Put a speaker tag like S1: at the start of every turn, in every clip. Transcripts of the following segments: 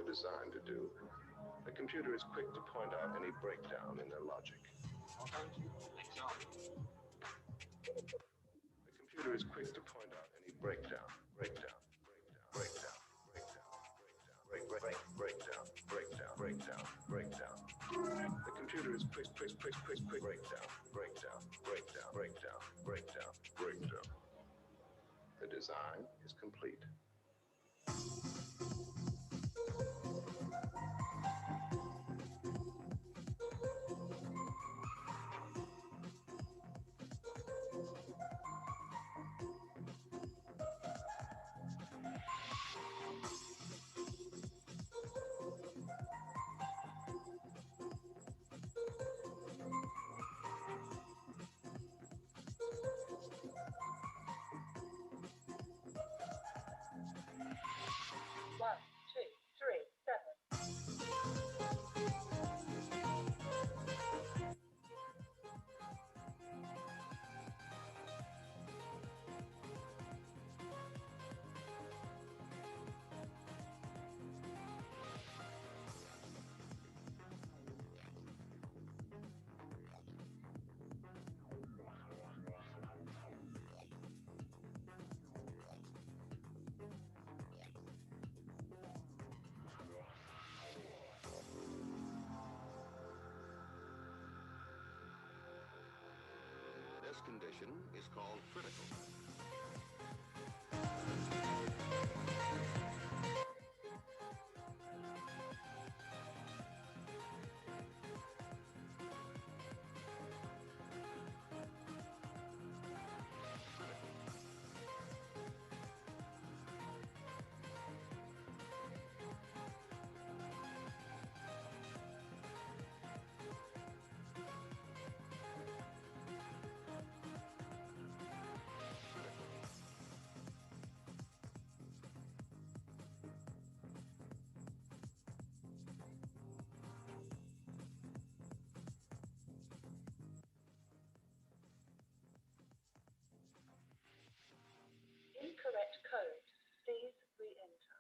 S1: designed to do. The computer is quick to point out any breakdown in their logic. The computer is quick to point out any breakdown. The computer is quick breakdown. The design is complete. This condition is called critical.
S2: Incorrect code. Please re-enter.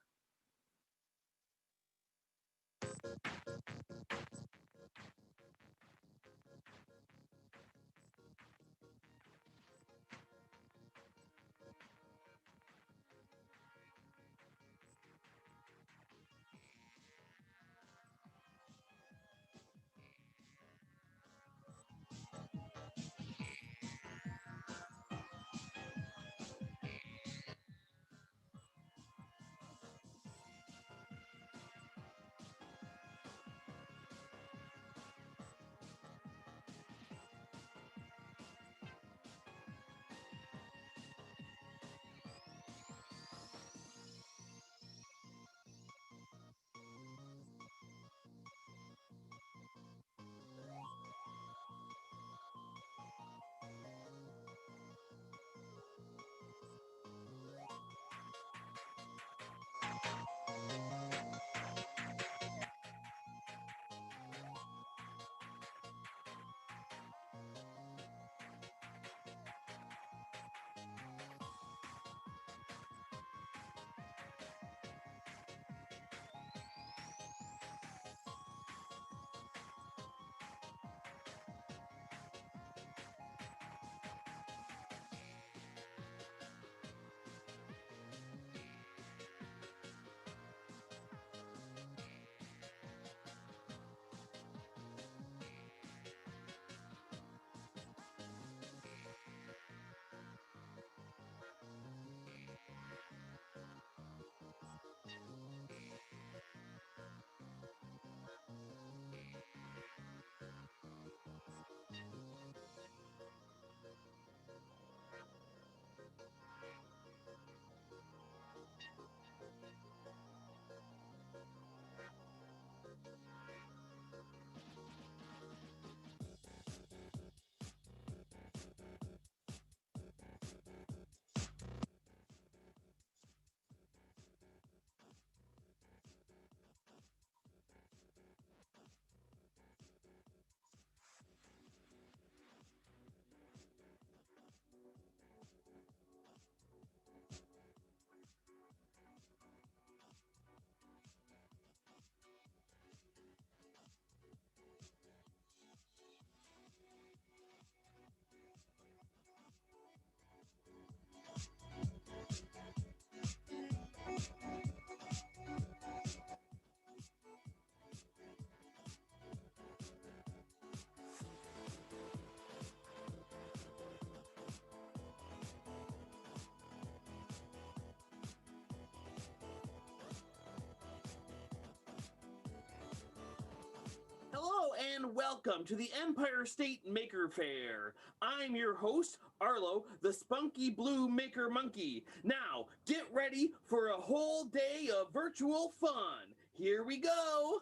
S3: and welcome to the Empire State Maker Faire. I'm your host, Arlo, the spunky blue maker monkey. Now, get ready for a whole day of virtual fun. Here we go.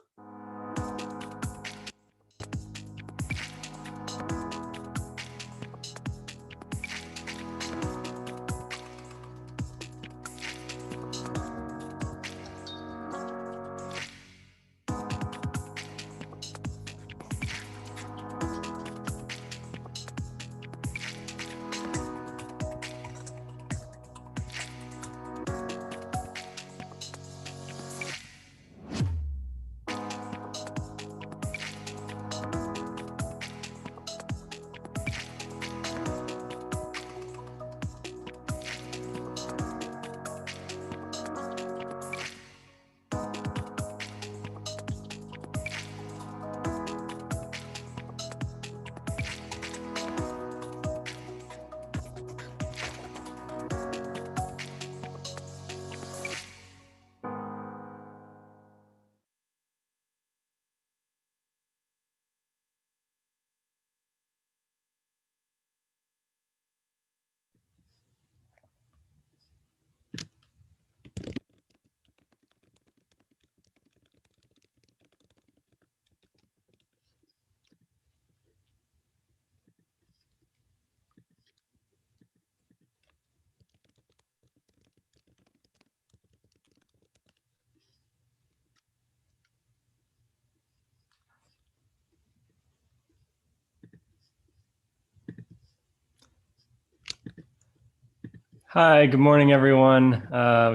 S4: Hi, good morning, everyone.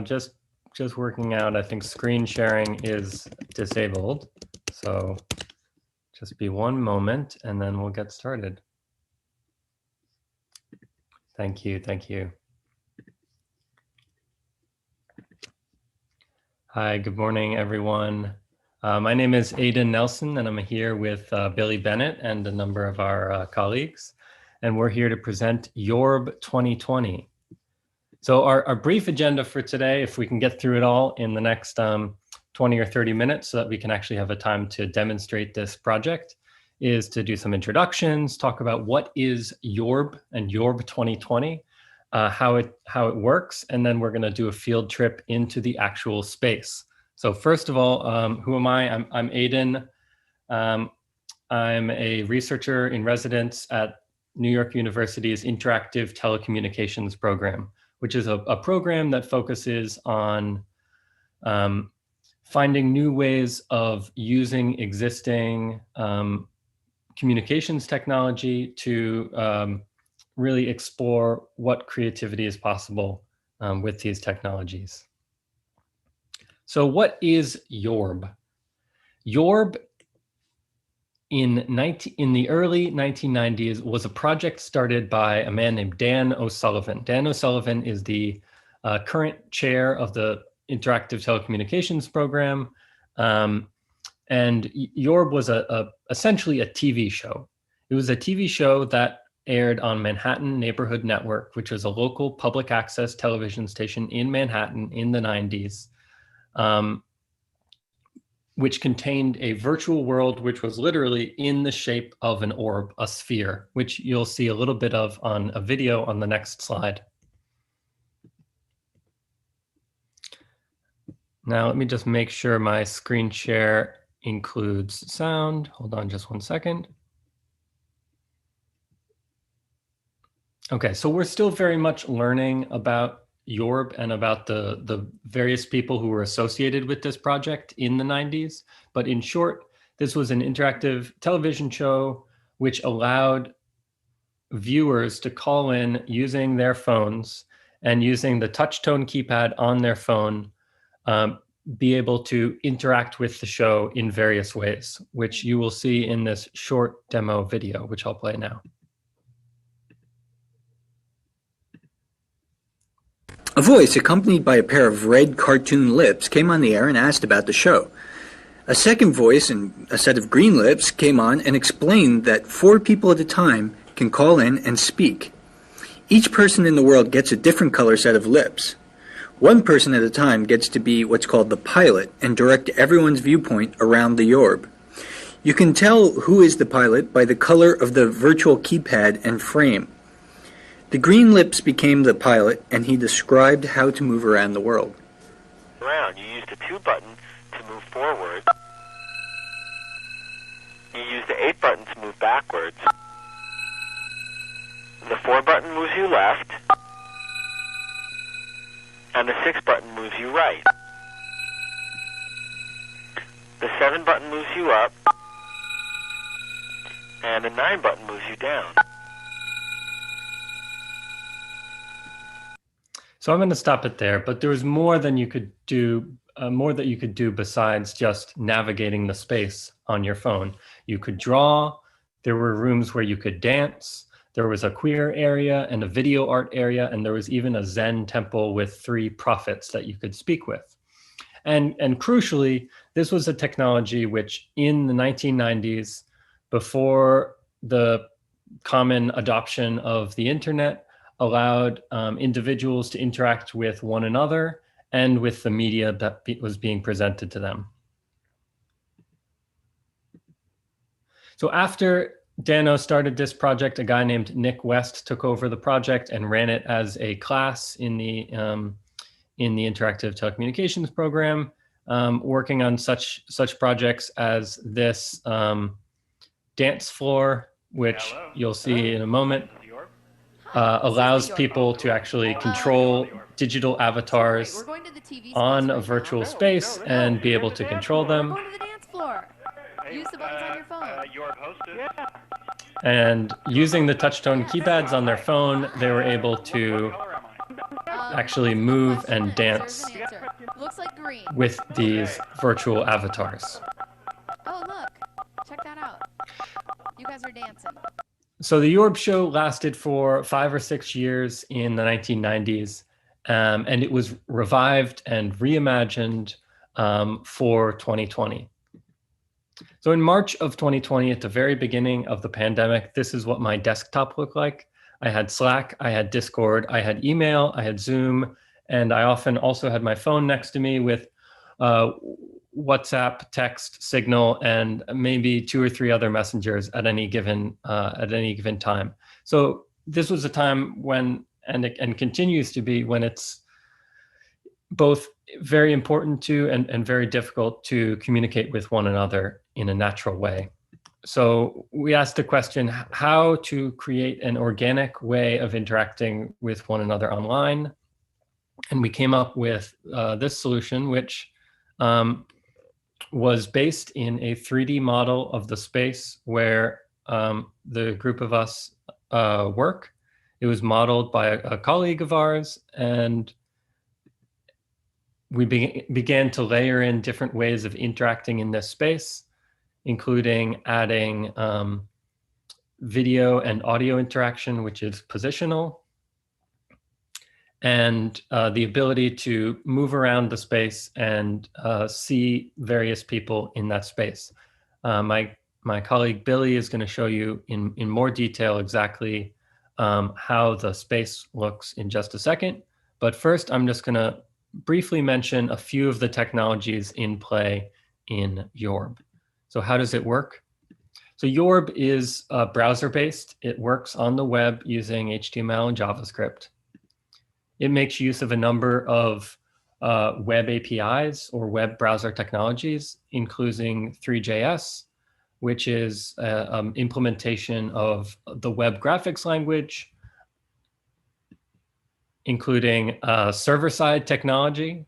S4: Just working out. I think screen sharing is disabled. So just be one moment and then we'll get started. Thank you. Thank you. Hi, good morning, everyone. My name is Aidan Nelson, and I'm here with Billy Bennett and a number of our colleagues. And we're here to present YORB 2020. So our brief agenda for today, if we can get through it all in the next 20 or 30 minutes so that we can actually have a time to demonstrate this project, is to do some introductions, talk about what is YORB and YORB 2020, how it works, and then we're going to do a field trip into the actual space. So first of all, who am I? I'm Aidan. I'm a researcher in residence at New York University's Interactive Telecommunications Program, which is a program that focuses on finding new ways of using existing communications technology to really explore what creativity is possible with these technologies. So what is YORB? YORB in the early 1990s was a project started by a man named Dan O'Sullivan. Dan O'Sullivan is the current chair of the Interactive Telecommunications Program. And YORB was essentially a TV show. It was a TV show that aired on Manhattan Neighborhood Network, which was a local public access television station in Manhattan in the 90s. Which contained a virtual world which was literally in the shape of an orb, a sphere, which you'll see a little bit of on a video on the next slide. Now, let me just make sure my screen share includes sound. Hold on just one second. Okay, so we're still very much learning about YORB and about the various people who were associated with this project in the 90s. But in short, this was an interactive television show which allowed viewers to call in using their phones and using the touch tone keypad on their phone, be able to interact with the show in various ways, which you will see in this short demo video, which I'll play now.
S5: A voice accompanied by a pair of red cartoon lips came on the air and asked about the show. A second voice and a set of green lips came on and explained that 4 people at a time can call in and speak. Each person in the world gets a different color set of lips. One person at a time gets to be what's called the pilot and direct everyone's viewpoint around the YORB. You can tell who is the pilot by the color of the virtual keypad and frame. The green lips became the pilot, and he described how to move around the world.
S6: You use the 2 button to move forward. You use the 8 button to move backwards. The 4 button moves you left. And the 6 button moves you right. The 7 button moves you up. And the 9 button moves you down.
S4: So I'm going to stop it there, but there was more than you could do, more that you could do besides just navigating the space on your phone. You could draw. There were rooms where you could dance. There was a queer area and a video art area, and there was even a Zen temple with 3 prophets that you could speak with. And crucially, this was a technology which in the 1990s, before the common adoption of the internet, allowed individuals to interact with one another and with the media that was being presented to them. So after Dano started this project, a guy named Nick West took over the project and ran it as a class in the interactive telecommunications program, working on such projects as this dance floor, which you'll see in a moment. Allows people to actually control digital avatars on a virtual space and be able to control them.
S7: Go to the dance floor. Use the buttons on your phone.
S4: And using the touchtone keypads on their phone, they were able to actually move and dance
S7: Looks like green.
S4: with these virtual avatars.
S7: Oh, look. Check that out. You guys are dancing.
S4: So the Yorb show lasted for 5 or 6 years in the 1990s, and it was revived and reimagined for 2020. So in March of 2020, at the very beginning of the pandemic, this is what my desktop looked like. I had Slack, I had Discord, I had email, I had Zoom, and I often also had my phone next to me with WhatsApp, text, Signal, and maybe 2 or 3 other messengers at any given time. So this was a time when, and continues to be, when it's both very important to and very difficult to communicate with one another in a natural way. So we asked the question, how to create an organic way of interacting with one another online. And we came up with this solution, which was based in a 3D model of the space where the group of us work. It was modeled by a colleague of ours, and we began to layer in different ways of interacting in this space, including adding video and audio interaction, which is positional, and the ability to move around the space and see various people in that space. My colleague Billy is going to show you in more detail exactly how the space looks in just a second. But first, I'm just going to briefly mention a few of the technologies in play in Yorb. So how does it work? So Yorb is browser-based. It works on the web using HTML and JavaScript. It makes use of a number of web APIs or web browser technologies, including Three.js, which is an implementation of the web graphics language, including server-side technology,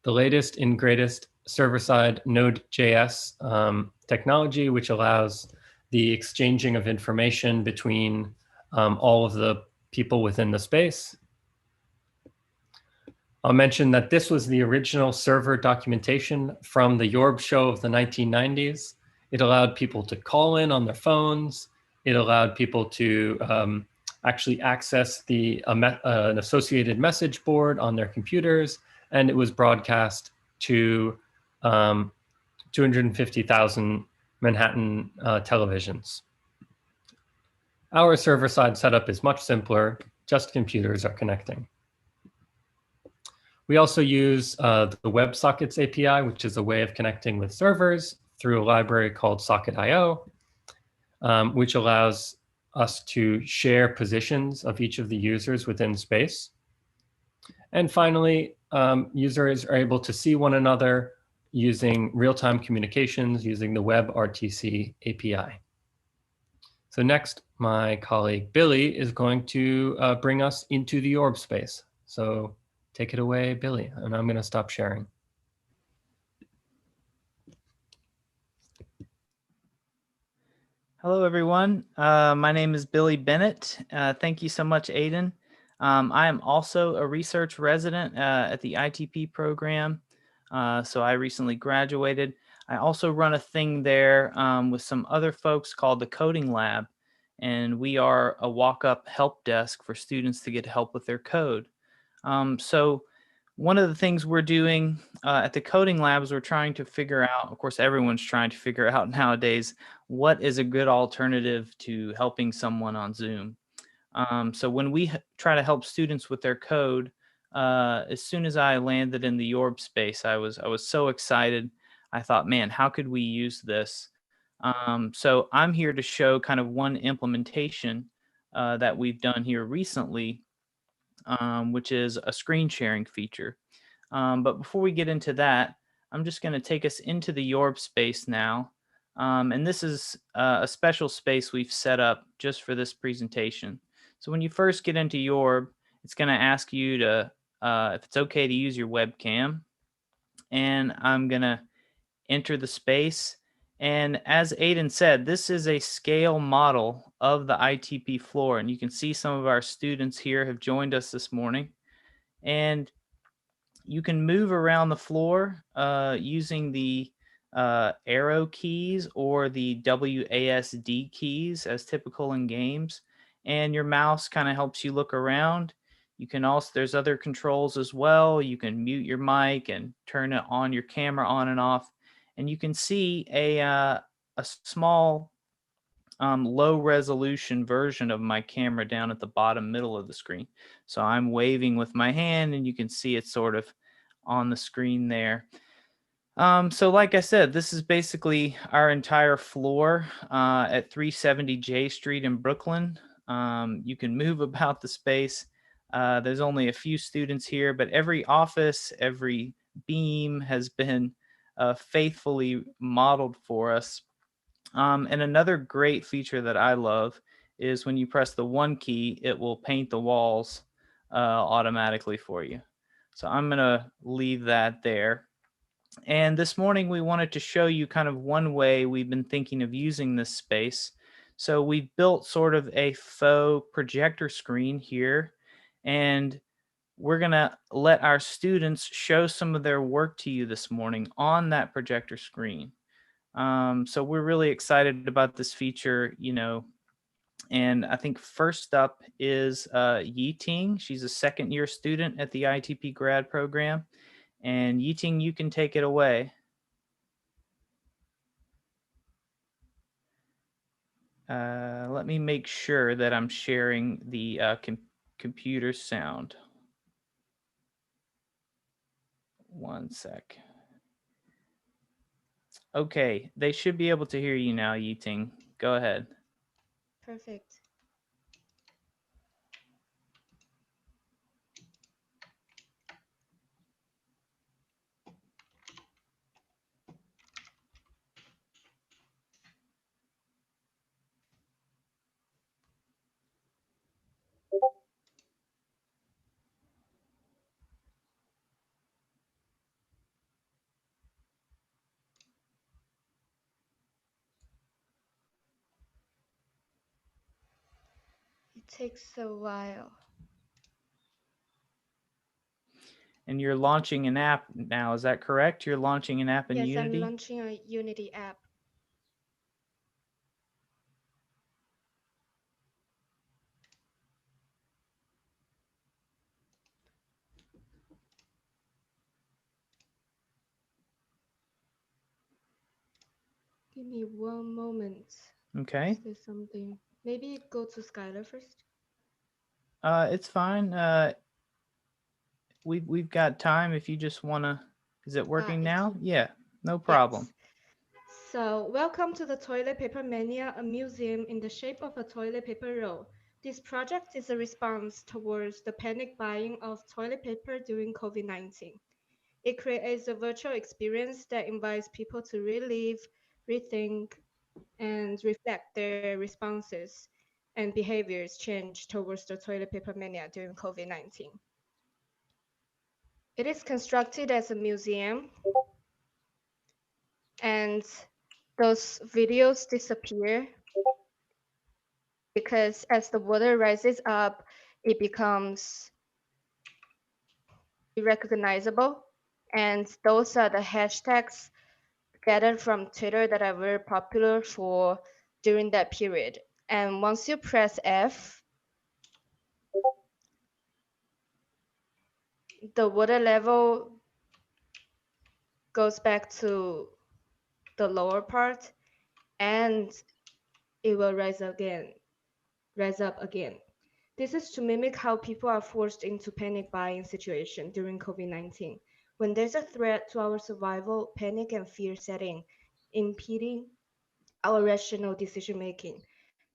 S4: the latest and greatest server-side Node.js technology, which allows the exchanging of information between all of the people within the space. I'll mention that this was the original server documentation from the Yorb show of the 1990s. It allowed people to call in on their phones. It allowed people to actually access an associated message board on their computers, and it was broadcast to 250,000 Manhattan televisions. Our server-side setup is much simpler, just computers are connecting. We also use the WebSockets API, which is a way of connecting with servers through a library called Socket.io, which allows us to share positions of each of the users within space. And finally, users are able to see one another using real-time communications using the WebRTC API. So next, my colleague Billy is going to bring us into the orb space. So take it away, Billy, and I'm going to stop sharing.
S8: Hello, everyone. My name is Billy Bennett. Thank you so much, Aiden. I am also a research resident at the ITP program. So I recently graduated. I also run a thing there with some other folks called the Coding Lab. And we are a walk-up help desk for students to get help with their code. So one of the things we're doing at the Coding Lab is we're trying to figure out, of course, everyone's trying to figure out nowadays, what is a good alternative to helping someone on Zoom. So when we try to help students with their code, as soon as I landed in the orb space, I was so excited. I thought, man, how could we use this? So I'm here to show kind of one implementation that we've done here recently, which is a screen sharing feature. But before we get into that, I'm just going to take us into the orb space now. And this is a special space we've set up just for this presentation. So when you first get into Yorb, it's going to ask you to, if it's okay to use your webcam. And I'm going to enter the space. And as Aiden said, this is a scale model of the ITP floor. And you can see some of our students here have joined us this morning. And you can move around the floor using the arrow keys or the WASD keys as typical in games. And your mouse kind of helps you look around. You can also, there's other controls as well. You can mute your mic and turn it on, your camera on and off. And you can see a small low resolution version of my camera down at the bottom middle of the screen. So I'm waving with my hand and you can see it sort of on the screen there. So like I said, this is basically our entire floor at 370 J Street in Brooklyn. You can move about the space. There's only a few students here, but every office, every beam has been faithfully modeled for us. And another great feature that I love is when you press the 1 key, it will paint the walls automatically for you. So I'm going to leave that there. And this morning we wanted to show you kind of one way we've been thinking of using this space. So we've built sort of a faux projector screen here, and we're going to let our students show some of their work to you this morning on that projector screen. So we're really excited about this feature, you know, and I think first up is Yiting. She's a second-year student at the ITP grad program. And Yiting, you can take it away. Let me make sure that I'm sharing the computer sound. One sec. Okay, they should be able to hear you now, Yiting. Go ahead.
S9: Perfect. It takes a while.
S8: And you're launching an app now, is that correct? You're launching an app in Unity?
S9: Yes, I'm launching a Unity app. Give me one moment.
S8: Okay.
S9: Is there something? Maybe go to Skylar first.
S8: It's fine. We've got time if you just want to. Is it working now?
S9: It's,
S8: yeah, no problem.
S9: Yes. So, welcome to the Toilet Paper Mania, a museum in the shape of a toilet paper roll. This project is a response towards the panic buying of toilet paper during COVID-19. It creates a virtual experience that invites people to relive, rethink, and reflect their responses and behaviors change towards the toilet paper mania during COVID-19. It is constructed as a museum, and those videos disappear because as the water rises up, it becomes irrecognizable. And those are the hashtags gathered from Twitter that are very popular for during that period. And once you press F, the water level goes back to the lower part and it will rise up again. This is to mimic how people are forced into panic buying situation during COVID-19. When there's a threat to our survival, panic and fear setting, impeding our rational decision making.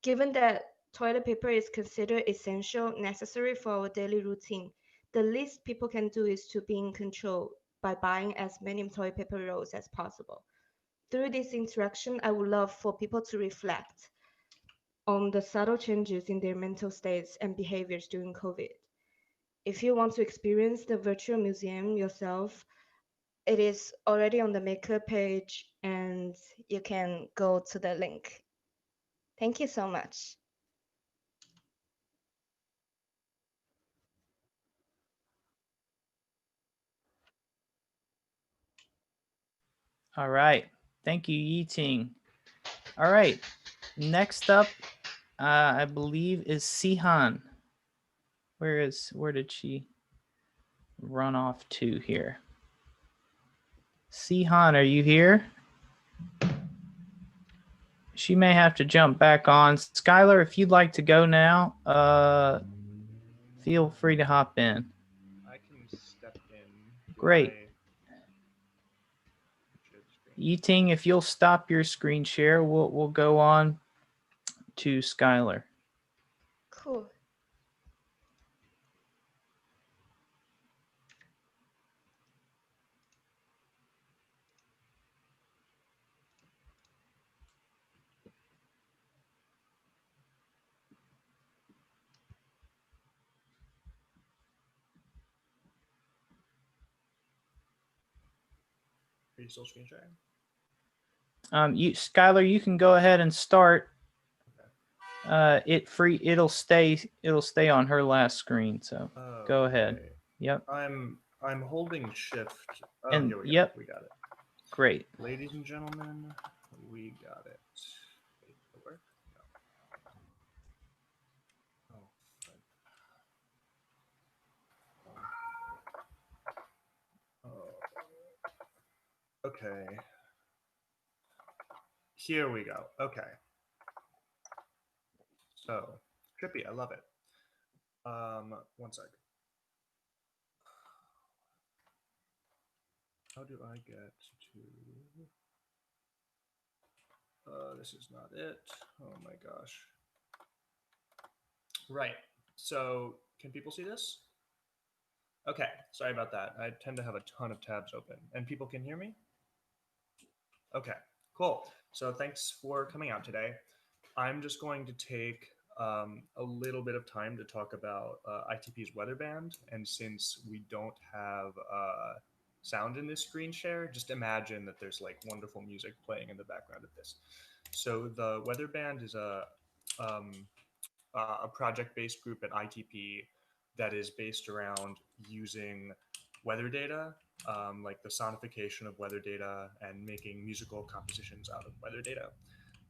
S9: Given that toilet paper is considered essential, necessary for our daily routine, the least people can do is to be in control by buying as many toilet paper rolls as possible. Through this interaction, I would love for people to reflect on the subtle changes in their mental states and behaviors during COVID. If you want to experience the virtual museum yourself, it is already on the Maker page and you can go to the link. Thank you so much.
S8: All right. Thank you, Yi-Ting. All right. Next up, I believe is Sihan. Where did she run off to here? Sihan, are you here? She may have to jump back on. Skylar, if you'd like to go now, feel free to hop in.
S10: I can step in.
S8: Great. Yi-Ting, if you'll stop your screen share, we'll go on to Skylar.
S9: Cool.
S10: Are you still screen sharing?
S8: Skylar, you can go ahead and start. It'll stay on her last screen. So go ahead. Yep.
S10: I'm holding shift. Oh,
S8: and
S10: here we go.
S8: yep,
S10: We got it.
S8: Great.
S10: Ladies and gentlemen, we got it. Wait, will it work? No. Oh. Okay. Here we go. Okay. So trippy, I love it. One sec. How do I get to? This is not it. Oh my gosh. Right. So can people see this? Okay. Sorry about that. I tend to have a ton of tabs open, and people can hear me. Okay. Cool. So thanks for coming out today. I'm just going to take a little bit of time to talk about ITP's weather band. And since we don't have sound in this screen share, just imagine that there's like wonderful music playing in the background of this. So the weather band is a project-based group at ITP that is based around using weather data, like the sonification of weather data and making musical compositions out of weather data.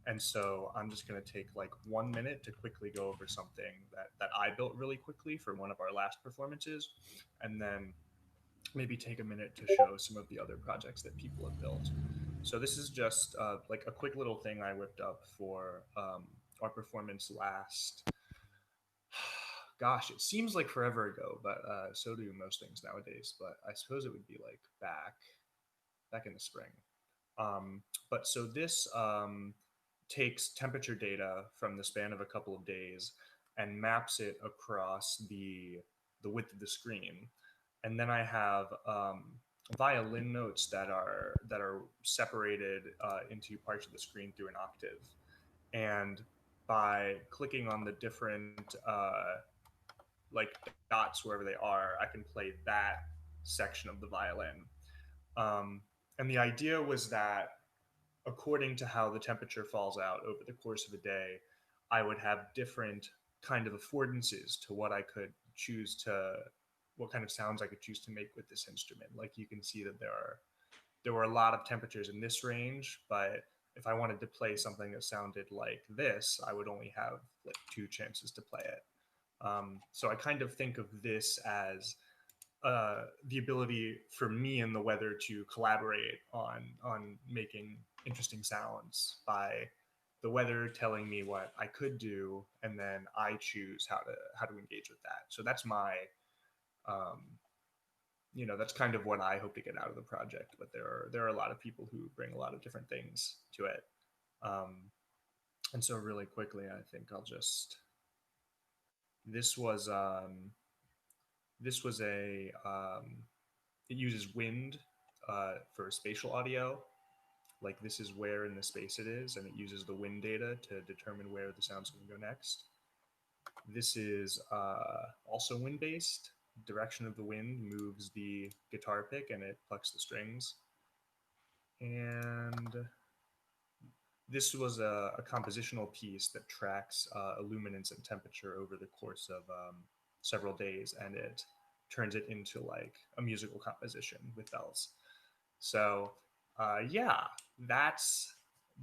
S10: And so I'm just going to take like 1 minute to quickly go over something that I built really quickly for one of our last performances, and then maybe take a minute to show some of the other projects that people have built. So this is just like a quick little thing I whipped up for our performance last. Gosh, it seems like forever ago, but so do most things nowadays. But I suppose it would be like back in the spring. But so this takes temperature data from the span of a couple of days and maps it across the width of the screen. And then I have violin notes that are separated into parts of the screen through an octave. And by clicking on the different like dots wherever they are, I can play that section of the violin. And the idea was that according to how the temperature falls out over the course of a day, I would have different kind of affordances to what I could choose to, what kind of sounds I could choose to make with this instrument. Like you can see that there were a lot of temperatures in this range, but if I wanted to play something that sounded like this, I would only have like 2 chances to play it. So I kind of think of this as the ability for me and the weather to collaborate on making interesting sounds by the weather telling me what I could do, and then I choose how to engage with that. So that's my that's kind of what I hope to get out of the project. But there are a lot of people who bring a lot of different things to it. And so really quickly, I think I'll just, this was a, it uses wind for spatial audio. Like this is where in the space it is, and it uses the wind data to determine where the sound's going to go next. This is also wind-based. Direction of the wind moves the guitar pick and it plucks the strings. And this was a compositional piece that tracks illuminance and temperature over the course of several days, and it turns it into like a musical composition with bells. So yeah, that's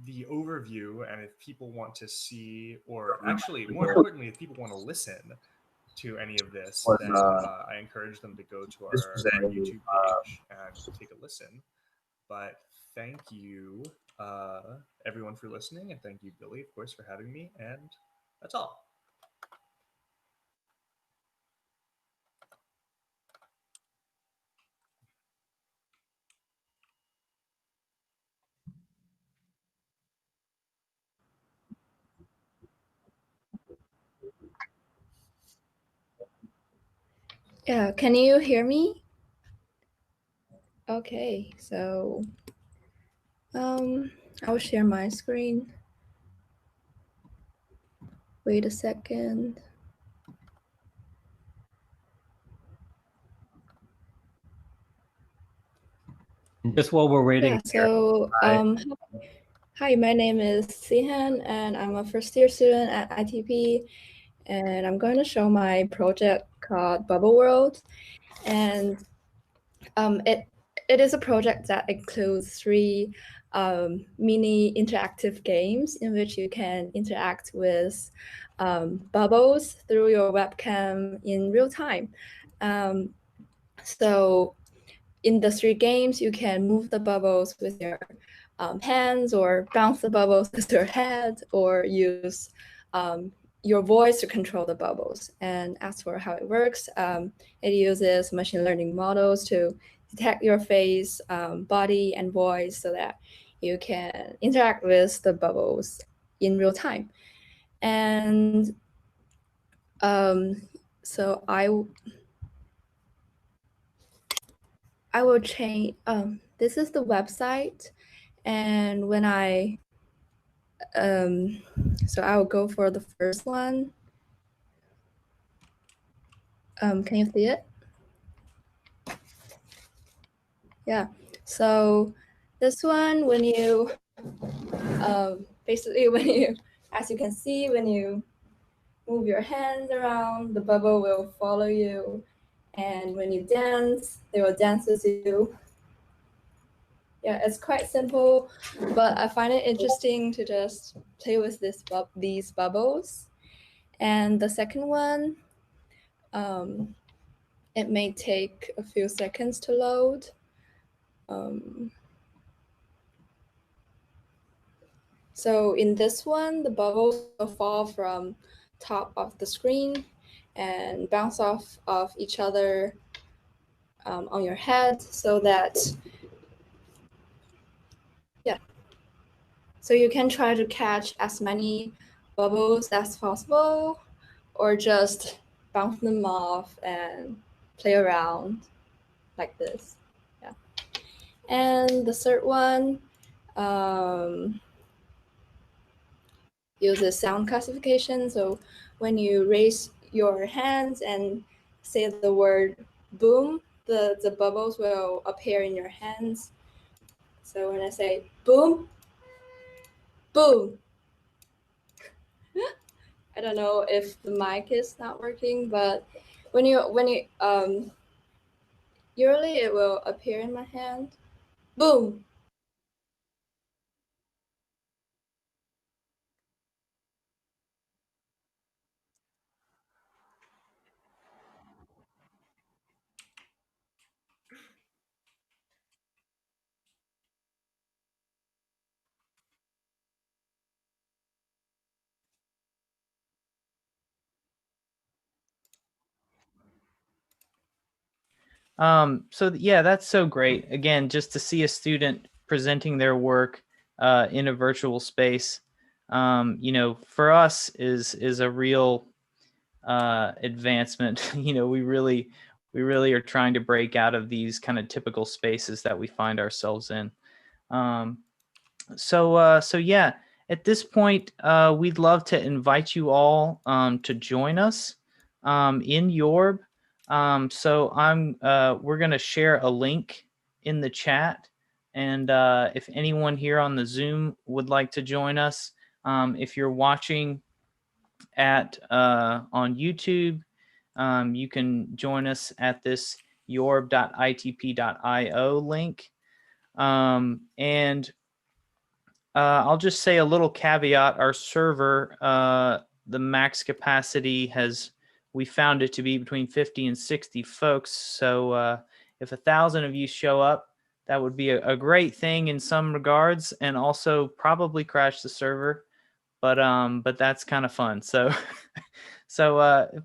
S10: the overview. And if people want to see, or actually more importantly, if people want to listen to any of this, then I encourage them to go to our YouTube page and take a listen. But thank you everyone for listening, and thank you, Billy, of course, for having me. And that's all.
S11: Yeah, can you hear me? Okay, so I'll share my screen. Wait a second.
S4: Just while we're waiting.
S11: Yeah, so hi, my name is Sihan, and I'm a first-year student at ITP, and I'm going to show my project called Bubble World. And it is a project that includes 3 mini interactive games in which you can interact with bubbles through your webcam in real time. So in the 3 games, you can move the bubbles with your hands, or bounce the bubbles with your head, or use your voice to control the bubbles. And as for how it works, it uses machine learning models to detect your face, body, and voice so that you can interact with the bubbles in real time. And so I will change, this is the website. And when so I will go for the first one. Can you see it? Yeah, so this one, when you, basically when you, as you can see, when you move your hands around, the bubble will follow you. And when you dance, they will dance with you. Yeah, it's quite simple, but I find it interesting to just play with these bubbles. And the second one, it may take a few seconds to load. So in this one, the bubbles will fall from top of the screen and bounce off of each other on your head, so that So you can try to catch as many bubbles as possible, or just bounce them off and play around like this. Yeah. And the third one uses sound classification. So when you raise your hands and say the word boom, the bubbles will appear in your hands. So when I say boom, boom. I don't know if the mic is not working, but when you usually it will appear in my hand. Boom.
S8: So yeah, that's so great. Again, just to see a student presenting their work in a virtual space, you know, for us is a real advancement. You know, we really are trying to break out of these kind of typical spaces that we find ourselves in. So yeah, at this point, we'd love to invite you all to join us in Yorb. So we're going to share a link in the chat, and if anyone here on the Zoom would like to join us, if you're watching on YouTube, you can join us at this yorb.itp.io link, and I'll just say a little caveat. Our server, the max capacity we found it to be between 50 and 60 folks. So if 1,000 of you show up, that would be a great thing in some regards, and also probably crash the server. But that's kind of fun. So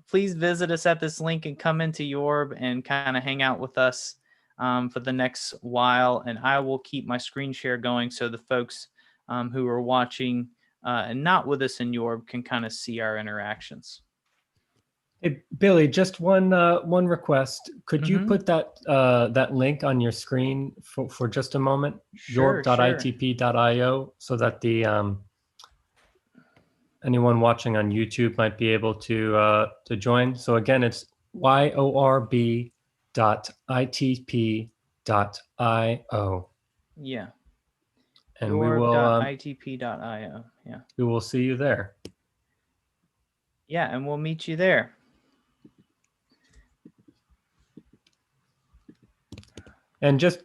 S8: please visit us at this link and come into Yorb and kind of hang out with us for the next while. And I will keep my screen share going so the folks who are watching and not with us in Yorb can kind of see our interactions.
S4: Hey, Billy, just one request. Could you put that link on your screen for just a moment?
S8: Sure,
S4: yorb.itp.io, so that the anyone watching on YouTube might be able to join. So again, it's yorb.itp.io.
S8: Yeah.
S4: And we will
S8: yorb.itp.io. Yeah.
S4: We will see you there.
S8: Yeah, and we'll meet you there.
S4: And just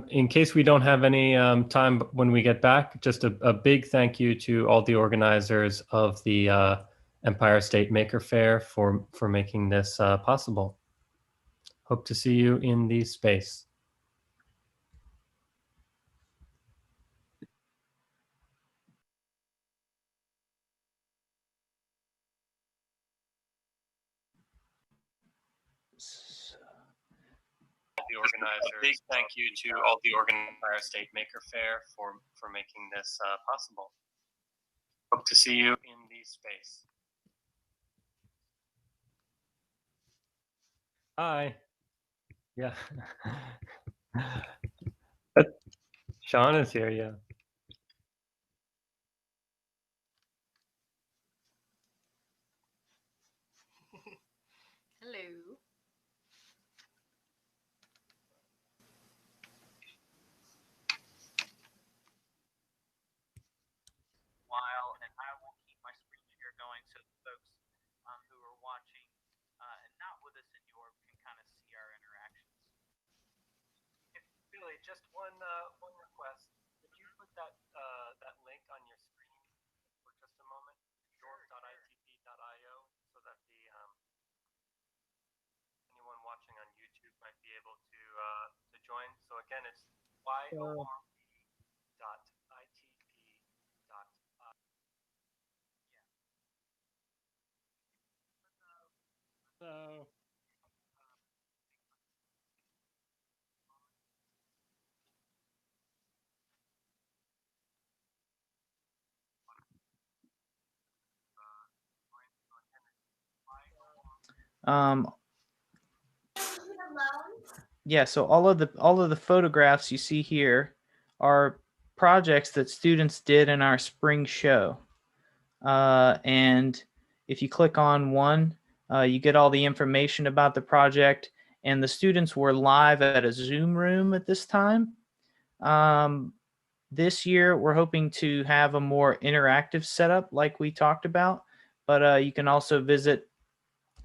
S4: in case we don't have any time when we get back, just a big thank you to all the organizers of the Empire State Maker Faire for making this possible. Hope to see you in the space. The organizers. A big thank you to all the Empire State Maker Faire for making this possible. Hope to see you in the space. Hi. Yeah. Sean is here, yeah.
S12: Hello.
S8: And I will keep my screen share going so the folks who are watching and not with us in York can kind of see our interactions. Billy, just one request. Could you put that link on your screen for just a moment? yorb.itp.io, so that the anyone watching on YouTube might be able to join. So again, it's yorb.itp.io. So Yeah, so all of the photographs you see here are projects that students did in our spring show. And if you click on one, you get all the information about the project. And the students were live at a Zoom room at this time. This year, we're hoping to have a more interactive setup like we talked about, but you can also visit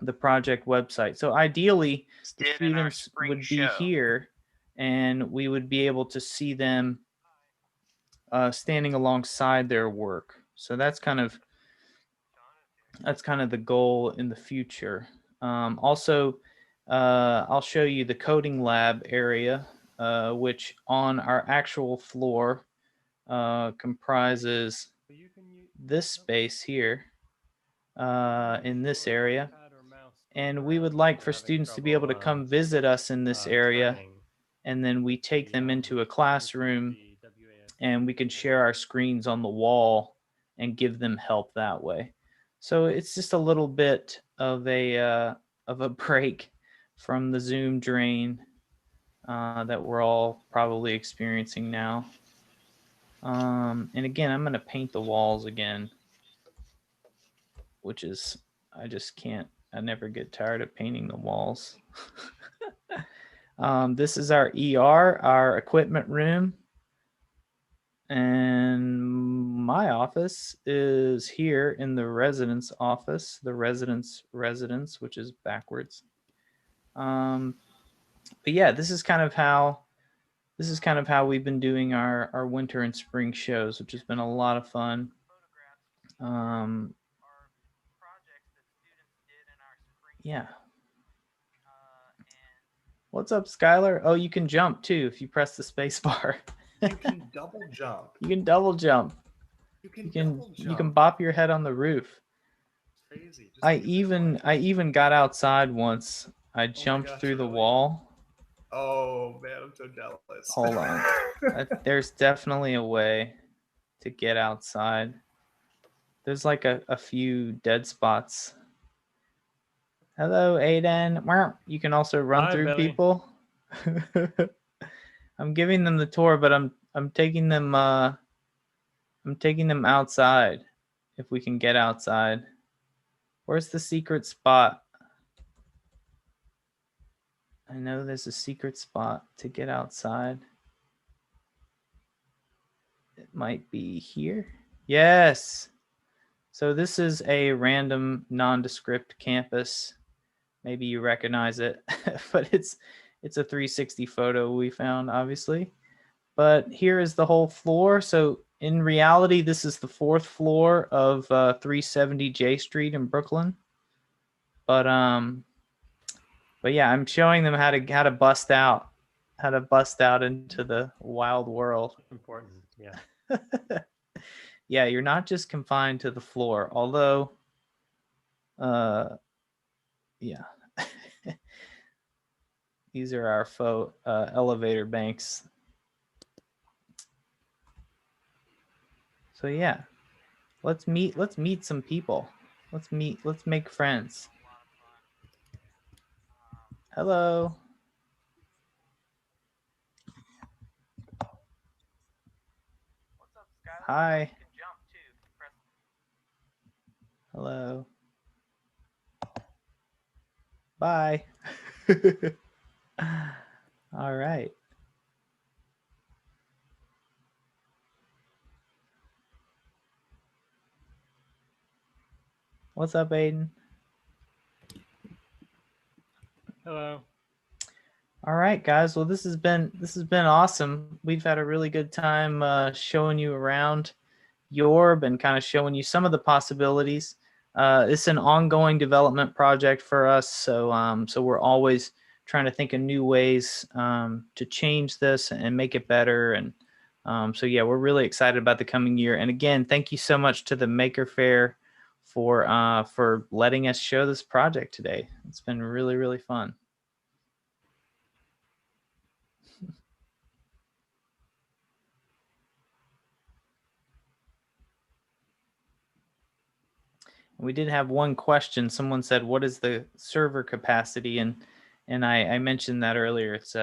S8: the project website. So ideally, the students would be here and we would be able to see them standing alongside their work. So that's kind of the goal in the future. Also, I'll show you the coding lab area, which on our actual floor comprises this space here in this area. And we would like for students to be able to come visit us in this area, and then we take them into a classroom and we can share our screens on the wall and give them help that way. So it's just a little bit of a break from the Zoom drain that we're all probably experiencing now. And again, I'm going to paint the walls again, which is, I just can't, I never get tired of painting the walls. This is our ER, our equipment room. And my office is here in the residence office, the residence, which is backwards. But yeah, this is kind of how we've been doing our winter and spring shows, which has been a lot of fun. Yeah. What's up, Skylar? Oh, you can jump too if you press the space bar.
S10: You can double jump.
S8: You can double jump. You can bop your head on the roof.
S10: Crazy.
S8: I even got outside once. I jumped through the wall.
S10: Oh man, I'm so jealous.
S8: Hold on. There's definitely a way to get outside. There's like a few dead spots. Hello, Aiden. You can also run through
S4: Billy.
S8: people. I'm giving them the tour, but I'm taking them outside if we can get outside. Where's the secret spot? I know there's a secret spot to get outside. It might be here. Yes. So this is a random nondescript campus. Maybe you recognize it, but it's a 360 photo we found, obviously. But here is the whole floor. So in reality, this is the 4th floor of 370 J Street in Brooklyn. But yeah, I'm showing them how to bust out into the wild world.
S4: Important, yeah.
S8: Yeah, you're not just confined to the floor, although, yeah. These are our faux elevator banks. So yeah, let's meet some people. Let's make friends. Hello. Hi. Hello. Bye. All right. What's up, Aiden?
S4: Hello.
S8: All right, guys. Well, this has been awesome. We've had a really good time showing you around Yorb and kind of showing you some of the possibilities. It's an ongoing development project for us, so we're always trying to think of new ways to change this and make it better. And so yeah, we're really excited about the coming year. And again, thank you so much to the Maker Faire for letting us show this project today. It's been really, really fun. We did have one question. Someone said, "What is the server capacity?" And I mentioned that earlier. It's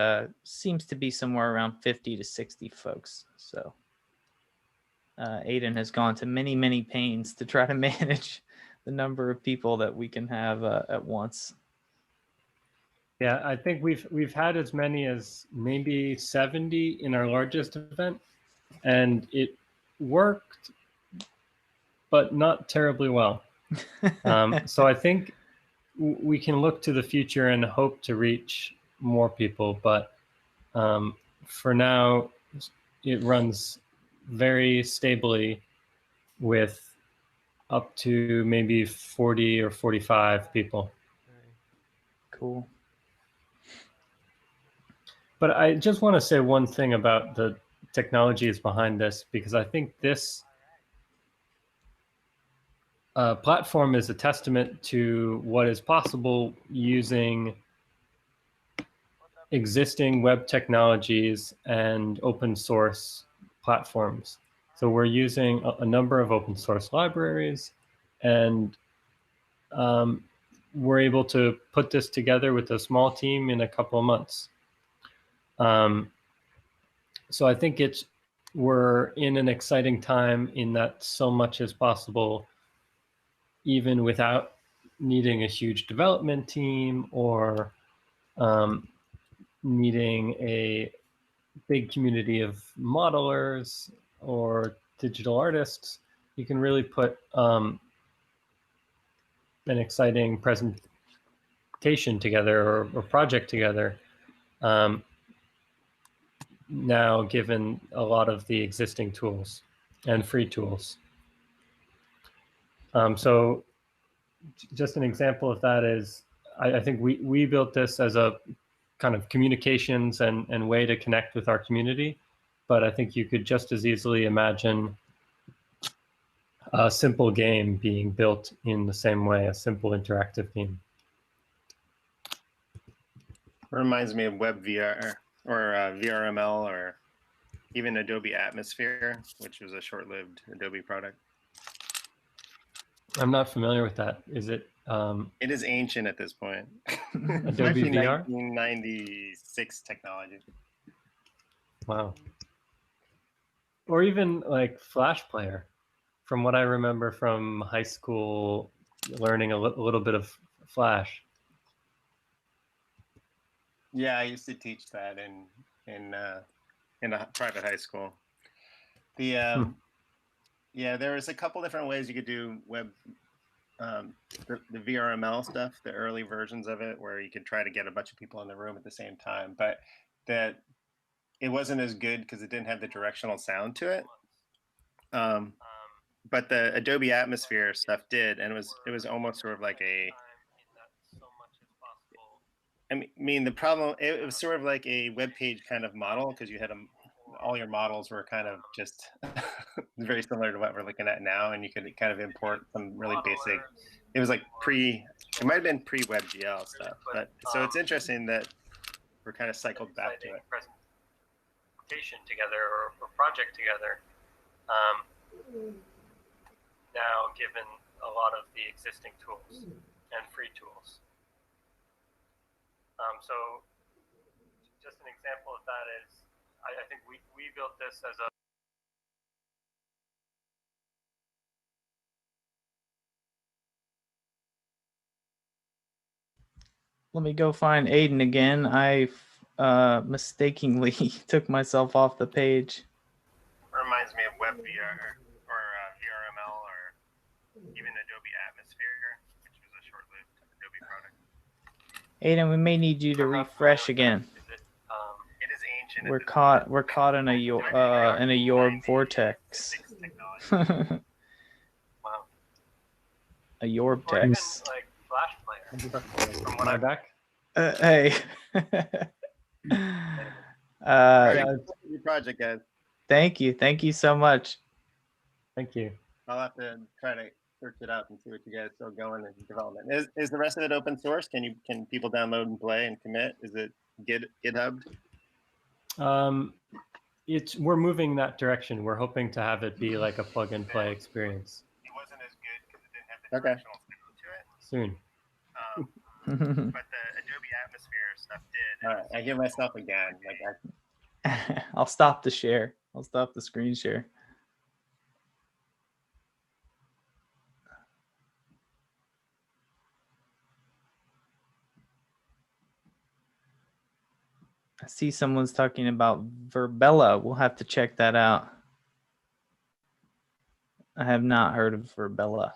S8: seems to be somewhere around 50 to 60 folks. So Aiden has gone to many pains to try to manage the number of people that we can have at once.
S4: Yeah, I think we've had as many as maybe 70 in our largest event, and it worked, but not terribly well. So I think we can look to the future and hope to reach more people, but for now, it runs very stably with up to maybe 40 or 45 people.
S8: Cool.
S4: But I just want to say one thing about the technologies behind this, because I think this platform is a testament to what is possible using existing web technologies and open source platforms. So we're using a number of open source libraries, and we're able to put this together with a small team in a couple of months. So I think we're in an exciting time in that so much is possible, even without needing a huge development team or needing a big community of modelers or digital artists. You can really put an exciting presentation together or project together now, given a lot of the existing tools and free tools. So just an example of that is, I think we built this as a kind of communications and way to connect with our community, but I think you could just as easily imagine a simple game being built in the same way, a simple interactive game.
S12: Reminds me of WebVR or VRML or even Adobe Atmosphere, which was a short-lived Adobe product.
S4: I'm not familiar with that. Is it?
S12: It is ancient at this point.
S4: Adobe VR?
S12: 1996 technology.
S4: Wow. Or even like Flash Player. From what I remember from high school, learning a little bit of Flash.
S12: Yeah, I used to teach that in a private high school. The yeah, there was a couple different ways you could do web, the VRML stuff, the early versions of it, where you could try to get a bunch of people in the room at the same time, but that it wasn't as good because it didn't have the directional sound to it. But the Adobe Atmosphere stuff did, and it was almost sort of like a. I mean, the problem, it was sort of like a web page kind of model, because you had all your models were kind of just very similar to what we're looking at now, and you could kind of import some really basic. It was like it might have been pre-WebGL stuff, but so it's interesting that we're kind of cycled back to it.
S4: Presentation together or project together. Now, given a lot of the existing tools and free tools. So just an example of that is, I think we built this as a
S8: Let me go find Aiden again. I mistakenly took myself off the page.
S12: Reminds me of WebVR or VRML or even Adobe Atmosphere, which was a short-lived Adobe product.
S8: Aiden, we may need you to refresh again.
S12: It is ancient.
S8: We're caught in a Yorb vortex.
S4: wow.
S8: A Yorb-tex.
S4: Like Flash Player. From what I'm
S12: back.
S8: Hey.
S12: New project, guys.
S8: Thank you so much.
S4: Thank you.
S12: I'll have to try to search it out and see what you guys still going in development. Is the rest of it open source? Can people download and play and commit? Is it GitHub?
S4: We're moving that direction. We're hoping to have it be like a plug and play experience.
S12: It wasn't as good Okay.
S4: Soon.
S12: But the Adobe Atmosphere stuff did. All right, I hear myself again.
S8: I'll stop the share. I'll stop the screen share. I see someone's talking about Verbella. We'll have to check that out. I have not heard of Verbella.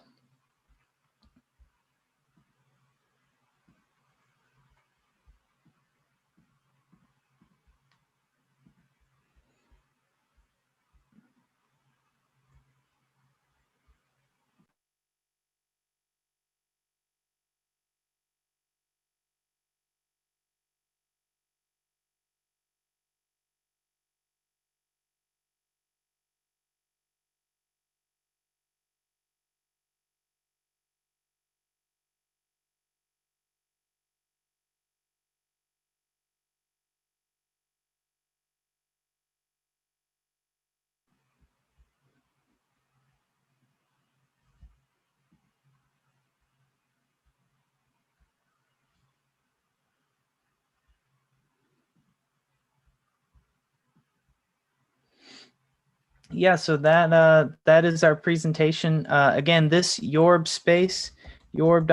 S8: Yeah, so that is our presentation. Again, this Yorb space, yorb.itp.io,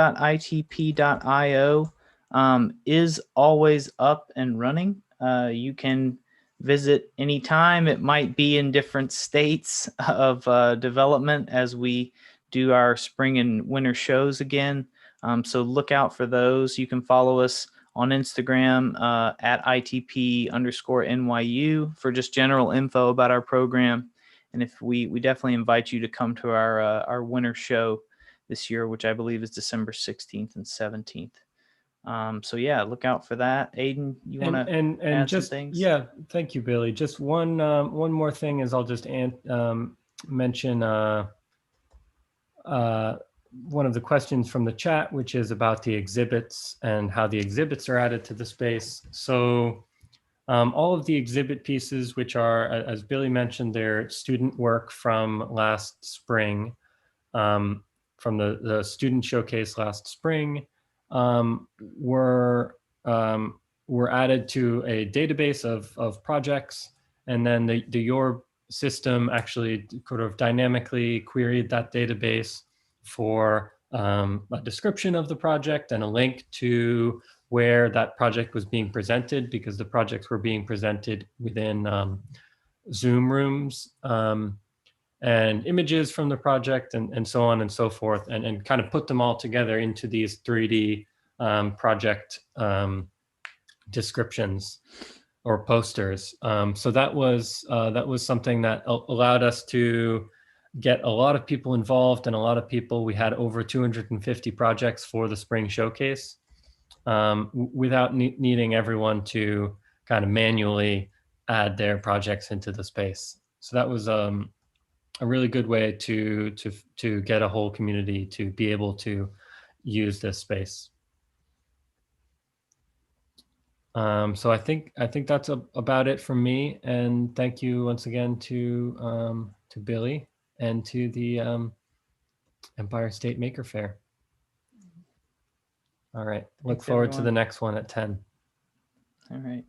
S8: is always up and running. You can visit anytime. It might be in different states of development as we do our spring and winter shows again. So look out for those. You can follow us on Instagram at ITP_NYU for just general info about our program. And if we definitely invite you to come to our winter show this year, which I believe is December 16th and 17th. So yeah, look out for that. Aiden, you want to add
S4: just
S8: some things?
S4: Yeah, thank you, Billy. Just one more thing is I'll just mention one of the questions from the chat, which is about the exhibits and how the exhibits are added to the space. So all of the exhibit pieces, which are, as Billy mentioned, they're student work from last spring, from the student showcase last spring, were added to a database of projects, and then the Yorb system actually sort of dynamically queried that database for a description of the project and a link to where that project was being presented, because the projects were being presented within Zoom rooms, and images from the project, and so on and so forth, and kind of put them all together into these 3D project descriptions or posters. So that was something that allowed us to get a lot of people involved, and a lot of people. We had over 250 projects for the spring showcase, without needing everyone to kind of manually add their projects into the space. So that was a really good way to get a whole community to be able to use this space. So I think that's about it from me, and thank you once again to Billy and to the Empire State Maker Faire. All right, look forward to the next one at 10.
S8: All right.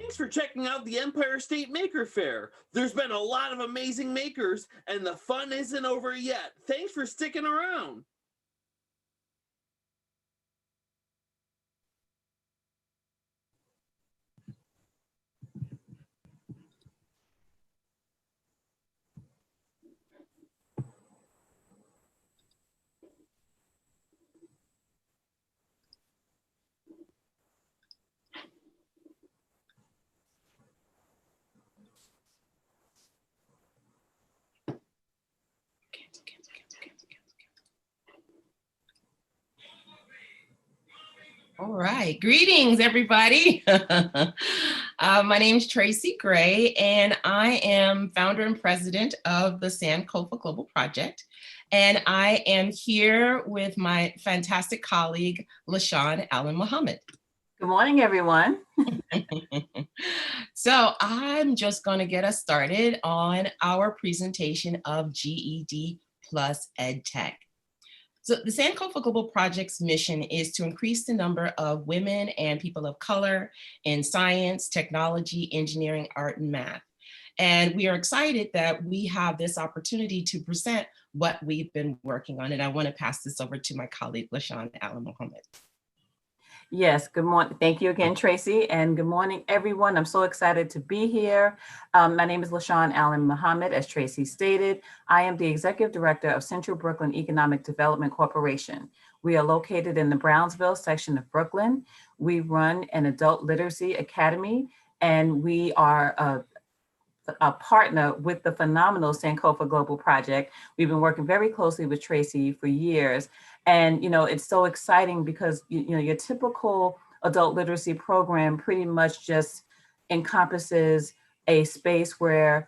S3: Thanks for checking out the Empire State Maker Faire. There's been a lot of amazing makers, and the fun isn't over yet. Thanks for sticking around.
S13: All right, greetings everybody. My name is Tracy Gray and I am founder and president of the Sankofa Global Project. And I am here with my fantastic colleague, LaShawn Allen Muhammad.
S14: Good morning, everyone.
S13: So I'm just gonna get us started on our presentation of GED plus Ed Tech. So the Sankofa Global Project's mission is to increase the number of women and people of color in science, technology, engineering, art, and math. And we are excited that we have this opportunity to present what we've been working on. And I want to pass this over to my colleague, LaShawn Allen Muhammad.
S14: Yes, good morning. Thank you again, Tracy, and good morning, everyone. I'm so excited to be here. My name is LaShawn Allen Muhammad, as Tracy stated. I am the Executive Director of Central Brooklyn Economic Development Corporation. We are located in the Brownsville section of Brooklyn. We run an adult literacy academy, and we are a partner with the phenomenal Sankofa Global Project. We've been working very closely with Tracy for years. And, you know, it's so exciting because, you know, your typical adult literacy program pretty much just encompasses a space where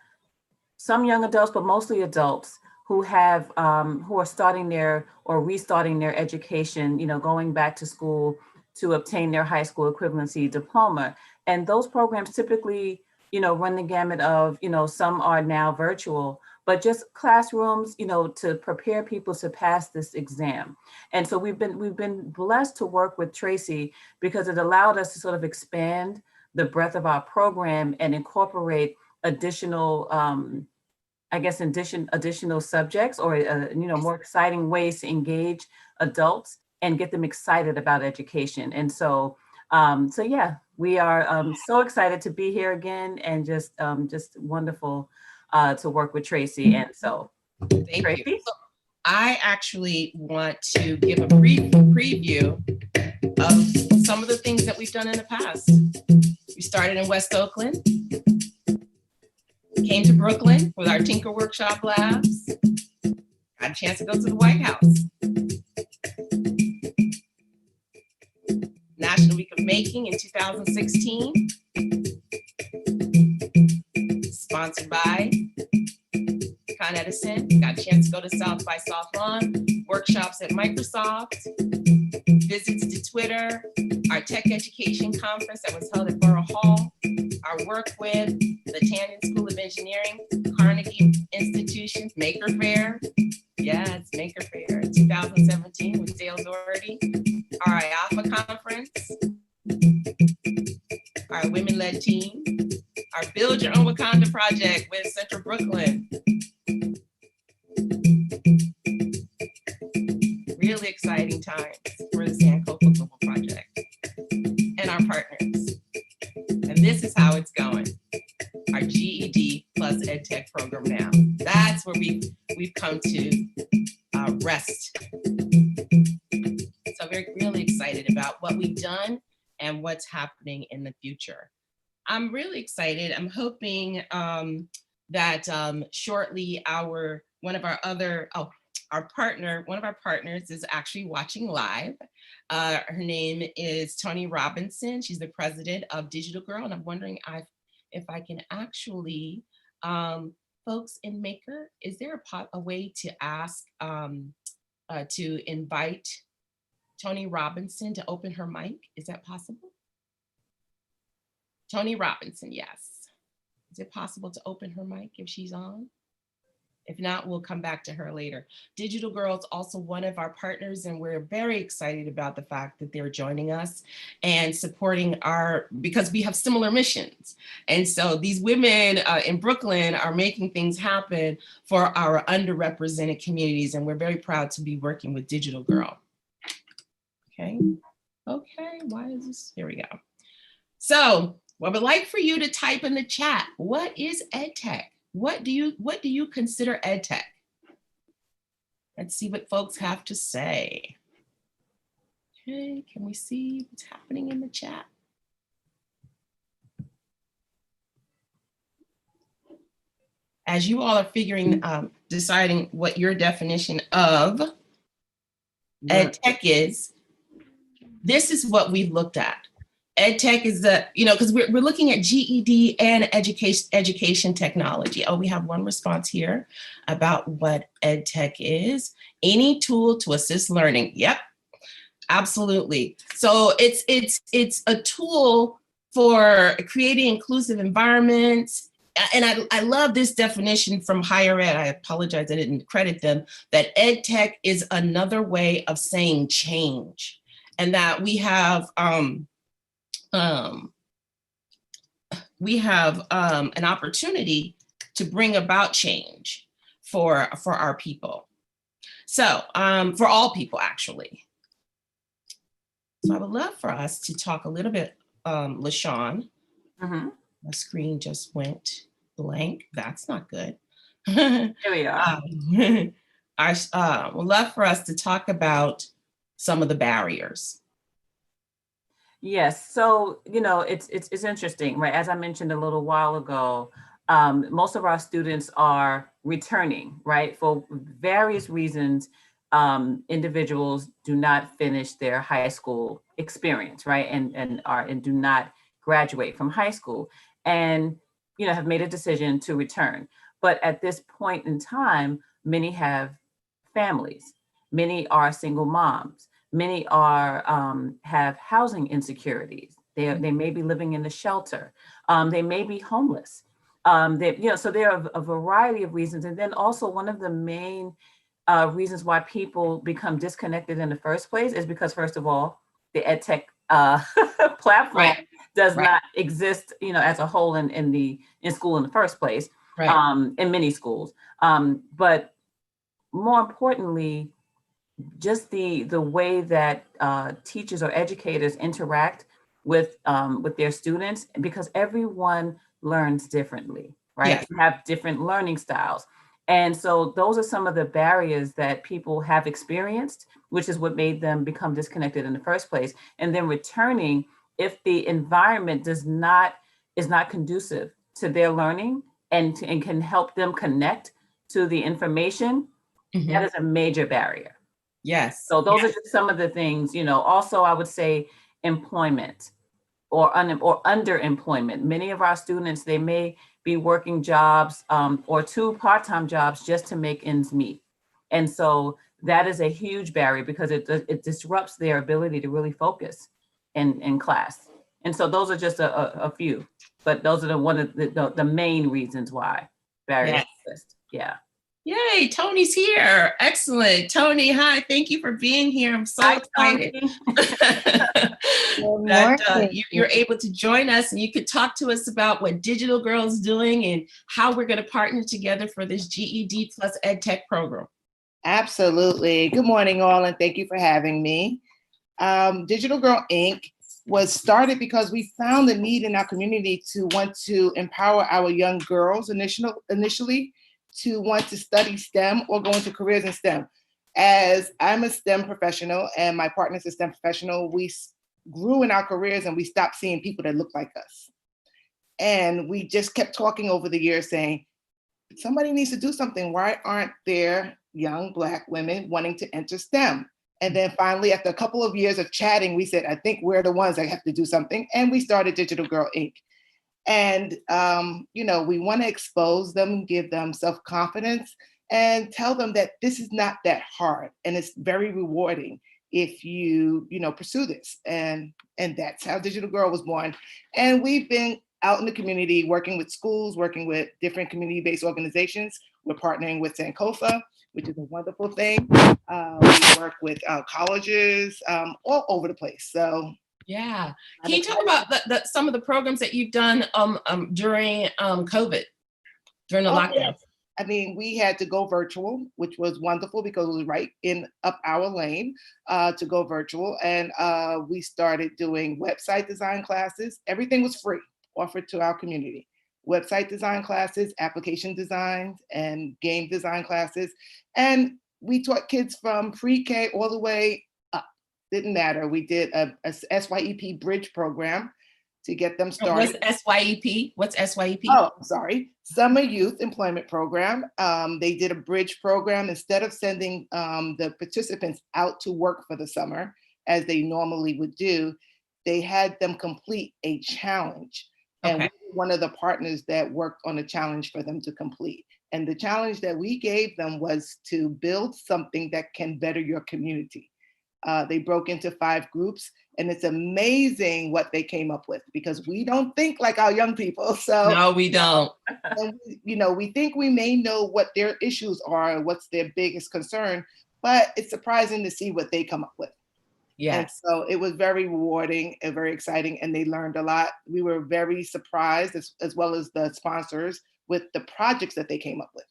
S14: some young adults, but mostly adults who have, who are starting their or restarting their education, you know, going back to school to obtain their high school equivalency diploma. And those programs typically, you know, run the gamut of, you know, some are now virtual, but just classrooms, you know, to prepare people to pass this exam. And so we've been blessed to work with Tracy because it allowed us to sort of expand the breadth of our program and incorporate additional, I guess, additional subjects or, you know, more exciting ways to engage adults and get them excited about education. And so, so yeah, we are so excited to be here again and just wonderful to work with Tracy. And so,
S13: Thank Tracy? You. So I actually want to give a brief preview of some of the things that we've done in the past. We started in West Oakland, came to Brooklyn with our Tinker Workshop Labs, got a chance to go to the White House. National Week of Making in 2016, sponsored by Con Edison. Got a chance to go to South by South Lawn, workshops at Microsoft, visits to Twitter, our tech education conference that was held at Borough Hall, our work with the Tandon School of Engineering, Carnegie Institution, Maker Faire. Yeah, it's Maker Faire 2017 with Dale Doherty. Our IAFA conference, our women-led team, our Build Your Own Wakanda project with Central Brooklyn. Really exciting times for the Sankofa Global Project and our partners. And this is how it's going. Our GED plus Ed Tech program now. That's where we've come to rest. So we're really excited about what we've done and what's happening in the future. I'm really excited. I'm hoping that shortly one of our partners is actually watching live. Her name is Tony Robinson. She's the president of Digital Girl. And I'm wondering if I can actually, folks in Maker, is there a way to ask, to invite Tony Robinson to open her mic? Is that possible? Tony Robinson, yes. Is it possible to open her mic if she's on? If not, we'll come back to her later. Digital Girl is also one of our partners, and we're very excited about the fact that they're joining us and supporting because we have similar missions. And so these women in Brooklyn are making things happen for our underrepresented communities, and we're very proud to be working with Digital Girl. Okay, why is this? Here we go. So I would like for you to type in the chat, what is Ed Tech? What do you consider Ed Tech? Let's see what folks have to say. Okay, can we see what's happening in the chat? As you all are deciding what your definition of Ed Tech is, this is what we've looked at. Ed Tech is because we're looking at GED and education technology. Oh, we have one response here about what Ed Tech is. Any tool to assist learning. Yep, absolutely. So it's a tool for creating inclusive environments. And I love this definition from higher ed. I apologize, I didn't credit them, that Ed Tech is another way of saying change, and that we have an opportunity to bring about change for our people. So for all people, actually. So I would love for us to talk a little bit, LaShawn. My screen just went blank. That's not good.
S14: Here we are.
S13: I would love for us to talk about some of the barriers.
S14: Yes, so it's interesting, right? As I mentioned a little while ago, most of our students are returning, right? For various reasons, individuals do not finish their high school experience, right? And do not graduate from high school, and have made a decision to return. But at this point in time, many have families, many are single moms. Many have housing insecurities. They may be living in the shelter. They may be homeless. So there are a variety of reasons. And then also one of the main reasons why people become disconnected in the first place is because, first of all, the Ed Tech platform does not exist, as a whole in school in the first place, in many schools. But more importantly, just the way that teachers or educators interact with their students, because everyone learns differently, right?
S13: Yes.
S14: You have different learning styles. And so those are some of the barriers that people have experienced, which is what made them become disconnected in the first place. And then returning, if the environment is not conducive to their learning and can help them connect to the information, that is a major barrier.
S13: Yes.
S14: So those are just some of the things, also I would say employment or underemployment. Many of our students, they may be working jobs or 2 part-time jobs just to make ends meet. And so that is a huge barrier because it disrupts their ability to really focus in class. And so those are just a few, but those are one of the main reasons why barriers exist. Yeah.
S13: Yay, Tony's here. Excellent. Tony, hi. Thank you for being here. I'm so excited that you're able to join us, and you could talk to us about what Digital Girl is doing and how we're going to partner together for this GED plus Ed Tech program.
S15: Absolutely. Good morning, all, and thank you for having me. Digital Girl Inc. was started because we found the need in our community to want to empower our young girls initially to want to study STEM or go into careers in STEM. As I'm a STEM professional and my partner's a STEM professional, we grew in our careers and we stopped seeing people that look like us. And we just kept talking over the years saying, somebody needs to do something. Why aren't there young Black women wanting to enter STEM? And then finally, after a couple of years of chatting, we said, I think we're the ones that have to do something. And we started Digital Girl Inc. And, we want to expose them, give them self-confidence, and tell them that this is not that hard. And it's very rewarding if you pursue this. And that's how Digital Girl was born. And we've been out in the community, working with schools, working with different community-based organizations. We're partnering with Sankofa, which is a wonderful thing. We work with colleges all over the place. So
S13: yeah, can you talk about some of the programs that you've done during COVID, during the lockdown?
S15: Yes. I mean, we had to go virtual, which was wonderful because it was right up our lane to go virtual. And we started doing website design classes. Everything was free, offered to our community. Website design classes, application designs, and game design classes. And we taught kids from pre-K all the way up. Didn't matter. We did a SYEP bridge program to get them started.
S13: What's SYEP? What's SYEP?
S15: Oh, sorry. Summer Youth Employment Program. They did a bridge program. Instead of sending the participants out to work for the summer, as they normally would do, they had them complete a challenge. And we were one of the partners that worked on a challenge for them to complete. And the challenge that we gave them was to build something that can better your community. They broke into 5 groups, and it's amazing what they came up with because we don't think like our young people. So
S13: no, we don't.
S15: And we think we may know what their issues are, what's their biggest concern, but it's surprising to see what they come up with.
S13: Yes.
S15: And so it was very rewarding and very exciting, and they learned a lot. We were very surprised, as well as the sponsors, with the projects that they came up with.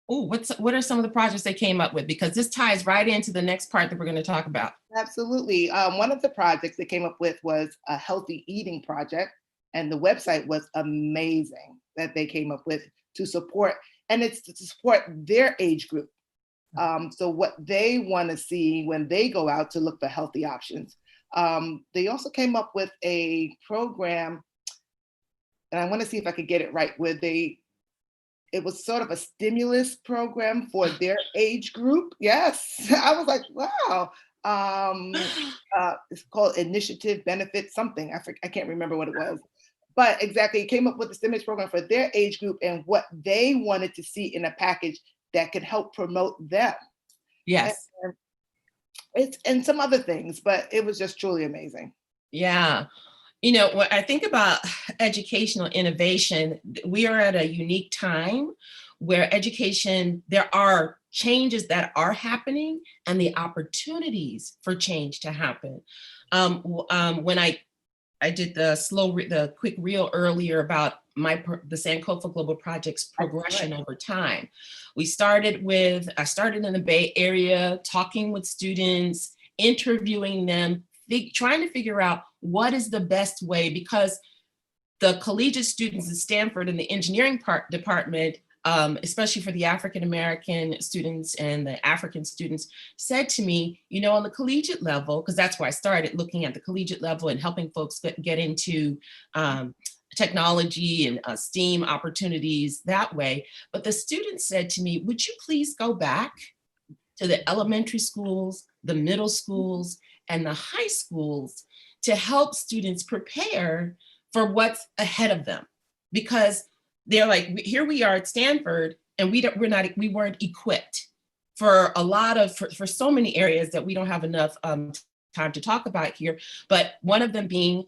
S13: Oh, what are some of the projects they came up with? Because this ties right into the next part that we're going to talk about.
S15: Absolutely. One of the projects they came up with was a healthy eating project, and the website was amazing that they came up with to support, and it's to support their age group. So what they want to see when they go out to look for healthy options. They also came up with a program, and I want to see if I could get it right, where it was sort of a stimulus program for their age group. Yes, I was like, wow. It's called Initiative Benefit something. I can't remember what it was. But exactly, it came up with a stimulus program for their age group and what they wanted to see in a package that could help promote them.
S13: Yes.
S15: And some other things, but it was just truly amazing.
S13: Yeah. When I think about educational innovation, we are at a unique time where there are changes that are happening and the opportunities for change to happen. When I did the quick reel earlier about the Sankofa Global Project's progression over time. I started in the Bay Area, talking with students, interviewing them, trying to figure out what is the best way, because the collegiate students at Stanford in the engineering department, especially for the African-American students and the African students, said to me, on the collegiate level, because that's where I started looking at the collegiate level and helping folks get into technology and STEAM opportunities that way. But the students said to me, would you please go back to the elementary schools, the middle schools, and the high schools to help students prepare for what's ahead of them? Because they're like, here we are at Stanford, and we weren't equipped for for so many areas that we don't have enough time to talk about here. But one of them being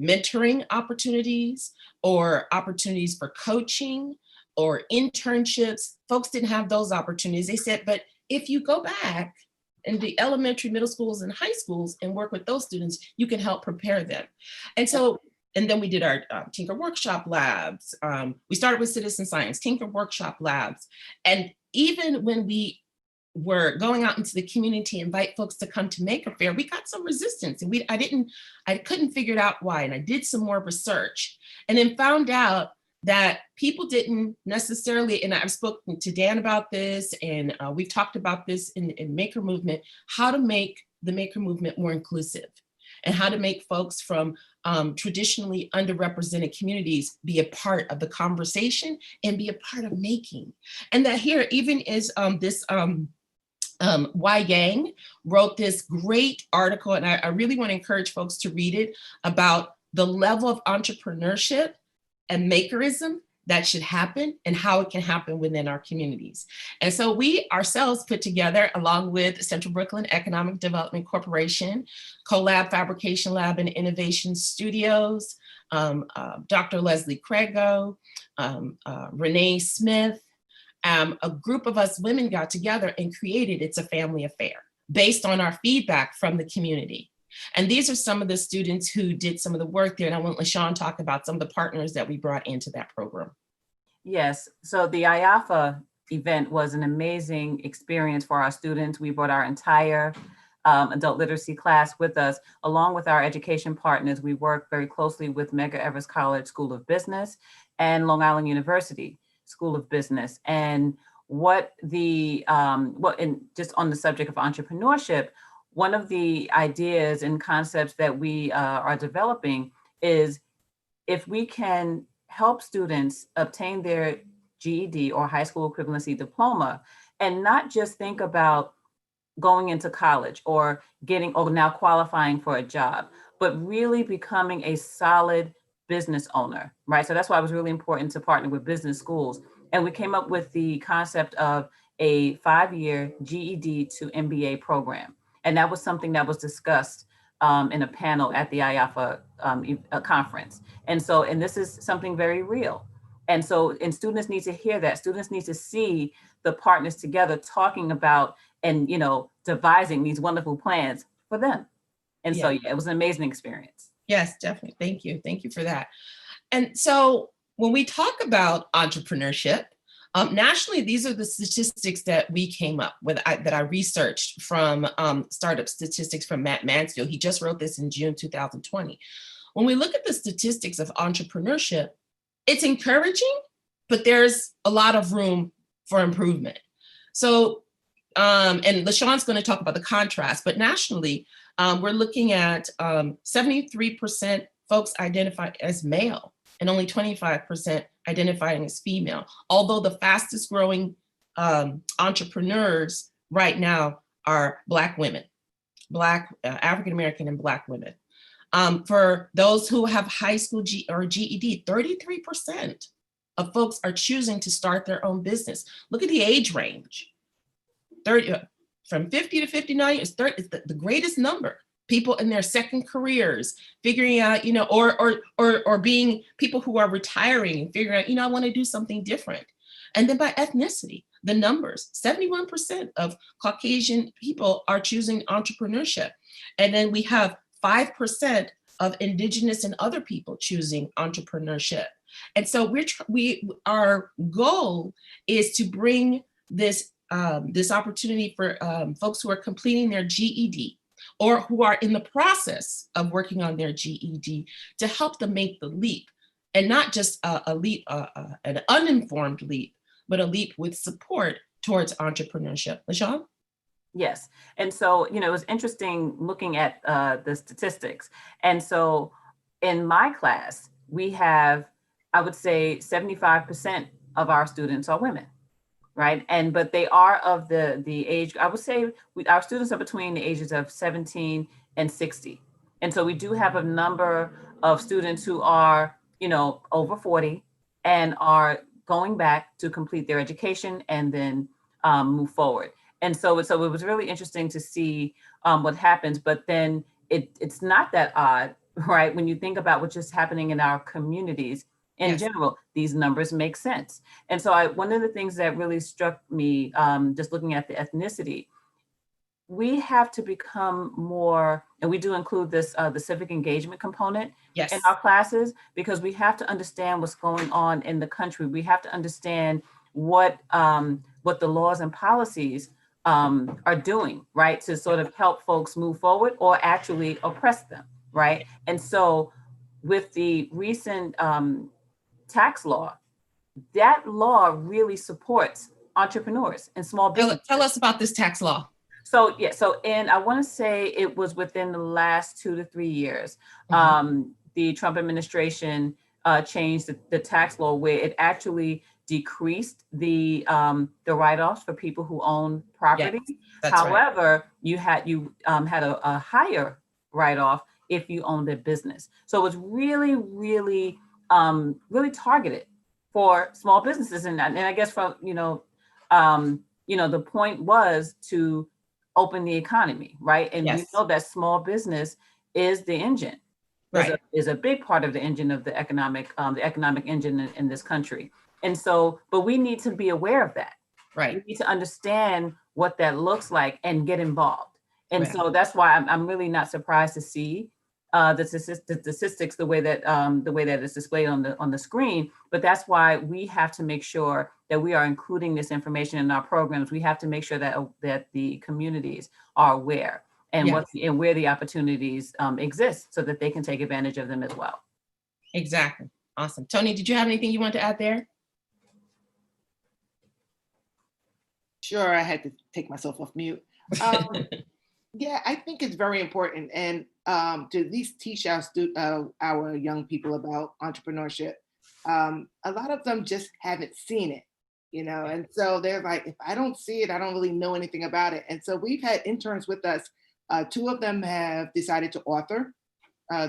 S13: mentoring opportunities, or opportunities for coaching or internships. Folks didn't have those opportunities. They said, but if you go back in the elementary, middle schools, and high schools and work with those students, you can help prepare them. And then we did our Tinker Workshop Labs. We started with citizen science, Tinker Workshop Labs. And even when we were going out into the community, invite folks to come to Maker Faire, we got some resistance, and I couldn't figure out why. And I did some more research and then found out that people didn't necessarily, and I've spoken to Dan about this, and we've talked about this in Maker Movement, how to make the Maker Movement more inclusive, and how to make folks from traditionally underrepresented communities be a part of the conversation and be a part of making. And that here even is this Y Yang wrote this great article, and I really want to encourage folks to read it, about the level of entrepreneurship and makerism that should happen and how it can happen within our communities. And so we ourselves put together, along with Central Brooklyn Economic Development Corporation, Collab Fabrication Lab and Innovation Studios, Dr. Leslie Craigo, Renee Smith, a group of us women got together and created It's a Family Affair based on our feedback from the community. And these are some of the students who did some of the work there. And I want LaShawn talk about some of the partners that we brought into that program.
S14: Yes, so the IAFA event was an amazing experience for our students. We brought our entire adult literacy class with us, along with our education partners. We work very closely with Medgar Evers College School of Business and Long Island University School of Business. And what the, and just on the subject of entrepreneurship, one of the ideas and concepts that we are developing is if we can help students obtain their GED or high school equivalency diploma and not just think about going into college or getting or now qualifying for a job, but really becoming a solid business owner, right? So that's why it was really important to partner with business schools. And we came up with the concept of a 5-year GED to MBA program. And that was something that was discussed in a panel at the IAFA conference. And so, and this is something very real. And so, and students need to hear that. Students need to see the partners together talking about and, you know, devising these wonderful plans for them. And so, yeah, it was an amazing experience.
S13: Yes, definitely. Thank you. Thank you for that. And so when we talk about entrepreneurship, nationally, these are the statistics that we came up with, that I researched from Startup Statistics from Matt Mansfield. He just wrote this in June 2020. When we look at the statistics of entrepreneurship, it's encouraging, but there's a lot of room for improvement. So, and LaShawn's going to talk about the contrast, but nationally, we're looking at 73% folks identify as male and only 25% identifying as female. Although the fastest growing entrepreneurs right now are Black women, African-American and Black women. For those who have high school or GED, 33% of folks are choosing to start their own business. Look at the age range. From 50 to 59 is the greatest number. People in their second careers, figuring out, you know, or being people who are retiring and figuring out, you know, I want to do something different. And then by ethnicity, the numbers, 71% of Caucasian people are choosing entrepreneurship. And then we have 5% of Indigenous and other people choosing entrepreneurship. And so our goal is to bring this opportunity for folks who are completing their GED or who are in the process of working on their GED to help them make the leap, and not just a leap, an uninformed leap, but a leap with support towards entrepreneurship. LaShawn?
S14: Yes. And so, you know, it was interesting looking at the statistics. And so in my class, we have, I would say 75% of our students are women, right? And, but they are of the age, I would say our students are between the ages of 17 and 60. And so we do have a number of students who are, you know, over 40 and are going back to complete their education and then move forward. And so it was really interesting to see what happens, but then it's not that odd, right? When you think about what's just happening in our communities in general, these numbers make sense. And so one of the things that really struck me, just looking at the ethnicity, we have to become more, and we do include this, the civic engagement component in our classes, because we have to understand what's going on in the country. We have to understand what the laws and policies are doing, right, to sort of help folks move forward or actually oppress them, right? And so with the recent tax law, that law really supports entrepreneurs and small businesses.
S13: Tell us about this tax law.
S14: So and I want to say it was within the last 2 to 3 years, the Trump administration changed the tax law where it actually decreased the write-offs for people who own property.
S13: Yes,
S14: however, you had a higher write-off if you owned a business. So it was really, really, really targeted for small businesses. And I guess from the point was to open the economy, right? And we know that small business is the engine is a big part of the engine of the economic engine in this country. And so, but we need to be aware of that.
S13: Right.
S14: We need to understand what that looks like and get involved. And so that's why I'm really not surprised to see the statistics the way that it's displayed on the screen. But that's why we have to make sure that we are including this information in our programs. We have to make sure that the communities are aware and where the opportunities exist, so that they can take advantage of them as well.
S13: Exactly. Awesome. Tony, did you have anything you want to add there?
S15: Sure, I had to take myself off mute. Yeah, I think it's very important, and to at least teach our young people about entrepreneurship. A lot of them just haven't seen it, and so they're like, if I don't see it, I don't really know anything about it. And so we've had interns with us. 2 of them have decided to author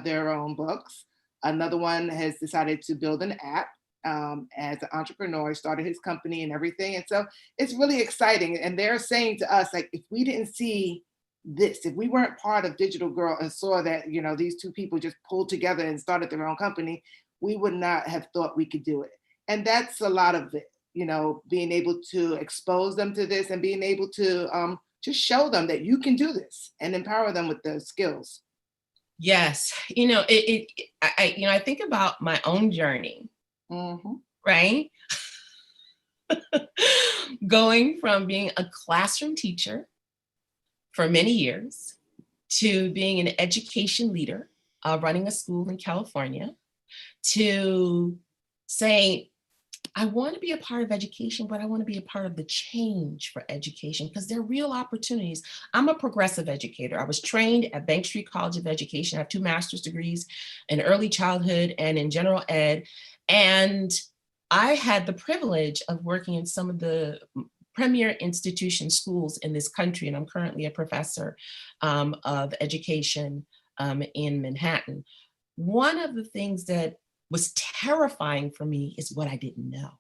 S15: their own books. Another one has decided to build an app. As an entrepreneur, started his company and everything. And so it's really exciting. And they're saying to us, like, if we didn't see this, if we weren't part of Digital Girl and saw that, these 2 people just pulled together and started their own company, we would not have thought we could do it. And that's a lot of it, being able to expose them to this and being able to just show them that you can do this and empower them with the skills.
S13: Yes. I think about my own journey.
S15: Mm-hmm.
S13: Right? Going from being a classroom teacher for many years to being an education leader, running a school in California, to saying, I want to be a part of education, but I want to be a part of the change for education, because there are real opportunities. I'm a progressive educator. I was trained at Bank Street College of Education. I have 2 master's degrees in early childhood and in general ed. And I had the privilege of working in some of the premier institution schools in this country. And I'm currently a professor of education in Manhattan. One of the things that was terrifying for me is what I didn't know.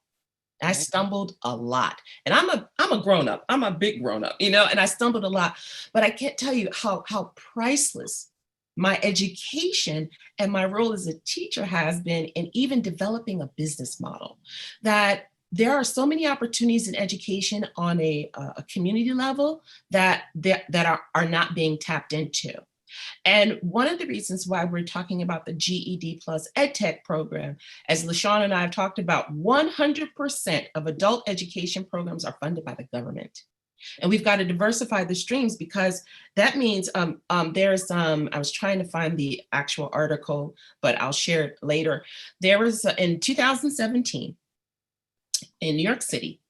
S13: I stumbled a lot. And I'm a grown-up. I'm a big grown-up, and I stumbled a lot. But I can't tell you how priceless my education and my role as a teacher has been in even developing a business model. That there are so many opportunities in education on a community level that are not being tapped into. And one of the reasons why we're talking about the GED plus Ed Tech program, as LaShawn and I have talked about, 100% of adult education programs are funded by the government. And we've got to diversify the streams, because that means I was trying to find the actual article, but I'll share it later. There was, in 2017, in New York City,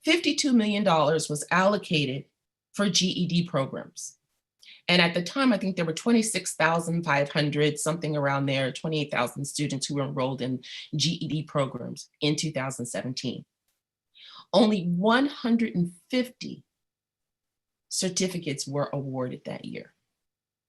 S13: $52 million was allocated for GED programs. And at the time, I think there were 26,500, something around there, 28,000 students who were enrolled in GED programs in 2017. Only 150 certificates were awarded that year.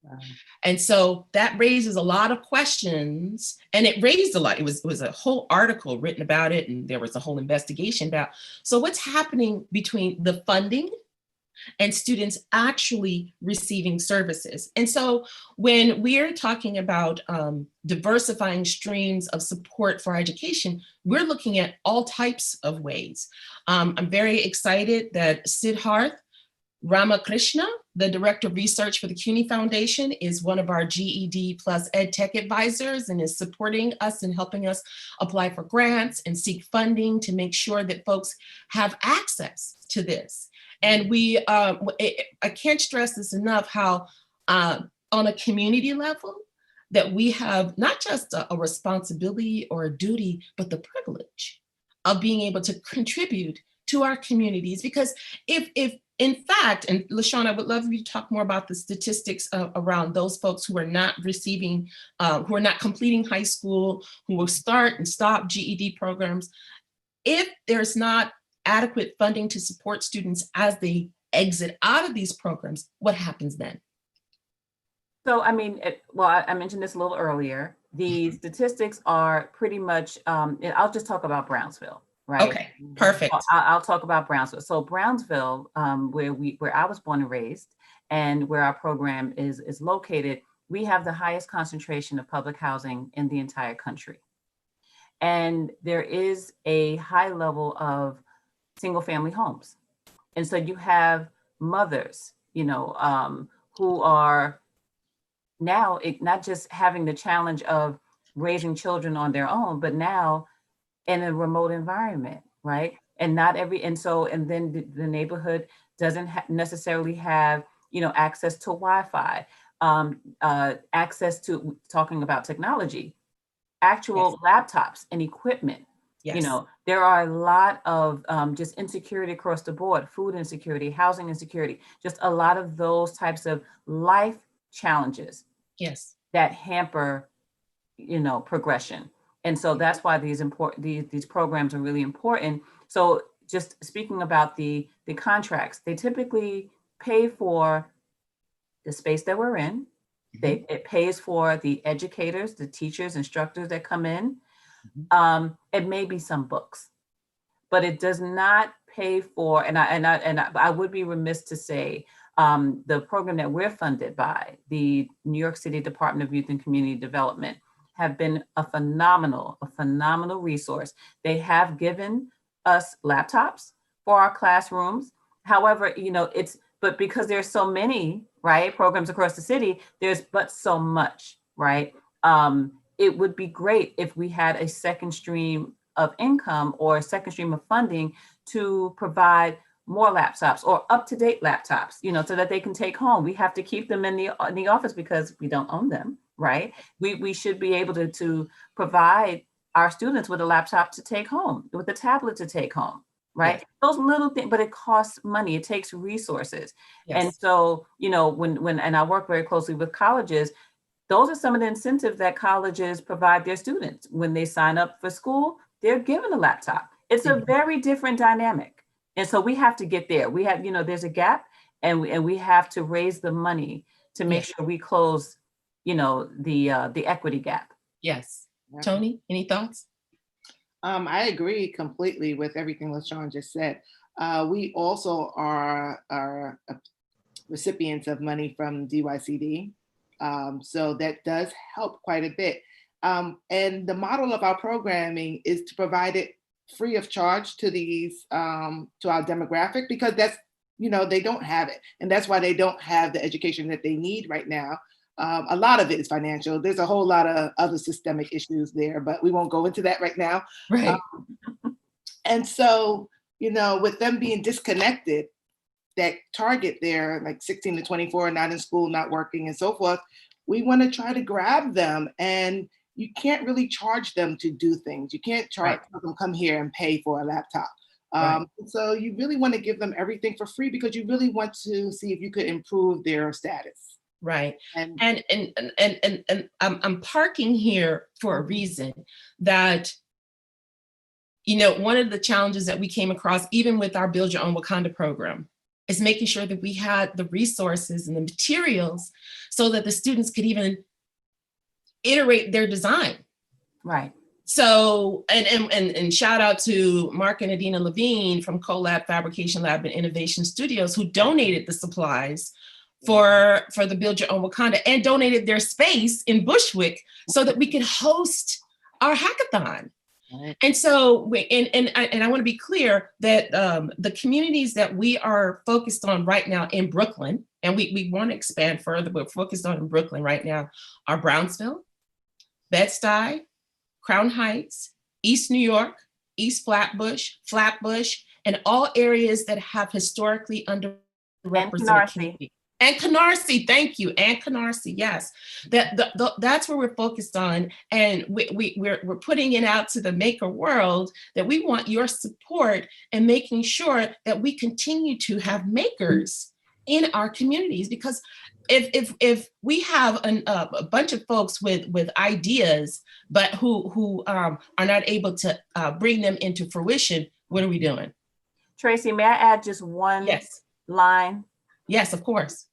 S13: Wow. And so that raises a lot of questions, and it raised a lot. It was a whole article written about it, and there was a whole investigation about, so what's happening between the funding and students actually receiving services. And so when we're talking about diversifying streams of support for education, we're looking at all types of ways. I'm very excited that Siddharth Ramakrishna, the Director of Research for the CUNY Foundation, is one of our GED plus Ed Tech advisors and is supporting us and helping us apply for grants and seek funding to make sure that folks have access to this. And I can't stress this enough, how on a community level, that we have not just a responsibility or a duty, but the privilege of being able to contribute to our communities. Because if in fact, and LaShawn, I would love you to talk more about the statistics around those folks who are not receiving, who are not completing high school, who will start and stop GED programs. If there's not adequate funding to support students as they exit out of these programs, what happens then?
S14: So, I mean, I mentioned this a little earlier. The statistics are pretty much, I'll just talk about Brownsville, right?
S13: Okay, perfect.
S14: I'll talk about Brownsville. So Brownsville, where I was born and raised, and where our program is located, we have the highest concentration of public housing in the entire country. And there is a high level of single family homes. And so you have mothers, who are now not just having the challenge of raising children on their own, but now in a remote environment, right? And then the neighborhood doesn't necessarily have, access to Wi-Fi, access to, talking about technology, actual laptops and equipment.
S13: Yes.
S14: There are a lot of just insecurity across the board, food insecurity, housing insecurity, just a lot of those types of life challenges.
S13: Yes.
S14: That hamper, progression. And so that's why these programs are really important. So just speaking about the contracts, they typically pay for the space that we're in. It pays for the educators, the teachers, instructors that come in. It may be some books, but it does not pay for, and I would be remiss to say, the program that we're funded by, the New York City Department of Youth and Community Development, have been a phenomenal resource. They have given us laptops for our classrooms. However, but because there's so many, right, programs across the city, there's but so much, right? It would be great if we had a second stream of income or a second stream of funding to provide more laptops or up-to-date laptops, so that they can take home. We have to keep them in the office because we don't own them, right? We should be able to provide our students with a laptop to take home, with a tablet to take home, right? Yes. Those little things, but it costs money. It takes resources. Yes. And so, when I work very closely with colleges, those are some of the incentives that colleges provide their students. When they sign up for school, they're given a laptop. It's a very different dynamic. And so we have to get there. We have, there's a gap, and we have to raise the money to make sure we close, the equity gap.
S13: Yes. Tony, any thoughts?
S15: I agree completely with everything LaShawn just said. We also are recipients of money from DYCD. So that does help quite a bit. And the model of our programming is to provide it free of charge to these, to our demographic, because that's, they don't have it. And that's why they don't have the education that they need right now. A lot of it is financial. There's a whole lot of other systemic issues there, but we won't go into that right now.
S13: Right.
S15: And so, with them being disconnected, that target there, like 16 to 24, not in school, not working, and so forth, we want to try to grab them. And you can't really charge them to do things. You can't charge them, come here and pay for a laptop. So you really want to give them everything for free, because you really want to see if you could improve their status.
S13: Right. And I'm parking here for a reason that, one of the challenges that we came across, even with our Build Your Own Wakanda program, is making sure that we had the resources and the materials so that the students could even iterate their design.
S14: Right.
S13: So, and shout out to Mark and Adina Levine from CoLab Fabrication Lab and Innovation Studios, who donated the supplies for the Build Your Own Wakanda, and donated their space in Bushwick so that we could host our hackathon. Right. And so, and I want to be clear that the communities that we are focused on right now in Brooklyn, and we want to expand further, but we're focused on in Brooklyn right now, are Brownsville, Bed-Stuy, Crown Heights, East New York, East Flatbush, and all areas that have historically underrepresented communities. And Canarsie, thank you, and Canarsie, yes. That's where we're focused on, and we're putting it out to the maker world that we want your support in making sure that we continue to have makers in our communities. Because if we have a bunch of folks with ideas, but who are not able to bring them into fruition, what are we doing?
S14: Tracy, may I add just one line?
S13: Yes, of course.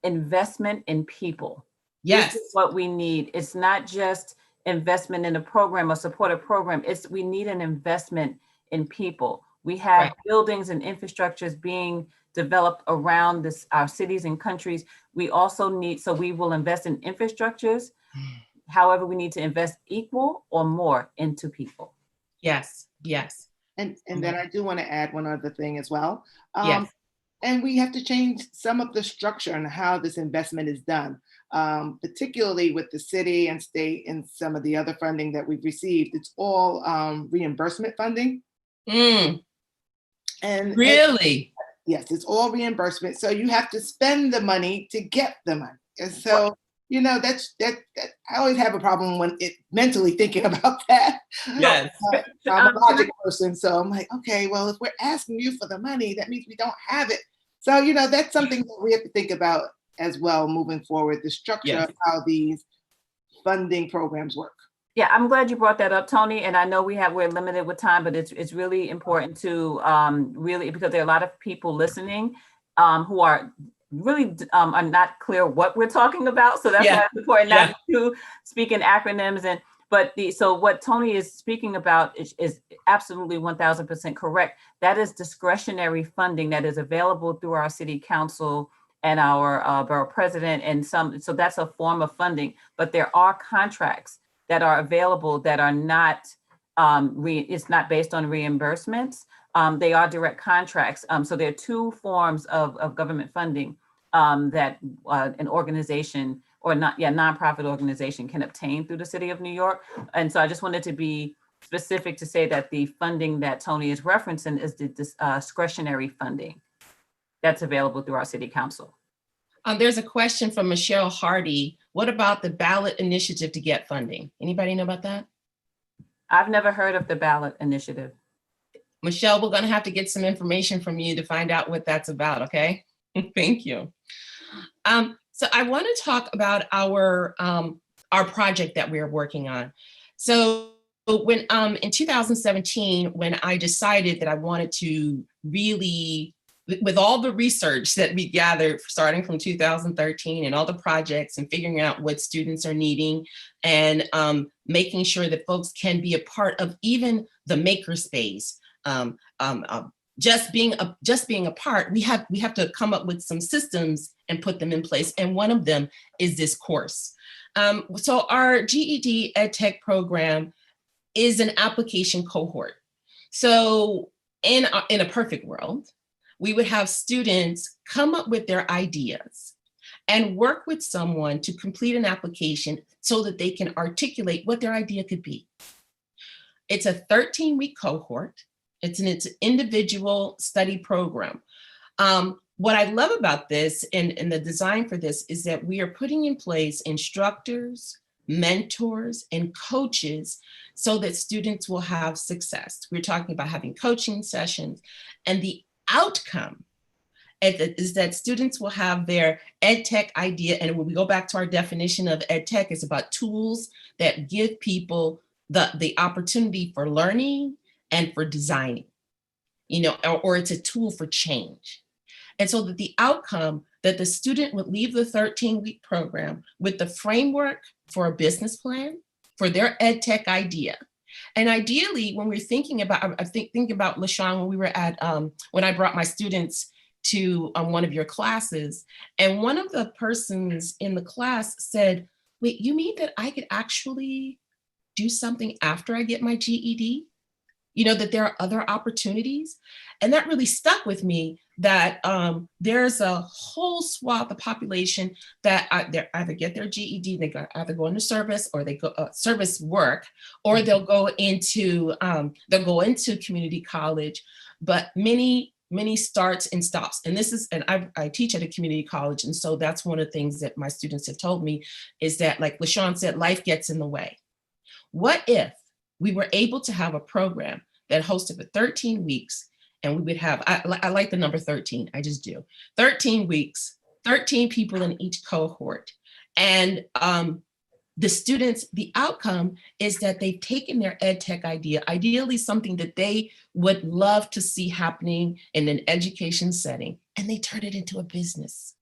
S14: Investment in people.
S13: Yes.
S14: This is what we need. It's not just investment in a program or support a program. We need an investment in people. We have buildings and infrastructures being developed around this, our cities and countries. We also need, so we will invest in infrastructures. However, we need to invest equal or more into people.
S13: Yes, yes.
S15: And then I do want to add one other thing as well.
S13: Yes.
S15: And we have to change some of the structure and how this investment is done, particularly with the city and state and some of the other funding that we've received. It's all reimbursement funding. And
S13: really?
S15: Yes, it's all reimbursement. So you have to spend the money to get the money. And so, you know, that I always have a problem when mentally thinking about that.
S13: Yes.
S15: I'm a logic person, so I'm like, okay, well, if we're asking you for the money, that means we don't have it. So, you know, that's something that we have to think about as well moving forward, the structure of how these funding programs work.
S14: Yeah, I'm glad you brought that up, Tony. And I know we're limited with time, but it's really important to really, because there are a lot of people listening who are really are not clear what we're talking about. So that's why it's important not to speak in acronyms. So what Tony is speaking about is absolutely 1000% correct. That is discretionary funding that is available through our city council and our borough president and so that's a form of funding, but there are contracts that are available that are not, it's not based on reimbursements. They are direct contracts. So there are two forms of government funding that an organization or nonprofit organization can obtain through the city of New York. And so I just wanted to be specific to say that the funding that Tony is referencing is the discretionary funding that's available through our city council.
S13: There's a question from Michelle Hardy. What about the ballot initiative to get funding? Anybody know about that?
S14: I've never heard of the ballot initiative.
S13: Michelle, we're gonna have to get some information from you to find out what that's about, okay? Thank you. So I want to talk about our project that we're working on. So when in 2017, when I decided that I wanted to really, with all the research that we gathered starting from 2013 and all the projects and figuring out what students are needing and making sure that folks can be a part of even the makerspace, just being a part, we have to come up with some systems and put them in place. And one of them is this course. So our GED Ed Tech program is an application cohort. So in a perfect world, we would have students come up with their ideas and work with someone to complete an application so that they can articulate what their idea could be. It's a 13-week cohort. It's an individual study program. What I love about this and the design for this is that we are putting in place instructors, mentors, and coaches so that students will have success. We're talking about having coaching sessions, and the outcome is that students will have their ed tech idea. And when we go back to our definition of ed tech, it's about tools that give people the opportunity for learning and for designing, you know, or it's a tool for change. And so that the outcome that the student would leave the 13-week program with the framework for a business plan for their ed tech idea. And ideally, when we're thinking about, I think about LaShawn, when we were at, when I brought my students to one of your classes, and one of the persons in the class said, wait, you mean that I could actually do something after I get my GED? You know, that there are other opportunities? And that really stuck with me, that there's a whole swath of population that they either get their GED, they either go into service, or they go service work, or they'll go into community college, but many starts and stops. And this is, and I teach at a community college, and so that's one of the things that my students have told me is that, like LaShawn said, life gets in the way. What if we were able to have a program that hosted for 13 weeks, and we would have, I like the number 13, I just do. 13 weeks, 13 people in each cohort. And the students, the outcome is that they've taken their ed tech idea, ideally something that they would love to see happening in an education setting, and they turn it into a business.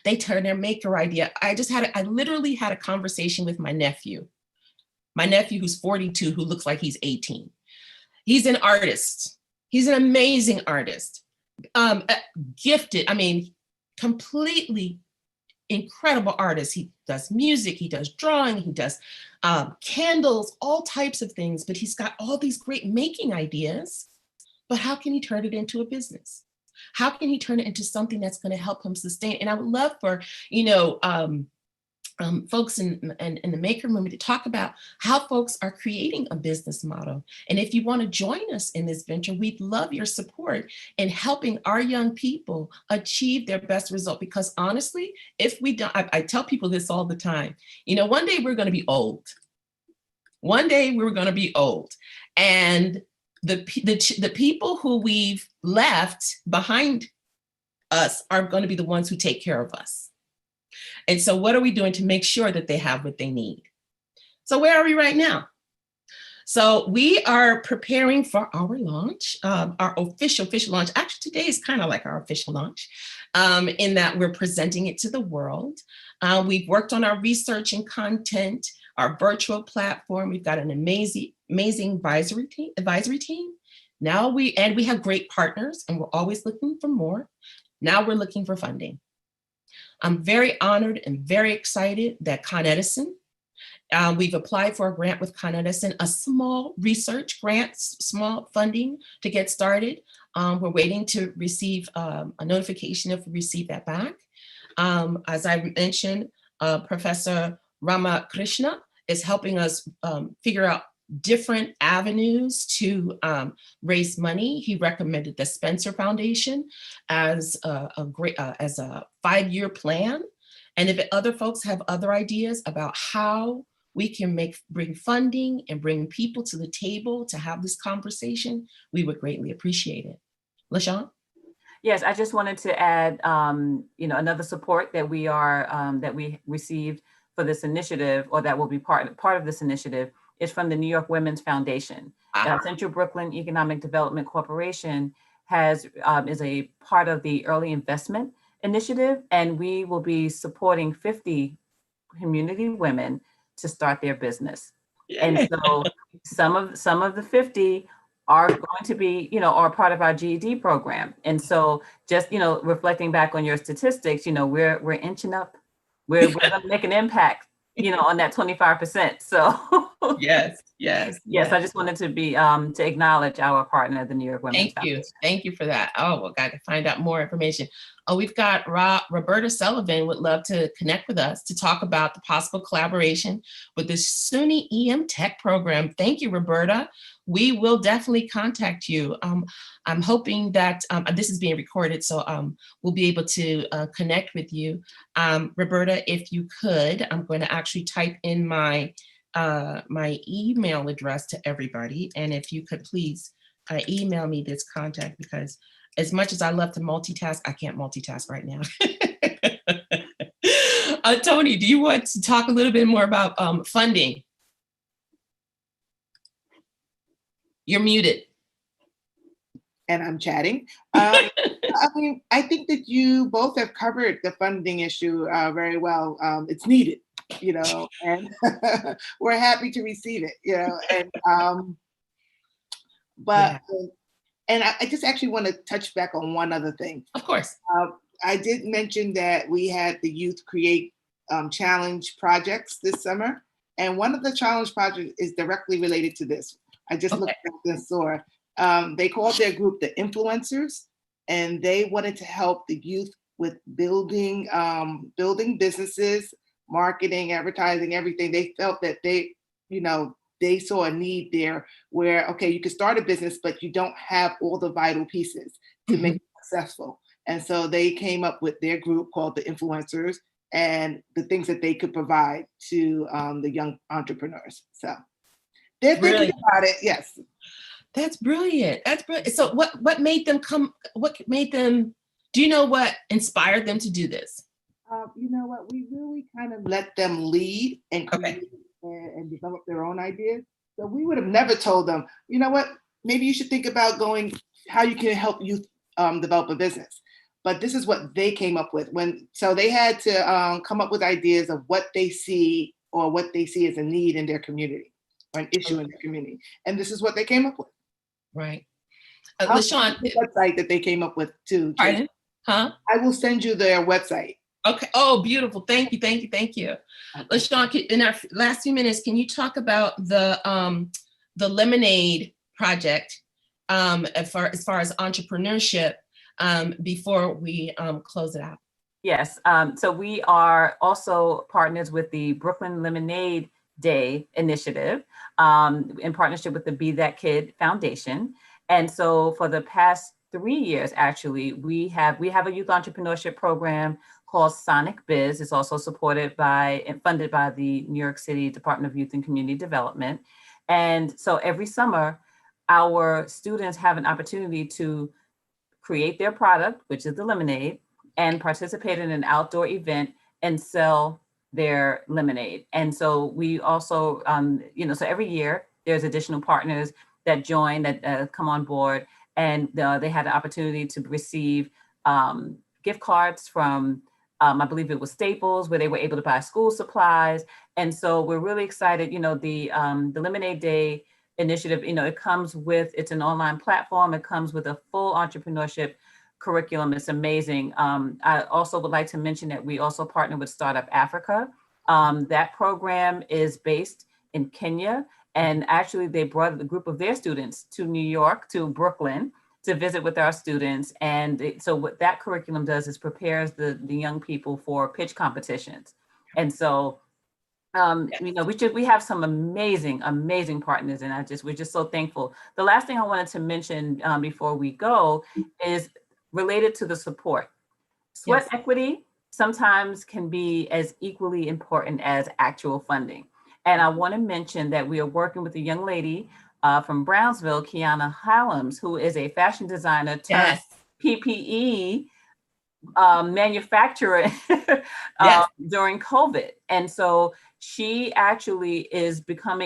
S13: They turn their maker idea. I literally had a conversation with my nephew who's 42, who looks like he's 18. He's an artist. He's an amazing artist. gifted, I mean, completely incredible artist. He does music, he does drawing, he does candles, all types of things, but he's got all these great making ideas. But how can he turn it into a business? How can he turn it into something that's going to help him sustain? And I would love for, you know, folks in the maker movement to talk about how folks are creating a business model. And if you want to join us in this venture, we'd love your support in helping our young people achieve their best result. Because honestly, if we don't, I tell people this all the time, you know, one day we're going to be old. One day we're going to be old. And the people who we've left behind us are going to be the ones who take care of us. And so what are we doing to make sure that they have what they need? So where are we right now? So we are preparing for our launch, our official launch. Actually, today is kind of like our official launch in that we're presenting it to the world. We've worked on our research and content, our virtual platform. We've got an amazing advisory team. Now we have great partners, and we're always looking for more. Now we're looking for funding. I'm very honored and very excited that Con Edison, we've applied for a grant with Con Edison, a small research grant, small funding to get started. We're waiting to receive a notification if we receive that back. As I mentioned, Professor Ramakrishna is helping us figure out different avenues to raise money. He recommended the Spencer Foundation as a 5-year plan. And if other folks have other ideas about how we can bring funding and bring people to the table to have this conversation, we would greatly appreciate it. LaShawn?
S14: Yes, I just wanted to add, you know, another support that we received for this initiative, or that will be part of this initiative, is from the New York Women's Foundation. Central Brooklyn Economic Development Corporation is a part of the Early Investment Initiative, and we will be supporting 50 community women to start their business. Yeah. And so some of the 50 are going to be, you know, are part of our GED program. And so just, you know, reflecting back on your statistics, you know, we're inching up. We're going to make an impact, you know, on that 25%. So
S13: yes.
S14: I just wanted to be to acknowledge our partner, the New York Women's Foundation.
S13: Thank you for that. Oh, well, got to find out more information. Oh, we've got Roberta Sullivan would love to connect with us to talk about the possible collaboration with the SUNY EM Tech program. Thank you, Roberta. We will definitely contact you. I'm hoping that this is being recorded, so we'll be able to connect with you. Roberta, if you could, I'm going to actually type in my email address to everybody. And if you could please email me this contact, because as much as I love to multitask, I can't multitask right now. Tony, do you want to talk a little bit more about funding? You're muted.
S15: And I'm chatting. I mean, I think that you both have covered the funding issue very well. It's needed, you know, and we're happy to receive it, you know, and and I just actually want to touch back on one other thing.
S13: Of course.
S15: I did mention that we had the youth create challenge projects this summer. And one of the challenge projects is directly related to this. I just looked at this and saw. They called their group the Influencers, and they wanted to help the youth with building businesses, marketing, advertising, everything. They felt that they saw a need there where, okay, you can start a business, but you don't have all the vital pieces to make it successful. And so they came up with their group called the Influencers and the things that they could provide to the young entrepreneurs. So they're thinking about it, yes.
S13: That's brilliant. That's brilliant. So what made them do you know what inspired them to do this?
S15: You know what, we really kind of let them lead and create and develop their own ideas. So we would have never told them, you know what, maybe you should think about how you can help youth develop a business. But this is what they came up with. So they had to come up with ideas of what they see as a need in their community or an issue in their community. And this is what they came up with.
S13: Right. LaShawn,
S15: the website that they came up with too.
S13: Pardon? Huh?
S15: I will send you their website.
S13: Okay. Oh, beautiful. Thank you. Thank you. Thank you. LaShawn, in our last few minutes, can you talk about the Lemonade project as far as entrepreneurship before we close it out?
S14: Yes. So we are also partners with the Brooklyn Lemonade Day initiative in partnership with the Be That Kid Foundation. And so for the past 3 years, actually, we have a youth entrepreneurship program called Sonic Biz. It's also supported by and funded by the New York City Department of Youth and Community Development. And so every summer, our students have an opportunity to create their product, which is the lemonade, and participate in an outdoor event and sell their lemonade. And so we also, so every year there's additional partners that join, that come on board, and they had the opportunity to receive gift cards from, I believe it was Staples, where they were able to buy school supplies. And so we're really excited. The Lemonade Day initiative, it's an online platform. It comes with a full entrepreneurship curriculum. It's amazing. I also would like to mention that we also partner with Startup Africa. That program is based in Kenya. And actually they brought a group of their students to New York, to Brooklyn, to visit with our students. And so what that curriculum does is prepares the young people for pitch competitions. And so, we have some amazing partners, and we're just so thankful. The last thing I wanted to mention before we go is related to the support. Sweat equity sometimes can be as equally important as actual funding. And I want to mention that we are working with a young lady from Brownsville, Kiana Hallams, who is a fashion designer turned PPE manufacturer during COVID. And so she actually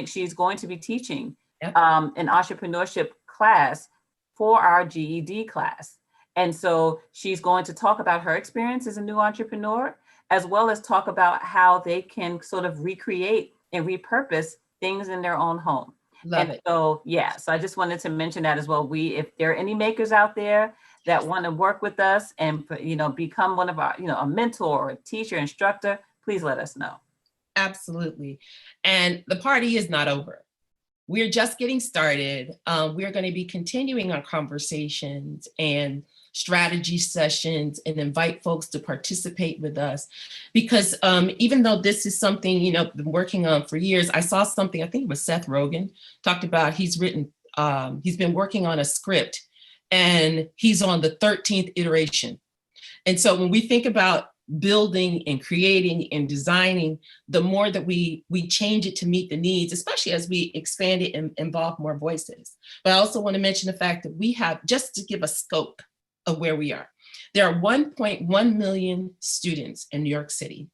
S14: she's going to be teaching an entrepreneurship class for our GED class. And so she's going to talk about her experience as a new entrepreneur, as well as talk about how they can sort of recreate and repurpose things in their own home. So I just wanted to mention that as well. If there are any makers out there that want to work with us and become one of our, a mentor, a teacher, instructor, please let us know.
S13: Absolutely. And the party is not over. We're just getting started. We're going to be continuing our conversations and strategy sessions and invite folks to participate with us, because even though this is something, been working on for years, I saw something, I think it was Seth Rogen talked about, he's been working on a script and he's on the 13th iteration. And so when we think about building and creating and designing, the more that we change it to meet the needs, especially as we expand it and involve more voices. But I also want to mention the fact that we have, just to give a scope of where we are, there are 1.1 million students in New York City,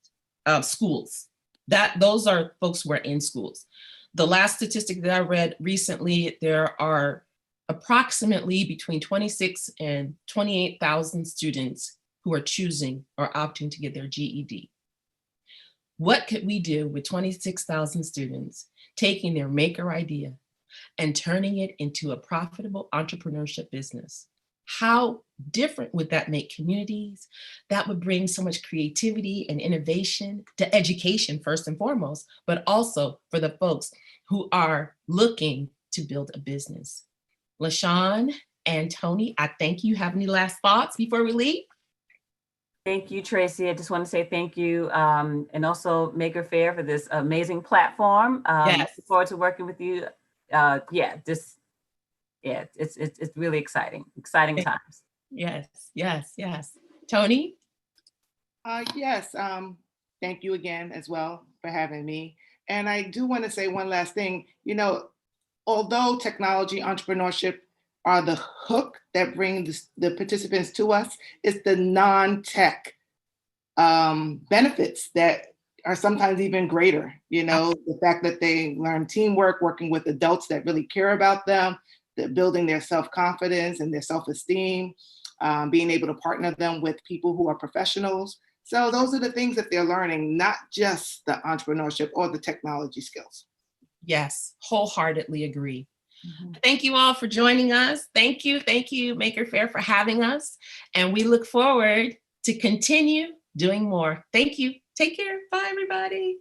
S13: schools. Those are folks who are in schools. The last statistic that I read recently, there are approximately between 26 and 28,000 students who are choosing or opting to get their GED. What could we do with 26,000 students taking their maker idea and turning it into a profitable entrepreneurship business? How different would that make communities? That would bring so much creativity and innovation to education first and foremost, but also for the folks who are looking to build a business. LaShawn and Tony, I thank you. Have any last thoughts before we leave?
S14: Thank you, Tracy. I just want to say thank you, and also Maker Faire for this amazing platform. Look forward to working with you. It's really exciting times.
S13: Yes. Tony?
S15: Yes, thank you again as well for having me. And I do want to say one last thing. Although technology, entrepreneurship are the hook that brings the participants to us, it's the non-tech benefits that are sometimes even greater. The fact that they learn teamwork, working with adults that really care about them, building their self-confidence and their self-esteem, being able to partner them with people who are professionals. So those are the things that they're learning, not just the entrepreneurship or the technology skills.
S13: Yes, wholeheartedly agree. Thank you all for joining us. Thank you, Maker Faire, for having us. And we look forward to continue doing more. Thank you. Take care. Bye, everybody.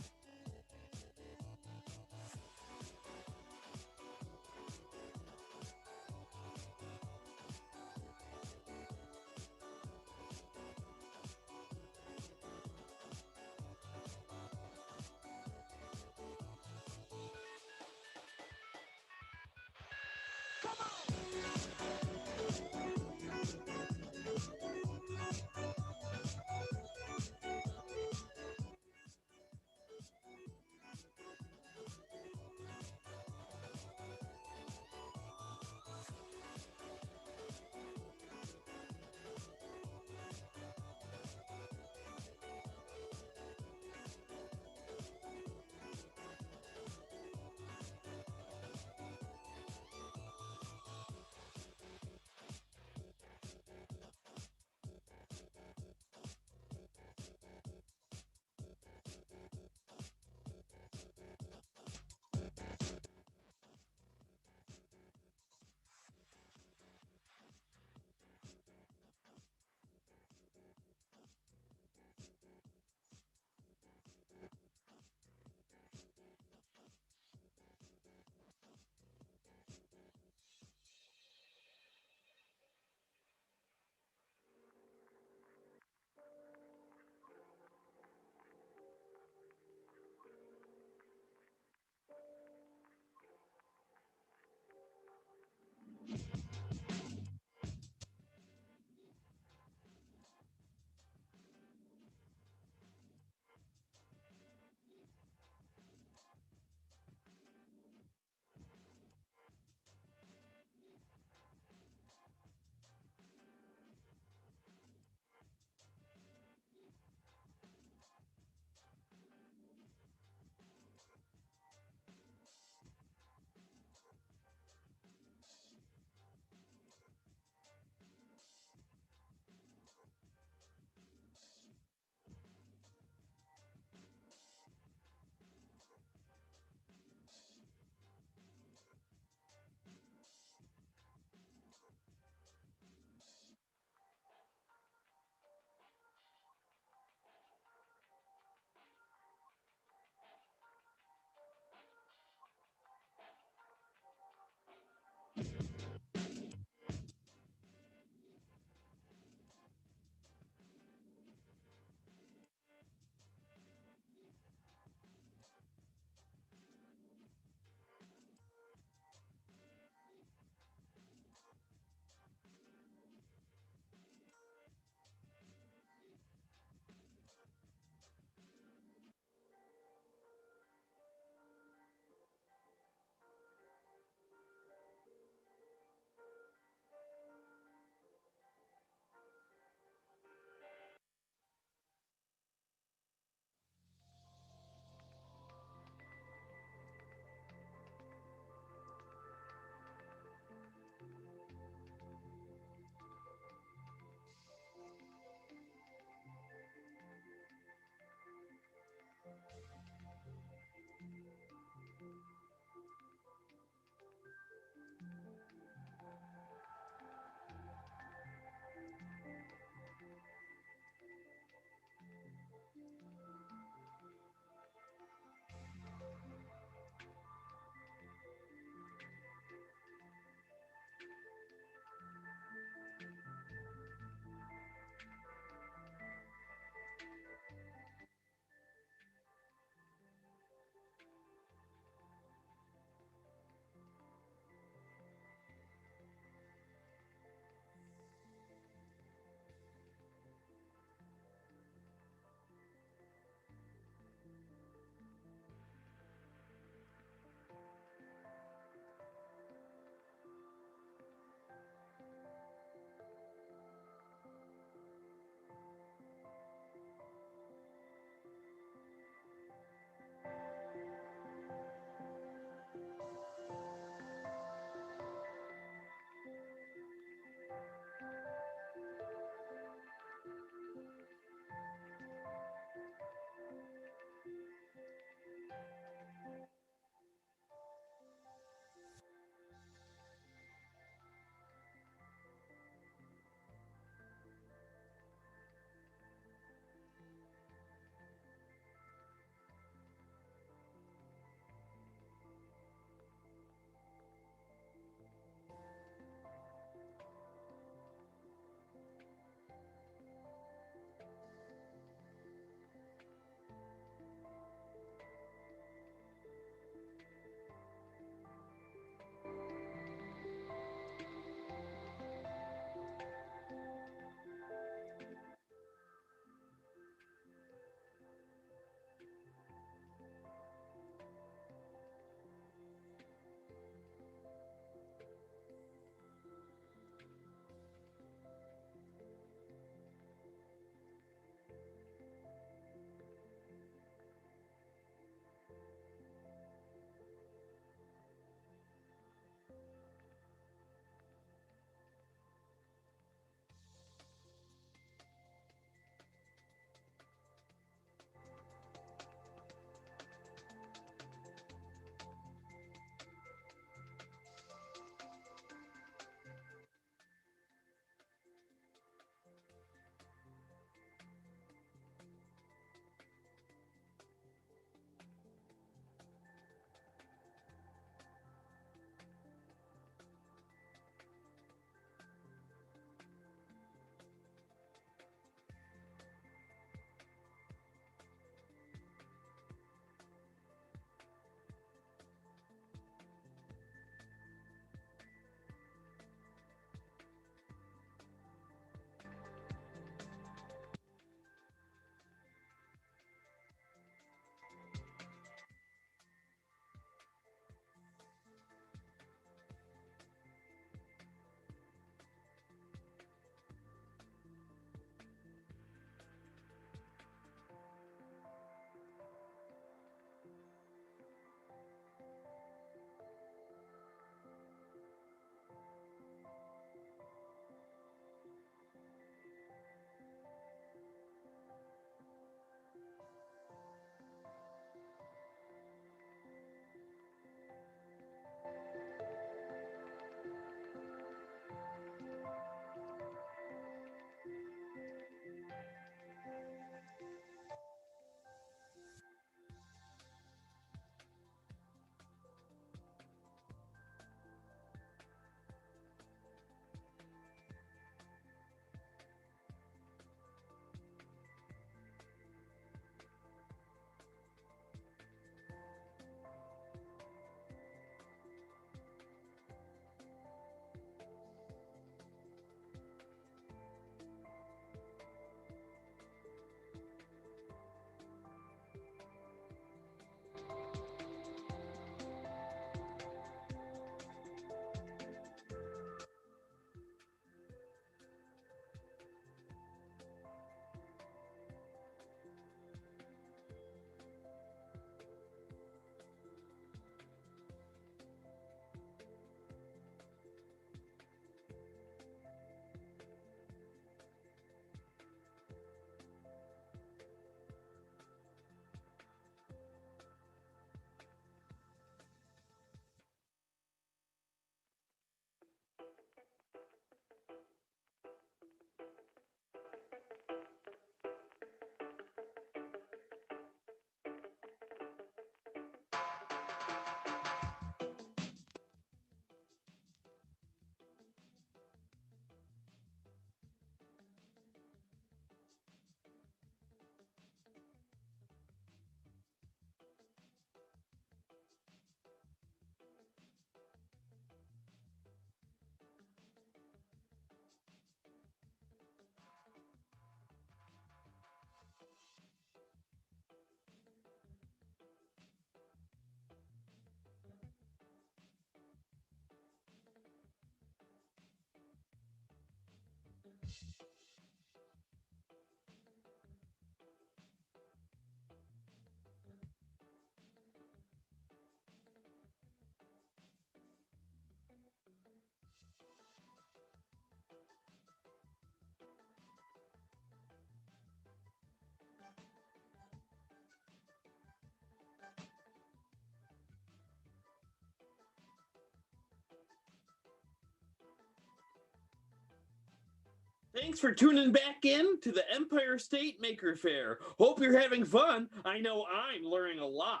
S3: Thanks for tuning back in to the Empire State Maker Faire. Hope you're having fun. I know I'm learning a lot.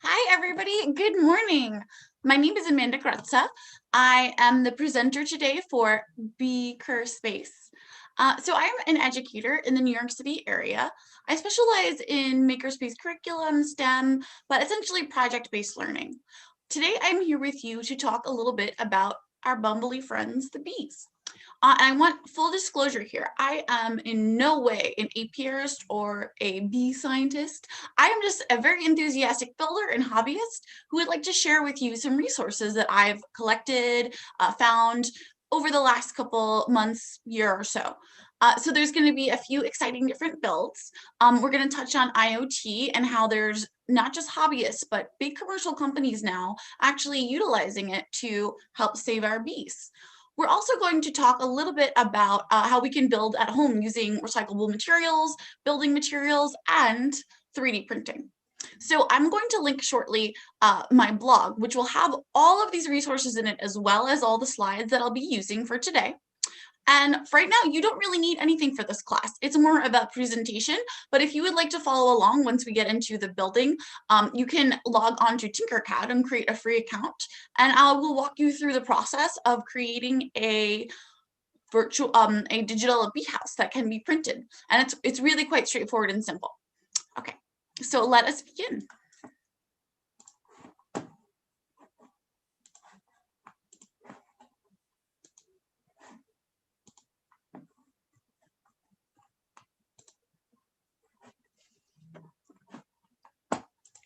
S16: Hi, everybody. Good morning. My name is Amanda Gretza. I am the presenter today for Bee-ker Space. So I'm an educator in the New York City area. I specialize in makerspace curriculum, STEM, but essentially project-based learning. Today, I'm here with you to talk a little bit about our bumbly friends, the bees. And I want full disclosure here. I am in no way an apiarist or a bee scientist. I am just a very enthusiastic builder and hobbyist who would like to share with you some resources that I've collected, found over the last couple months, year or so. So there's going to be a few exciting different builds. We're going to touch on IoT and how there's not just hobbyists, but big commercial companies now actually utilizing it to help save our bees. We're also going to talk a little bit about how we can build at home using recyclable materials, building materials, and 3D printing. So I'm going to link shortly my blog, which will have all of these resources in it, as well as all the slides that I'll be using for today. And right now, you don't really need anything for this class. It's more about presentation, but if you would like to follow along once we get into the building, you can log on to Tinkercad and create a free account, and I will walk you through the process of creating a digital bee house that can be printed. And it's really quite straightforward and simple. Okay, so let us begin.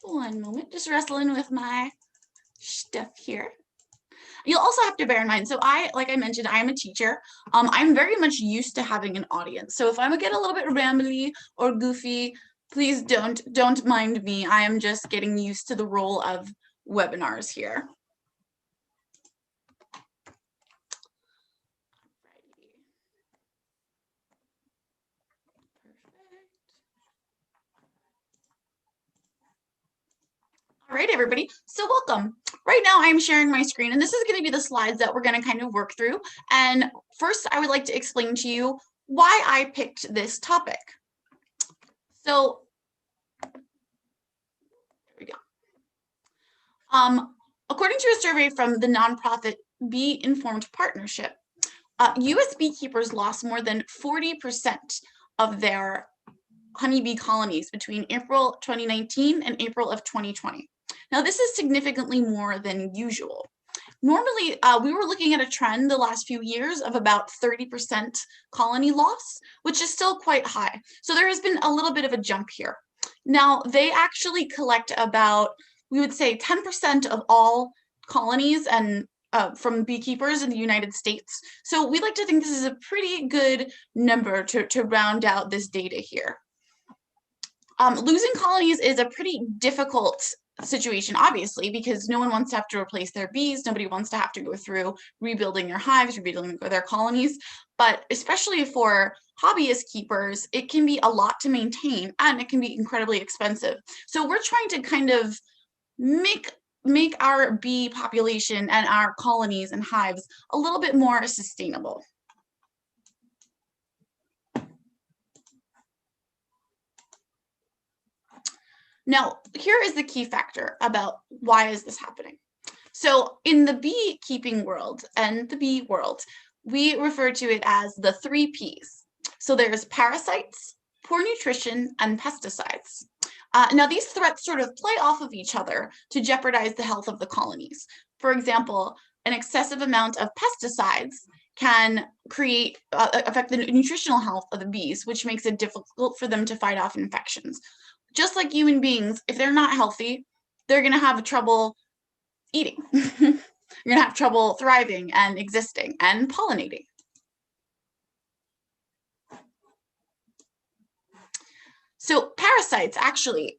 S16: One moment, just wrestling with my stuff here. You'll also have to bear in mind, so like I mentioned, I am a teacher. I'm very much used to having an audience. So if I get a little bit rambly or goofy, please don't mind me. I am just getting used to the role of webinars here. All right, everybody, so welcome. Right now I'm sharing my screen, and this is going to be the slides that we're going to kind of work through. And first, I would like to explain to you why I picked this topic. So, there we go. According to a survey from the nonprofit Bee Informed Partnership, U.S. beekeepers lost more than 40% of their honeybee colonies between April 2019 and April of 2020. Now, this is significantly more than usual. Normally, we were looking at a trend the last few years of about 30% colony loss, which is still quite high. So there has been a little bit of a jump here. Now, they actually collect about, we would say, 10% of all colonies and from beekeepers in the United States. So we like to think this is a pretty good number to round out this data here. Losing colonies is a pretty difficult situation, obviously, because no one wants to have to replace their bees. Nobody wants to have to go through rebuilding their hives, rebuilding their colonies. But especially for hobbyist keepers, it can be a lot to maintain, and it can be incredibly expensive. So we're trying to kind of make our bee population and our colonies and hives a little bit more sustainable. Now, here is the key factor about why is this happening. So in the beekeeping world and the bee world, we refer to it as the 3 Ps. So there's parasites, poor nutrition, and pesticides. Now, these threats sort of play off of each other to jeopardize the health of the colonies. For example, an excessive amount of pesticides can affect the nutritional health of the bees, which makes it difficult for them to fight off infections. Just like human beings, if they're not healthy, they're going to have trouble eating. You're going to have trouble thriving and existing and pollinating. So parasites, actually,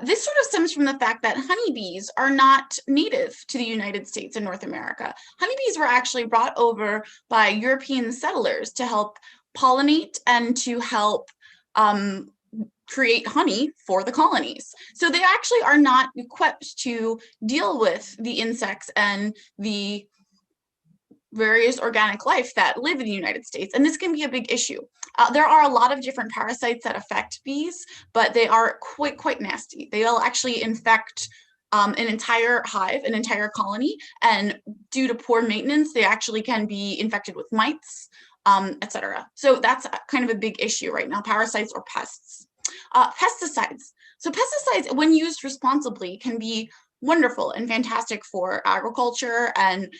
S16: this sort of stems from the fact that honeybees are not native to the United States and North America. Honeybees were actually brought over by European settlers to help pollinate and to help create honey for the colonies. So they actually are not equipped to deal with the insects and the various organic life that live in the United States, and this can be a big issue. There are a lot of different parasites that affect bees, but they are quite nasty. They'll actually infect an entire hive, an entire colony, and due to poor maintenance, they actually can be infected with mites, etc. So that's kind of a big issue right now, parasites or pests. Pesticides. So pesticides, when used responsibly, can be wonderful and fantastic for agriculture and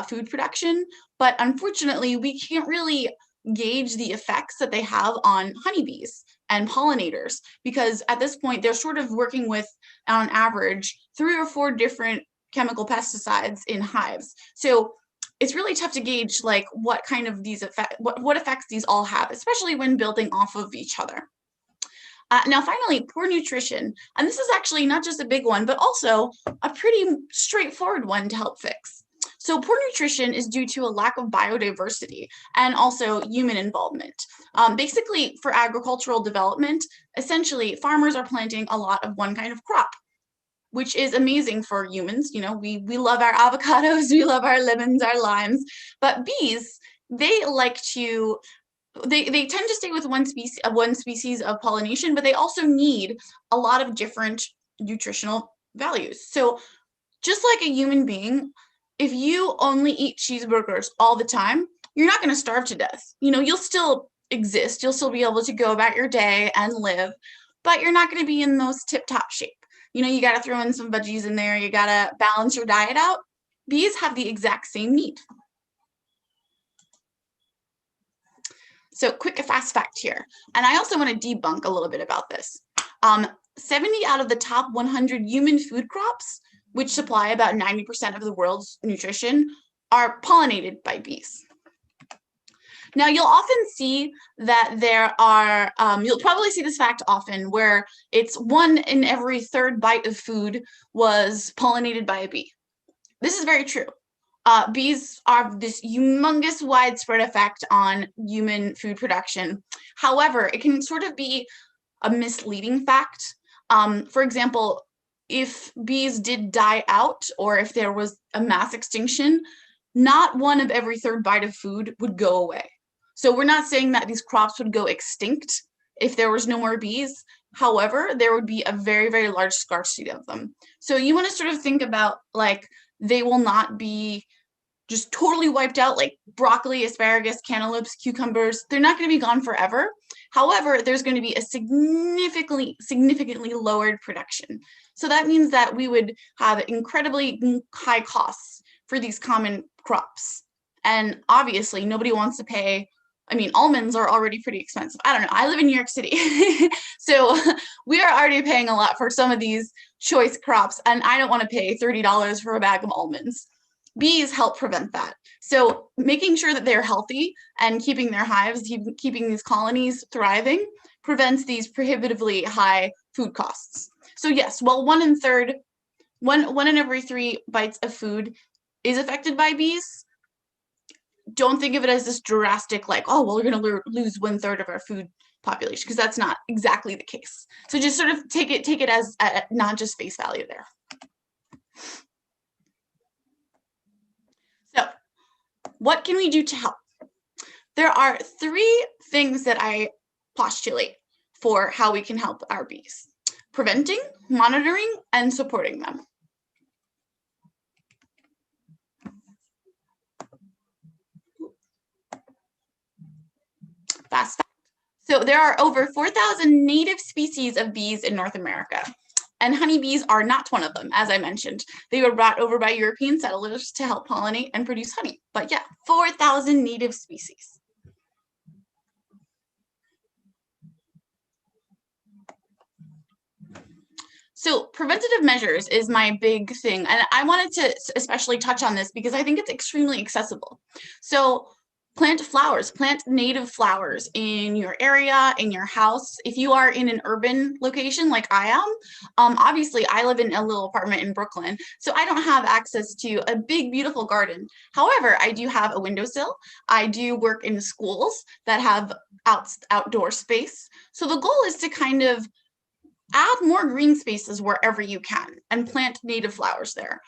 S16: food production, but unfortunately we can't really gauge the effects that they have on honeybees and pollinators, because at this point they're sort of working with, on average, 3 or 4 different chemical pesticides in hives. So it's really tough to gauge like what kind of these what effects these all have, especially when building off of each other. Now, finally, poor nutrition. And this is actually not just a big one, but also a pretty straightforward one to help fix. So poor nutrition is due to a lack of biodiversity and also human involvement. Basically, for agricultural development, essentially, farmers are planting a lot of one kind of crop, which is amazing for humans. You know, we love our avocados, we love our lemons, our limes, but bees, they like to they tend to stay with one species of pollination, but they also need a lot of different nutritional values. So just like a human being, if you only eat cheeseburgers all the time, you're not going to starve to death. You know, you'll still exist, you'll still be able to go about your day and live, but you're not going to be in those tip-top shape. You know, you got to throw in some veggies in there, you got to balance your diet out. Bees have the exact same need. So quick fast fact here, and I also want to debunk a little bit about this. 70 out of the top 100 human food crops, which supply about 90% of the world's nutrition, are pollinated by bees. Now, you'll often see that there are, you'll probably see this fact often, where it's 1 in every 3rd bite of food was pollinated by a bee. This is very true. Bees are this humongous widespread effect on human food production. However, it can sort of be a misleading fact. For example, if bees did die out, or if there was a mass extinction, not 1 of every 3rd bite of food would go away. So we're not saying that these crops would go extinct if there was no more bees. However, there would be a very, very large scarcity of them. So you want to sort of think about, like, they will not be just totally wiped out, like broccoli, asparagus, cantaloupes, cucumbers. They're not going to be gone forever. However, there's going to be a significantly lowered production. So that means that we would have incredibly high costs for these common crops. And obviously, nobody wants to pay. I mean, almonds are already pretty expensive. I don't know. I live in New York City. So we are already paying a lot for some of these choice crops, and I don't want to pay $30 for a bag of almonds. Bees help prevent that. So making sure that they're healthy and keeping their hives, keeping these colonies thriving, prevents these prohibitively high food costs. So yes, while 1 in every 3 bites of food is affected by bees, don't think of it as this drastic, like, oh, well, we're going to lose 1/3 of our food population, because that's not exactly the case. So just sort of take it as not just face value there. So what can we do to help? There are 3 things that I postulate for how we can help our bees: preventing, monitoring, and supporting them. Fast fact. So there are over 4,000 native species of bees in North America. And honeybees are not one of them, as I mentioned. They were brought over by European settlers to help pollinate and produce honey. But yeah, 4,000 native species. So preventative measures is my big thing. And I wanted to especially touch on this because I think it's extremely accessible. So plant flowers, plant native flowers in your area, in your house. If you are in an urban location like I am, obviously I live in a little apartment in Brooklyn, so I don't have access to a big, beautiful garden. However, I do have a windowsill. I do work in schools that have outdoor space. So the goal is to kind of add more green spaces wherever you can and plant native flowers there.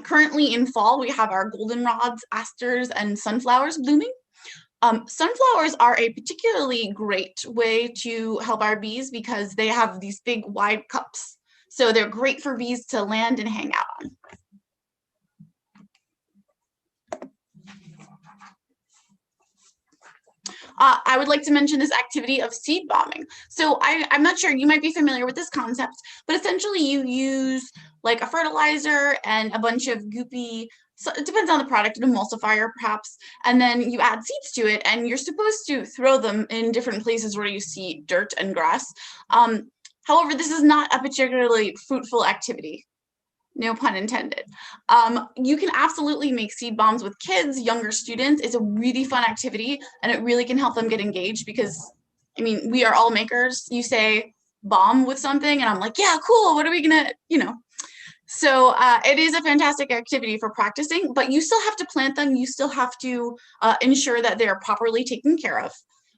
S16: Currently in fall, we have our goldenrods, asters, and sunflowers blooming. Sunflowers are a particularly great way to help our bees because they have these big wide cups. So they're great for bees to land and hang out on. I would like to mention this activity of seed bombing. So I'm not sure, you might be familiar with this concept, but essentially you use like a fertilizer and a bunch of goopy, so it depends on the product, an emulsifier perhaps, and then you add seeds to it and you're supposed to throw them in different places where you see dirt and grass. However, this is not a particularly fruitful activity. No pun intended. You can absolutely make seed bombs with kids, younger students. It's a really fun activity and it really can help them get engaged because, I mean, we are all makers. You say bomb with something and I'm like, yeah, cool. What are we gonna, you know? So it is a fantastic activity for practicing, but you still have to plant them. You still have to ensure that they're properly taken care of.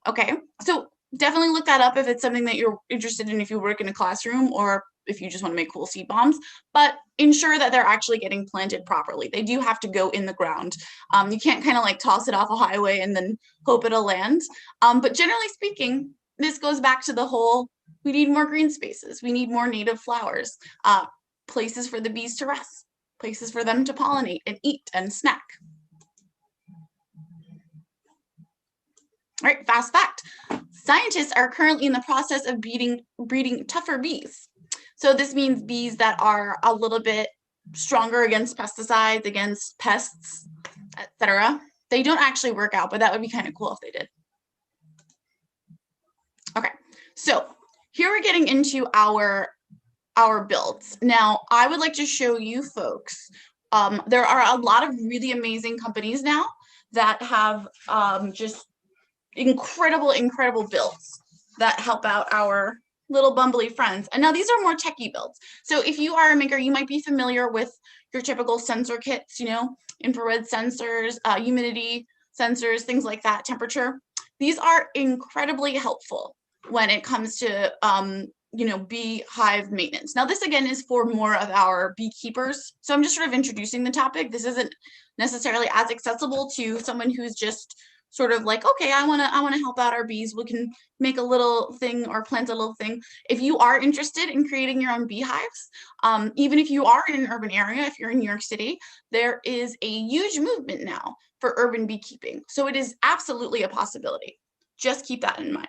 S16: Okay, so definitely look that up if it's something that you're interested in, if you work in a classroom or if you just want to make cool seed bombs, but ensure that they're actually getting planted properly. They do have to go in the ground. You can't kind of like toss it off a highway and then hope it'll land. But generally speaking, this goes back to the whole, we need more green spaces. We need more native flowers, places for the bees to rest, places for them to pollinate and eat and snack. All right, fast fact. Scientists are currently in the process of breeding tougher bees. So this means bees that are a little bit stronger against pesticides, against pests, etc. They don't actually work out, but that would be kind of cool if they did. Okay, so here we're getting into our builds. Now, I would like to show you folks, there are a lot of really amazing companies now that have just incredible builds that help out our little bumbly friends. And now these are more techie builds. So if you are a maker, you might be familiar with your typical sensor kits, you know, infrared sensors, humidity sensors, things like that, temperature. These are incredibly helpful when it comes to, you know, beehive maintenance. Now this again is for more of our beekeepers. So I'm just sort of introducing the topic. This isn't necessarily as accessible to someone who's just sort of like, okay, I want to help out our bees. We can make a little thing or plant a little thing. If you are interested in creating your own beehives, even if you are in an urban area, if you're in New York City, there is a huge movement now for urban beekeeping. So it is absolutely a possibility. Just keep that in mind.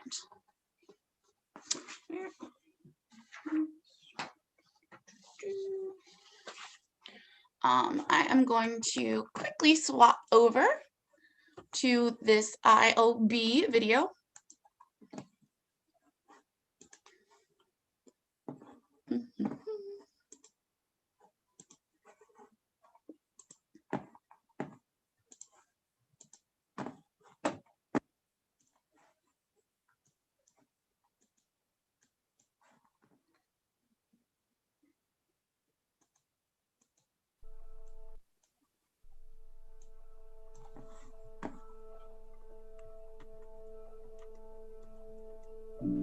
S16: I am going to quickly swap over to this IOB video.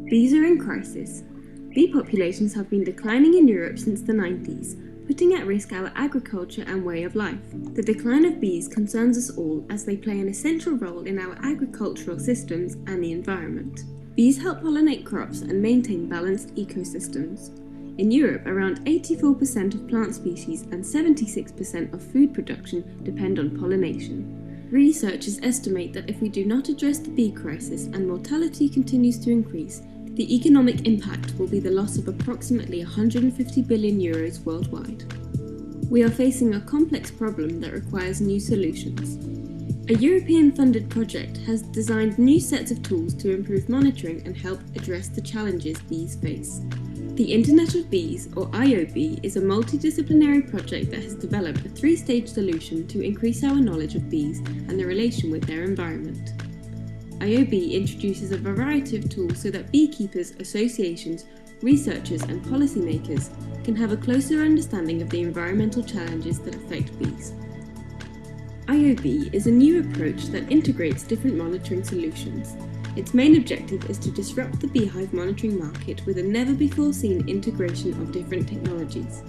S17: Bees are in crisis. Bee populations have been declining in Europe since the 90s, putting at risk our agriculture and way of life. The decline of bees concerns us all as they play an essential role in our agricultural systems and the environment. Bees help pollinate crops and maintain balanced ecosystems. In Europe, around 84% of plant species and 76% of food production depend on pollination. Researchers estimate that if we do not address the bee crisis and mortality continues to increase, the the economic impact will be the loss of approximately 150 billion euros worldwide. We are facing a complex problem that requires new solutions. A European-funded project has designed new sets of tools to improve monitoring and help address the challenges bees face. The Internet of Bees, or IOB, is a multidisciplinary project that has developed a three-stage solution to increase our knowledge of bees and their relation with their environment. IOB introduces a variety of tools so that beekeepers, associations, researchers and policymakers can have a closer understanding of the environmental challenges that affect bees. IOB is a new approach that integrates different monitoring solutions. Its main objective is to disrupt the beehive monitoring market with a never-before-seen integration of different technologies.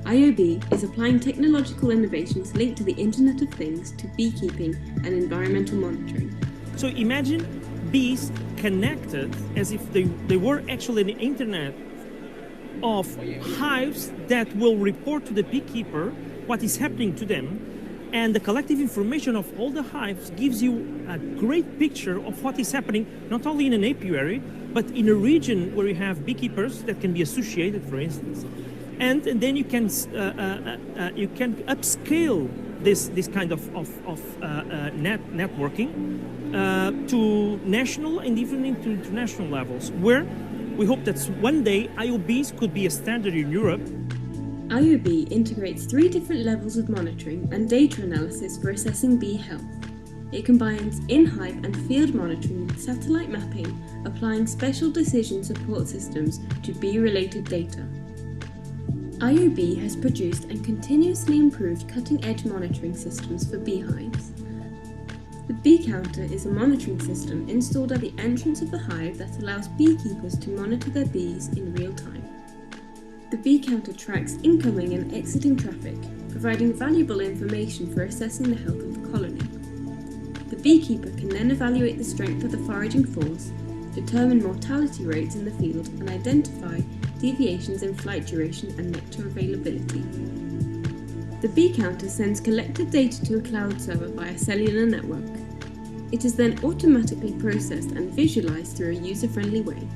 S17: IOB is applying technological innovations linked to the Internet of Things to beekeeping and environmental monitoring.
S18: So imagine bees connected as if they were actually an internet of hives that will report to the beekeeper what is happening to them, and the collective information of all the hives gives you a great picture of what is happening not only in an apiary but in a region where you have beekeepers that can be associated, for instance, and then you can upscale this kind of networking to national and even into international levels, where we hope that one day IOBs could be a standard in Europe.
S17: IOB integrates 3 different levels of monitoring and data analysis for assessing bee health. It combines in-hive and field monitoring with satellite mapping, applying special decision support systems to bee-related data. IOB has produced and continuously improved cutting-edge monitoring systems for beehives. The bee counter is a monitoring system installed at the entrance of the hive that allows beekeepers to monitor their bees in real time. The bee counter tracks incoming and exiting traffic, providing valuable information for assessing the health of the colony. The beekeeper can then evaluate the strength of the foraging force, determine mortality rates in the field, and identify deviations in flight duration and nectar availability. The bee counter sends collected data to a cloud server via cellular network. It is then automatically processed and visualized through a user-friendly way.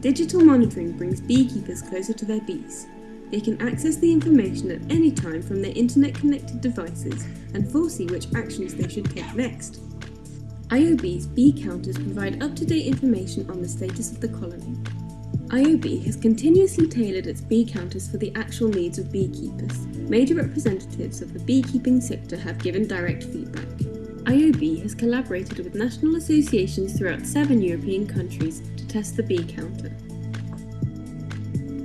S17: Digital monitoring brings beekeepers closer to their bees. They can access the information at any time from their internet-connected devices and foresee which actions they should take next. IOB's bee counters provide up-to-date information on the status of the colony. IOB has continuously tailored its bee counters for the actual needs of beekeepers. Major representatives of the beekeeping sector have given direct feedback. IOB has collaborated with national associations throughout 7 European countries to test the bee counter.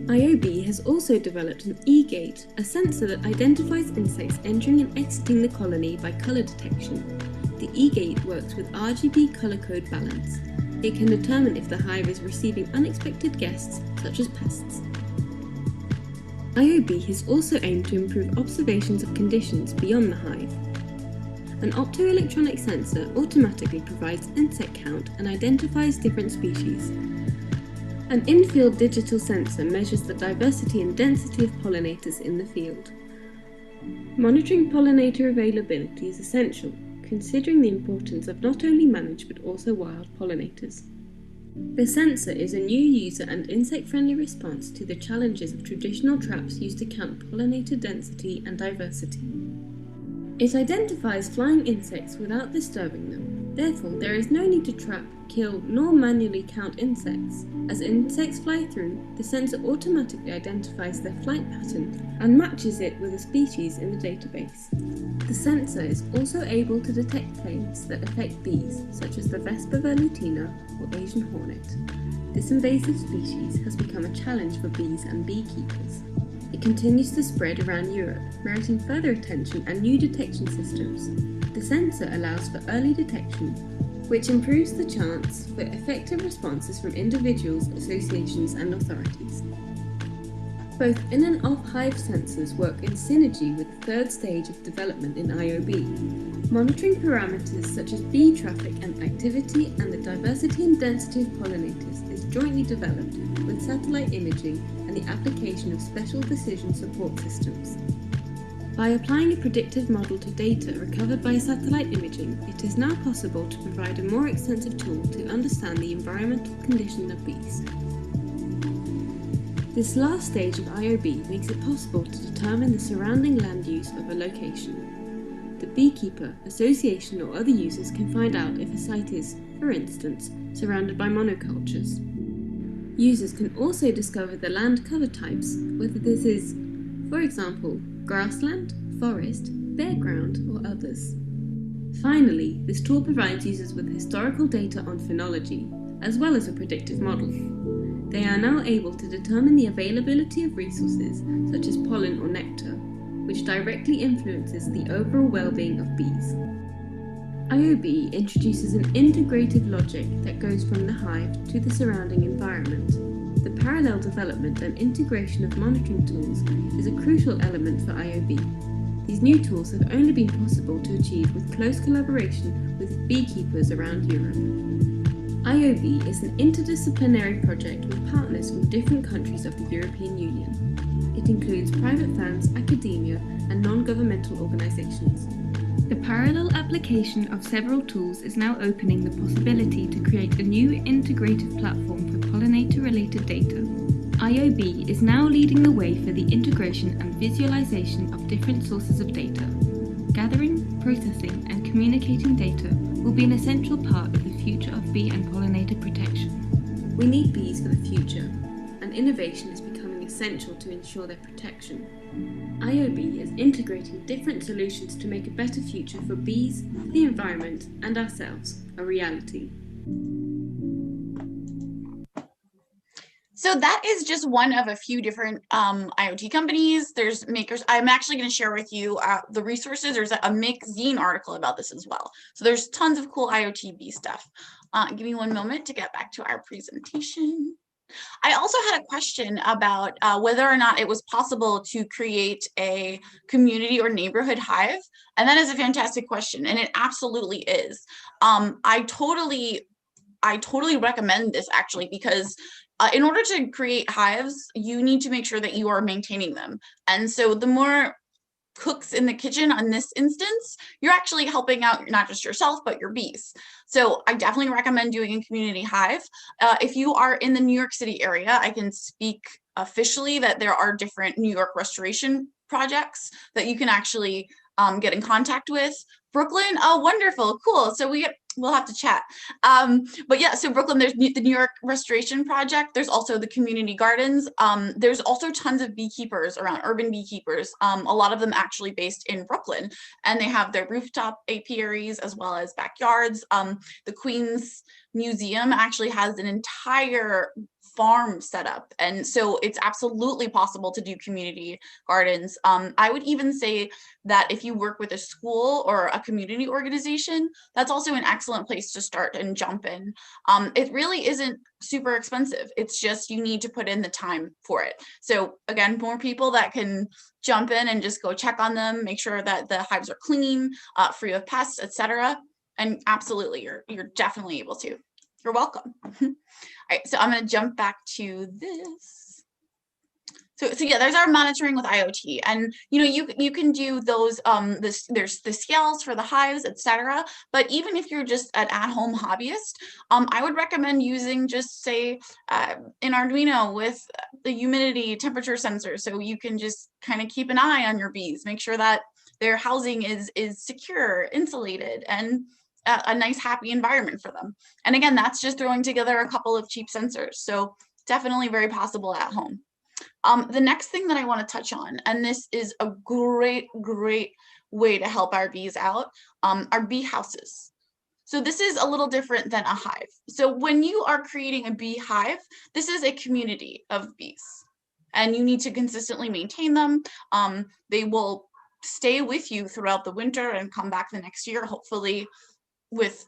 S17: IOB has also developed an e-gate, a sensor that identifies insects entering and exiting the colony by colour detection. The e-gate works with RGB colour code balance. It can determine if the hive is receiving unexpected guests, such as pests. IOB has also aimed to improve observations of conditions beyond the hive. An optoelectronic sensor automatically provides insect count and identifies different species. An in-field digital sensor measures the diversity and density of pollinators in the field. Monitoring pollinator availability is essential, considering the importance of not only managed but also wild pollinators. The sensor is a new user and insect-friendly response to the challenges of traditional traps used to count pollinator density and diversity. It identifies flying insects without disturbing them. Therefore, there is no need to trap, kill, nor manually count insects. As insects fly through, the sensor automatically identifies their flight pattern and matches it with a species in the database. The sensor is also able to detect plagues that affect bees, such as the Vespa velutina or Asian hornet. This invasive species has become a challenge for bees and beekeepers. It continues to spread around Europe, meriting further attention and new detection systems. The sensor allows for early detection, which improves the chance for effective responses from individuals, associations, and authorities. Both in and off-hive sensors work in synergy with the third stage of development in IOB. Monitoring parameters such as bee traffic and activity and the diversity and density of pollinators is jointly developed with satellite imaging and the application of special decision support systems. By applying a predictive model to data recovered by satellite imaging, it is now possible to provide a more extensive tool to understand the environmental condition of bees. This last stage of IOB makes it possible to determine the surrounding land use of a location. The beekeeper, association or other users can find out if a site is, for instance, surrounded by monocultures. Users can also discover the land cover types, whether this is, for example, grassland, forest, bare ground, or others. Finally, this tool provides users with historical data on phenology, as well as a predictive model. They are now able to determine the availability of resources, such as pollen or nectar, which directly influences the overall well-being of bees. IOB introduces an integrative logic that goes from the hive to the surrounding environment. The parallel development and integration of monitoring tools is a crucial element for IOB. These new tools have only been possible to achieve with close collaboration with beekeepers around Europe. IOB is an interdisciplinary project with partners from different countries of the European Union. It includes private firms, academia, and non-governmental organizations. The parallel application of several tools is now opening the possibility to create a new integrative platform for pollinator-related data. IOB is now leading the way for the integration and visualization of different sources of data. Gathering, processing, and communicating data will be an essential part of the future of bee and pollinator protection. We need bees for the future, and innovation is becoming essential to ensure their protection. IOB is integrating different solutions to make a better future for bees, the environment, and ourselves a reality.
S16: So that is just one of a few different IoT companies. There's makers. I'm actually going to share with you the resources. There's a Make Zine article about this as well. So there's tons of cool IoT bee stuff. Give me one moment to get back to our presentation. I also had a question about whether or not it was possible to create a community or neighborhood hive. And that is a fantastic question. And it absolutely is. I totally recommend this actually, because in order to create hives, you need to make sure that you are maintaining them. And so the more cooks in the kitchen on this instance, you're actually helping out not just yourself, but your bees. So I definitely recommend doing a community hive. If you are in the New York City area, I can speak officially that there are different New York restoration projects that you can actually get in contact with. Brooklyn, oh, wonderful, cool. So we'll have to chat. But yeah, so Brooklyn, there's the New York Restoration Project. There's also the community gardens. There's also tons of beekeepers around, urban beekeepers, a lot of them actually based in Brooklyn, and they have their rooftop apiaries as well as backyards. The Queens Museum actually has an entire farm setup, and so it's absolutely possible to do community gardens. I would even say that if you work with a school or a community organization, that's also an excellent place to start and jump in. It really isn't super expensive. It's just you need to put in the time for it. So again, more people that can jump in and just go check on them, make sure that the hives are clean, free of pests, etc. And absolutely, you're definitely able to. You're welcome. All right, so I'm going to jump back to this. So yeah, there's our monitoring with IoT, and you can do those. There's the scales for the hives, etc. But even if you're just an at-home hobbyist, I would recommend using just say an Arduino with the humidity temperature sensor, so you can just kind of keep an eye on your bees, make sure that their housing is secure, insulated, and a nice, happy environment for them. And again, that's just throwing together a couple of cheap sensors. So definitely very possible at home. The next thing that I want to touch on, and this is a great way to help our bees out, are bee houses. So this is a little different than a hive. So when you are creating a bee hive, this is a community of bees, and you need to consistently maintain them. They will stay with you throughout the winter and come back the next year, hopefully with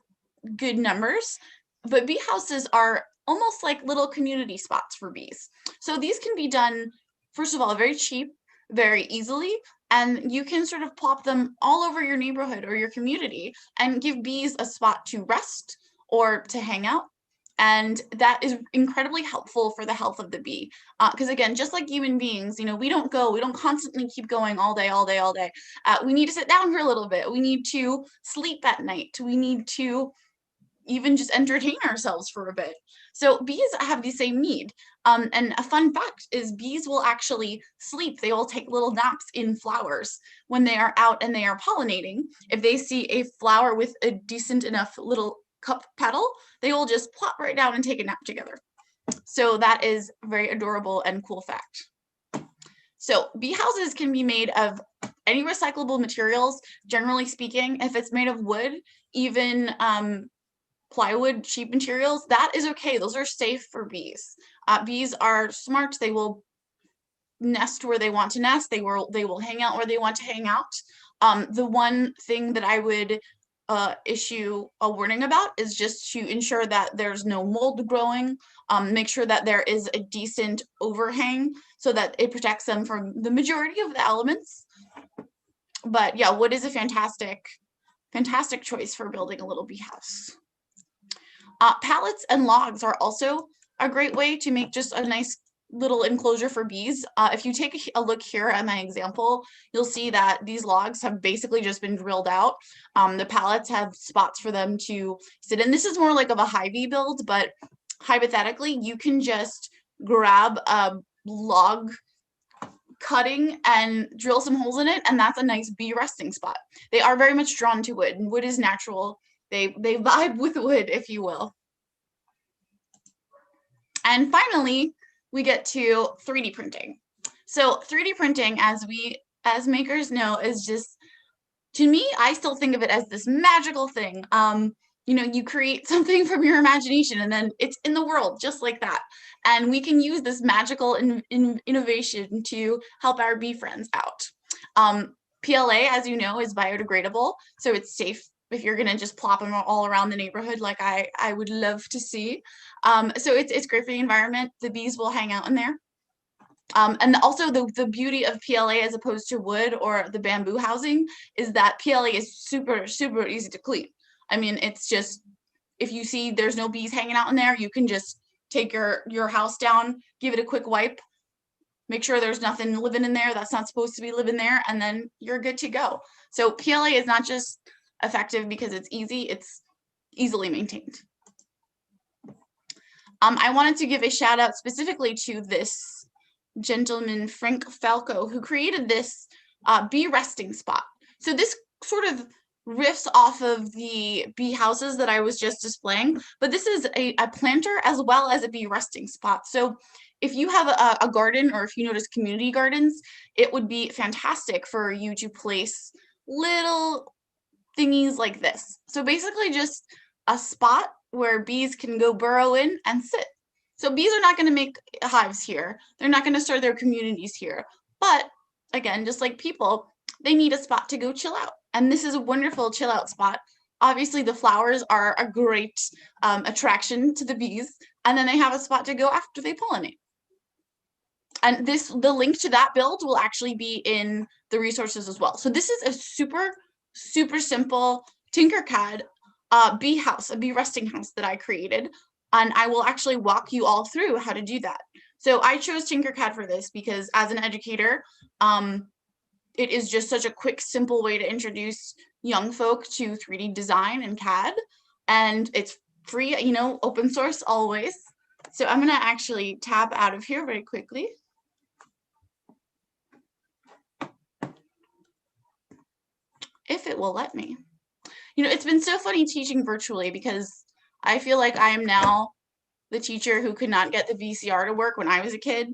S16: good numbers. But bee houses are almost like little community spots for bees. So these can be done, first of all, very cheap, very easily, and you can sort of plop them all over your neighborhood or your community and give bees a spot to rest or to hang out And that is incredibly helpful for the health of the bee. Because again, just like human beings, you know, we don't constantly keep going all day. We need to sit down for a little bit. We need to sleep at night. We need to even just entertain ourselves for a bit. So bees have the same need. And a fun fact is bees will actually sleep. They will take little naps in flowers when they are out and they are pollinating. If they see a flower with a decent enough little cup petal, they will just plop right down and take a nap together. So that is a very adorable and cool fact. So bee houses can be made of any recyclable materials, generally speaking. If it's made of wood, even plywood, cheap materials, that is okay. Those are safe for bees. Bees are smart. They will nest where they want to nest. They will hang out where they want to hang out. The one thing that I would issue a warning about is just to ensure that there's no mold growing. Make sure that there is a decent overhang so that it protects them from the majority of the elements. But yeah, wood is a fantastic choice for building a little bee house. Pallets and logs are also a great way to make just a nice little enclosure for bees. If you take a look here at my example, you'll see that these logs have basically just been drilled out. The pallets have spots for them to sit in. This is more like of a Hy-Vee build, but hypothetically, you can just grab a log cutting and drill some holes in it, and that's a nice bee resting spot. They are very much drawn to wood, and wood is natural. They vibe with wood, if you will. And finally, we get to 3D printing. So 3D printing, as makers know, is just, to me, I still think of it as this magical thing. You know, you create something from your imagination and then it's in the world just like that. And we can use this magical innovation to help our bee friends out. PLA, as you know, is biodegradable, so it's safe if you're gonna just plop them all around the neighborhood like I would love to see. So it's great for the environment. The bees will hang out in there. And also the beauty of PLA as opposed to wood or the bamboo housing is that PLA is super, super easy to clean. I mean, it's just, if you see there's no bees hanging out in there, you can just take your house down, give it a quick wipe, make sure there's nothing living in there that's not supposed to be living there, and then you're good to go. So PLA is not just effective because it's easy, it's easily maintained. I wanted to give a shout out specifically to this gentleman, Frank Falco, who created this bee resting spot. So this sort of riffs off of the bee houses that I was just displaying, but this is a planter as well as a bee resting spot. So if you have a garden, or if you notice community gardens, it would be fantastic for you to place little thingies like this. So basically just a spot where bees can go burrow in and sit. So bees are not going to make hives here. They're not going to start their communities here. But again, just like people, they need a spot to go chill out. And this is a wonderful chill out spot. Obviously, the flowers are a great attraction to the bees. And then they have a spot to go after they pollinate. And the link to that build will actually be in the resources as well. So this is a super, super simple Tinkercad bee house, a bee resting house that I created. And I will actually walk you all through how to do that. So I chose Tinkercad for this because as an educator, it is just such a quick, simple way to introduce young folk to 3D design and CAD. And it's free, you know, open source always. So I'm gonna actually tab out of here very quickly. If it will let me. You know, it's been so funny teaching virtually because I feel like I am now the teacher who could not get the VCR to work when I was a kid.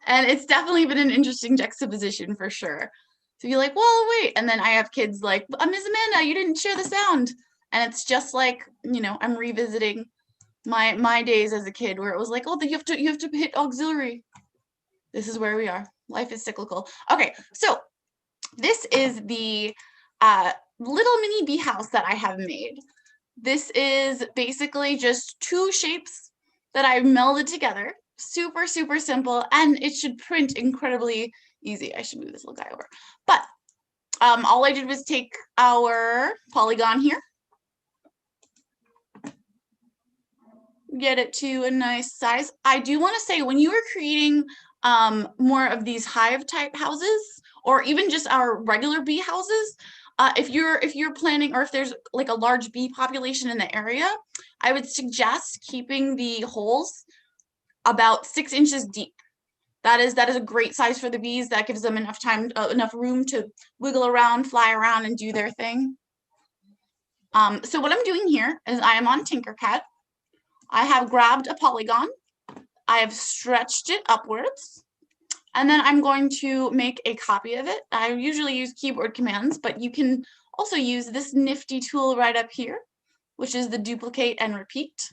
S16: And it's definitely been an interesting juxtaposition for sure. So you're like, well, wait. And then I have kids like, Ms. Amanda, you didn't share the sound. And it's just like, you know, I'm revisiting my days as a kid where it was like, oh, you have to hit auxiliary. This is where we are. Life is cyclical. Okay, so this is the little mini bee house that I have made. This is basically just two shapes that I melded together. Super, super simple, and it should print incredibly easy. I should move this little guy over. But all I did was take our polygon here. get it to a nice size. I do want to say, when you are creating more of these hive type houses, or even just our regular bee houses, if you're planning, or if there's like a large bee population in the area, I would suggest keeping the holes about 6 inches deep. That is a great size for the bees. That gives them enough time, enough room to wiggle around, fly around, and do their thing. So what I'm doing here is I am on Tinkercad. I have grabbed a polygon. I have stretched it upwards. And then I'm going to make a copy of it. I usually use keyboard commands, but you can also use this nifty tool right up here, which is the duplicate and repeat.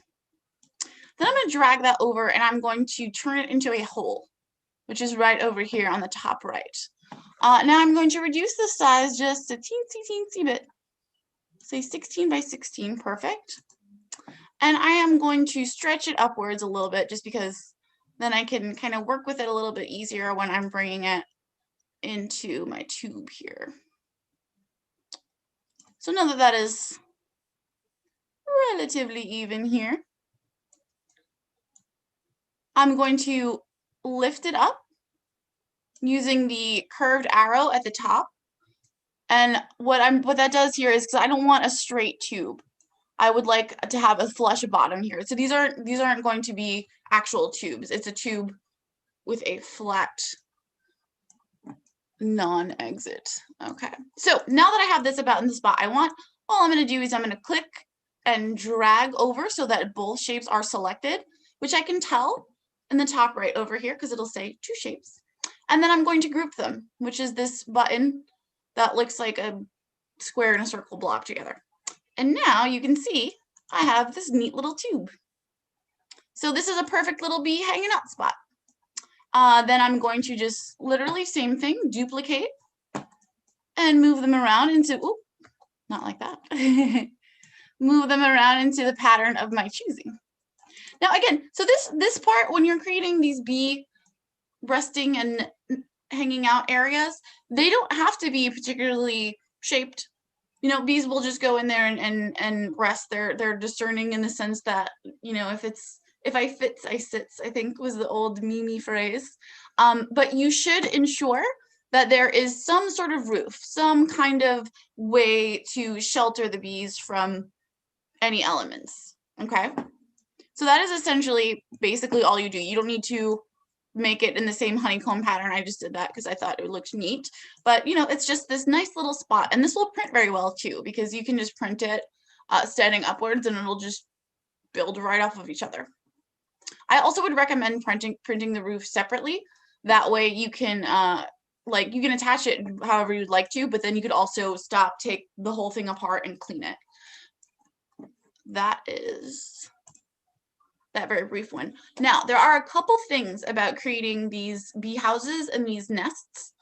S16: Then I'm going to drag that over, and I'm going to turn it into a hole, which is right over here on the top right. Now I'm going to reduce the size just a teensy bit. Say 16 by 16, perfect. And I am going to stretch it upwards a little bit, just because then I can kind of work with it a little bit easier when I'm bringing it into my tube here. So now that that is relatively even here, I'm going to lift it up using the curved arrow at the top. And what that does here is, because I don't want a straight tube, I would like to have a flush bottom here. So these aren't going to be actual tubes. It's a tube with a flat non-exit. Okay. So now that I have this about in the spot I want, all I'm going to do is I'm going to click and drag over so that both shapes are selected, which I can tell in the top right over here because it'll say 2 shapes. And then I'm going to group them, which is this button that looks like a square and a circle block together. And now you can see I have this neat little tube. So this is a perfect little bee hanging out spot. Then I'm going to just literally same thing, duplicate and move them around into, oop, not like that. Move them around into the pattern of my choosing. Now again, so this part, when you're creating these bee resting and hanging out areas, they don't have to be particularly shaped. You know, bees will just go in there and rest. They're discerning in the sense that, you know, if I fits, I sits, I think was the old Mimi phrase. But you should ensure that there is some sort of roof, some kind of way to shelter the bees from any elements. Okay. So that is essentially basically all you do. You don't need to make it in the same honeycomb pattern. I just did that because I thought it looked neat. But, you know, it's just this nice little spot. And this will print very well, too, because you can just print it standing upwards and it'll just build right off of each other. I also would recommend printing the roof separately. That way you can you can attach it however you'd like to, but then you could also stop, take the whole thing apart and clean it. That is that very brief one. Now, there are a couple things about creating these bee houses and these nests.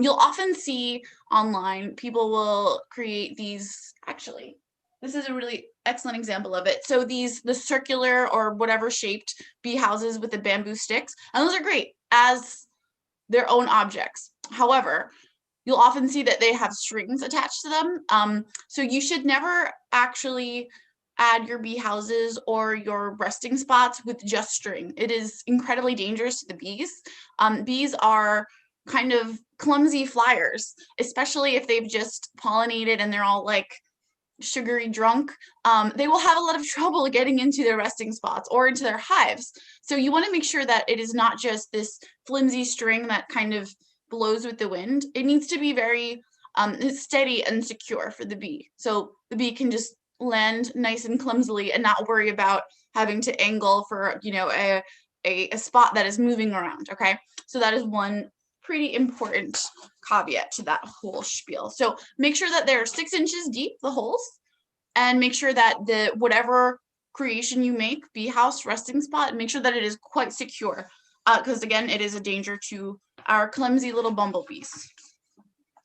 S16: You'll often see online, people will create these, actually, this is a really excellent example of it. So the circular or whatever shaped bee houses with the bamboo sticks, and those are great as their own objects. However, you'll often see that they have strings attached to them. So you should never actually add your bee houses or your resting spots with just string. It is incredibly dangerous to the bees. Bees are kind of clumsy flyers, especially if they've just pollinated and they're all like sugary drunk. They will have a lot of trouble getting into their resting spots or into their hives. So you want to make sure that it is not just this flimsy string that kind of blows with the wind. It needs to be very steady and secure for the bee. So the bee can just land nice and clumsily and not worry about having to angle for, you know, a spot that is moving around. Okay, so that is one pretty important caveat to that whole spiel. So make sure that they're 6 inches deep, the holes, and make sure that the whatever creation you make, bee house, resting spot, make sure that it is quite secure, because again, it is a danger to our clumsy little bumblebees.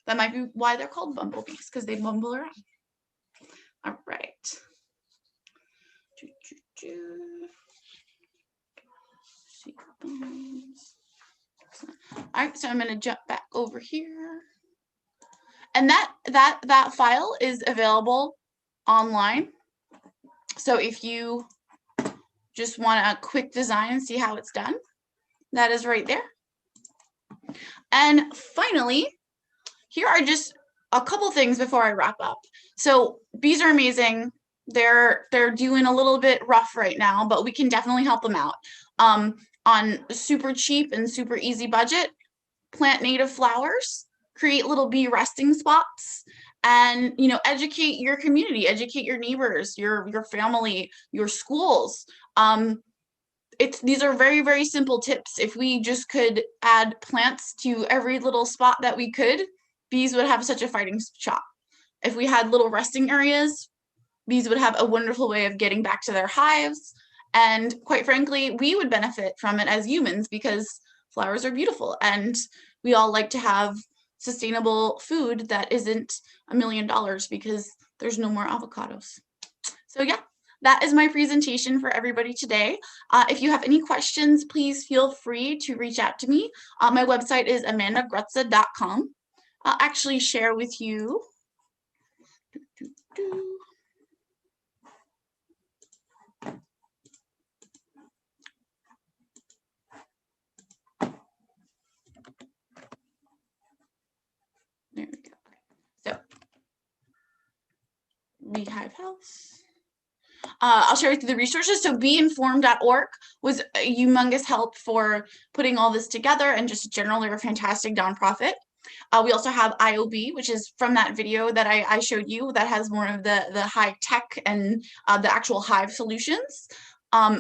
S16: That might be why they're called bumblebees, because they bumble around. All right. All right, so I'm going to jump back over here. And that file is available online. So if you just want a quick design and see how it's done, that is right there. And finally, here are just a couple things before I wrap up. So bees are amazing. They're doing a little bit rough right now, but we can definitely help them out. On super cheap and super easy budget, plant native flowers, create little bee resting spots, and educate your community, educate your neighbors, your family, your schools. These are very, very simple tips. If we just could add plants to every little spot that we could, bees would have such a fighting shot. If we had little resting areas, bees would have a wonderful way of getting back to their hives. And quite frankly, we would benefit from it as humans because flowers are beautiful and we all like to have sustainable food that isn't $1 million because there's no more avocados. So yeah, that is my presentation for everybody today. If you have any questions, please feel free to reach out to me. My website is amandagrutza.com. I'll actually share with you. There we go. So, Beehive House. I'll share with you the resources. So beeinformed.org was a humongous help for putting all this together, and just generally a fantastic nonprofit. We also have IOB, which is from that video that I showed you that has more of the high tech and the actual hive solutions.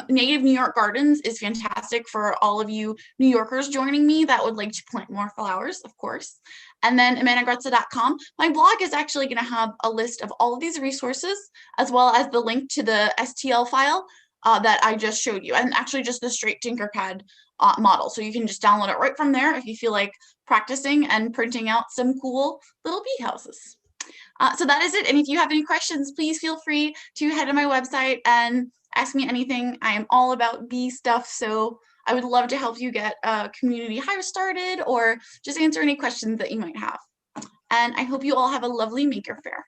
S16: Native New York Gardens is fantastic for all of you New Yorkers joining me that would like to plant more flowers, of course. And then amandagrutza.com. My blog is actually going to have a list of all of these resources, as well as the link to the STL file that I just showed you, and actually just the straight Tinkerpad model. So you can just download it right from there if you feel like practicing and printing out some cool little bee houses. So that is it. And if you have any questions, please feel free to head to my website and ask me anything. I am all about bee stuff, so I would love to help you get a community hive started or just answer any questions that you might have. And I hope you all have a lovely Maker Faire.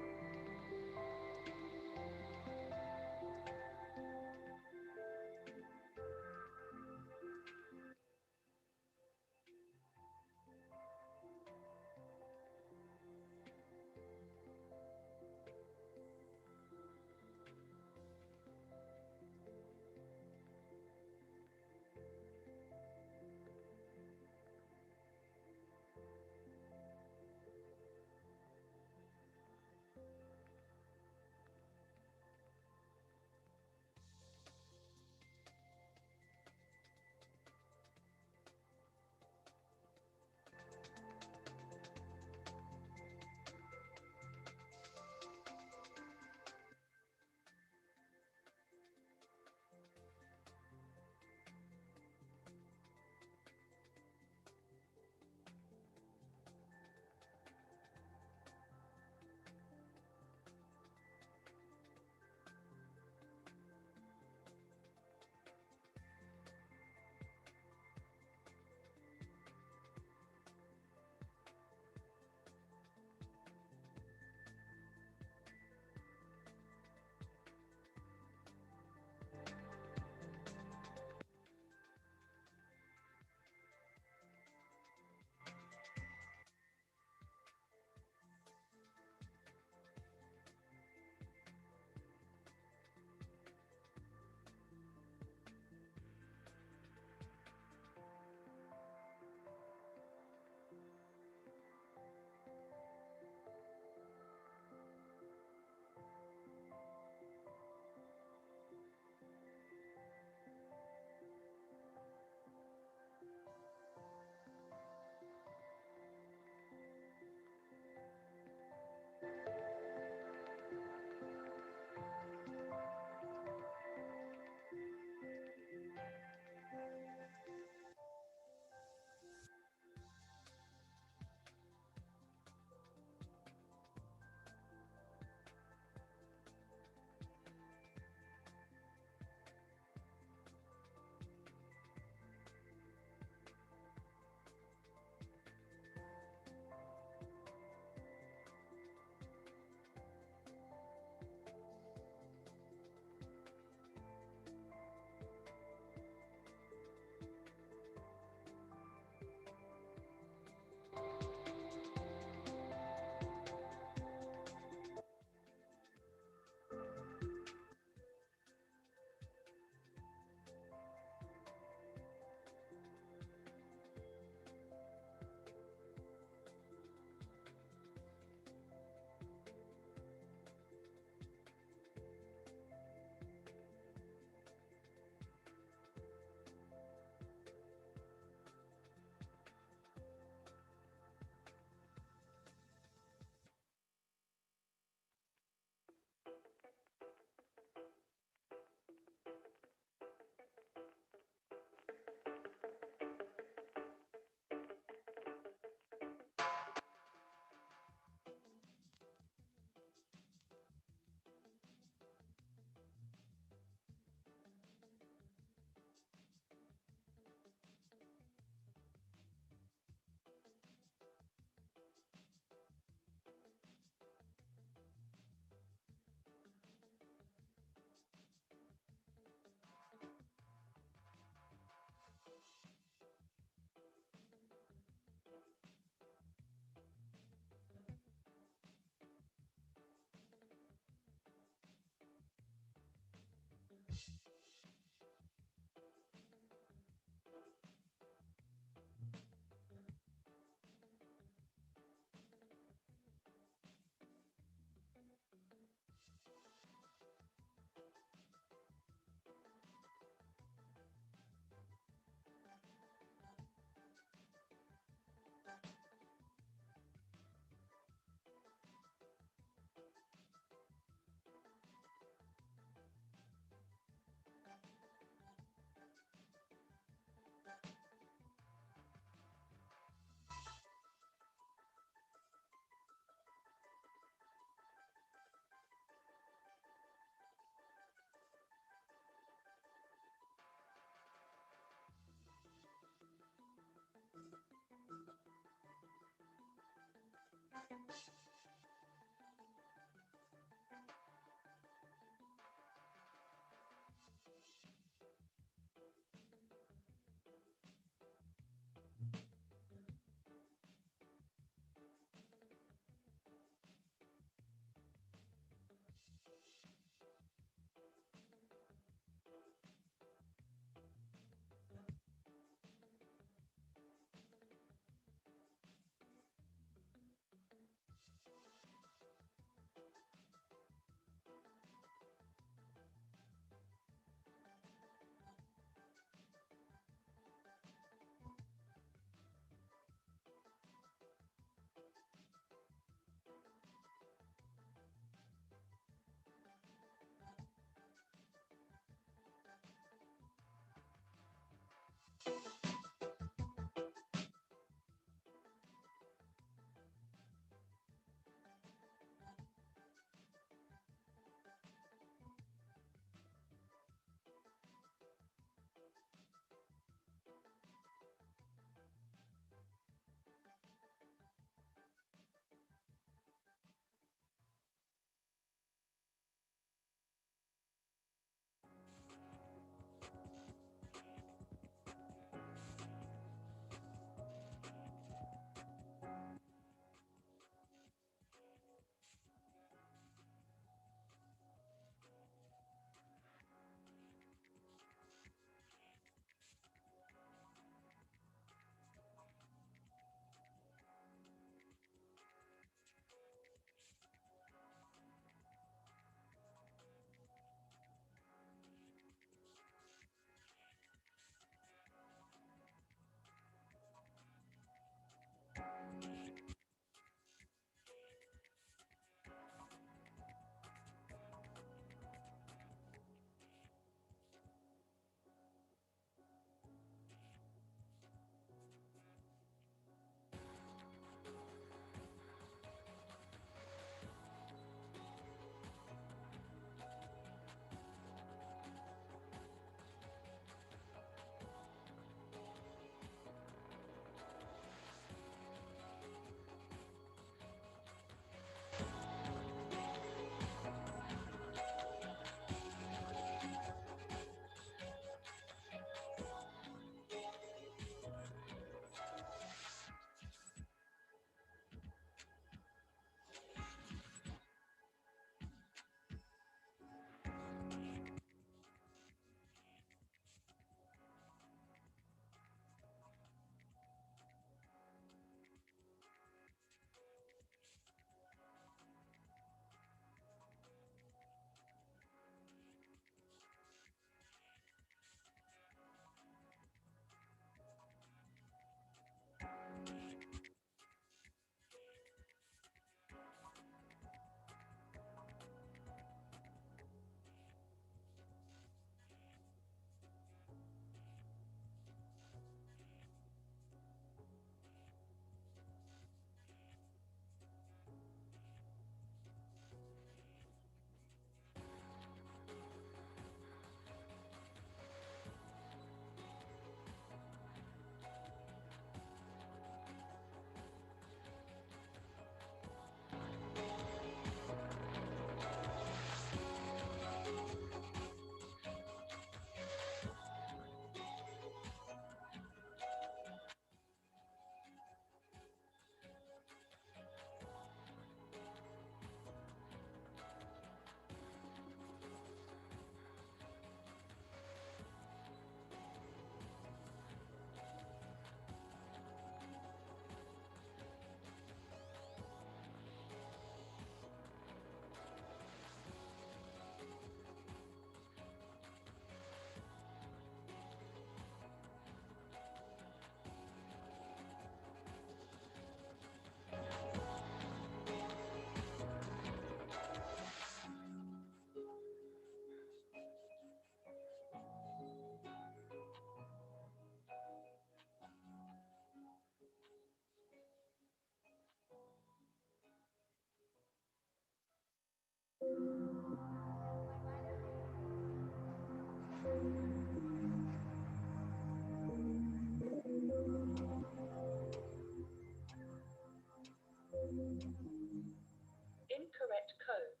S2: Incorrect code.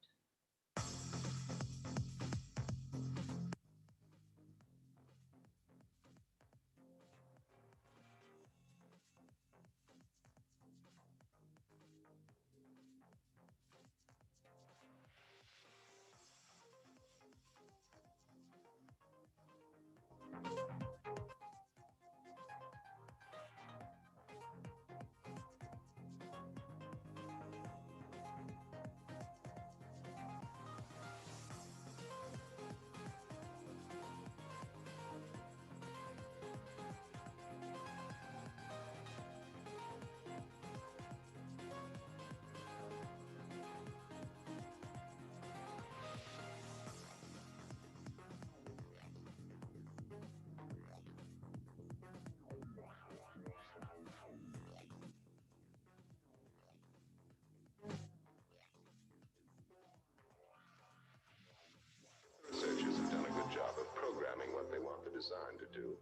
S1: Researchers have done a good job of programming what they want the design to do.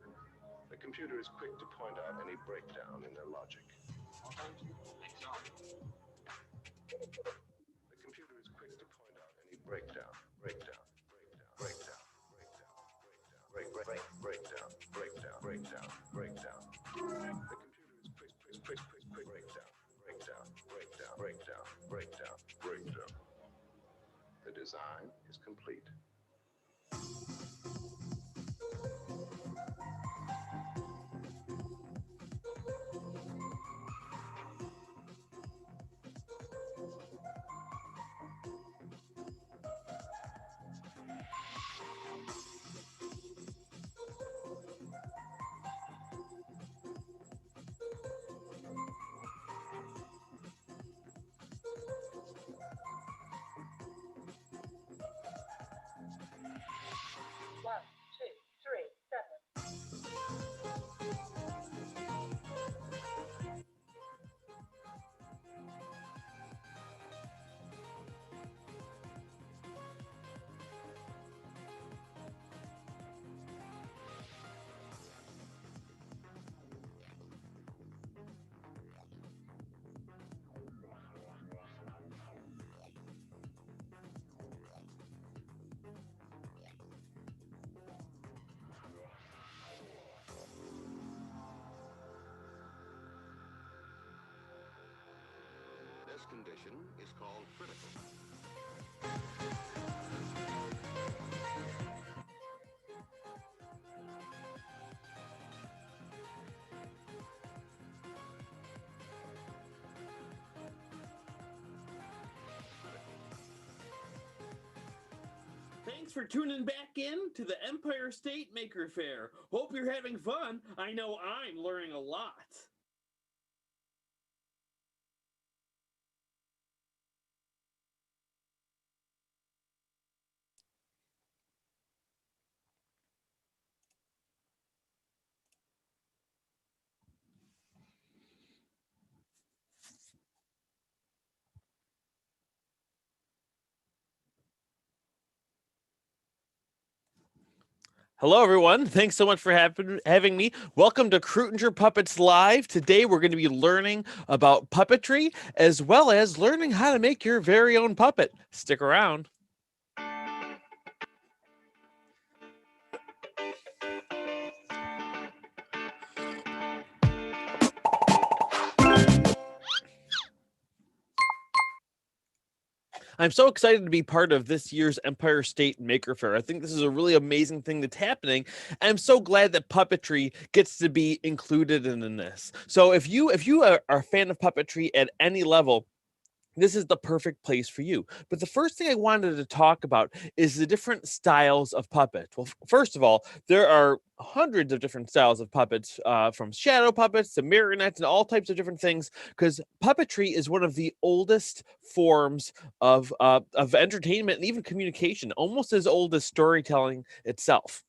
S1: The computer is quick to point out any breakdown in their logic. The computer is quick to point out any breakdown. The design is complete. This condition is called critical.
S3: Thanks for tuning back in to the Empire State Maker Faire. Hope you're having fun. I know I'm learning a lot. Hello, everyone. Thanks so much for having me. Welcome to Krutinger Puppets Live. Today, we're going to be learning about puppetry, as well as learning how to make your very own puppet. Stick around. I'm so excited to be part of this year's Empire State Maker Faire. I think this is a really amazing thing that's happening. And I'm so glad that puppetry gets to be included in this. So if you are a fan of puppetry at any level, this is the perfect place for you. But the first thing I wanted to talk about is the different styles of puppet. Well, first of all, there are hundreds of different styles of puppets, from shadow puppets to marionettes and all types of different things, because puppetry is one of the oldest forms of entertainment and even communication, almost as old as storytelling itself.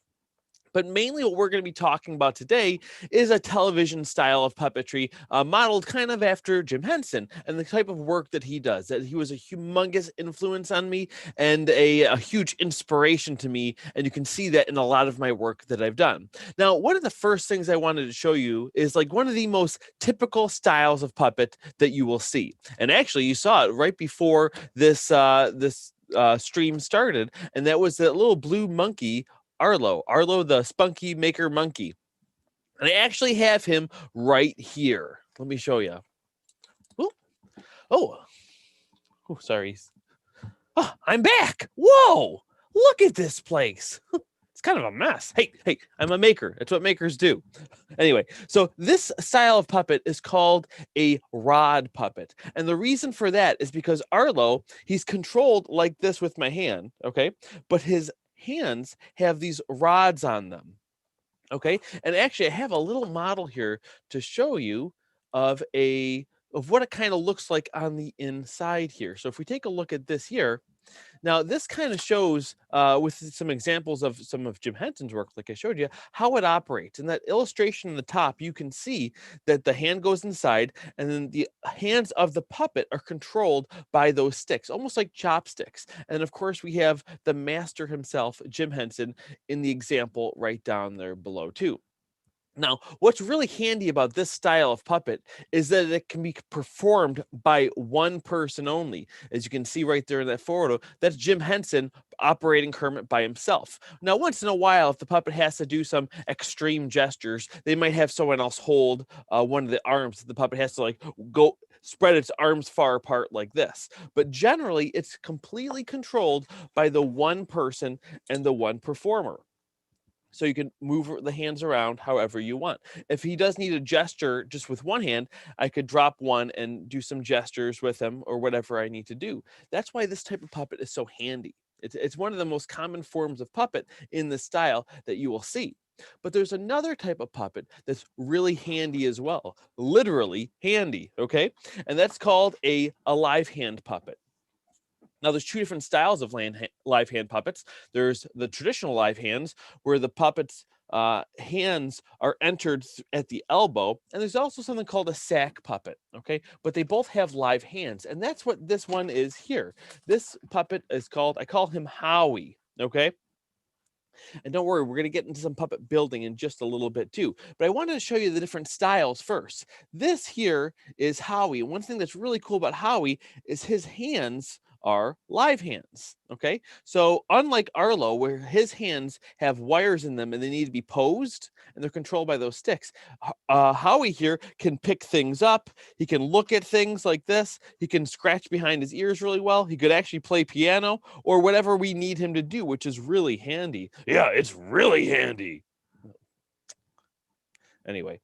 S3: But mainly what we're going to be talking about today is a television style of puppetry modeled kind of after Jim Henson and the type of work that he does. That he was a humongous influence on me and a huge inspiration to me. And you can see that in a lot of my work that I've done. Now, one of the first things I wanted to show you is like one of the most typical styles of puppet that you will see. And actually, you saw it right before this stream started. And that was that little blue monkey, Arlo, the spunky maker monkey. And I actually have him right here. Let me show you. Oh, sorry. Oh, I'm back. Whoa, look at this place. It's kind of a mess. Hey, I'm a maker. That's what makers do. Anyway, so this style of puppet is called a rod puppet. And the reason for that is because Arlo, he's controlled like this with my hand, okay? But his hands have these rods on them, okay? And actually, I have a little model here to show you of what it kind of looks like on the inside here. So if we take a look at this here, now this kind of shows with some examples of some of Jim Henson's work, like I showed you, how it operates. In that illustration on the top, you can see that the hand goes inside and then the hands of the puppet are controlled by those sticks, almost like chopsticks. And of course, we have the master himself, Jim Henson, in the example right down there below too. Now, what's really handy about this style of puppet is that it can be performed by one person only. As you can see right there in that photo, that's Jim Henson operating Kermit by himself. Now, once in a while, if the puppet has to do some extreme gestures, they might have someone else hold one of the arms. The puppet has to go spread its arms far apart like this. But generally, it's completely controlled by the one person and the one performer. So you can move the hands around however you want. If he does need a gesture just with one hand, I could drop one and do some gestures with him or whatever I need to do. That's why this type of puppet is so handy. It's one of the most common forms of puppet in this style that you will see. But there's another type of puppet that's really handy as well, literally handy, okay? And that's called a live hand puppet. Now, there's two different styles of live hand puppets. There's the traditional live hands, where the puppet's hands are entered at the elbow. And there's also something called a sack puppet, okay? But they both have live hands. And that's what this one is here. This puppet is called, I call him Howie, okay? And don't worry, we're going to get into some puppet building in just a little bit too. But I wanted to show you the different styles first. This here is Howie. One thing that's really cool about Howie is his hands are live hands, okay? So unlike Arlo, where his hands have wires in them and they need to be posed and they're controlled by those sticks, Howie here can pick things up. He can look at things like this. He can scratch behind his ears really well. He could actually play piano or whatever we need him to do, which is really handy. Yeah, it's really handy. Anyway,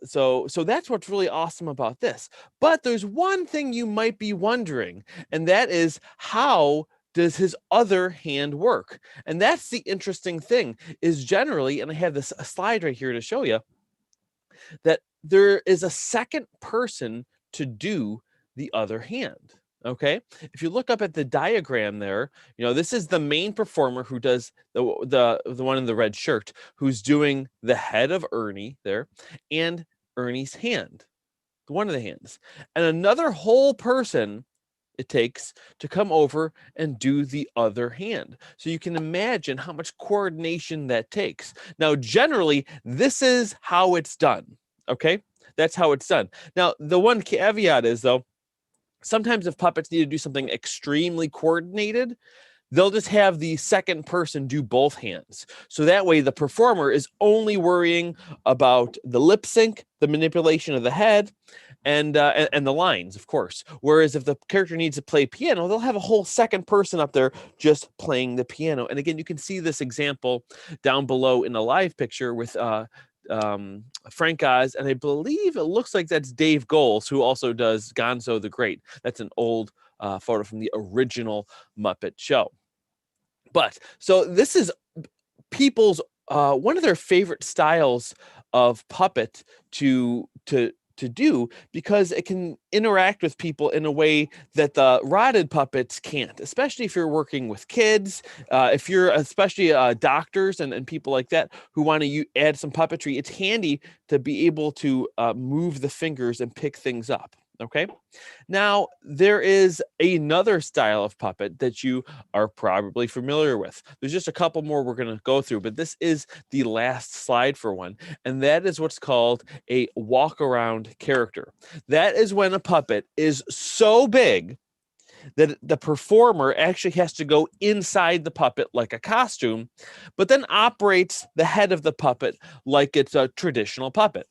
S3: so that's what's really awesome about this. But there's one thing you might be wondering, and that is, how does his other hand work? And that's the interesting thing, is generally, and I have this slide right here to show you, that there is a second person to do the other hand. Okay, if you look up at the diagram there, this is the main performer who does the one in the red shirt, who's doing the head of Ernie there, and Ernie's hand, one of the hands, and another whole person it takes to come over and do the other hand. So you can imagine how much coordination that takes. Now, generally, this is how it's done. Okay, that's how it's done. Now, the one caveat is, though, sometimes if puppets need to do something extremely coordinated, they'll just have the second person do both hands. So that way the performer is only worrying about the lip sync, the manipulation of the head, and the lines, of course. Whereas if the character needs to play piano, they'll have a whole second person up there just playing the piano. And again, you can see this example down below in the live picture with Frank Oz, and I believe it looks like that's Dave Goelz, who also does Gonzo the Great. That's an old photo from the original Muppet Show. But so this is people's one of their favorite styles of puppet to to do because it can interact with people in a way that the rotted puppets can't, especially if you're working with kids, if you're especially doctors and people like that who want to add some puppetry. It's handy to be able to move the fingers and pick things up. Okay, now there is another style of puppet that you are probably familiar with. There's just a couple more we're going to go through, but this is the last slide for one, and that is what's called a walk around character. That is when a puppet is so big that the performer actually has to go inside the puppet like a costume, but then operates the head of the puppet like it's a traditional puppet.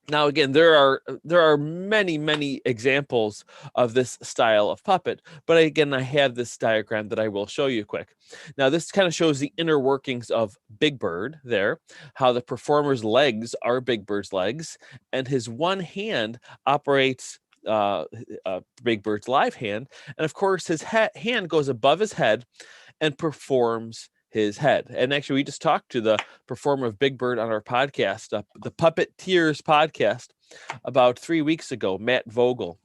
S3: Now, again, there are many examples of this style of puppet, but again, I have this diagram that I will show you quick. Now, this kind of shows the inner workings of Big Bird there, how the performer's legs are Big Bird's legs, and his one hand operates Big Bird's live hand, and of course, his hand goes above his head and performs his head. And actually, we just talked to the performer of Big Bird on our podcast, the Puppeteers podcast, about 3 weeks ago. Matt Vogel.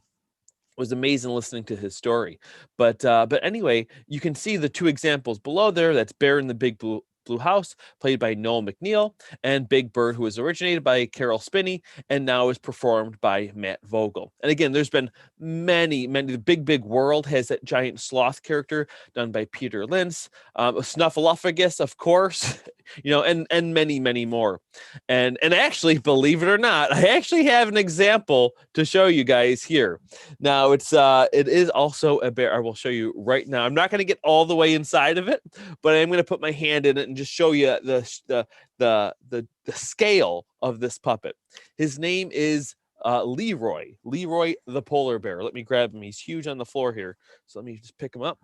S3: It was amazing listening to his story. But anyway, you can see the two examples below there. That's Bear in the Big Blue House, played by Noel McNeil, and Big Bird, who was originated by Carol Spinney and now is performed by Matt Vogel. And again, there's been many. The Big World has that giant sloth character done by Peter Lintz, Snuffleupagus, of course, and many more. And actually, believe it or not, I actually have an example to show you guys here. Now, it is also a bear. I will show you right now. I'm not going to get all the way inside of it, but I'm going to put my hand in it and just show you the scale of this puppet. His name is Leroy the polar bear. Let me grab him. He's huge on the floor here. So let me just pick him up.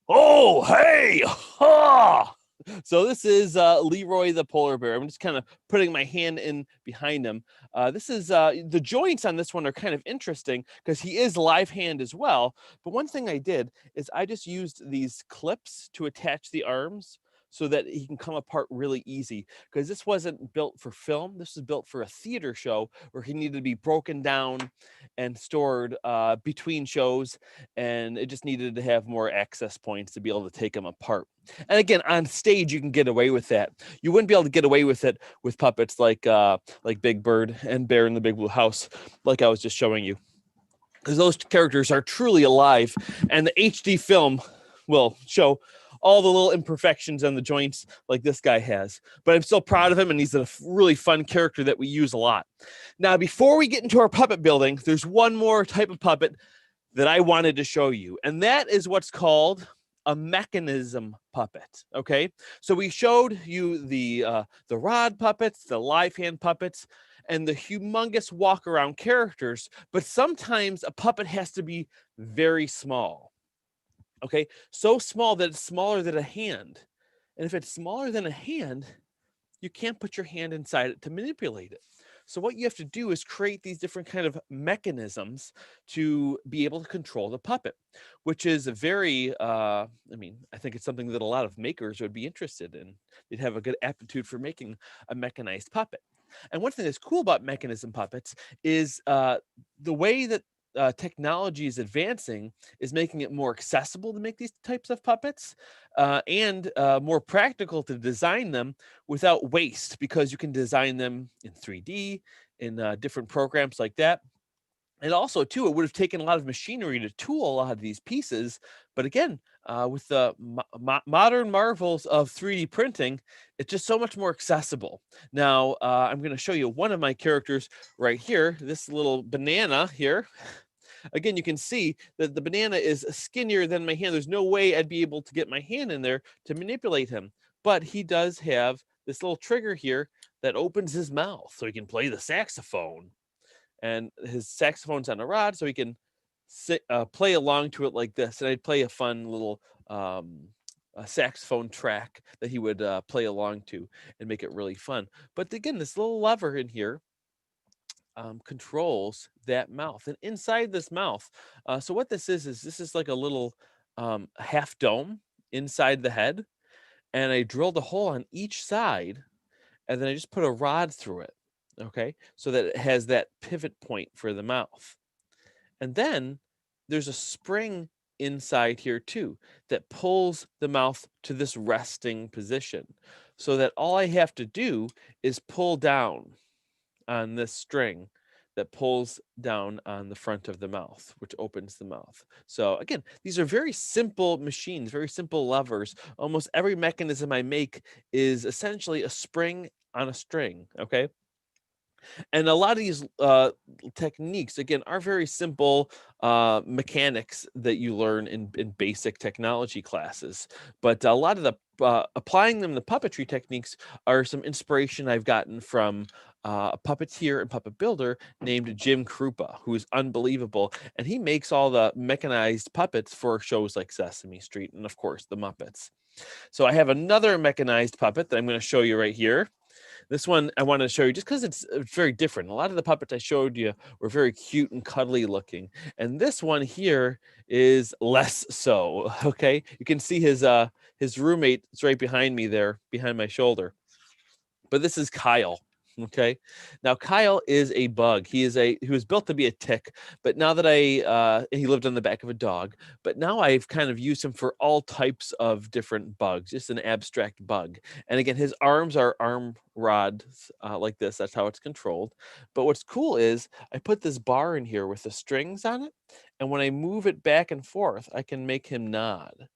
S3: Oh, hey! Ha! So this is Leroy the polar bear. I'm just kind of putting my hand in behind him. This is the joints on this one are kind of interesting because he is live hand as well. But one thing I did is I just used these clips to attach the arms so that he can come apart really easy, because this wasn't built for film. This was built for a theater show where he needed to be broken down and stored between shows, and it just needed to have more access points to be able to take them apart. And again, on stage, you can get away with that. You wouldn't be able to get away with it with puppets like Big Bird and Bear in the Big Blue House, like I was just showing you, because those characters are truly alive, and the HD film will show all the little imperfections on the joints like this guy has. But I'm still proud of him, and he's a really fun character that we use a lot. Now, before we get into our puppet building, there's one more type of puppet that I wanted to show you, and that is what's called a mechanism puppet. Okay, so we showed you the rod puppets, the live hand puppets, and the humongous walk around characters, but sometimes a puppet has to be very small. Okay, so small that it's smaller than a hand. And if it's smaller than a hand, you can't put your hand inside it to manipulate it. So what you have to do is create these different kind of mechanisms to be able to control the puppet, which is a very, I think it's something that a lot of makers would be interested in. They'd have a good aptitude for making a mechanized puppet. And one thing that's cool about mechanism puppets is the way that technology is advancing is making it more accessible to make these types of puppets and more practical to design them without waste, because you can design them in 3D, in different programs like that. And also, too, it would have taken a lot of machinery to tool a lot of these pieces. But again, with the modern marvels of 3D printing, it's just so much more accessible. Now, I'm going to show you one of my characters right here, this little banana here. Again, you can see that the banana is skinnier than my hand. There's no way I'd be able to get my hand in there to manipulate him. But he does have this little trigger here that opens his mouth so he can play the saxophone. And his saxophone's on a rod, so he can play along to it like this. And I'd play a fun little a saxophone track that he would play along to and make it really fun. But again, this little lever in here controls that mouth, and inside this mouth, so what this is this is like a little half dome
S19: inside the head, and I drilled a hole on each side, and then I just put a rod through it, okay, so that it has that pivot point for the mouth. And then there's a spring inside here too that pulls the mouth to this resting position, so that all I have to do is pull down on this string that pulls down on the front of the mouth, which opens the mouth. So again, these are very simple machines, very simple levers. Almost every mechanism I make is essentially a spring on a string, okay? And a lot of these techniques, again, are very simple mechanics that you learn in basic technology classes. But a lot of the applying them to puppetry techniques are some inspiration I've gotten from a puppeteer and puppet builder named Jim Krupa, who is unbelievable. And he makes all the mechanized puppets for shows like Sesame Street and, of course, the Muppets. So I have another mechanized puppet that I'm going to show you right here. This one I wanted to show you just because it's very different. A lot of the puppets I showed you were very cute and cuddly looking. And this one here is less so, okay? You can see his roommate is right behind me there, behind my shoulder. But this is Kyle. Okay. Now Kyle is a bug. He was built to be a tick, but now that he lived on the back of a dog, but now I've kind of used him for all types of different bugs, just an abstract bug. And again, his arms are arm rods like this. That's how it's controlled. But what's cool is I put this bar in here with the strings on it. And when I move it back and forth, I can make him nod.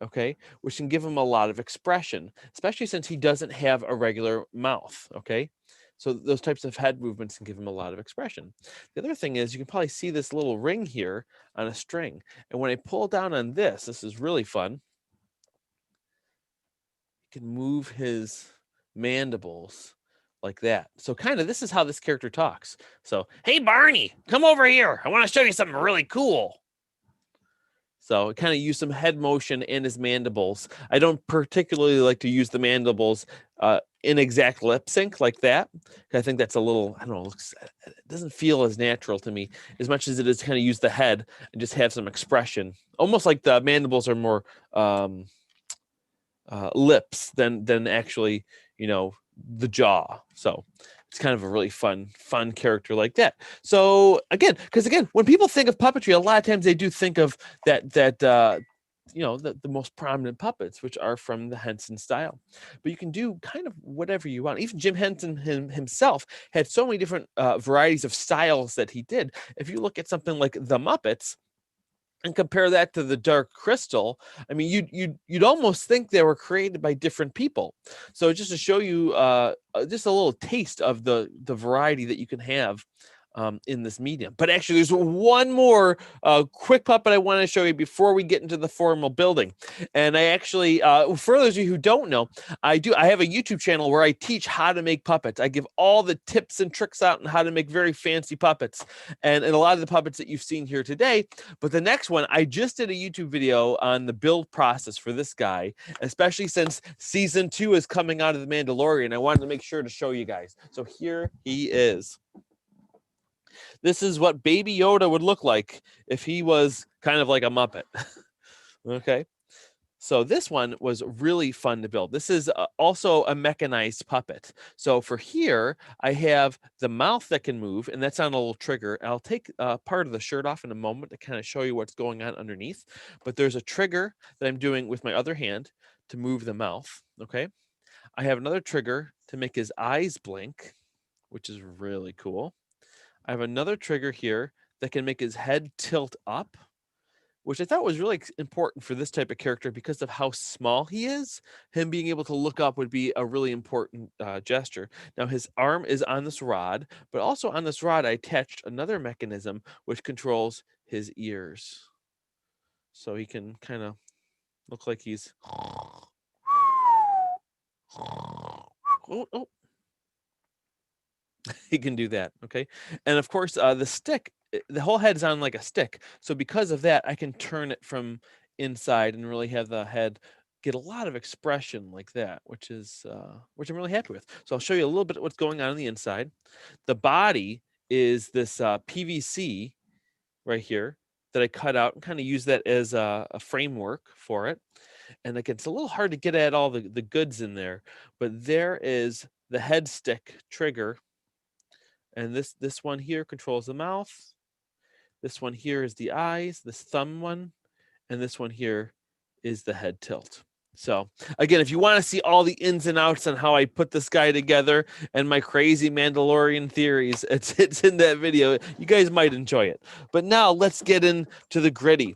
S19: Okay, which can give him a lot of expression, especially since he doesn't have a regular mouth. Okay, so those types of head movements can give him a lot of expression. The other thing is you can probably see this little ring here on a string. And when I pull down on this is really fun. You can move his mandibles like that. So kind of this is how this character talks. So, hey, Barney, come over here. I want to show you something really cool. So kind of use some head motion and his mandibles. I don't particularly like to use the mandibles in exact lip sync like that. I think that's a little, I don't know, it doesn't feel as natural to me as much as it is to kind of use the head and just have some expression. Almost like the mandibles are more lips than actually, the jaw. So it's kind of a really fun character like that. So again, when people think of puppetry, a lot of times they do think of the most prominent puppets, which are from the Henson style. But you can do kind of whatever you want. Even Jim Henson himself had so many different varieties of styles that he did. If you look at something like the Muppets and compare that to the Dark Crystal, I mean, you'd almost think they were created by different people. So just to show you just a little taste of the variety that you can have in this medium. But actually, there's one more quick puppet I want to show you before we get into the formal building. And I actually, for those of you who don't know, I have a YouTube channel where I teach how to make puppets. I give all the tips and tricks out on how to make very fancy puppets. And a lot of the puppets that you've seen here today. But the next one, I just did a YouTube video on the build process for this guy, especially since season 2 is coming out of The Mandalorian. I wanted to make sure to show you guys. So here he is. This is what Baby Yoda would look like if he was kind of like a Muppet. Okay. So this one was really fun to build. This is also a mechanized puppet. So for here, I have the mouth that can move, and that's on a little trigger. I'll take part of the shirt off in a moment to kind of show you what's going on underneath. But there's a trigger that I'm doing with my other hand to move the mouth. Okay. I have another trigger to make his eyes blink, which is really cool. I have another trigger here that can make his head tilt up, which I thought was really important for this type of character because of how small he is. Him being able to look up would be a really important gesture. Now his arm is on this rod, but also on this rod I attached another mechanism which controls his ears. So he can kind of look like he's... Oh. He can do that, okay? And of course, the stick, the whole head is on like a stick. So because of that, I can turn it from inside and really have the head get a lot of expression like that, which I'm really happy with. So I'll show you a little bit of what's going on the inside. The body is this PVC right here that I cut out and kind of use that as a framework for it. And again, it's a little hard to get at all the goods in there, but there is the head stick trigger. And this one here controls the mouth. This one here is the eyes, this thumb one, and this one here is the head tilt. So again, if you want to see all the ins and outs on how I put this guy together and my crazy Mandalorian theories, it's in that video. You guys might enjoy it. But now let's get into the gritty.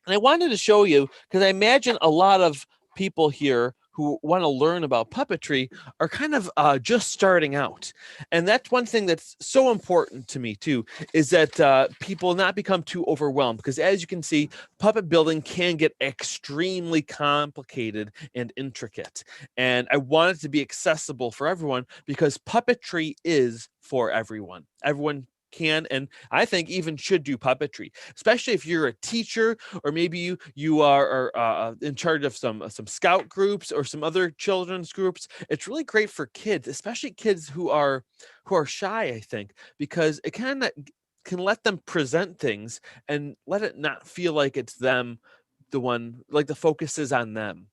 S19: And I wanted to show you, because I imagine a lot of people here who want to learn about puppetry are kind of just starting out. And that's one thing that's so important to me too, is that people not become too overwhelmed, because as you can see, puppet building can get extremely complicated and intricate. And I want it to be accessible for everyone, because puppetry is for everyone. Everyone can, and I think even should, do puppetry, especially if you're a teacher, or maybe you are in charge of some scout groups or some other children's groups. It's really great for kids, especially kids who are shy, I think, because it kind of can let them present things and let it not feel like it's them, the one, like the focus is on them.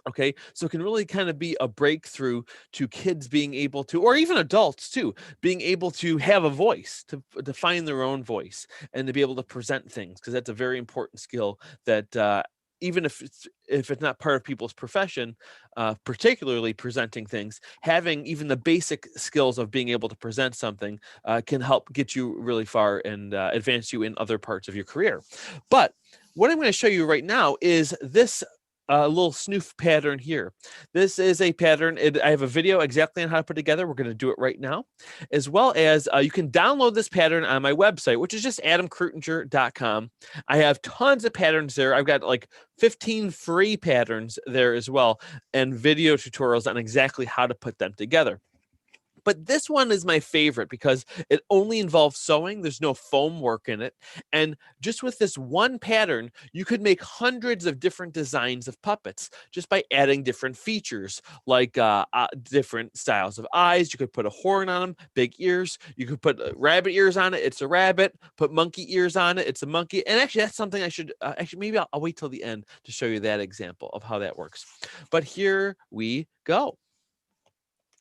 S19: Okay, so it can really kind of be a breakthrough to kids being able to, or even adults too, being able to have a voice, to find their own voice and to be able to present things, because that's a very important skill that even if it's not part of people's profession, particularly presenting things, having even the basic skills of being able to present something can help get you really far and advance you in other parts of your career. But what I'm going to show you right now is this little snoof pattern here. This is a pattern. I have a video exactly on how to put it together. We're going to do it right now, as well as you can download this pattern on my website, which is just adamkrutinger.com. I have tons of patterns there. I've got like 15 free patterns there as well, and video tutorials on exactly how to put them together. But this one is my favorite because it only involves sewing. There's no foam work in it. And just with this one pattern, you could make hundreds of different designs of puppets just by adding different features, like different styles of eyes. You could put a horn on them, big ears. You could put rabbit ears on it. It's a rabbit. Put monkey ears on it. It's a monkey. And actually, that's something I should, maybe I'll wait till the end to show you that example of how that works. But here we go.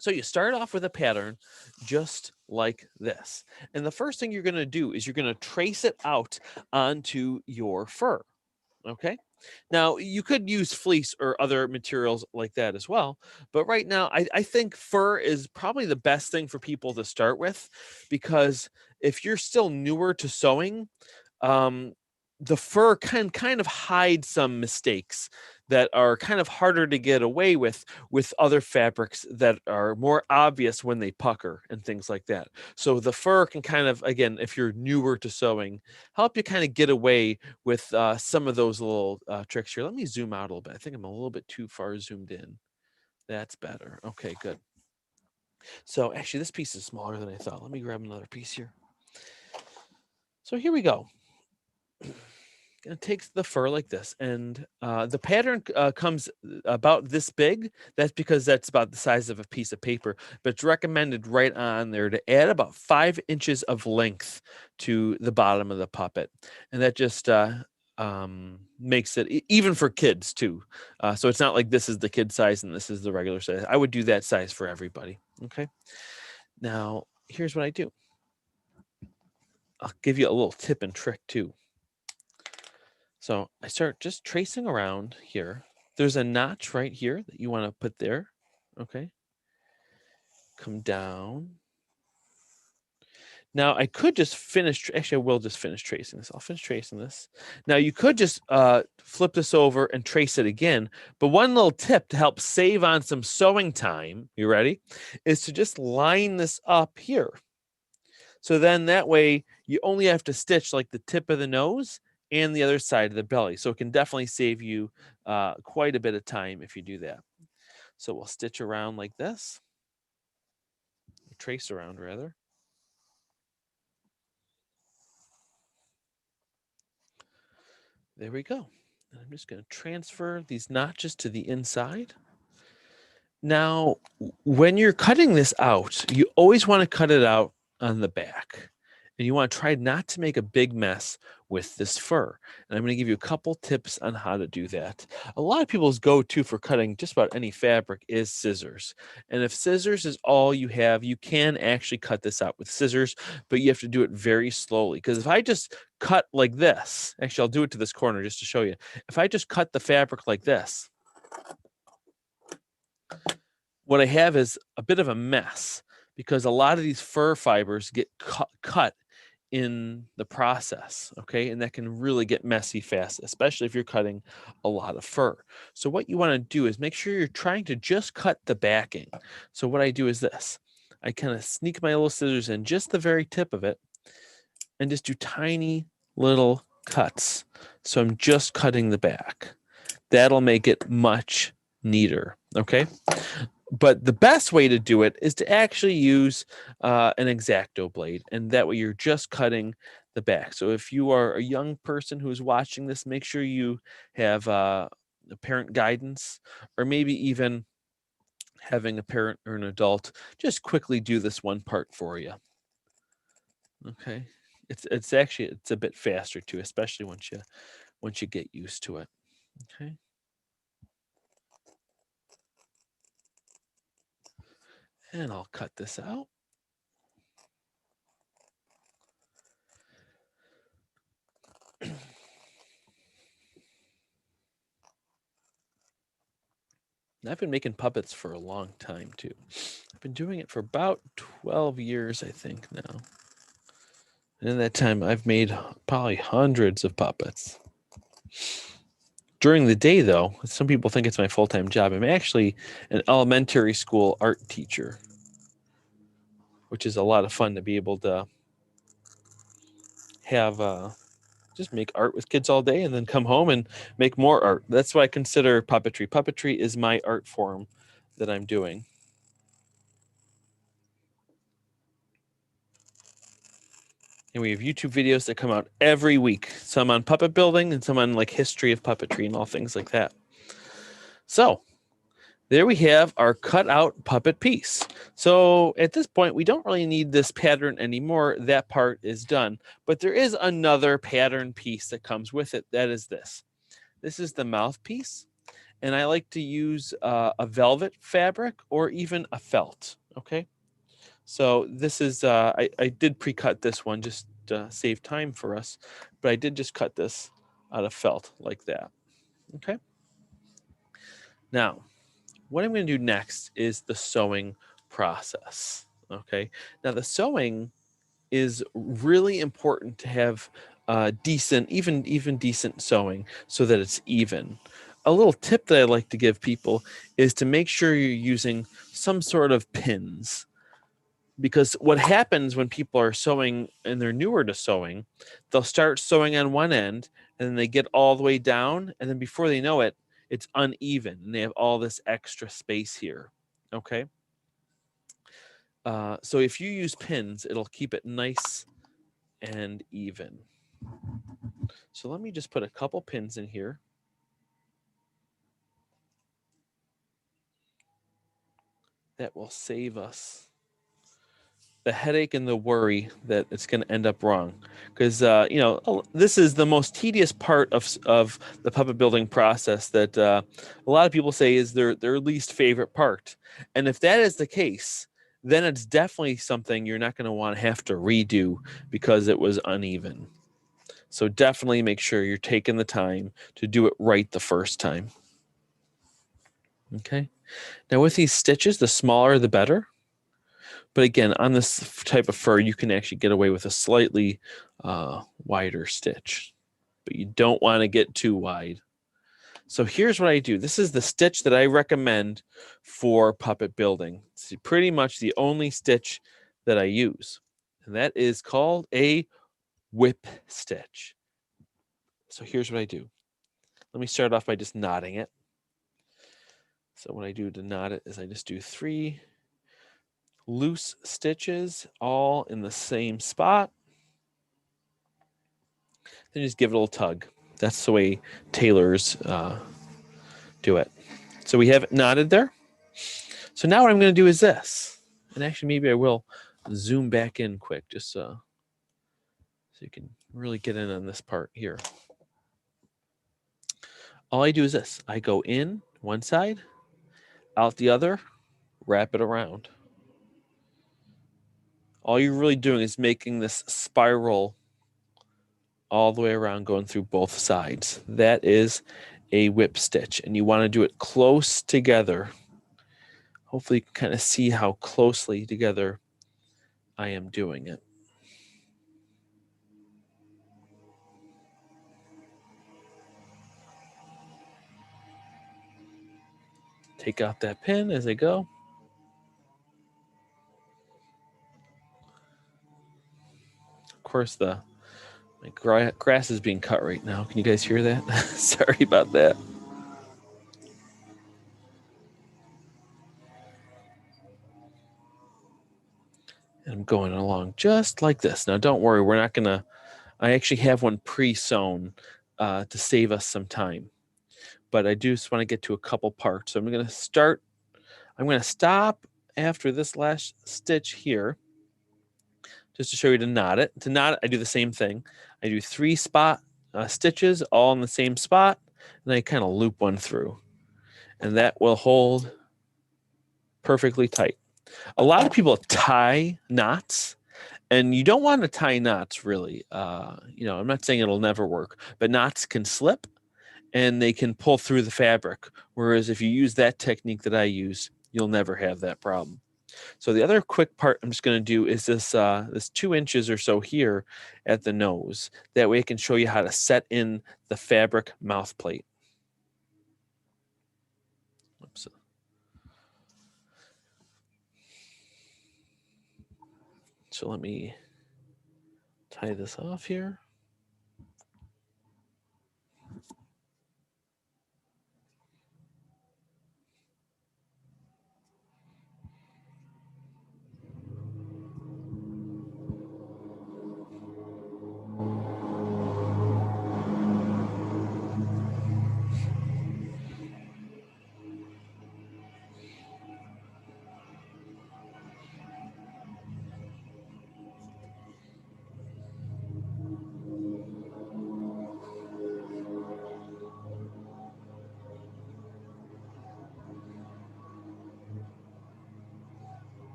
S19: So you start off with a pattern just like this. And the first thing you're going to do is you're going to trace it out onto your fur. Okay. Now, you could use fleece or other materials like that as well. But right now, I think fur is probably the best thing for people to start with, because if you're still newer to sewing, the fur can kind of hide some mistakes that are kind of harder to get away with other fabrics that are more obvious when they pucker and things like that. So the fur can kind of, again, if you're newer to sewing, help you kind of get away with some of those little tricks here. Let me zoom out a little bit. I think I'm a little bit too far zoomed in. That's better. Okay, good. So actually, this piece is smaller than I thought. Let me grab another piece here. So here we go. It takes the fur like this, and the pattern comes about this big. That's because that's about the size of a piece of paper, but it's recommended right on there to add about 5 inches of length to the bottom of the puppet, and that just makes it even for kids too. So it's not like this is the kid size and this is the regular size. I would do that size for everybody. Okay. Now here's what I do. I'll give you a little tip and trick too. So I start just tracing around here. There's a notch right here that you want to put there. Okay. Come down. Now I could just finish. Actually, I will just finish tracing this. I'll finish tracing this. Now you could just flip this over and trace it again. But one little tip to help save on some sewing time, you ready, is to just line this up here. So then that way you only have to stitch like the tip of the nose and the other side of the belly. So it can definitely save you quite a bit of time if you do that. So we'll stitch around like this. Trace around rather. There we go. And I'm just going to transfer these notches to the inside. Now, when you're cutting this out, you always want to cut it out on the back. And you want to try not to make a big mess with this fur. And I'm going to give you a couple tips on how to do that. A lot of people's go-to for cutting just about any fabric is scissors. And if scissors is all you have, you can actually cut this out with scissors, but you have to do it very slowly. Because if I just cut like this, actually I'll do it to this corner just to show you. If I just cut the fabric like this, what I have is a bit of a mess because a lot of these fur fibers get cut in the process, okay? And that can really get messy fast, especially if you're cutting a lot of fur. So what you want to do is make sure you're trying to just cut the backing. So what I do is this. I kind of sneak my little scissors in just the very tip of it and just do tiny little cuts. So I'm just cutting the back. That'll make it much neater, okay? But the best way to do it is to actually use an X-Acto blade, and that way you're just cutting the back. So if you are a young person who's watching this, make sure you have a parent guidance, or maybe even having a parent or an adult just quickly do this one part for you. Okay, it's actually a bit faster too, especially once you get used to it. Okay. And I'll cut this out. I've been making puppets for a long time too. I've been doing it for about 12 years, I think now. And in that time, I've made probably hundreds of puppets. During the day, though, some people think it's my full-time job. I'm actually an elementary school art teacher, which is a lot of fun to be able to have just make art with kids all day and then come home and make more art. That's what I consider puppetry. Puppetry is my art form that I'm doing. And we have YouTube videos that come out every week, some on puppet building and some on like history of puppetry and all things like that. So there we have our cutout puppet piece. So at this point, we don't really need this pattern anymore. That part is done. But there is another pattern piece that comes with it. That is this. This is the mouthpiece. And I like to use a velvet fabric or even a felt. Okay. So this is, I did pre-cut this one just to save time for us. But I did just cut this out of felt like that. Okay. Now, what I'm going to do next is the sewing process. Okay. Now the sewing is really important to have decent, even decent sewing so that it's even. A little tip that I like to give people is to make sure you're using some sort of pins. Because what happens when people are sewing and they're newer to sewing, they'll start sewing on one end and then they get all the way down. And then before they know it, it's uneven and they have all this extra space here. Okay. So if you use pins, it'll keep it nice and even. So let me just put a couple pins in here. That will save us the headache and the worry that it's going to end up wrong. Because, this is the most tedious part of the puppet building process that a lot of people say is their least favorite part. And if that is the case, then it's definitely something you're not going to want to have to redo because it was uneven. So definitely make sure you're taking the time to do it right the first time. Okay. Now with these stitches, the smaller the better. But again, on this type of fur, you can actually get away with a slightly wider stitch. But you don't want to get too wide. So here's what I do. This is the stitch that I recommend for puppet building. It's pretty much the only stitch that I use. And that is called a whip stitch. So here's what I do. Let me start off by just knotting it. So what I do to knot it is I just do 3 loose stitches all in the same spot. Then just give it a little tug. That's the way tailors do it. So we have it knotted there. So now what I'm going to do is this. And actually maybe I will zoom back in quick just so So you can really get in on this part here. All I do is this. I go in one side, out the other, wrap it around. All you're really doing is making this spiral all the way around, going through both sides. That is a whip stitch, and you want to do it close together. Hopefully you can kind of see how closely together I am doing it. Take out that pin as I go. Of course, my grass is being cut right now. Can you guys hear that? Sorry about that. And I'm going along just like this. Now, don't worry. We're not going to... I actually have one pre-sewn to save us some time. But I do just want to get to a couple parts. So I'm going to start... I'm going to stop after this last stitch here, just to show you to knot it. To knot it, I do the same thing. I do 3 spot stitches all in the same spot, and I kind of loop one through. And that will hold perfectly tight. A lot of people tie knots, and you don't want to tie knots, really. I'm not saying it'll never work, but knots can slip, and they can pull through the fabric. Whereas if you use that technique that I use, you'll never have that problem. So the other quick part I'm just going to do is this 2 inches or so here at the nose. That way I can show you how to set in the fabric mouth plate. Oops. So let me tie this off here.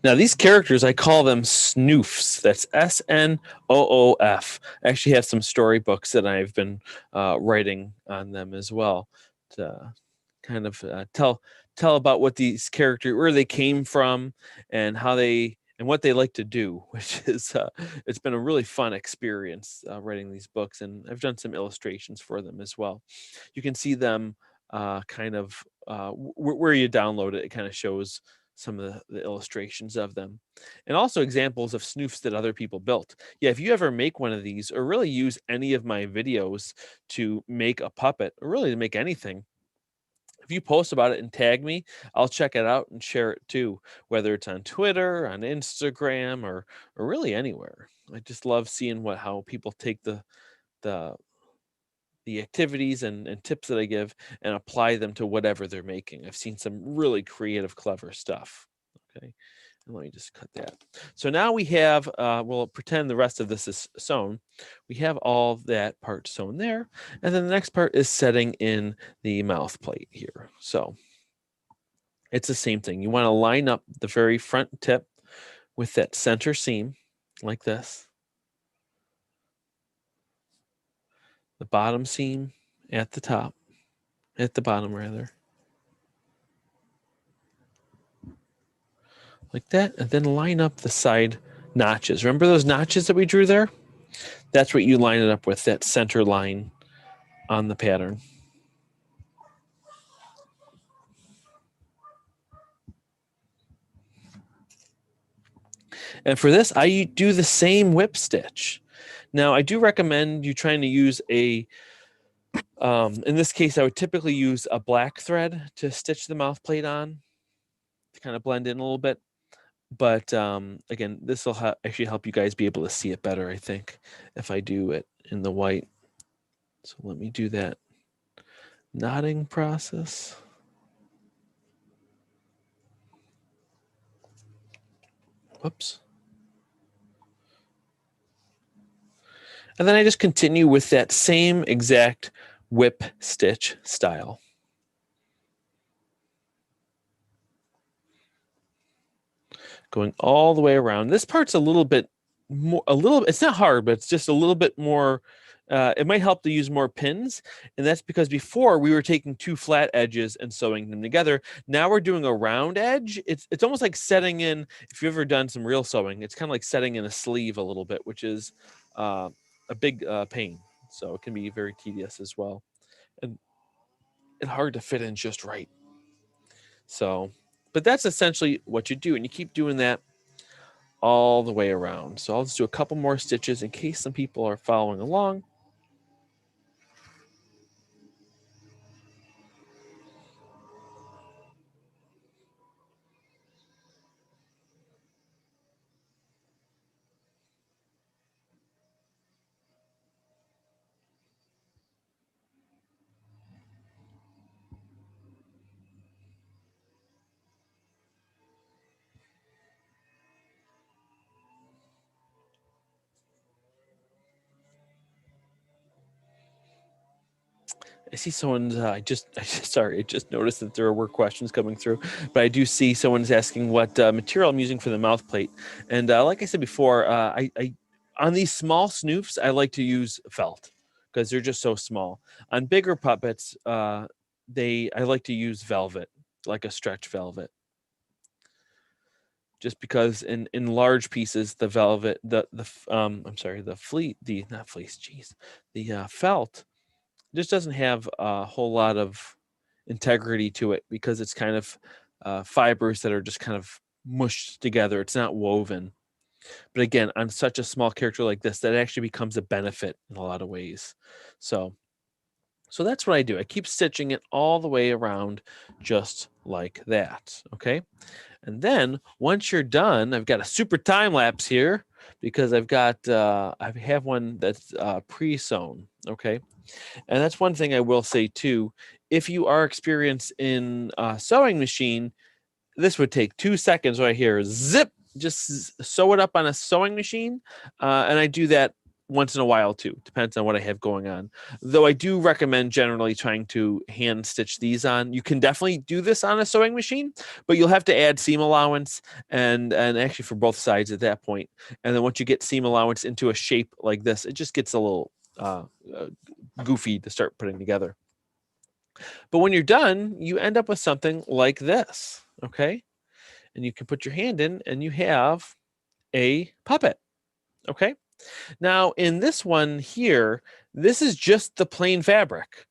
S19: Now, these characters, I call them snoofs. That's S-N-O-O-F. I actually have some storybooks that I've been writing on them as well to kind of tell about what these characters, where they came from, and how they and what they like to do, which is it's been a really fun experience writing these books, and I've done some illustrations for them as well. You can see them kind of where you download it. It kind of shows some of the illustrations of them, and also examples of snoofs that other people built. Yeah, if you ever make one of these, or really use any of my videos to make a puppet, or really to make anything, if you post about it and tag me, I'll check it out and share it too, whether it's on Twitter, on Instagram, or really anywhere. I just love seeing how people take the activities and tips that I give and apply them to whatever they're making. I've seen some really creative, clever stuff. Okay, and let me just cut that. So now we have, we'll pretend the rest of this is sewn. We have all that part sewn there. And then the next part is setting in the mouth plate here. So it's the same thing. You want to line up the very front tip with that center seam like this. The bottom seam at the top, at the bottom rather. Like that, and then line up the side notches. Remember those notches that we drew there? That's what you line it up with, that center line on the pattern. And for this, I do the same whip stitch. Now, I do recommend you trying to use a, in this case, I would typically use a black thread to stitch the mouth plate on to kind of blend in a little bit. But again, this will actually help you guys be able to see it better, I think, if I do it in the white. So let me do that knotting process. Whoops. And then I just continue with that same exact whip stitch style. Going all the way around. This part's a little bit more, it's not hard, but it's just a little bit more, it might help to use more pins. And that's because before we were taking two flat edges and sewing them together. Now we're doing a round edge. It's almost like setting in, if you've ever done some real sewing, it's kind of like setting in a sleeve a little bit, which is a big pain. So it can be very tedious as well. And hard to fit in just right. So, but that's essentially what you do. And you keep doing that all the way around. So I'll just do a couple more stitches in case some people are following along. I see someone's, I just noticed that there were questions coming through, but I do see someone's asking what material I'm using for the mouth plate. And like I said before, I on these small snoofs, I like to use felt because they're just so small. On bigger puppets, I like to use velvet, like a stretch velvet. Just because in large pieces, the velvet, the felt just doesn't have a whole lot of integrity to it because it's kind of fibers that are just kind of mushed together. It's not woven. But again, on such a small character like this, that actually becomes a benefit in a lot of ways. So that's what I do. I keep stitching it all the way around just like that. Okay. And then once you're done, I've got a super time lapse here because I've got, I have one that's pre-sewn. Okay. And that's one thing I will say too. If you are experienced in a sewing machine, this would take 2 seconds right here. Zip, just sew it up on a sewing machine. And I do that once in a while too. Depends on what I have going on. Though I do recommend generally trying to hand stitch these on. You can definitely do this on a sewing machine, but you'll have to add seam allowance and actually for both sides at that point. And then once you get seam allowance into a shape like this, it just gets a little goofy to start putting together. But when you're done, you end up with something like this, okay? And you can put your hand in and you have a puppet, okay? Now, in this one here, this is just the plain fabric,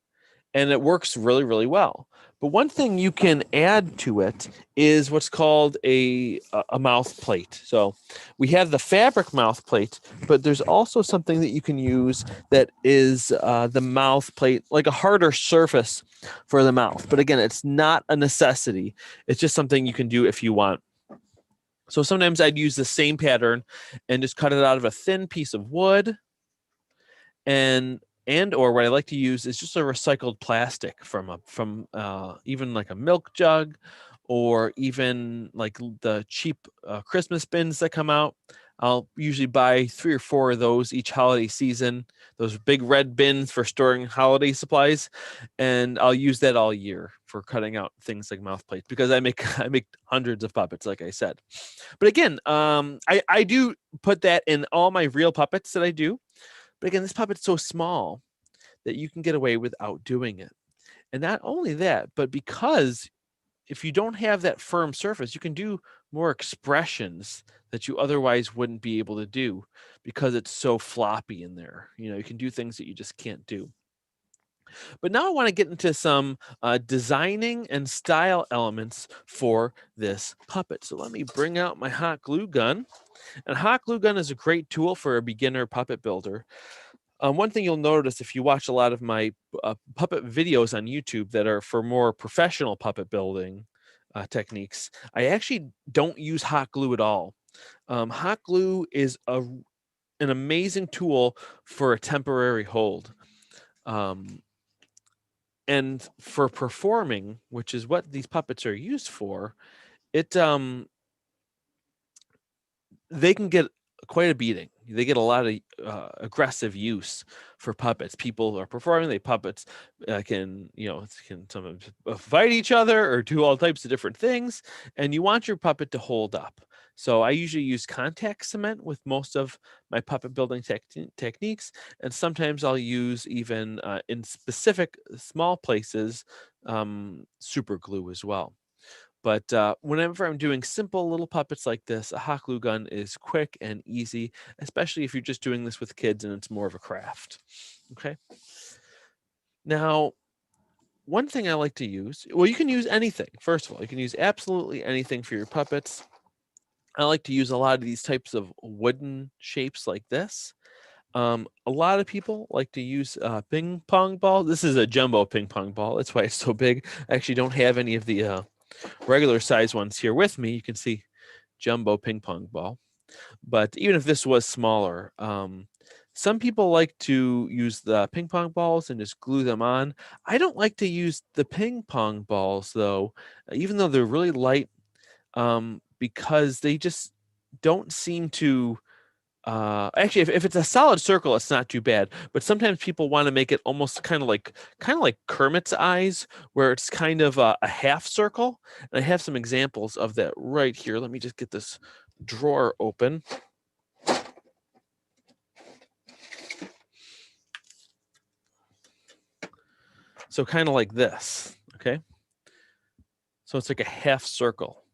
S19: and it works really, really well. But one thing you can add to it is what's called a mouth plate. So we have the fabric mouth plate, but there's also something that you can use that is the mouth plate, like a harder surface for the mouth. But again, it's not a necessity. It's just something you can do if you want. So sometimes I'd use the same pattern and just cut it out of a thin piece of wood. Or what I like to use is just a recycled plastic from even like a milk jug, or even like the cheap Christmas bins that come out. I'll usually buy 3 or 4 of those each holiday season, those big red bins for storing holiday supplies. And I'll use that all year for cutting out things like mouth plates because I make hundreds of puppets, like I said. But again, I do put that in all my real puppets that I do. But again, this puppet's so small that you can get away without doing it. And not only that, but because if you don't have that firm surface, you can do more expressions that you otherwise wouldn't be able to do because it's so floppy in there. You know, you can do things that you just can't do. But now I want to get into some designing and style elements for this puppet. So let me bring out my hot glue gun. And hot glue gun is a great tool for a beginner puppet builder. One thing you'll notice if you watch a lot of my puppet videos on YouTube that are for more professional puppet building techniques, I actually don't use hot glue at all. Hot glue is an amazing tool for a temporary hold. And for performing, which is what these puppets are used for, it they can get quite a beating. They get a lot of aggressive use for puppets. People are performing. They puppets can sometimes fight each other or do all types of different things. And you want your puppet to hold up. So I usually use contact cement with most of my puppet building techniques, and sometimes I'll use even in specific small places super glue as well. But whenever I'm doing simple little puppets like this, a hot glue gun is quick and easy, especially if you're just doing this with kids and it's more of a craft. Okay. Now, one thing I like to use, well, you can use anything. First of all, you can use absolutely anything for your puppets. I like to use a lot of these types of wooden shapes like this. A lot of people like to use ping pong ball. This is a jumbo ping pong ball. That's why it's so big. I actually don't have any of the regular size ones here with me. You can see jumbo ping pong ball. But even if this was smaller, some people like to use the ping pong balls and just glue them on. I don't like to use the ping pong balls though, even though they're really light, because they just don't seem to actually, if it's a solid circle, it's not too bad. But sometimes people want to make it almost kind of like Kermit's eyes, where it's kind of a half circle. And I have some examples of that right here. Let me just get this drawer open. So kind of like this, okay? So it's like a half circle.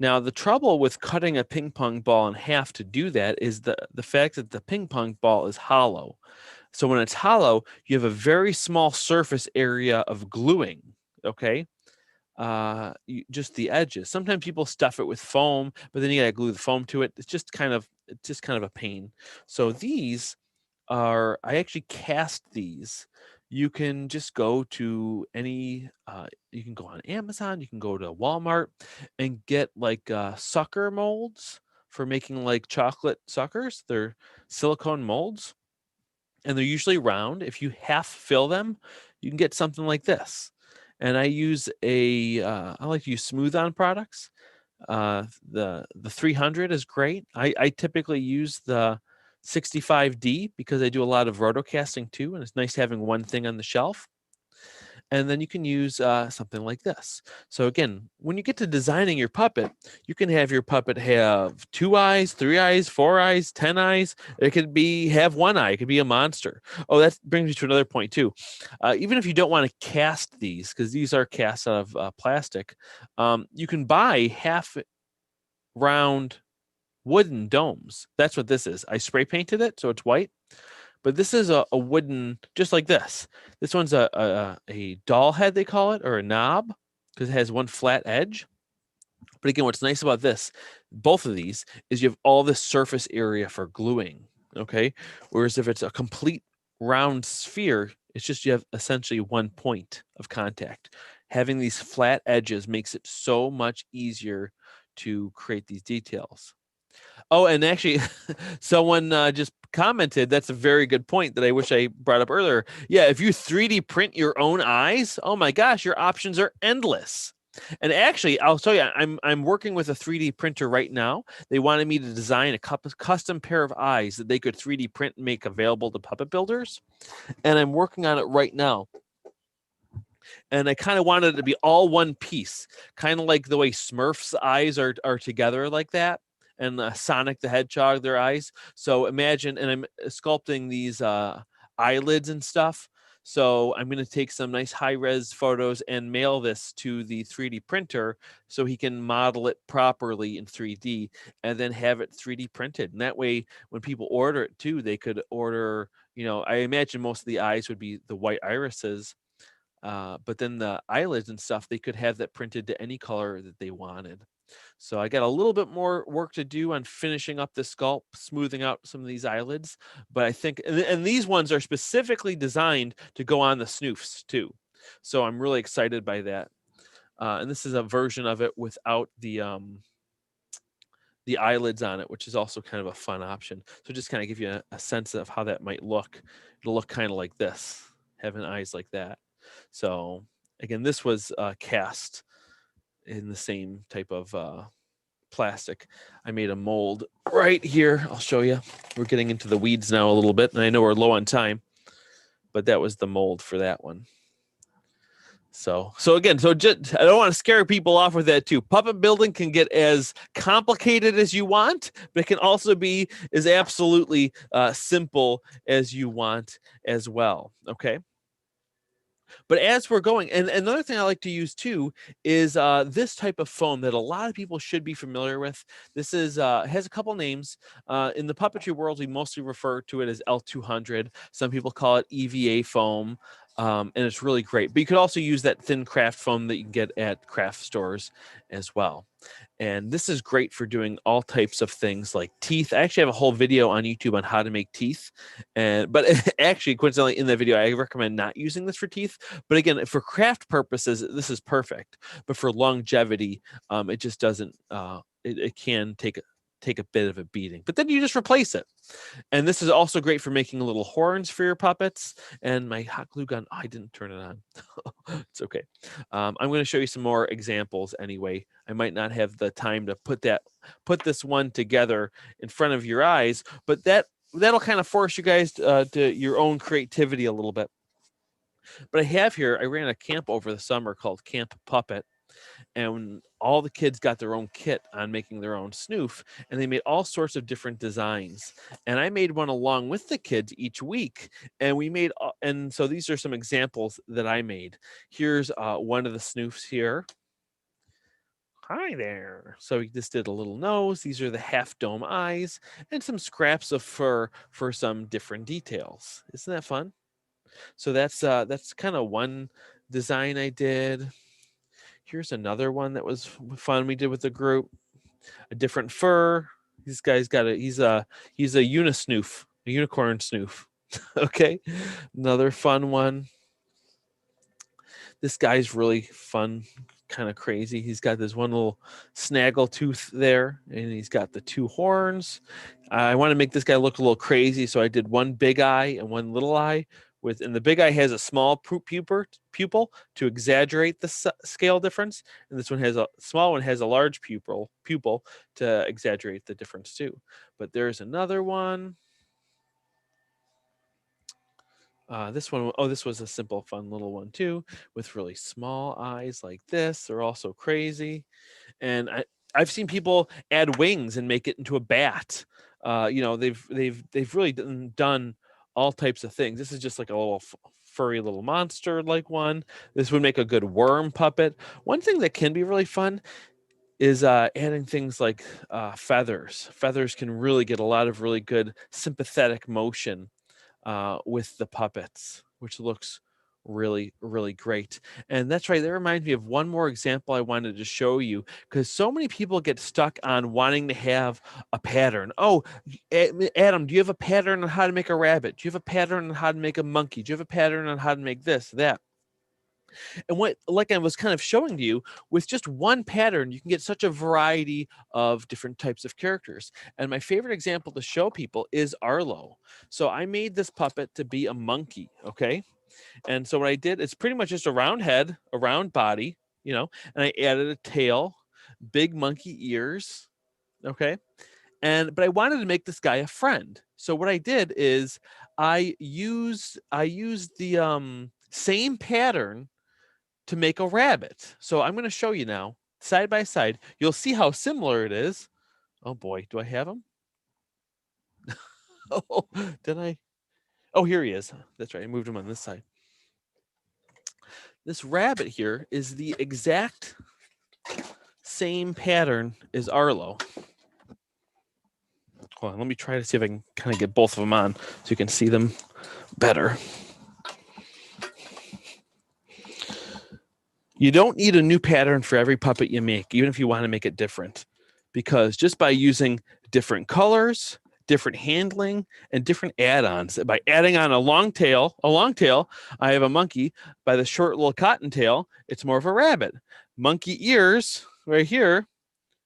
S19: Now, the trouble with cutting a ping pong ball in half to do that is the fact that the ping pong ball is hollow. So when it's hollow, you have a very small surface area of gluing, okay? Just the edges. Sometimes people stuff it with foam, but then you gotta glue the foam to it. It's just kind of a pain. So these are, I actually cast these. You can just go to any, you can go on Amazon, you can go to Walmart and get like sucker molds for making like chocolate suckers. They're silicone molds and they're usually round. If you half fill them, you can get something like this. And I use I like to use smooth on products. The 300 is great. I typically use the 65D because I do a lot of rotocasting too, and it's nice having one thing on the shelf. And then you can use something like this. So again, when you get to designing your puppet, you can have your puppet have 2 eyes, 3 eyes, 4 eyes, 10 eyes. It could have 1 eye. It could be a monster. Oh, that brings me to another point too. Even if you don't want to cast these, because these are cast out of plastic, you can buy half round wooden domes. That's what this is. I spray painted it so it's white. But this is a wooden, just like this. This one's a doll head, they call it, or a knob, because it has one flat edge. But again, what's nice about this, both of these, is you have all this surface area for gluing, okay? Whereas if it's a complete round sphere, it's just you have essentially one point of contact. Having these flat edges makes it so much easier to create these details. Oh, and actually, someone just commented, that's a very good point that I wish I brought up earlier. Yeah, if you 3D print your own eyes, oh my gosh, your options are endless. And actually, I'll tell you, I'm working with a 3D printer right now. They wanted me to design a custom pair of eyes that they could 3D print and make available to puppet builders. And I'm working on it right now. And I kind of wanted it to be all one piece, kind of like the way Smurfs' eyes are together like that. And Sonic the Hedgehog, their eyes. So imagine, and I'm sculpting these eyelids and stuff. So I'm going to take some nice high-res photos and mail this to the 3D printer so he can model it properly in 3D and then have it 3D printed. And that way, when people order it too, they could order, I imagine most of the eyes would be the white irises. But then the eyelids and stuff, they could have that printed to any color that they wanted. So I got a little bit more work to do on finishing up the sculpt, smoothing out some of these eyelids. But I think, and these ones are specifically designed to go on the snoofs too. So I'm really excited by that. And this is a version of it without the eyelids on it, which is also kind of a fun option. So just kind of give you a sense of how that might look. It'll look kind of like this, having eyes like that. So again, this was cast in the same type of plastic. I made a mold right here. I'll show you. We're getting into the weeds now a little bit, and I know we're low on time, but that was the mold for that one. So again, just, I don't want to scare people off with that too. Puppet building can get as complicated as you want, but it can also be as absolutely simple as you want as well. Okay. But as we're going, and another thing I like to use too is this type of foam that a lot of people should be familiar with. This is has a couple names. In the puppetry world, we mostly refer to it as L200. Some people call it EVA foam. And it's really great. But you could also use that thin craft foam that you can get at craft stores as well. And this is great for doing all types of things like teeth. I actually have a whole video on YouTube on how to make teeth. But actually, coincidentally, in that video, I recommend not using this for teeth. But again, for craft purposes, this is perfect. But for longevity, it just doesn't, it can take a bit of a beating, but then you just replace it. And this is also great for making little horns for your puppets. And my hot glue gun, I didn't turn it on. It's okay. I'm going to show you some more examples anyway. I might not have the time to put this one together in front of your eyes, but that'll kind of force you guys to your own creativity a little bit. But I have here, I ran a camp over the summer called Camp Puppet. And all the kids got their own kit on making their own snoof, and they made all sorts of different designs. And I made one along with the kids each week. And we made, and so these are some examples that I made. Here's one of the snoofs here. Hi there. So we just did a little nose. These are the half dome eyes and some scraps of fur for some different details. Isn't that fun? So that's kind of one design I did. Here's another one that was fun we did with the group. A different fur. This guy's got he's a unisnoof, a unicorn snoof. Okay. Another fun one. This guy's really fun, kind of crazy. He's got this one little snaggle tooth there, and he's got the two horns. I want to make this guy look a little crazy, so I did one big eye and one little eye. And the big eye has a small pupil to exaggerate the scale difference, and this one has a small one has a large pupil to exaggerate the difference too. But there's another one. This one, this was a simple, fun little one too, with really small eyes like this. They're also crazy, and I've seen people add wings and make it into a bat. They've really done all types of things. This is just like a little furry little monster like one. This would make a good worm puppet. One thing that can be really fun is adding things like feathers. Feathers can really get a lot of really good sympathetic motion with the puppets, which looks really, really great. And that's right. That reminds me of one more example I wanted to show you, because so many people get stuck on wanting to have a pattern. Oh, Adam, do you have a pattern on how to make a rabbit? Do you have a pattern on how to make a monkey? Do you have a pattern on how to make this, that? And like I was kind of showing to you, with just one pattern, you can get such a variety of different types of characters. And my favorite example to show people is Arlo. So I made this puppet to be a monkey, okay? And so what I did, it's pretty much just a round head, a round body, and I added a tail, big monkey ears, okay? But I wanted to make this guy a friend. So what I did is I used the same pattern to make a rabbit. So I'm going to show you now, side by side. You'll see how similar it is. Oh boy, do I have him? Oh, did I? Oh, here he is. That's right. I moved him on this side. This rabbit here is the exact same pattern as Arlo. Hold on, let me try to see if I can kind of get both of them on so you can see them better. You don't need a new pattern for every puppet you make, even if you want to make it different, because just by using different colors, different handling, and different add-ons, by adding on a long tail, I have a monkey. By the short little cottontail, it's more of a rabbit. Monkey ears right here,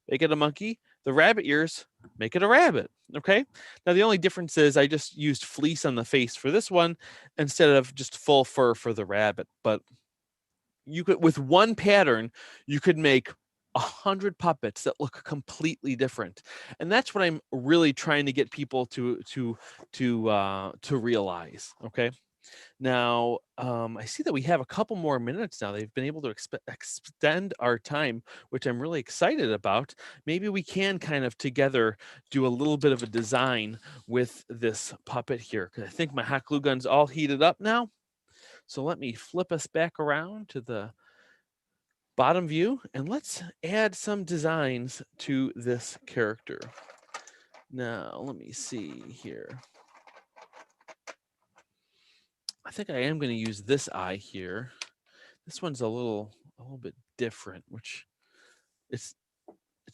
S19: make it a monkey. The rabbit ears, make it a rabbit. Okay. Now the only difference is I just used fleece on the face for this one instead of just full fur for the rabbit. But you could, with one pattern, you could make 100 puppets that look completely different, and that's what I'm really trying to get people to realize. Okay, now I see that we have a couple more minutes now. They've been able to extend our time, which I'm really excited about. Maybe we can kind of together do a little bit of a design with this puppet here, because I think my hot glue gun's all heated up now. So let me flip us back around to the bottom view, and let's add some designs to this character. Now, let me see here. I think I am going to use this eye here. This one's a little bit different, which it's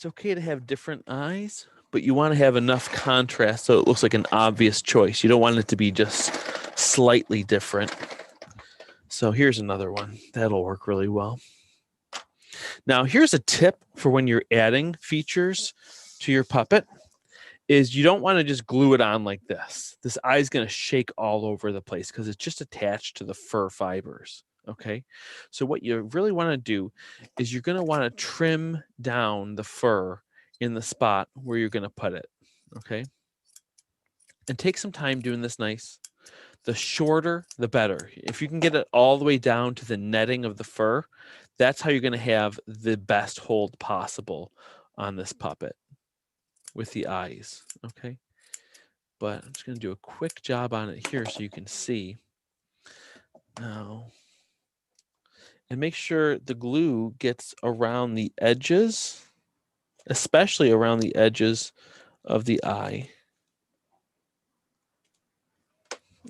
S19: okay to have different eyes, but you want to have enough contrast so it looks like an obvious choice. You don't want it to be just slightly different. So here's another one. That'll work really well. Now, here's a tip for when you're adding features to your puppet, is you don't want to just glue it on like this. This eye is going to shake all over the place because it's just attached to the fur fibers. Okay, so what you really want to do is you're going to want to trim down the fur in the spot where you're going to put it. Okay, and take some time doing this nice. The shorter, the better. If you can get it all the way down to the netting of the fur, that's how you're going to have the best hold possible on this puppet with the eyes. Okay, but I'm just going to do a quick job on it here so you can see now. And make sure the glue gets around the edges, especially around the edges of the eye.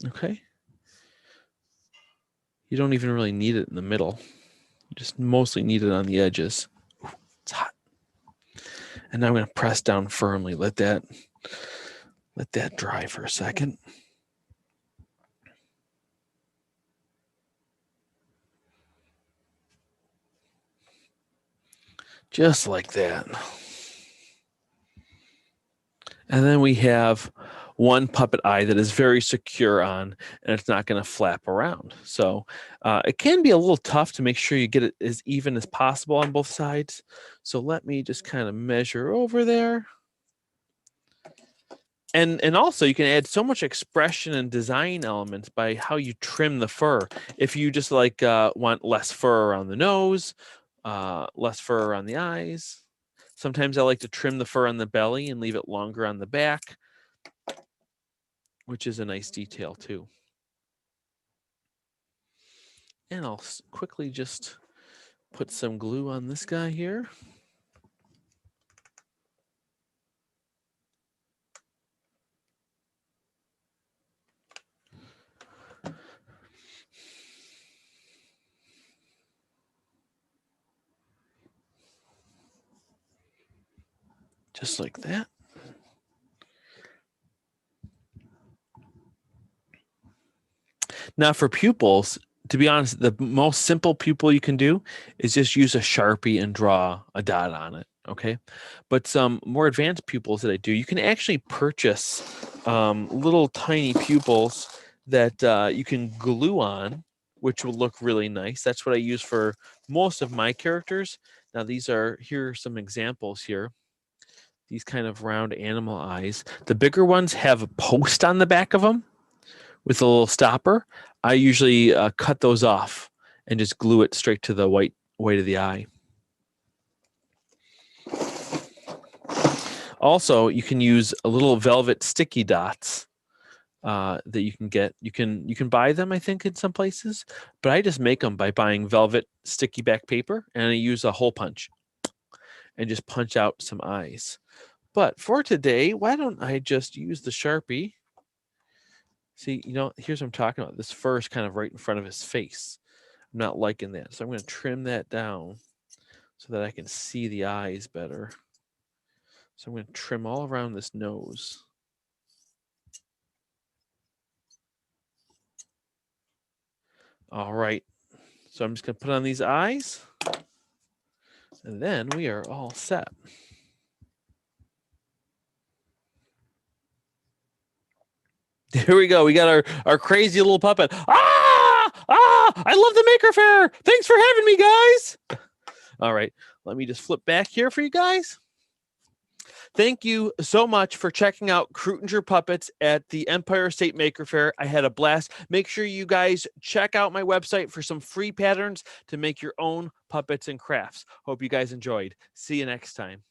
S19: Okay. You don't even really need it in the middle. You just mostly need it on the edges. Ooh, it's hot. And now I'm going to press down firmly. Let that dry for a second. Just like that. And then we have one puppet eye that is very secure on, and it's not going to flap around. So it can be a little tough to make sure you get it as even as possible on both sides. So let me just kind of measure over there. And also you can add so much expression and design elements by how you trim the fur. If you just like want less fur around the nose, less fur around the eyes. Sometimes I like to trim the fur on the belly and leave it longer on the back, which is a nice detail too. And I'll quickly just put some glue on this guy here. Just like that. Now for pupils, to be honest, the most simple pupil you can do is just use a Sharpie and draw a dot on it, okay? But some more advanced pupils that I do, you can actually purchase little tiny pupils that you can glue on, which will look really nice. That's what I use for most of my characters. Now here are some examples here. These kind of round animal eyes. The bigger ones have a post on the back of them with a little stopper. I usually cut those off and just glue it straight to the white of the eye. Also, you can use a little velvet sticky dots that you can get. You can buy them, I think, in some places, but I just make them by buying velvet sticky back paper, and I use a hole punch and just punch out some eyes. But for today, why don't I just use the Sharpie? See, here's what I'm talking about. This fur is kind of right in front of his face. I'm not liking that. So I'm going to trim that down so that I can see the eyes better. So I'm going to trim all around this nose. All right. So I'm just going to put on these eyes. And then we are all set. Here we go. We got our crazy little puppet. I love the Maker Faire. Thanks for having me, guys. All right, let me just flip back here for you guys. Thank you so much for checking out Krutinger Puppets at the Empire State Maker Faire. I had a blast. Make sure you guys check out my website for some free patterns to make your own puppets and crafts. Hope you guys enjoyed. See you next time.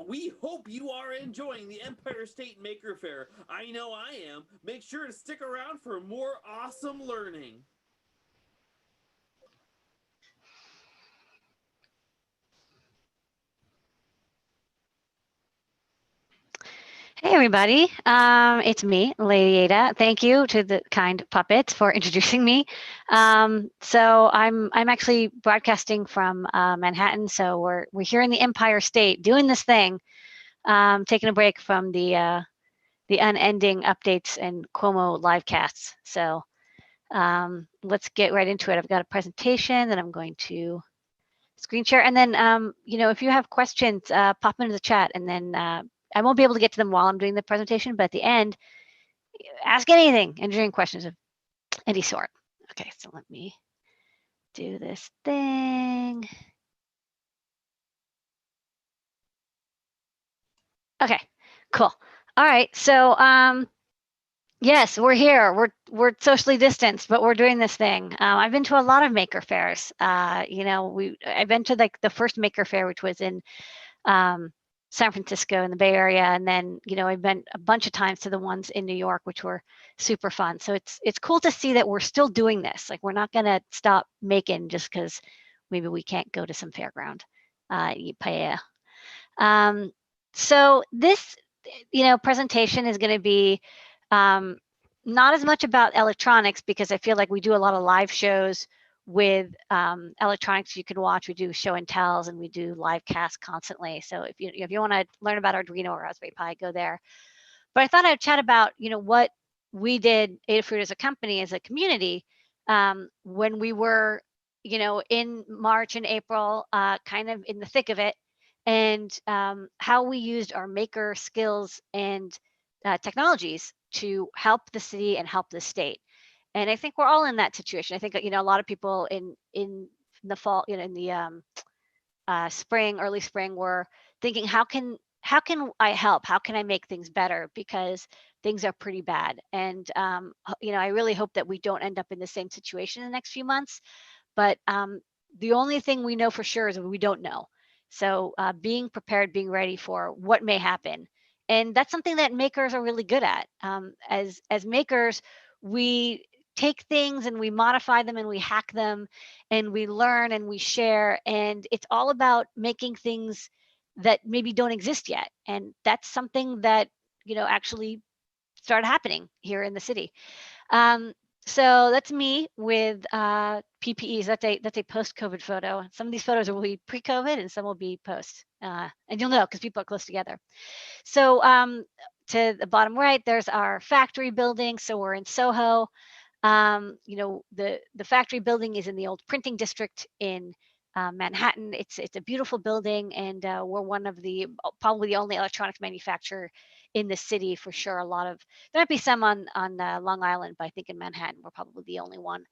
S3: we hope you are enjoying the Empire State Maker Faire. I know I am. Make sure to stick around for more awesome learning.
S20: Hey everybody, it's me, Lady Ada. Thank you to the kind puppets for introducing me. So I'm actually broadcasting from Manhattan. So we're here in the Empire State doing this thing, taking a break from the unending updates and Cuomo live casts. So let's get right into it. I've got a presentation that I'm going to screen share, and then you know, if you have questions, pop them into the chat, and then I won't be able to get to them while I'm doing the presentation, but at the end, ask anything, engineering questions of any sort. Okay, so let me do this thing. Okay, cool. All right, so yes, we're here. We're socially distanced, but we're doing this thing. I've been to a lot of maker fairs. You know, I've been to like the first maker fair, which was in San Francisco in the Bay Area, and then you know I've been a bunch of times to the ones in New York, which were super fun. So it's cool to see that we're still doing this. Like we're not gonna stop making just because maybe we can't go to some fairground. Paella. So this presentation is going to be not as much about electronics, because I feel like we do a lot of live shows with electronics you can watch. We do show and tells, and we do live casts constantly. So if you want to learn about Arduino or Raspberry Pi, go there. But I thought I'd chat about what we did, Adafruit as a company, as a community, when we were in March and April, kind of in the thick of it, and how we used our maker skills and technologies to help the city and help the state. And I think we're all in that situation. I think a lot of people in the fall, in the spring, early spring, were thinking, how can I help? How can I make things better? Because things are pretty bad. And I really hope that we don't end up in the same situation in the next few months. But the only thing we know for sure is we don't know. So being prepared, being ready for what may happen. And that's something that makers are really good at. As makers, we take things and we modify them and we hack them and we learn and we share. And it's all about making things that maybe don't exist yet. And that's something that, actually started happening here in the city. So that's me with PPEs. That's a post-COVID photo. Some of these photos will be pre-COVID and some will be post. And you'll know because people are close together. So to the bottom right, there's our factory building. So we're in Soho. The factory building is in the old printing district in Manhattan. It's a beautiful building, and we're one of probably the only electronics manufacturer in the city for sure. There might be some on Long Island, but I think in Manhattan we're probably the only one.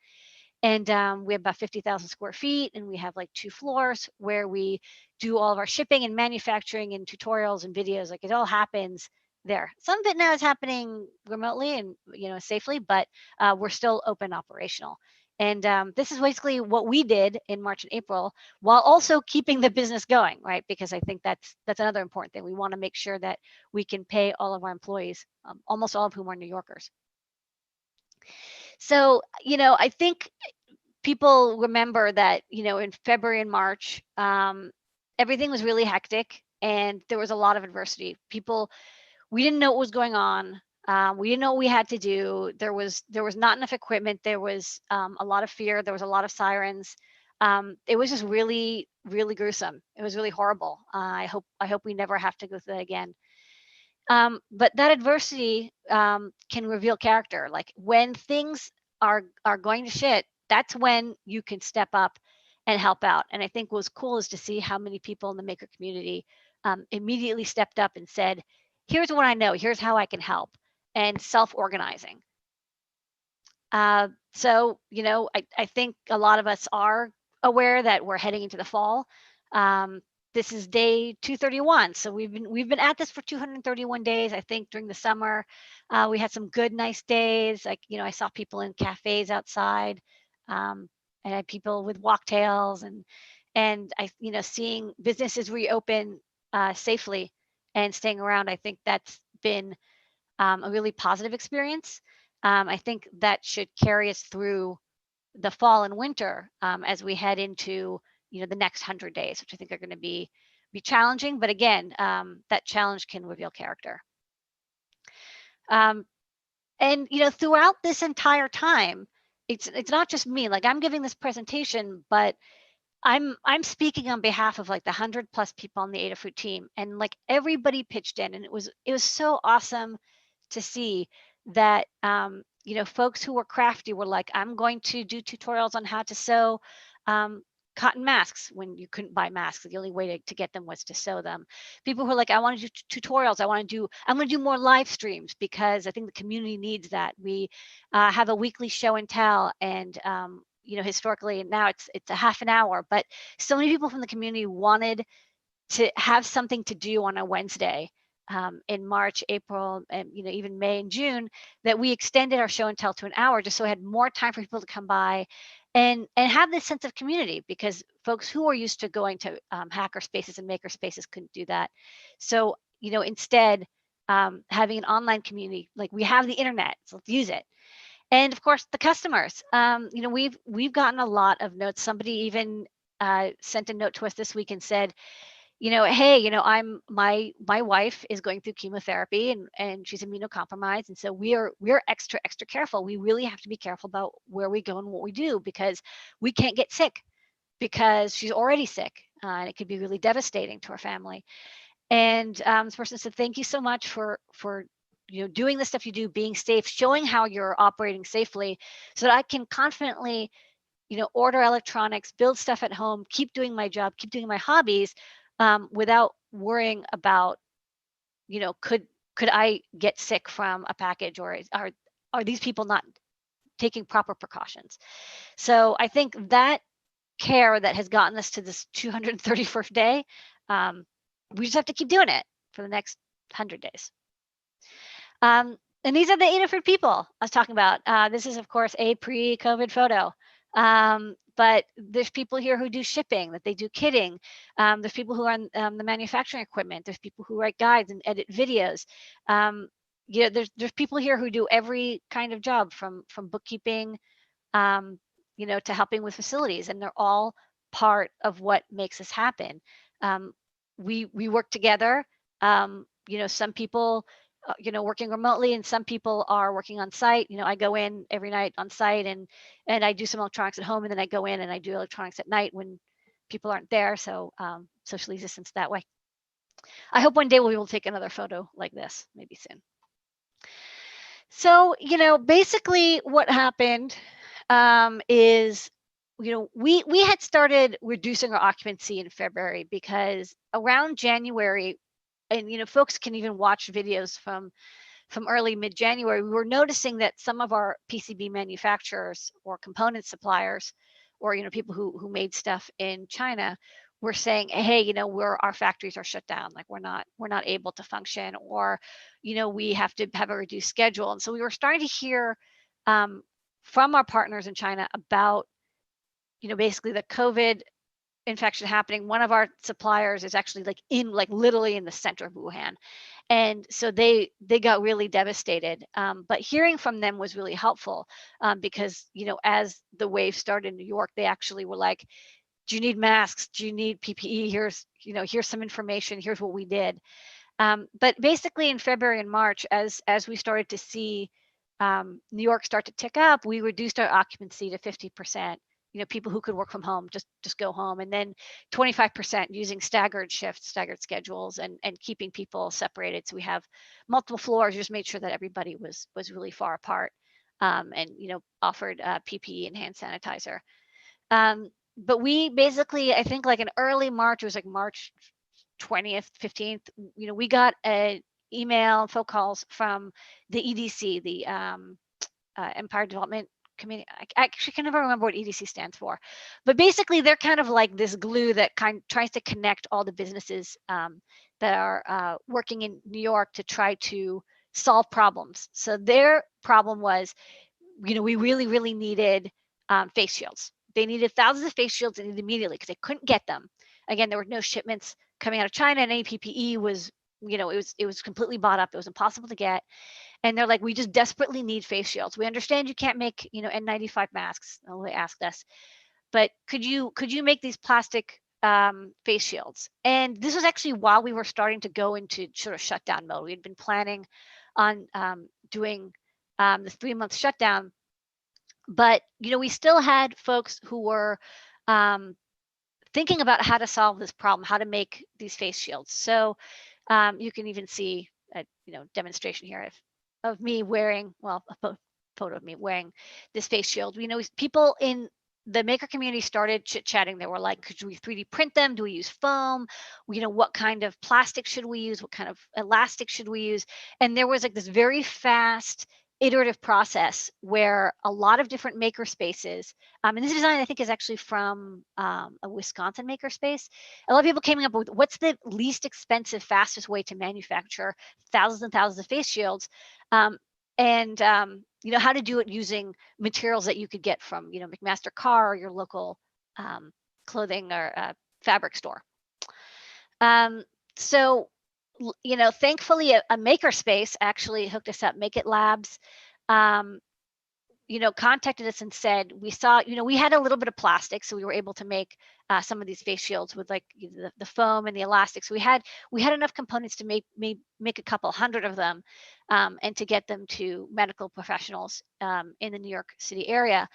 S20: And we have about 50,000 square feet, and we have like 2 floors where we do all of our shipping and manufacturing and tutorials and videos. Like it all happens there. Some of it now is happening remotely and safely, but we're still open operational. And this is basically what we did in March and April, while also keeping the business going, right? Because I think that's another important thing. We want to make sure that we can pay all of our employees, almost all of whom are New Yorkers. So, I think people remember that, in February and March, everything was really hectic and there was a lot of adversity. We didn't know what was going on. We didn't know what we had to do. There was not enough equipment. There was a lot of fear. There was a lot of sirens. It was just really, really gruesome. It was really horrible. I hope we never have to go through that again. But that adversity can reveal character. Like when things are going to shit, that's when you can step up and help out. And I think what's cool is to see how many people in the maker community immediately stepped up and said, here's what I know, here's how I can help, and self-organizing. So, I think a lot of us are aware that we're heading into the fall. This is day 231. So we've been at this for 231 days. I think during the summer, we had some good, nice days. Like, I saw people in cafes outside. I had people with walktails and I, seeing businesses reopen safely and staying around, I think that's been a really positive experience. I think that should carry us through the fall and winter as we head into the next 100 days, which I think are going to be challenging. But again, that challenge can reveal character. And throughout this entire time, it's not just me. Like, I'm giving this presentation, but I'm speaking on behalf of like the 100+ people on the Adafruit team, and like everybody pitched in, and it was so awesome to see that folks who were crafty were like, I'm going to do tutorials on how to sew cotton masks when you couldn't buy masks. The only way to get them was to sew them. People who are like, I want to do tutorials. I'm going to do more live streams because I think the community needs that. We have a weekly show and tell, and historically now it's a half an hour, but so many people from the community wanted to have something to do on a Wednesday in March, April, and even May and June, that we extended our show and tell to an hour just so I had more time for people to come by and have this sense of community, because folks who are used to going to hacker spaces and maker spaces couldn't do that. So instead, having an online community, like we have the internet, so let's use it. And of course, the customers. We've gotten a lot of notes. Somebody even sent a note to us this week and said, hey, my wife is going through chemotherapy and she's immunocompromised, and so we're extra careful. We really have to be careful about where we go and what we do, because we can't get sick because she's already sick, and it could be really devastating to our family. And this person said, thank you so much for doing the stuff you do, being safe, showing how you're operating safely, so that I can confidently, order electronics, build stuff at home, keep doing my job, keep doing my hobbies, without worrying about, could I get sick from a package, or are these people not taking proper precautions? So I think that care that has gotten us to this 231st day, we just have to keep doing it for the next 100 days. And these are the Adafruit people I was talking about. This is, of course, a pre-COVID photo. But there's people here who do shipping, that they do kitting. There's people who are on the manufacturing equipment. There's people who write guides and edit videos. There's people here who do every kind of job, from bookkeeping, to helping with facilities, and they're all part of what makes us happen. We work together. Some people working remotely, and some people are working on site. I go in every night on site and I do some electronics at home, and then I go in and I do electronics at night when people aren't there. So socially distanced that way. I hope one day we'll be able to take another photo like this, maybe soon. So, basically what happened is, we had started reducing our occupancy in February, because around January, and folks can even watch videos from early mid-January, we were noticing that some of our PCB manufacturers or component suppliers, or people who made stuff in China, were saying, hey, our factories are shut down, like we're not able to function, or we have to have a reduced schedule. And so we were starting to hear from our partners in China about basically the COVID infection happening. One of our suppliers is actually literally in the center of Wuhan, and so they got really devastated. But hearing from them was really helpful, because as the wave started in New York, they actually were like, do you need masks? Do you need PPE? Here's some information. Here's what we did. But basically in February and March, as we started to see New York start to tick up, we reduced our occupancy to 50%. People who could work from home, just go home, and then 25% using staggered shifts, staggered schedules, and keeping people separated. So we have multiple floors, just made sure that everybody was really far apart, and offered PPE and hand sanitizer. But we basically, I think like in early March, it was like March 20th, 15th, we got an email, phone calls from the EDC, the Empire Development Committee. I actually can never remember what EDC stands for, but basically they're kind of like this glue that tries to connect all the businesses that are working in New York to try to solve problems. So their problem was, we really, really needed face shields. They needed thousands of face shields immediately because they couldn't get them. Again, there were no shipments coming out of China, and any PPE was it was completely bought up. It was impossible to get. And they're like, we just desperately need face shields. We understand you can't make, N95 masks. They asked us, but could you make these plastic face shields? And this was actually while we were starting to go into sort of shutdown mode. We had been planning on doing the 3-month shutdown, but we still had folks who were thinking about how to solve this problem, how to make these face shields. So you can even see a demonstration here of me wearing, well, a photo of me wearing this face shield. People in the maker community started chit-chatting. They were like, could we 3D print them? Do we use foam? What kind of plastic should we use? What kind of elastic should we use? And there was like this very fast iterative process where a lot of different maker spaces, and this design I think is actually from a Wisconsin maker space. A lot of people came up with what's the least expensive, fastest way to manufacture thousands and thousands of face shields, and how to do it using materials that you could get from McMaster Carr or your local clothing or fabric store. So thankfully a maker space actually hooked us up. Make It Labs contacted us and said, we saw, we had a little bit of plastic, so we were able to make some of these face shields with like the foam and the elastics. We had enough components to make a couple hundred of them, and to get them to medical professionals in the New York City area.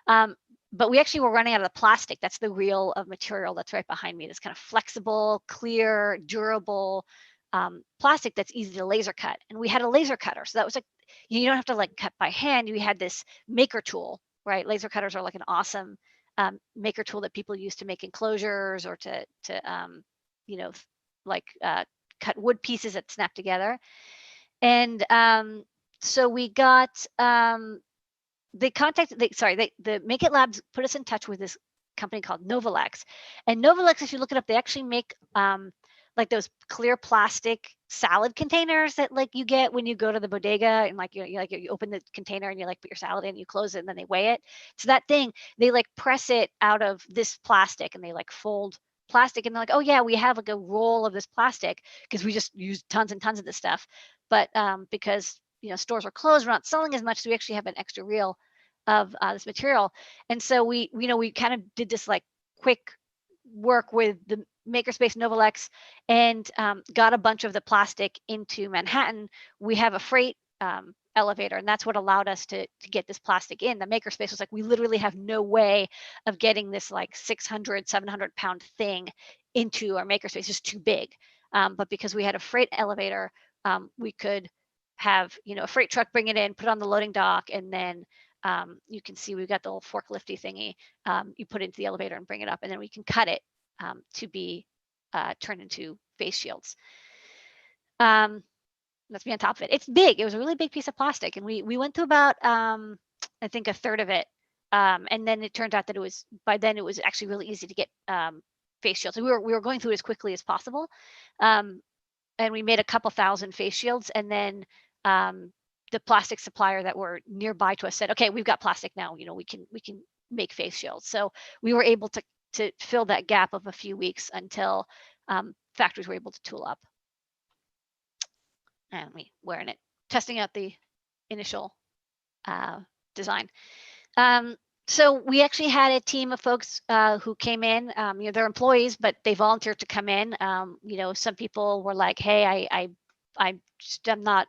S20: But we actually were running out of the plastic. That's the reel of material that's right behind me. This kind of flexible, clear, durable plastic that's easy to laser cut. And we had a laser cutter. So that was like, you don't have to like cut by hand. We had this maker tool, right? Laser cutters are like an awesome maker tool that people use to make enclosures or to cut wood pieces that snap together. And so we got, the Make It Labs put us in touch with this company called Novalex. And Novalex, if you look it up, they actually make like those clear plastic salad containers that like you get when you go to the bodega, and like you open the container and you like put your salad in, you close it, and then they weigh it. So that thing, they like press it out of this plastic and they like fold plastic, and they're like, oh yeah, we have like a roll of this plastic because we just use tons and tons of this stuff. But because stores are closed, we're not selling as much, so we actually have an extra reel of this material. And so we kind of did this like quick work with the Makerspace Novalex and got a bunch of the plastic into Manhattan. We have a freight elevator, and that's what allowed us to get this plastic in. The Makerspace was like, we literally have no way of getting this like 600, 700 pound thing into our Makerspace. It's just too big. But because we had a freight elevator, we could have a freight truck bring it in, put it on the loading dock, and then you can see we've got the little forklifty thingy. You put it into the elevator and bring it up, and then we can cut it to be turned into face shields. Let's be on top of it. It's big. It was a really big piece of plastic, and we went through about I think a third of it, and then it turned out that by then it was actually really easy to get face shields. And we were going through it as quickly as possible, and we made a couple thousand face shields, and then the plastic supplier that were nearby to us said, okay, we've got plastic now, we can make face shields. So we were able to fill that gap of a few weeks until factories were able to tool up. And we wearing it, testing out the initial design. So we actually had a team of folks who came in, they're employees, but they volunteered to come in. Some people were like, hey, I'm not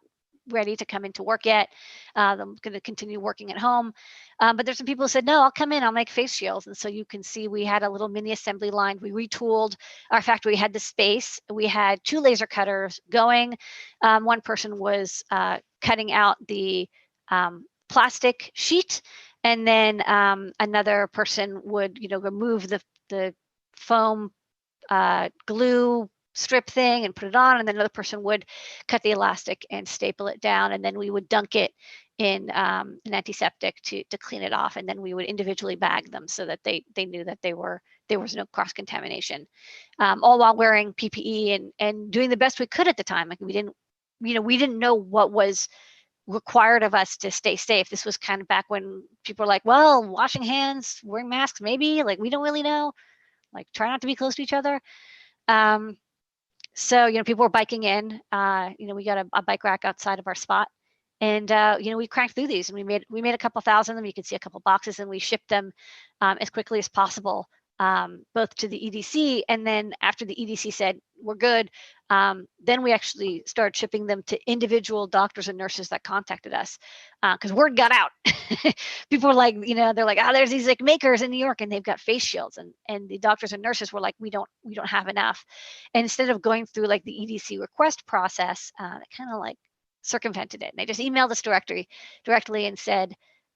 S20: ready to come into work yet. I'm going to continue working at home. But there's some people who said, no, I'll come in, I'll make face shields. And so you can see we had a little mini assembly line. We retooled our factory. We had the space. We had 2 laser cutters going. One person was cutting out the plastic sheet. And then another person would, remove the foam glue strip thing and put it on, and then another person would cut the elastic and staple it down, and then we would dunk it in an antiseptic to clean it off, and then we would individually bag them so that they knew that there was no cross contamination, all while wearing PPE and doing the best we could at the time. Like we didn't know what was required of us to stay safe. This was kind of back when people were like, well, washing hands, wearing masks, maybe, like we don't really know, like try not to be close to each other. So, you know, people were biking in, you know, we got a bike rack outside of our spot, and, you know, we cranked through these, and we made a couple thousand of them. You can see a couple boxes, and we shipped them as quickly as possible, both to the EDC, and then after the EDC said we're good, then we actually started shipping them to individual doctors and nurses that contacted us, because word got out. People were like, you know, they're like, oh, there's these like makers in New York, and they've got face shields, and the doctors and nurses were like, we don't have enough. And instead of going through like the EDC request process, they kind of like circumvented it. And they just emailed us directly and said,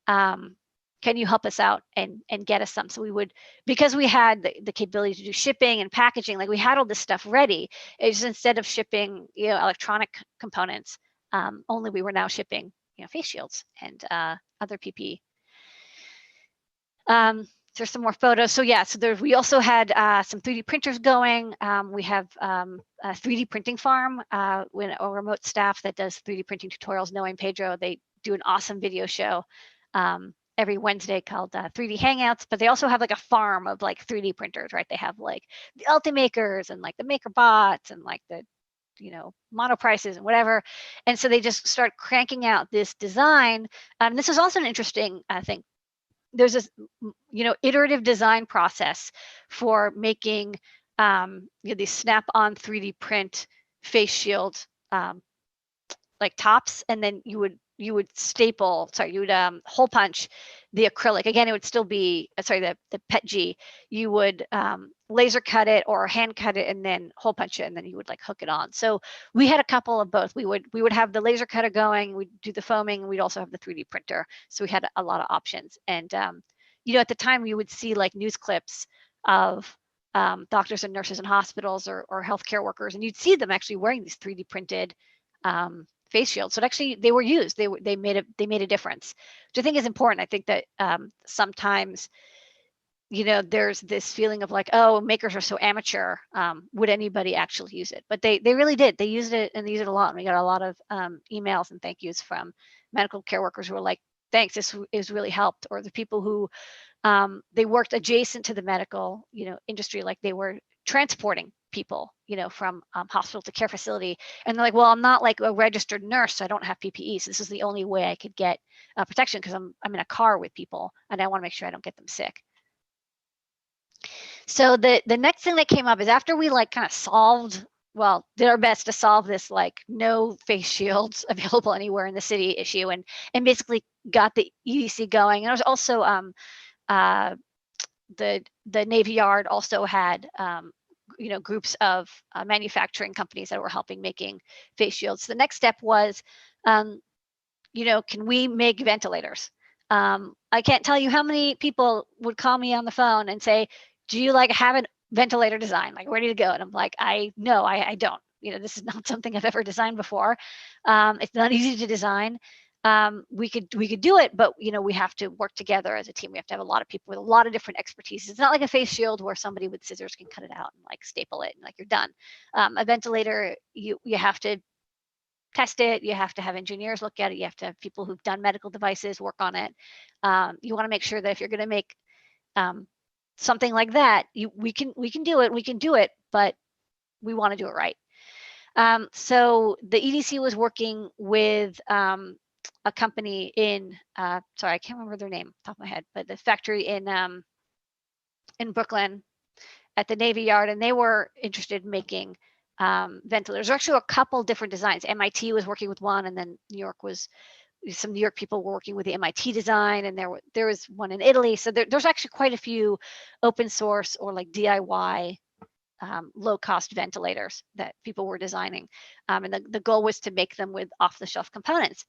S20: can you help us out and get us some? So we would, because we had the capability to do shipping and packaging, like we had all this stuff ready. It's just instead of shipping, you know, electronic components, only we were now shipping, you know, face shields and other PPE. There's some more photos. So yeah, so we also had some 3D printers going. We have a 3D printing farm, with a remote staff that does 3D printing tutorials. Noah and Pedro, they do an awesome video show every Wednesday called 3D Hangouts, but they also have like a farm of like 3D printers, right? They have like the Ultimakers and like the Maker Bots and like the, you know, monoprices and whatever. And so they just start cranking out this design. This is also an interesting, I think, there's this, you know, iterative design process for making you know, these snap-on 3D print face shield like tops, and then you would staple, you would hole punch the acrylic. Again, it would still be, the PETG. You would laser cut it or hand cut it and then hole punch it, and then you would like hook it on. So we had a couple of both. We would have the laser cutter going, we'd do the foaming, and we'd also have the 3D printer. So we had a lot of options. And you know, at the time you would see like news clips of doctors and nurses in hospitals or healthcare workers, and you'd see them actually wearing these 3D printed face shields. So actually they were used. They made a difference, which I think is important. I think that sometimes, you know, there's this feeling of like, oh, makers are so amateur. Would anybody actually use it? But they really did. They used it, and they used it a lot. And we got a lot of emails and thank yous from medical care workers who were like, thanks, this is really helped. Or the people who they worked adjacent to the medical, you know, industry, like they were transporting people, you know, from hospital to care facility, and they're like, well, I'm not like a registered nurse, so I don't have PPE, so this is the only way I could get protection, because I'm in a car with people and I want to make sure I don't get them sick. So the next thing that came up is after we like kind of solved, well, did our best to solve this like no face shields available anywhere in the city issue, and basically got the EDC going. And there was also the Navy Yard also had you know, groups of manufacturing companies that were helping making face shields. The next step was, you know, can we make ventilators? I can't tell you how many people would call me on the phone and say, do you like have a ventilator design, like ready to go? And I'm like, I don't. You know, this is not something I've ever designed before. It's not easy to design. We could do it, but you know, we have to work together as a team. We have to have a lot of people with a lot of different expertise. It's not like a face shield where somebody with scissors can cut it out and like staple it and like you're done. A ventilator, you have to test it. You have to have engineers look at it. You have to have people who've done medical devices work on it. You want to make sure that if you're going to make something like that, we can do it, but we want to do it right. So the EDC was working with a company in, sorry, I can't remember their name off the top of my head, but the factory in Brooklyn at the Navy Yard, and they were interested in making ventilators. There's actually a couple different designs. MIT was working with one, and then some New York people were working with the MIT design, and there was one in Italy. So there's actually quite a few open source or like DIY low-cost ventilators that people were designing. And the goal was to make them with off-the-shelf components.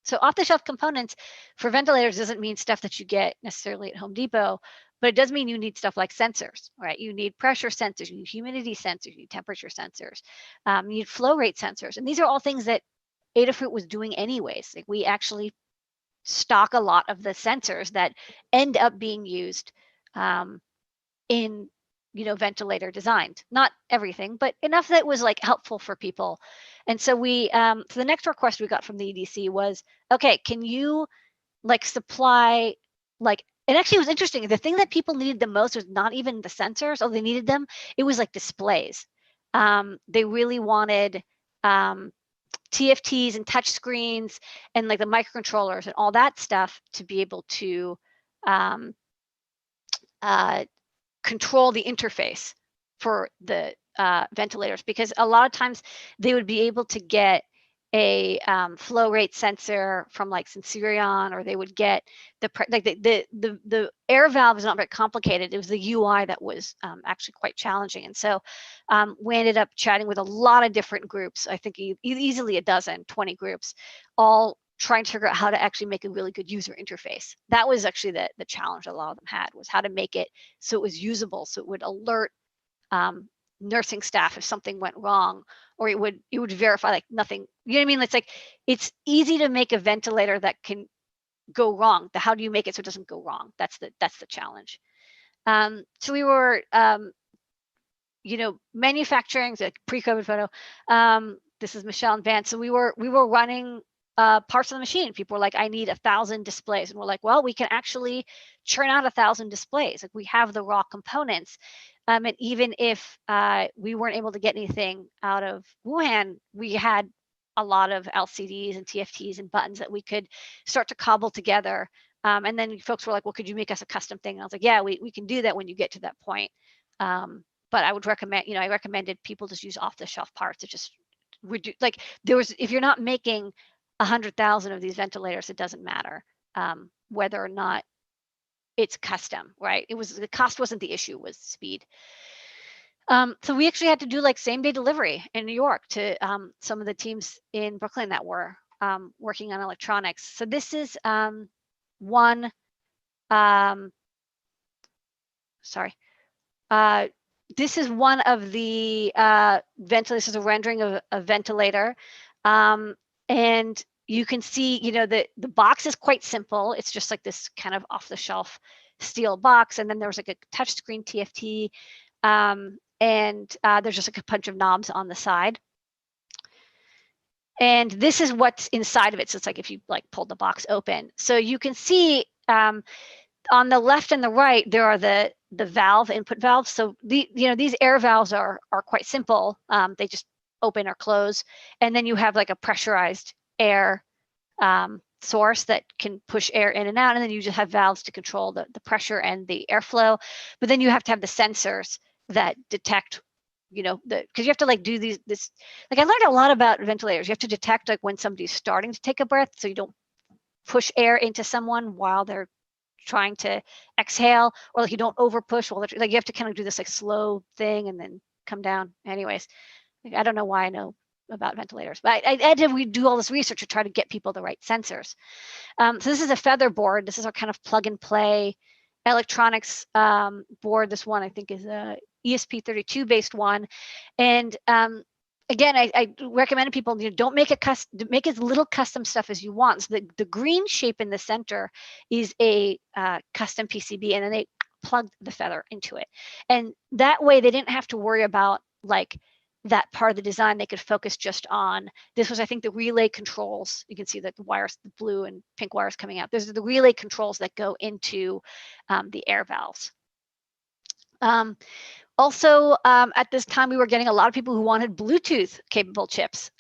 S20: So off-the-shelf components for ventilators doesn't mean stuff that you get necessarily at Home Depot, but it does mean you need stuff like sensors, right? You need pressure sensors, you need humidity sensors, you need temperature sensors, you need flow rate sensors. And these are all things that Adafruit was doing anyways. Like we actually stock a lot of the sensors that end up being used in, you know, ventilator designed. Not everything, but enough that was like helpful for people. And so we, so the next request we got from the EDC was, okay, can you like supply like, and actually it was interesting. The thing that people needed the most was not even the sensors, oh, they needed them. It was like displays. They really wanted TFTs and touch screens and like the microcontrollers and all that stuff to be able to control the interface for the ventilators, because a lot of times they would be able to get a flow rate sensor from like Sensorion, or they would get the air valve is not very complicated. It was the UI that was actually quite challenging. And so we ended up chatting with a lot of different groups. I think easily a dozen, 20 groups, all trying to figure out how to actually make a really good user interface. That was actually the challenge a lot of them had, was how to make it so it was usable, so it would alert nursing staff if something went wrong, or it would verify like nothing. You know what I mean? It's like, it's easy to make a ventilator that can go wrong. How do you make it so it doesn't go wrong? That's the challenge. So we were, manufacturing, the pre-COVID photo. This is Michelle and Vance. So we were running parts of the machine. People were like, I need 1,000 displays. And we're like, well, we can actually churn out 1,000 displays. Like, we have the raw components. And even if we weren't able to get anything out of Wuhan, we had a lot of LCDs and TFTs and buttons that we could start to cobble together. And then folks were like, well, could you make us a custom thing? And I was like, yeah, we can do that when you get to that point. But I would recommend, I recommended people just use off-the-shelf parts to just reduce, like, if you're not making 100,000 of these ventilators, it doesn't matter whether or not it's custom, right? The cost wasn't the issue, was speed. So we actually had to do like same day delivery in New York to some of the teams in Brooklyn that were working on electronics. So this is one, this is one of the ventilators. This is a rendering of a ventilator. And you can see, the box is quite simple. It's just like this kind of off-the-shelf steel box. And then there's like a touchscreen TFT. And there's just like a bunch of knobs on the side. And this is what's inside of it. So it's like if you like pulled the box open. So you can see on the left and the right, there are the valve, input valves. So these air valves are quite simple. They just open or close. And then you have like a pressurized air source that can push air in and out. And then you just have valves to control the pressure and the airflow. But then you have to have the sensors that detect, because you have to like do this. Like, I learned a lot about ventilators. You have to detect like when somebody's starting to take a breath, so you don't push air into someone while they're trying to exhale, or like you don't over push while like you have to kind of do this like slow thing and then come down. Anyways, I don't know why I know about ventilators, but I had to do all this research to try to get people the right sensors. So this is a Feather board. This is our kind of plug and play electronics board. This one I think is a ESP32 based one. And again, I recommend people, don't make make as little custom stuff as you want. So the green shape in the center is a custom PCB, and then they plugged the Feather into it. And that way they didn't have to worry about like that part of the design. They could focus just on, this was, I think, the relay controls. You can see that the wires, the blue and pink wires coming out. Those are the relay controls that go into the air valves. Also, at this time, we were getting a lot of people who wanted Bluetooth capable chips.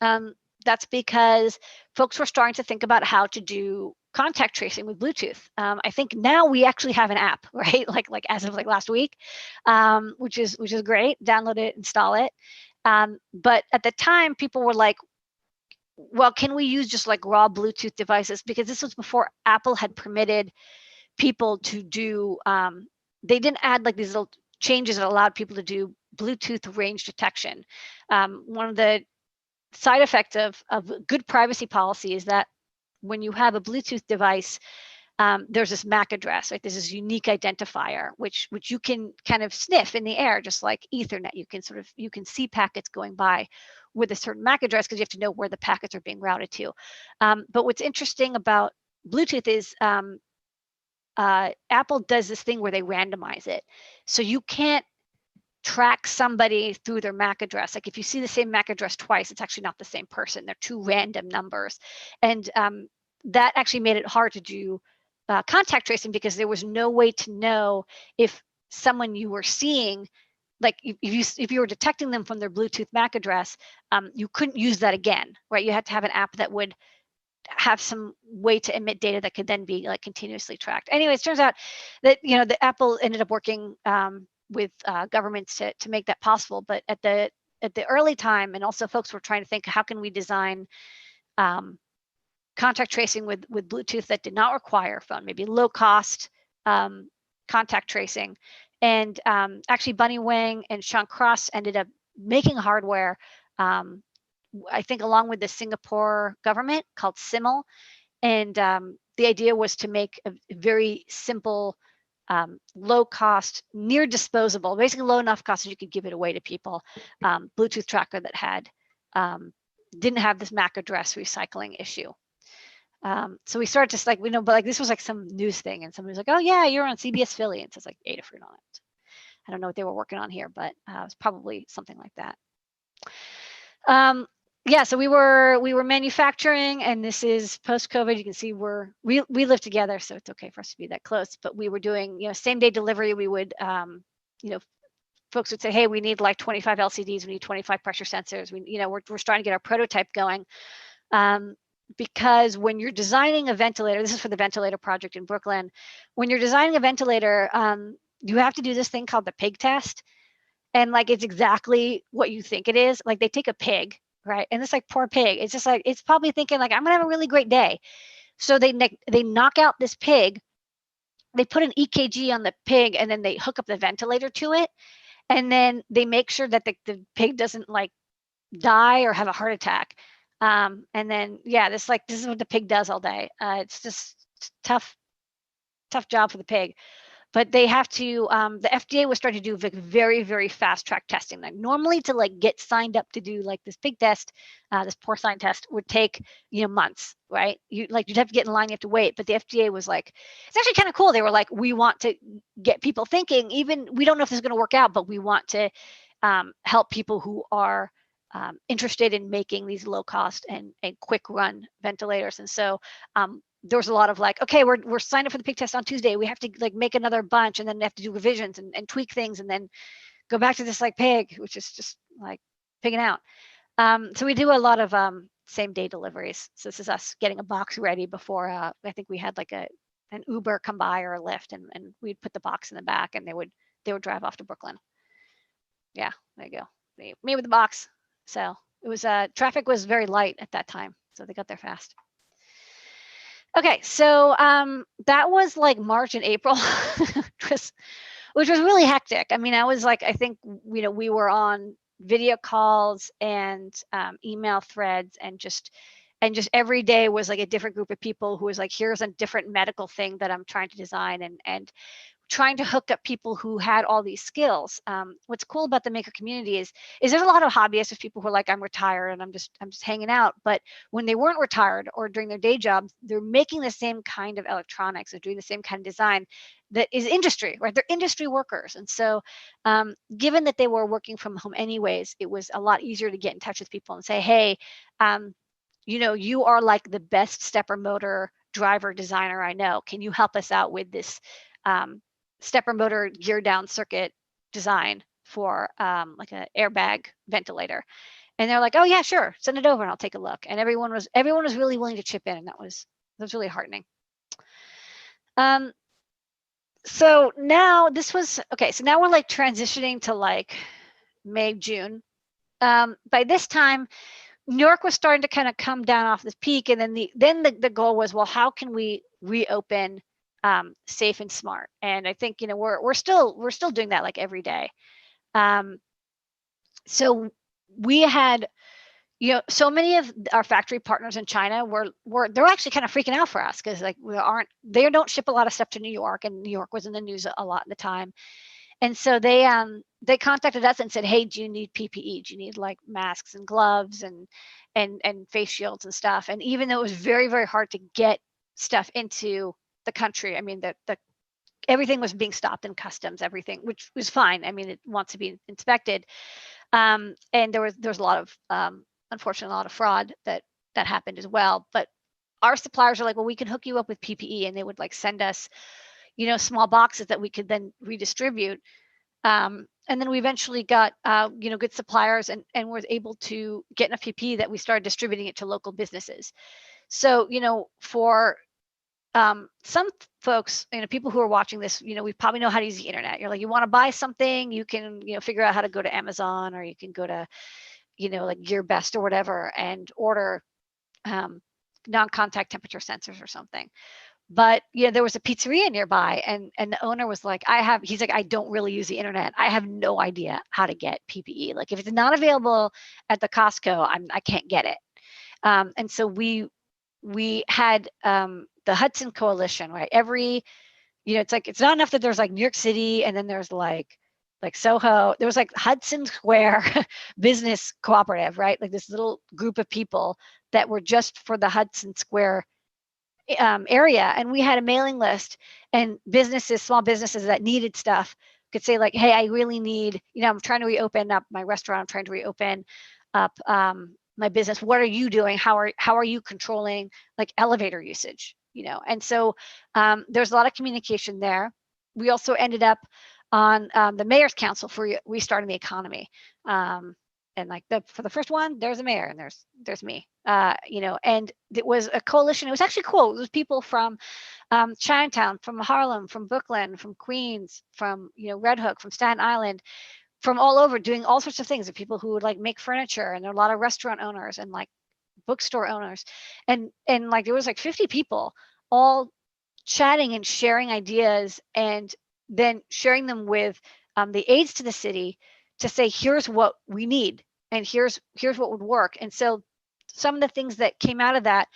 S20: That's because folks were starting to think about how to do contact tracing with Bluetooth. I think now we actually have an app, right? Like as of like last week, which is great. Download it, install it. But at the time, people were like, well, can we use just like raw Bluetooth devices? Because this was before Apple had permitted people to do, they didn't add like these little changes that allowed people to do Bluetooth range detection. One of the side effects of good privacy policy is that when you have a Bluetooth device, there's this MAC address, right? There's this unique identifier, which you can kind of sniff in the air, just like Ethernet. You can see packets going by with a certain MAC address because you have to know where the packets are being routed to. But what's interesting about Bluetooth is Apple does this thing where they randomize it. So you can't track somebody through their MAC address. Like if you see the same MAC address twice, it's actually not the same person. They're two random numbers. And that actually made it hard to do contact tracing because there was no way to know if someone you were seeing like if you were detecting them from their Bluetooth MAC address, you couldn't use that again, right? You had to have an app that would have some way to emit data that could then be like continuously tracked. Anyways, it turns out that, you know, the Apple ended up working with governments to make that possible. But at the early time, and also folks were trying to think, how can we design contact tracing with Bluetooth that did not require a phone, maybe low cost contact tracing. And actually Bunny Wang and Sean Cross ended up making hardware, I think along with the Singapore government, called Simul. And the idea was to make a very simple, low cost, near disposable, basically low enough cost that you could give it away to people, Bluetooth tracker that had didn't have this MAC address recycling issue. So we started just like, we know, but like this was like some news thing, and somebody was like, "Oh yeah, you're on CBS Philly," and it says like Adafruit on it. I don't know what they were working on here, but it was probably something like that. Yeah, so we were manufacturing, and this is post-COVID. You can see we live together, so it's okay for us to be that close. But we were doing, you know, same day delivery. We would, you know, folks would say, "Hey, we need like 25 LCDs. We need 25 pressure sensors. We, you know, we're trying to get our prototype going." Because when you're designing a ventilator, this is for the ventilator project in Brooklyn. When you're designing a ventilator, you have to do this thing called the pig test. And like, it's exactly what you think it is. Like they take a pig, right? And it's like, poor pig. It's just like, it's probably thinking like, I'm gonna have a really great day. So they knock out this pig, they put an EKG on the pig, and then they hook up the ventilator to it. And then they make sure that the pig doesn't like die or have a heart attack. And then, yeah, this is what the pig does all day. It's just tough job for the pig. But they have to, the FDA was starting to do very, very fast track testing. Like normally to like get signed up to do like this pig test, this porcine test would take, you know, months, right? You'd have to get in line, you have to wait. But the FDA was like, it's actually kind of cool. They were like, we want to get people thinking, even we don't know if this is going to work out, but we want to help people who are interested in making these low cost and quick run ventilators. And so there was a lot of like, okay, we're signed up for the pig test on Tuesday. We have to like make another bunch, and then they have to do revisions and tweak things, and then go back to this like pig, which is just like pigging out. So we do a lot of same day deliveries. So this is us getting a box ready before I think we had like an Uber come by or a Lyft, and we'd put the box in the back, and they would drive off to Brooklyn. Yeah, there you go. Me with the box. So it was traffic was very light at that time, so they got there fast. Okay, so that was like March and April, which was really hectic. I mean, I think, you know, we were on video calls and email threads, and just every day was like a different group of people who was like, here's a different medical thing that I'm trying to design, and trying to hook up people who had all these skills. What's cool about the maker community is there's a lot of hobbyists, of people who are like, I'm retired and I'm just hanging out. But when they weren't retired or during their day jobs, they're making the same kind of electronics or doing the same kind of design that is industry, right? They're industry workers. And so given that they were working from home anyways, it was a lot easier to get in touch with people and say, hey, you know, you are like the best stepper motor driver designer I know. Can you help us out with this stepper motor gear down circuit design for like an airbag ventilator? And they're like, oh yeah, sure, send it over and I'll take a look. And everyone was really willing to chip in, and that was really heartening. So now this was okay. So now we're like transitioning to like May, June. By this time, New York was starting to kind of come down off this peak, and then the goal was, well, how can we reopen safe and smart? And I think, you know, we're still doing that like every day. So we had, you know, so many of our factory partners in China they're actually kind of freaking out for us, because like they don't ship a lot of stuff to New York, and New York was in the news a lot at the time. And so they contacted us and said, hey, do you need PPE? Do you need like masks and gloves and face shields and stuff? And even though it was very, very hard to get stuff into the country, I mean, everything was being stopped in customs, everything, which was fine. I mean, it wants to be inspected. And there was a lot of, unfortunately, a lot of fraud that happened as well. But our suppliers are like, well, we can hook you up with PPE, and they would like send us, you know, small boxes that we could then redistribute. And and then we eventually got, good suppliers and was able to get enough PPE that we started distributing it to local businesses. So, for some folks, people who are watching this, we probably know how to use the internet. You're like, you want to buy something, you can, figure out how to go to Amazon, or you can go to, like GearBest or whatever, and order non-contact temperature sensors or something. But there was a pizzeria nearby, and the owner was like, he's like, I don't really use the internet. I have no idea how to get PPE. Like, if it's not available at the Costco, I can't get it. And so we had the Hudson Coalition, right? It's not enough that there's like New York City, and then there's like Soho. There was like Hudson Square Business Cooperative, right? Like this little group of people that were just for the Hudson Square area, and we had a mailing list, and small businesses that needed stuff could say like, hey, I really need, I'm trying to reopen up my restaurant, I'm trying to reopen up my business. What are you doing? How are you controlling like elevator usage? And so there's a lot of communication there. We also ended up on the Mayor's Council for Restarting the Economy. And like for the first one, there's a mayor, and there's me, and it was a coalition. It was actually cool. It was people from Chinatown, from Harlem, from Brooklyn, from Queens, from Red Hook, from Staten Island, from all over, doing all sorts of things. The people who would like make furniture, and there are a lot of restaurant owners and like bookstore owners, and like there was like 50 people all chatting and sharing ideas, and then sharing them with the aides to the city to say, here's what we need, and here's what would work. And so some of the things that came out of that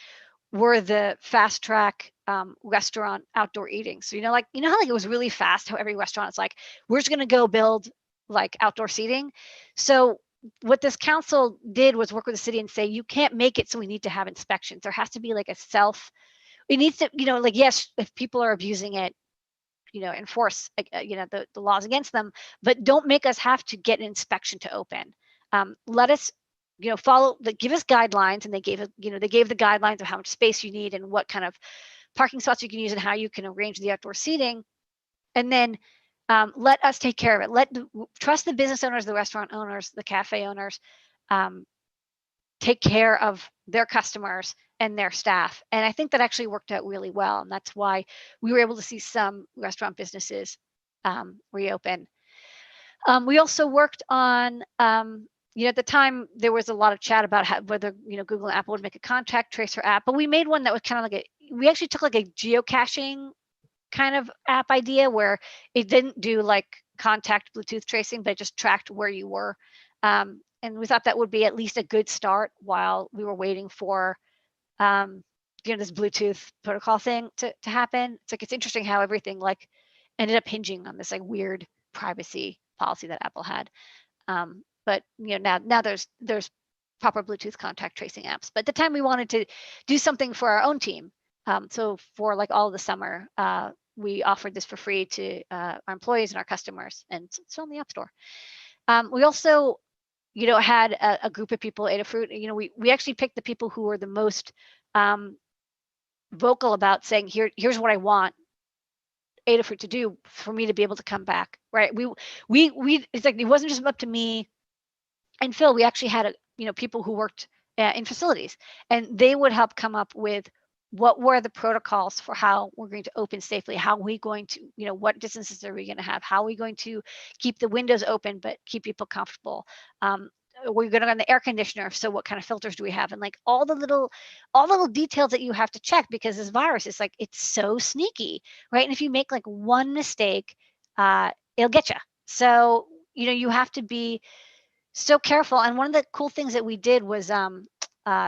S20: were the fast track restaurant outdoor eating. So how like it was really fast, how every restaurant is like, we're just going to go build like outdoor seating. So what this council did was work with the city and say, you can't make it, so we need to have inspections. There has to be like it needs to, like, yes, if people are abusing it, enforce, the laws against them, but don't make us have to get an inspection to open. Let us, follow, give us guidelines, and they gave the guidelines of how much space you need and what kind of parking spots you can use and how you can arrange the outdoor seating. And then let us take care of it. Trust the business owners, the restaurant owners, the cafe owners, take care of their customers and their staff. And I think that actually worked out really well. And that's why we were able to see some restaurant businesses reopen. We also worked on, at the time, there was a lot of chat about whether, Google and Apple would make a contact tracer app, but we made one that was kind of like we actually took like a geocaching kind of app idea, where it didn't do like contact Bluetooth tracing, but it just tracked where you were. And we thought that would be at least a good start while we were waiting for, this Bluetooth protocol thing to happen. It's interesting how everything like ended up hinging on this like weird privacy policy that Apple had. But now there's proper Bluetooth contact tracing apps. But at the time, we wanted to do something for our own team. So for like all of the summer, we offered this for free to our employees and our customers, and it's on the App Store. We also, had a group of people, Adafruit. We actually picked the people who were the most vocal about saying, here's what I want Adafruit to do for me to be able to come back. Right? It's like it wasn't just up to me and Phil. We actually had people who worked in facilities, and they would help come up with what were the protocols for how we're going to open safely, how are we going to, what distances are we going to have, how are we going to keep the windows open but keep people comfortable. We're going to run the air conditioner, so what kind of filters do we have? And like all the little details that you have to check, because this virus is like, it's so sneaky, right? And if you make like one mistake, it'll get you. So, you have to be so careful. And one of the cool things that we did was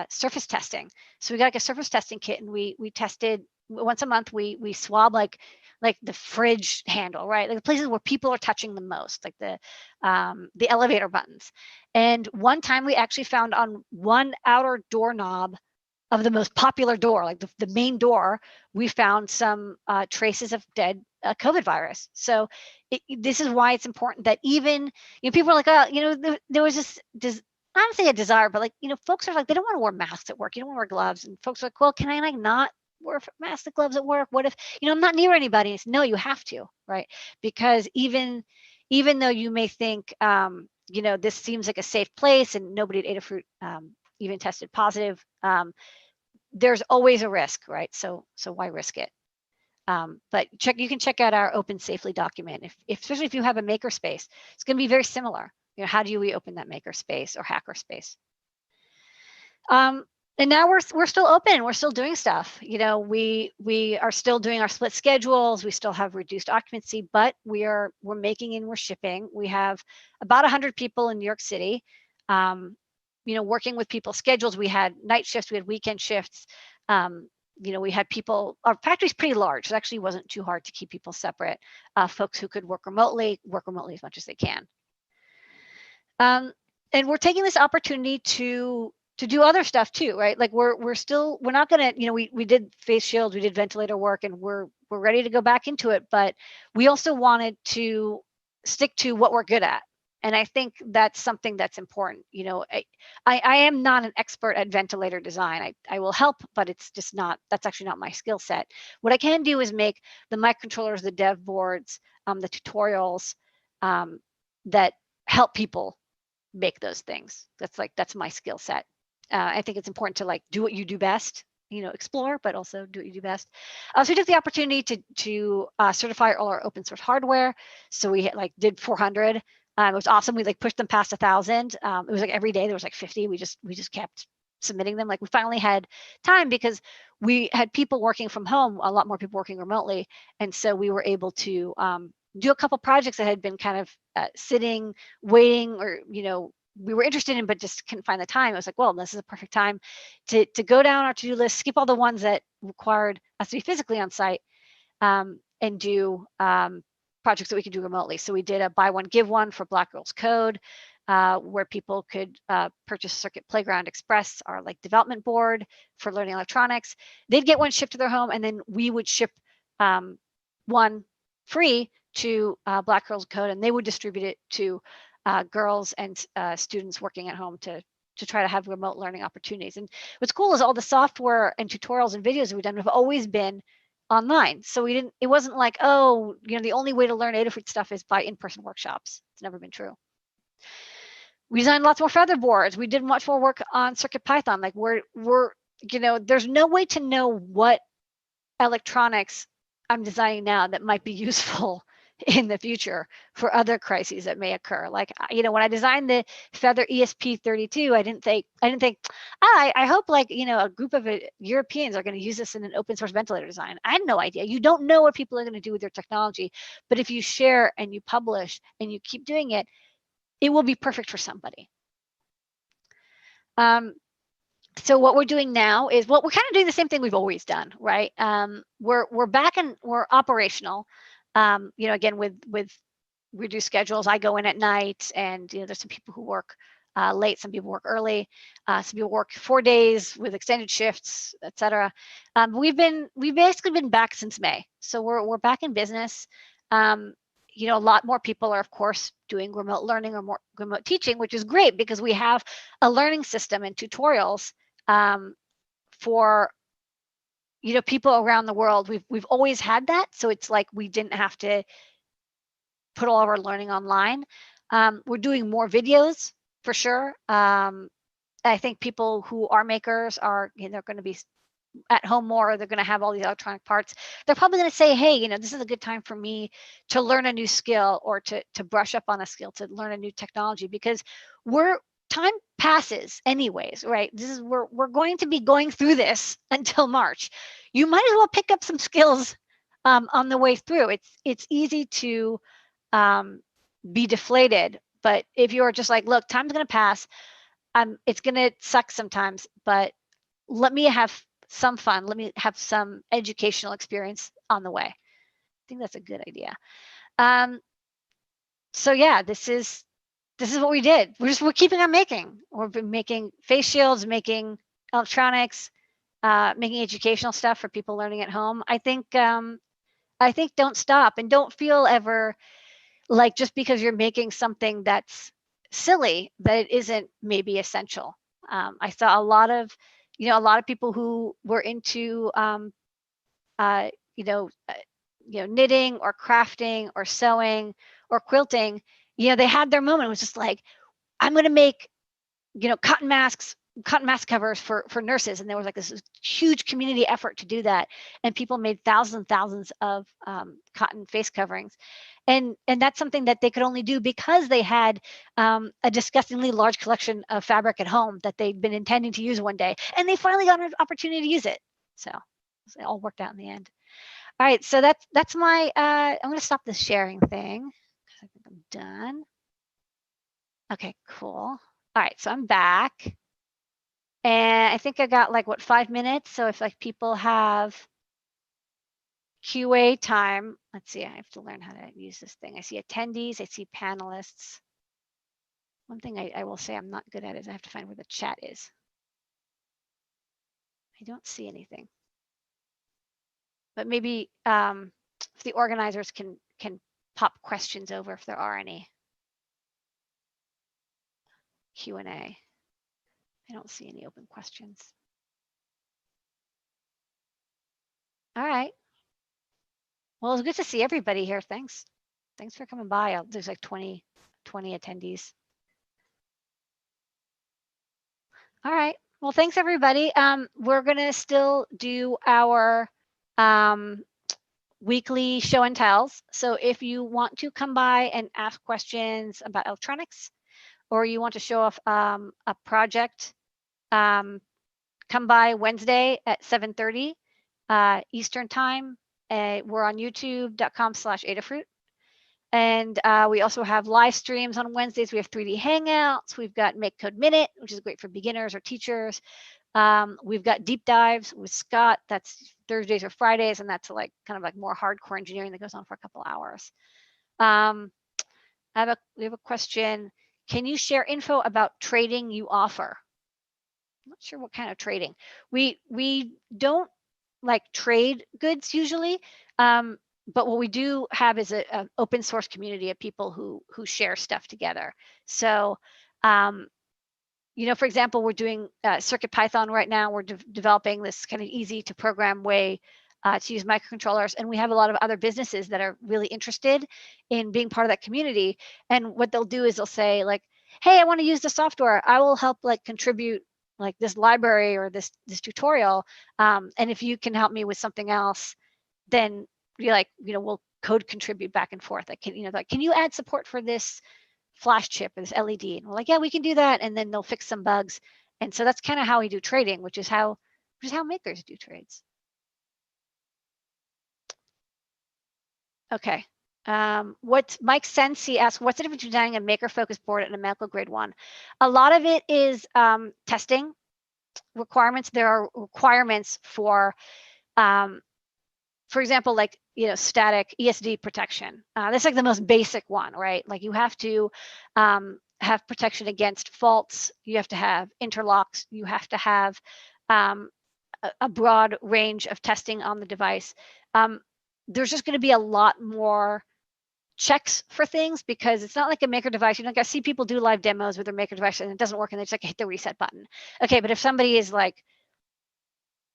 S20: surface testing. So we got like a surface testing kit, and we tested once a month. We swab like the fridge handle, right? Like the places where people are touching the most, like the elevator buttons. And one time we actually found on one outer doorknob of the most popular door, like the main door, we found some traces of dead COVID virus. So this is why it's important that even, people are like, oh, there was this I don't say a desire, but like, folks are like, they don't want to wear masks at work. You don't want to wear gloves. And folks are like, well, can I like not wear masks and gloves at work? What if, I'm not near anybody? And it's, no, you have to, right? Because even even though you may think, this seems like a safe place and nobody at Adafruit even tested positive, there's always a risk, right? So why risk it? But you can check out our Open Safely document. Especially if you have a makerspace, it's going to be very similar. How do you reopen that makerspace or hackerspace? And now we're still open. We're still doing stuff. We are still doing our split schedules. We still have reduced occupancy, but we're making and we're shipping. We have about 100 people in New York City, working with people's schedules. We had night shifts, we had weekend shifts. We had people, our factory's pretty large. It actually wasn't too hard to keep people separate. Folks who could work remotely as much as they can. And we're taking this opportunity to do other stuff too, right? Like we're not gonna, we did face shields, we did ventilator work, and we're ready to go back into it, but we also wanted to stick to what we're good at. And I think that's something that's important. I am not an expert at ventilator design. I will help, but it's just that's actually not my skill set. What I can do is make the microcontrollers, the dev boards, the tutorials that help people make those things. That's my skill set. I think it's important to do what you do best, explore, but also do what you do best. So we took the opportunity to certify all our open source hardware. So we did 400. It was awesome. We pushed them past 1,000. It was every day there was 50. We just kept submitting them. We finally had time because we had people working from home, a lot more people working remotely, and so we were able to do a couple projects that had been kind of sitting, waiting, or we were interested in, but just couldn't find the time. I was well, this is a perfect time to go down our to-do list, skip all the ones that required us to be physically on site, and do projects that we could do remotely. So we did a buy one, give one for Black Girls Code, where people could purchase Circuit Playground Express, our development board for learning electronics. They'd get one shipped to their home, and then we would ship one free to Black Girls Code, and they would distribute it to girls and students working at home to try to have remote learning opportunities. And what's cool is all the software and tutorials and videos we've done have always been online. So it wasn't the only way to learn Adafruit stuff is by in-person workshops. It's never been true. We designed lots more feather boards. We did much more work on Circuit Python. There's no way to know what electronics I'm designing now that might be useful in the future for other crises that may occur. When I designed the Feather ESP32, I didn't think, I hope a group of Europeans are going to use this in an open source ventilator design. I had no idea. You don't know what people are going to do with their technology, but if you share and you publish and you keep doing it, it will be perfect for somebody. So what we're doing now is, we're kind of doing the same thing we've always done, right? We're back and we're operational. Again, with reduced schedules, I go in at night, and there's some people who work late, some people work early, some people work 4 days with extended shifts, etc. We've basically been back since May, so we're back in business. A lot more people are, of course, doing remote learning or more remote teaching, which is great because we have a learning system and tutorials for people around the world. We've always had that, so it's we didn't have to put all of our learning online. We're doing more videos for sure. I think people who are makers are they're going to be at home more. They're going to have all these electronic parts. They're probably going to say, hey, this is a good time for me to learn a new skill or to brush up on a skill, to learn a new technology, because time passes anyways, right? We're going to be going through this until March. You might as well pick up some skills on the way through. It's easy to be deflated, but if you're just look, time's going to pass. It's going to suck sometimes, but let me have some fun. Let me have some educational experience on the way. I think that's a good idea. So yeah, this is what we did. We're keeping on making. We've been making face shields, making electronics, making educational stuff for people learning at home. I think don't stop, and don't feel ever just because you're making something that's silly that it isn't maybe essential. I saw a lot of people who were into knitting or crafting or sewing or quilting, they had their moment. It was just like, I'm going to make, cotton mask covers for nurses. And there was like this huge community effort to do that. And people made thousands and thousands of cotton face coverings. And that's something that they could only do because they had a disgustingly large collection of fabric at home that they'd been intending to use one day. And they finally got an opportunity to use it. So it all worked out in the end. All right, so that's my, I'm going to stop the sharing thing because I think I'm done. Okay, cool. All right, so I'm back. And I think I got like, 5 minutes? So if like people have QA time, let's see, I have to learn how to use this thing. I see attendees, I see panelists. One thing I will say I'm not good at is I have to find where the chat is. I don't see anything. But maybe if the organizers can pop questions over if there are any. Q&A. I don't see any open questions. All right. Well, it's good to see everybody here. Thanks. Thanks for coming by. There's like 20 attendees. All right. Well, thanks everybody. We're gonna still do our weekly show and tells. So if you want to come by and ask questions about electronics, or you want to show off a project, come by Wednesday at 7:30 Eastern time. We're on youtube.com/Adafruit. And we also have live streams on Wednesdays. We have 3D Hangouts. We've got Make Code Minute, which is great for beginners or teachers. We've got deep dives with Scott. That's Thursdays or Fridays, and that's like kind of like more hardcore engineering that goes on for a couple hours. We have a question. Can you share info about trading you offer? I'm not sure what kind of trading. We don't like trade goods usually, but what we do have is an open source community of people who share stuff together. So, for example, we're doing CircuitPython right now. We're developing this kind of easy to program way to use microcontrollers, and we have a lot of other businesses that are really interested in being part of that community. And what they'll do is they'll say like, hey, I want to use the software. I will help like contribute like this library or this tutorial. And if you can help me with something else, then you're like, we'll code contribute back and forth. Like, can you add support for this flash chip or this LED? And we're like, yeah, we can do that. And then they'll fix some bugs. And so that's kind of how we do trading, which is how makers do trades. Okay. What Mike Sensi asked, what's the difference between designing a maker-focused board and a medical grade one? A lot of it is testing requirements. There are requirements for example, like, static ESD protection. That's like the most basic one, right? Like you have to have protection against faults. You have to have interlocks. You have to have a broad range of testing on the device. There's just going to be a lot more checks for things because it's not like a maker device. I see people do live demos with their maker device and it doesn't work and they just like hit the reset button. Okay, but if somebody is like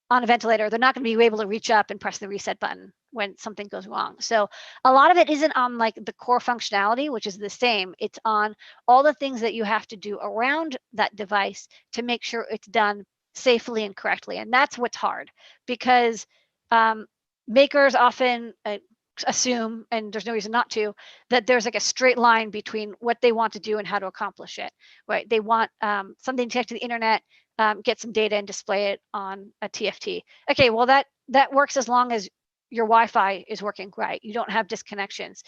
S20: on a ventilator, they're not going to be able to reach up and press the reset button when something goes wrong. So a lot of it isn't on like the core functionality, which is the same. It's on all the things that you have to do around that device to make sure it's done safely and correctly. And that's what's hard because makers often assume, and there's no reason not to, that there's like a straight line between what they want to do and how to accomplish it, right? They want something to connect to the internet, get some data and display it on a TFT. Okay, well that works as long as your Wi-Fi is working right. You don't have disconnections.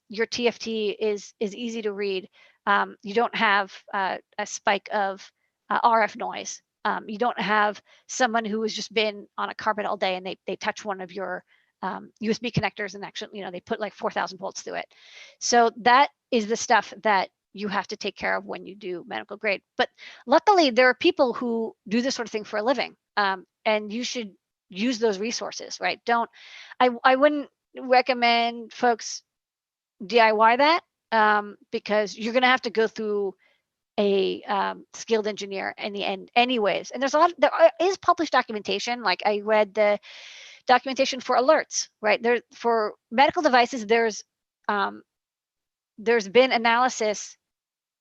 S20: Your TFT is easy to read. You don't have a spike of RF noise. You don't have someone who has just been on a carpet all day and they touch one of your USB connectors and actually, they put like 4,000 volts through it. So that is the stuff that you have to take care of when you do medical grade. But luckily, there are people who do this sort of thing for a living, and you should use those resources, right? I wouldn't recommend folks DIY that because you're going to have to go through a skilled engineer in the end anyways. And there is published documentation. Like I read the documentation for alerts, right? There for medical devices, there's there's been analysis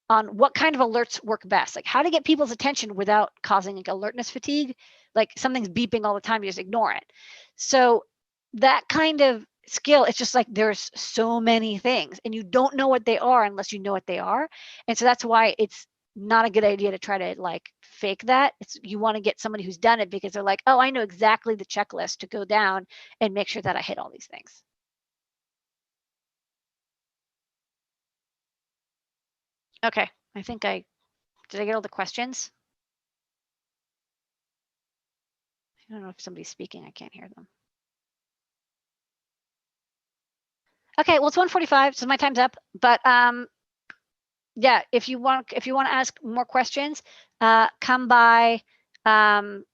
S20: on what kind of alerts work best, like how to get people's attention without causing like alertness fatigue, like something's beeping all the time, you just ignore it. So that kind of skill, it's just like there's so many things and you don't know what they are unless you know what they are. And so that's why it's not a good idea to try to like fake that. It's, you want to get somebody who's done it because they're like, oh, I know exactly the checklist to go down and make sure that I hit all these things. Okay, I think did I get all the questions? I don't know if somebody's speaking, I can't hear them. Okay, well, it's 1:45, so my time's up. But yeah, if you want to ask more questions, come by show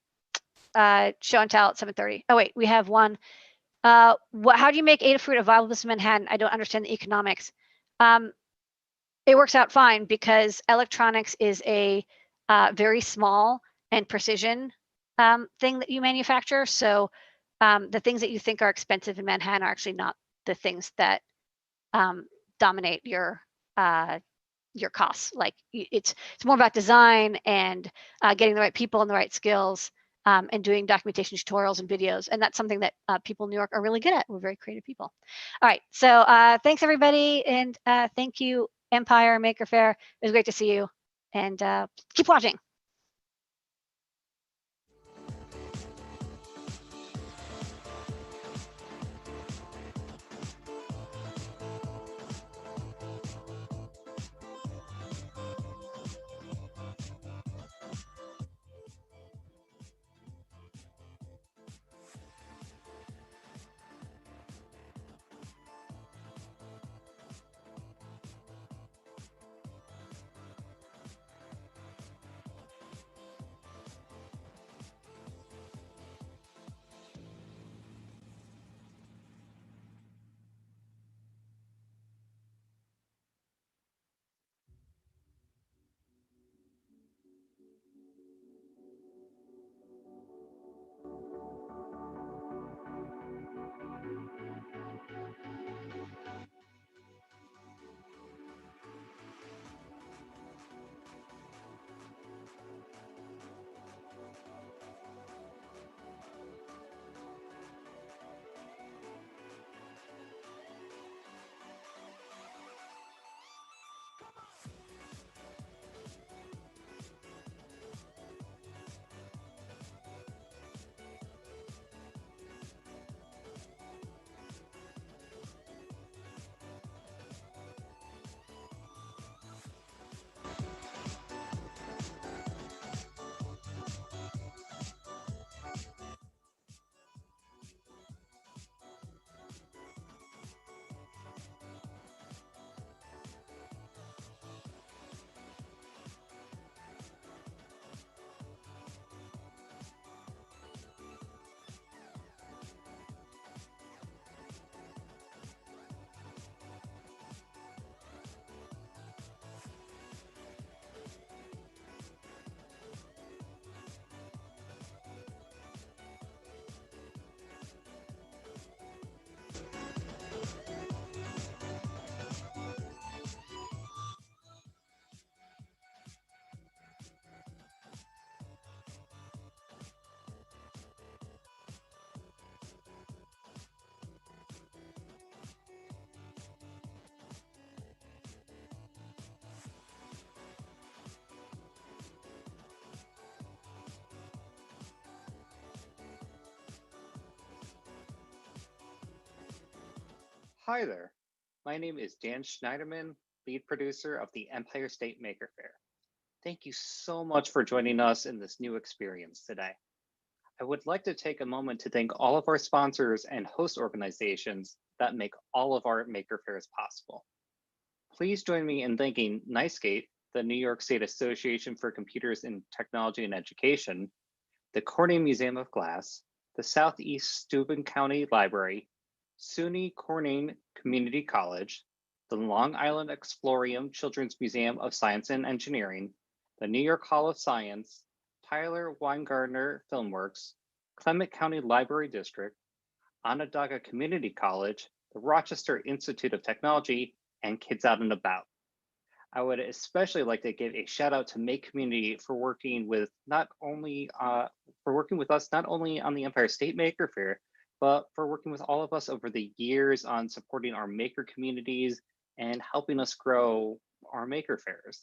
S20: and tell at 7:30. Oh wait, we have one. How do you make Adafruit a viable business in Manhattan? I don't understand the economics. It works out fine because electronics is a very small and precision thing that you manufacture. So the things that you think are expensive in Manhattan are actually not the things that dominate your costs. Like it's more about design and getting the right people and the right skills and doing documentation tutorials and videos. And that's something that people in New York are really good at. We're very creative people. All right, so thanks everybody. And thank you, Empire Maker Faire. It was great to see you, and keep watching.
S21: Hi there. My name is Dan Schneiderman, lead producer of the Empire State Maker Faire. Thank you so much for joining us in this new experience today. I would like to take a moment to thank all of our sponsors and host organizations that make all of our Maker Fairs possible. Please join me in thanking NYSCATE, the New York State Association for Computers in Technology and Education, the Corning Museum of Glass, the Southeast Steuben County Library, SUNY Corning Community College, the Long Island Explorium Children's Museum of Science and Engineering, the New York Hall of Science, Tyler Weingartner Filmworks, Clement County Library District, Onondaga Community College, the Rochester Institute of Technology, and kids out and about. I would especially like to give a shout out to Make Community for working with us not only on the Empire State Maker Faire, but for working with all of us over the years on supporting our maker communities and helping us grow our maker fairs.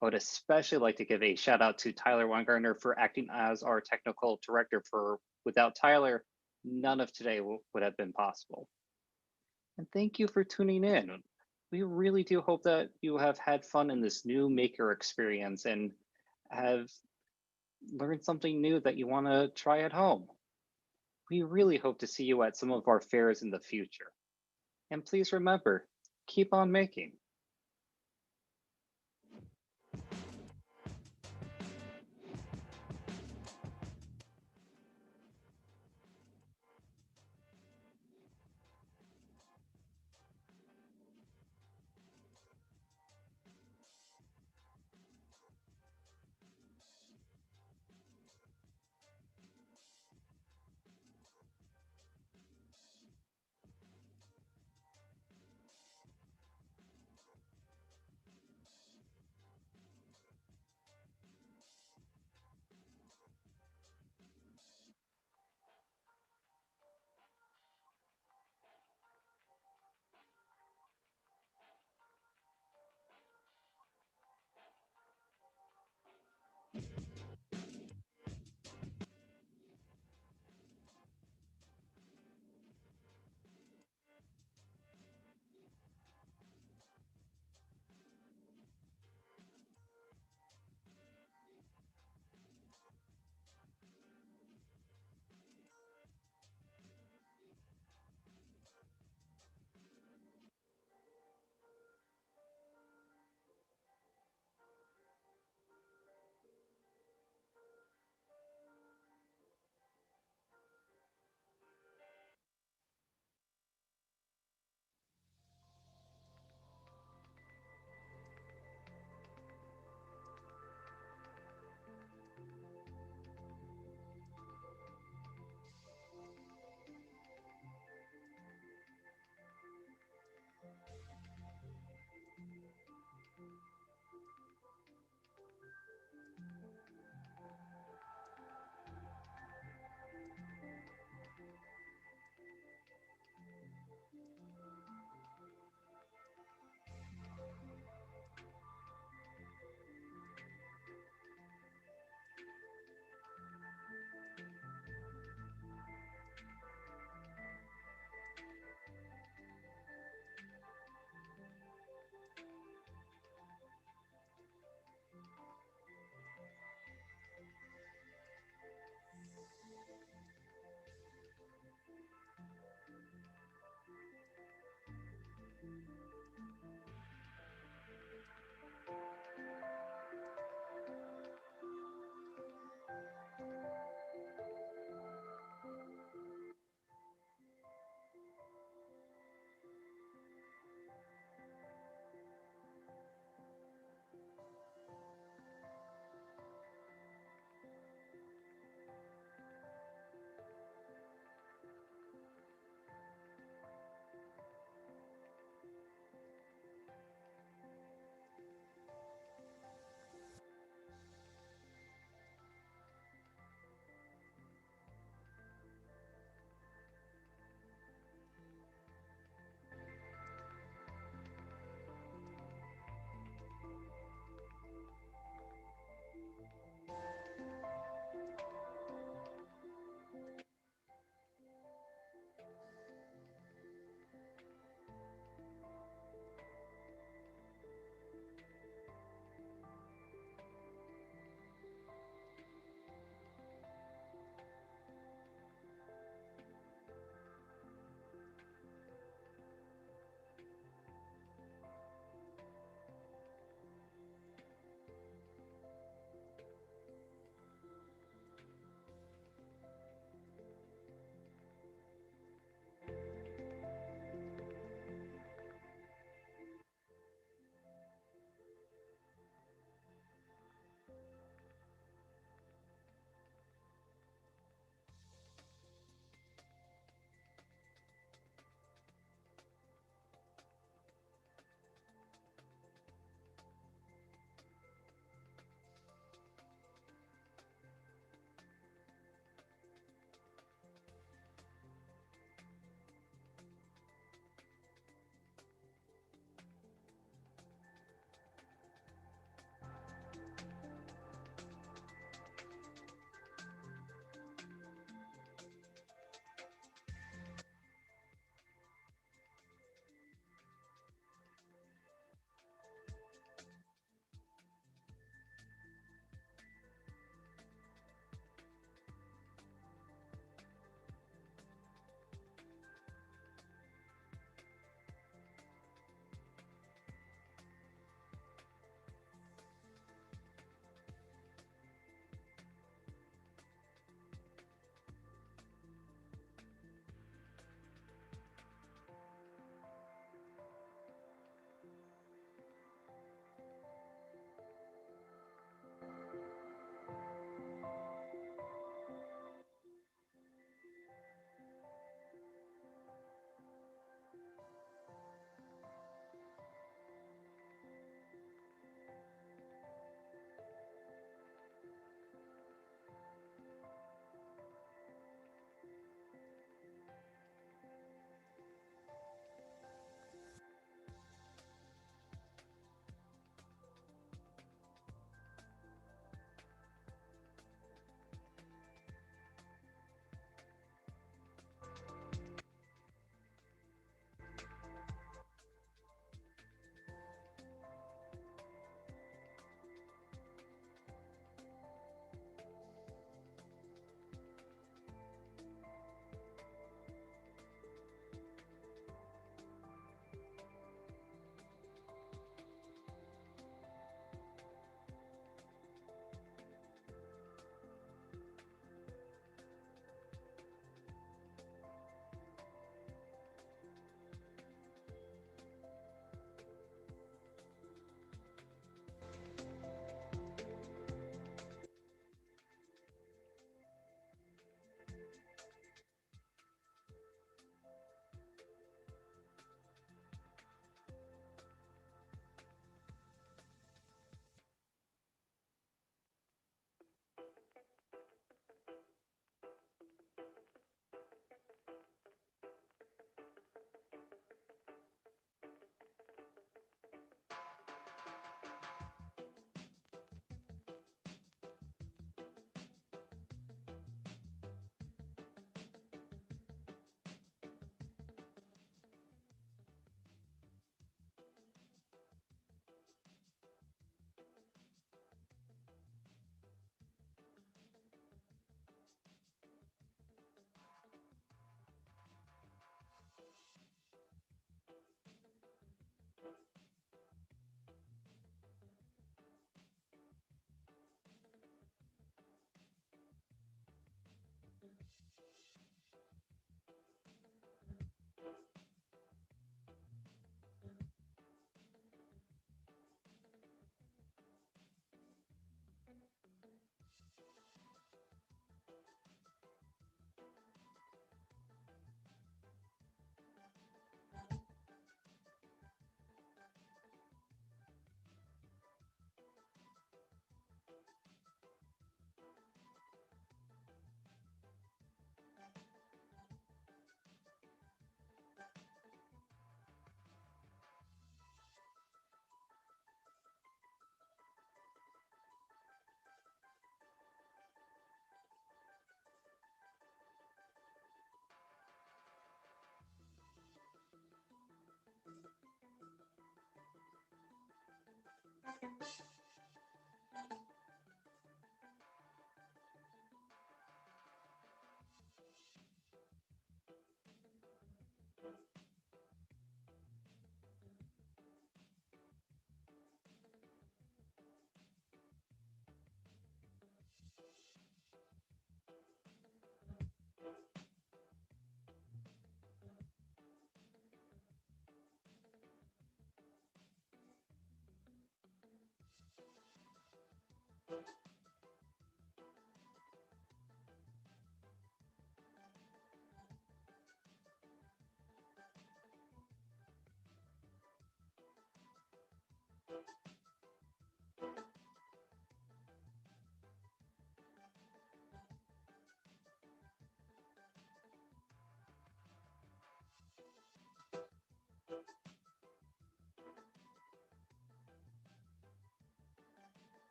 S21: I would especially like to give a shout out to Tyler Weingartner for acting as our technical director. Without Tyler, none of today would have been possible. And thank you for tuning in. We really do hope that you have had fun in this new maker experience and have learned something new that you want to try at home. We really hope to see you at some of our fairs in the future. And please remember, keep on making.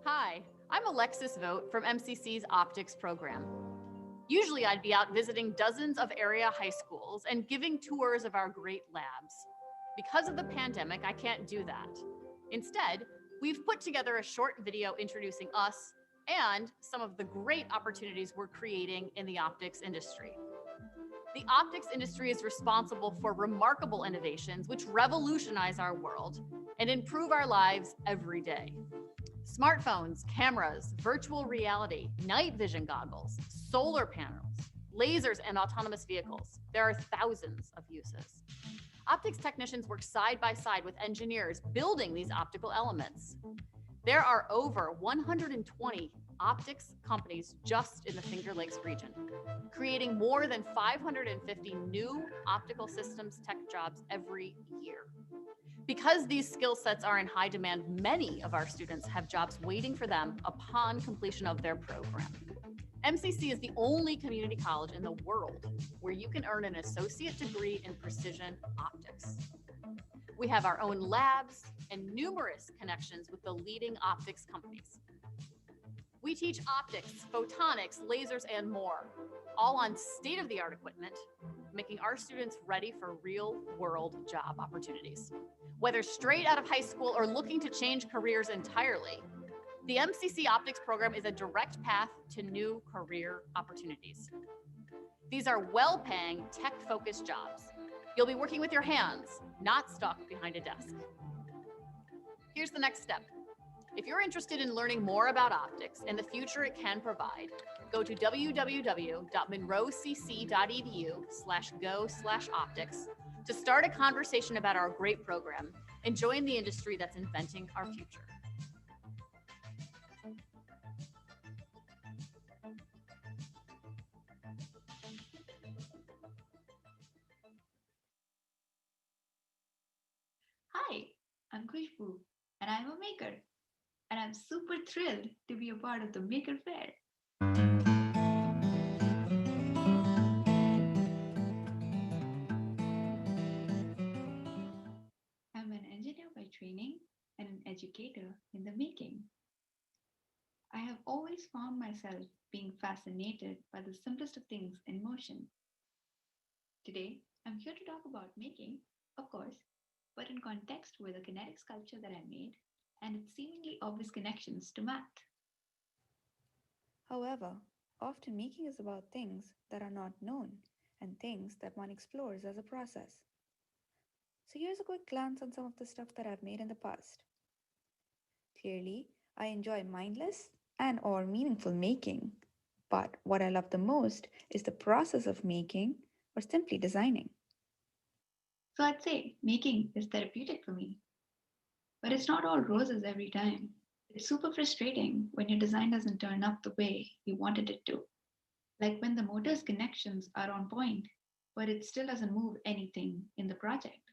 S5: Hi, I'm Alexis Vogt from MCC's Optics program. Usually I'd be out visiting dozens of area high schools and giving tours of our great labs. Because of the pandemic, I can't do that. Instead, we've put together a short video introducing us and some of the great opportunities we're creating in the optics industry. The optics industry is responsible for remarkable innovations which revolutionize our world and improve our lives every day. Smartphones, cameras, virtual reality, night vision goggles, solar panels, lasers, and autonomous vehicles. There are thousands of uses. Optics technicians work side by side with engineers building these optical elements. There are over 120 optics companies just in the Finger Lakes region, creating more than 550 new optical systems tech jobs every year. Because these skill sets are in high demand, many of our students have jobs waiting for them upon completion of their program. MCC is the only community college in the world where you can earn an associate degree in precision optics. We have our own labs and numerous connections with the leading optics companies. We teach optics, photonics, lasers, and more, all on state-of-the-art equipment, making our students ready for real-world job opportunities. Whether straight out of high school or looking to change careers entirely, the MCC Optics program is a direct path to new career opportunities. These are well-paying, tech-focused jobs. You'll be working with your hands, not stuck behind a desk. Here's the next step. If you're interested in learning more about optics and the future it can provide, go to www.monroecc.edu/go/optics to start a conversation about our great program and join the industry that's inventing our future.
S22: Hi, I'm Khushbu, and I'm a maker. And I'm super thrilled to be a part of the Maker Faire. I'm an engineer by training and an educator in the making. I have always found myself being fascinated by the simplest of things in motion. Today, I'm here to talk about making, of course, but in context with a kinetic sculpture that I made and its seemingly obvious connections to math. However, often making is about things that are not known and things that one explores as a process. So here's a quick glance on some of the stuff that I've made in the past. Clearly, I enjoy mindless and/or meaningful making, but what I love the most is the process of making or simply designing. So I'd say making is therapeutic for me. But it's not all roses every time. It's super frustrating when your design doesn't turn up the way you wanted it to. Like when the motor's connections are on point, but it still doesn't move anything in the project.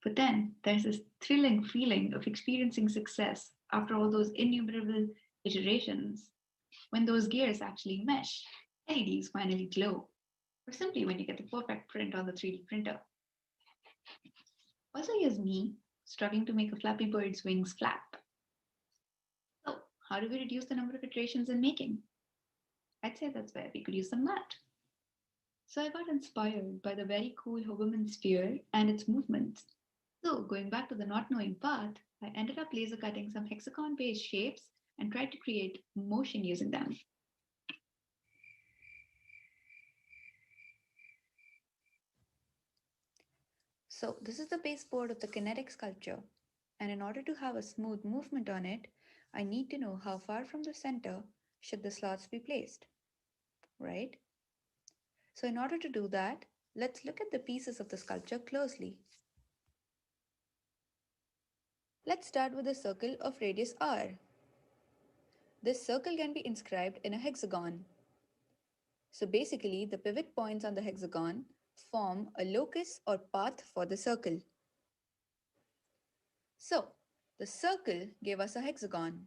S22: But then there's this thrilling feeling of experiencing success after all those innumerable iterations, when those gears actually mesh, LEDs finally glow, or simply when you get the perfect print on the 3D printer.
S6: Also, here's me struggling to make a Flappy Bird's wings flap. So, how do we reduce the number of iterations in making? I'd say that's where we could use some math. So I got inspired by the very cool Hoberman sphere and its movements. So going back to the not knowing part, I ended up laser cutting some hexagon-based shapes and tried to create motion using them. So this is the baseboard of the kinetic sculpture. And in order to have a smooth movement on it, I need to know how far from the center should the slots be placed, right? So in order to do that, let's look at the pieces of the sculpture closely. Let's start with a circle of radius r. This circle can be inscribed in a hexagon. So basically, the pivot points on the hexagon form a locus or path for the circle. So, the circle gave us a hexagon.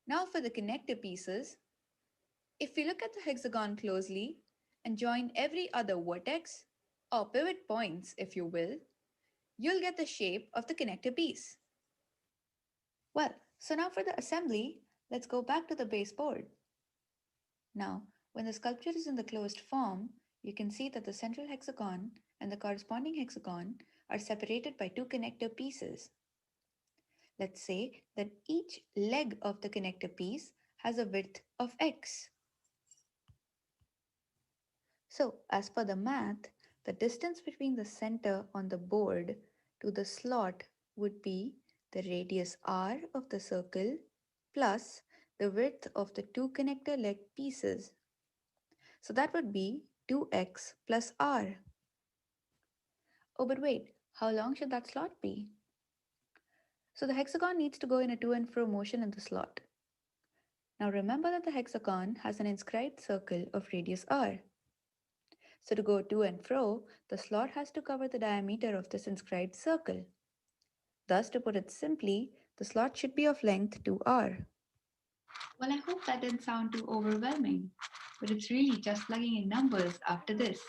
S6: Now for the connector pieces, if we look at the hexagon closely and join every other vertex, or pivot points if you will, you'll get the shape of the connector piece. Well, so now for the assembly, let's go back to the baseboard. Now, when the sculpture is in the closed form, you can see that the central hexagon and the corresponding hexagon are separated by two connector pieces. Let's say that each leg of the connector piece has a width of x. So, as per the math, the distance between the center on the board to the slot would be the radius r of the circle plus the width of the two connector leg pieces. So that would be 2x plus r. Oh, but wait, how long should that slot be? So the hexagon needs to go in a to and fro motion in the slot. Now remember that the hexagon has an inscribed circle of radius r. So to go to and fro, the slot has to cover the diameter of this inscribed circle. Thus, to put it simply, the slot should be of length 2r. Well, I hope that didn't sound too overwhelming, but it's really just plugging in numbers after this.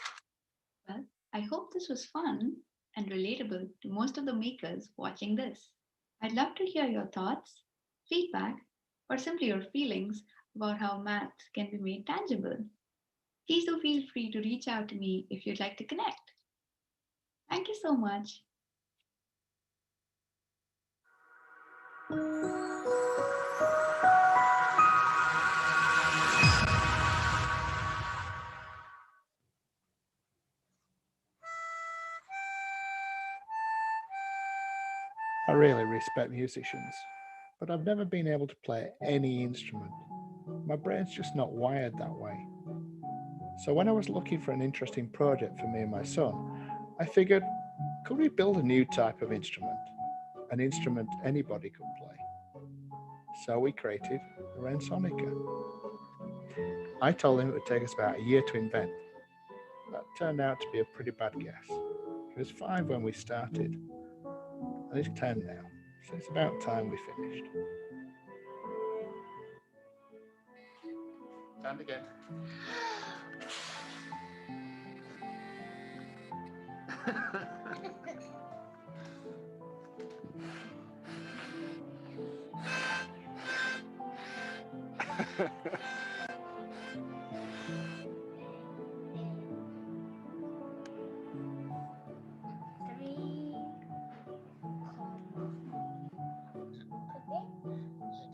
S6: Well, I hope this was fun and relatable to most of the makers watching this. I'd love to hear your thoughts, feedback, or simply your feelings about how math can be made tangible. Please do feel free to reach out to me if you'd like to connect. Thank you so much.
S7: I really respect musicians, but I've never been able to play any instrument. My brain's just not wired that way. So when I was looking for an interesting project for me and my son, I figured, could we build a new type of instrument? An instrument anybody could play. So we created the Rensonica. I told him it would take us about a year to invent. That turned out to be a pretty bad guess. He was 5 when we started, and he's 10 now, so it's about time we finished. And again.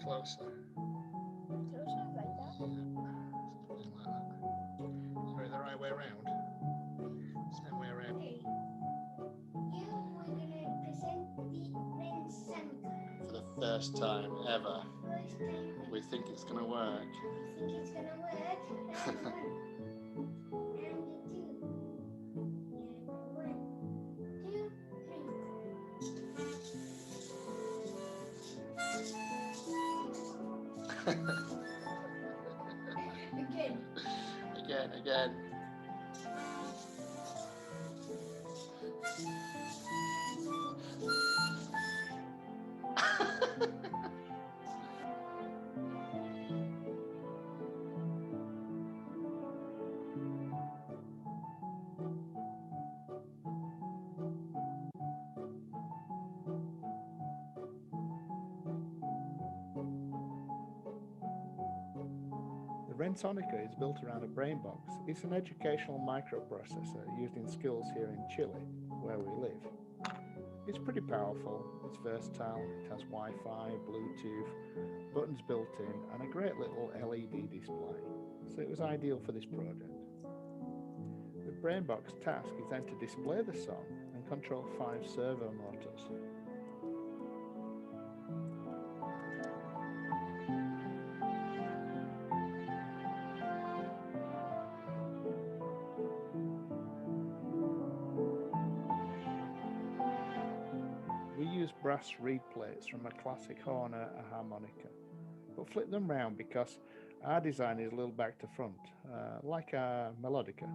S7: Closer.
S23: Closer like that?
S7: Something like that. Sorry, the right way around. Same way around.
S23: Hey, you were gonna present the Rensonica.
S7: For the first time ever.
S23: First time
S7: We think it's gonna work.
S23: we think it's gonna work. And 1. And 2. And 1, 2, 3.
S7: Again. Rensonica is built around a brain box. It's an educational microprocessor used in schools here in Chile, where we live. It's pretty powerful, it's versatile, it has Wi-Fi, Bluetooth, buttons built in, and a great little LED display. So it was ideal for this project. The BrainBox task is then to display the song and control 5 servo motors. We use brass reed plates from a classic horn or a harmonica, but flip them round because our design is a little back to front, like a melodica.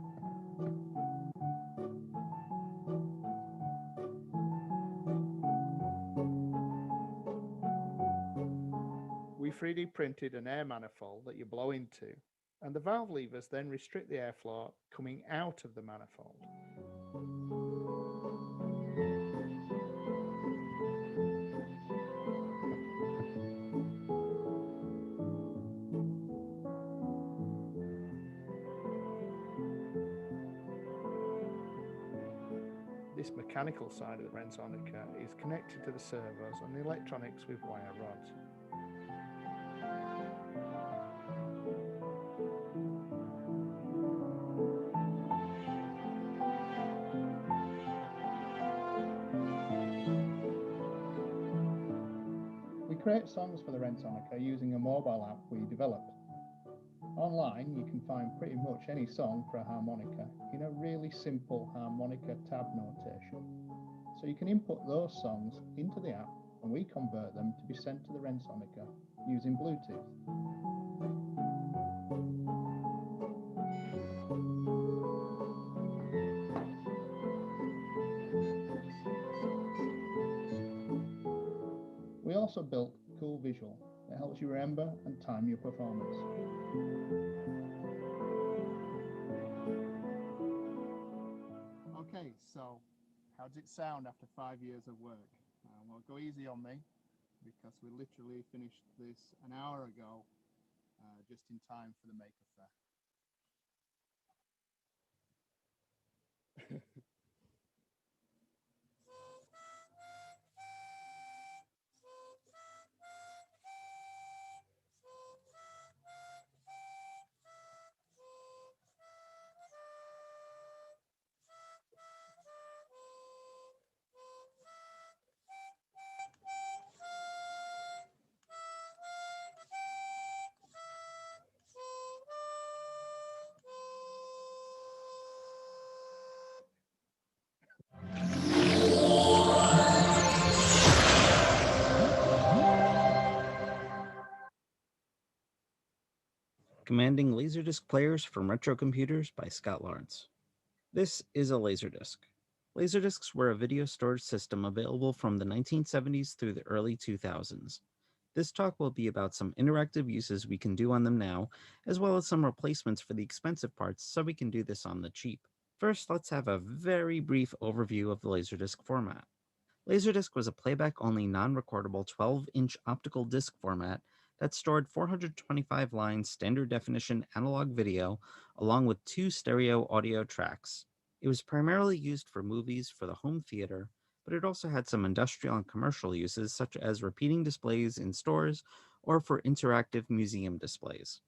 S7: We 3D printed an air manifold that you blow into, and the valve levers then restrict the airflow coming out of the manifold. This mechanical side of the Rensonica is connected to the servos and the electronics with wire rods. We create songs for the Rensonica using a mobile app we developed. Online, you can find pretty much any song for a harmonica in a really simple harmonica tab notation. So you can input those songs into the app and we convert them to be sent to the Rensonica using Bluetooth. We also built a cool visual that helps you remember and time your performance. Okay, so how does it sound after 5 years of work? Well, go easy on me because we literally finished this an hour ago, just in time for the Maker Faire.
S9: Commanding Laserdisc Players from Retro Computers by Scott Lawrence. This is a Laserdisc. Laserdiscs were a video storage system available from the 1970s through the early 2000s. This talk will be about some interactive uses we can do on them now, as well as some replacements for the expensive parts so we can do this on the cheap. First, let's have a very brief overview of the Laserdisc format. Laserdisc was a playback-only non-recordable 12-inch optical disc format that stored 425 lines standard definition analog video along with 2 stereo audio tracks. It was primarily used for movies for the home theater, but it also had some industrial and commercial uses such as repeating displays in stores or for interactive museum displays.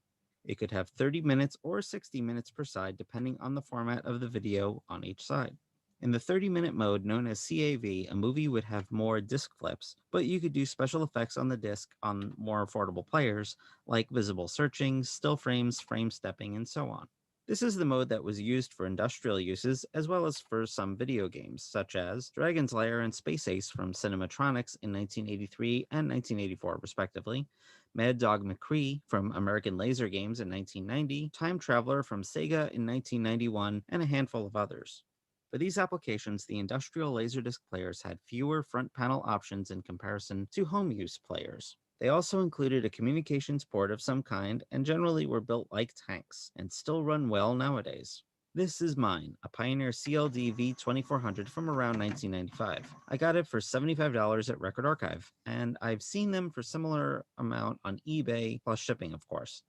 S9: It could have 30 minutes or 60 minutes per side depending on the format of the video on each side. In the 30-minute mode known as CAV, a movie would have more disc flips, but you could do special effects on the disc on more affordable players, like visible searching, still frames, frame stepping, and so on. This is the mode that was used for industrial uses, as well as for some video games, such as Dragon's Lair and Space Ace from Cinematronics in 1983 and 1984, respectively, Mad Dog McCree from American Laser Games in 1990, Time Traveler from Sega in 1991, and a handful of others. For these applications, the industrial Laserdisc players had fewer front panel options in comparison to home use players. They also included a communications port of some kind and generally were built like tanks and still run well nowadays. This is mine, a Pioneer CLD V2400 from around 1995. I got it for $75 at Record Archive, and I've seen them for similar amount on eBay, plus shipping, of course.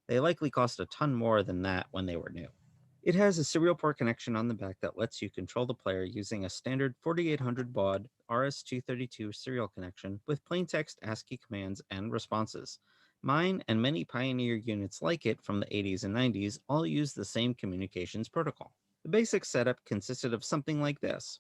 S9: They likely cost a ton more than that when they were new. It has a serial port connection on the back that lets you control the player using a standard 4800 baud RS-232 serial connection with plaintext ASCII commands and responses. Mine and many Pioneer units like it from the 80s and 90s all use the same communications protocol. The basic setup consisted of something like this.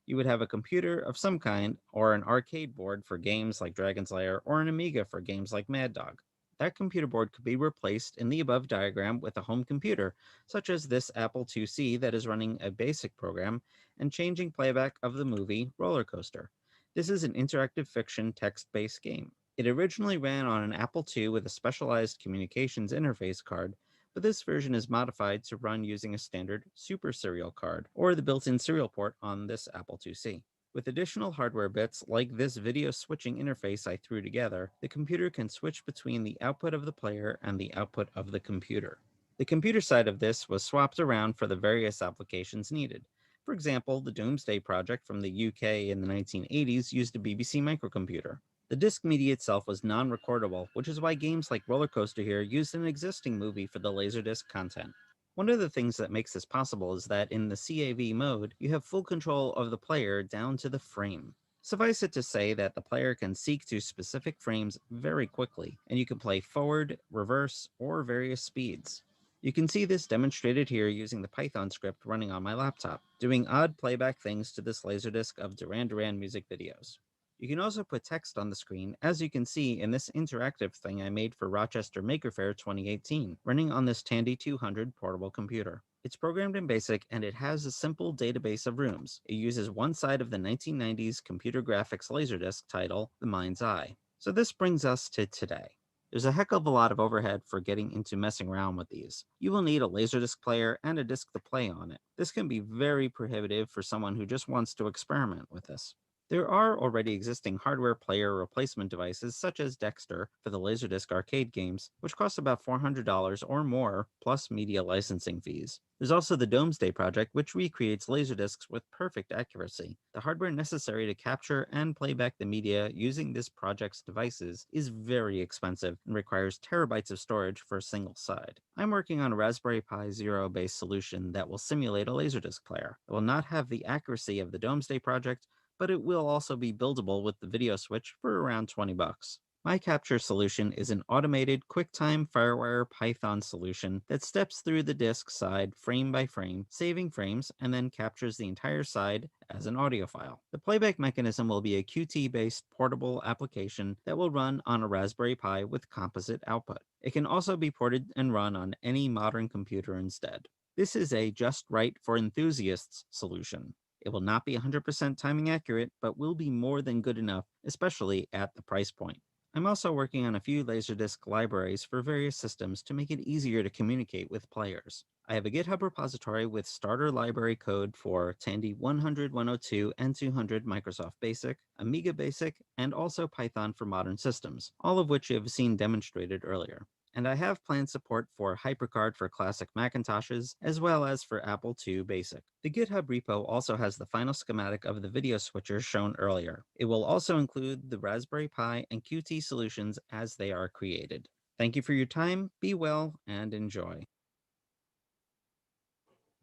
S9: You would have a computer of some kind, or an arcade board for games like Dragon's Lair, or an Amiga for games like Mad Dog. That computer board could be replaced in the above diagram with a home computer, such as this Apple IIc that is running a basic program and changing playback of the movie Roller Coaster. This is an interactive fiction text-based game. It originally ran on an Apple II with a specialized communications interface card, but this version is modified to run using a standard Super Serial card, or the built-in serial port on this Apple IIc. With additional hardware bits like this video switching interface I threw together, the computer can switch between the output of the player and the output of the computer. The computer side of this was swapped around for the various applications needed. For example, the Doomsday Project from the UK in the 1980s used a BBC microcomputer. The disk media itself was non-recordable, which is why games like Roller Coaster here used an existing movie for the Laserdisc content. One of the things that makes this possible is that in the CAV mode, you have full control of the player down to the frame. Suffice it to say that the player can seek to specific frames very quickly, and you can play forward, reverse, or various speeds. You can see this demonstrated here using the Python script running on my laptop, doing odd playback things to this Laserdisc of Duran Duran music videos. You can also put text on the screen, as you can see in this interactive thing I made for Rochester Maker Faire 2018, running on this Tandy 200 portable computer. It's programmed in BASIC, and it has a simple database of rooms. It uses one side of the 1990s computer graphics Laserdisc title, The Mind's Eye. So this brings us to today. There's a heck of a lot of overhead for getting into messing around with these. You will need a Laserdisc player and a disc to play on it. This can be very prohibitive for someone who just wants to experiment with this. There are already existing hardware player replacement devices such as Dexter for the Laserdisc arcade games, which cost about $400 or more, plus media licensing fees. There's also the Doomsday Project, which recreates Laserdiscs with perfect accuracy. The hardware necessary to capture and play back the media using this project's devices is very expensive and requires terabytes of storage for a single side. I'm working on a Raspberry Pi Zero-based solution that will simulate a Laserdisc player. It will not have the accuracy of the Doomsday Project, but it will also be buildable with the video switch for around $20. My capture solution is an automated QuickTime FireWire Python solution that steps through the disk side frame by frame, saving frames, and then captures the entire side as an audio file. The playback mechanism will be a Qt-based portable application that will run on a Raspberry Pi with composite output. It can also be ported and run on any modern computer instead. This is a just right for enthusiasts solution. It will not be 100% timing accurate, but will be more than good enough, especially at the price point. I'm also working on a few Laserdisc libraries for various systems to make it easier to communicate with players. I have a GitHub repository with starter library code for Tandy 100, 102, and 200 Microsoft Basic, Amiga Basic, and also Python for modern systems, all of which you have seen demonstrated earlier. And I have planned support for HyperCard for classic Macintoshes, as well as for Apple II Basic. The GitHub repo also has the final schematic of the video switcher shown earlier. It will also include the Raspberry Pi and Qt solutions as they are created. Thank you for your time, be well, and enjoy.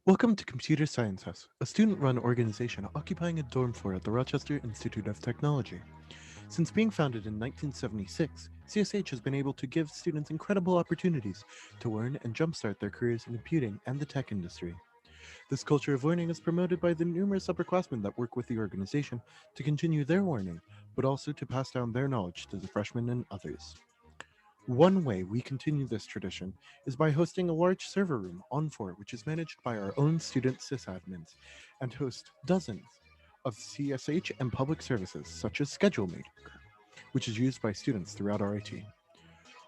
S10: Welcome to Computer Science House, a student-run organization occupying a dorm floor at the Rochester Institute of Technology. Since being founded in 1976, CSH has been able to give students incredible opportunities to learn and jumpstart their careers in computing and the tech industry. This culture of learning is promoted by the numerous upperclassmen that work with the organization to continue their learning, but also to pass down their knowledge to the freshmen and others. One way we continue this tradition is by hosting a large server room on floor, which is managed by our own student sysadmins and hosts dozens of CSH and public services such as ScheduleMaker, which is used by students throughout our IT.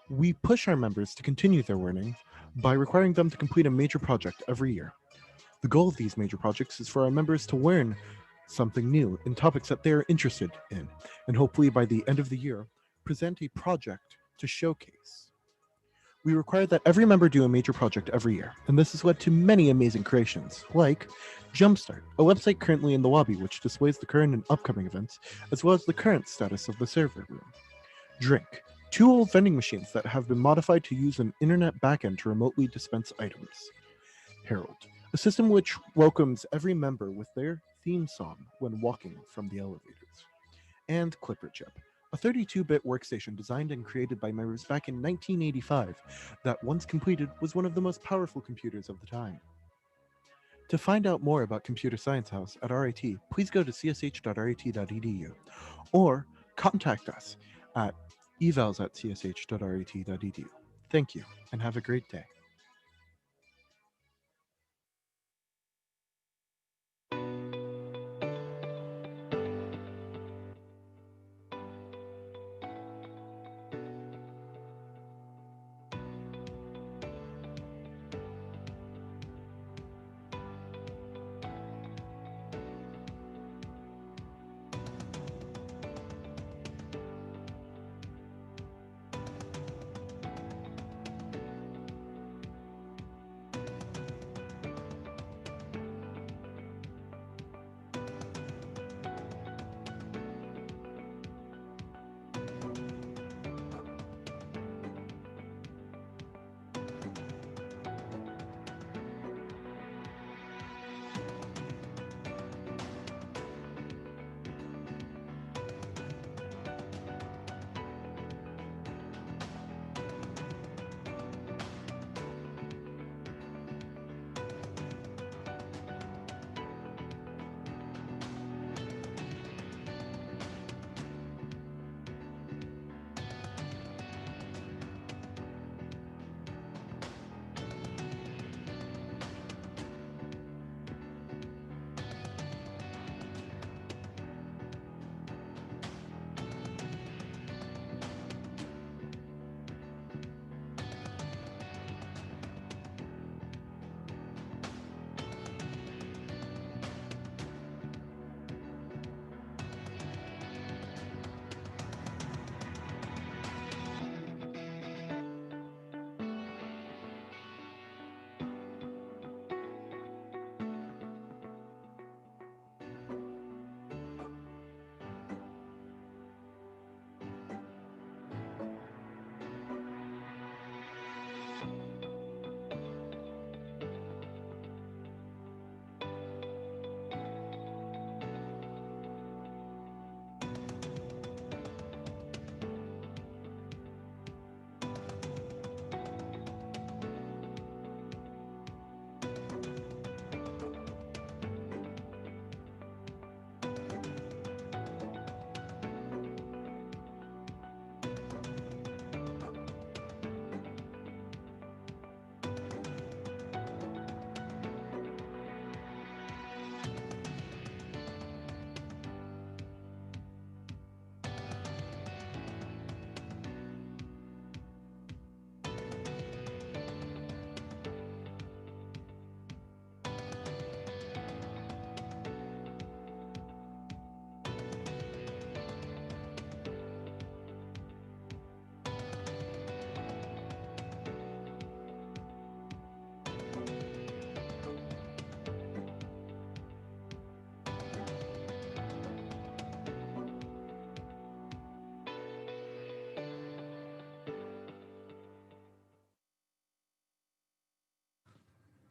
S10: We push our members to continue their learning by requiring them to complete a major project every year. The goal of these major projects is for our members to learn something new in topics that they are interested in, and hopefully by the end of the year, present a project to showcase. We require that every member do a major project every year, and this has led to many amazing creations, like Jumpstart, a website currently in the lobby which displays the current and upcoming events, as well as the current status of the server room. Drink, 2 old vending machines that have been modified to use an internet backend to remotely dispense items. Herald, a system which welcomes every member with their theme song when walking from the elevators. And ClipperChip, a 32-bit workstation designed and created by members back in 1985 that once completed was one of the most powerful computers of the time. To find out more about Computer Science House at RIT, please go to csh.rit.edu or contact us at evals@csh.rit.edu. Thank you and have a great day.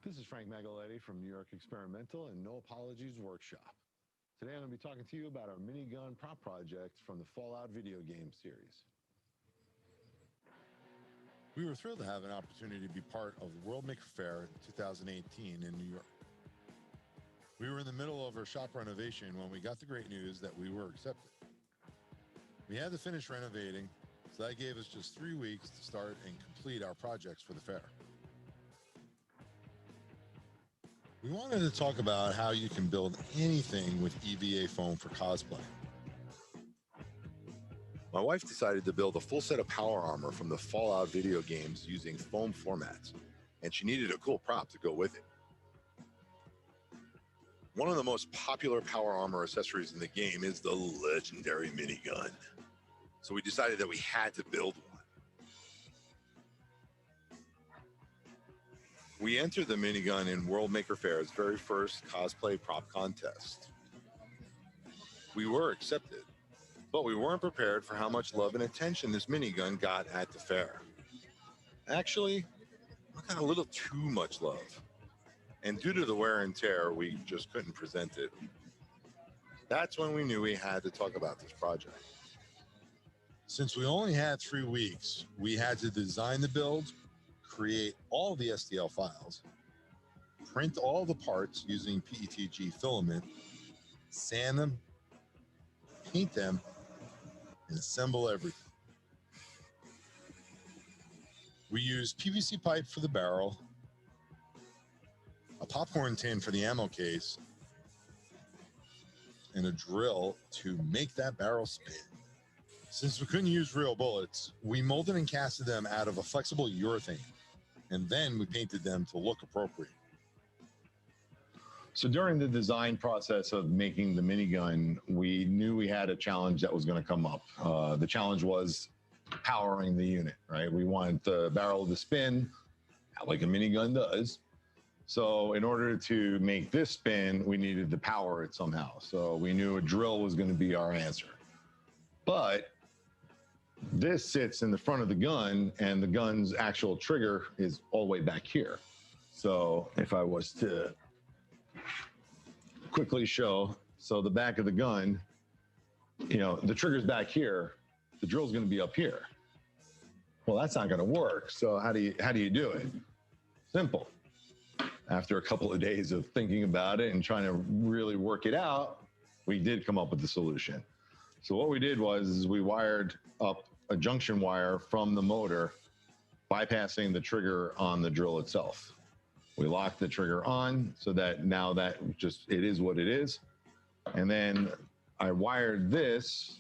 S4: This is Frank Magaletti from New York Experimental and No Apologies Workshop. Today I'm going to be talking to you about our minigun prop project from the Fallout video game series. We were thrilled to have an opportunity to be part of World Maker Faire 2018 in New York. We were in the middle of our shop renovation when we got the great news that we were accepted. We had to finish renovating, so that gave us just 3 weeks to start and complete our projects for the fair. We wanted to talk about how you can build anything with EVA foam for cosplay. My wife decided to build a full set of power armor from the Fallout video games using foam formats, and she needed a cool prop to go with it. One of the most popular power armor accessories in the game is the legendary minigun. So we decided that we had to build one. We entered the minigun in World Maker Faire's very first cosplay prop contest. We were accepted, But we weren't prepared for how much love and attention this minigun got at the fair. Actually, it got a little too much love. And due to the wear and tear, we just couldn't present it. That's when we knew we had to talk about this project. Since we only had 3 weeks, we had to design the build, create all the STL files, print all the parts using PETG filament, sand them, paint them, and assemble everything. We used PVC pipe for the barrel, a popcorn tin for the ammo case, and a drill to make that barrel spin. Since we couldn't use real bullets, we molded and casted them out of a flexible urethane, and then we painted them to look appropriate.
S8: So during the design process of making the minigun, we knew we had a challenge that was going to come up. The challenge was powering the unit, right? We wanted the barrel to spin like a minigun does. So in order to make this spin, we needed to power it somehow. So we knew a drill was going to be our answer. But this sits in the front of the gun, and the gun's actual trigger is all the way back here. So if I was to quickly show, so the back of the gun, you know, the trigger's back here, the drill's going to be up here. Well, that's not going to work. So how do you do it? Simple. After a couple of days of thinking about it and trying to really work it out, we did come up with the solution. So what we did was we wired up a junction wire from the motor, bypassing the trigger on the drill itself. We locked the trigger on so that now that just, it is what it is. And then I wired this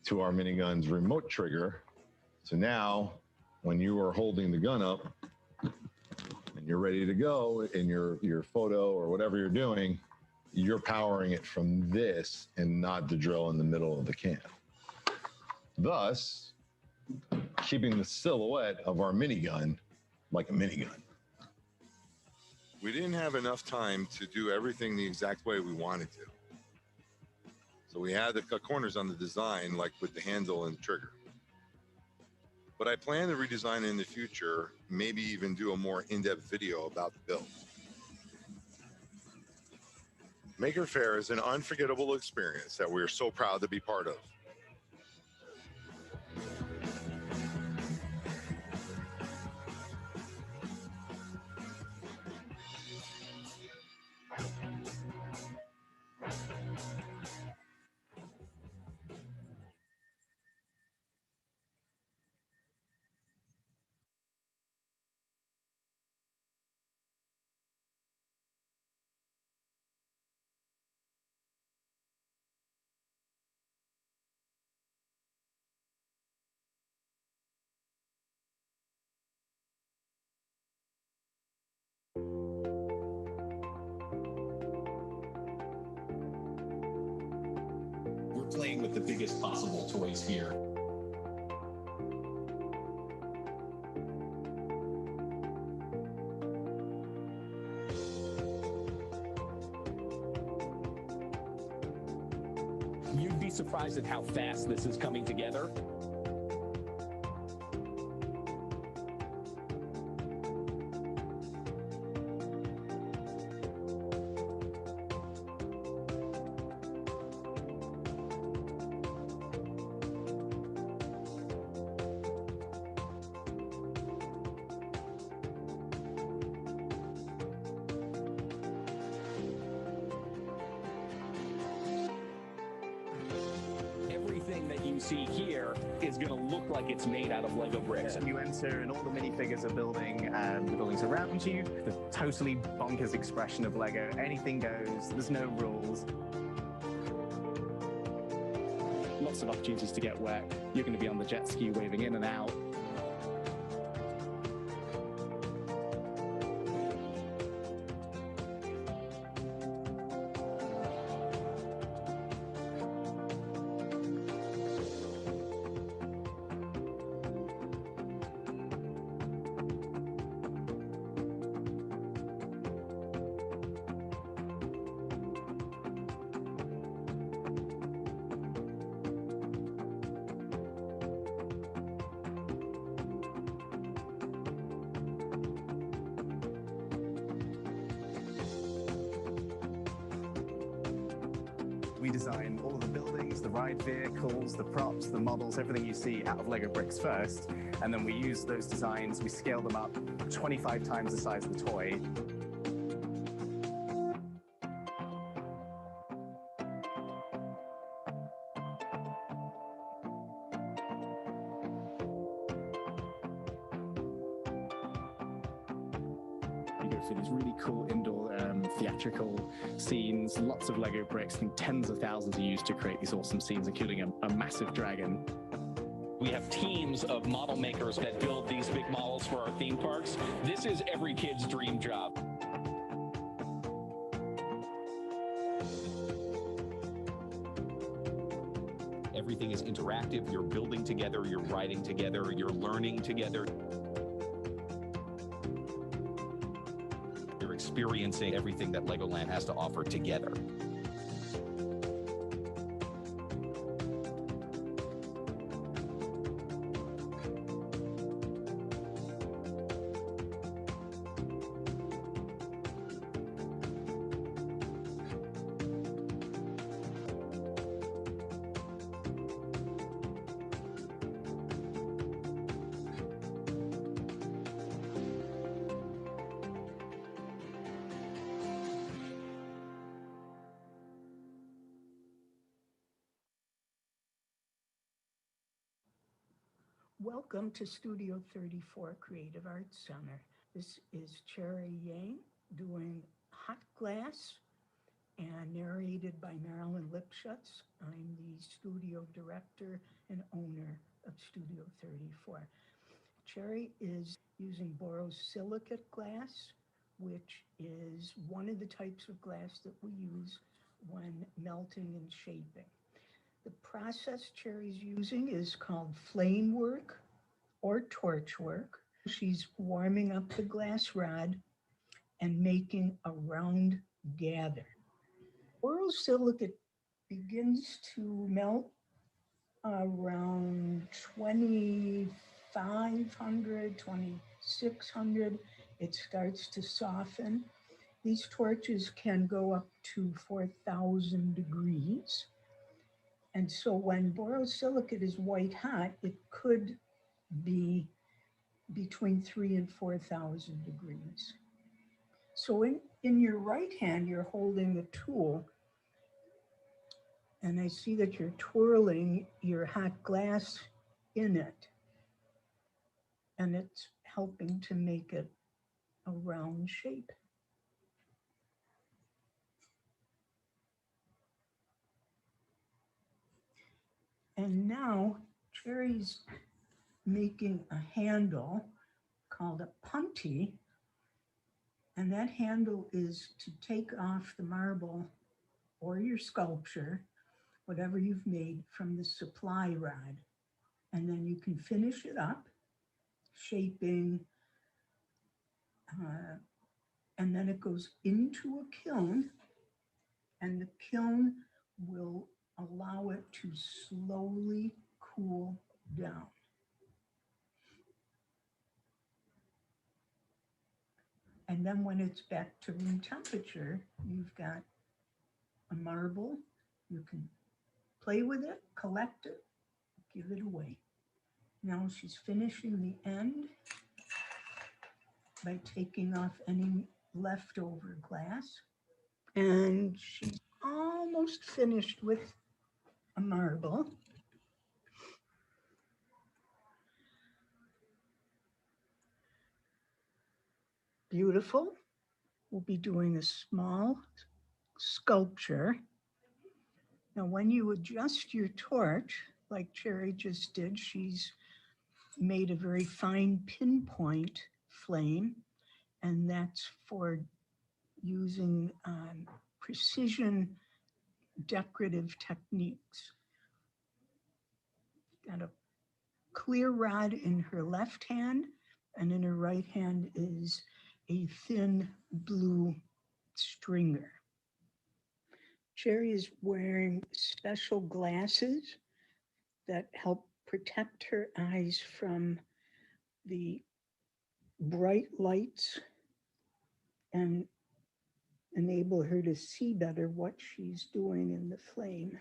S8: to our minigun's remote trigger. So now when you are holding the gun up and you're ready to go in your photo or whatever you're doing, you're powering it from this and not the drill in the middle of the can. Thus, keeping the silhouette of our minigun like a minigun.
S4: We didn't have enough time to do everything the exact way we wanted to. So we had to cut corners on the design, like with the handle and trigger. But I plan to redesign it in the future, maybe even do a more in-depth video about the build. Maker Faire is an unforgettable experience that we're so proud to be part of.
S11: Playing with the biggest possible toys here. You'd be surprised at how fast this is coming together. Everything that you see here is going to look like it's made out of Lego bricks.
S12: And you enter and all the minifigures are building, the buildings around you, the totally bonkers expression of Lego. Anything goes, there's no rules. Lots of opportunities to get wet. You're going to be on the jet ski waving in and out. We design all of the buildings, the ride vehicles, the props, the models, everything you see out of Lego bricks first. And then we use those designs, we scale them up 25 times the size of the toy. You go through these really cool indoor theatrical scenes, lots of Lego bricks, and tens of thousands are used to create these awesome scenes, including a massive dragon.
S11: We have teams of model makers that build these big models for our theme parks. This is every kid's dream job.
S13: Everything is interactive. You're building together, you're riding together, you're learning together. You're experiencing everything that Legoland has to offer together.
S14: Welcome to Studio 34 Creative Arts Center. This is Cherry Yang doing Hot Glass and narrated by Marilyn Lipschutz. I'm the studio director and owner of Studio 34. Cherry is using borosilicate glass, which is one of the types of glass that we use when melting and shaping. The process Cherry's using is called flame work or torch work. She's warming up the glass rod and making a round gather. Borosilicate begins to melt around 2,500, 2,600. It starts to soften. These torches can go up to 4,000 degrees. And so when borosilicate is white hot, it could be between 3,000 and 4,000 degrees. So in your right hand, you're holding the tool, and I see that you're twirling your hot glass in it, and it's helping to make it a round shape. And now Cherry's making a handle called a punty, and that handle is to take off the marble or your sculpture, whatever you've made, from the supply rod. And then you can finish it up, shaping, and then it goes into a kiln, and the kiln will allow it to slowly cool down. And then when it's back to room temperature, you've got a marble. You can play with it, collect it, give it away. Now she's finishing the end by taking off any leftover glass. And she's almost finished with a marble. Beautiful. We'll be doing a small sculpture. Now, when you adjust your torch, like Cherry just did, she's made a very fine pinpoint flame, and that's for using precision decorative techniques. Got a clear rod in her left hand, and in her right hand is a thin blue stringer. Cherry is wearing special glasses that help protect her eyes from the bright lights and enable her to see better what she's doing in the flame.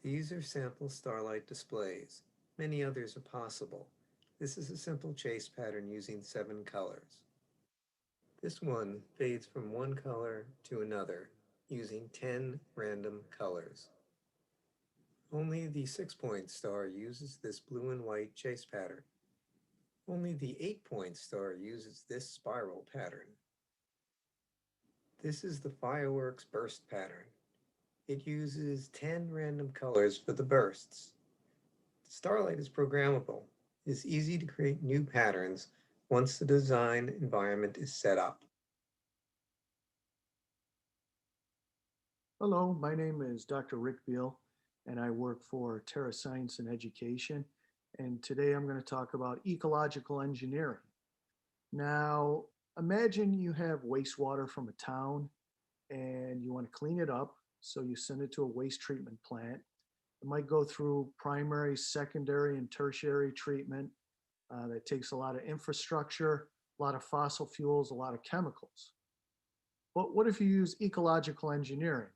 S15: These are sample starlight displays. Many others are possible. This is a simple chase pattern using 7 colors. This one fades from one color to another using 10 random colors. Only the 6-point star uses this blue and white chase pattern. Only the 8-point star uses this spiral pattern. This is the fireworks burst pattern. It uses 10 random colors for the bursts. Starlight is programmable. It's easy to create new patterns once the design environment is set up.
S17: Hello, my name is Dr. Rick Beal, and I work for Terra Science and Education. And today I'm going to talk about ecological engineering. Now, imagine you have wastewater from a town and you want to clean it up. So you send it to a waste treatment plant. It might go through primary, secondary, and tertiary treatment. That takes a lot of infrastructure, a lot of fossil fuels, a lot of chemicals. But what if you use ecological engineering?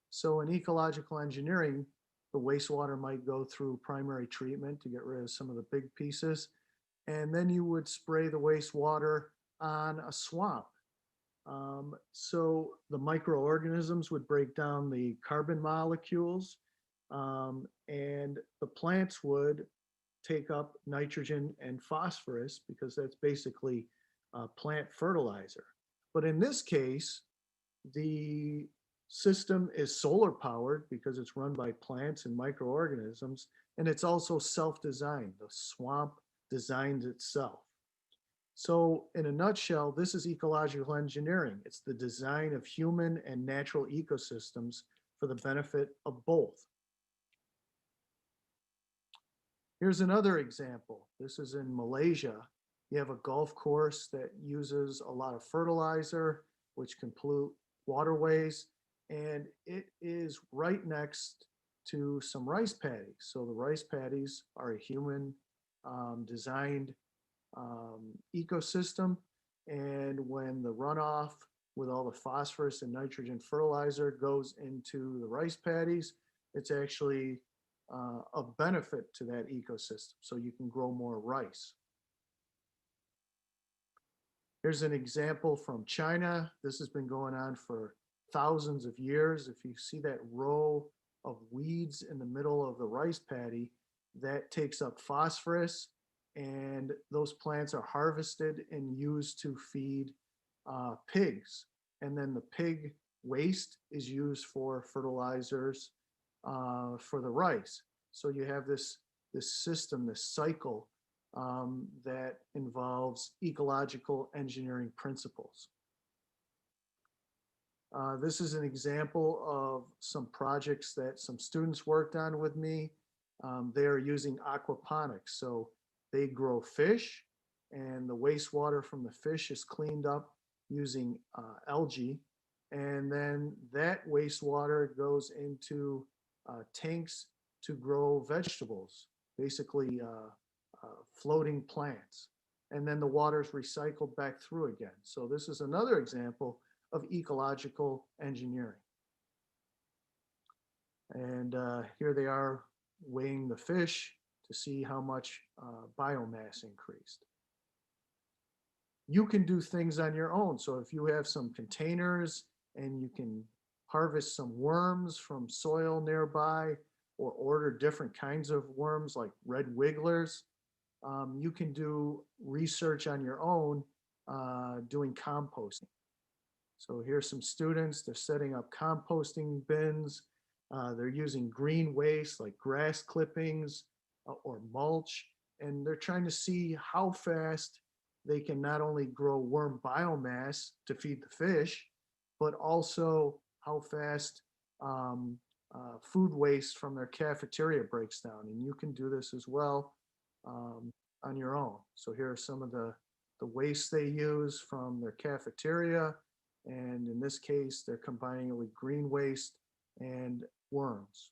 S17: So in ecological engineering, the wastewater might go through primary treatment to get rid of some of the big pieces. And then you would spray the wastewater on a swamp. So the microorganisms would break down the carbon molecules, and the plants would take up nitrogen and phosphorus because that's basically plant fertilizer. But in this case, the system is solar powered because it's run by plants and microorganisms, and it's also self-designed. The swamp designs itself. So in a nutshell, this is ecological engineering. It's the design of human and natural ecosystems for the benefit of both. Here's another example. This is in Malaysia. You have a golf course that uses a lot of fertilizer, which can pollute waterways, and it is right next to some rice paddies. So the rice paddies are a human designed ecosystem, and when the runoff with all the phosphorus and nitrogen fertilizer goes into the rice paddies, it's actually a benefit to that ecosystem, so you can grow more rice. Here's an example from China. This has been going on for thousands of years. If you see that row of weeds in the middle of the rice paddy, that takes up phosphorus, and those plants are harvested and used to feed pigs. And then the pig waste is used for fertilizers for the rice. So you have this system, this cycle that involves ecological engineering principles. This is an example of some projects that some students worked on with me. They are using aquaponics. So they grow fish, and the wastewater from the fish is cleaned up using algae. And then that wastewater goes into tanks to grow vegetables, basically floating plants. and then the water is recycled back through again. So this is another example of ecological engineering. And here they are weighing the fish to see how much biomass increased. You can do things on your own. So if you have some containers and you can harvest some worms from soil nearby or order different kinds of worms like red wigglers, you can do research on your own doing composting. So here's some students, they're setting up composting bins. They're using green waste like grass clippings or mulch, and they're trying to see how fast they can not only grow worm biomass to feed the fish, but also how fast food waste from their cafeteria breaks down. And you can do this as well on your own. So here are some of the waste they use from their cafeteria. And in this case, they're combining it with green waste and worms.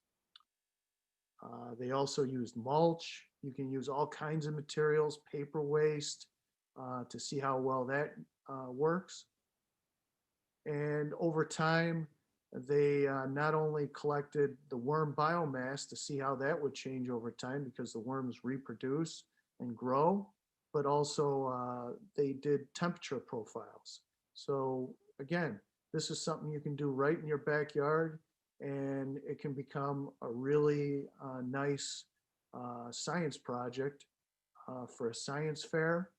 S17: They also used mulch. You can use all kinds of materials, paper waste, to see how well that works. And over time, they not only collected the worm biomass to see how that would change over time because the worms reproduce and grow, but also they did temperature profiles. So again, this is something you can do right in your backyard, and it can become a really nice science project for a science fair.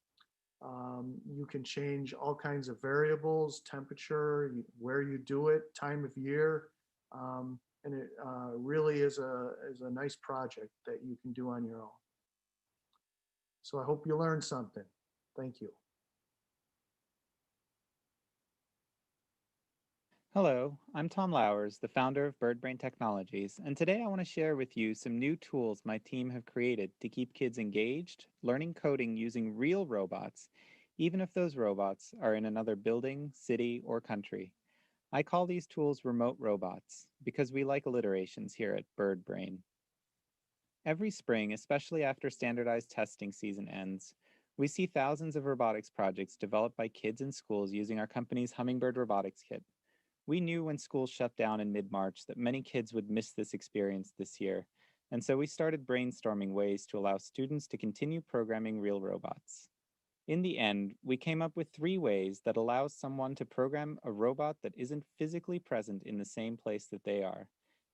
S17: You can change all kinds of variables, temperature, where you do it, time of year, and it really is a nice project that you can do on your own. So I hope you learned something. Thank you.
S2: Hello, I'm Tom Lowers, the founder of BirdBrain Technologies, and today I want to share with you some new tools my team have created to keep kids engaged, learning coding using real robots, even if those robots are in another building, city, or country. I call these tools remote robots because we like alliterations here at BirdBrain. Every spring, especially after standardized testing season ends, we see thousands of robotics projects developed by kids in schools using our company's Hummingbird Robotics Kit. We knew when schools shut down in mid-March that many kids would miss this experience this year, and so we started brainstorming ways to allow students to continue programming real robots. In the end, we came up with 3 ways that allows someone to program a robot that isn't physically present in the same place that they are.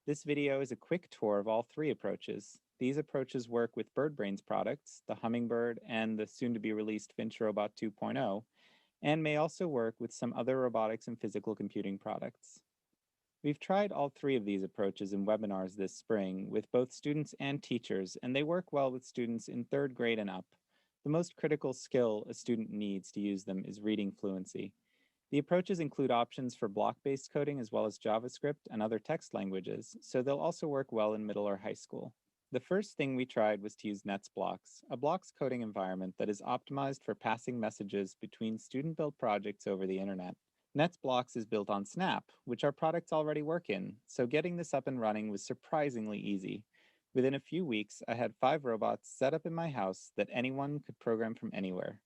S2: This video is a quick tour of all 3 approaches. These approaches work with BirdBrain's products, the Hummingbird and the soon-to-be-released Finch Robot 2.0, and may also work with some other robotics and physical computing products. We've tried all 3 of these approaches in webinars this spring with both students and teachers, and they work well with students in 3rd grade and up. The most critical skill a student needs to use them is reading fluency. The approaches include options for block-based coding as well as JavaScript and other text languages, so they'll also work well in middle or high school. The first thing we tried was to use NetsBlocks, a blocks coding environment that is optimized for passing messages between student-built projects over the internet. NetsBlocks is built on Snap, which our products already work in, so getting this up and running was surprisingly easy. Within a few weeks, I had 5 robots set up in my house that anyone could program from anywhere.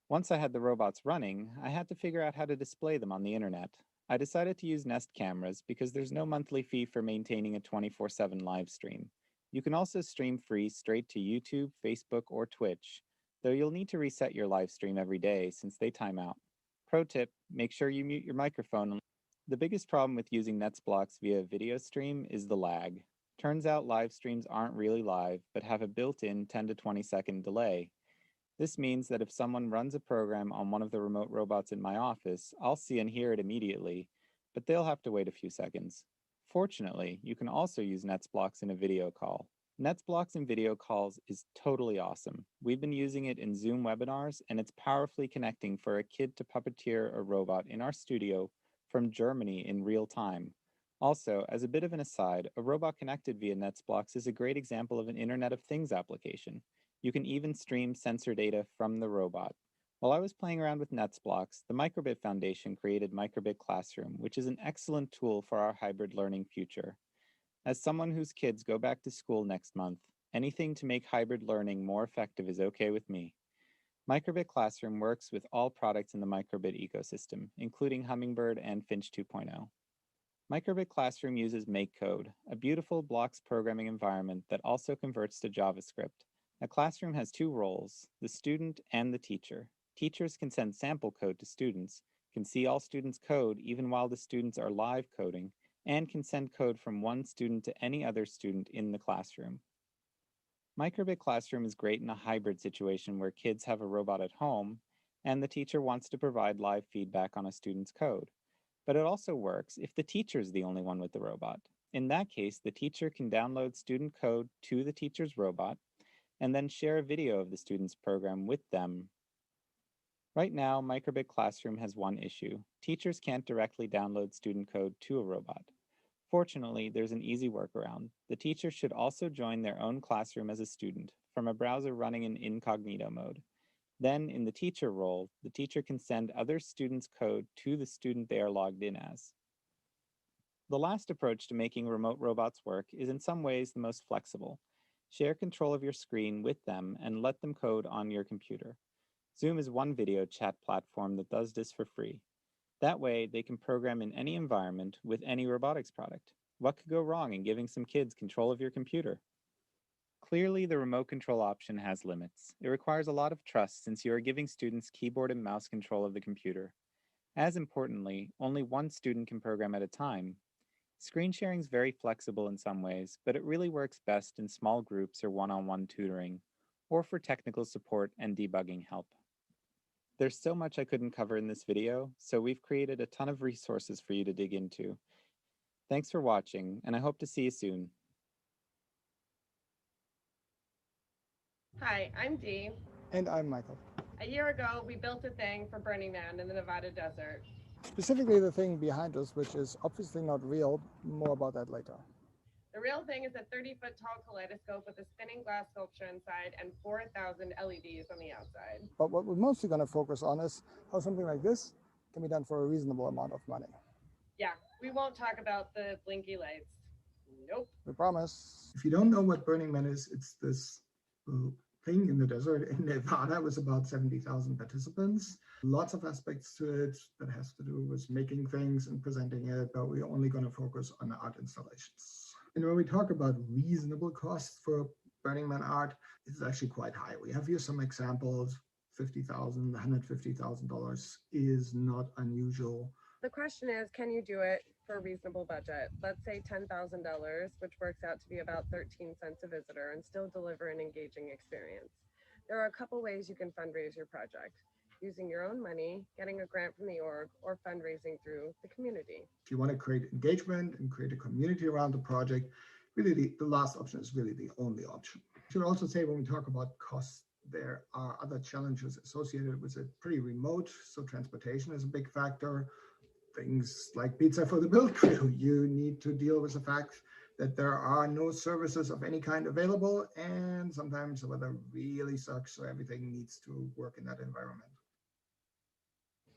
S2: Once I had the robots running, I had to figure out how to display them on the internet. I decided to use Nest cameras because there's no monthly fee for maintaining a 24/7 live stream. You can also stream free straight to YouTube, Facebook, or Twitch, though you'll need to reset your live stream every day since they time out. Pro tip, make sure you mute your microphone. The biggest problem with using NetsBlocks via video stream is the lag. Turns out live streams aren't really live, but have a built-in 10 to 20 second delay. This means that if someone runs a program on one of the remote robots in my office, I'll see and hear it immediately, but they'll have to wait a few seconds. Fortunately, you can also use NetsBlocks in a video call. NetsBlocks in video calls is totally awesome. We've been using it in Zoom webinars, and it's powerfully connecting for a kid to puppeteer a robot in our studio from Germany in real time. Also, as a bit of an aside, a robot connected via NetsBlocks is a great example of an Internet of Things application. You can even stream sensor data from the robot. While I was playing around with NetsBlocks, the Microbit Foundation created Microbit Classroom, which is an excellent tool for our hybrid learning future. As someone whose kids go back to school next month, anything to make hybrid learning more effective is okay with me. Microbit Classroom works with all products in the Microbit ecosystem, including Hummingbird and Finch 2.0. Microbit Classroom uses MakeCode, a beautiful blocks programming environment that also converts to JavaScript. A classroom has two roles, the student and the teacher. Teachers can send sample code to students, can see all students' code even while the students are live coding, and can send code from one student to any other student in the classroom. Microbit Classroom is great in a hybrid situation where kids have a robot at home and the teacher wants to provide live feedback on a student's code. But it also works if the teacher is the only one with the robot. In that case, the teacher can download student code to the teacher's robot and then share a video of the student's program with them. Right now, Microbit Classroom has one issue. Teachers can't directly download student code to a robot. Fortunately, there's an easy workaround. The teacher should also join their own classroom as a student from a browser running in incognito mode. Then, in the teacher role, the teacher can send other students' code to the student they are logged in as. The last approach to making remote robots work is in some ways the most flexible. Share control of your screen with them and let them code on your computer. Zoom is one video chat platform that does this for free. That way, they can program in any environment with any robotics product. What could go wrong in giving some kids control of your computer? Clearly, the remote control option has limits. It requires a lot of trust since you are giving students keyboard and mouse control of the computer. As importantly, only one student can program at a time. Screen sharing is very flexible in some ways, but it really works best in small groups or one-on-one tutoring, or for technical support and debugging help. There's so much I couldn't cover in this video, so we've created a ton of resources for you to dig into. Thanks for watching, and I hope to see you soon.
S1: Hi, I'm Dee.
S16: And I'm Michael.
S1: A year ago, we built a thing for Burning Man in the Nevada desert.
S16: Specifically the thing behind us, which is obviously not real, more about that later.
S1: The real thing is a 30-foot tall kaleidoscope with a spinning glass sculpture inside and 4,000 LEDs on the outside.
S16: But what we're mostly going to focus on is how something like this can be done for a reasonable amount of money.
S1: Yeah, we won't talk about the blinky lights. Nope.
S16: We promise.
S18: If you don't know what Burning Man is, it's this thing in the desert in Nevada with about 70,000 participants. Lots of aspects to it that has to do with making things and presenting it, but we're only going to focus on art installations. And when we talk about reasonable costs for Burning Man art, it's actually quite high. We have here some examples. $50,000, $150,000 is not unusual.
S1: The question is, can you do it for a reasonable budget? Let's say $10,000, which works out to be about 13 cents a visitor, and still deliver an engaging experience. There are a couple ways you can fundraise your project: using your own money, getting a grant from the org, or fundraising through the community.
S18: If you want to create engagement and create a community around the project, really the last option is really the only option. I should also say, when we talk about costs, there are other challenges associated with it. Pretty remote, so transportation is a big factor. Things like pizza for the build crew. You need to deal with the fact that there are no services of any kind available, and sometimes the weather really sucks, so everything needs to work in that environment.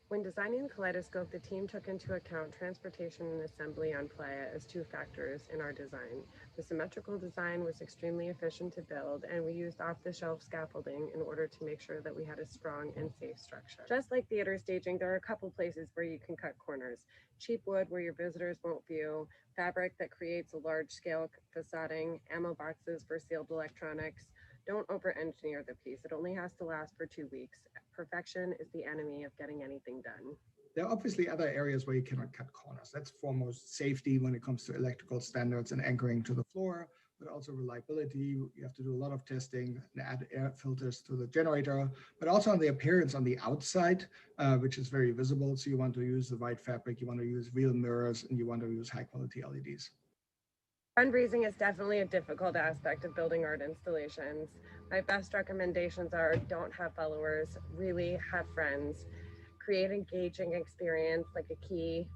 S1: When designing the kaleidoscope, the team took into account transportation and assembly on playa as two factors in our design. The symmetrical design was extremely efficient to build, and we used off-the-shelf scaffolding in order to make sure that we had a strong and safe structure. Just like theater staging, there are a couple places where you can cut corners. Cheap wood where your visitors won't view, fabric that creates a large-scale facading, ammo boxes for sealed electronics. Don't over-engineer the piece. It only has to last for 2 weeks. Perfection is the enemy of getting anything done.
S18: There are obviously other areas where you cannot cut corners. That's foremost safety when it comes to electrical standards and anchoring to the floor, but also reliability. You have to do a lot of testing and add air filters to the generator, but also on the appearance on the outside, which is very visible. So you want to use the right fabric, you want to use real mirrors, and you want to use high quality LEDs.
S1: Fundraising is definitely a difficult aspect of building art installations. My best recommendations are: don't have followers, really have friends, create engaging experience like a key,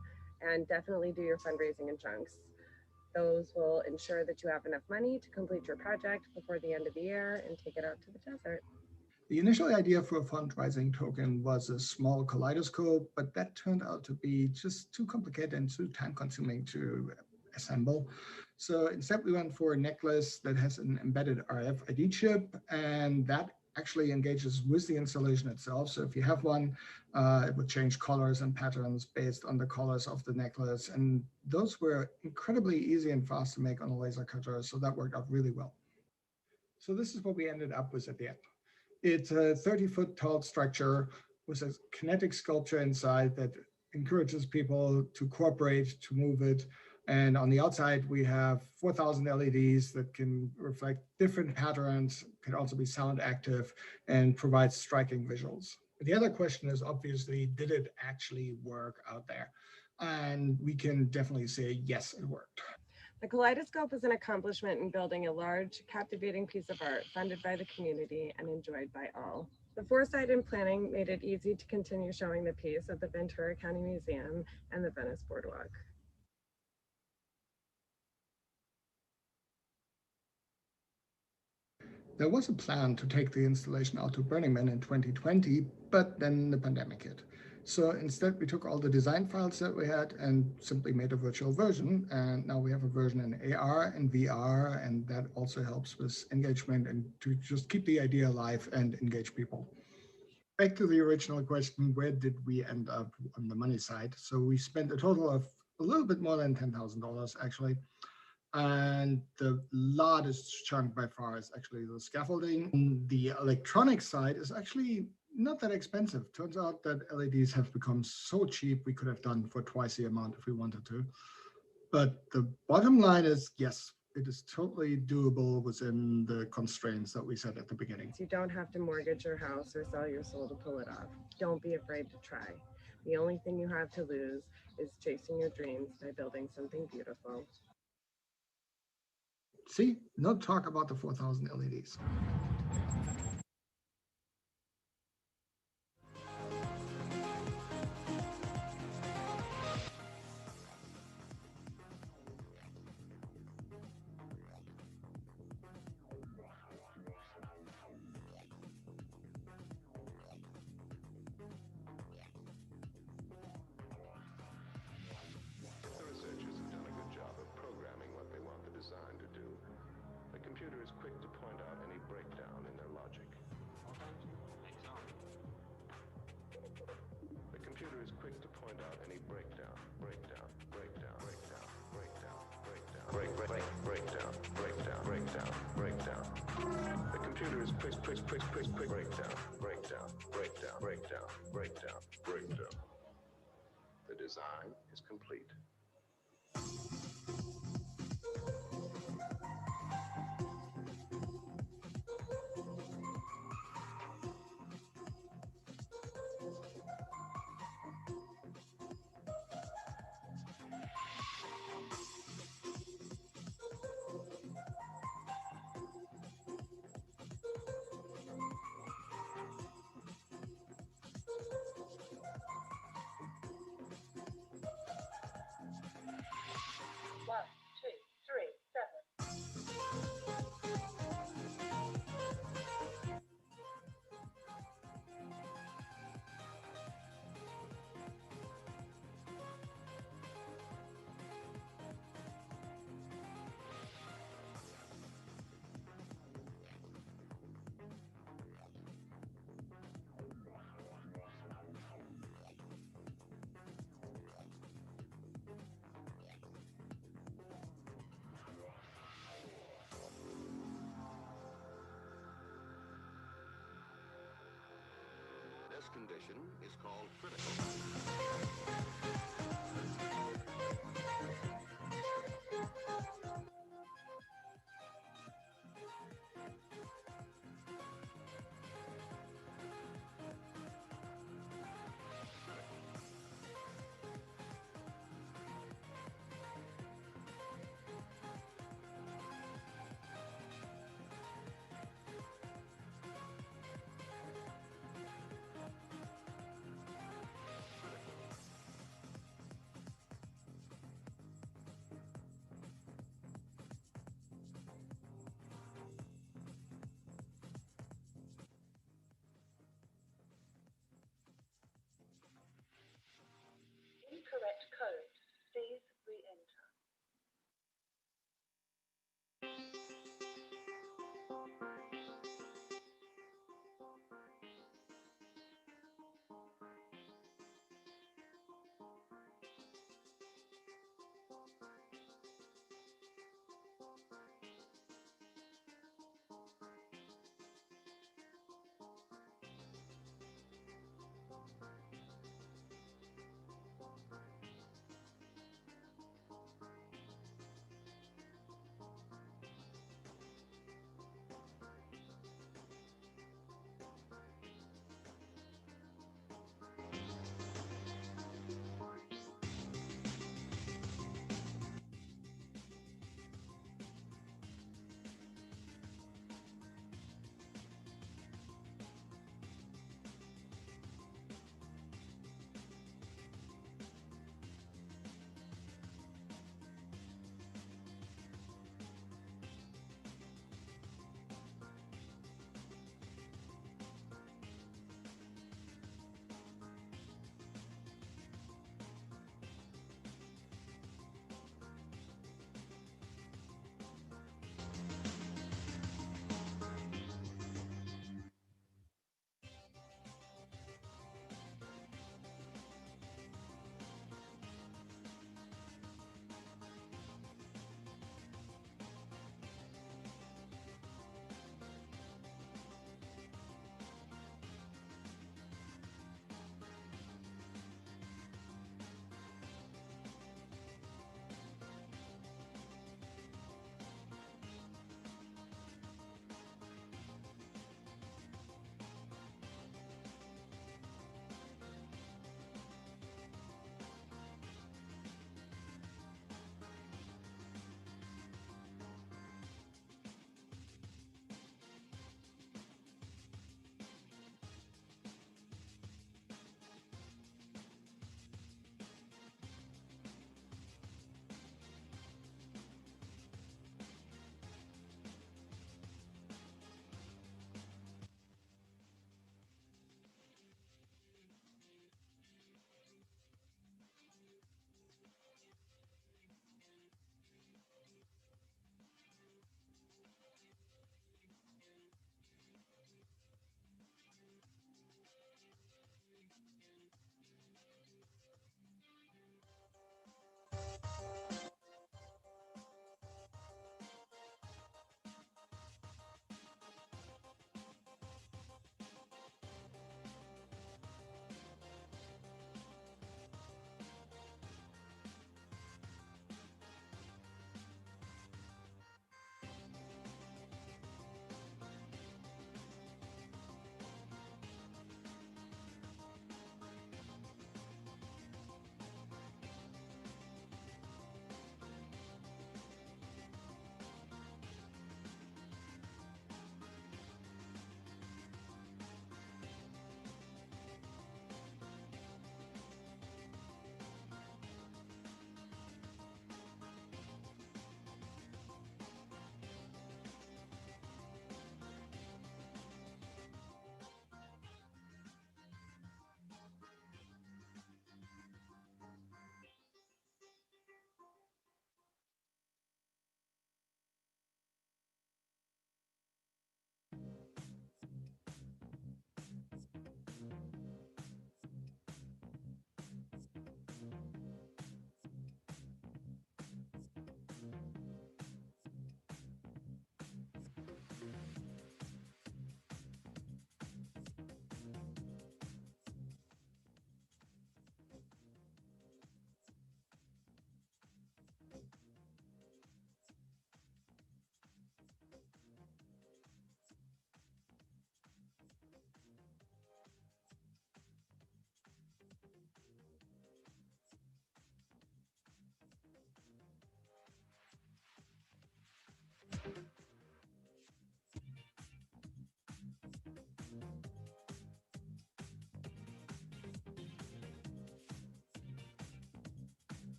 S1: and definitely do your fundraising in chunks. Those will ensure that you have enough money to complete your project before the end of the year and take it out to the desert.
S18: The initial idea for a fundraising token was a small kaleidoscope, but that turned out to be just too complicated and too time-consuming to assemble. So instead we went for a necklace that has an embedded RFID chip, and that actually engages with the installation itself. So if you have one, it would change colors and patterns based on the colors of the necklace. And those were incredibly easy and fast to make on a laser cutter. So that worked out really well. So this is what we ended up with at the end. It's a 30-foot tall structure with a kinetic sculpture inside that encourages people to cooperate, to move it. And on the outside, we have 4,000 LEDs that can reflect different patterns, can also be sound active, and provide striking visuals. The other question is obviously, did it actually work out there? And we can definitely say, yes, it worked.
S1: The kaleidoscope is an accomplishment in building a large, captivating piece of art funded by the community and enjoyed by all. The foresight and planning made it easy to continue showing the piece at the Ventura County Museum and the Venice Boardwalk.
S18: There was a plan to take the installation out to Burning Man in 2020, but then the pandemic hit. So instead, we took all the design files that we had and simply made a virtual version. And now we have a version in AR and VR, and that also helps with engagement and to just keep the idea alive and engage people. Back to the original question, where did we end up on the money side? So we spent a total of a little bit more than $10,000 actually. And the largest chunk by far is actually the scaffolding. The electronic side is actually not that expensive. Turns out that LEDs have become so cheap, we could have done for twice the amount if we wanted to. But the bottom line is, yes, it is totally doable within the constraints that we set at the beginning.
S1: You don't have to mortgage your house or sell your soul to pull it off. Don't be afraid to try. The only thing you have to lose is chasing your dreams by building something beautiful.
S18: See, no talk about the 4,000 LEDs.
S3: Breakdown. The design is complete. This condition is called critical.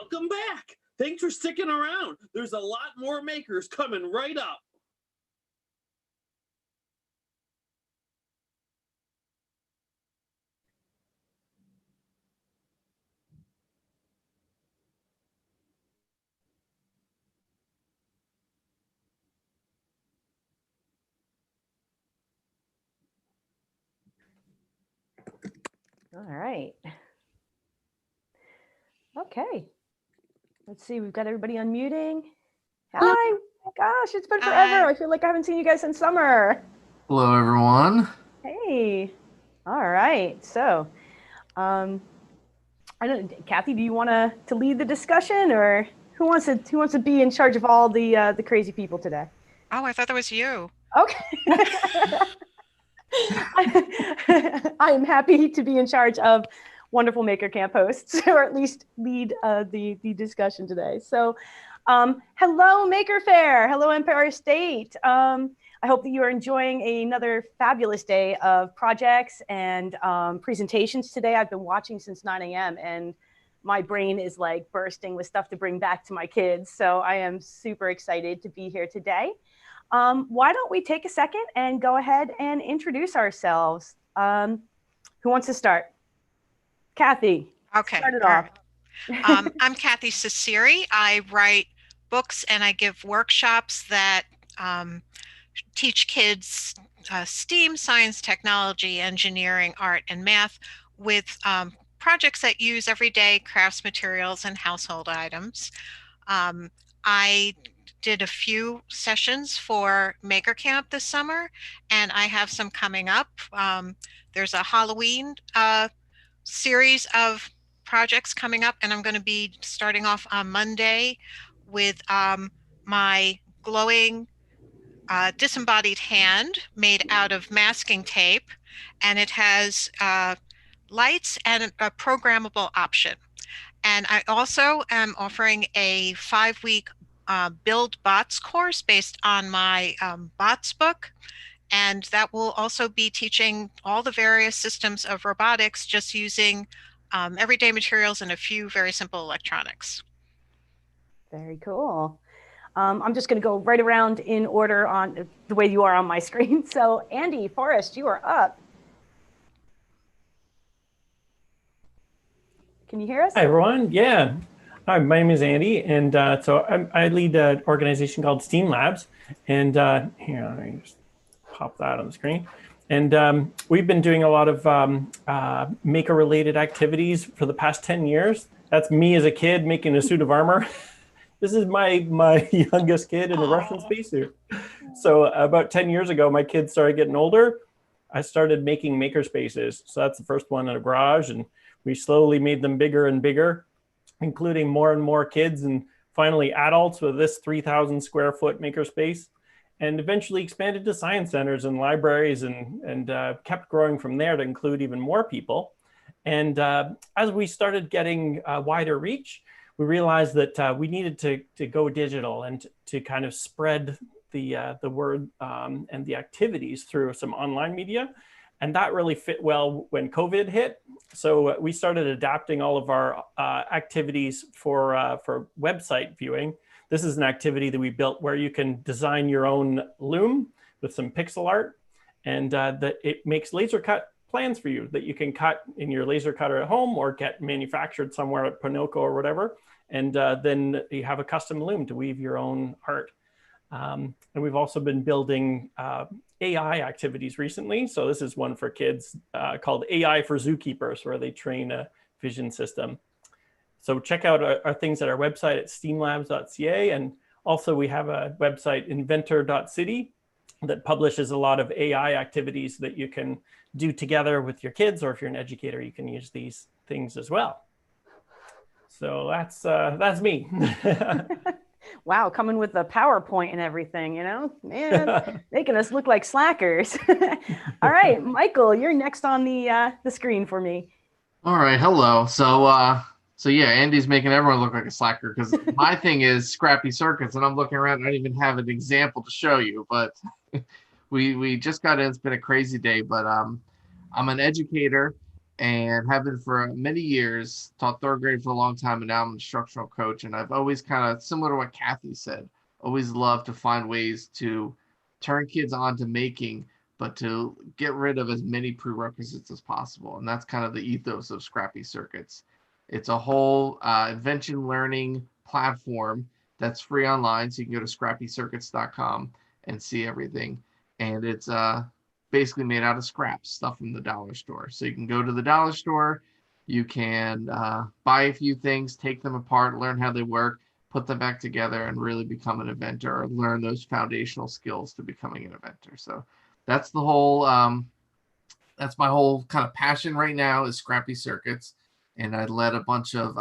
S19: Welcome back. Thanks for sticking around. There's a lot more makers coming right up.
S20: All right. Okay. Let's see. We've got everybody unmuting. Hi. Gosh, it's been forever. I feel like I haven't seen you guys since summer.
S21: Hello, everyone.
S20: Hey. All right. So, I don't. Kathy, do you want to lead the discussion, or who wants to be in charge of all the crazy people today?
S24: Oh, I thought that was you.
S20: Okay. I am happy to be in charge of wonderful Maker Camp hosts, or at least lead the discussion today. So, hello Maker Faire, hello Empire State. I hope that you are enjoying another fabulous day of projects and presentations today. I've been watching since 9 a.m. and my brain is like bursting with stuff to bring back to my kids. So I am super excited to be here today. Why don't we take a second and go ahead and introduce ourselves? Who wants to start? Kathy.
S24: Okay.
S20: Start it off.
S24: I'm Kathy Ciceri. I write books and I give workshops that teach kids STEAM, science, technology, engineering, art, and math with projects that use everyday crafts materials and household items. I did a few sessions for Maker Camp this summer, and I have some coming up. There's a Halloween series of projects coming up, and I'm going to be starting off on Monday with my glowing disembodied hand made out of masking tape, and it has lights and a programmable option. And I also am offering a 5-week Build Bots course based on my bots book. And that will also be teaching all the various systems of robotics just using everyday materials and a few very simple electronics.
S20: Very cool. I'm just going to go right around in order on the way you are on my screen. So Andy Forrest, you are up. Can you hear us?
S25: Hi, everyone. Yeah. Hi, my name is Andy, and so I lead an organization called STEAM Labs. And here, let me just pop that on the screen. And we've been doing a lot of maker-related activities for the past 10 years. That's me as a kid making a suit of armor. This is my youngest kid in a Russian spacesuit. So about 10 years ago, my kids started getting older. I started making maker spaces. So that's the first one in a garage, and we slowly made them bigger and bigger, including more and more kids and finally adults with this 3,000 square foot makerspace, and eventually expanded to science centers and libraries and kept growing from there to include even more people. And as we started getting wider reach, we realized that we needed to go digital and to kind of spread the word and the activities through some online media. And that really fit well when COVID hit. So we started adapting all of our activities for website viewing. This is an activity that we built where you can design your own loom with some pixel art, and that it makes laser cut plans for you that you can cut in your laser cutter at home or get manufactured somewhere at Pinoco or whatever. And then you have a custom loom to weave your own art. And we've also been building AI activities recently. So this is one for kids called AI for Zookeepers, where they train a vision system. So check out our things at our website at steamlabs.ca. And also we have a website, inventor.city, that publishes a lot of AI activities that you can do together with your kids, or if you're an educator, you can use these things as well. So that's me.
S20: Wow, coming with the PowerPoint and everything, you know, man, making us look like slackers. All right, Michael, you're next on the screen for me.
S21: All right, hello. So yeah, Andy's making everyone look like a slacker because my thing is scrappy circuits, and I'm looking around and I don't even have an example to show you. But we just got in. It's been a crazy day, but I'm an educator, and have been for many years, taught third grade for a long time, and now I'm an instructional coach. And I've always kind of, similar to what Kathy said, always loved to find ways to turn kids on to making, but to get rid of as many prerequisites as possible. And that's kind of the ethos of Scrappy Circuits. It's a whole invention learning platform that's free online. So you can go to scrappycircuits.com and see everything. And it's basically made out of scraps, stuff from the dollar store. So you can go to the dollar store, you can buy a few things, take them apart, learn how they work, put them back together, and really become an inventor or learn those foundational skills to becoming an inventor. So that's the whole, that's my whole kind of passion right now is Scrappy Circuits. And I led a bunch of,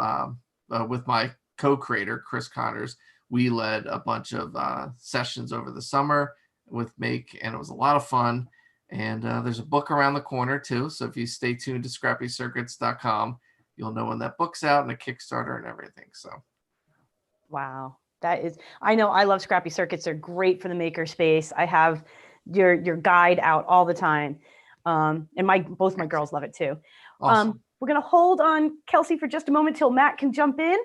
S21: with my co-creator, Chris Connors, we led a bunch of sessions over the summer with Make, and it was a lot of fun. And there's a book around the corner too. So if you stay tuned to scrappycircuits.com, you'll know when that book's out and a Kickstarter and everything. So.
S20: Wow. That is, I know I love Scrappy Circuits. They're great for the maker space. I have your guide out all the time. And both my girls love it too.
S21: Awesome.
S20: We're going to hold on Kelsey for just a moment till Matt can jump in.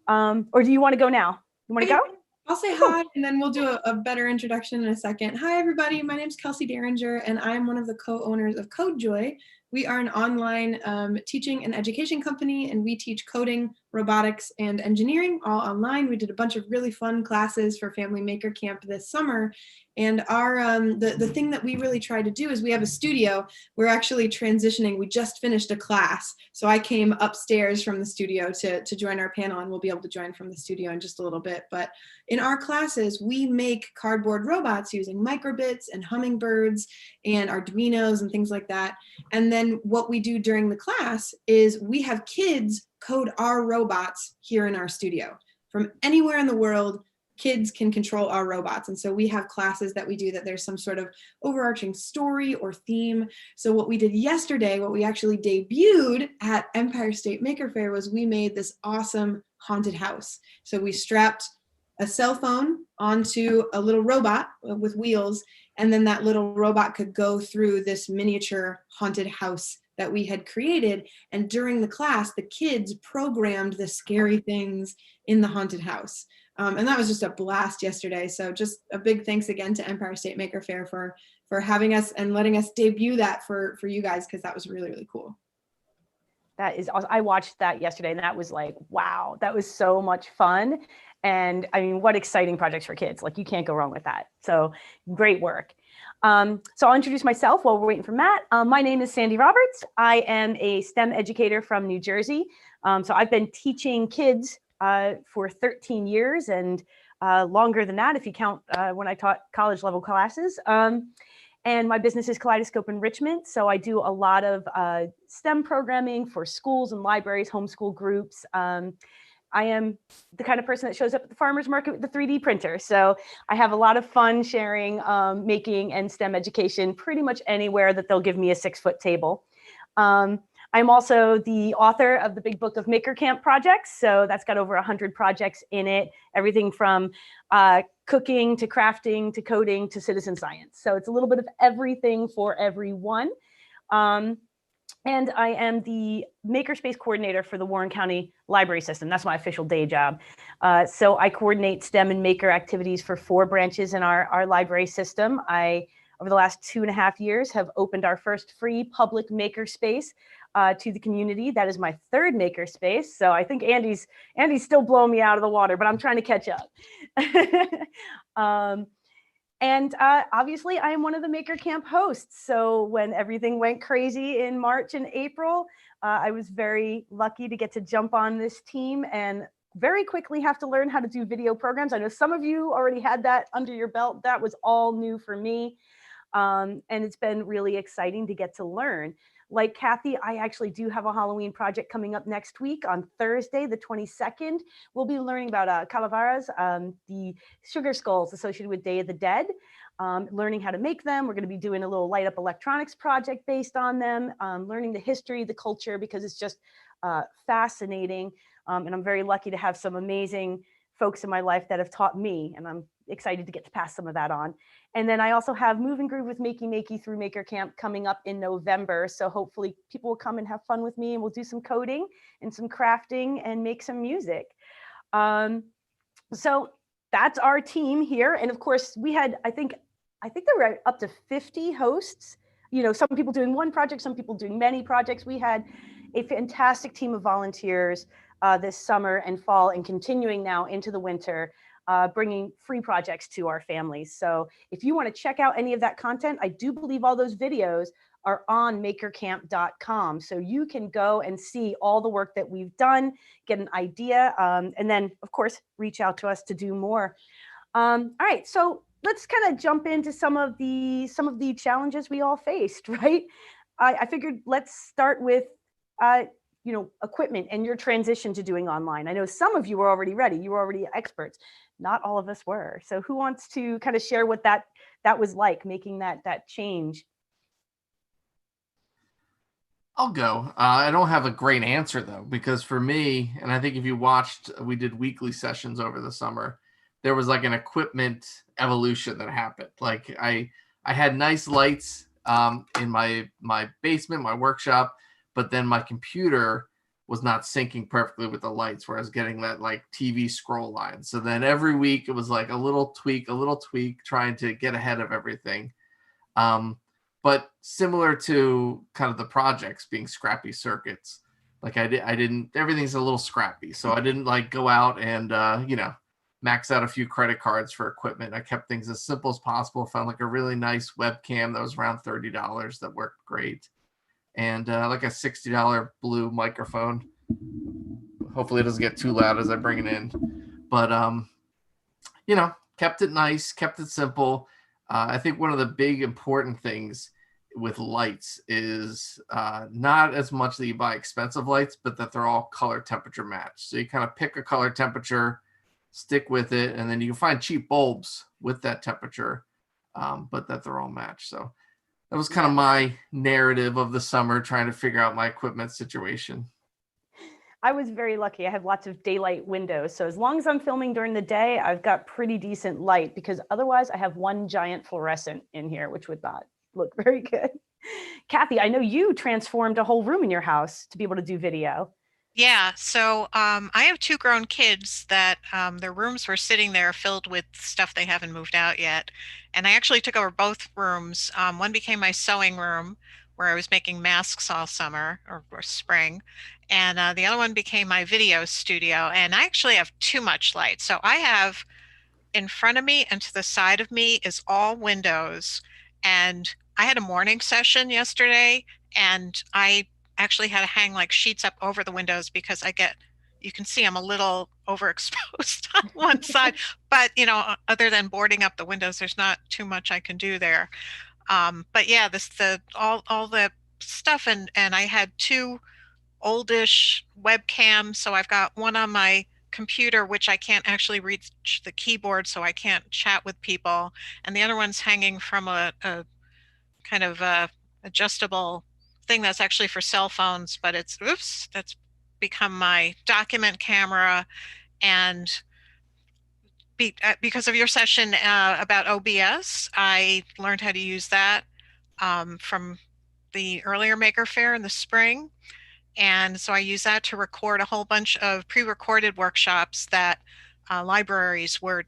S20: Or do you want to go now? You want to go?
S5: I'll say hi, and then we'll do a better introduction in a second. Hi, everybody. My name is Kelsey Derringer, and I'm one of the co-owners of CodeJoy. We are an online teaching and education company, and we teach coding, robotics, and engineering all online. We did a bunch of really fun classes for Family Maker Camp this summer. And our the thing that we really try to do is we have a studio. We're actually transitioning. We just finished a class. So I came upstairs from the studio to join our panel, and we'll be able to join from the studio in just a little bit. But in our classes, we make cardboard robots using microbits and hummingbirds and Arduinos and things like that. And then what we do during the class is we have kids code our robots here in our studio. From anywhere in the world, kids can control our robots. And so we have classes that we do that there's some sort of overarching story or theme. So what we did yesterday, what we actually debuted at Empire State Maker Faire was we made this awesome haunted house. So we strapped a cell phone onto a little robot with wheels, and then that little robot could go through this miniature haunted house that we had created. And during the class, the kids programmed the scary things in the haunted house. And that was just a blast yesterday. So just a big thanks again to Empire State Maker Faire for having us and letting us debut that for you guys, because that was really, really cool.
S20: That is awesome. I watched that yesterday, and that was like, wow, that was so much fun. And I mean, what exciting projects for kids. Like, you can't go wrong with that. So great work. So I'll introduce myself while we're waiting for Matt. My name is Sandy Roberts. I am a STEM educator from New Jersey. So I've been teaching kids for 13 years and longer than that if you count when I taught college level classes. And my business is Kaleidoscope Enrichment. So I do a lot of STEM programming for schools and libraries, homeschool groups. I am the kind of person that shows up at the farmer's market with the 3D printer. So I have a lot of fun sharing making and STEM education pretty much anywhere that they'll give me a 6-foot table. I'm also the author of the Big Book of Maker Camp projects. So that's got over 100 projects in it, everything from cooking to crafting to coding to citizen science. So it's a little bit of everything for everyone. And I am the Makerspace coordinator for the Warren County Library System. That's my official day job. So I coordinate STEM and maker activities for 4 branches in our library system. Over the last 2.5 years, have opened our first free public makerspace to the community. That is my 3rd makerspace. So I think Andy's still blowing me out of the water, but I'm trying to catch up. And obviously, I am one of the Maker Camp hosts. So when everything went crazy in March and April, I was very lucky to get to jump on this team and very quickly have to learn how to do video programs. I know some of you already had that under your belt. That was all new for me. And it's been really exciting to get to learn. Like Kathy, I actually do have a Halloween project coming up next week on Thursday, the 22nd. We'll be learning about calaveras, the sugar skulls associated with Day of the Dead, learning how to make them. We're going to be doing a little light up electronics project based on them, learning the history, the culture, because it's just fascinating. And I'm very lucky to have some amazing folks in my life that have taught me, and excited to get to pass some of that on. And then I also have Move and Groove with Makey through Maker Camp coming up in November. So hopefully people will come and have fun with me, and we'll do some coding and some crafting and make some music. So that's our team here. And of course we had, I think there were up to 50 hosts, you know, some people doing one project, some people doing many projects. We had a fantastic team of volunteers this summer and fall, and continuing now into the winter, bringing free projects to our families. So if you want to check out any of that content, I do believe all those videos are on makercamp.com. So you can go and see all the work that we've done, get an idea, and then of course, reach out to us to do more. All right, so let's kind of jump into some of the challenges we all faced, right? I figured let's start with, you know, equipment and your transition to doing online. I know some of you were already ready, you were already experts. Not all of us were. So who wants to kind of share what that was like, making that change?
S21: I'll go. I don't have a great answer though, because for me, and I think if you watched, we did weekly sessions over the summer, there was like an equipment evolution that happened. Like I had nice lights in my basement, my workshop, but then my computer was not syncing perfectly with the lights, where I was getting that like TV scroll line. So then every week it was like a little tweak, trying to get ahead of everything. But similar to kind of the projects being scrappy circuits, like I didn't, everything's a little scrappy. So I didn't like go out and, you know, max out a few credit cards for equipment. I kept things as simple as possible. Found like a really nice webcam that was around $30 that worked great. And like a $60 blue microphone. Hopefully it doesn't get too loud as I bring it in. But, you know, kept it nice, kept it simple. I think one of the big important things with lights is not as much that you buy expensive lights, but that they're all color temperature matched. So you kind of pick a color temperature, stick with it, and then you can find cheap bulbs with that temperature, but that they're all matched. So that was kind of my narrative of the summer, trying to figure out my equipment situation.
S20: I was very lucky. I have lots of daylight windows. So as long as I'm filming during the day, I've got pretty decent light, because otherwise I have one giant fluorescent in here, which would not look very good. Kathy, I know you transformed a whole room in your house to be able to do video.
S24: Yeah, so I have two grown kids that their rooms were sitting there filled with stuff they haven't moved out yet. And I actually took over both rooms. One became my sewing room, where I was making masks all summer or spring. And the other one became my video studio. And I actually have too much light. So I have, in front of me and to the side of me is all windows. And I had a morning session yesterday, and I actually had to hang like sheets up over the windows, because you can see I'm a little overexposed on one side, but you know, other than boarding up the windows, there's not too much I can do there. But yeah, all the stuff, and I had two oldish webcams. So I've got one on my computer, which I can't actually reach the keyboard, so I can't chat with people. And the other one's hanging from a kind of adjustable thing that's actually for cell phones, but that's become my document camera. And because of your session about OBS, I learned how to use that from the earlier Maker Faire in the spring. And so I use that to record a whole bunch of pre-recorded workshops that libraries were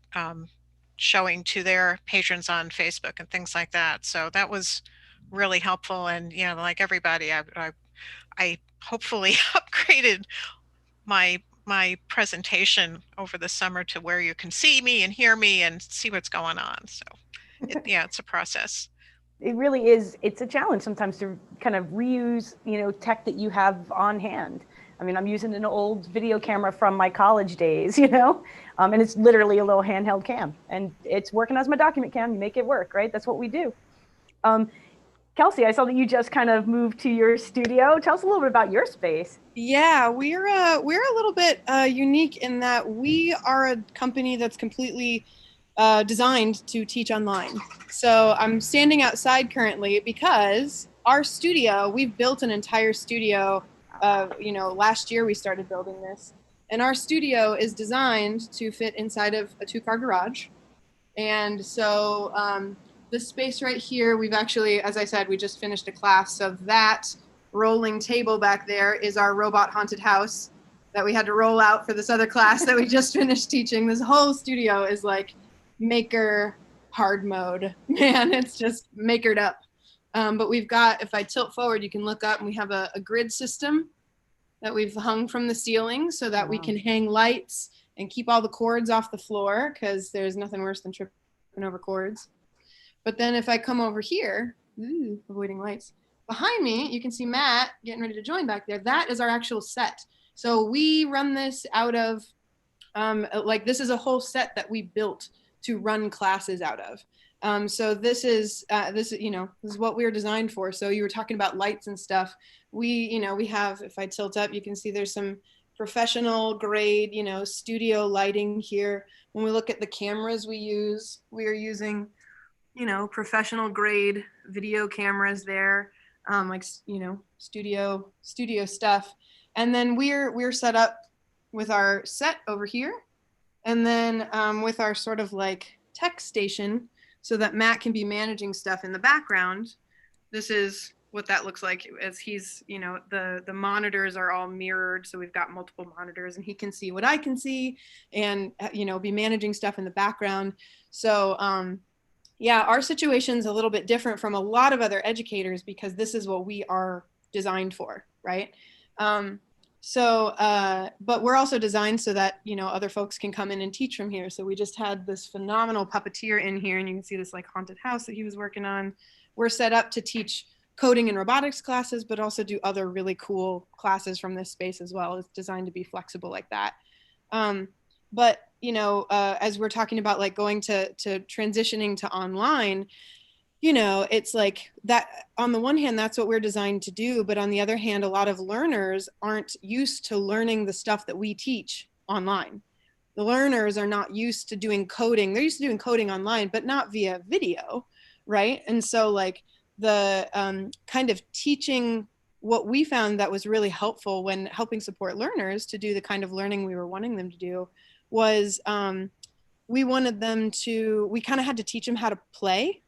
S24: showing to their patrons on Facebook and things like that. So that was really helpful. And, you know, like everybody, I hopefully upgraded my presentation over the summer to where you can see me and hear me and see what's going on. So yeah, it's a process.
S20: It really is. It's a challenge sometimes to kind of reuse, you know, tech that you have on hand. I mean, I'm using an old video camera from my college days, you know, and it's literally a little handheld cam, and it's working as my document cam. You make it work, right? That's what we do. Kelsey, I saw that you just kind of moved to your studio. Tell us a little bit about your space.
S5: Yeah, we're a little bit unique in that we are a company that's completely designed to teach online. So I'm standing outside currently because our studio, we've built an entire studio. You know, last year we started building this, and our studio is designed to fit inside of a 2-car garage. And so this space right here, we've actually, as I said, we just finished a class. So that rolling table back there is our robot haunted house that we had to roll out for this other class that we just finished teaching. This whole studio is like maker hard mode. Man, it's just makered up. But we've got, if I tilt forward, you can look up and we have a grid system that we've hung from the ceiling so that we can hang lights and keep all the cords off the floor, because there's nothing worse than tripping over cords. But then if I come over here, avoiding lights, behind me, you can see Matt getting ready to join back there. That is our actual set. So we run this out of, like this is a whole set that we built to run classes out of. So this is what we were designed for. So you were talking about lights and stuff. We have, if I tilt up, you can see there's some professional grade, studio lighting here. When we look at the cameras we use, we are using, professional grade video cameras there, like, studio stuff. And then we're set up with our set over here. And then with our sort of like tech station so that Matt can be managing stuff in the background. This is what that looks like as he's, the monitors are all mirrored. So we've got multiple monitors and he can see what I can see and, be managing stuff in the background. So yeah, our situation's a little bit different from a lot of other educators because this is what we are designed for, right? But we're also designed so that, other folks can come in and teach from here. So we just had this phenomenal puppeteer in here and you can see this like haunted house that he was working on. We're set up to teach coding and robotics classes, but also do other really cool classes from this space as well. It's designed to be flexible like that. But, as we're talking about like going to transitioning to online, it's like that on the one hand, that's what we're designed to do. But on the other hand, a lot of learners aren't used to learning the stuff that we teach online. The learners are not used to doing coding. They're used to doing coding online, but not via video, right? And so like the kind of teaching, what we found that was really helpful when helping support learners to do the kind of learning we were wanting them to do was we kind of had to teach them how to play.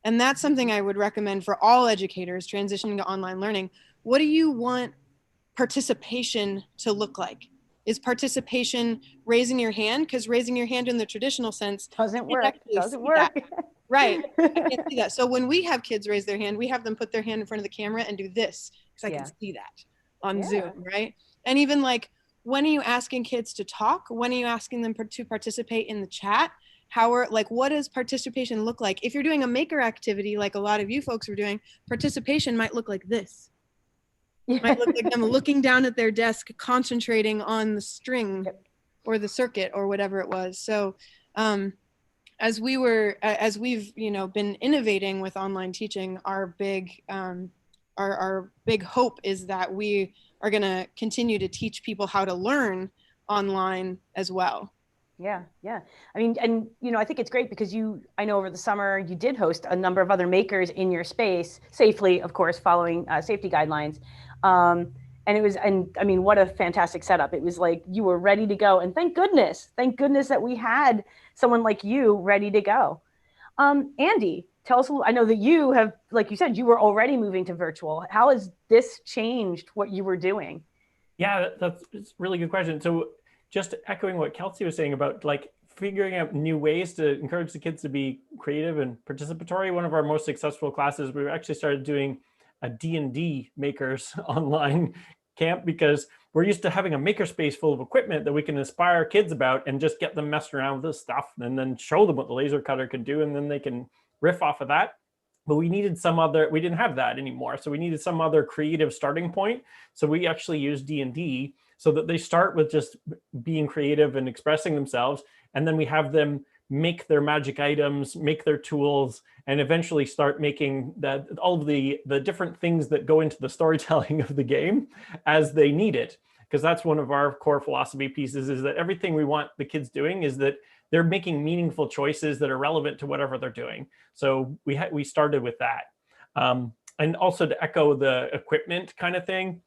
S5: And that's something I would recommend for all educators transitioning to online learning. What do you want participation to look like? Is participation raising your hand? Because raising your hand in the traditional sense
S20: doesn't work.
S5: Right. I can't see that. So when we have kids raise their hand, we have them put their hand in front of the camera and do this because I can see that on Zoom, right? And even like, when are you asking kids to talk? When are you asking them to participate in the chat? What does participation look like? If you're doing a maker activity, like a lot of you folks were doing, participation might look like this. It might look like them looking down at their desk, concentrating on the string or the circuit or whatever it was. So as we've, been innovating with online teaching, our big hope is that we are going to continue to teach people how to learn online as well.
S20: Yeah. I mean, and, I think it's great because I know over the summer you did host a number of other makers in your space, safely, of course, following safety guidelines. And I mean, what a fantastic setup. It was like you were ready to go. And thank goodness that we had someone like you ready to go. Andy, tell us a little, I know that you have, like you said, you were already moving to virtual. How has this changed what you were doing?
S25: Yeah, that's a really good question. So just echoing what Kelsey was saying about like figuring out new ways to encourage the kids to be creative and participatory. One of our most successful classes, we actually started doing a D&D makers online camp because we're used to having a makerspace full of equipment that we can inspire kids about and just get them messing around with this stuff and then show them what the laser cutter can do and then they can riff off of that. But we didn't have that anymore. So we needed some other creative starting point. So we actually used D&D so that they start with just being creative and expressing themselves. And then we have them make their magic items, make their tools, and eventually start making all of the different things that go into the storytelling of the game as they need it. Because that's one of our core philosophy pieces, is that everything we want the kids doing is that they're making meaningful choices that are relevant to whatever they're doing. So we started with that. And also to echo the equipment kind of thing,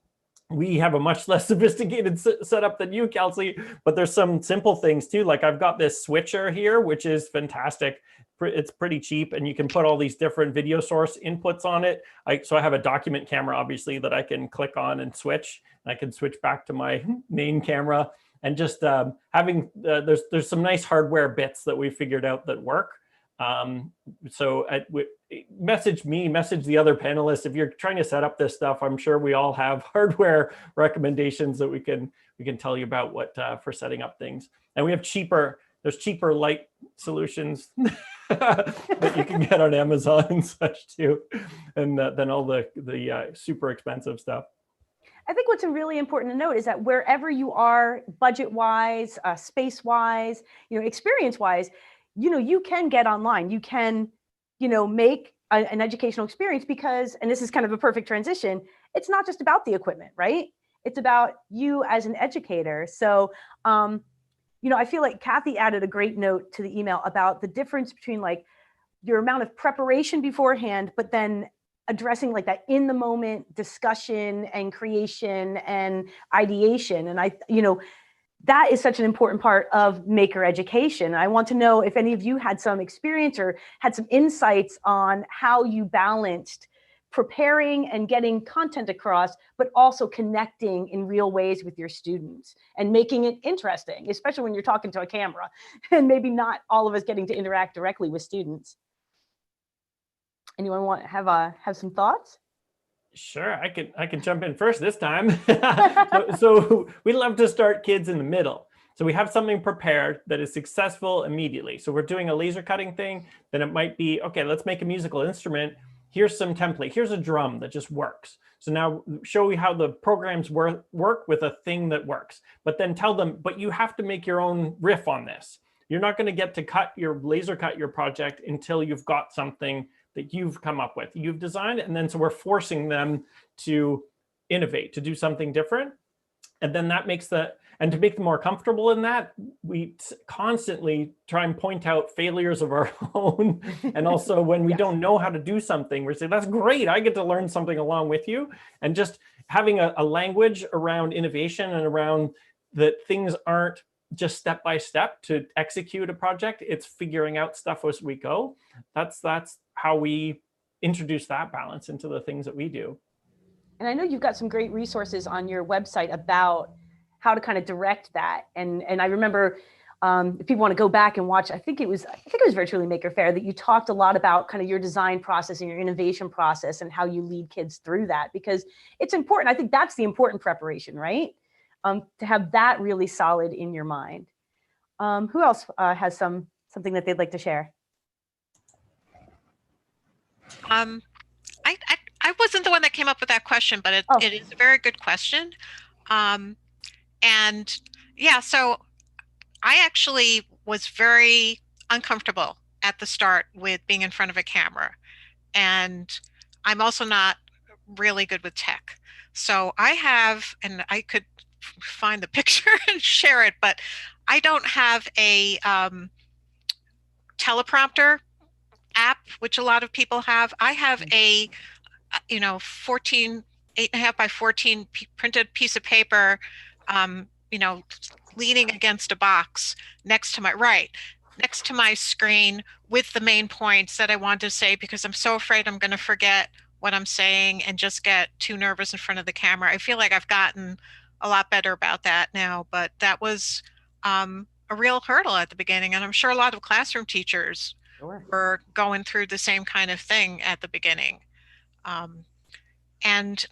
S25: we have a much less sophisticated setup than you, Kelsey, but there's some simple things too. Like I've got this switcher here, which is fantastic. It's pretty cheap, and you can put all these different video source inputs on it. So I have a document camera, obviously, that I can click on and switch. I can switch back to my main camera, and just having, there's some nice hardware bits that we figured out that work. Message me, message the other panelists. If you're trying to set up this stuff, I'm sure we all have hardware recommendations that we can tell you about what for setting up things. And we have there's cheaper light solutions that you can get on Amazon and such too, and than all the super expensive stuff.
S20: I think what's really important to note is that wherever you are, budget-wise, space-wise, experience-wise, you can get online. You can, make an educational experience because, and this is kind of a perfect transition, it's not just about the equipment, right? It's about you as an educator. So, I feel like Kathy added a great note to the email about the difference between like your amount of preparation beforehand, but then addressing like that in the moment discussion and creation and ideation. And that is such an important part of maker education. I want to know if any of you had some experience or had some insights on how you balanced preparing and getting content across, but also connecting in real ways with your students and making it interesting, especially when you're talking to a camera and maybe not all of us getting to interact directly with students. Anyone want to have some thoughts?
S25: Sure, I can jump in first this time. so we love to start kids in the middle. So we have something prepared that is successful immediately. So we're doing a laser cutting thing, then it might be, okay, let's make a musical instrument. Here's some template. Here's a drum that just works. So now show you how the programs work with a thing that works. But then tell them, but you have to make your own riff on this. You're not going to get to laser cut your project until you've got something that you've come up with, you've designed. And then so we're forcing them to innovate, to do something different. And then that makes and to make them more comfortable in that, we constantly try and point out failures of our own. And also when we don't know how to do something, we say, that's great, I get to learn something along with you. And just having a language around innovation and around that things aren't just step by step to execute a project, it's figuring out stuff as we go. That's how we introduce that balance into the things that we do.
S20: And I know you've got some great resources on your website about how to kind of direct that. And I remember if people want to go back and watch, I think it was Virtually Maker Faire that you talked a lot about kind of your design process and your innovation process and how you lead kids through that, because it's important. I think that's the important preparation, right? To have that really solid in your mind. Who else has something that they'd like to share?
S24: I wasn't the one that came up with that question, but it is a very good question. And yeah, so I actually was very uncomfortable at the start with being in front of a camera. And I'm also not really good with tech. So I have, and I could find the picture and share it, but I don't have a teleprompter app, which a lot of people have. I have a 8.5 by 14 printed piece of paper, leaning against a box next to my screen with the main points that I want to say, because I'm so afraid I'm going to forget what I'm saying and just get too nervous in front of the camera. I feel like I've gotten a lot better about that now, but that was a real hurdle at the beginning. And I'm sure a lot of classroom teachers were going through the same kind of thing at the beginning. And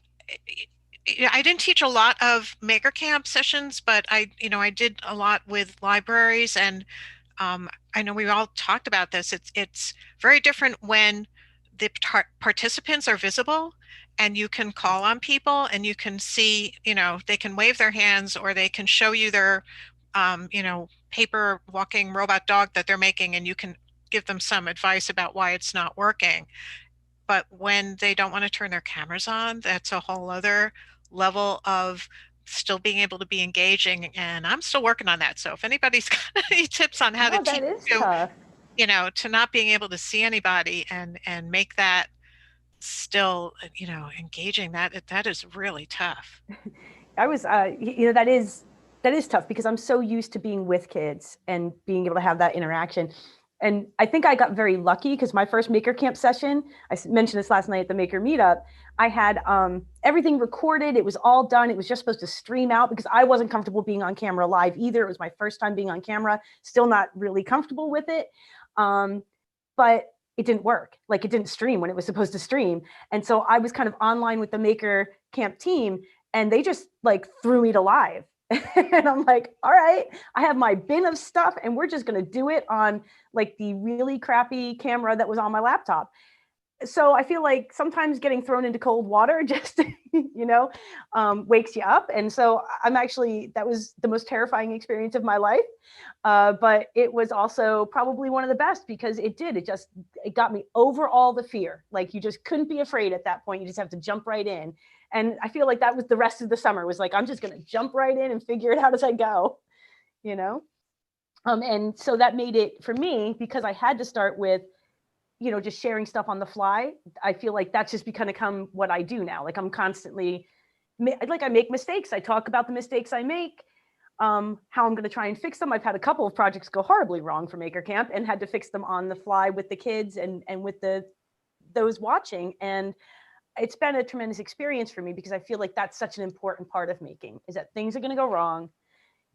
S24: I didn't teach a lot of Maker Camp sessions, but I did a lot with libraries, and I know we've all talked about this. It's very different when the participants are visible and you can call on people and you can see, they can wave their hands or they can show you their, paper walking robot dog that they're making, and you can give them some advice about why it's not working. But when they don't want to turn their cameras on, that's a whole other level of still being able to be engaging. And I'm still working on that. So if anybody's got any tips on how to teach you, to not being able to see anybody and make that still, engaging, that is really tough.
S20: I was, that is tough because I'm so used to being with kids and being able to have that interaction. And I think I got very lucky because my first Maker Camp session, I mentioned this last night at the Maker Meetup, I had everything recorded. It was all done. It was just supposed to stream out because I wasn't comfortable being on camera live either. It was my first time being on camera, still not really comfortable with it. But it didn't work. Like it didn't stream when it was supposed to stream. And so I was kind of online with the Maker Camp team and they just like threw me to live. And I'm like, all right, I have my bin of stuff and we're just going to do it on like the really crappy camera that was on my laptop. So I feel like sometimes getting thrown into cold water just, wakes you up. And so that was the most terrifying experience of my life. But it was also probably one of the best because it got me over all the fear. Like you just couldn't be afraid at that point. You just have to jump right in. And I feel like that was the rest of the summer was like, I'm just going to jump right in and figure it out as I go, and so that made it for me because I had to start with, just sharing stuff on the fly. I feel like that's just become what I do now. Like I'm constantly, I make mistakes. I talk about the mistakes I make, how I'm going to try and fix them. I've had a couple of projects go horribly wrong for Maker Camp and had to fix them on the fly with the kids and with those watching. And it's been a tremendous experience for me because I feel like that's such an important part of making is that things are going to go wrong.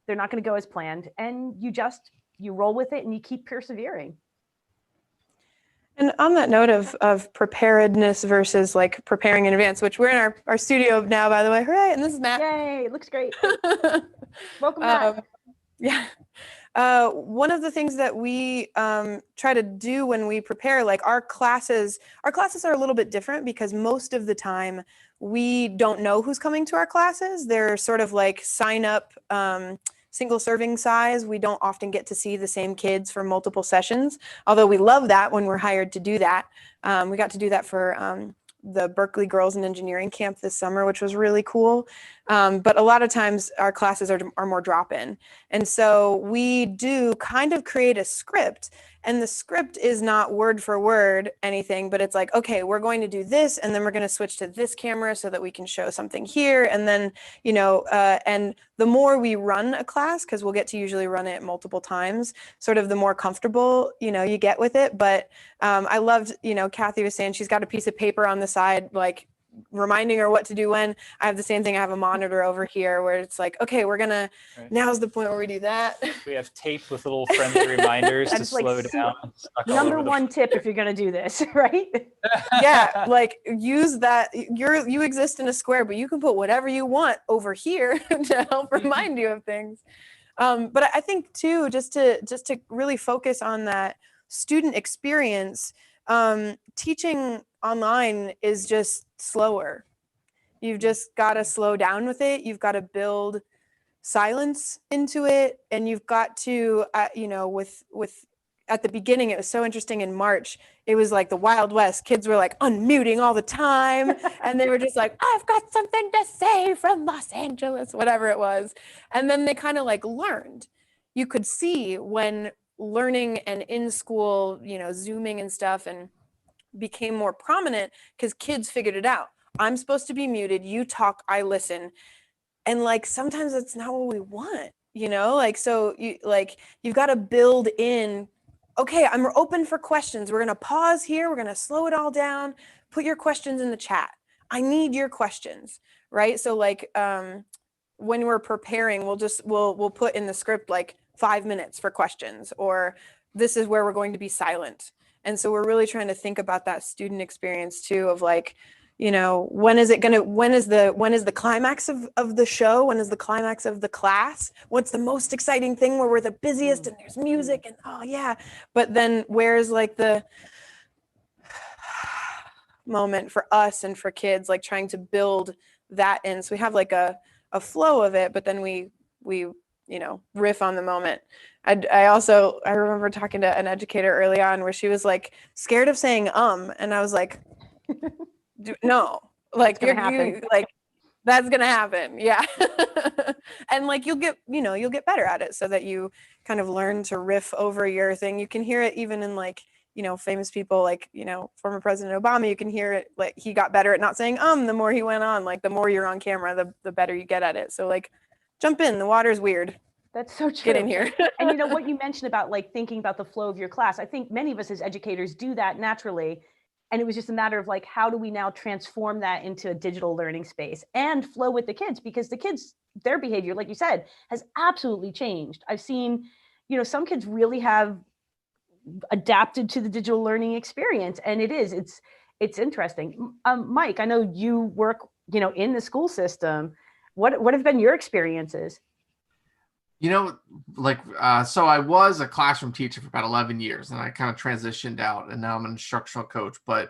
S20: They're not going to go as planned. And you roll with it and you keep persevering.
S6: And on that note of preparedness versus like preparing in advance, which we're in our studio now, by the way. Hooray. And this is Matt.
S20: Yay, it looks great. Welcome back.
S6: Yeah. One of the things that we try to do when we prepare, like our classes are a little bit different because most of the time we don't know who's coming to our classes. They're sort of like sign up single serving size. We don't often get to see the same kids for multiple sessions, although we love that when we're hired to do that. We got to do that for the Berkeley Girls in Engineering Camp this summer, which was really cool. But a lot of times our classes are more drop-in. And so we do kind of create a script, and the script is not word for word anything, but it's like, okay, we're going to do this, and then we're going to switch to this camera so that we can show something here. And then, and the more we run a class, because we'll get to usually run it multiple times, sort of the more comfortable, you get with it. But I loved, Kathy was saying she's got a piece of paper on the side, like reminding her what to do when. I have the same thing. I have a monitor over here where it's like, okay, we're gonna, now's the point where we do that.
S2: We have tape with little friendly reminders to slow down.
S20: Number one tip if you're gonna do this, right?
S6: Yeah, like use that. You exist in a square, but you can put whatever you want over here to help remind you of things. But I think too, just to really focus on that student experience, teaching online is just slower. You've just got to slow down with it. You've got to build silence into it, and you've got to, with at the beginning, it was so interesting in March. It was like the Wild West. Kids were like unmuting all the time, and they were just like, "I've got something to say from Los Angeles," whatever it was. And then they kind of like learned. You could see when learning and in school, Zooming and stuff, and became more prominent because kids figured it out. I'm supposed to be muted. You talk, I listen. And like, sometimes that's not what we want, so you've got to build in, okay, I'm open for questions. We're going to pause here. We're going to slow it all down. Put your questions in the chat. I need your questions, right? So like, when we're preparing, we'll put in the script, like 5 minutes for questions, or this is where we're going to be silent. And so we're really trying to think about that student experience too, of like, when is the climax of the show? When is the climax of the class? What's the most exciting thing where we're the busiest and there's music and oh yeah. But then where's like the moment for us and for kids, like trying to build that in. So we have like a flow of it, but then we riff on the moment. I remember talking to an educator early on where she was like scared of saying and I was like, no, like that's gonna happen. Yeah. And like you'll get better at it so that you kind of learn to riff over your thing. You can hear it even in like famous people like, former President Obama, you can hear it, like he got better at not saying, the more he went on, like the more you're on camera, the better you get at it. So like, jump in, the water's weird.
S20: That's so true.
S6: Get in here.
S20: And what you mentioned about like thinking about the flow of your class, I think many of us as educators do that naturally. And it was just a matter of like, how do we now transform that into a digital learning space and flow with the kids? Because the kids, their behavior, like you said, has absolutely changed. I've seen, some kids really have adapted to the digital learning experience. And it's interesting. Mike, I know you work, in the school system. What have been your experiences?
S21: So I was a classroom teacher for about 11 years and I kind of transitioned out and now I'm an instructional coach. But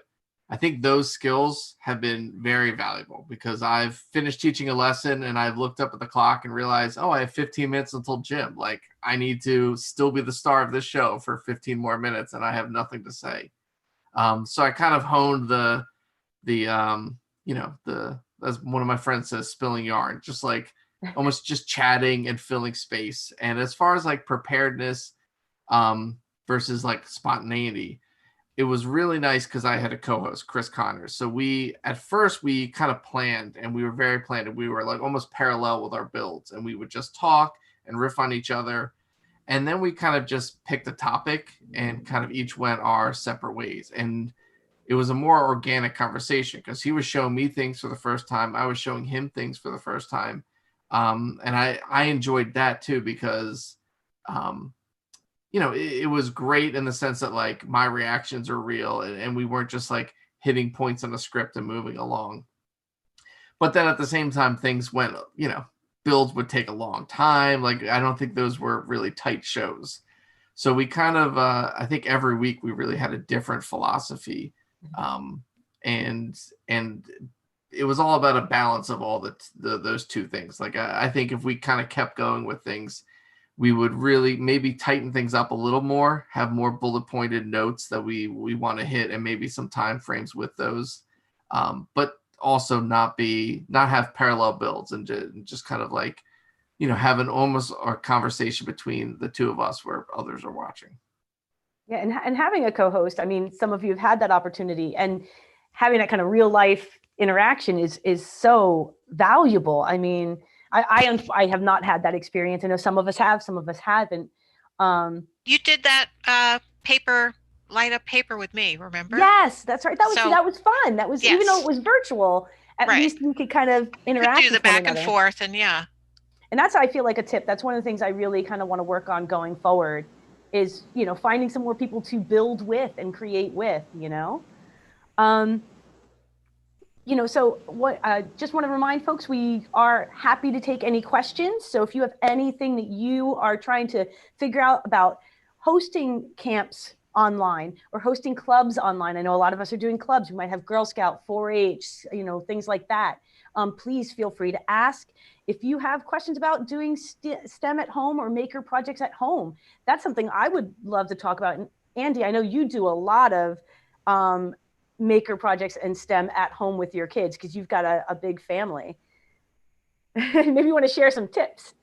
S21: I think those skills have been very valuable because I've finished teaching a lesson and I've looked up at the clock and realized, I have 15 minutes until gym. Like I need to still be the star of this show for 15 more minutes and I have nothing to say. So I kind of honed as one of my friends says, spilling yarn, just like almost just chatting and filling space. And as far as like preparedness versus like spontaneity, it was really nice because I had a co-host, Chris Connors. So at first we kind of planned and we were very planned and we were like almost parallel with our builds and we would just talk and riff on each other. And then we kind of just picked a topic and kind of each went our separate ways. And it was a more organic conversation because he was showing me things for the first time. I was showing him things for the first time. And I enjoyed that too, because, it was great in the sense that like my reactions are real and we weren't just like hitting points on the script and moving along. But then at the same time, things went, builds would take a long time. Like, I don't think those were really tight shows. So we kind of, I think every week we really had a different philosophy. And it was all about a balance of all those two things. Like, I think if we kind of kept going with things, we would really maybe tighten things up a little more, have more bullet pointed notes that we want to hit and maybe some time frames with those. But also not have parallel builds and just kind of like, have an almost a conversation between the two of us where others are watching.
S20: Yeah. And having a co-host, I mean, some of you have had that opportunity and having that kind of real life interaction is so valuable. I mean, I have not had that experience. I know some of us have, some of us haven't.
S24: You did that light up paper with me, remember?
S20: Yes, that's right. That was fun. That was, yes. Even though it was virtual, at least we could kind of interact.
S24: Do the back and forth and yeah.
S20: And that's, I feel like a tip. That's one of the things I really kind of want to work on going forward is, finding some more people to build with and create with, So what just want to remind folks, we are happy to take any questions. So if you have anything that you are trying to figure out about hosting camps online or hosting clubs online, I know a lot of us are doing clubs. We might have Girl Scout, 4-H, things like that. Please feel free to ask. If you have questions about doing STEM at home or maker projects at home, that's something I would love to talk about. And Andy, I know you do a lot of maker projects and STEM at home with your kids because you've got a big family. Maybe you want to share some tips.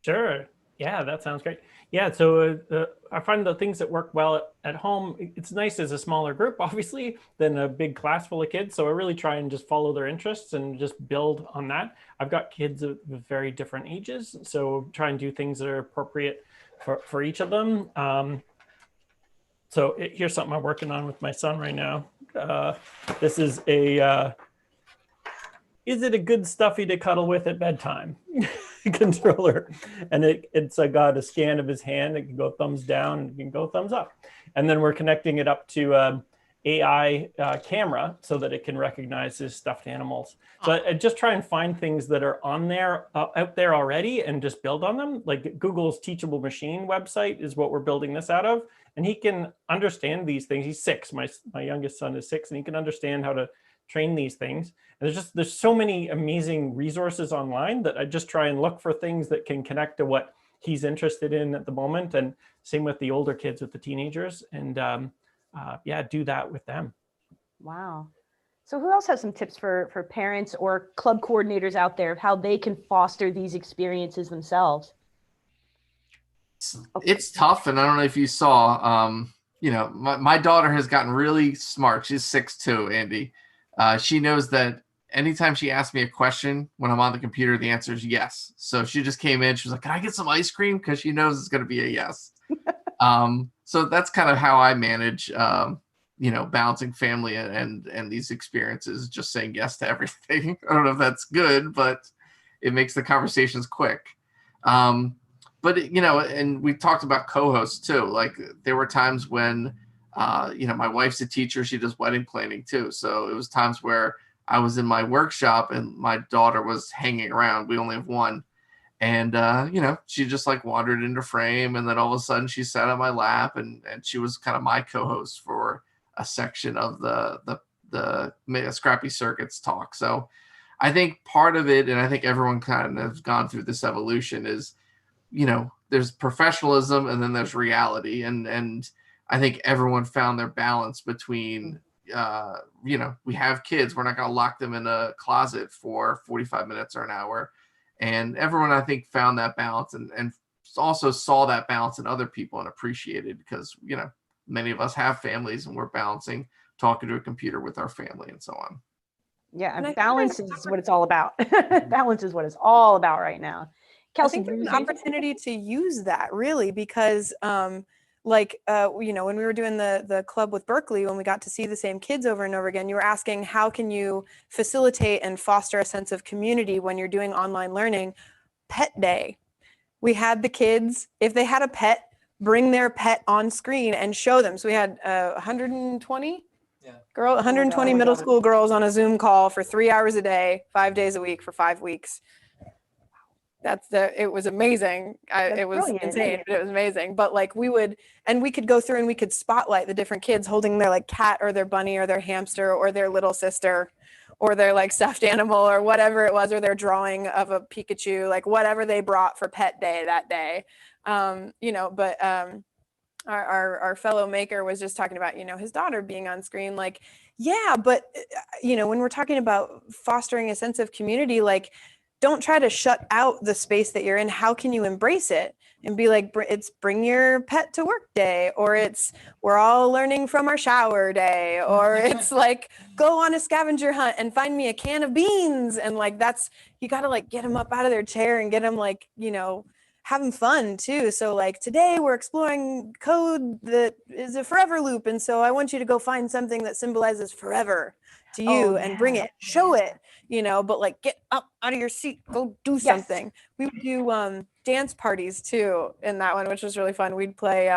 S25: Sure. Yeah, that sounds great. Yeah, so I find the things that work well at home, it's nice as a smaller group, obviously, than a big class full of kids. So I really try and just follow their interests and just build on that. I've got kids of very different ages, so try and do things that are appropriate for each of them. So here's something I'm working on with my son right now. This is is it a good stuffy to cuddle with at bedtime controller? And it's got a scan of his hand. It can go thumbs down and it can go thumbs up. And then we're connecting it up to AI camera so that it can recognize his stuffed animals. So I just try and find things that are on there, out there already and just build on them. Like Google's Teachable Machine website is what we're building this out of. And he can understand these things. He's 6. My youngest son is 6, and he can understand how to train these things. And there's so many amazing resources online that I just try and look for things that can connect to what he's interested in at the moment. And same with the older kids, with the teenagers, and do that with them.
S20: Wow. So who else has some tips for parents or club coordinators out there of how they can foster these experiences themselves?
S21: It's tough, and I don't know if you saw you know, my daughter has gotten really smart. She's 6'2", Andy. She knows that anytime she asks me a question when I'm on the computer, the answer is yes. So she just came in. She was like, "Can I get some ice cream?" Because she knows it's going to be a yes. So that's kind of how I manage, you know, balancing family and these experiences, just saying yes to everything. I don't know if that's good, but it makes the conversations quick. But, you know, and we talked about co-hosts too. Like there were times when, you know, my wife's a teacher. She does wedding planning too. So it was times where I was in my workshop and my daughter was hanging around. We only have one. And, you know, she just like wandered into frame. And then all of a sudden she sat on my lap and she was kind of my co-host for a section of the Scrappy Circuits talk. So I think part of it, and I think everyone kind of has gone through this evolution, is, you know, there's professionalism and then there's reality. And I think everyone found their balance between, you know, we have kids, we're not going to lock them in a closet for 45 minutes or an hour. And everyone, I think, found that balance and also saw that balance in other people and appreciated, because, you know, many of us have families and we're balancing talking to a computer with our family and so on.
S20: Yeah, and balance is what it's all about. Balance is what it's all about right now. Kelsey,
S6: I think there's an opportunity to use that really, because like, you know, when we were doing the club with Berkeley, when we got to see the same kids over and over again, you were asking, how can you facilitate and foster a sense of community when you're doing online learning? Pet day. We had the kids, if they had a pet, bring their pet on screen and show them. So we had 120 120 middle school girls on a Zoom call for 3 hours a day, 5 days a week for 5 weeks. It was amazing. It was insane, but it was amazing. But like we could go through and we could spotlight the different kids holding their like cat or their bunny or their hamster or their little sister or their like stuffed animal or whatever it was, or their drawing of a Pikachu, like whatever they brought for pet day that day. You know, but our fellow maker was just talking about, you know, his daughter being on screen. Like, yeah, but you know, when we're talking about fostering a sense of community, like, don't try to shut out the space that you're in. How can you embrace it and be like, it's bring your pet to work day, or it's we're all learning from our shower day, or it's like go on a scavenger hunt and find me a can of beans. And like, that's, you got to like get them up out of their chair and get them like, you know, having fun too. So like today we're exploring code that is a forever loop. And so I want you to go find something that symbolizes forever to you and bring it, show it, you know, but like get up out of your seat, go do something. We would do dance parties too in that one, which was really fun. We'd play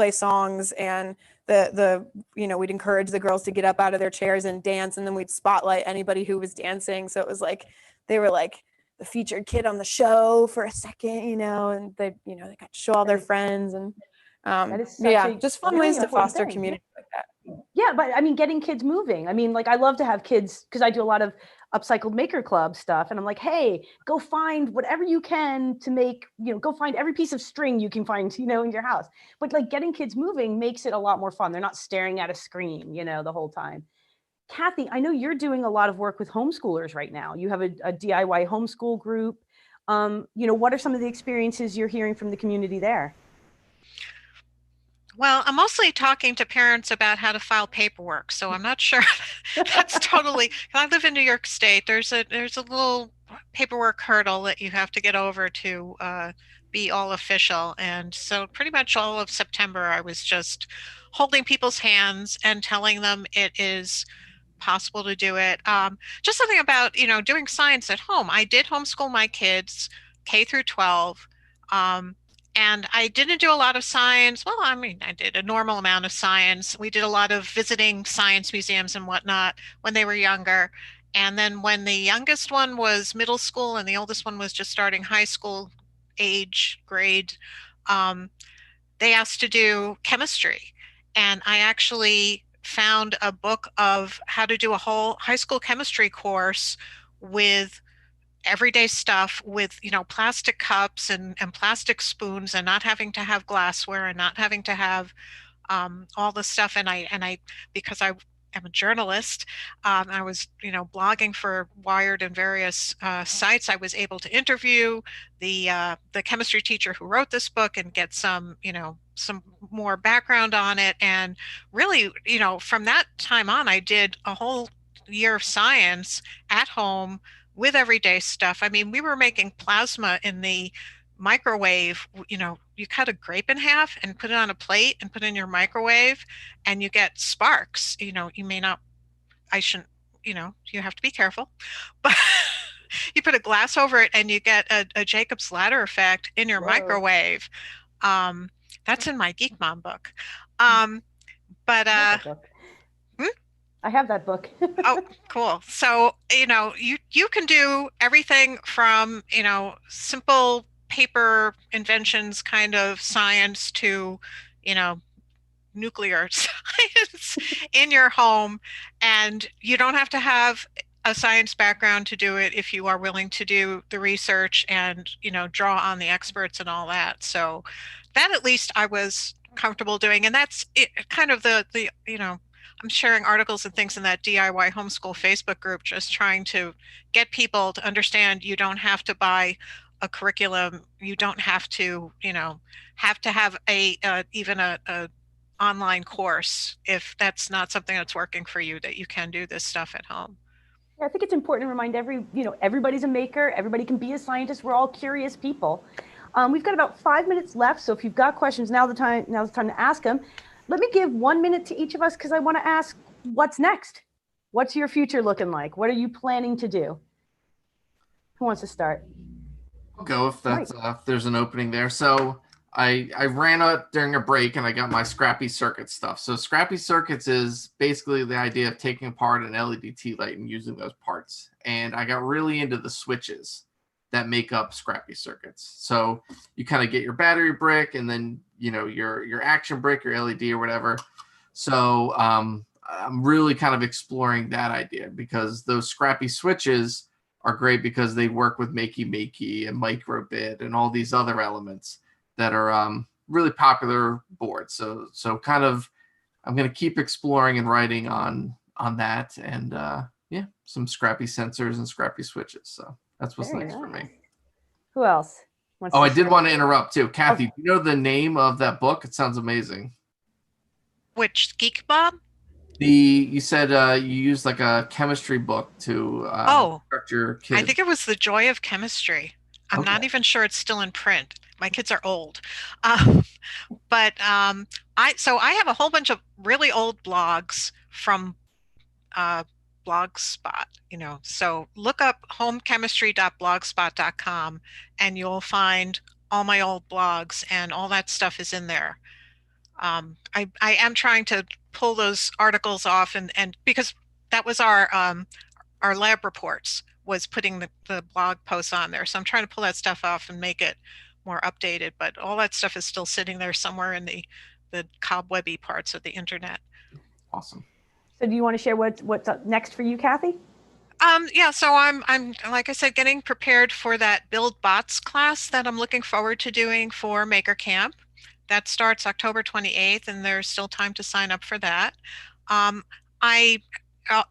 S6: songs, and the you know, we'd encourage the girls to get up out of their chairs and dance, and then we'd spotlight anybody who was dancing. So it was like they were like the featured kid on the show for a second, you know, and they, you know, they got to show all their friends, and yeah, just fun ways to foster community like that.
S20: Yeah, but I mean, getting kids moving. I mean, like I love to have kids, because I do a lot of upcycled maker club stuff, and I'm like, hey, go find whatever you can to make, you know, go find every piece of string you can find, you know, in your house. But like getting kids moving makes it a lot more fun. They're not staring at a screen, you know, the whole time. Kathy, I know you're doing a lot of work with homeschoolers right now. You have a DIY homeschool group. You know, what are some of the experiences you're hearing from the community there?
S24: Well, I'm mostly talking to parents about how to file paperwork, so I'm not sure that's totally. I live in New York State. There's a little paperwork hurdle that you have to get over to be all official, and so pretty much all of September I was just holding people's hands and telling them it is possible to do it. Just something about, you know, doing science at home. I did homeschool my kids K through 12. And I didn't do a lot of science. Well, I mean, I did a normal amount of science. We did a lot of visiting science museums and whatnot when they were younger. And then when the youngest one was middle school and the oldest one was just starting high school age grade, they asked to do chemistry. And I actually found a book of how to do a whole high school chemistry course with everyday stuff, with, you know, plastic cups and plastic spoons, and not having to have glassware and not having to have all the stuff. And I because I am a journalist. I was, blogging for Wired and various sites. I was able to interview the chemistry teacher who wrote this book and get some more background on it. And really, from that time on, I did a whole year of science at home with everyday stuff. I mean, we were making plasma in the microwave. You cut a grape in half and put it on a plate and put it in your microwave and you get sparks. You may not, I shouldn't, you have to be careful, but you put a glass over it and you get a Jacob's ladder effect in your microwave. That's in my Geek Mom book.
S20: I have that book.
S24: Oh, cool. So, you can do everything from, simple paper inventions kind of science to, nuclear science in your home. And you don't have to have a science background to do it if you are willing to do the research and, draw on the experts and all that. So that at least I was comfortable doing. And that's kind of the I'm sharing articles and things in that DIY homeschool Facebook group, just trying to get people to understand you don't have to buy a curriculum. You don't have to, have even a online course if that's not something that's working for you, that you can do this stuff at home.
S20: Yeah, I think it's important to remind everybody's a maker. Everybody can be a scientist. We're all curious people. We've got about 5 minutes left. So if you've got questions, now's the time to ask them. Let me give 1 minute to each of us because I want to ask, what's next? What's your future looking like? What are you planning to do? Who wants to start?
S21: I'll go if that's if there's an opening there. So I ran out during a break and I got my Scrappy Circuits stuff. So Scrappy Circuits is basically the idea of taking apart an LED tea light and using those parts. And I got really into the switches that make up Scrappy Circuits. So you kind of get your battery brick and then, your action brick, your LED or whatever. So I'm really kind of exploring that idea because those Scrappy switches are great because they work with Makey and Microbit and all these other elements that are really popular boards. So kind of, I'm going to keep exploring and writing on that and some Scrappy sensors and Scrappy switches. So that's what's
S20: Very
S21: next for
S20: nice.
S21: me.
S20: Who else?
S21: I did want to interrupt too. Kathy, do you know the name of that book? It sounds amazing.
S24: Which Geek Mom?
S21: You said you used like a chemistry book to instruct your kids.
S24: I think it was The Joy of Chemistry. I'm not even sure it's still in print. My kids are old. But I have a whole bunch of really old blogs from Blogspot, so look up homechemistry.blogspot.com and you'll find all my old blogs and all that stuff is in there. I am trying to pull those articles off and because that was our lab reports was putting the blog posts on there. So I'm trying to pull that stuff off and make it more updated, but all that stuff is still sitting there somewhere in the cobwebby parts of the internet.
S21: Awesome.
S20: So do you want to share what's up next for you, Kathy?
S24: So I'm like I said, getting prepared for that Build Bots class that I'm looking forward to doing for Maker Camp. That starts October 28th, and there's still time to sign up for that. I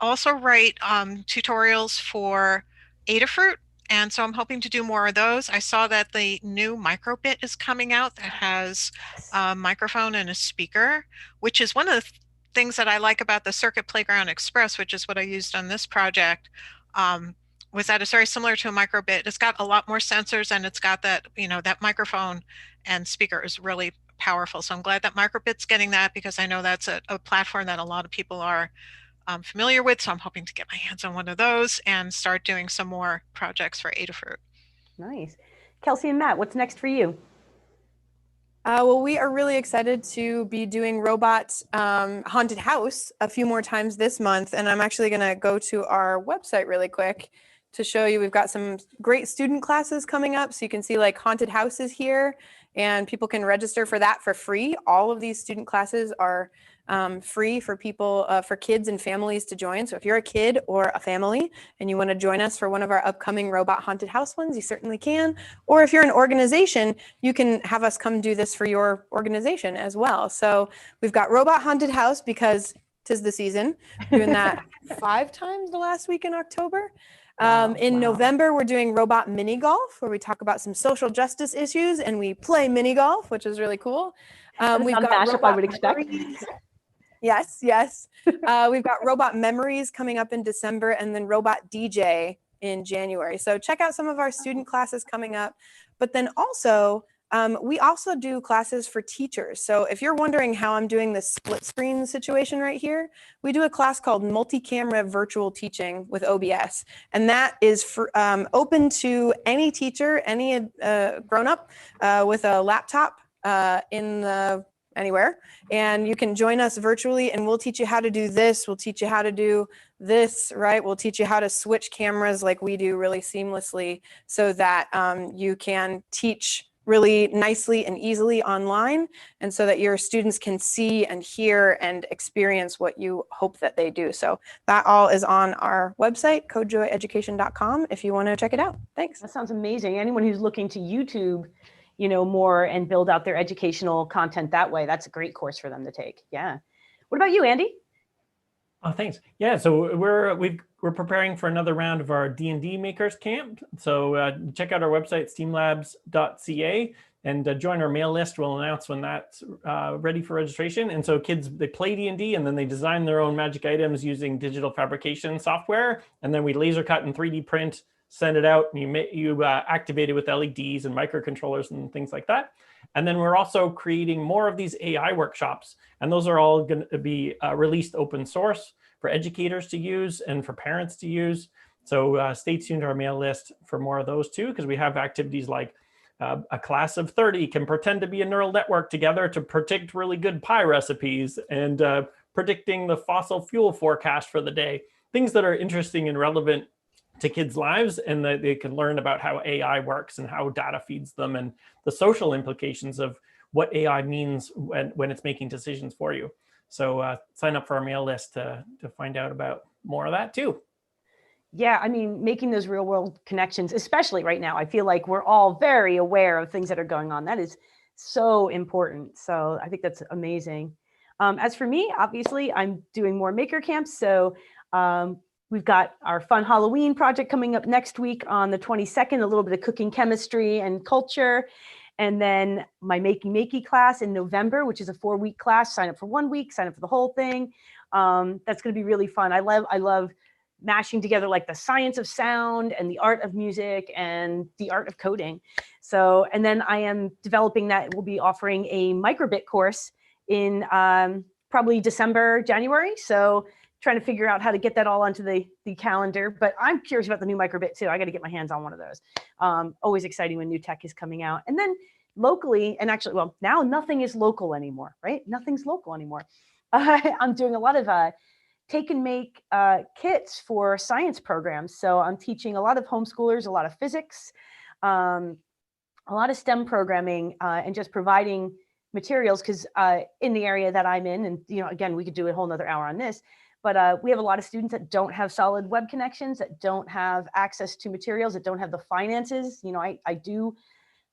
S24: also write tutorials for Adafruit, and so I'm hoping to do more of those. I saw that the new Microbit is coming out that has a microphone and a speaker, which is one of the things that I like about the Circuit Playground Express, which is what I used on this project, was that it's very similar to a Microbit. It's got a lot more sensors and it's got that, that microphone and speaker is really powerful. So I'm glad that Microbit's getting that because I know that's a platform that a lot of people are familiar with. So I'm hoping to get my hands on one of those and start doing some more projects for Adafruit.
S20: Nice. Kelsey and Matt, what's next for you?
S6: Well, we are really excited to be doing Robot Haunted House a few more times this month. And I'm actually going to go to our website really quick to show you. We've got some great student classes coming up. So you can see like haunted houses here and people can register for that for free. All of these student classes are free for people, for kids and families to join. So if you're a kid or a family and you want to join us for one of our upcoming Robot Haunted House ones, you certainly can. Or if you're an organization, you can have us come do this for your organization as well. So we've got Robot Haunted House because 'tis the season. Doing that 5 times the last week in October.
S20: Wow,
S6: In November, we're doing robot mini golf, where we talk about some social justice issues and we play mini golf, which is really cool. We've got
S20: mashup I would
S6: robot
S20: expect.
S6: memories. Yes, yes. We've got robot memories coming up in December, and then robot DJ in January. So check out some of our student classes coming up. But then also, we also do classes for teachers. So if you're wondering how I'm doing this split screen situation right here, we do a class called multi-camera virtual teaching with OBS. And that is for, open to any teacher, any grown-up with a laptop anywhere. And you can join us virtually, and we'll teach you how to do this. We'll teach you how to do this, right? We'll teach you how to switch cameras like we do really seamlessly, so that you can teach really nicely and easily online, and so that your students can see and hear and experience what you hope that they do. So that all is on our website, codejoyeducation.com, if you want to check it out. Thanks.
S20: That sounds amazing. Anyone who's looking to YouTube, you know, more and build out their educational content that way, that's a great course for them to take. Yeah. What about you, Andy?
S25: Oh, thanks. Yeah, so we're preparing for another round of our D&D Makers Camp. So check out our website, steamlabs.ca, and join our mail list. We'll announce when that's ready for registration. And so kids, they play D&D, and then they design their own magic items using digital fabrication software. And then we laser cut and 3D print, send it out, and you activate it with LEDs and microcontrollers and things like that. And then we're also creating more of these AI workshops, and those are all going to be released open source for educators to use and for parents to use. So stay tuned to our mail list for more of those too, because we have activities like a class of 30 can pretend to be a neural network together to predict really good pie recipes, and predicting the fossil fuel forecast for the day. Things that are interesting and relevant to kids' lives, and that they can learn about how AI works and how data feeds them, and the social implications of what AI means when it's making decisions for you. So sign up for our mail list to find out about more of that too.
S20: Yeah, I mean, making those real world connections, especially right now, I feel like we're all very aware of things that are going on. That is so important. So I think that's amazing. As for me, obviously, I'm doing more maker camps. So we've got our fun Halloween project coming up next week on the 22nd, a little bit of cooking, chemistry, and culture. And then my Makey class in November, which is a 4-week class. Sign up for 1 week, sign up for the whole thing. That's going to be really fun. I love mashing together like the science of sound and the art of music and the art of coding. So, and then I am developing that. We'll be offering a microbit course in probably December, January. So trying to figure out how to get that all onto the calendar, but I'm curious about the new microbit too. I got to get my hands on one of those. Always exciting when new tech is coming out. And then locally, and actually, well, now nothing is local anymore, right? Nothing's local anymore. I'm doing a lot of take and make kits for science programs. So I'm teaching a lot of homeschoolers, a lot of physics, a lot of STEM programming, and just providing materials, because in the area that I'm in, and you know, again, we could do a whole nother hour on this, but we have a lot of students that don't have solid web connections, that don't have access to materials, that don't have the finances. You know, I do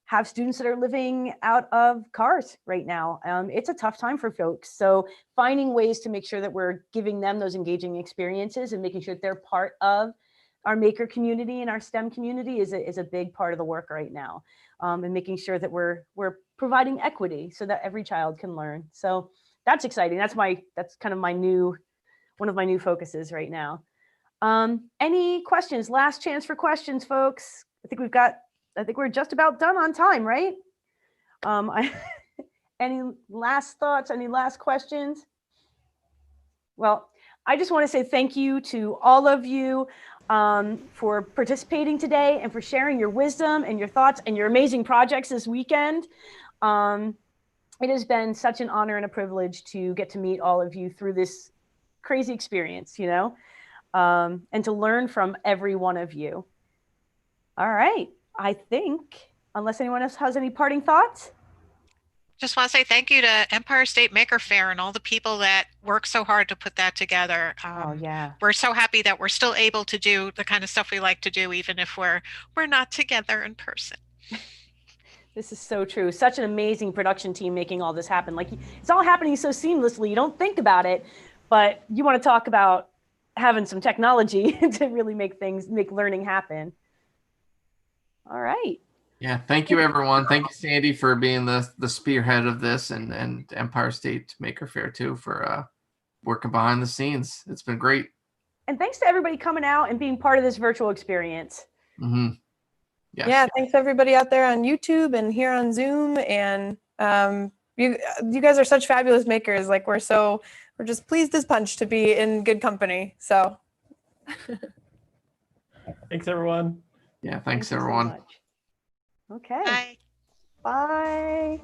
S20: have students that are living out of cars right now. It's a tough time for folks. So finding ways to make sure that we're giving them those engaging experiences and making sure that they're part of our maker community and our STEM community is a big part of the work right now. And making sure that we're providing equity so that every child can learn. So that's exciting. That's kind of one of my new focuses right now. Any questions? Last chance for questions, folks. I think we're just about done on time, right? Any last thoughts? Any last questions? Well, I just want to say thank you to all of you for participating today and for sharing your wisdom and your thoughts and your amazing projects this weekend. It has been such an honor and a privilege to get to meet all of you through this crazy experience, you know, and to learn from every one of you. All right. I think, unless anyone else has any parting thoughts.
S24: Just want to say thank you to Empire State Maker Faire and all the people that work so hard to put that together.
S20: Oh yeah.
S24: We're so happy that we're still able to do the kind of stuff we like to do, even if we're not together in person.
S20: This is so true. Such an amazing production team making all this happen. Like, it's all happening so seamlessly. You don't think about it, but you want to talk about having some technology to really make learning happen. All right.
S21: Yeah, thank you, everyone. Thank you, Sandy, for being the spearhead of this, and Empire State Maker Faire too for working behind the scenes. It's been great.
S20: And thanks to everybody coming out and being part of this virtual experience.
S21: Mm-hmm. Yes.
S6: Yeah, thanks everybody out there on YouTube and here on Zoom. And you guys are such fabulous makers. Like we're just pleased as punch to be in good company. So
S25: Thanks, everyone.
S21: Yeah, thanks
S20: Thank you so
S21: everyone.
S20: much. Okay. Bye.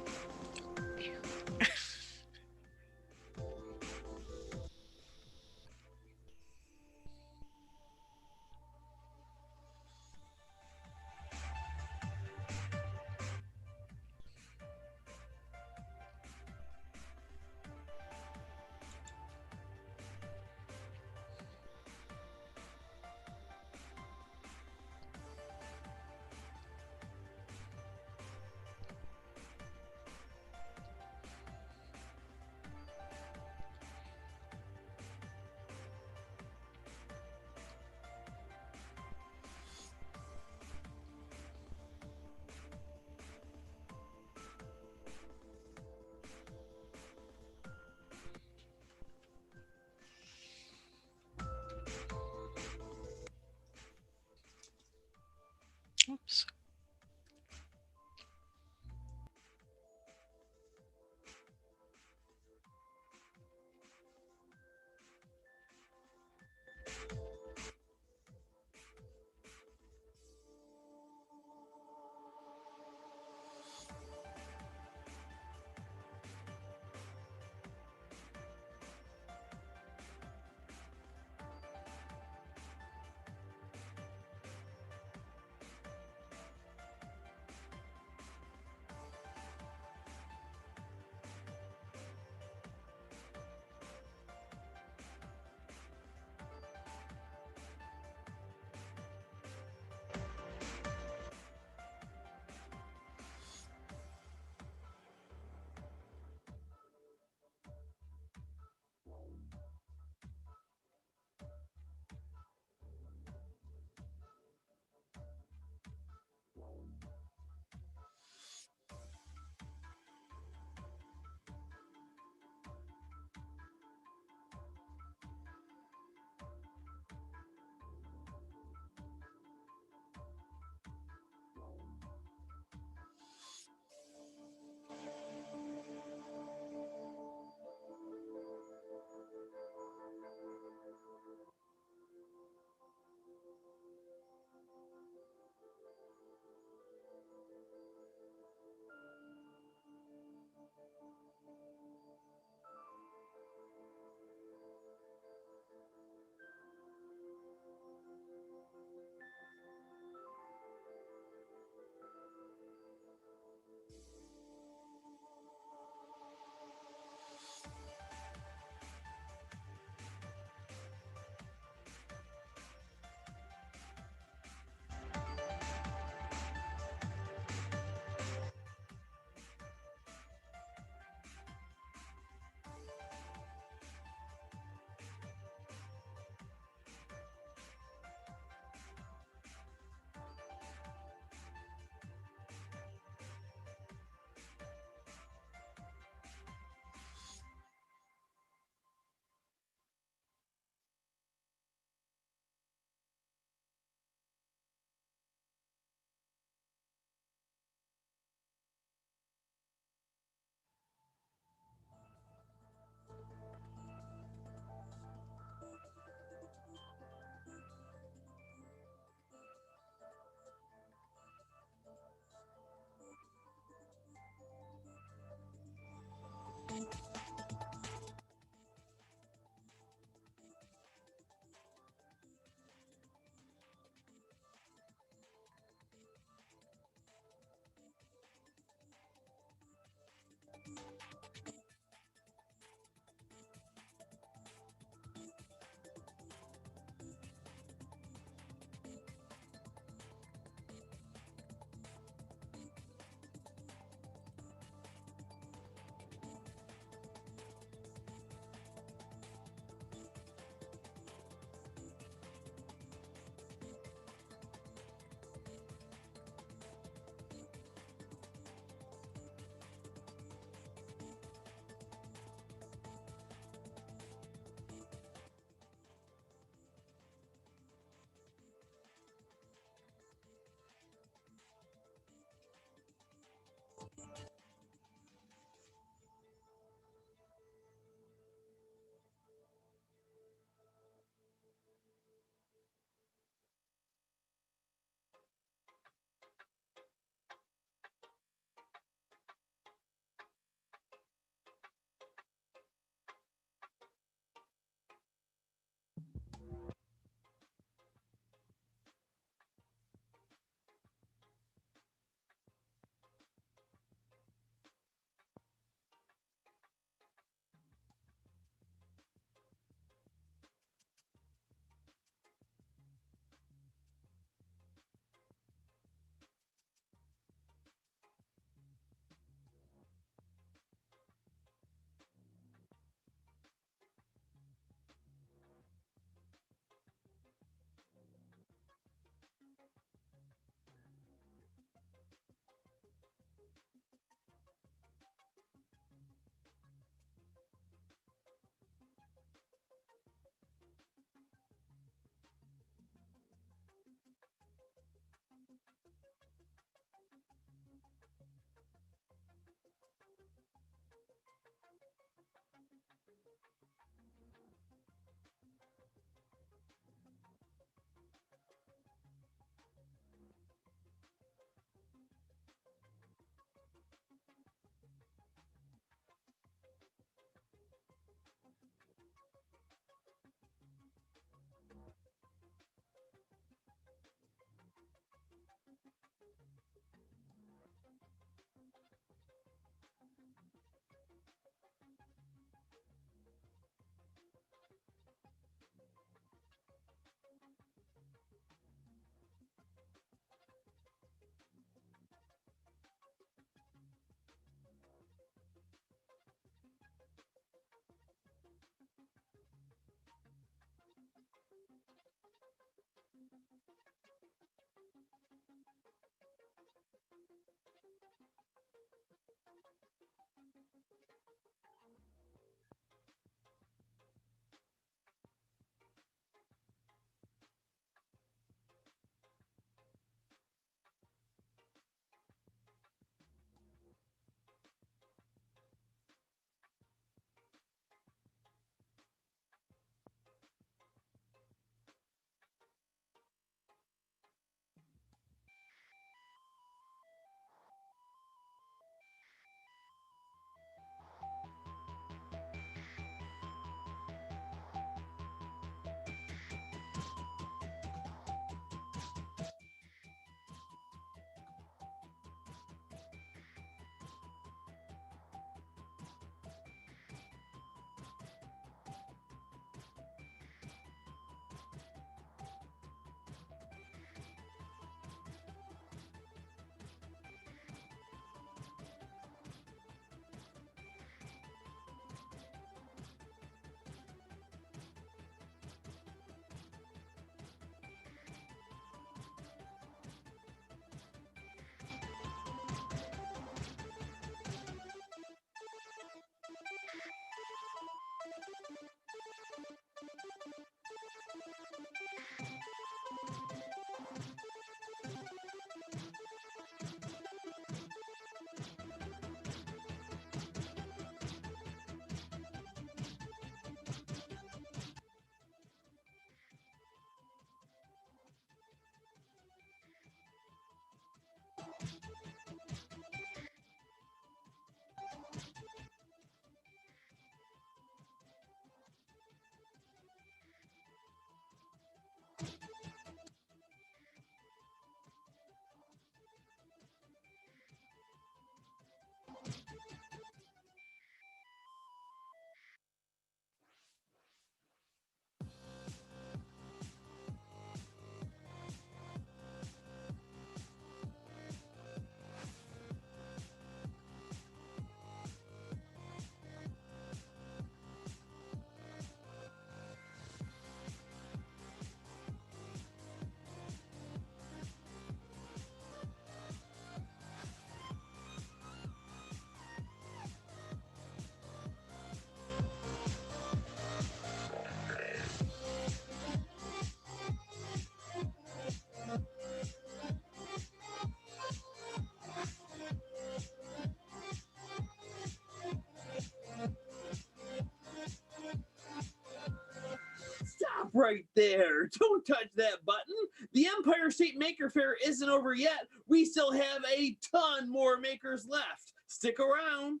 S19: Stop right there. Don't touch that button. The Empire State Maker Faire isn't over yet. We still have a ton more makers left. Stick around.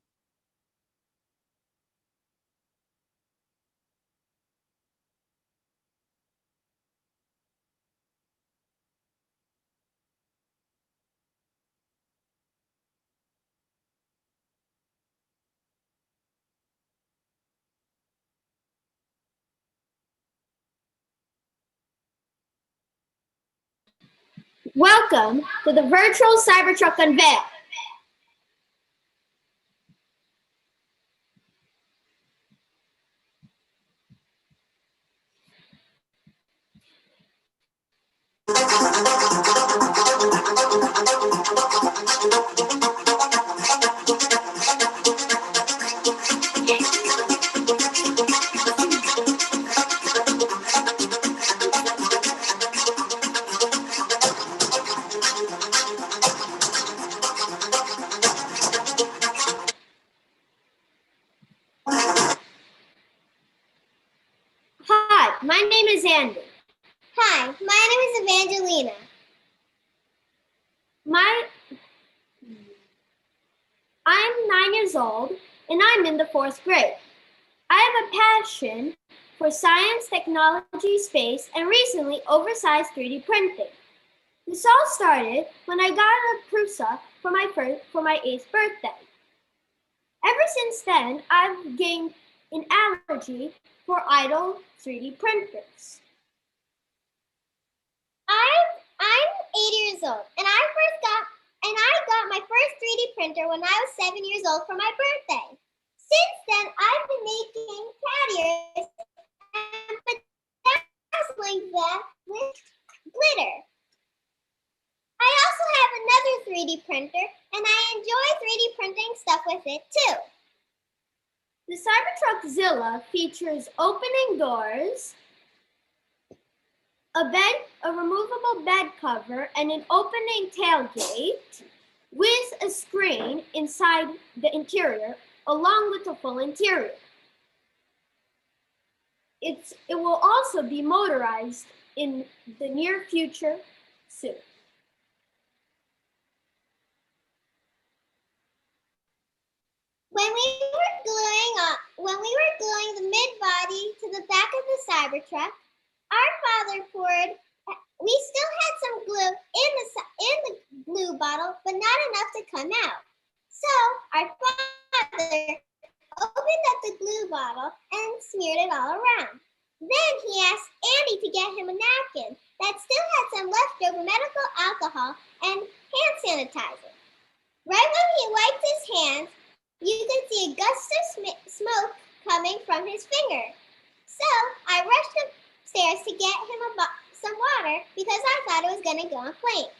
S7: Welcome to the virtual Cybertruck unveil. Hi, my name is Andy. Hi, my name is Evangelina. I'm 9 years old and I'm in the 4th grade. I have a passion for science, technology, space, and recently oversized 3D printing. This all started when I got a Prusa for my 8th birthday. Ever since then, I've gained an allergy for idle 3D printers. I'm 8 years old, and I got my first 3D printer when I was 7 years old for my birthday. Since then, I've been making cat ears and bedazzling them with glitter. I also have another 3D printer, and I enjoy 3D printing stuff with it too. The CYBERTRUCKZILLA features opening doors, a removable bed cover, and an opening tailgate with a screen inside the interior, along with a full interior. It will also be motorized in the near future soon. When we were gluing the mid-body to the back of the Cybertruck, our father poured. We still had some glue in the glue bottle, but not enough to come out. So our father opened up the glue bottle and smeared it all around. Then he asked Andy to get him a napkin that still had some leftover medical alcohol and hand sanitizer. Right when he wiped his hands, you could see a gust of smoke coming from his finger. So I rushed upstairs to get him some water because I thought it was going to go in flames.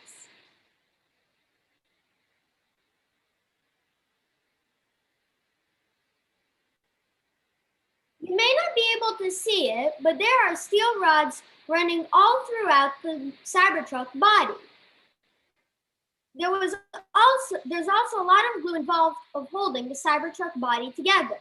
S7: You may not be able to see it, but there are steel rods running all throughout the Cybertruck body. There's also a lot of glue involved of holding the Cybertruck body together.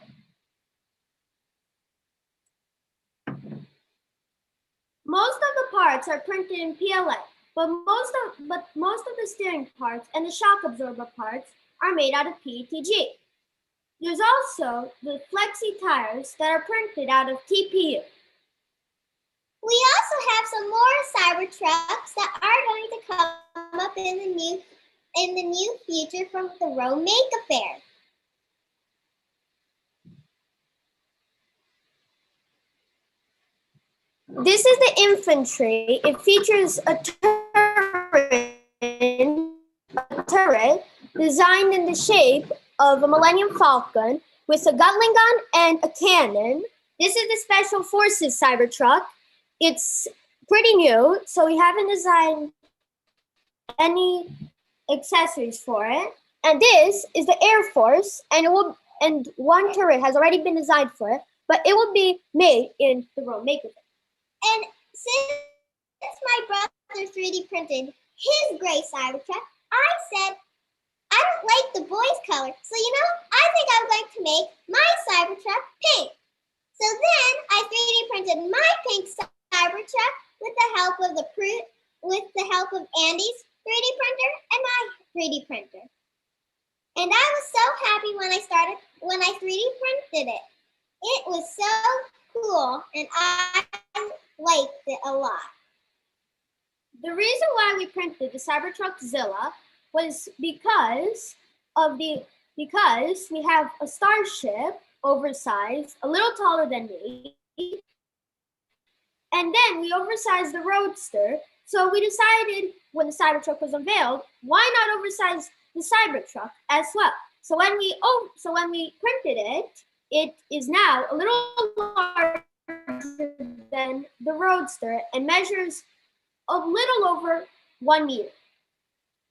S7: Most of the parts are printed in PLA, but most of the steering parts and the shock absorber parts are made out of PETG. There's also the flexi tires that are printed out of TPU. We also have have some more Cybertrucks that are going to come up in the new future from the Rome Maker Faire. This is the infantry. It features a turret designed in the shape of a Millennium Falcon with a Gatling gun and a cannon. This is the Special Forces Cybertruck. It's pretty new, so we haven't designed any accessories for it. And this is the Air Force, and one turret has already been designed for it, but it will be made in the Rome Maker Faire. And since my brother 3D printed his gray Cybertruck, I said, I don't like the boys' color, so I think I'm going to make my Cybertruck pink. So then I 3D printed my pink Cybertruck with the help of Andy's 3D printer and my 3D printer. And I was so happy when I 3D printed it. It was so cool, and I liked it a lot. The reason why we printed the CYBERTRUCKZILLA was because we have a starship, oversized, a little taller than me, and then we oversized the Roadster. So we decided when the Cybertruck was unveiled, why not oversize the Cybertruck as well? So when we printed it, it is now a little larger than the Roadster and measures a little over 1 meter.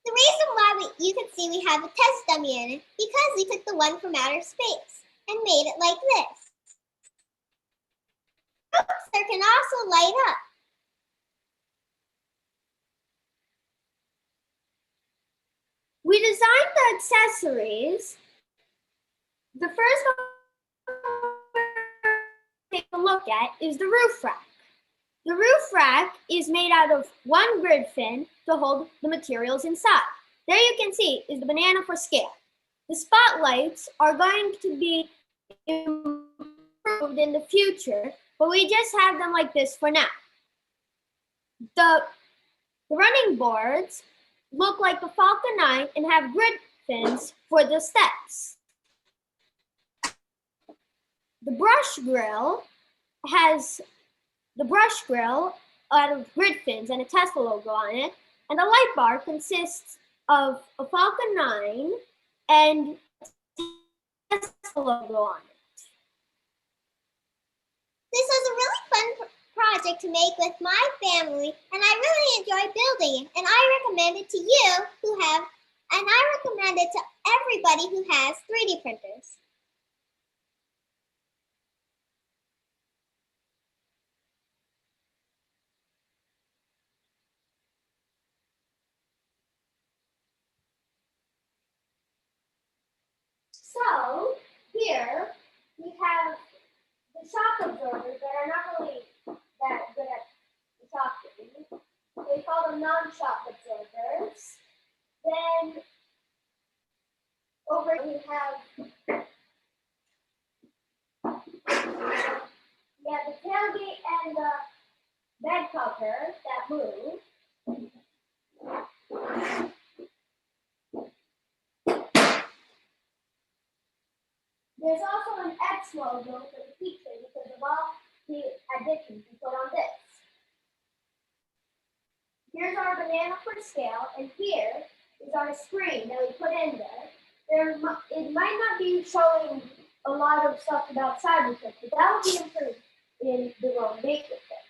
S7: The reason why you can see we have a test dummy in it because we took the one from outer space and made it like this. The Roadster can also light up. We designed the accessories. The first one to take a look at is the roof rack. The roof rack is made out of one grid fin to hold the materials inside. There you can see is the banana for scale. The spotlights are going to be improved in the future, but we just have them like this for now. The running boards look like the Falcon 9 and have grid fins for the steps. The brush grill has the brush grill out of grid fins and a Tesla logo on it, and the light bar consists of a Falcon 9 and a Tesla logo on it. This was a really fun project to make with my family, and I really enjoyed building it, and I recommend it to you and I recommend it to everybody who has 3D printers. So here we have the shock absorbers that are not really that good at shocking. They call them non-shock absorbers. Then over here we have the tailgate and the bed cover that move. There's also an X logo for the feature because of all the additions we put on this. Here's our banana for scale, and here is our screen that we put in there. It might not be showing a lot of stuff about Cybertruck, but that will be improved in the Rome Maker Faire.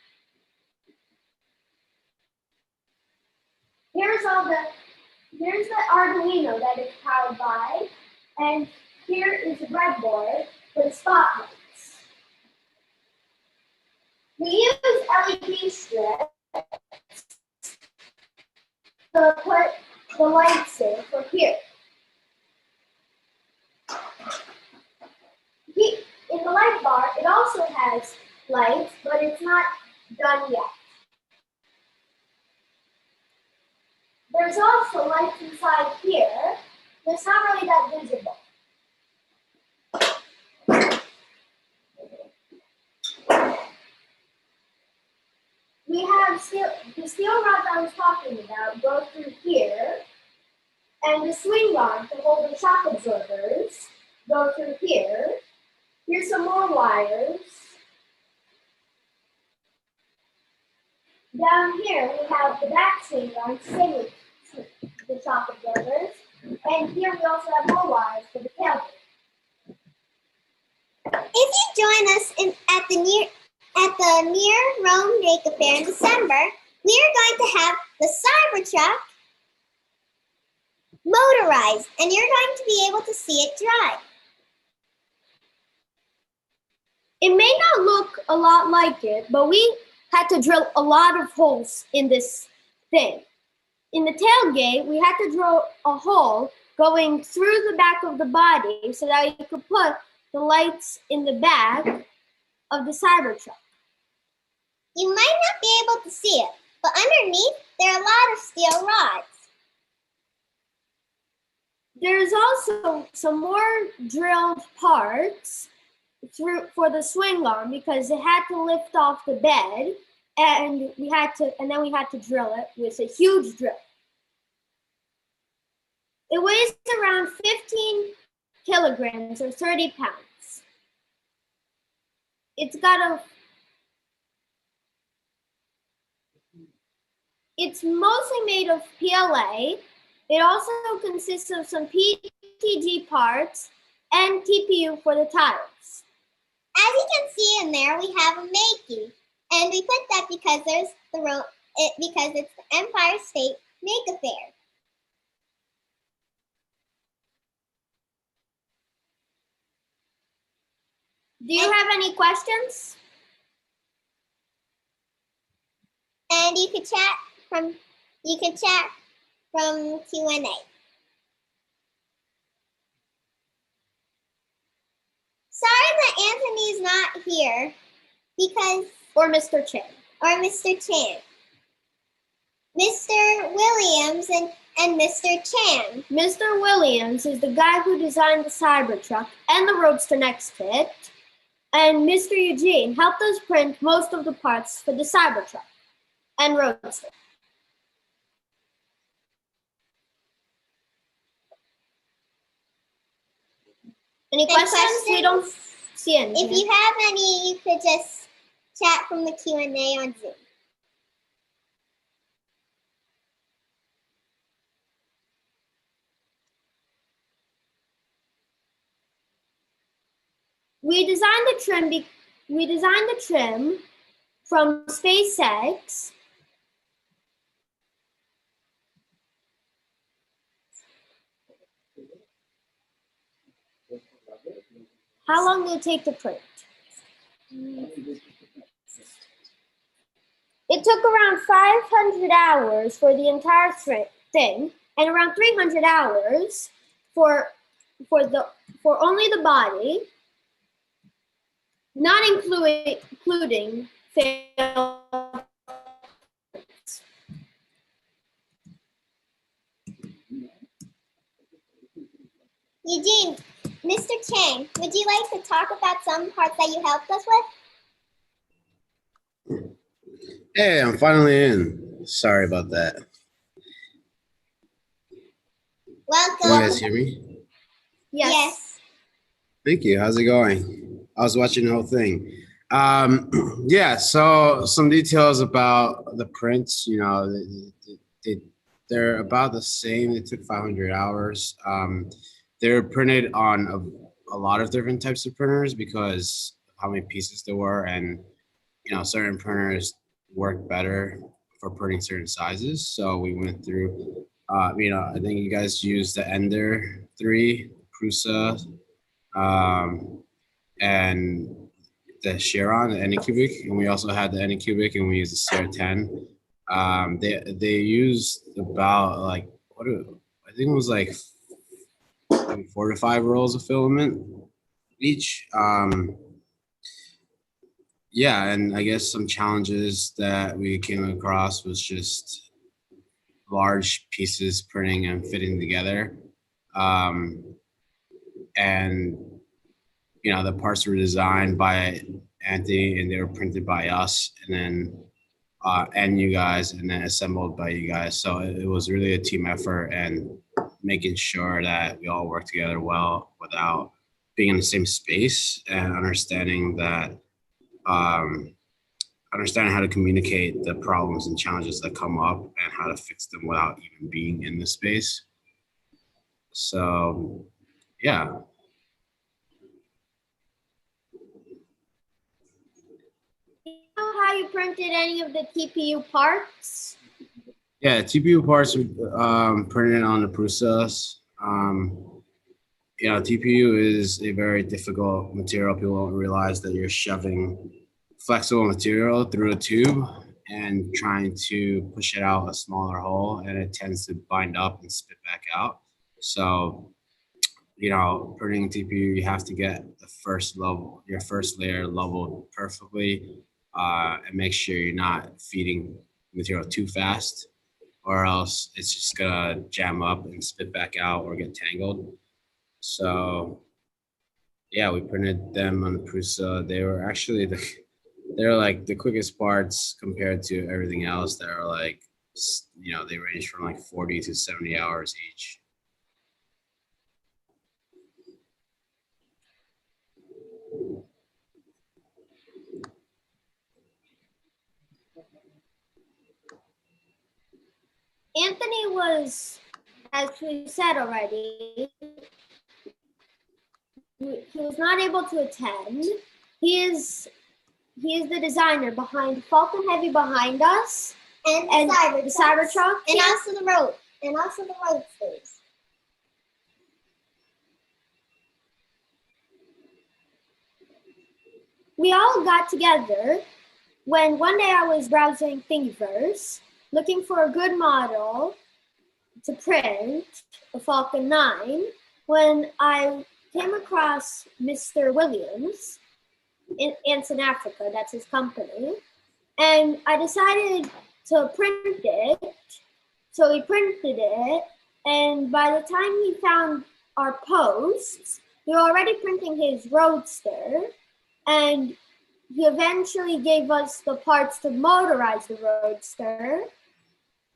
S7: Here's the Arduino that it's powered by, and here is the breadboard for the spotlights. We use LED strips to put the lights in for here. In the light bar, it also has lights, but it's not done yet. There's also lights inside here. It's not really that visible. We have have the steel rod I was talking about goes through here, and the swing arm to hold the shock absorbers go through here. Here's some more wires. Down here we have the back swing arm, same with the shock absorbers, and here we also have more wires for the tailgate. If you join us at the Near Rome Maker Faire in December, we are going to have the Cybertruck motorized, and you're going to be able to see it drive.
S8: It may not look a lot like it, but we had to drill a lot of holes in this thing. In the tailgate, we had to drill a hole going through the back of the body so that you could put the lights in the back of the Cybertruck.
S7: You might not be able to see it, but underneath there are a lot of steel rods.
S8: There's also some more drilled parts for the swing arm because it had to lift off the bed, and then we had to drill it with a huge drill. It weighs around 15 kilograms or 30 pounds. It's mostly made of PLA. It also consists of some PTG parts and TPU for the tires.
S7: As you can see in there, we have a Makey, and we put that because it's the Empire State Maker Faire.
S8: Do you have any questions?
S7: And you can chat from Q&A. Sorry that Anthony's not here
S8: or Mr. Chan.
S7: Mr. Williams and Mr. Chan.
S8: Mr. Williams is the guy who designed the Cybertruck and the Roadster Next kit, and Mr. Eugene helped us print most of the parts for the Cybertruck and Roadster. Any questions? We don't see any.
S7: If you have any, you could just chat from the Q&A on Zoom.
S8: We designed the trim from SpaceX. How long did it take to print? It took around 500 hours for the entire thing, and around 300 hours for only the body, not including failed.
S7: Eugene, Mr. Chang, would you like to talk about some parts that you helped us with?
S9: Hey, I'm finally in. Sorry about that.
S7: Welcome.
S9: Can you guys hear me?
S7: Yes.
S9: Thank you. How's it going? I was watching the whole thing. Yeah, so some details about the prints, you know, they're about the same. They took 500 hours. They're printed on a lot of different types of printers because of how many pieces there were, and you know, certain printers work better for printing certain sizes. So we went through, you know, I think you guys used the Ender 3, Prusa, and the Chiron, the Anycubic, and we also had the Anycubic, and we used the Sierra 10. They used about like I think it was like 4 to 5 rolls of filament each. Yeah, and I guess some challenges that we came across was just large pieces printing and fitting together. And, you know, the parts were designed by Anthony and they were printed by us. And then and you guys, and then assembled by you guys. So it was really a team effort and making sure that we all work together well without being in the same space, and understanding that understanding how to communicate the problems and challenges that come up and how to fix them without even being in the space. So yeah.
S8: Do you know how you printed any of the TPU parts?
S9: Yeah, TPU parts were printed on the Prusa. You know, TPU is a very difficult material. People don't realize that you're shoving flexible material through a tube and trying to push it out a smaller hole, and it tends to bind up and spit back out. So, you know, printing TPU, you have to get the first level, your first layer leveled perfectly, and make sure you're not feeding material too fast, or else it's just gonna jam up and spit back out or get tangled. So yeah, we printed them on the Prusa. They were actually they're like the quickest parts compared to everything else. That are like, you know, they range from like 40 to 70 hours each.
S8: Anthony was, as we said already, he was not able to attend. He is the designer behind Falcon Heavy behind us,
S7: and the Cybertruck, and also the road, and also the roadsters.
S8: We all got together when one day I was browsing Thingiverse, looking for a good model to print a Falcon 9, when I came across Mr. Williams in Anson, Africa. That's his company. And I decided to print it. So he printed it. And by the time he found our posts, we were already printing his Roadster. And he eventually gave us the parts to motorize the Roadster.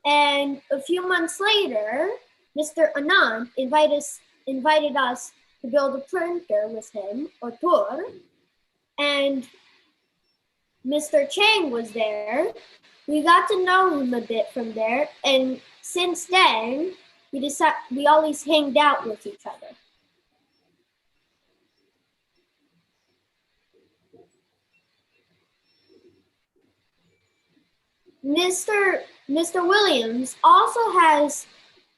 S8: And a few months later, Mr. Anand invited us to build a printer with him, or tour. And Mr. Chang was there. We got to know him a bit from there. And since then, we always hanged out with each other. Mr. Williams also has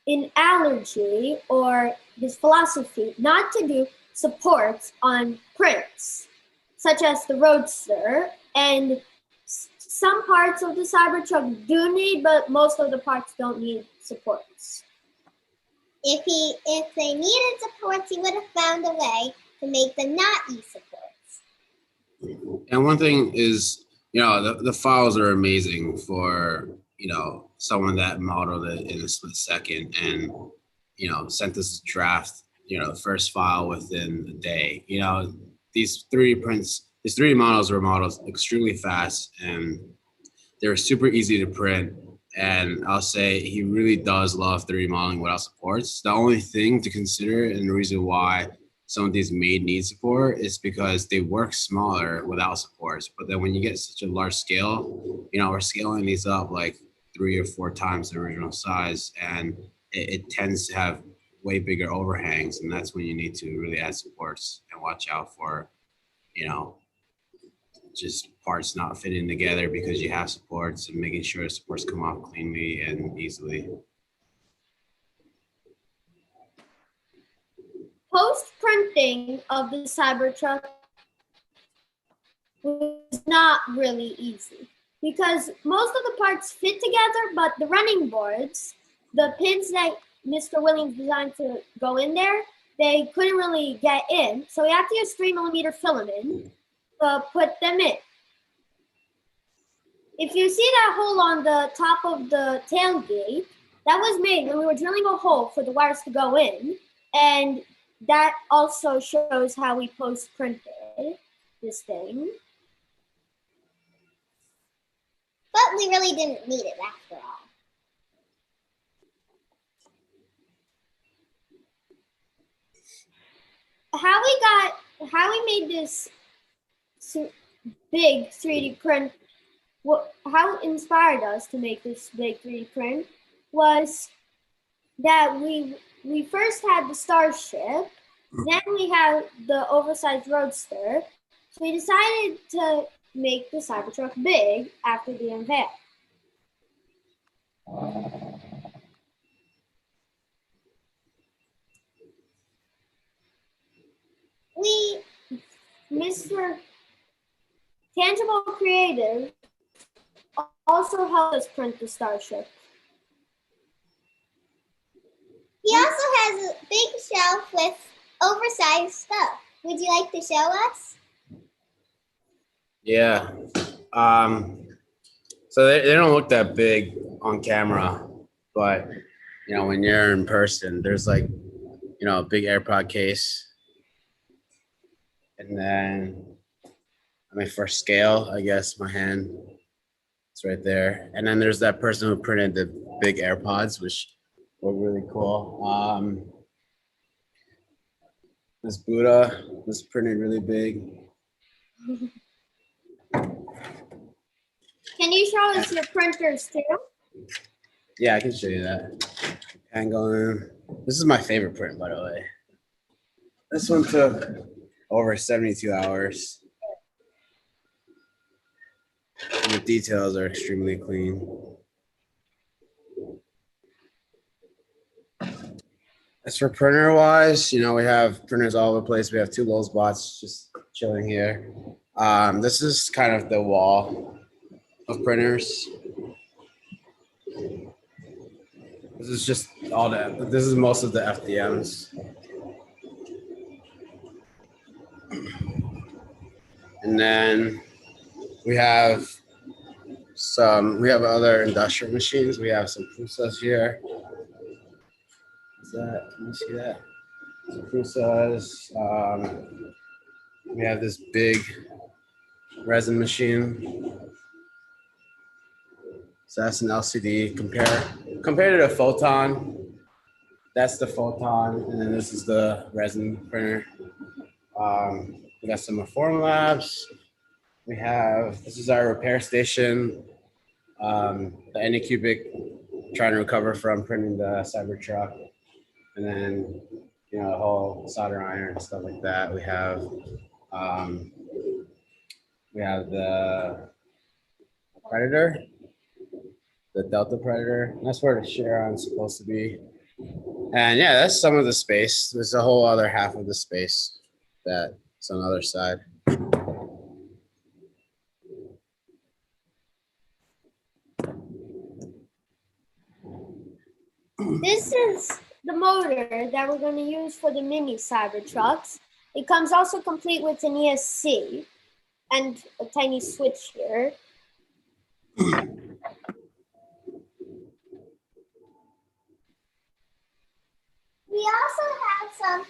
S8: an allergy, or his philosophy, not to do supports on prints, such as the Roadster, and some parts of the Cybertruck do need, but most of the parts don't need supports.
S7: If they needed supports, he would have found a way to make them not use supports.
S9: And one thing is, you know, the files are amazing for, you know, someone that modeled it in a split second and, you know, sent us a draft, you know, the first file within a day. You know, these 3D models were modeled extremely fast, and they're super easy to print. And I'll say he really does love 3D modeling without supports. The only thing to consider, and the reason why some of these may need support, is because they work smaller without supports. But then when you get such a large scale, you know, we're scaling these up like 3 or 4 times the original size, and it tends to have way bigger overhangs. And that's when you need to really add supports and watch out for, you know, just parts not fitting together because you have supports, and making sure the supports come off cleanly and easily.
S8: Post-printing of the Cybertruck was not really easy because most of the parts fit together, but the running boards, the pins that Mr. Williams designed to go in there, they couldn't really get in. So we had to use 3mm filament to put them in. If you see that hole on the top of the tailgate, that was made when we were drilling a hole for the wires to go in. And that also shows how we post-printed this thing.
S7: But but we really didn't need it after all.
S8: How we made this big 3D print, how it inspired us to make this big 3D print was that we first had the starship, then we had the oversized roadster. So we decided to make the Cybertruck big after the unveil. Mr. Tangible Creative also helped us print the starship.
S7: He also has a big shelf with oversized stuff. Would you like to show us?
S9: Yeah. So they don't look that big on camera, but you know, when you're in person, there's like, you know, a big AirPod case. And then, I mean, for scale, I guess my hand is right there. And then there's that person who printed the big AirPods, which were really cool. This Buddha was printed really big.
S8: Can you show us your printers too?
S9: Yeah, I can show you that. Pangolin. This is my favorite print, by the way. This one took over 72 hours. And the details are extremely clean. As for printer wise, you know, we have printers all over the place. We have 2 low spots just chilling here. This is kind of the wall of printers. This is just all that. This is most of the FDMs. And then we have other industrial machines. We have some Prusas here. Is that, can you see that? Some Prusas. We have this big resin machine. So that's an LCD. Compare to the Photon. That's the Photon, and then this is the resin printer. We got some Reform Labs. This is our repair station. The Anycubic trying to recover from printing the Cybertruck. And then, you know, the whole solder iron and stuff like that. We have the Predator, the Delta Predator. That's where the Chiron's supposed to be. And yeah, that's some of the space. There's a whole other half of the space that's on the other side.
S8: This is the motor that we're going to use for the mini Cybertrucks. It comes also complete with an ESC and a tiny switch here.
S7: We also have some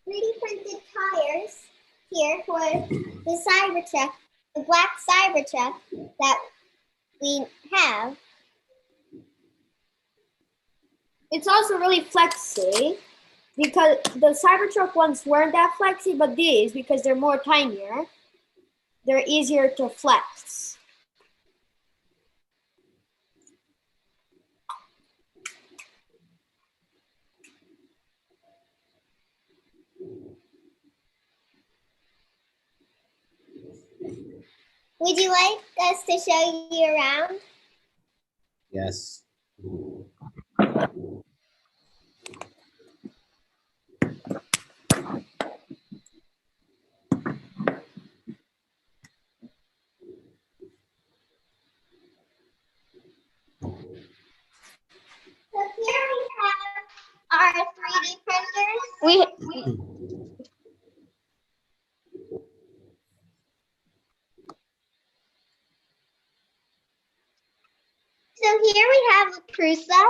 S7: 3D printed tires here for the Cybertruck, the black Cybertruck that we have.
S8: It's also really flexy because the Cybertruck ones weren't that flexy, but these, because they're more tinier, they're easier to flex.
S7: Would you like us to show you around?
S9: Yes.
S7: So here we have our 3D printers. So here we have the Prusa,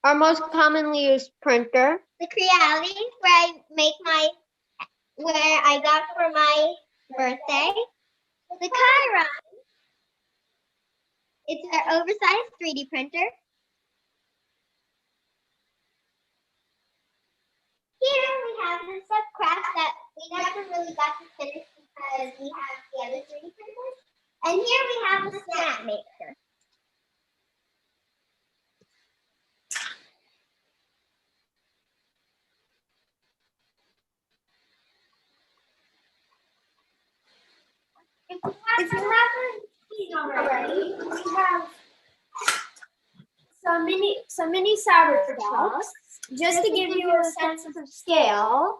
S8: Our most commonly used printer.
S7: the Creality, where I got for my birthday, the Chiron, It's our oversized 3D printer. Here we have the subcraft that we never really got to finish because we have the other 3D printers. And here we have the snap maker. If you haven't seen already, we have some mini CYBERTRUCKs. Just to give you a sense of scale,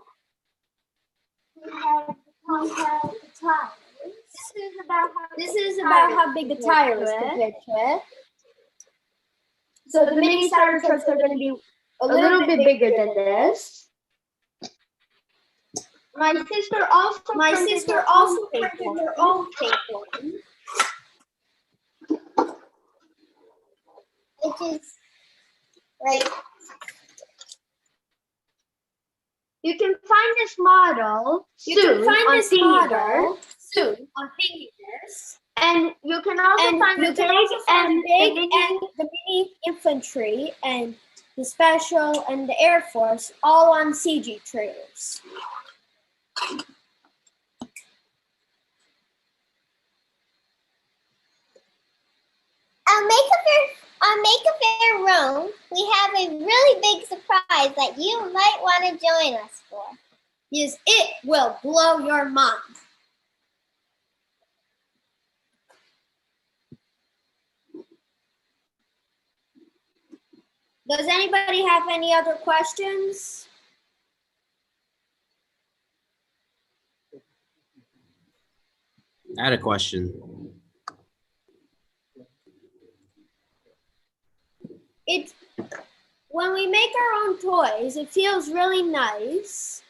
S7: we have the tires. This is about how big the tire is compared to it. So the mini CYBERTRUCKs are going to be a little bit bigger than this. My sister also printed her own fake one. Which is right. You can find this model soon on Thingiverse. And you can also find the big and the mini infantry and the special and the Air Force all on CG trailers. On Make a Faire Rome, we have a really big surprise that you might want to join us for. Because it will blow your mind. Does anybody have any other questions?
S9: I had a question.
S7: When we make our own toys, it feels really nice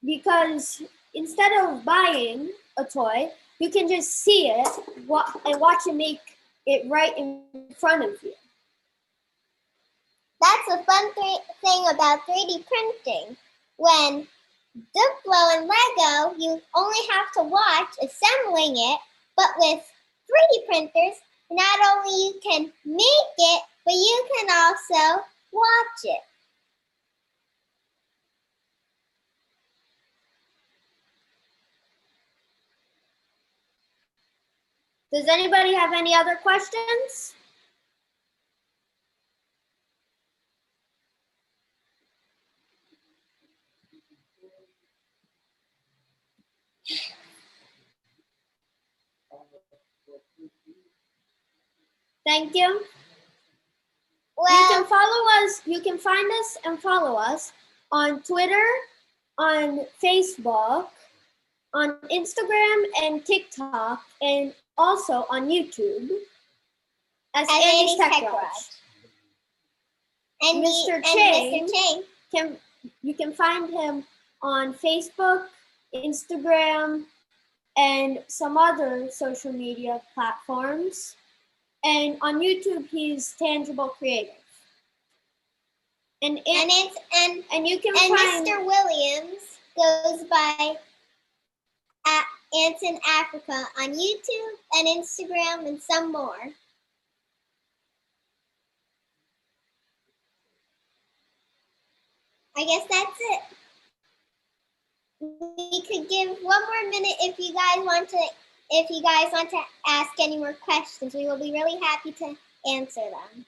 S7: because instead of buying a toy, you can just see it and watch it make it right in front of you. That's a fun thing about 3D printing. When Duplo and Lego, you only have to watch assembling it, but with 3D printers, not only you can make it, but you can also watch it. Does anybody have any other questions? Thank you. You can find us and follow us on Twitter, on Facebook, on Instagram and TikTok, and also on YouTube as Andy's Tech Garage. And Mr. Chang, you can find him on Facebook, Instagram, and some other social media platforms. And on YouTube, he's Tangible Creative. And you can find Mr. Williams goes by Ants in Africa on YouTube and Instagram and some more. I guess that's it. We could give one more minute if you guys want to ask any more questions. We will be really happy to answer them.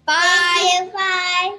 S7: Bye. Bye.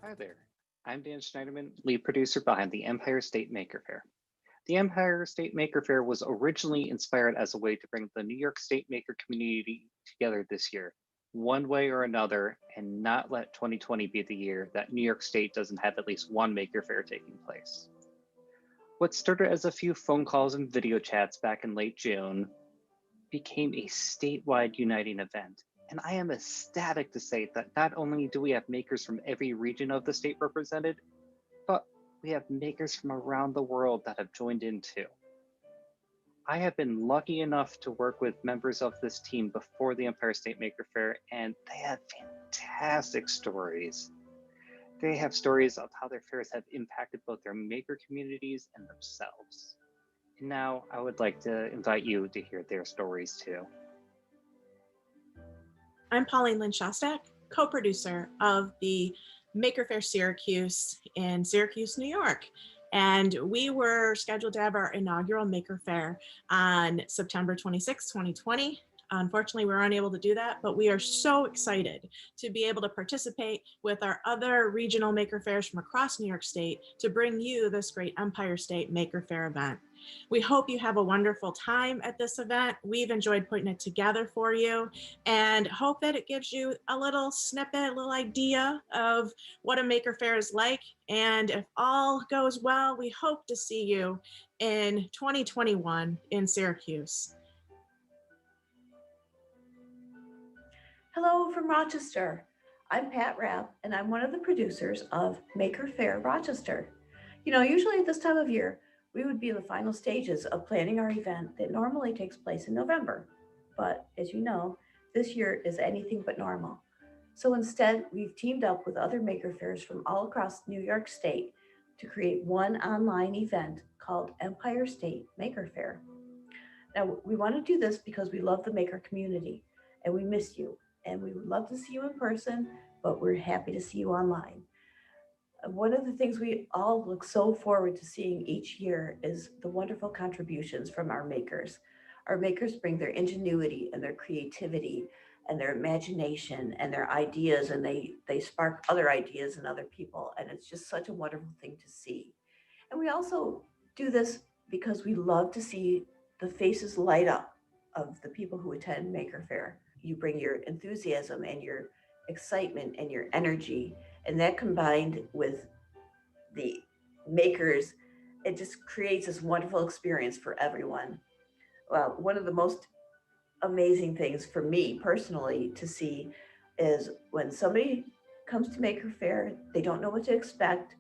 S2: Hi there. I'm Dan Schneiderman, lead producer behind the Empire State Maker Faire. The Empire State Maker Faire was originally inspired as a way to bring the New York State maker community together this year, one way or another, and not let 2020 be the year that New York State doesn't have at least one Maker Faire taking place. What started as a few phone calls and video chats back in late June became a statewide uniting event. And I am ecstatic to say that not only do we have makers from every region of the state represented, but we have makers from around the world that have joined in too. I have been lucky enough to work with members of this team before the Empire State Maker Faire, and they have fantastic stories. They have stories of how their fairs have impacted both their maker communities and themselves. And now I would like to invite you to hear their stories too.
S4: I'm Pauline Lynn Shostak, co-producer of the Maker Faire Syracuse in Syracuse, New York. And we were scheduled to have our inaugural Maker Faire on September 26, 2020. Unfortunately, we were unable to do that, but we are so excited to be able to participate with our other regional Maker Fairs from across New York State to bring you this great Empire State Maker Faire event. We hope you have a wonderful time at this event. We've enjoyed putting it together for you and hope that it gives you a little snippet, a little idea of what a Maker Faire is like. And if all goes well, we hope to see you in 2021 in Syracuse.
S10: Hello from Rochester. I'm Pat Rapp, and I'm one of the producers of Maker Faire Rochester. You know, usually at this time of year, we would be in the final stages of planning our event that normally takes place in November. But as you know, this year is anything but normal. So instead, we've teamed up with other Maker Fairs from all across New York State to create one online event called Empire State Maker Faire. Now, we want to do this because we love the maker community and we miss you. And we would love to see you in person, but we're happy to see you online. One of the things we all look so forward to seeing each year is the wonderful contributions from our makers. Our makers bring their ingenuity and their creativity and their imagination and their ideas, and they spark other ideas in other people. And it's just such a wonderful thing to see. And we also do this because we love to see the faces light up of the people who attend Maker Faire. You bring your enthusiasm and your excitement and your energy, and that combined with the makers it just creates this wonderful experience for everyone. One of the most amazing things for me personally to see is when somebody comes to Maker Faire, they don't know what to expect.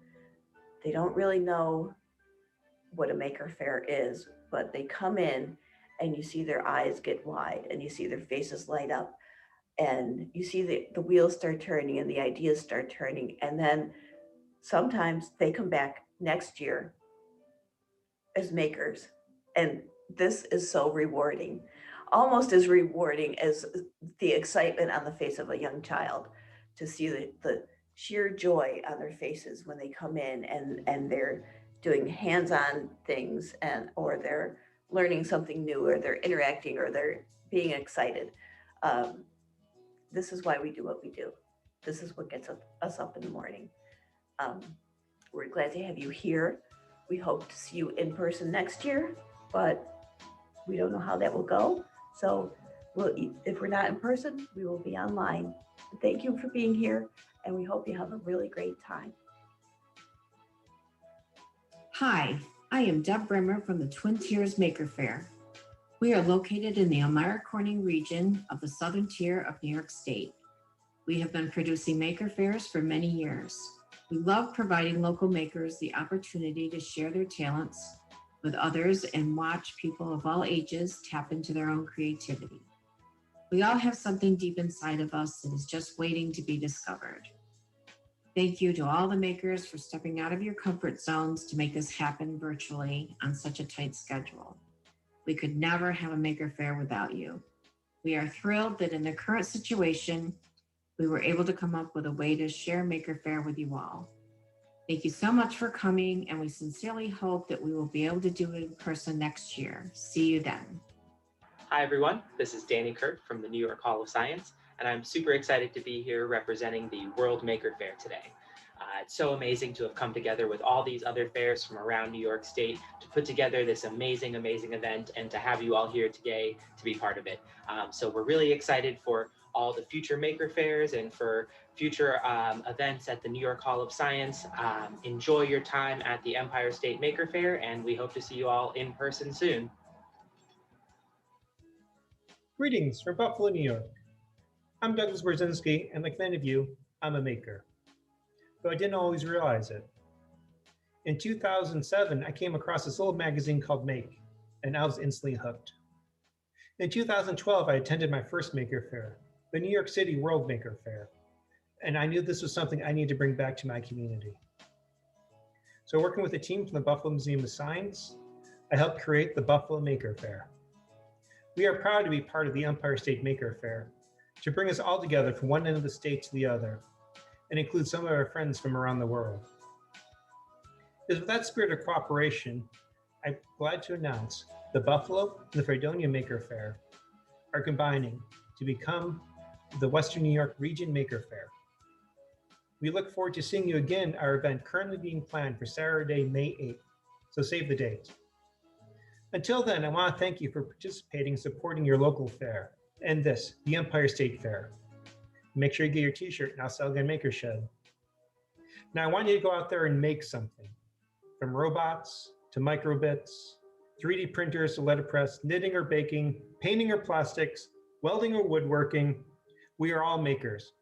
S10: They don't really know what a Maker Faire is, but they come in and you see their eyes get wide and you see their faces light up and you see the wheels start turning and the ideas start turning. And then sometimes they come back next year as makers. And this is so rewarding, almost as rewarding as the excitement on the face of a young child to see the sheer joy on their faces when they come in and they're doing hands-on things or they're learning something new or they're interacting or they're being excited. This is why we do what we do. This is what gets us up in the morning. We're glad to have you here. We hope to see you in person next year, but we don't know how that will go. So if we're not in person, we will be online. Thank you for being here, and we hope you have a really great time.
S11: Hi, I am Deb Brimmer from the Twin Tiers Maker Faire. We are located in the Elmira Corning region of the southern tier of New York State. We have been producing Maker Faires for many years. We love providing local makers the opportunity to share their talents with others and watch people of all ages tap into their own creativity. We all have something deep inside of us that is just waiting to be discovered. Thank you to all the makers for stepping out of your comfort zones to make this happen virtually on such a tight schedule. We could never have a Maker Faire without you. We are thrilled that in the current situation, we were able to come up with a way to share Maker Faire with you all. Thank you so much for coming, and we sincerely hope that we will be able to do it in person next year. See you then.
S12: Hi everyone, this is Danny Kurt from the New York Hall of Science, and I'm super excited to be here representing the World Maker Faire today. It's so amazing to have come together with all these other fairs from around New York State to put together this amazing event and to have you all here today to be part of it. So we're really excited for all the future Maker Faires and for future events at the New York Hall of Science. Enjoy your time at the Empire State Maker Faire, and we hope to see you all in person soon.
S13: Greetings from Buffalo, New York. I'm Douglas Brzezinski, and like many of you, I'm a maker, though I didn't always realize it. In 2007, I came across this little magazine called Make, and I was instantly hooked. In 2012, I attended my first Maker Faire, the New York City World Maker Faire, and I knew this was something I needed to bring back to my community. So working with a team from the Buffalo Museum of Science, I helped create the Buffalo Maker Faire. We are proud to be part of the Empire State Maker Faire, to bring us all together from one end of the state to the other, and include some of our friends from around the world. It is with that spirit of cooperation, I'm glad to announce the Buffalo and the Fredonia Maker Faire are combining to become the Western New York Region Maker Faire. We look forward to seeing you again at our event currently being planned for Saturday, May 8th, so save the date. Until then, I want to thank you for participating and supporting your local fair and this, the Empire State Fair. Make sure you get your t-shirt, Now Sell Again Maker Shed. Now I want you to go out there and make something, from robots to microbits, 3D printers to letterpress, knitting or baking, painting or plastics, welding or woodworking. We are all makers,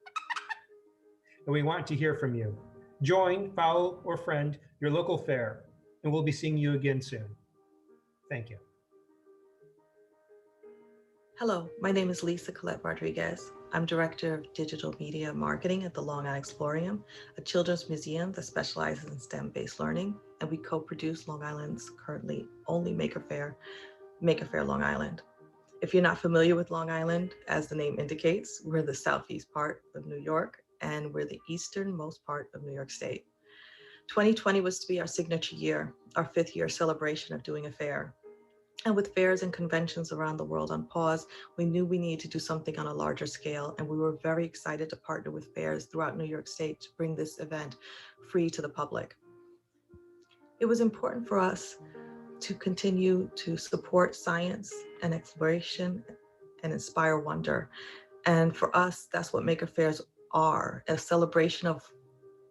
S13: and we want to hear from you. Join, follow, or friend your local fair, and we'll be seeing you again soon. Thank you.
S22: Hello, my name is Lisa Colette Rodriguez. I'm Director of Digital Media Marketing at the Long Island Explorium, a children's museum that specializes in STEM-based learning, and we co-produce Long Island's currently only Maker Faire Long Island. If you're not familiar with Long Island, as the name indicates, we're the southeast part of New York, and we're the easternmost part of New York State. 2020 was to be our signature year, our 5th year celebration of doing a fair. And with fairs and conventions around the world on pause, we knew we needed to do something on a larger scale, and we were very excited to partner with fairs throughout New York State to bring this event free to the public. It was important for us to continue to support science and exploration and inspire wonder. And for us, that's what Maker Fairs are, a celebration of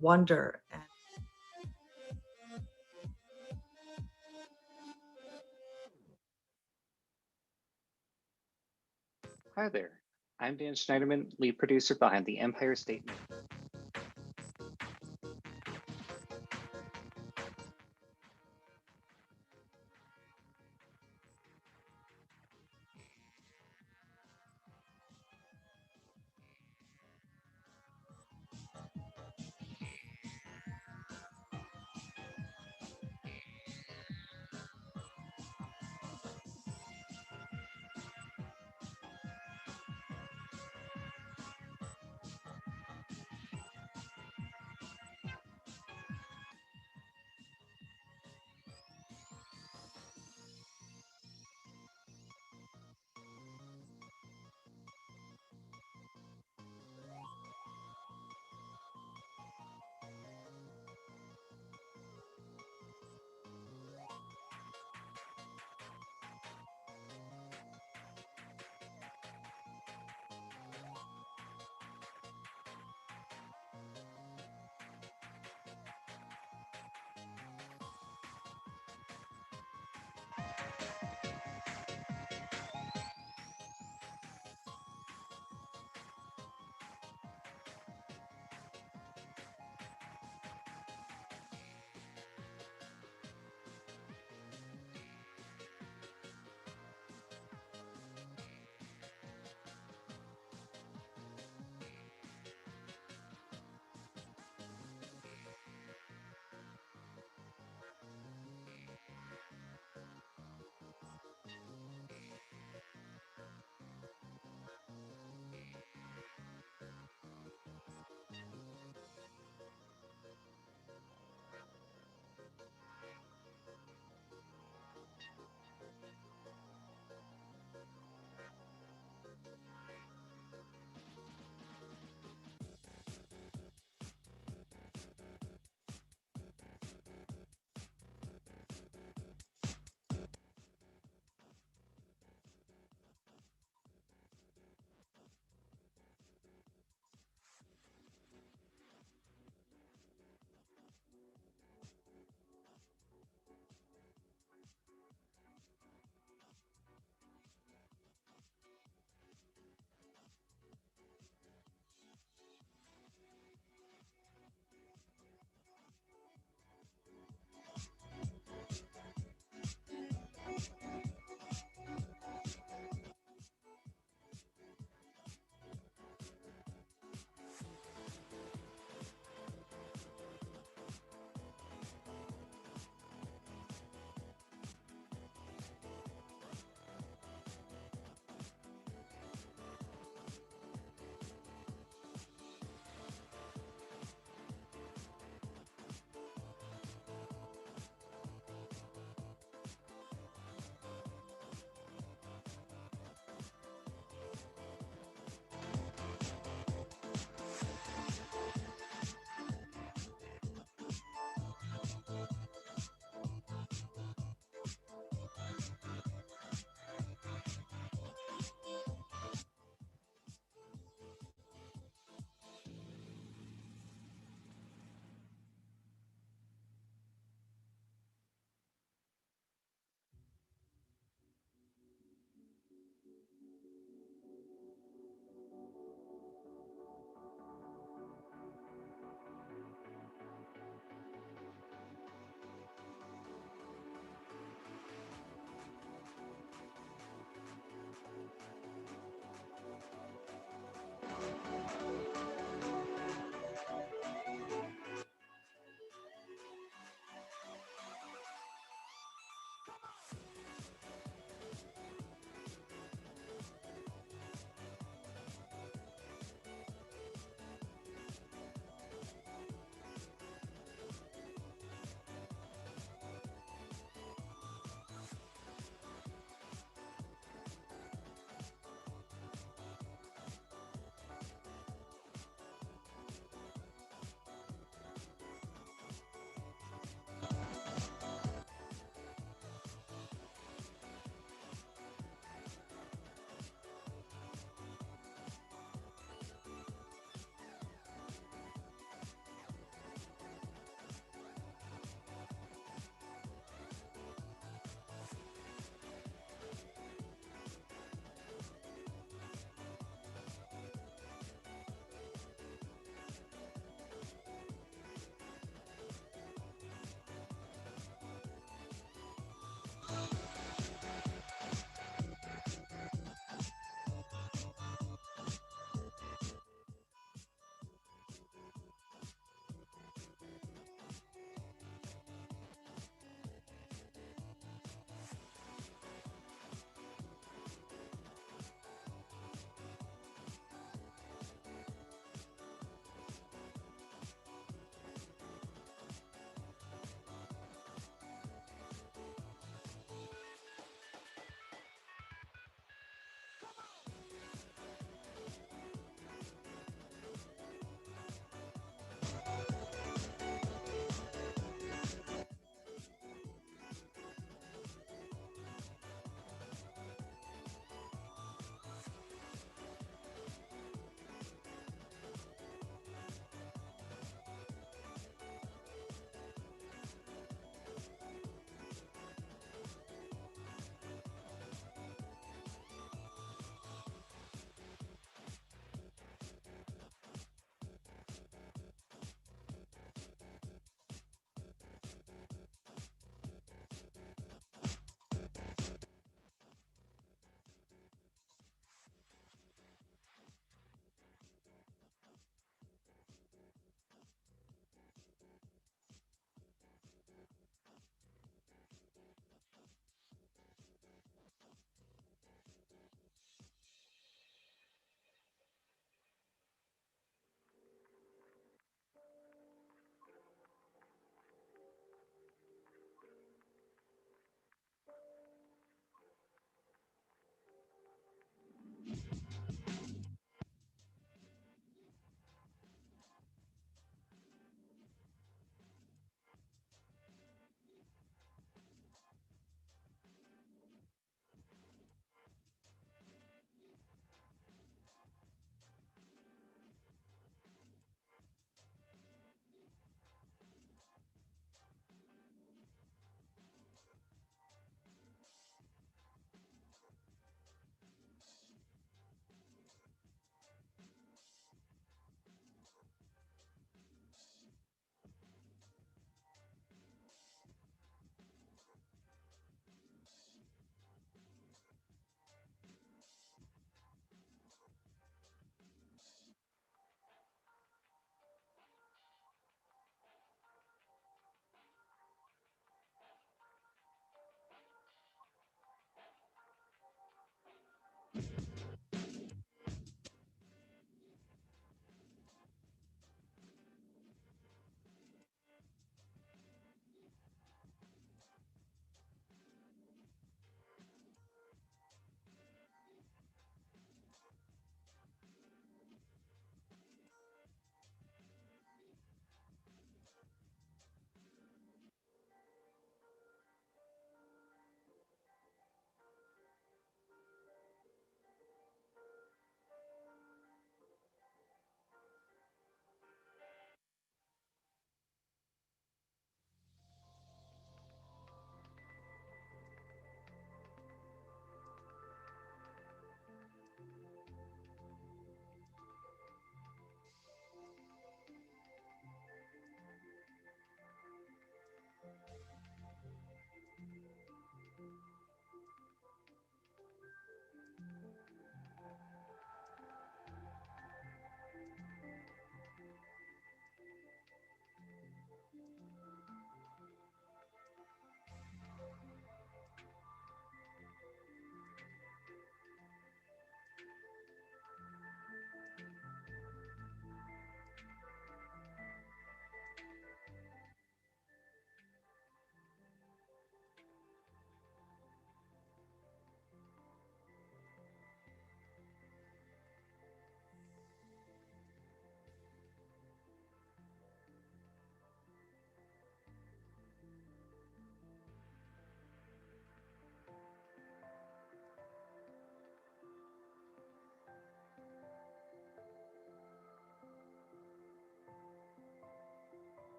S22: wonder.
S14: Hi there. I'm Dan Schneiderman, lead producer behind the Empire State.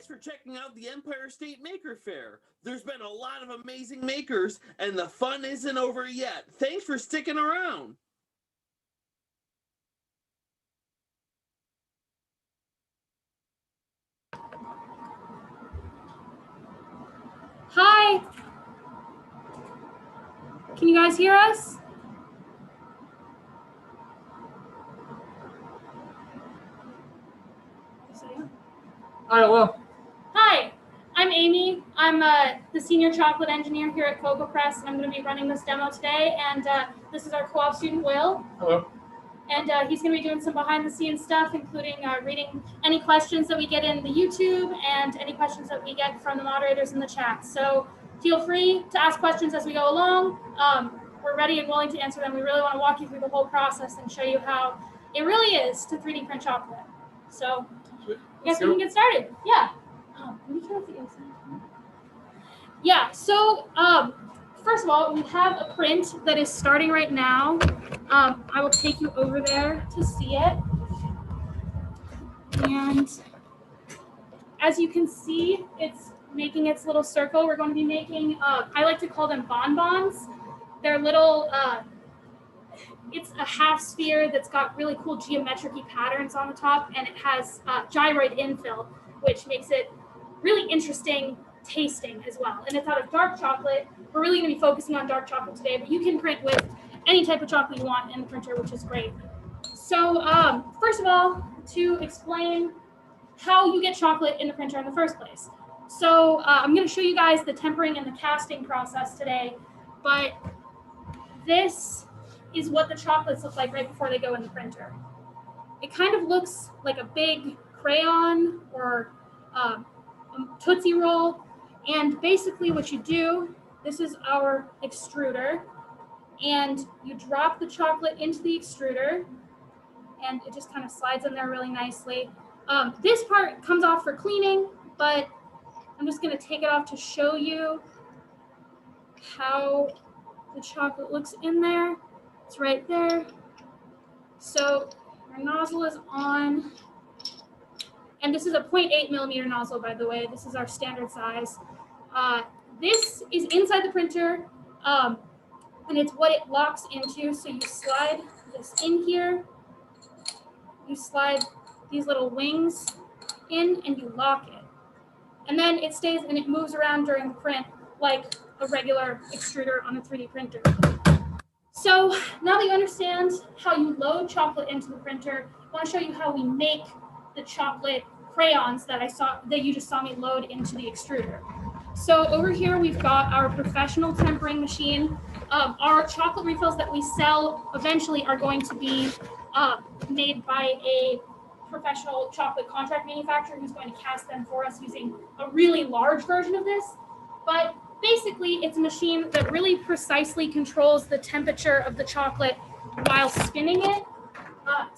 S19: Thanks for checking out the Empire State Maker Faire. There's been a lot of amazing makers, and the fun isn't over yet. Thanks for sticking around.
S1: Hi. Can you guys hear us?
S15: All right, well.
S1: Hi, I'm Amy. I'm the senior chocolate engineer here at Cocoa Press, and I'm going to be running this demo today. And this is our co-op student, Will.
S15: Hello.
S1: And he's going to be doing some behind-the-scenes stuff, including reading any questions that we get in the YouTube and any questions that we get from the moderators in the chat. So feel free to ask questions as we go along. We're ready and willing to answer them. We really want to walk you through the whole process and show you how it really is to 3D print chocolate. So I guess we can get started. Yeah. Yeah, so first of all, we have a print that is starting right now. I will take you over there to see it. And as you can see, it's making its little circle. We're going to be making, I like to call them bonbons. They're little, it's a half sphere that's got really cool geometric-y patterns on the top, and it has gyroid infill, which makes it really interesting tasting as well. And it's out of dark chocolate. We're really going to be focusing on dark chocolate today, but you can print with any type of chocolate you want in the printer, which is great. So first of all, to explain how you get chocolate in the printer in the first place. So I'm going to show you guys the tempering and the casting process today, but this is what the chocolates look like right before they go in the printer. It kind of looks like a big crayon or Tootsie Roll. And basically what you do, this is our extruder, and you drop the chocolate into the extruder, and it just kind of slides in there really nicely. This part comes off for cleaning, but I'm just going to take it off to show you how the chocolate looks in there. It's right there. So our nozzle is on. And this is a 0.8 millimeter nozzle, by the way. This is our standard size. This is inside the printer, and it's what it locks into. So you slide this in here. You slide these little wings in, and you lock it. And then it stays and it moves around during the print like a regular extruder on a 3D printer. So now that you understand how you load chocolate into the printer, I want to show you how we make the chocolate crayons that you just saw me load into the extruder. So over here we've got our professional tempering machine. Our chocolate refills that we sell eventually are going to be made by a professional chocolate contract manufacturer who's going to cast them for us using a really large version of this. But basically it's a machine that really precisely controls the temperature of the chocolate while spinning it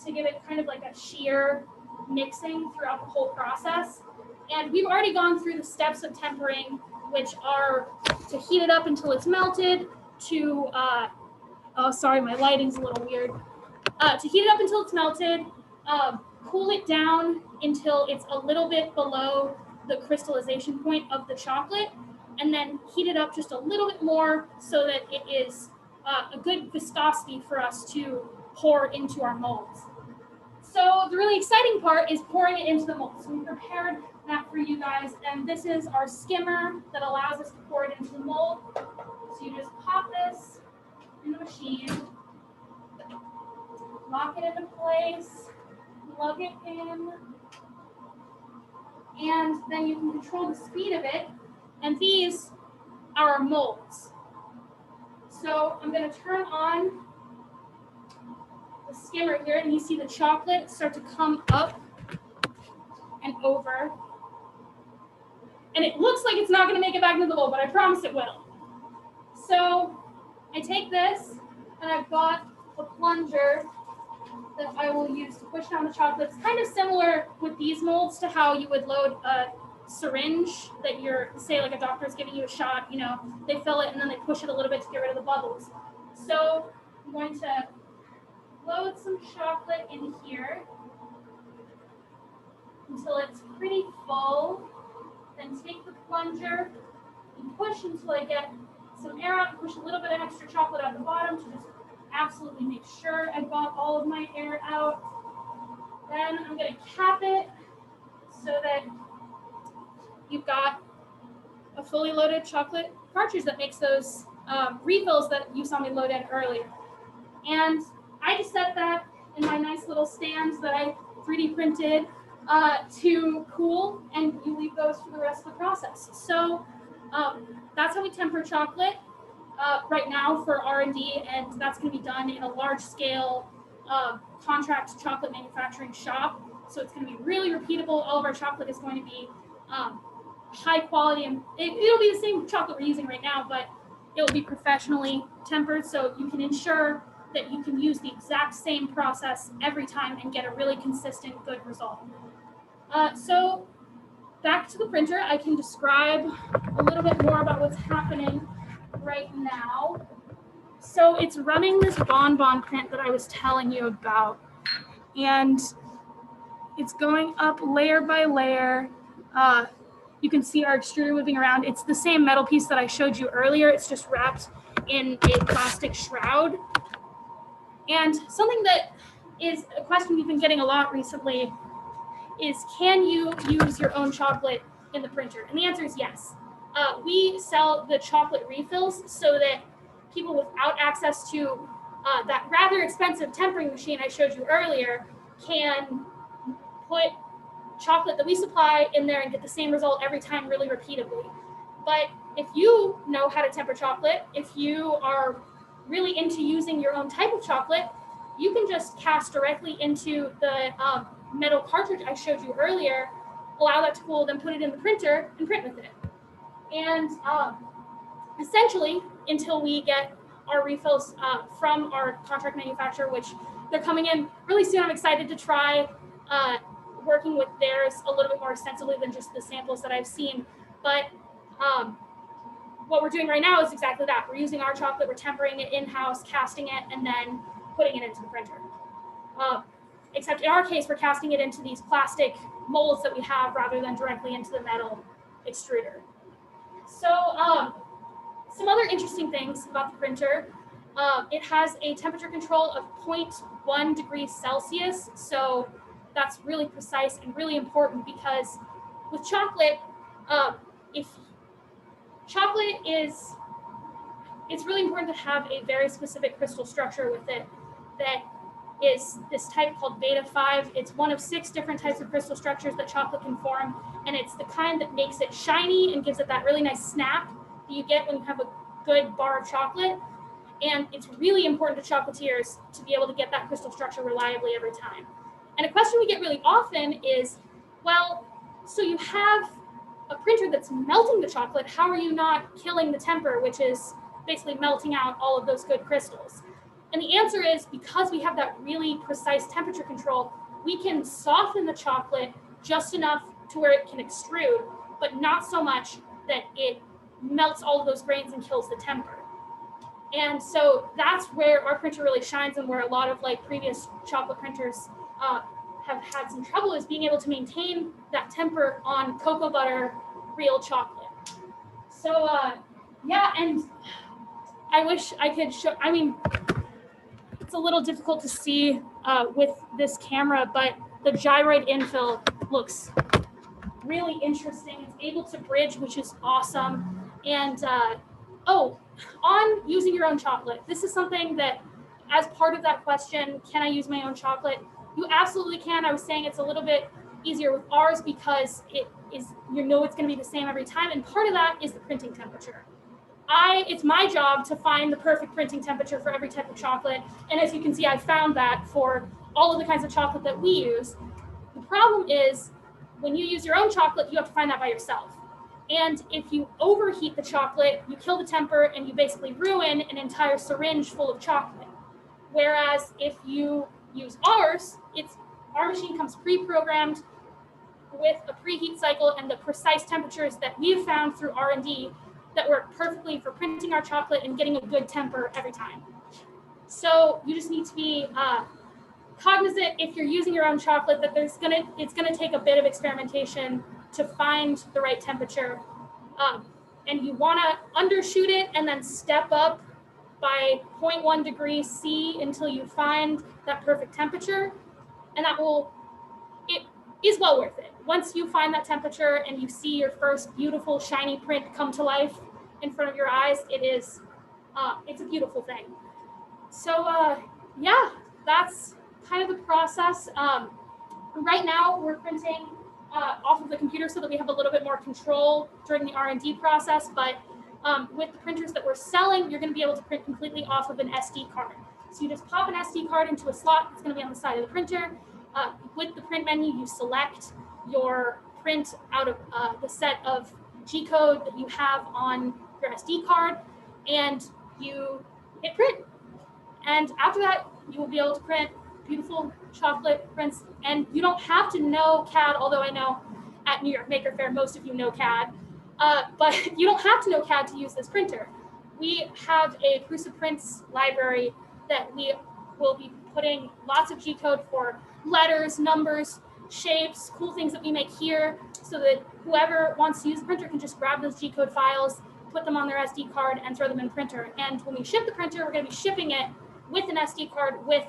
S1: to give it kind of like a sheer mixing throughout the whole process. And we've already gone through the steps of tempering, which are to heat it up until it's melted, to, oh, sorry, my lighting's a little weird. To heat it up until it's melted, cool it down until it's a little bit below the crystallization point of the chocolate, and then heat it up just a little bit more so that it is a good viscosity for us to pour into our molds. So the really exciting part is pouring it into the mold. So we prepared that for you guys, and this is our skimmer that allows us to pour it into the mold. So you just pop this in the machine, lock it into place, plug it in, and then you can control the speed of it. And these are our molds. So I'm going to turn on the skimmer here, and you see the chocolate start to come up and over. And it looks like it's not going to make it back into the mold, but I promise it will. So I take this, and I've got a plunger that I will use to push down the chocolate. It's kind of similar with these molds to how you would load a syringe that you're, say like a doctor's giving you a shot, you know, they fill it and then they push it a little bit to get rid of the bubbles. So I'm going to load some chocolate in here until it's pretty full. then take the plunger and push until I get some air out, and push a little bit of extra chocolate at the bottom to just absolutely make sure I've got all of my air out. Then I'm going to cap it so that you've got a fully loaded chocolate cartridge that makes those refills that you saw me load in earlier. And I just set that in my nice little stands that I 3D printed to cool, and you leave those for the rest of the process. So that's how we temper chocolate right now for R&D, and that's going to be done in a large-scale contract chocolate manufacturing shop. So it's going to be really repeatable. All of our chocolate is going to be high quality, and it'll be the same chocolate we're using right now, but it'll be professionally tempered, so you can ensure that you can use the exact same process every time and get a really consistent, good result. So back to the printer, I can describe a little bit more about what's happening right now. So it's running this bonbon print that I was telling you about, and it's going up layer by layer. You can see our extruder moving around. It's the same metal piece that I showed you earlier. It's just wrapped in a plastic shroud. And something that is a question we've been getting a lot recently is, can you use your own chocolate in the printer? And the answer is yes. We sell the chocolate refills so that people without access to that rather expensive tempering machine I showed you earlier can put chocolate that we supply in there and get the same result every time really repeatably. But if you know how to temper chocolate, if you are really into using your own type of chocolate, you can just cast directly into the metal cartridge I showed you earlier, allow that to cool, then put it in the printer and print with it. And essentially, until we get our refills from our contract manufacturer, which they're coming in really soon, I'm excited to try working with theirs a little bit more extensively than just the samples that I've seen. But what we're doing right now is exactly that. We're using our chocolate, we're tempering it in-house, casting it, and then putting it into the printer. Except in our case, we're casting it into these plastic molds that we have rather than directly into the metal extruder. So some other interesting things about the printer. It has a temperature control of 0.1 degrees Celsius. So that's really precise and really important, because with chocolate, if chocolate is, it's really important to have a very specific crystal structure with it that is this type called beta-5. It's one of 6 different types of crystal structures that chocolate can form, and it's the kind that makes it shiny and gives it that really nice snap that you get when you have a good bar of chocolate. And it's really important to chocolatiers to be able to get that crystal structure reliably every time. And a question we get really often is, well, so you have a printer that's melting the chocolate, how are you not killing the temper, which is basically melting out all of those good crystals? And the answer is, because we have that really precise temperature control, we can soften the chocolate just enough to where it can extrude, but not so much that it melts all of those grains and kills the temper. And so that's where our printer really shines, and where a lot of previous chocolate printers have had some trouble, is being able to maintain that temper on cocoa butter real chocolate. So yeah, and I wish I could show, I mean, it's a little difficult to see with this camera, but the gyroid infill looks really interesting. It's able to bridge, which is awesome. And oh, on using your own chocolate, this is something that, as part of that question, can I use my own chocolate? You absolutely can. I was saying it's a little bit easier with ours because it is, you know, it's going to be the same every time. And part of that is the printing temperature. It's my job to find the perfect printing temperature for every type of chocolate. And as you can see, I found that for all of the kinds of chocolate that we use. The problem is, when you use your own chocolate, you have to find that by yourself. And if you overheat the chocolate, you kill the temper and you basically ruin an entire syringe full of chocolate. Whereas if you use ours, our machine comes pre-programmed with a preheat cycle and the precise temperatures that we've found through R&D that work perfectly for printing our chocolate and getting a good temper every time. So you just need to be cognizant, if you're using your own chocolate, that it's gonna take a bit of experimentation to find the right temperature. And you want to undershoot it and then step up by 0.1 degrees C until you find that perfect temperature. And it is well worth it. Once you find that temperature and you see your first beautiful shiny print come to life in front of your eyes, it's a beautiful thing. So yeah, that's kind of the process. Right now we're printing off of the computer so that we have a little bit more control during the R&D process, but with the printers that we're selling, you're going to be able to print completely off of an SD card. So you just pop an SD card into a slot that's going to be on the side of the printer. With the print menu, you select your print out of the set of G-code that you have on your SD card, and you hit print. And after that, you will be able to print beautiful chocolate prints. And you don't have to know CAD, although I know at New York Maker Faire, most of you know CAD. But you don't have to know CAD to use this printer. We have a Prusa Prints library that we will be putting lots of G-code for letters, numbers, shapes, cool things that we make here, so that whoever wants to use the printer can just grab those G-code files, put them on their SD card, and throw them in the printer. And when we ship the printer, we're going to be shipping it with an SD card with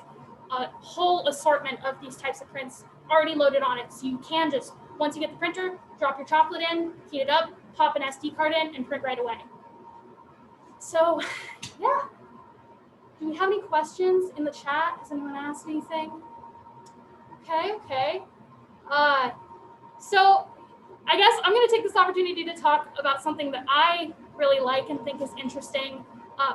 S1: a whole assortment of these types of prints already loaded on it. So you can just, once you get the printer, drop your chocolate in, heat it up, pop an SD card in, and print right away. So yeah. Do we have any questions in the chat? Has anyone asked anything? Okay. So I guess I'm going to take this opportunity to talk about something that I really like and think is interesting,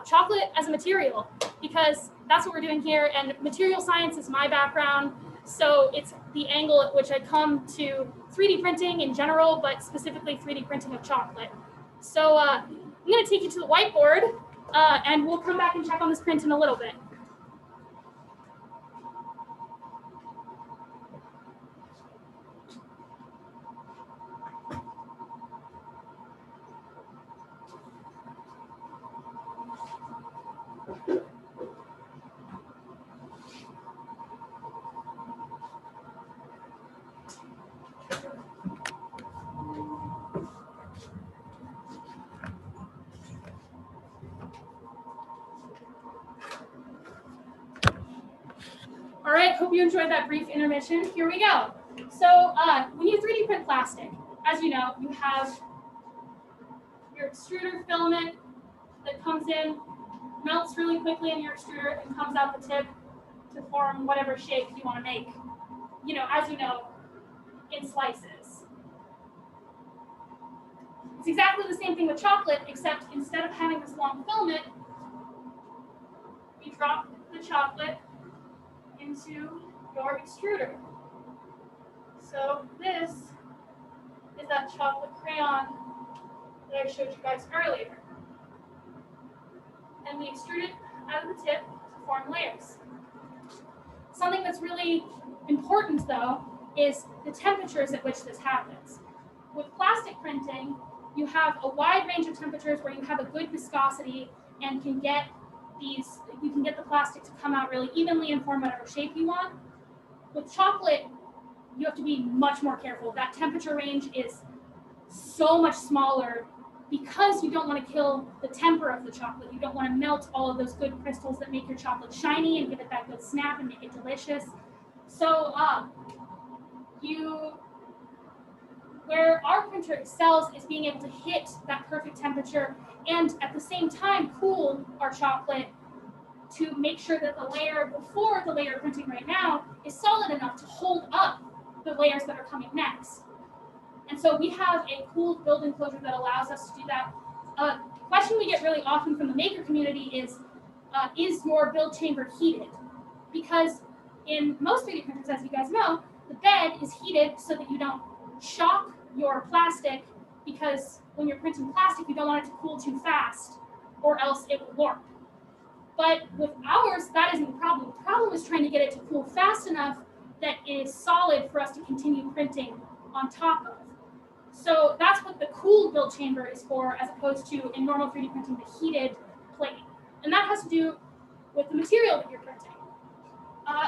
S1: chocolate as a material, because that's what we're doing here, and material science is my background, so it's the angle at which I come to 3D printing in general, but specifically 3D printing of chocolate. So I'm going to take you to the whiteboard, and we'll come back and check on this print in a little bit. All right, hope you enjoyed that brief intermission. Here we go. So when you 3D print plastic, as you know, you have your extruder filament that comes in, melts really quickly in your extruder, and comes out the tip to form whatever shape you want to make, as you know, in slices. It's exactly the same thing with chocolate, except instead of having this long filament, we drop the chocolate into your extruder. So this is that chocolate crayon that I showed you guys earlier. And we extrude it out of the tip to form layers. Something that's really important, though, is the temperatures at which this happens. With plastic printing, you have a wide range of temperatures where you have a good viscosity and you can get the plastic to come out really evenly and form whatever shape you want. With chocolate, you have to be much more careful. That temperature range is so much smaller because you don't want to kill the temper of the chocolate. You don't want to melt all of those good crystals that make your chocolate shiny and give it that good snap and make it delicious. So where our printer excels is being able to hit that perfect temperature and at the same time cool our chocolate to make sure that the layer before the layer printing right now is solid enough to hold up the layers that are coming next. And so we have a cooled build enclosure that allows us to do that. The question we get really often from the maker community is your build chamber heated? Because in most 3D printers, as you guys know, the bed is heated so that you don't shock your plastic, because when you're printing plastic, you don't want it to cool too fast or else it will warp. But with ours, that isn't the problem. The problem is trying to get it to cool fast enough that it is solid for us to continue printing on top of. So that's what the cooled build chamber is for, as opposed to in normal 3D printing, the heated plate. And that has to do with the material that you're printing.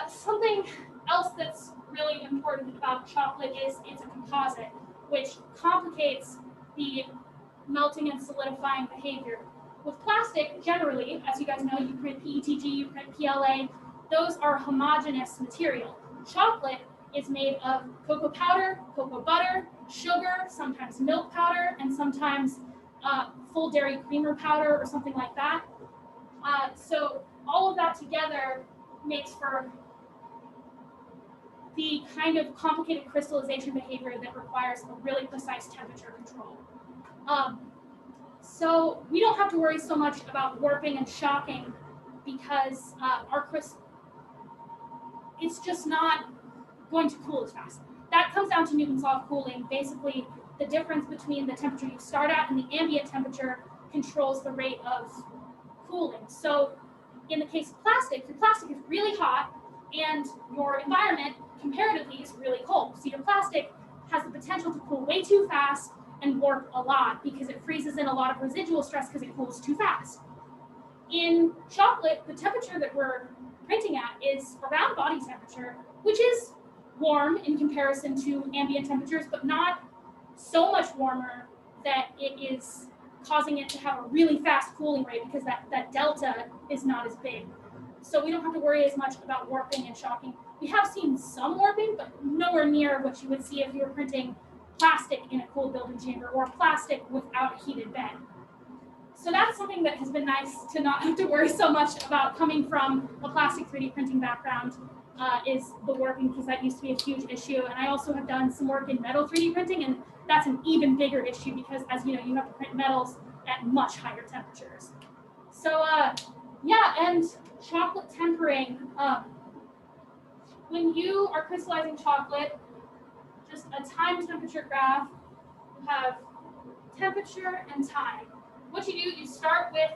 S1: Something else that's really important about chocolate is it's a composite. which complicates the melting and solidifying behavior. With plastic, generally, as you guys know, you print PETG, you print PLA, those are homogeneous material. Chocolate is made of cocoa powder, cocoa butter, sugar, sometimes milk powder, and sometimes full dairy creamer powder or something like that. So all of that together makes for the kind of complicated crystallization behavior that requires a really precise temperature control. So we don't have to worry so much about warping and shocking because it's just not going to cool as fast. That comes down to Newton's law of cooling. Basically, the difference between the temperature you start at and the ambient temperature controls the rate of cooling. So in the case of plastic, your plastic is really hot and your environment comparatively is really cold. So your plastic has the potential to cool way too fast and warp a lot because it freezes in a lot of residual stress because it cools too fast. In chocolate, the temperature that we're printing at is around body temperature, which is warm in comparison to ambient temperatures, but not so much warmer that it is causing it to have a really fast cooling rate because that delta is not as big. So we don't have to worry as much about warping and shocking. We have seen some warping, but nowhere near what you would see if you were printing plastic in a cooled building chamber or plastic without a heated bed. So that's something that has been nice to not have to worry so much about coming from a plastic 3D printing background is the warping, because that used to be a huge issue. And I also have done some work in metal 3D printing, and that's an even bigger issue because, as you know, you have to print metals at much higher temperatures. So yeah, and chocolate tempering. When you are crystallizing chocolate, just a time temperature graph, you have temperature and time. What you do, you start with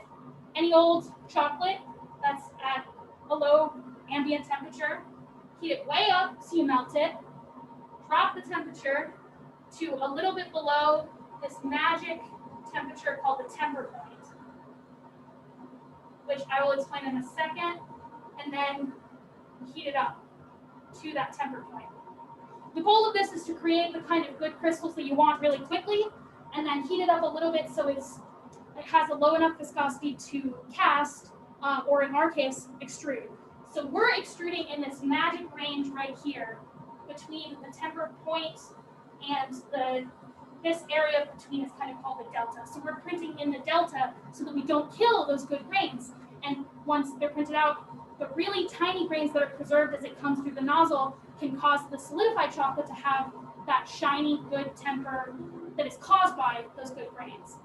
S1: any old chocolate that's at a low ambient temperature, heat it way up so you melt it, drop the temperature to a little bit below this magic temperature called the temper point, which I will explain in a second, and then heat it up to that temper point. The goal of this is to create the kind of good crystals that you want really quickly, and then heat it up a little bit so it has a low enough viscosity to cast, or in our case, extrude. So we're extruding in this magic range right here between the temper point and this area between is kind of called the delta. So we're printing in the delta so that we don't kill those good grains. And once they're printed out, the really tiny grains that are preserved as it comes through the nozzle can cause the solidified chocolate to have that shiny, good temper that is caused by those good grains.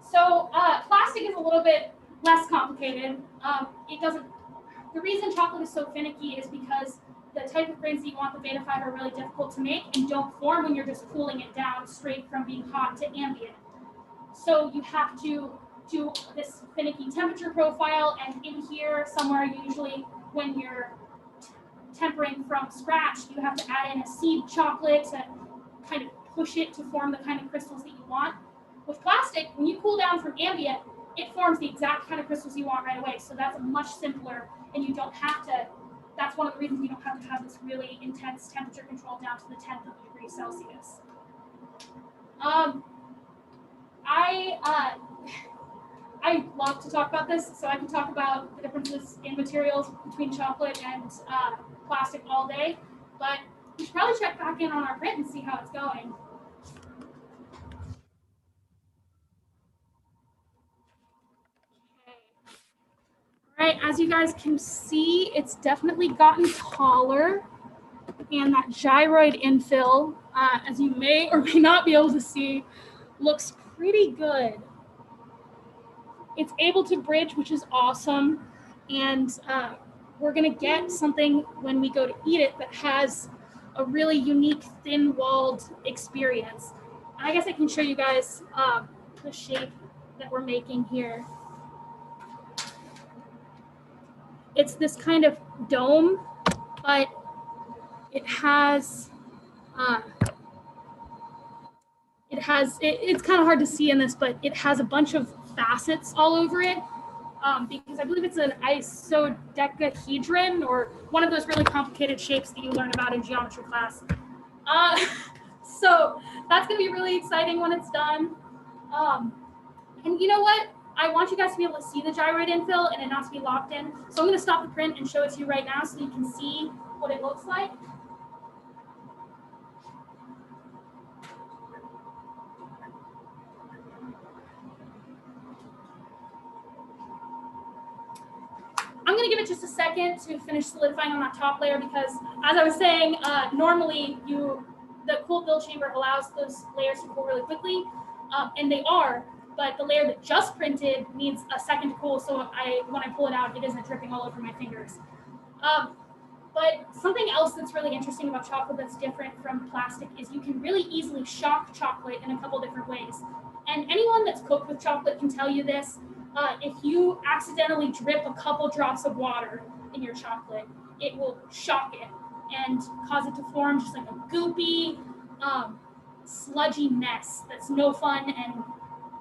S1: So plastic is a little bit less complicated. The reason chocolate is so finicky is because the type of grains that you want, the beta 5, are really difficult to make and don't form when you're just cooling it down straight from being hot to ambient. So you have to do this finicky temperature profile, and in here somewhere, usually when you're tempering from scratch, you have to add in a seed chocolate to kind of push it to form the kind of crystals that you want. With plastic, when you cool down from ambient, it forms the exact kind of crystals you want right away. So that's much simpler, and you don't have to, that's one of the reasons you don't have to have this really intense temperature control down to the 10th of a degree Celsius. I love to talk about this, so I can talk about the differences in materials between chocolate and plastic all day, but we should probably check back in on our print and see how it's going. All right, as you guys can see, it's definitely gotten taller, and that gyroid infill, as you may or may not be able to see, looks pretty good. It's able to bridge, which is awesome, and we're gonna get something when we go to eat it that has a really unique thin-walled experience. And I guess I can show you guys the shape that we're making here. It's this kind of dome, but it's kind of hard to see in this, but it has a bunch of facets all over it, because I believe it's an isodecahedron, or one of those really complicated shapes that you learn about in geometry class. So that's gonna be really exciting when it's done. And you know what? I want you guys to be able to see the gyroid infill and it not to be locked in. So I'm gonna stop the print and show it to you right now so you can see what it looks like. I'm gonna give it just a second to finish solidifying on that top layer because, as I was saying, normally the cool build chamber allows those layers to cool really quickly, and they are, but the layer that just printed needs a second to cool, so when I pull it out, it isn't dripping all over my fingers. But something else that's really interesting about chocolate that's different from plastic is you can really easily shock chocolate in a couple different ways. And anyone that's cooked with chocolate can tell you this. If you accidentally drip a couple drops of water in your chocolate, it will shock it and cause it to form just like a goopy, sludgy mess that's no fun and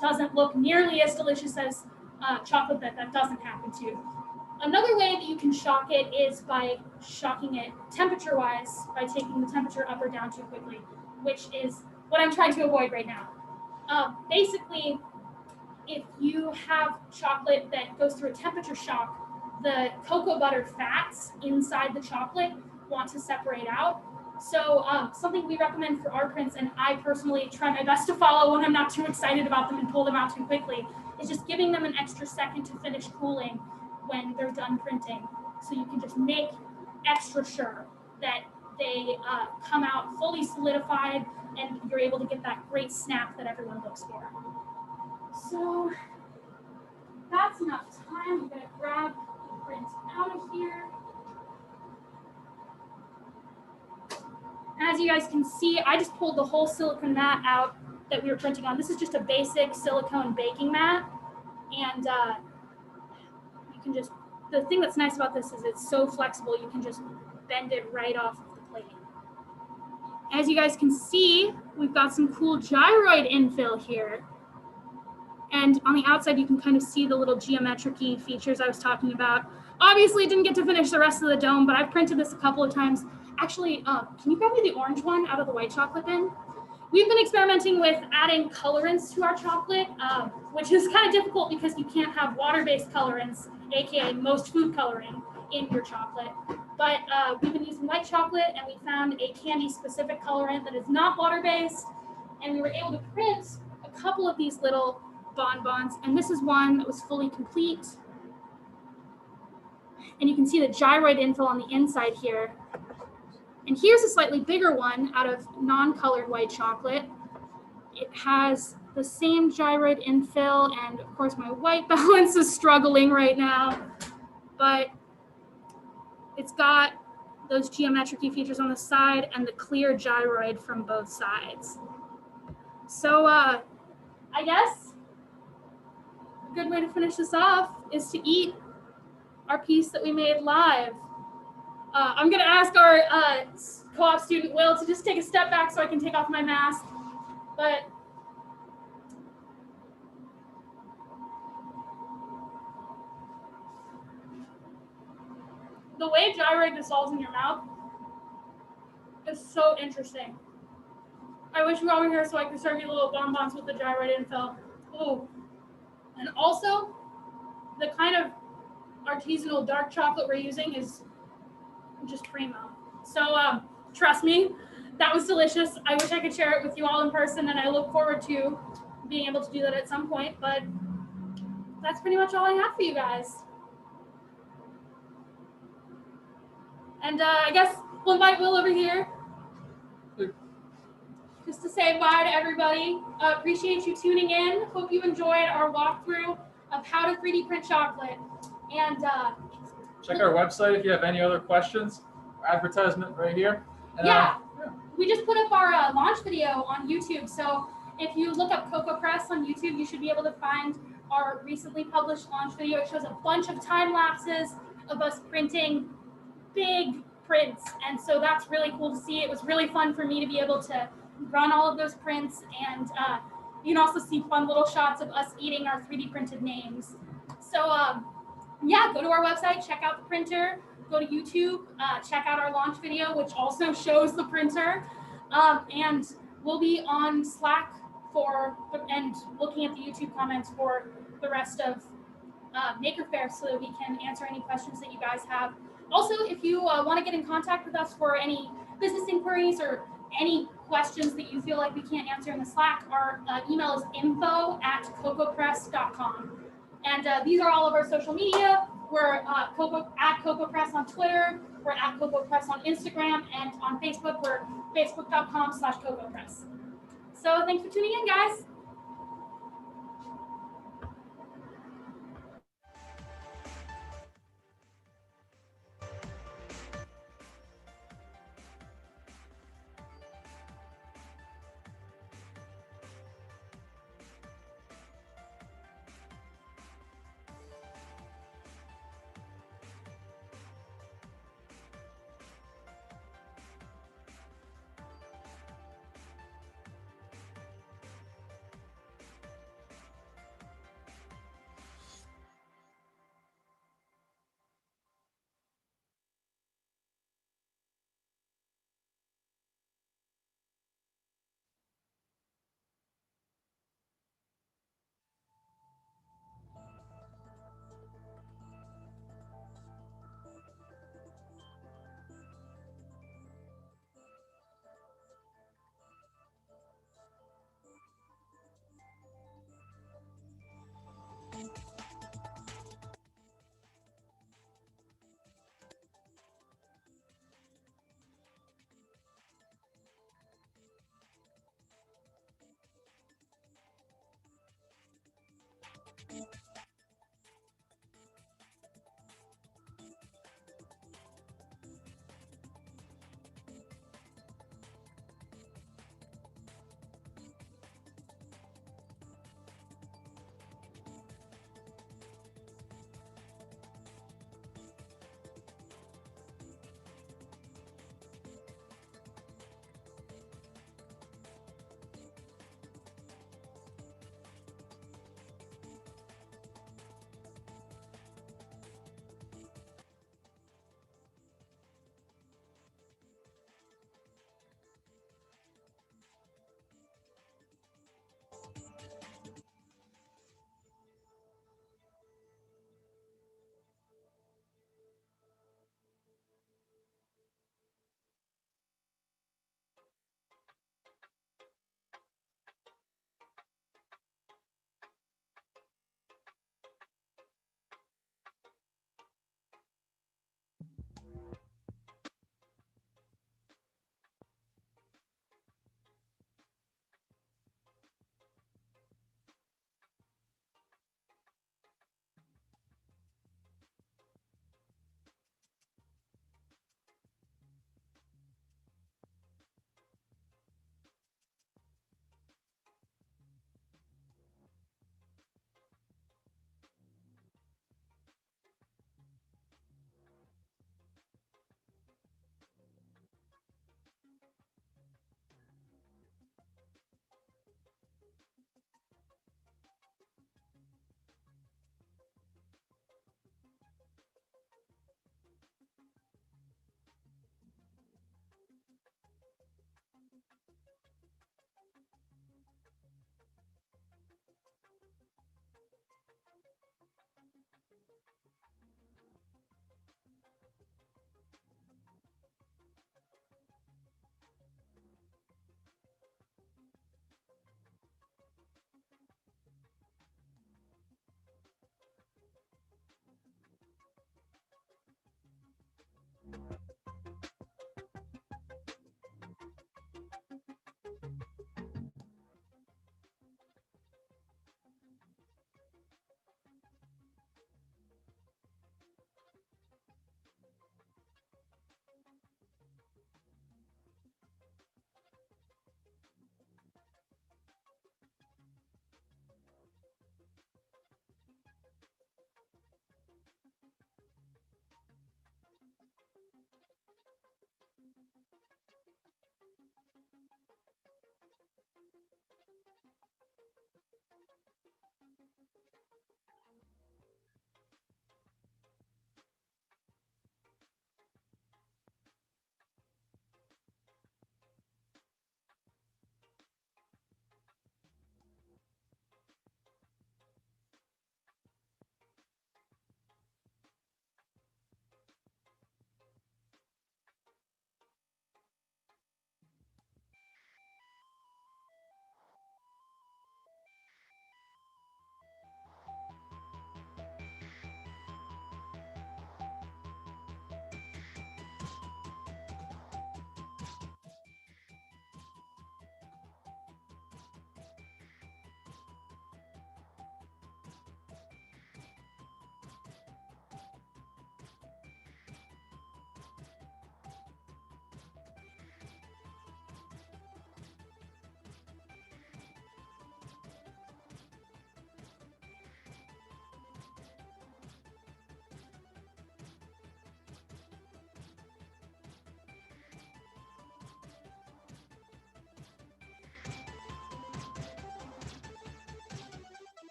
S1: doesn't look nearly as delicious as chocolate that doesn't happen to. Another way that you can shock it is by shocking it temperature-wise, by taking the temperature up or down too quickly, which is what I'm trying to avoid right now. Basically, if you have chocolate that goes through a temperature shock, the cocoa butter fats inside the chocolate want to separate out. So something we recommend for our prints, and I personally try my best to follow when I'm not too excited about them and pull them out too quickly, is just giving them an extra second to finish cooling when they're done printing. So you can just make extra sure that they come out fully solidified and you're able to get that great snap that everyone looks for. So that's enough time. I'm gonna grab the print out of here. As you guys can see, I just pulled the whole silicone mat out that we were printing on. This is just a basic silicone baking mat. And you can just, the thing that's nice about this is it's so flexible, you can just bend it right off of the plate. As you guys can see, we've got some cool gyroid infill here. And on the outside, you can kind of see the little geometric-y features I was talking about. Obviously, didn't get to finish the rest of the dome, but I've printed this a couple of times. Actually, can you grab me the orange one out of the white chocolate bin? We've been experimenting with adding colorants to our chocolate, which is kind of difficult because you can't have water-based colorants, aka most food coloring, in your chocolate. But we've been using white chocolate, and we found a candy-specific colorant that is not water-based, and we were able to print a couple of these little bonbons, and this is one that was fully complete. And you can see the gyroid infill on the inside here. And here's a slightly bigger one out of non-colored white chocolate. It has the same gyroid infill, and of course my white balance is struggling right now, but it's got those geometric-y features on the side and the clear gyroid from both sides. So I guess a good way to finish this off is to eat our piece that we made live. I'm gonna ask our co-op student, Will, to just take a step back so I can take off my mask. But the way gyroid dissolves in your mouth is so interesting. I wish we were over here so I could serve you little bonbons with the gyroid infill. Ooh. And also, the kind of artisanal dark chocolate we're using is just primo. So trust me, that was delicious. I wish I could share it with you all in person, and I look forward to being able to do that at some point, but that's pretty much all I have for you guys. And I guess we'll invite Will over here just to say bye to everybody. Appreciate you tuning in. Hope you enjoyed our walkthrough of how to 3D print chocolate. And
S15: check our website if you have any other questions. Advertisement right here. And,
S1: yeah, we just put up our launch video on YouTube. So if you look up Cocoa Press on YouTube, you should be able to find our recently published launch video. It shows a bunch of time lapses of us printing big prints. And so that's really cool to see. It was really fun for me to be able to run all of those prints. And you can also see fun little shots of us eating our 3D printed names. So yeah, go to our website, check out the printer, go to YouTube, check out our launch video, which also shows the printer. And we'll be on Slack and looking at the YouTube comments for the rest of Maker Faire so that we can answer any questions that you guys have. Also, if you want to get in contact with us for any business inquiries or any questions that you feel like we can't answer in the Slack, our email is info@cocopress.com. And these are all of our social media. We're at CocoPress on Twitter. We're at CocoPress on Instagram. And on Facebook, we're facebook.com/CocoPress. So thanks for tuning in, guys.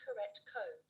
S3: Incorrect code.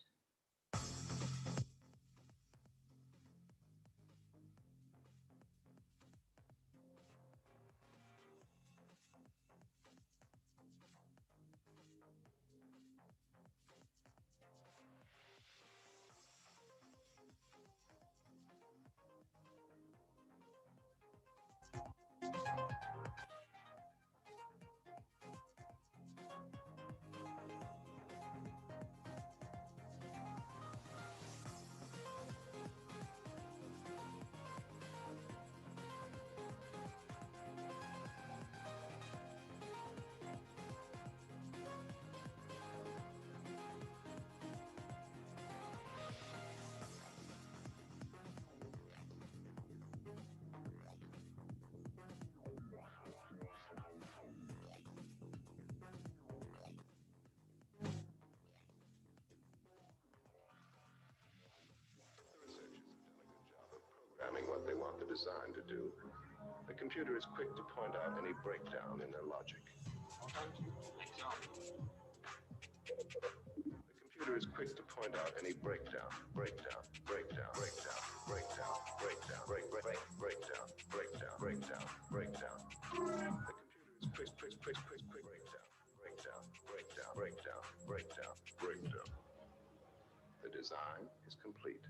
S16: What they want the design to do. The computer is quick to point out any breakdown in their logic. The computer is quick to point out any breakdown. The computer is quick breakdown. The design is complete.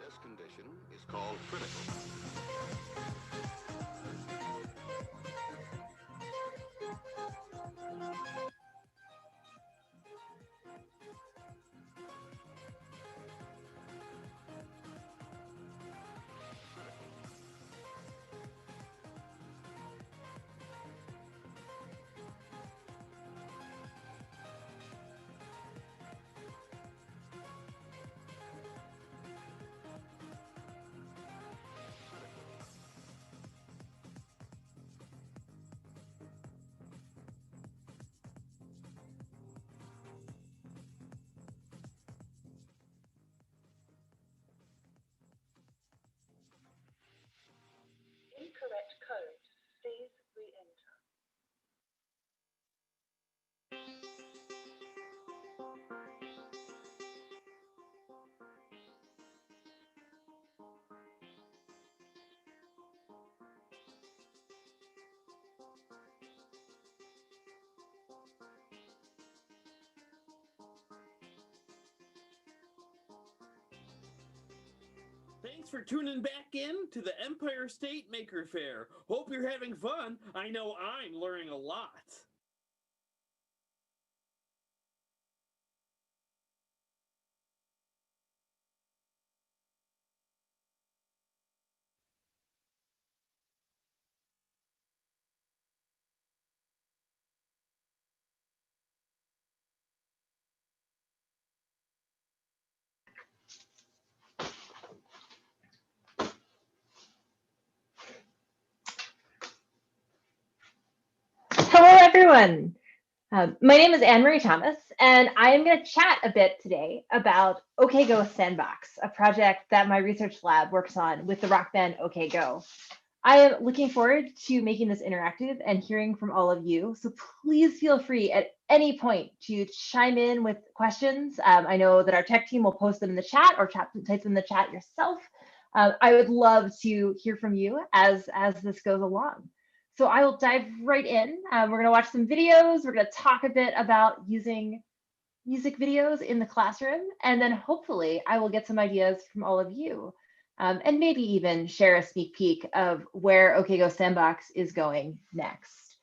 S16: This condition is called critical.
S3: Incorrect code. Please re-enter.
S19: Thanks for tuning back in to the Empire State Maker Faire. Hope you're having fun. I know I'm learning a lot.
S17: Hello, everyone. My name is Anne-Marie Thomas, and I am going to chat a bit today about OK Go Sandbox, a project that my research lab works on with the rock band OK Go. I am looking forward to making this interactive and hearing from all of you, so please feel free at any point to chime in with questions. I know that our tech team will post them in the chat or type them in the chat yourself. I would love to hear from you as this goes along. So I will dive right in. We're going to watch some videos. We're going to talk a bit about using music videos in the classroom, and then hopefully I will get some ideas from all of you, and maybe even share a sneak peek of where OK Go Sandbox is going next.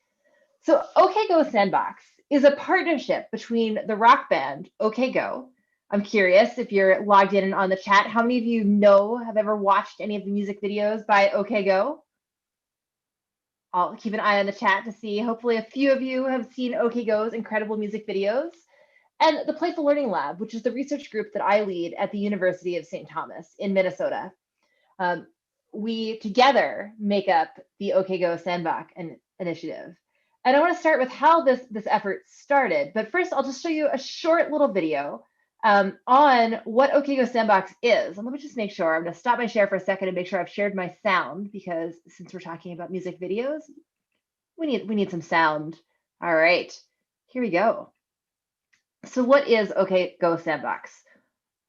S17: So OK Go Sandbox is a partnership between the rock band OK Go. I'm curious if you're logged in and on the chat, how many of you have ever watched any of the music videos by OK Go? I'll keep an eye on the chat to see. Hopefully a few of you have seen OK Go's incredible music videos. And the Playful Learning Lab, which is the research group that I lead at the University of St. Thomas in Minnesota. We together make up the OK Go Sandbox initiative. And I want to start with how this effort started. But first, I'll just show you a short little video on what OK Go Sandbox is. And let me just make sure. I'm going to stop my share for a second and make sure I've shared my sound, because since we're talking about music videos, we need some sound. All right, here we go. So what is OK Go Sandbox?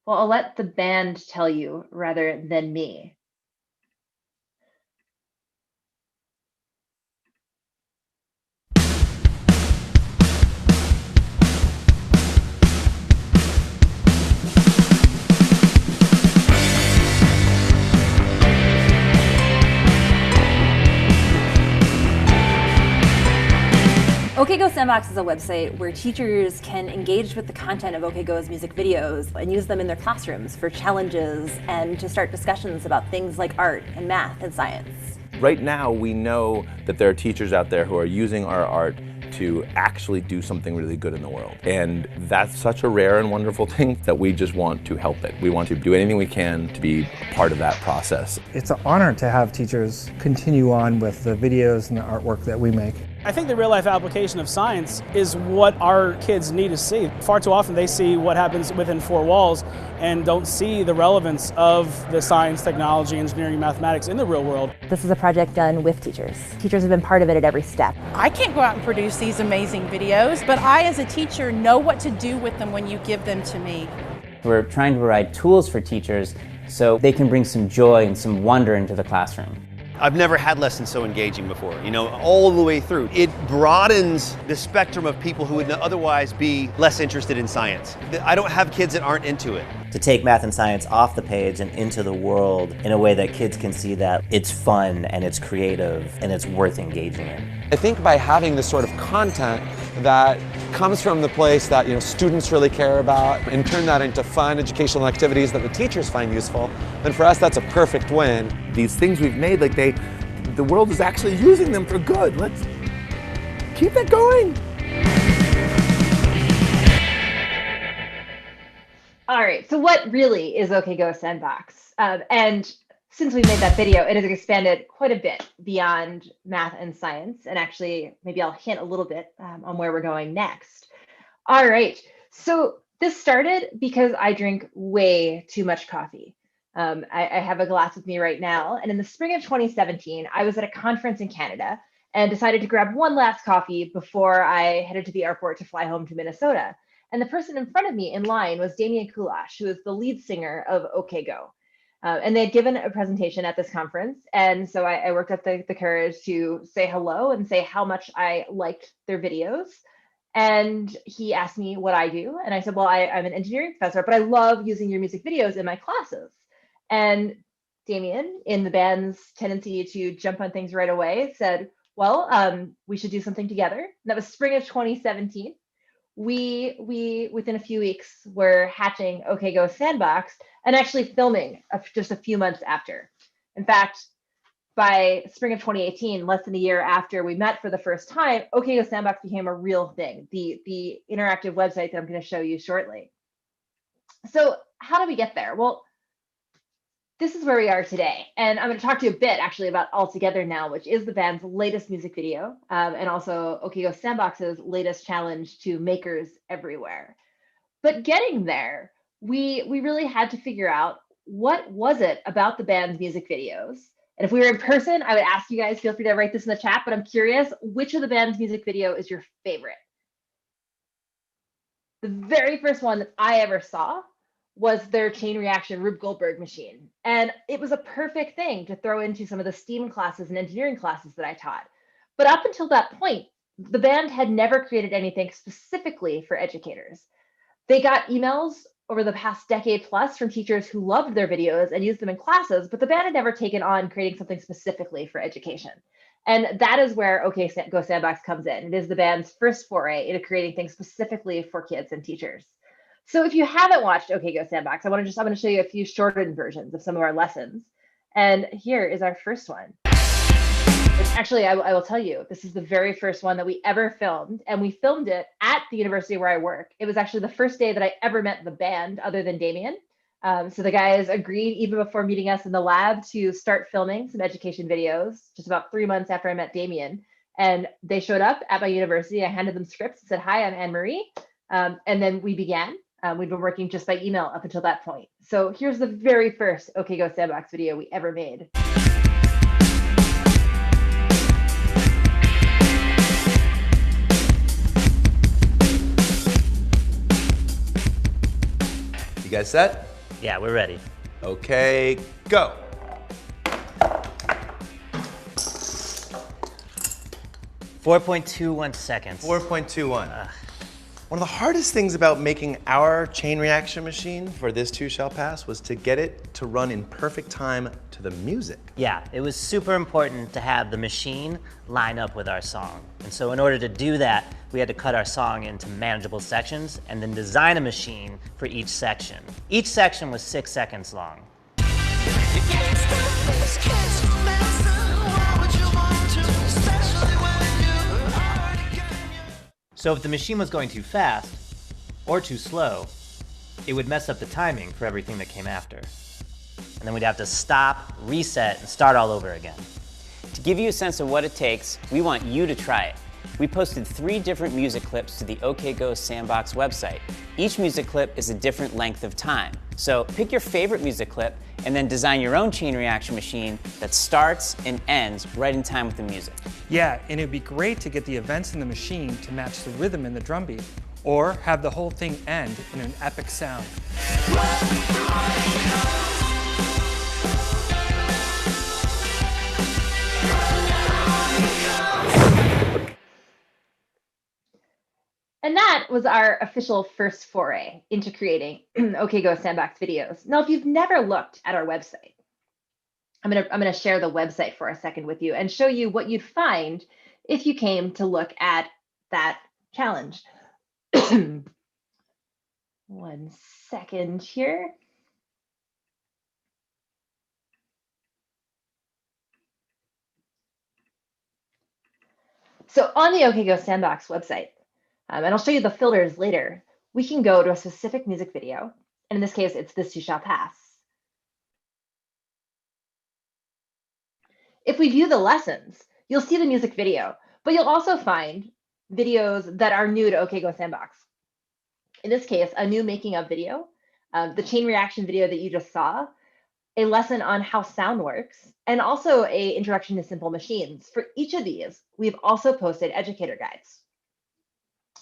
S17: Well, I'll let the band tell you rather than me.
S5: OK Go Sandbox is a website where teachers can engage with the content of OK Go's music videos and use them in their classrooms for challenges and to start discussions about things like art and math and science.
S6: Right now, we know that there are teachers out there who are using our art to actually do something really good in the world. And that's such a rare and wonderful thing that we just want to help it. We want to do anything we can to be a part of that process.
S18: It's an honor to have teachers continue on with the videos and the artwork that we make.
S23: I think the real-life application of science is what our kids need to see. Far too often they see what happens within four walls and don't see the relevance of the science, technology, engineering, mathematics in the real world.
S5: This is a project done with teachers. Teachers have been part of it at every step.
S24: I can't go out and produce these amazing videos, but I as a teacher know what to do with them when you give them to me.
S26: We're trying to provide tools for teachers so they can bring some joy and some wonder into the classroom.
S27: I've never had lessons so engaging before, all the way through. It broadens the spectrum of people who would otherwise be less interested in science. I don't have kids that aren't into it.
S28: To take math and science off the page and into the world in a way that kids can see that it's fun and it's creative and it's worth engaging in.
S29: I think by having this sort of content that comes from the place that students really care about and turn that into fun educational activities that the teachers find useful, then for us that's a perfect win.
S6: These things we've made, the world is actually using them for good. Let's keep it going.
S17: All right, so what really is OK Go Sandbox? And since we made that video, it has expanded quite a bit beyond math and science. And actually, maybe I'll hint a little bit on where we're going next. All right, so this started because I drink way too much coffee. I have a glass with me right now. And in the spring of 2017, I was at a conference in Canada and decided to grab one last coffee before I headed to the airport to fly home to Minnesota. And the person in front of me in line was Damien Kulash, who is the lead singer of OK Go. And they had given a presentation at this conference. And so I worked up the courage to say hello and say how much I liked their videos. And he asked me what I do. And I said, well, I'm an engineering professor, but I love using your music videos in my classes. And Damien, in the band's tendency to jump on things right away, said, well, we should do something together. And that was spring of 2017. We within a few weeks were hatching OK Go Sandbox and actually filming just a few months after. In fact, by spring of 2018, less than a year after we met for the first time, OK Go Sandbox became a real thing, the interactive website that I'm going to show you shortly. So how do we get there? Well, this is where we are today. And I'm going to talk to you a bit actually about All Together Now, which is the band's latest music video, and also OK Go Sandbox's latest challenge to makers everywhere. But getting there, we really had to figure out what was it about the band's music videos. And if we were in person, I would ask you guys, feel free to write this in the chat, but I'm curious, which of the band's music video is your favorite? The very first one that I ever saw was their chain reaction Rube Goldberg machine. And it was a perfect thing to throw into some of the STEAM classes and engineering classes that I taught. But up until that point, the band had never created anything specifically for educators. They got emails over the past decade plus from teachers who loved their videos and used them in classes, but the band had never taken on creating something specifically for education. And that is where OK Go Sandbox comes in. It is the band's first foray into creating things specifically for kids and teachers. So if you haven't watched OK Go Sandbox, I'm going to show you a few shortened versions of some of our lessons. And here is our first one. Actually, I will tell you, this is the very first one that we ever filmed, and we filmed it at the university where I work. It was actually the first day that I ever met the band other than Damien. So the guys agreed even before meeting us in the lab to start filming some education videos just about 3 months after I met Damien. And they showed up at my university. I handed them scripts and said, "Hi, I'm Anne-Marie." And then we began. We'd been working just by email up until that point. So here's the very first OK Go Sandbox video we ever made.
S6: You guys set?
S28: Yeah, we're ready.
S6: Okay, go.
S28: 4.21 seconds.
S6: 4.21. One of the hardest things about making our chain reaction machine for this too shall pass was to get it to run in perfect time to the music.
S28: Yeah, it was super important to have the machine line up with our song. And so in order to do that, we had to cut our song into manageable sections and then design a machine for each section. Each section was 6 seconds long. So if the machine was going too fast or too slow, it would mess up the timing for everything that came after. And then we'd have to stop, reset, and start all over again.
S26: To give you a sense of what it takes, we want you to try it. We posted 3 different music clips to the OK Go Sandbox website. Each music clip is a different length of time. So pick your favorite music clip and then design your own chain reaction machine that starts and ends right in time with the music.
S18: Yeah, and it'd be great to get the events in the machine to match the rhythm in the drum beat, or have the whole thing end in an epic sound.
S17: And that was our official first foray into creating OK Go Sandbox videos. Now, if you've never looked at our website, I'm gonna share the website for a second with you and show you what you'd find if you came to look at that challenge. 1 second here. So on the OK Go Sandbox website, and I'll show you the filters later, we can go to a specific music video. And in this case, it's This Too Shall Pass. If we view the lessons, you'll see the music video, but you'll also find videos that are new to OK Go Sandbox. In this case, a new making of video, the chain reaction video that you just saw, a lesson on how sound works, and also an introduction to simple machines. For each of these, we've also posted educator guides.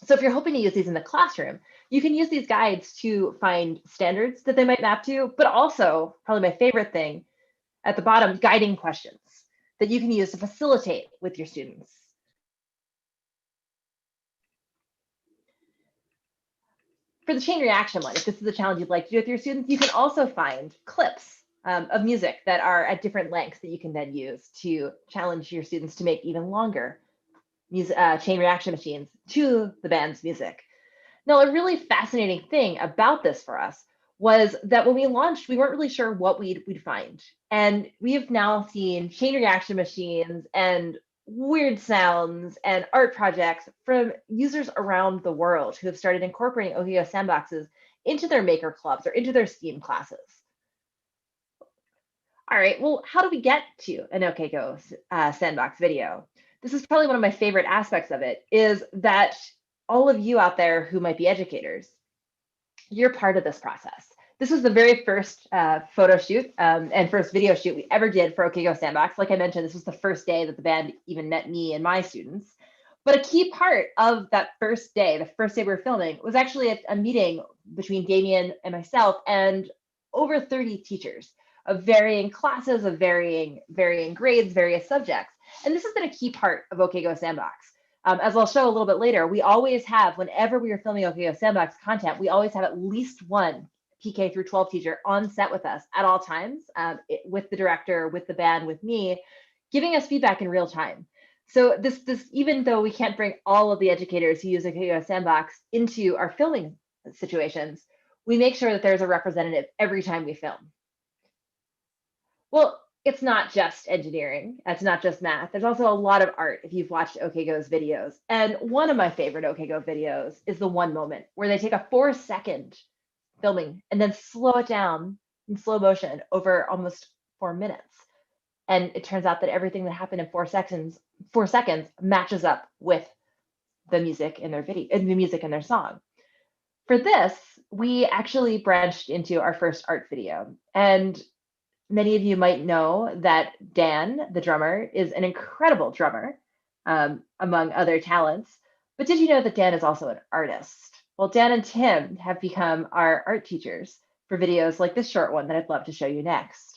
S17: So if you're hoping to use these in the classroom, you can use these guides to find standards that they might map to, but also, probably my favorite thing, at the bottom, guiding questions that you can use to facilitate with your students. For the chain reaction one, if this is a challenge you'd like to do with your students, you can also find clips of music that are at different lengths that you can then use to challenge your students to make even longer chain reaction machines to the band's music. Now, a really fascinating thing about this for us was that when we launched, we weren't really sure what we'd find. And we have now seen chain reaction machines and weird sounds and art projects from users around the world who have started incorporating OK Go Sandboxes into their maker clubs or into their STEAM classes. All right, well, how do we get to an OK Go Sandbox video? This is probably one of my favorite aspects of it, is that all of you out there who might be educators, you're part of this process. This was the very first photo shoot and first video shoot we ever did for OK Go Sandbox. Like I mentioned, this was the first day that the band even met me and my students. But a key part of that first day, the first day we were filming, was actually a meeting between Damien and myself and over 30 teachers of varying classes, of varying grades, various subjects. And this has been a key part of OK Go Sandbox. As I'll show a little bit later, we always have, whenever we are filming OK Go Sandbox content, we always have at least one PK through 12 teacher on set with us at all times, with the director, with the band, with me, giving us feedback in real time. So this even though we can't bring all of the educators who use OK Go Sandbox into our filming situations, we make sure that there's a representative every time we film. Well, it's not just engineering. It's not just math. There's also a lot of art if you've watched OK Go's videos. And one of my favorite OK Go videos is the one moment where they take a 4-second filming and then slow it down in slow motion over almost 4 minutes. And it turns out that everything that happened in 4 seconds matches up with the music in their video, the music in their song. For this, we actually branched into our first art video. And many of you might know that Dan, the drummer, is an incredible drummer, among other talents. But did you know that Dan is also an artist? Well, Dan and Tim have become our art teachers for videos like this short one that I'd love to show you next.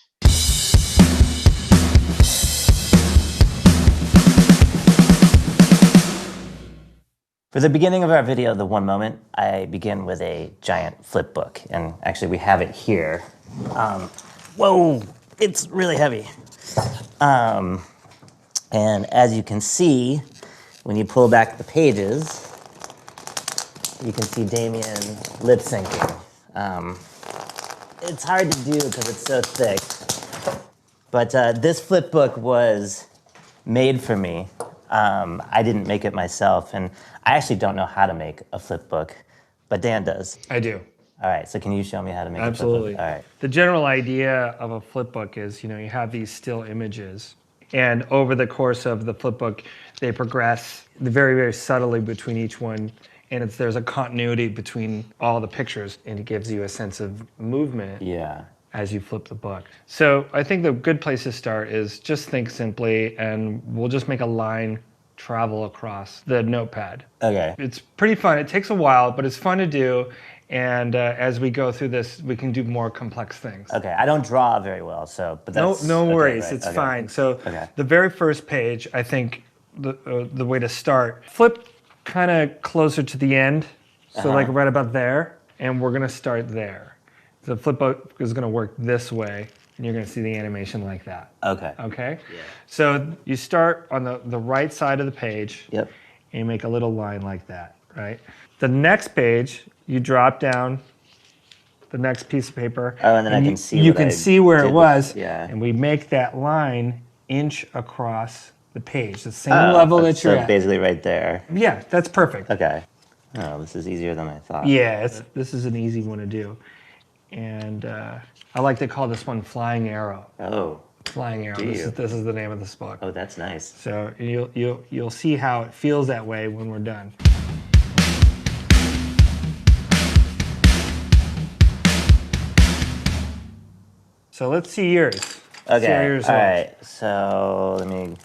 S28: For the beginning of our video, The One Moment, I begin with a giant flip book. And actually, we have it here. Whoa, it's really heavy. And as you can see, when you pull back the pages, you can see Damien lip syncing. It's hard to do because it's so thick. But this flip book was made for me. I didn't make it myself, and I actually don't know how to make a flip book, but Dan does.
S18: I do.
S28: All right, so can you show me how to make
S18: Absolutely.
S28: a flip book? All right.
S18: The general idea of a flip book is, you have these still images, and over the course of the flip book, they progress very, very subtly between each one, and there's a continuity between all the pictures, and it gives you a sense of movement.
S28: Yeah.
S18: As you flip the book. So I think the good place to start is just think simply, and we'll just make a line travel across the notepad.
S28: Okay.
S18: It's pretty fun. It takes a while, but it's fun to do. And as we go through this, we can do more complex things.
S28: Okay, I don't draw very well, so, but that's...
S18: No worries,
S28: okay, right,
S18: it's
S28: okay.
S18: fine. So the very first page, I think the way to start, flip kind of closer to the end. So like right about there, and we're gonna start there. The flip book is going to work this way, and you're going to see the animation like that.
S28: Okay.
S18: Okay? Yeah. So you start on the right side of the page,
S28: yep,
S18: and you make a little line like that, right? The next page, you drop down the next piece of paper.
S28: Oh, and then I can see
S18: you can see where it was,
S28: yeah.
S18: And we make that line inch across the page, the same level that you're at.
S28: So basically right there.
S18: Yeah, that's perfect.
S28: Okay. Oh, this is easier than I thought.
S18: Yeah, this is an easy one to do. And I like to call this one Flying Arrow.
S28: Oh.
S18: Flying Arrow.
S28: Do you?
S18: This is the name of this book.
S28: Oh, that's nice.
S18: So you'll see how it feels that way when we're done. So let's see yours.
S28: Okay.
S18: See how yours
S28: all
S18: looks.
S28: right. So let me.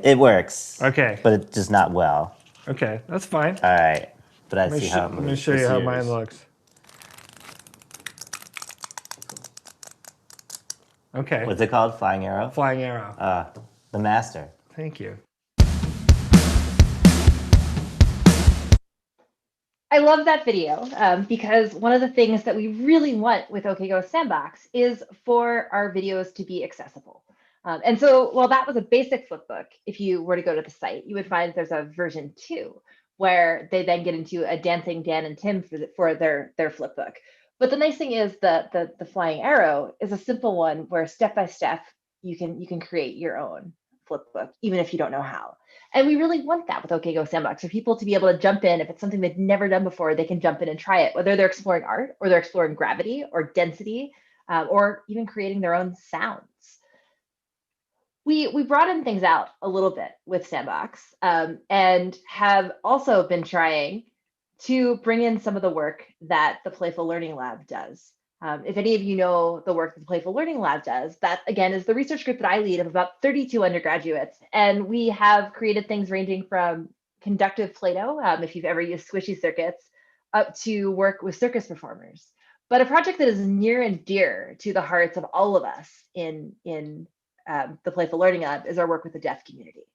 S28: It works.
S18: Okay.
S28: But it's just not well.
S18: Okay, that's fine.
S28: All right. But I
S18: Let me
S28: see how it moves.
S18: Let me show you how mine looks. Okay.
S28: What's it called? Flying Arrow?
S18: Flying Arrow.
S28: The master.
S18: Thank you.
S17: I love that video because one of the things that we really want with OK Go Sandbox is for our videos to be accessible. And so while that was a basic flip book, if you were to go to the site, you would find there's a version 2 where they then get into a dancing Dan and Tim for their flip book. But the nice thing is the Flying Arrow is a simple one where step by step you can create your own flip book, even if you don't know how. And we really want that with OK Go Sandbox for people to be able to jump in. If it's something they've never done before, they can jump in and try it, whether they're exploring art or they're exploring gravity or density or even creating their own sounds. We broadened things out a little bit with Sandbox and have also been trying to bring in some of the work that the Playful Learning Lab does. If any of you know the work that the Playful Learning Lab does, that again is the research group that I lead of about 32 undergraduates. And we have created things ranging from conductive Play-Doh, if you've ever used squishy circuits, up to work with circus performers. But a project that is near and dear to the hearts of all of us in the Playful Learning Lab is our work with the deaf community.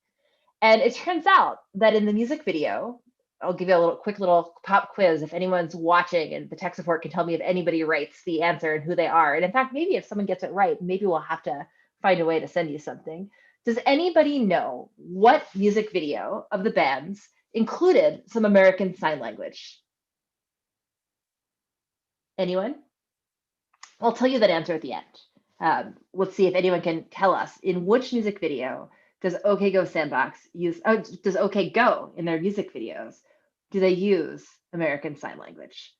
S17: And it turns out that in the music video, I'll give you a quick little pop quiz if anyone's watching, and the tech support can tell me if anybody writes the answer and who they are. And in fact, maybe if someone gets it right, maybe we'll have to find a way to send you something. Does anybody know what music video of the band's included some American Sign Language? Anyone? I'll tell you that answer at the end. Let's see if anyone can tell us in which music video does OK Go Sandbox use, does OK Go in their music videos, do they use American Sign Language?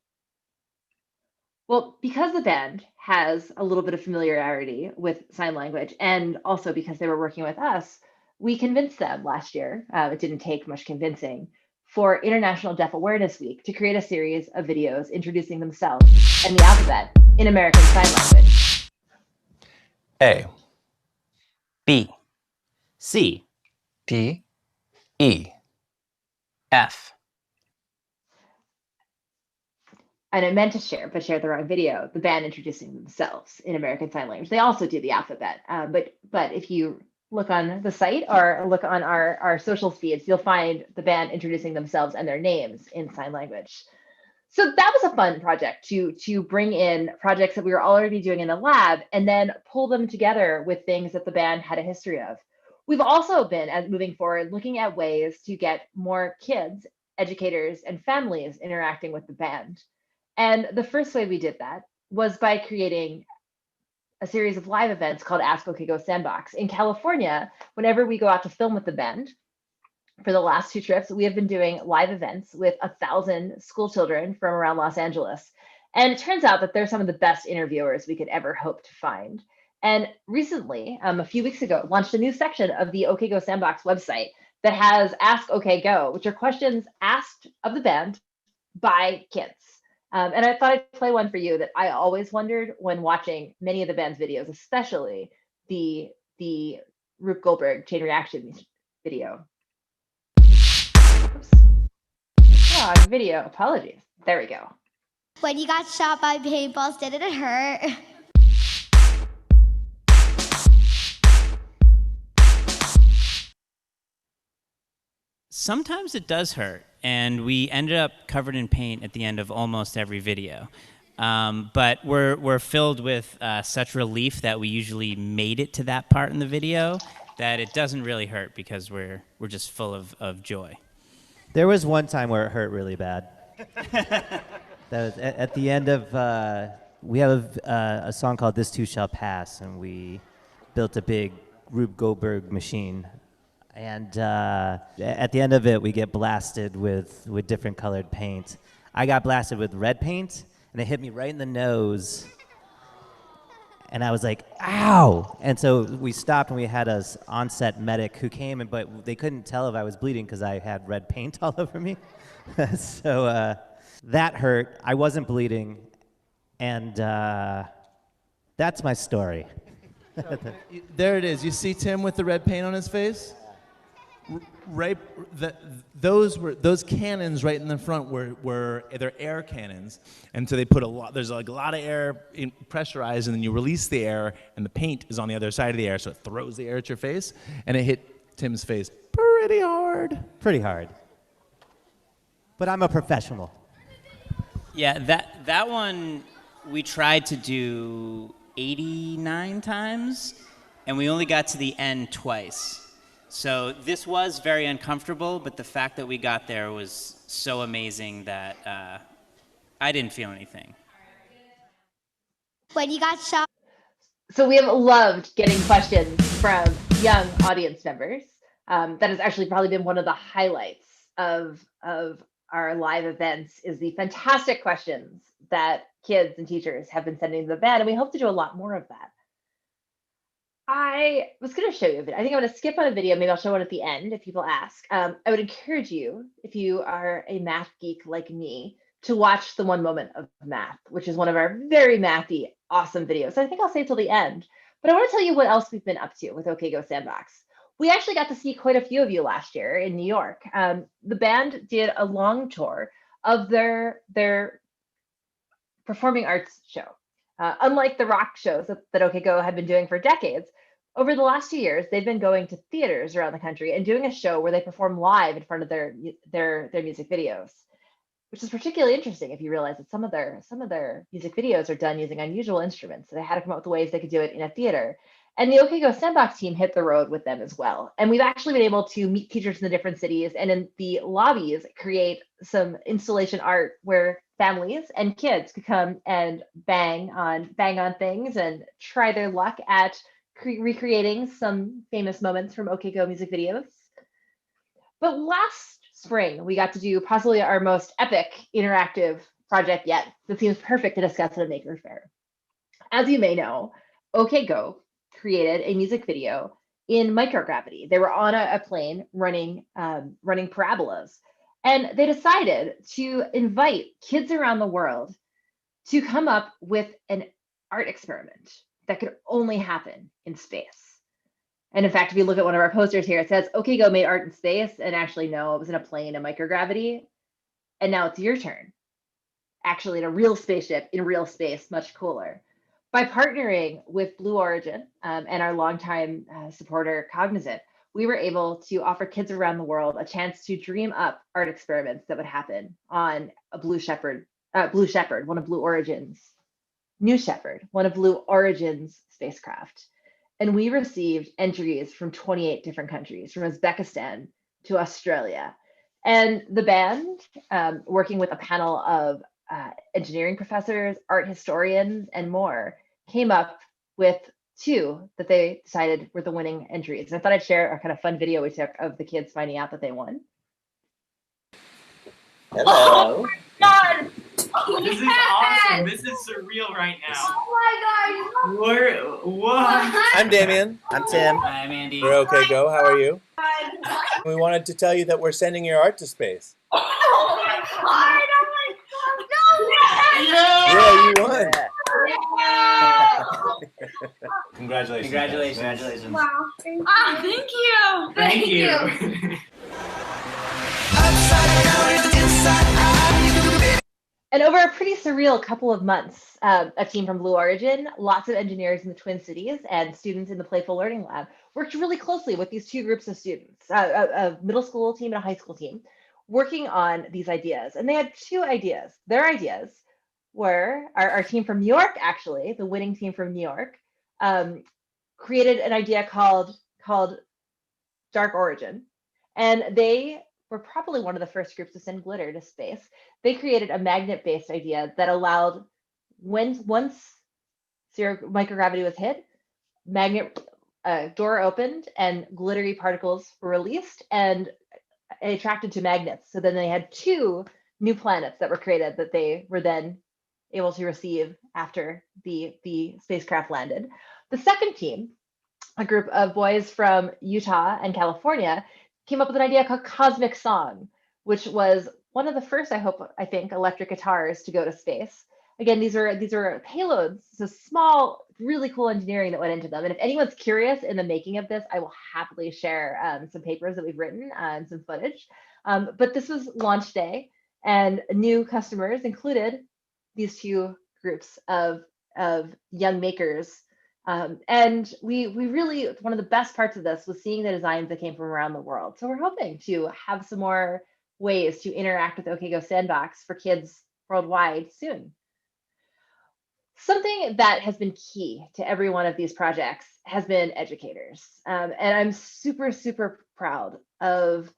S17: Well, because the band has a little bit of familiarity with sign language, and also because they were working with us, we convinced them last year, it didn't take much convincing, for International Deaf Awareness Week to create a series of videos introducing themselves and the alphabet in American Sign Language.
S6: A.
S26: B.
S28: C.
S6: D. E.
S26: F.
S17: And I meant to share, but shared the wrong video, the band introducing themselves in American Sign Language. They also do the alphabet, but if you look on the site or look on our social feeds, you'll find the band introducing themselves and their names in sign language. So that was a fun project to bring in projects that we were already doing in the lab and then pull them together with things that the band had a history of. We've also been, as moving forward, looking at ways to get more kids, educators, and families interacting with the band. And the first way we did that was by creating a series of live events called Ask OK Go Sandbox. In California, whenever we go out to film with the band, for the last 2 trips, we have been doing live events with 1,000 school children from around Los Angeles. And it turns out that they're some of the best interviewers we could ever hope to find. And recently, a few weeks ago, launched a new section of the OK Go Sandbox website that has Ask OK Go, which are questions asked of the band by kids. And I thought I'd play one for you that I always wondered when watching many of the band's videos, especially the Rube Goldberg chain reaction video. Oops. Wrong video, apologies. There we go.
S2: When you got shot by paintballs, didn't it hurt?
S26: Sometimes it does hurt, and we ended up covered in paint at the end of almost every video. But we're filled with such relief that we usually made it to that part in the video that it doesn't really hurt because we're just full of joy.
S28: There was one time where it hurt really bad. That was at the end of, we have a song called This Too Shall Pass, and we built a big Rube Goldberg machine. And at the end of it, we get blasted with different colored paint. I got blasted with red paint, and it hit me right in the nose. And I was like, ow! And so we stopped, and we had an on-set medic who came, but they couldn't tell if I was bleeding because I had red paint all over me. So that hurt. I wasn't bleeding, and that's my story.
S4: There it is. You see Tim with the red paint on his face? Right, those cannons right in the front were they're air cannons, and so they put there's like a lot of air pressurized, and then you release the air, and the paint is on the other side of the air, so it throws the air at your face, and it hit Tim's face pretty hard.
S28: Pretty hard. But I'm a professional.
S26: Yeah, that one we tried to do 89 times, and we only got to the end twice. So this was very uncomfortable, but the fact that we got there was so amazing that I didn't feel anything.
S2: When you got shot.
S17: So we have loved getting questions from young audience members. That has actually probably been one of the highlights of our live events is the fantastic questions that kids and teachers have been sending to the band, and we hope to do a lot more of that. I was going to show you a video. I think I'm going to skip on a video. Maybe I'll show one at the end if people ask. I would encourage you, if you are a math geek like me, to watch the one moment of math, which is one of our very mathy, awesome videos. So I think I'll say till the end. But I want to tell you what else we've been up to with OK Go Sandbox. We actually got to see quite a few of you last year in New York. The band did a long tour of their performing arts show. Unlike the rock shows that OK Go had been doing for decades, over the last 2 years, they've been going to theaters around the country and doing a show where they perform live in front of their music videos, which is particularly interesting if you realize that some of their music videos are done using unusual instruments. So they had to come up with ways they could do it in a theater. And the OK Go Sandbox team hit the road with them as well. And we've actually been able to meet teachers in the different cities and in the lobbies create some installation art where families and kids could come and bang on things and try their luck at recreating some famous moments from OK Go music videos. But last spring, we got to do possibly our most epic interactive project yet that seems perfect to discuss at a Maker Faire. As you may know, OK Go created a music video in microgravity. They were on a plane running parabolas, and they decided to invite kids around the world to come up with an art experiment that could only happen in space. And in fact, if you look at one of our posters here, it says, OK Go made art in space, and actually, no, it was in a plane in microgravity. And now it's your turn. Actually, in a real spaceship, in real space, much cooler. By partnering with Blue Origin and our longtime supporter, Cognizant, we were able to offer kids around the world a chance to dream up art experiments that would happen on a Blue Shepard, one of Blue Origin's, New Shepard, one of Blue Origin's spacecraft. And we received entries from 28 different countries, from Uzbekistan to Australia. And the band, working with a panel of engineering professors, art historians, and more, came up with 2 that they decided were the winning entries. And I thought I'd share a kind of fun video we took of the kids finding out that they won.
S7: Hello.
S8: Oh my God.
S7: This is awesome. This is surreal right now.
S8: Oh my God.
S7: What?
S8: I'm
S7: Damien.
S8: I'm Tim.
S7: I'm Andy.
S8: We're OK Go. How are you? We wanted to tell you that we're sending your art to space. Oh my God. Oh my God. No. Yeah, you won.
S7: Congratulations. Congratulations.
S8: Wow. Thank you.
S7: Thank you.
S17: And over a pretty surreal couple of months, a team from Blue Origin, lots of engineers in the Twin Cities, and students in the Playful Learning Lab worked really closely with these 2 groups of students, a middle school team and a high school team, working on these ideas. And they had 2 ideas. Their ideas were, our team from New York, actually, the winning team from New York, created an idea called Dark Origin. And they were probably one of the first groups to send glitter to space. They created a magnet-based idea that allowed, once microgravity was hit, magnet door opened and glittery particles were released and attracted to magnets. So then they had 2 new planets that were created that they were then able to receive after the spacecraft landed. The second team, a group of boys from Utah and California, came up with an idea called Cosmic Song, which was one of the first, I think, electric guitars to go to space. Again, these are payloads, so small, really cool engineering that went into them. And if anyone's curious in the making of this, I will happily share some papers that we've written and some footage. But this was launch day, and new customers included these 2 groups of young makers. And we really, one of the best parts of this was seeing the designs that came from around the world. So we're hoping to have some more ways to interact with OK Go Sandbox for kids worldwide soon. Something that has been key to every one of these projects has been educators. And I'm super, super proud of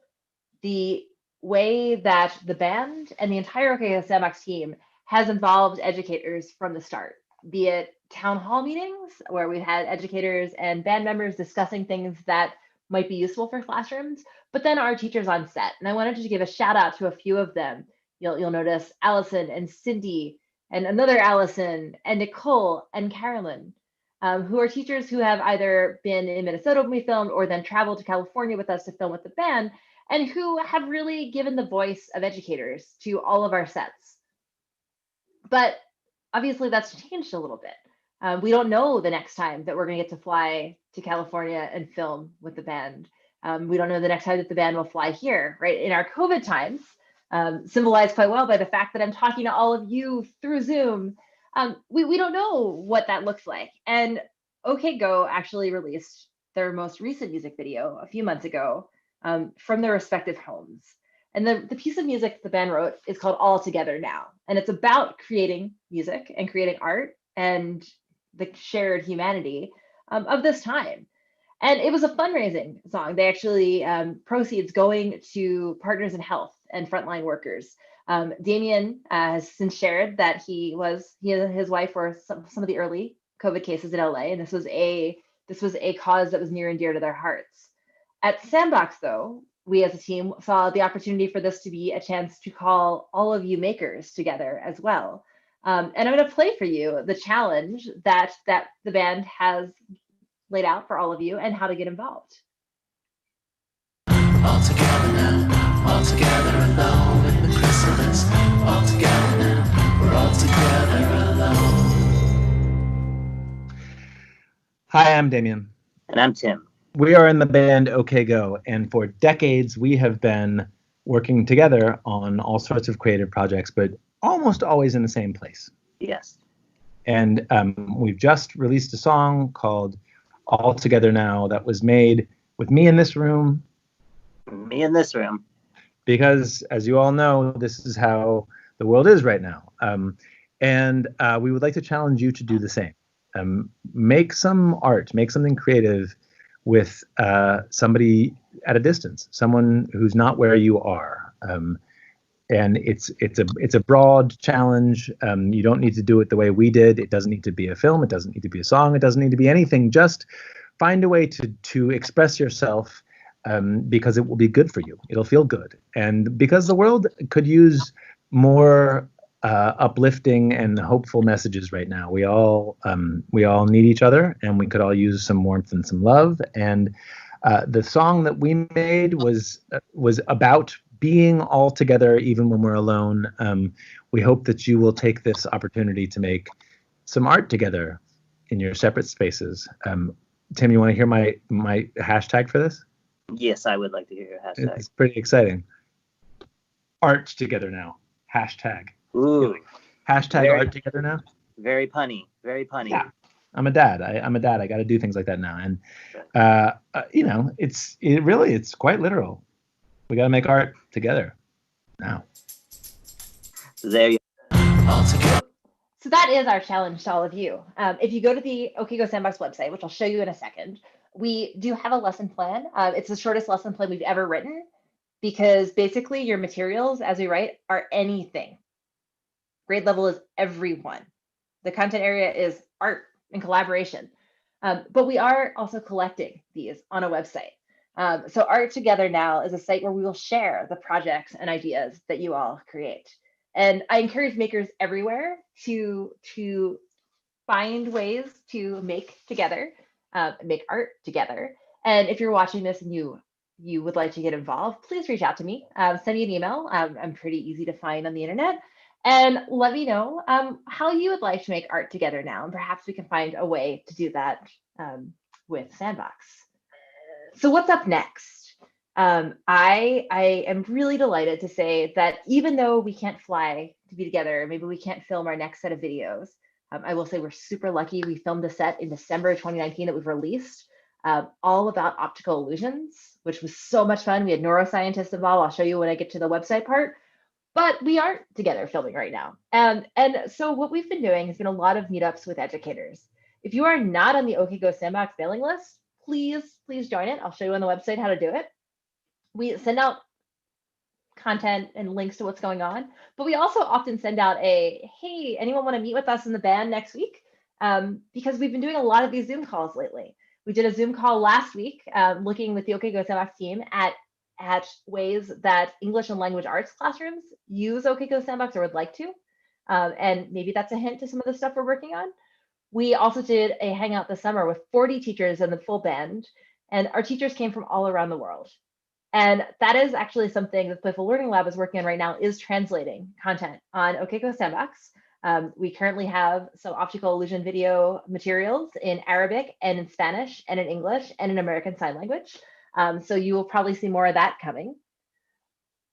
S17: the way that the band and the entire OK Go Sandbox team has involved educators from the start, be it town hall meetings where we had educators and band members discussing things that might be useful for classrooms, but then our teachers on set. And I wanted to give a shout out to a few of them. You'll notice Allison and Cindy and another Allison and Nicole and Carolyn, who are teachers who have either been in Minnesota when we filmed or then traveled to California with us to film with the band, and who have really given the voice of educators to all of our sets. But obviously that's changed a little bit. We don't know the next time that we're going to get to fly to California and film with the band. We don't know the next time that the band will fly here, right? In our COVID times, symbolized quite well by the fact that I'm talking to all of you through Zoom, we don't know what that looks like. And OK Go actually released their most recent music video a few months ago from their respective homes. And the piece of music the band wrote is called All Together Now. And it's about creating music and creating art and the shared humanity of this time. And it was a fundraising song. They actually proceeds going to partners in health and frontline workers. Damien has since shared that he and his wife were some of the early COVID cases in LA, and this was a cause that was near and dear to their hearts. At Sandbox, though, we as a team saw the opportunity for this to be a chance to call all of you makers together as well. And I'm going to play for you the challenge that the band has laid out for all of you and how to get involved.
S9: All together now, all together alone in the chrysalis. All together now, we're all together alone.
S4: Hi, I'm Damien.
S28: And I'm Tim.
S4: We are in the band OK Go, and for decades we have been working together on all sorts of creative projects, but almost always in the same place.
S28: Yes.
S4: And we've just released a song called All Together Now that was made with me in this room.
S28: Me in this room.
S4: Because, as you all know, this is how the world is right now. And we would like to challenge you to do the same. Make some art, make something creative with somebody at a distance, someone who's not where you are. And it's a broad challenge. You don't need to do it the way we did. It doesn't need to be a film. It doesn't need to be a song. It doesn't need to be anything. Just find a way to express yourself because it will be good for you. It'll feel good. And because the world could use more uplifting and hopeful messages right now. We all need each other, and we could all use some warmth and some love. And the song that we made was about being all together even when we're alone. We hope that you will take this opportunity to make some art together in your separate spaces. Tim, you want to hear my hashtag for this?
S28: Yes, I would like to hear your hashtag.
S4: It's pretty exciting. Art together now. Hashtag.
S28: Ooh.
S4: Hashtag art together now.
S28: Very punny. Very punny.
S4: Yeah. I'm a dad. I'm a dad. I got to do things like that now. And, it's quite literal. We got to make art together now.
S28: There you
S17: So that is our challenge to all of you. If you go to the OK Go Sandbox website, which I'll show you in a second, we do have a lesson plan. It's the shortest lesson plan we've ever written because basically your materials as we write are anything. Grade level is everyone. The content area is art and collaboration. But we are also collecting these on a website. So Art Together Now is a site where we will share the projects and ideas that you all create. And I encourage makers everywhere to find ways to make together, make art together. And if you're watching this and you would like to get involved, please reach out to me. Send me an email. I'm pretty easy to find on the internet. And let me know how you would like to make art together now. And perhaps we can find a way to do that with Sandbox. So what's up next? I am really delighted to say that even though we can't fly to be together, maybe we can't film our next set of videos, I will say we're super lucky. We filmed a set in December of 2019 that we've released, all about optical illusions, which was so much fun. We had neuroscientists involved. I'll show you when I get to the website part. But we aren't together filming right now. And so what we've been doing has been a lot of meetups with educators. If you are not on the OK Go Sandbox mailing list, please join it. I'll show you on the website how to do it. We send out content and links to what's going on, but we also often send out a, hey, anyone want to meet with us in the band next week? Because we've been doing a lot of these Zoom calls lately. We did a Zoom call last week looking with the OK Go Sandbox team at ways that English and language arts classrooms use OK Go Sandbox or would like to. And maybe that's a hint to some of the stuff we're working on. We also did a hangout this summer with 40 teachers and the full band, and our teachers came from all around the world. And that is actually something that the Playful Learning Lab is working on right now, is translating content on OK Go Sandbox We currently have some optical illusion video materials in Arabic and in Spanish and in English and in American Sign Language. So you will probably see more of that coming.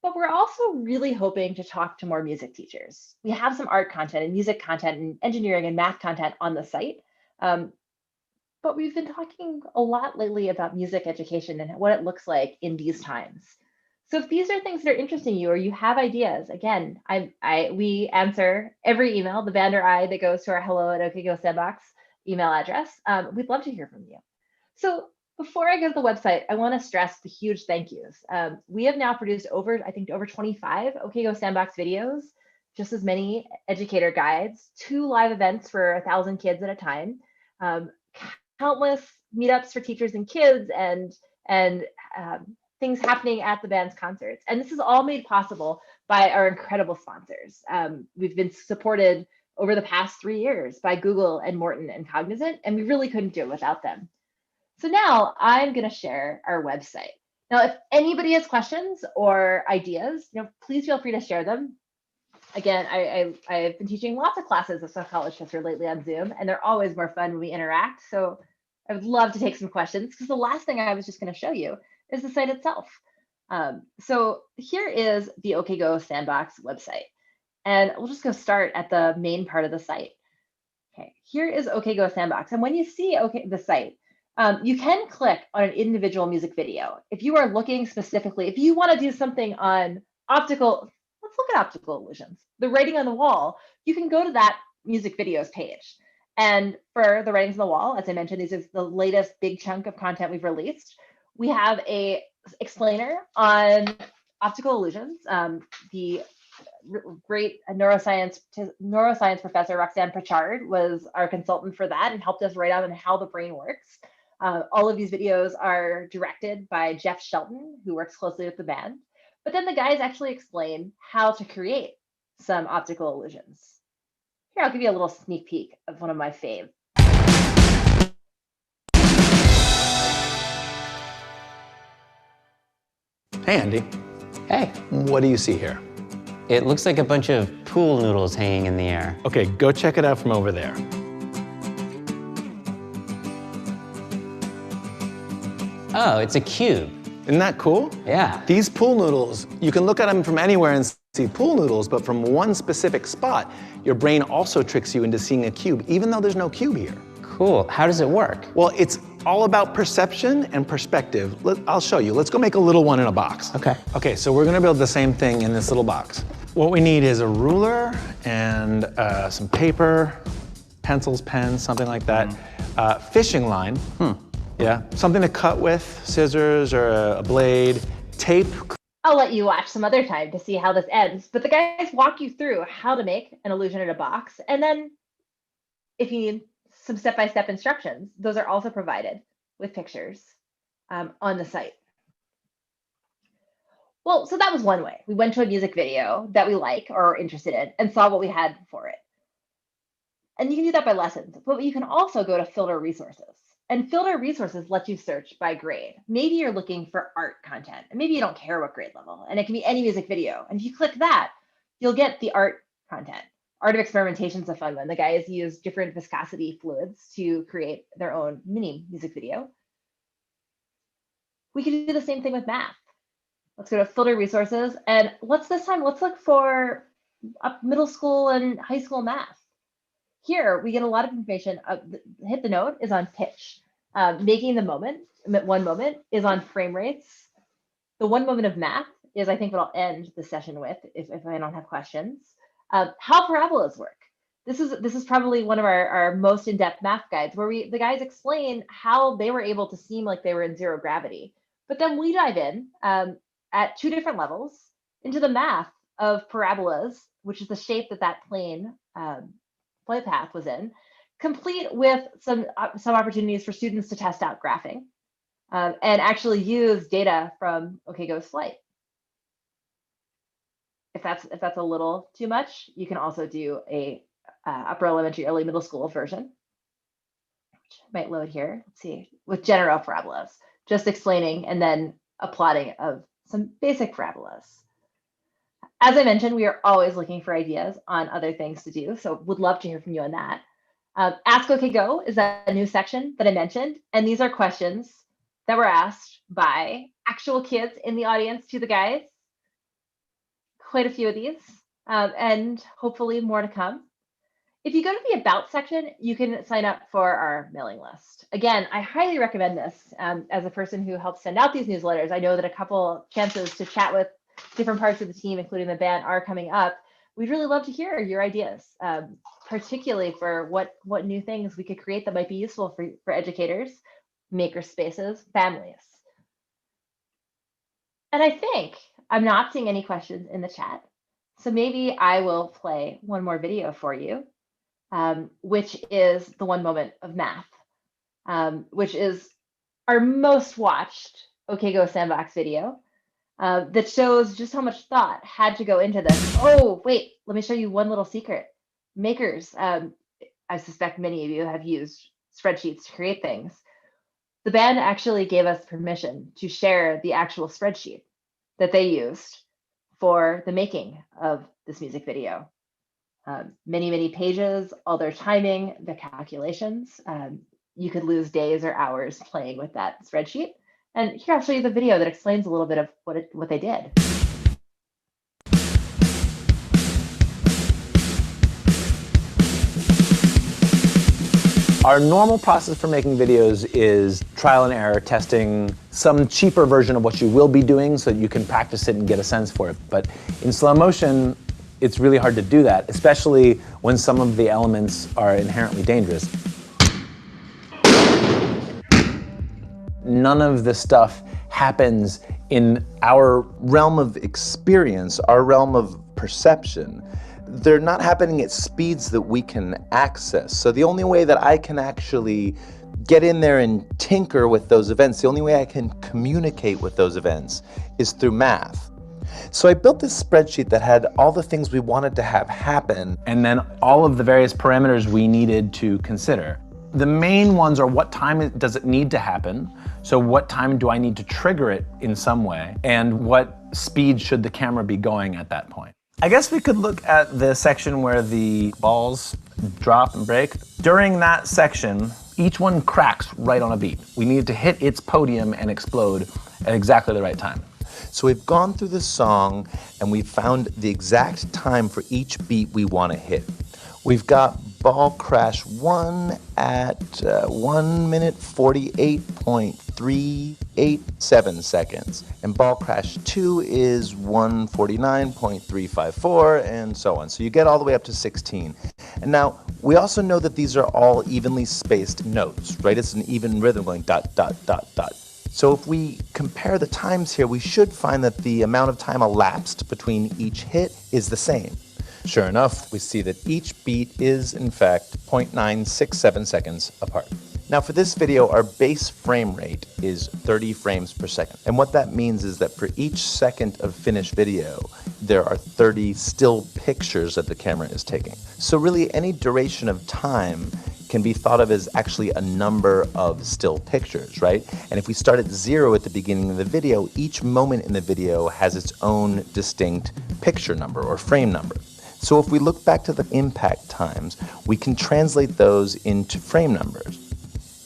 S17: But we're also really hoping to talk to more music teachers. We have some art content and music content and engineering and math content on the site. But we've been talking a lot lately about music education and what it looks like in these times. So if these are things that are interesting you or you have ideas, again, we answer every email, the band or I that goes to our hello@OK Go Sandbox email address. We'd love to hear from you. So before I go to the website, I want to stress the huge thank yous. We have now produced over 25 OK Go Sandbox videos, just as many educator guides, 2 live events for 1,000 kids at a time, countless meetups for teachers and kids, and things happening at the band's concerts. And this is all made possible by our incredible sponsors. We've been supported over the past 3 years by Google and Morton and Cognizant, and we really couldn't do it without them. So now I'm going to share our website. Now, if anybody has questions or ideas, please feel free to share them. Again, I've been teaching lots of classes of college history lately on Zoom, and they're always more fun when we interact. So I would love to take some questions, because the last thing I was just going to show you is the site itself. So here is the OK Go Sandbox website. And we'll just go start at the main part of the site. Okay, here is OK Go Sandbox. And when you see the site, you can click on an individual music video. If you are looking specifically, if you want to do something on optical, let's look at optical illusions, the writing on the wall, you can go to that music videos page. And for the writings on the wall, as I mentioned, this is the latest big chunk of content we've released. We have a explainer on optical illusions. The great neuroscience professor Roxanne Pritchard was our consultant for that and helped us write out on how the brain works. All of these videos are directed by Jeff Shelton, who works closely with the band. But then the guys actually explain how to create some optical illusions. Here, I'll give you a little sneak peek of one of my faves.
S10: Hey, Andy.
S26: Hey.
S10: What do you see here?
S26: It looks like a bunch of pool noodles hanging in the air.
S10: Okay, go check it out from over there.
S26: Oh, it's a cube.
S10: Isn't that cool?
S26: Yeah.
S10: These pool noodles, you can look at them from anywhere and see pool noodles, but from one specific spot, your brain also tricks you into seeing a cube, even though there's no cube here.
S26: Cool. How does it work?
S10: Well, it's all about perception and perspective. I'll show you. Let's go make a little one in a box.
S26: Okay.
S10: Okay, so we're gonna build the same thing in this little box. What we need is a ruler and some paper, pencils, pens, something like that. Fishing line. Yeah, something to cut with, scissors or a blade, tape.
S17: I'll let you watch some other time to see how this ends, but the guys walk you through how to make an illusion in a box. And then if you need some step-by-step instructions, those are also provided with pictures on the site. Well, so that was one way. We went to a music video that we like or are interested in and saw what we had for it. And you can do that by lessons, but you can also go to filter resources. And filter resources lets you search by grade. Maybe you're looking for art content, and maybe you don't care what grade level, and it can be any music video. And if you click that, you'll get the art content. Art of Experimentation is a fun one. The guys use different viscosity fluids to create their own mini music video. We can do the same thing with math. Let's go to filter resources, and let's look for middle school and high school math. Here, we get a lot of information. Hit the note is on pitch. Making the moment, one moment, is on frame rates. The one moment of math is, I think, what I'll end the session with if I don't have questions. How parabolas work. This is probably one of our most in-depth math guides, where the guys explain how they were able to seem like they were in zero gravity. But then we dive in at 2 different levels into the math of parabolas, which is the shape that plane flight path was in, complete with some opportunities for students to test out graphing and actually use data from OK Go's flight. If that's a little too much, you can also do a upper elementary, early middle school version, which might load here. Let's see, with general parabolas, just explaining and then a plotting of some basic parabolas. As I mentioned, we are always looking for ideas on other things to do, so would love to hear from you on that. Ask OK Go is that new section that I mentioned, and these are questions that were asked by actual kids in the audience to the guys. Quite a few of these, and hopefully more to come. If you go to the About section, you can sign up for our mailing list. Again, I highly recommend this. As a person who helps send out these newsletters, I know that a couple chances to chat with different parts of the team, including the band, are coming up. We'd really love to hear your ideas, particularly for what new things we could create that might be useful for educators, maker spaces, families. And I think I'm not seeing any questions in the chat. So maybe I will play one more video for you, which is the one moment of math, which is our most watched OK Go Sandbox video that shows just how much thought had to go into this. Oh, wait, let me show you one little secret. Makers, I suspect many of you have used spreadsheets to create things. The band actually gave us permission to share the actual spreadsheet that they used for the making of this music video. Many, many pages, all their timing, the calculations. You could lose days or hours playing with that spreadsheet. And here I'll show you the video that explains a little bit of what they did.
S10: Our normal process for making videos is trial and error, testing some cheaper version of what you will be doing so that you can practice it and get a sense for it. But in slow motion, it's really hard to do that, especially when some of the elements are inherently dangerous. None of this stuff happens in our realm of experience, our realm of perception. They're not happening at speeds that we can access. So the only way that I can actually get in there and tinker with those events, the only way I can communicate with those events is through math. So I built this spreadsheet that had all the things we wanted to have happen, and then all of the various parameters we needed to consider. The main ones are what time does it need to happen? So what time do I need to trigger it in some way? And what speed should the camera be going at that point? I guess we could look at the section where the balls drop and break. During that section, each one cracks right on a beat. We needed to hit its podium and explode at exactly the right time. So we've gone through the song and we've found the exact time for each beat we want to hit. We've got ball crash 1 at 1 minute 48.387 seconds. And ball crash 2 is 149.354 and so on. So you get all the way up to 16. And now we also know that these are all evenly spaced notes, right? It's an even rhythm going dot, dot, dot, dot. So if we compare the times here, we should find that the amount of time elapsed between each hit is the same. Sure enough, we see that each beat is, in fact, 0.967 seconds apart. Now for this video, our base frame rate is 30 frames per second. And what that means is that for each second of finished video, there are 30 still pictures that the camera is taking. So really any duration of time can be thought of as actually a number of still pictures, right? And if we start at 0 at the beginning of the video, each moment in the video has its own distinct picture number or frame number. So if we look back to the impact times, we can translate those into frame numbers.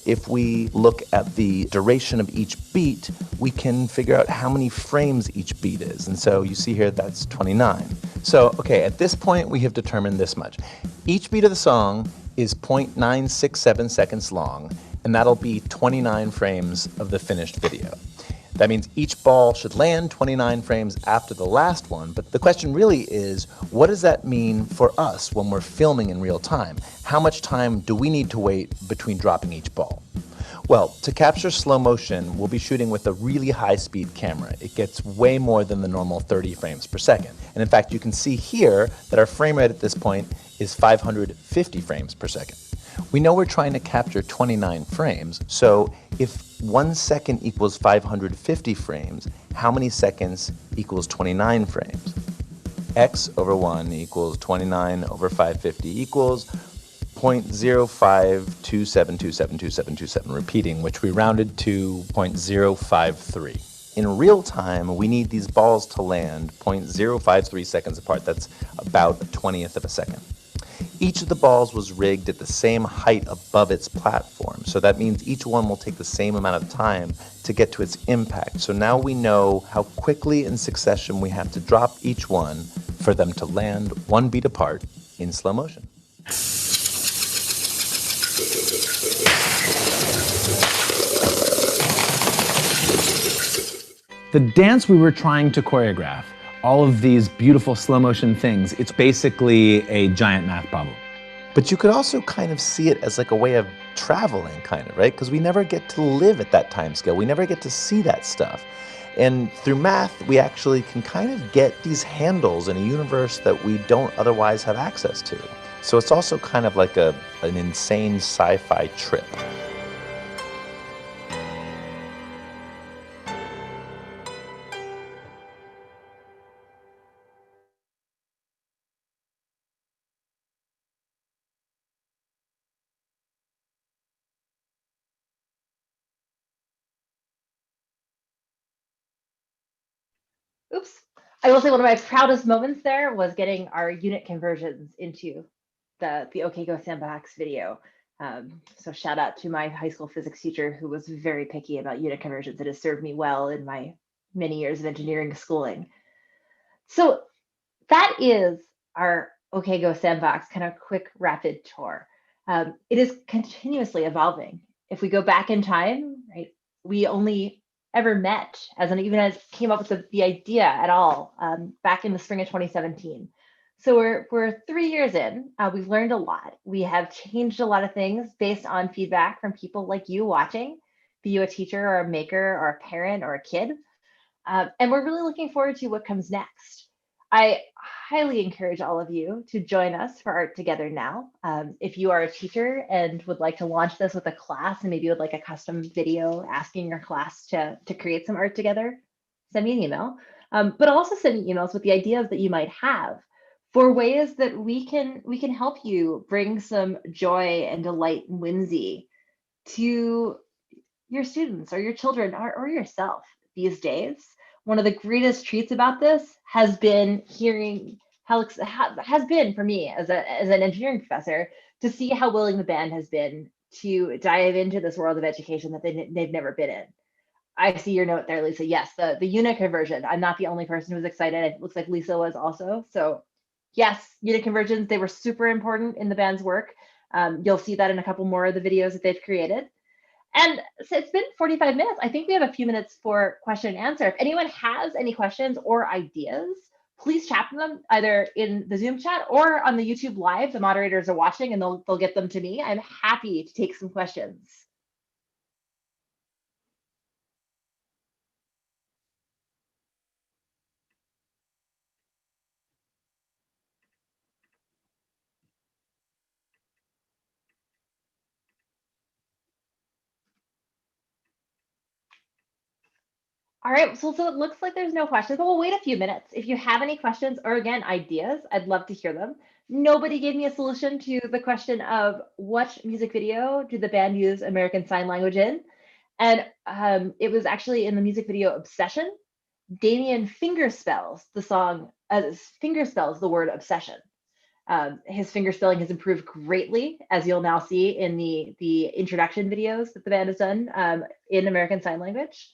S10: If we look at the duration of each beat, we can figure out how many frames each beat is. And so you see here that's 29. So, okay, at this point we have determined this much. Each beat of the song is 0.967 seconds long, and that'll be 29 frames of the finished video. That means each ball should land 29 frames after the last one, but the question really is, what does that mean for us when we're filming in real time? How much time do we need to wait between dropping each ball? Well, to capture slow motion, we'll be shooting with a really high-speed camera. It gets way more than the normal 30 frames per second. And in fact, you can see here that our frame rate at this point is 550 frames per second. We know we're trying to capture 29 frames, so if 1 second equals 550 frames, how many seconds equals 29 frames? X over 1 equals 29 over 550 equals 0.0527272727, repeating, which we rounded to 0.053.
S6: In real time, we need these balls to land 0.053 seconds apart. That's about a 20th of a second. Each of the balls was rigged at the same height above its platform, so that means each one will take the same amount of time to get to its impact. So now we know how quickly in succession we have to drop each one for them to land one beat apart in slow motion.
S10: The dance we were trying to choreograph, all of these beautiful slow motion things, it's basically a giant math problem.
S6: But you could also kind of see it as like a way of traveling, kind of, right? Because we never get to live at that time scale. We never get to see that stuff. And through math, we actually can kind of get these handles in a universe that we don't otherwise have access to. So it's also kind of like an insane sci-fi trip.
S17: Oops. I will say one of my proudest moments there was getting our unit conversions into the OK Go Sandbox video. So shout out to my high school physics teacher who was very picky about unit conversions. It has served me well in my many years of engineering schooling. So that is our OK Go Sandbox kind of quick rapid tour. It is continuously evolving. If we go back in time, right, we only ever met even as came up with the idea at all back in the spring of 2017. So we're 3 years in. We've learned a lot. We have changed a lot of things based on feedback from people like you watching, be you a teacher or a maker or a parent or a kid. And we're really looking forward to what comes next. I highly encourage all of you to join us for Art Together Now. If you are a teacher and would like to launch this with a class and maybe would like a custom video asking your class to create some art together, send me an email. But also send me emails with the ideas that you might have for ways that we can help you bring some joy and delight and whimsy to your students or your children or yourself these days. One of the greatest treats about this has been hearing has been for me as an engineering professor to see how willing the band has been to dive into this world of education that they've never been in. I see your note there, Lisa. Yes, the unit conversion. I'm not the only person who was excited. It looks like Lisa was also. So yes, unit conversions, they were super important in the band's work. You'll see that in a couple more of the videos that they've created. And so it's been 45 minutes. I think we have a few minutes for question and answer. If anyone has any questions or ideas, please chat them either in the Zoom chat or on the YouTube Live. The moderators are watching and they'll get them to me. I'm happy to take some questions. All right, so it looks like there's no questions, but we'll wait a few minutes. If you have any questions or again, ideas, I'd love to hear them. Nobody gave me a solution to the question of what music video did the band use American Sign Language in? And it was actually in the music video Obsession. Damien fingerspells the song, fingerspells the word obsession. His fingerspelling has improved greatly, as you'll now see in the introduction videos that the band has done in American Sign Language.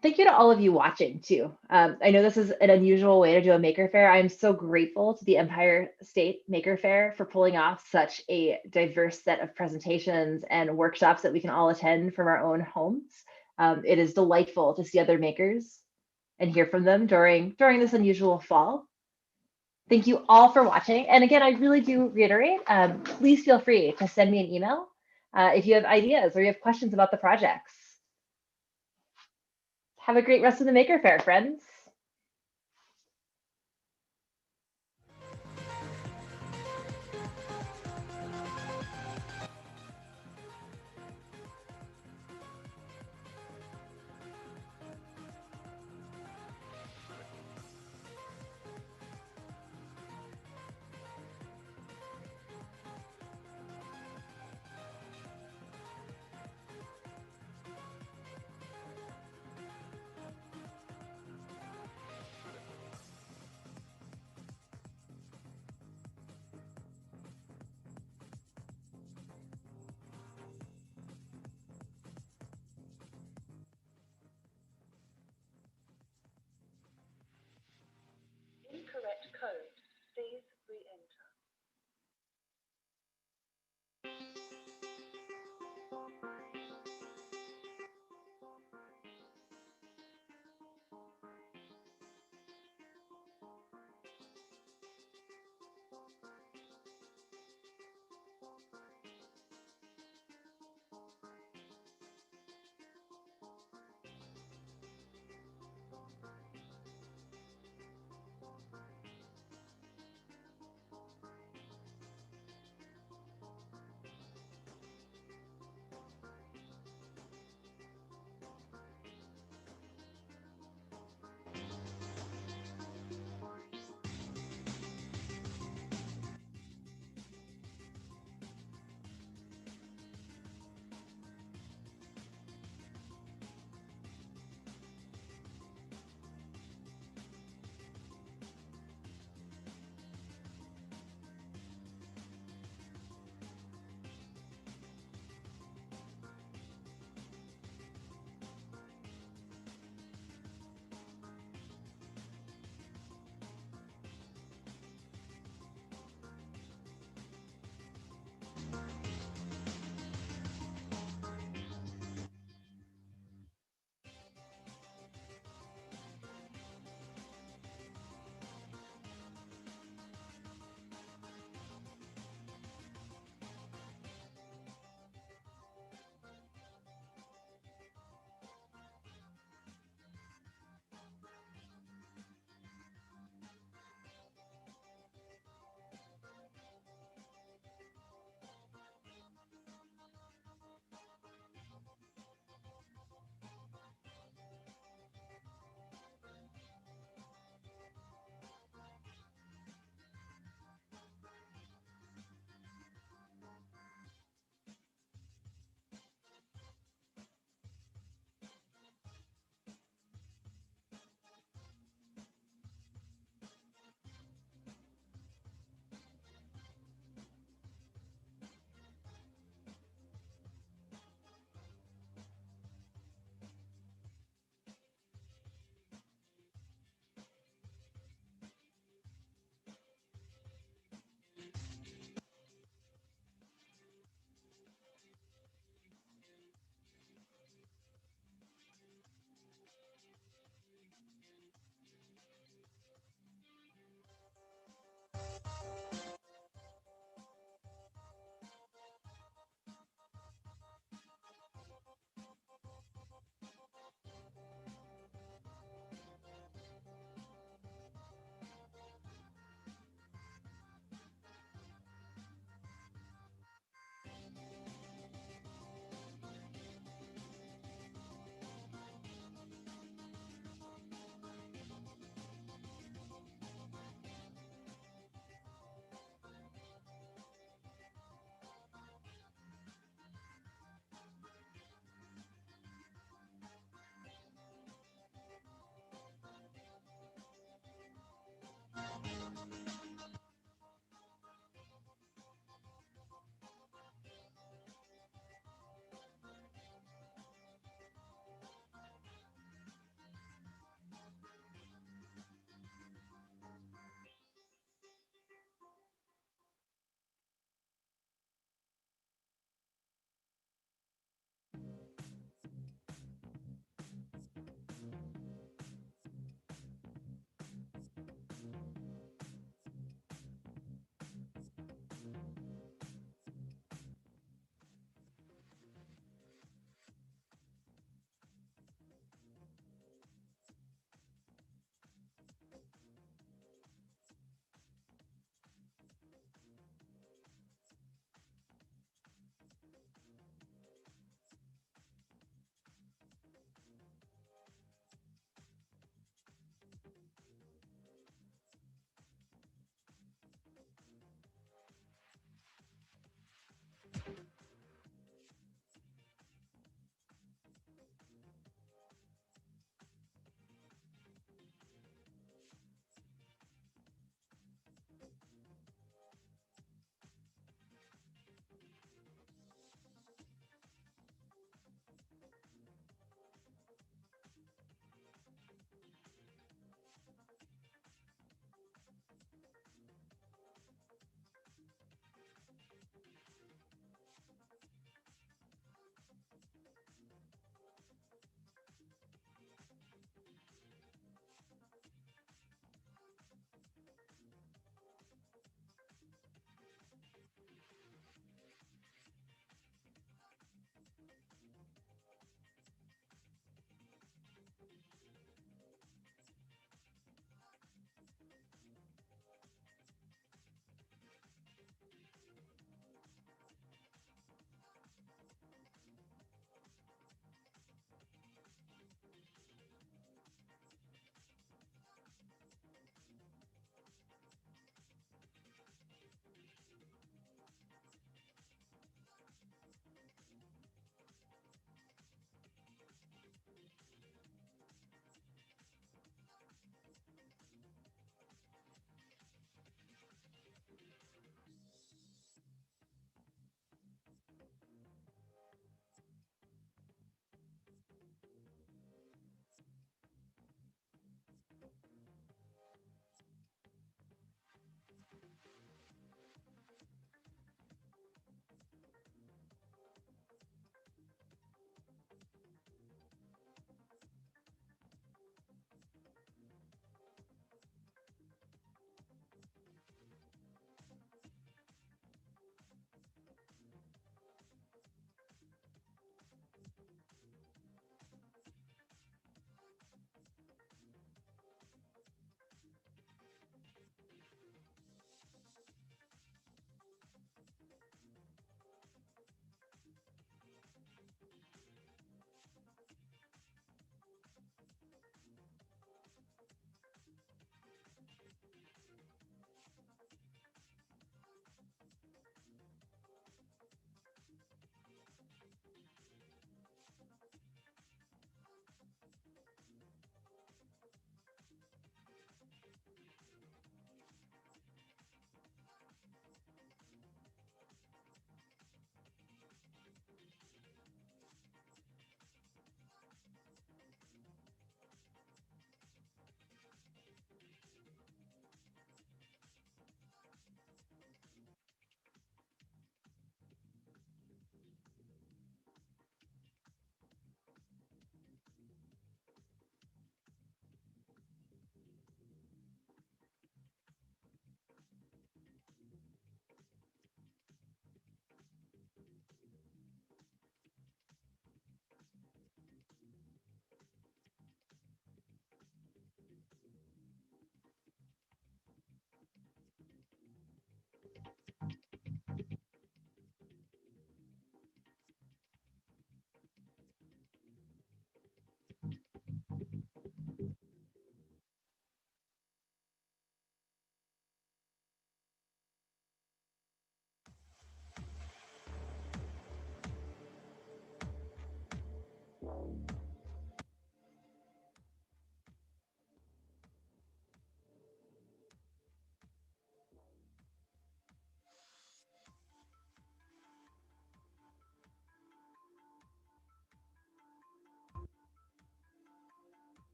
S17: Thank you to all of you watching too. I know this is an unusual way to do a Maker Faire. I'm so grateful to the Empire State Maker Faire for pulling off such a diverse set of presentations and workshops that we can all attend from our own homes. It is delightful to see other makers and hear from them during this unusual fall. Thank you all for watching. And again, I really do reiterate, please feel free to send me an email if you have ideas or you have questions about the projects. Have a great rest of the Maker Faire, friends.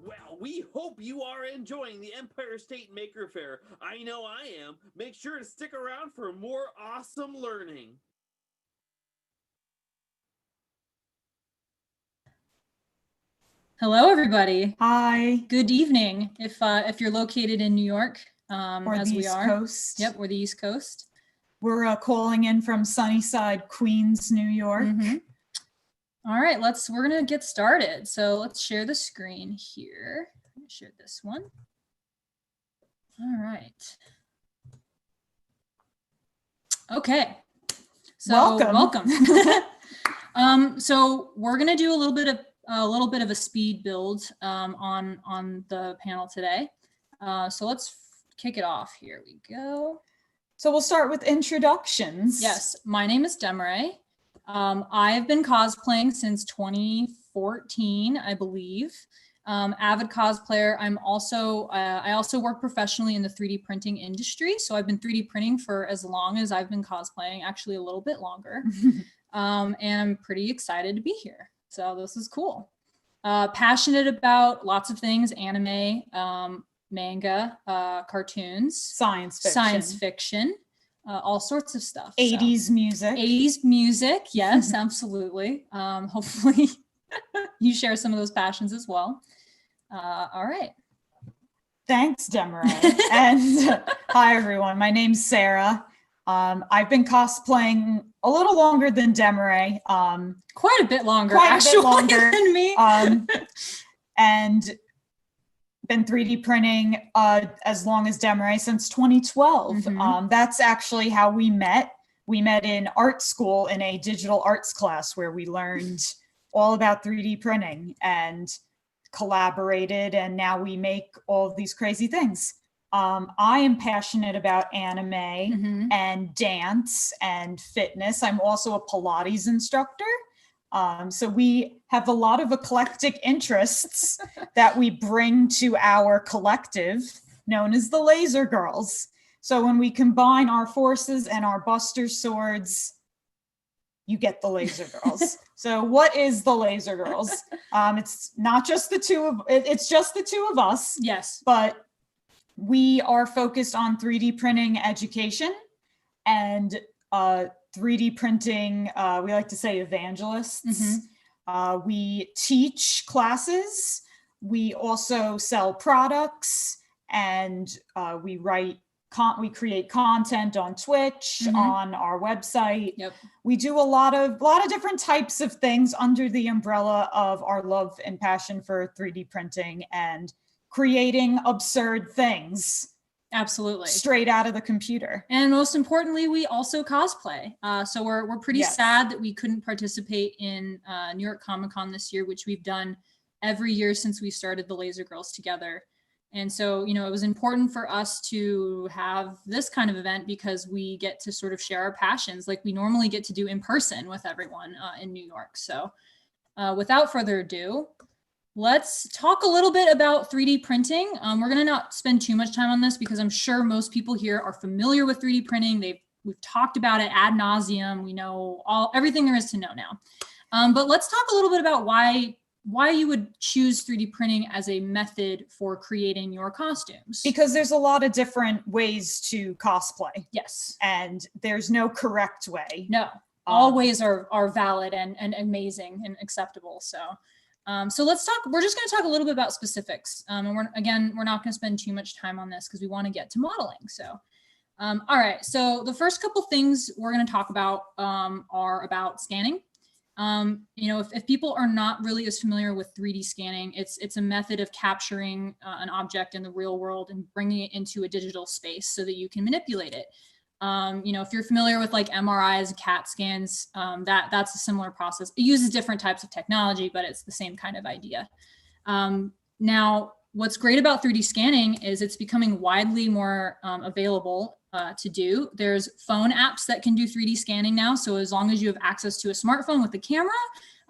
S19: Well, we hope you are enjoying the Empire State Maker Faire. I know I am. Make sure to stick around for more awesome learning.
S11: Hello, everybody. Hi. Good evening. If you're located in New York,
S12: Or
S11: as
S12: the
S11: we
S12: East
S11: are.
S12: Coast.
S11: Yep, we're the East Coast.
S12: We're calling in from Sunnyside, Queens, New York.
S11: All right, we're gonna get started. So let's share the screen here. I'm gonna share this one. All right. Okay. So welcome. So we're gonna do a little bit of a speed build on the panel today. So let's kick it off. Here we go.
S12: So we'll start with introductions.
S11: Yes, my name is Demaray. I've been cosplaying since 2014, I believe. Avid cosplayer. I also work professionally in the 3D printing industry. So I've been 3D printing for as long as I've been cosplaying, actually a little bit longer. And I'm pretty excited to be here. So this is cool. Passionate about lots of things: anime, manga, cartoons,
S12: science
S11: fiction, all sorts of stuff.
S12: 80s music.
S11: 80s music, yes, absolutely. Hopefully you share some of those passions as well. All right.
S12: Thanks, Demaray. And hi, everyone. My name's Sarah. I've been cosplaying a little longer than Demaray.
S11: Quite a bit longer, than me.
S12: And been 3D printing as long as Demaray, since 2012. That's actually how we met. We met in art school in a digital arts class where we learned all about 3D printing and collaborated, and now we make all of these crazy things. I am passionate about anime and dance and fitness. I'm also a Pilates instructor. So we have a lot of eclectic interests that we bring to our collective known as the Laser Girls. So when we combine our forces and our Buster Swords, you get the Laser Girls. So what is the Laser Girls? It's not just it's just the two of us.
S11: Yes.
S12: But we are focused on 3D printing education and 3D printing, we like to say evangelists. We teach classes. We also sell products, and we create content on Twitch, on our website.
S11: Yep.
S12: We do a lot of different types of things under the umbrella of our love and passion for 3D printing and creating absurd things.
S11: Absolutely.
S12: Straight out of the computer.
S11: And most importantly, we also cosplay. So we're pretty sad that we couldn't participate in New York Comic Con this year, which we've done every year since we started the Laser Girls together. And so, it was important for us to have this kind of event because we get to sort of share our passions like we normally get to do in person with everyone in New York. So without further ado, let's talk a little bit about 3D printing. We're going to not spend too much time on this because I'm sure most people here are familiar with 3D printing. We've talked about it ad nauseum. We know everything there is to know now. But let's talk a little bit about why you would choose 3D printing as a method for creating your costumes.
S12: Because there's a lot of different ways to cosplay.
S11: Yes.
S12: And there's no correct way.
S11: No, all ways are valid and amazing and acceptable. So let's talk, we're just going to talk a little bit about specifics. And we're not going to spend too much time on this because we want to get to modeling. So, all right. So the first couple things we're going to talk about are about scanning. If people are not really as familiar with 3D scanning, it's a method of capturing an object in the real world and bringing it into a digital space so that you can manipulate it. If you're familiar with like MRIs, CAT scans, that's a similar process. It uses different types of technology, but it's the same kind of idea. Now, what's great about 3D scanning is it's becoming widely more available to do. There's phone apps that can do 3D scanning now. So as long as you have access to a smartphone with a camera,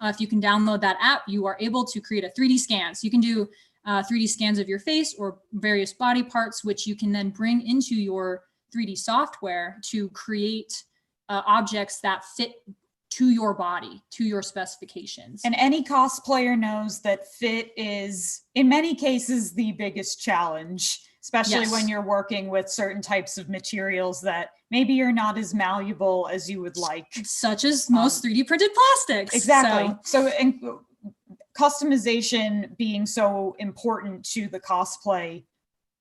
S11: if you can download that app, you are able to create a 3D scan. So you can do 3D scans of your face or various body parts, which you can then bring into your 3D software to create objects that fit to your body, to your specifications.
S12: And any cosplayer knows that fit is, in many cases, the biggest challenge, especially
S11: Yes.
S12: when you're working with certain types of materials that maybe you're not as malleable as you would like.
S11: Such as most 3D printed plastics.
S12: Exactly. So and customization being so important to the cosplay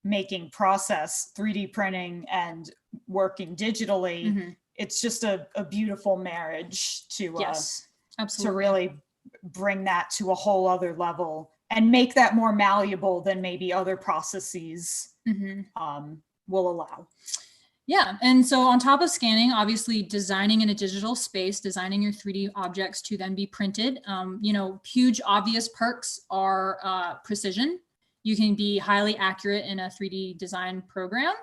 S12: making process, 3D printing and working digitally, it's just a beautiful marriage to
S11: Yes,
S12: to
S11: absolutely.
S12: really bring that to a whole other level and make that more malleable than maybe other processes will allow.
S11: Yeah, and so on top of scanning, obviously designing in a digital space, designing your 3D objects to then be printed. You know, huge obvious perks are precision. You can be highly accurate in a 3D design program.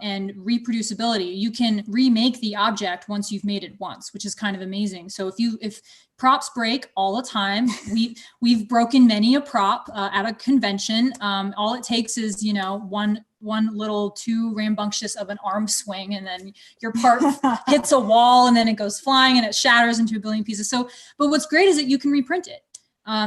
S11: And reproducibility. You can remake the object once you've made it once, which is kind of amazing. So if props break all the time, we've broken many a prop at a convention. All it takes is, you know, one little too rambunctious of an arm swing, and then your part hits a wall, and then it goes flying and it shatters into a billion pieces. So, but what's great is that you can reprint it.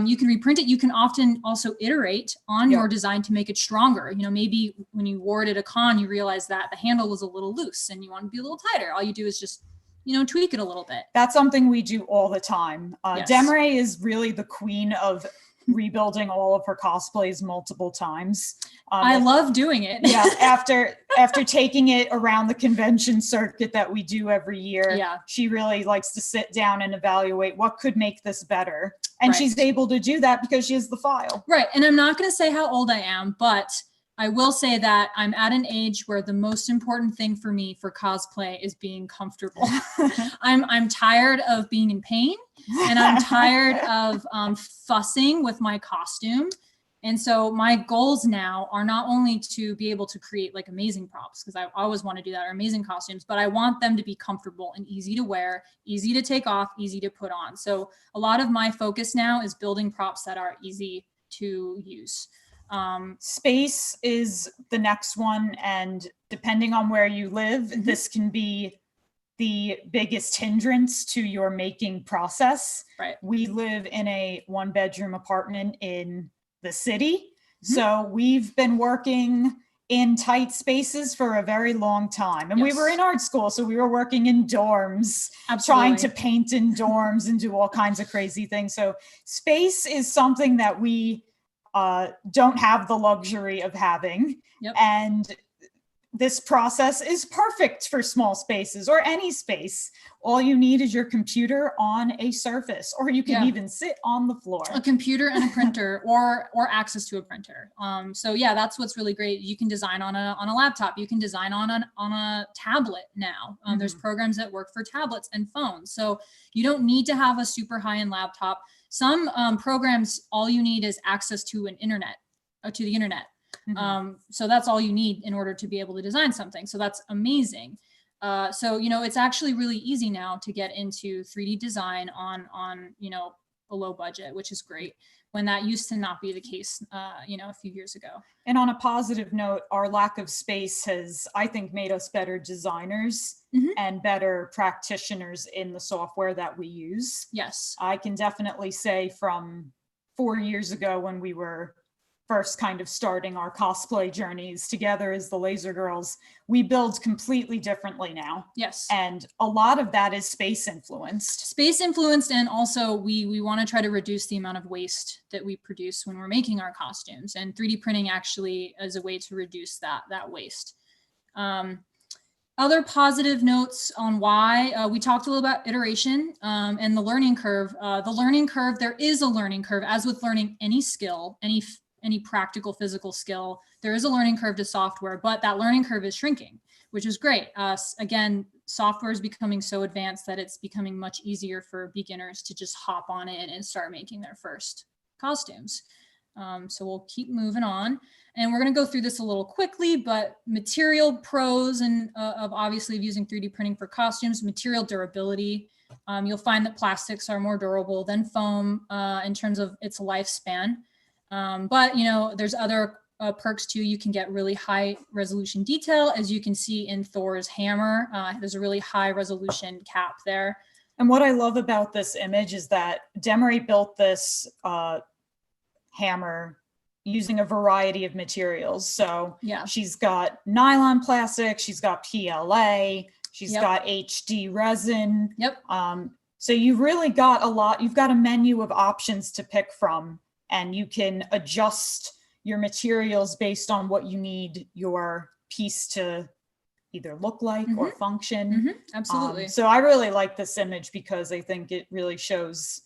S11: You can reprint it. You can often also iterate on your design to make it stronger. You know, maybe when you wore it at a con, you realize that the handle was a little loose and you want to be a little tighter. All you do is just, you know, tweak it a little bit.
S12: That's something we do all the time.
S11: Yes.
S12: Demray is really the queen of rebuilding all of her cosplays multiple times.
S11: I love doing it.
S12: Yeah, after taking it around the convention circuit that we do every year, she really likes to sit down and evaluate what could make this better. And she's able to do that because she has the file.
S11: Right. And I'm not going to say how old I am, but I will say that I'm at an age where the most important thing for me for cosplay is being comfortable. I'm tired of being in pain, and I'm tired of fussing with my costume. And so my goals now are not only to be able to create like amazing props, because I always want to do that, or amazing costumes, but I want them to be comfortable and easy to wear, easy to take off, easy to put on. So a lot of my focus now is building props that are easy to use.
S12: Space is the next one. And depending on where you live, this can be the biggest hindrance to your making process.
S11: Right.
S12: We live in a 1-bedroom apartment in the city. So we've been working in tight spaces for a very long time. And we were in art school, so we were working in dorms, trying to paint in dorms and do all kinds of crazy things. So space is something that we don't have the luxury of having. And this process is perfect for small spaces or any space. All you need is your computer on a surface, or you can even sit on the floor.
S11: A computer and a printer, or access to a printer. So yeah, that's what's really great. You can design on a laptop. You can design on a tablet now. There's programs that work for tablets and phones. So you don't need to have a super high-end laptop. Some programs, all you need is access to the internet. So that's all you need in order to be able to design something. So that's amazing. So, you know, it's actually really easy now to get into 3D design on, you know, a low budget, which is great, when that used to not be the case, you know, a few years ago.
S12: And on a positive note, our lack of space has, I think, made us better designers and better practitioners in the software that we use.
S11: Yes.
S12: I can definitely say from 4 years ago, when we were first kind of starting our cosplay journeys together as the Laser Girls, we build completely differently now.
S11: Yes.
S12: And a lot of that is space influenced.
S11: Space influenced, and also we want to try to reduce the amount of waste that we produce when we're making our costumes. And 3D printing actually is a way to reduce that waste. Other positive notes on why, we talked a little about iteration and the learning curve. There is a learning curve, as with learning any skill, any practical physical skill. There is a learning curve to software, but that learning curve is shrinking, which is great. Again, software is becoming so advanced that it's becoming much easier for beginners to just hop on it and start making their first costumes. So we'll keep moving on. And we're going to go through this a little quickly, but material pros and of obviously using 3D printing for costumes. Material durability. You'll find that plastics are more durable than foam in terms of its lifespan. But, you know, there's other perks too. You can get really high resolution detail, as you can see in Thor's hammer. There's a really high resolution cap there.
S12: And what I love about this image is that Demery built this hammer using a variety of materials. So
S11: yeah,
S12: she's got nylon plastic, she's got PLA, she's got HD resin.
S11: Yep.
S12: So you've really got a lot, you've got a menu of options to pick from, and you can adjust your materials based on what you need your piece to either look like or function.
S11: Absolutely.
S12: So I really like this image because I think it really shows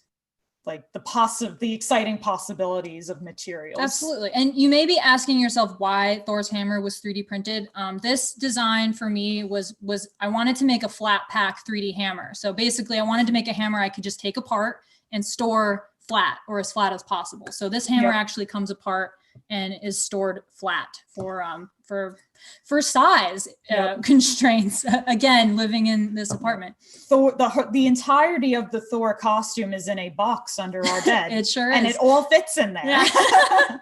S12: like the exciting possibilities of materials.
S11: Absolutely. And you may be asking yourself why Thor's hammer was 3D printed. This design for me was I wanted to make a flat pack 3D hammer. So basically I wanted to make a hammer I could just take apart and store flat, or as flat as possible. So this hammer actually comes apart and is stored flat for size constraints. Again, living in this apartment.
S12: So the entirety of the Thor costume is in a box under our bed.
S11: It sure is.
S12: And it all fits in there.
S11: Yeah.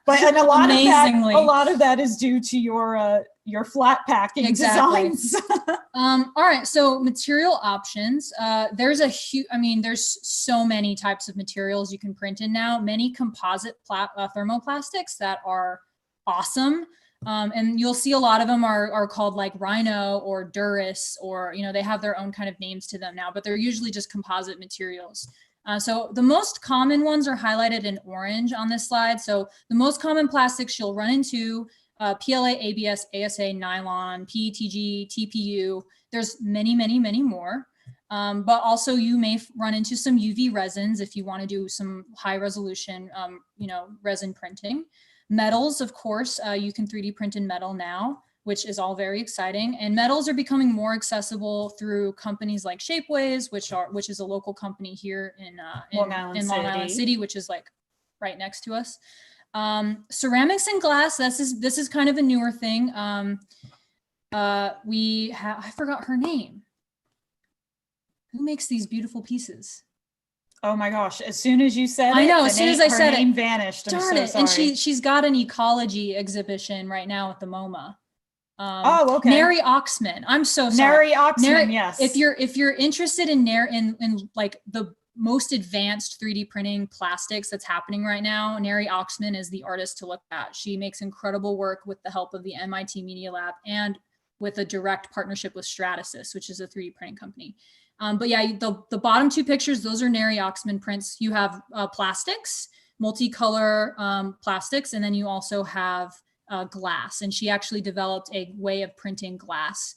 S12: And a lot
S11: Amazingly.
S12: of that is due to your flat packing designs.
S11: All right, so material options. There's there's so many types of materials you can print in now. Many composite thermoplastics that are awesome. And you'll see a lot of them are called like Rhino or Duris, or, they have their own kind of names to them now, but they're usually just composite materials. So the most common ones are highlighted in orange on this slide. So the most common plastics you'll run into, PLA, ABS, ASA, nylon, PETG, TPU. There's many, many, many more. But also you may run into some UV resins if you want to do some high resolution, resin printing. Metals, of course, you can 3D print in metal now, which is all very exciting. And metals are becoming more accessible through companies like Shapeways, which is a local company here in Long Island City, which is like right next to us. Ceramics and glass, this is kind of a newer thing. I forgot her name. Who makes these beautiful pieces?
S12: Oh my gosh, as soon as you said it,
S11: I know, as soon as I said
S12: her name
S11: it,
S12: vanished. I'm
S11: darn
S12: so
S11: it.
S12: sorry.
S11: And she's got an ecology exhibition right now at the MoMA.
S12: Okay.
S11: Neri Oxman. I'm so sorry.
S12: Neri Oxman, yes.
S11: If you're interested in like the most advanced 3D printing plastics that's happening right now, Neri Oxman is the artist to look at. She makes incredible work with the help of the MIT Media Lab and with a direct partnership with Stratasys, which is a 3D printing company. But yeah, the bottom two pictures, those are Neri Oxman prints. You have plastics, multicolor plastics, and then you also have glass. And she actually developed a way of printing glass.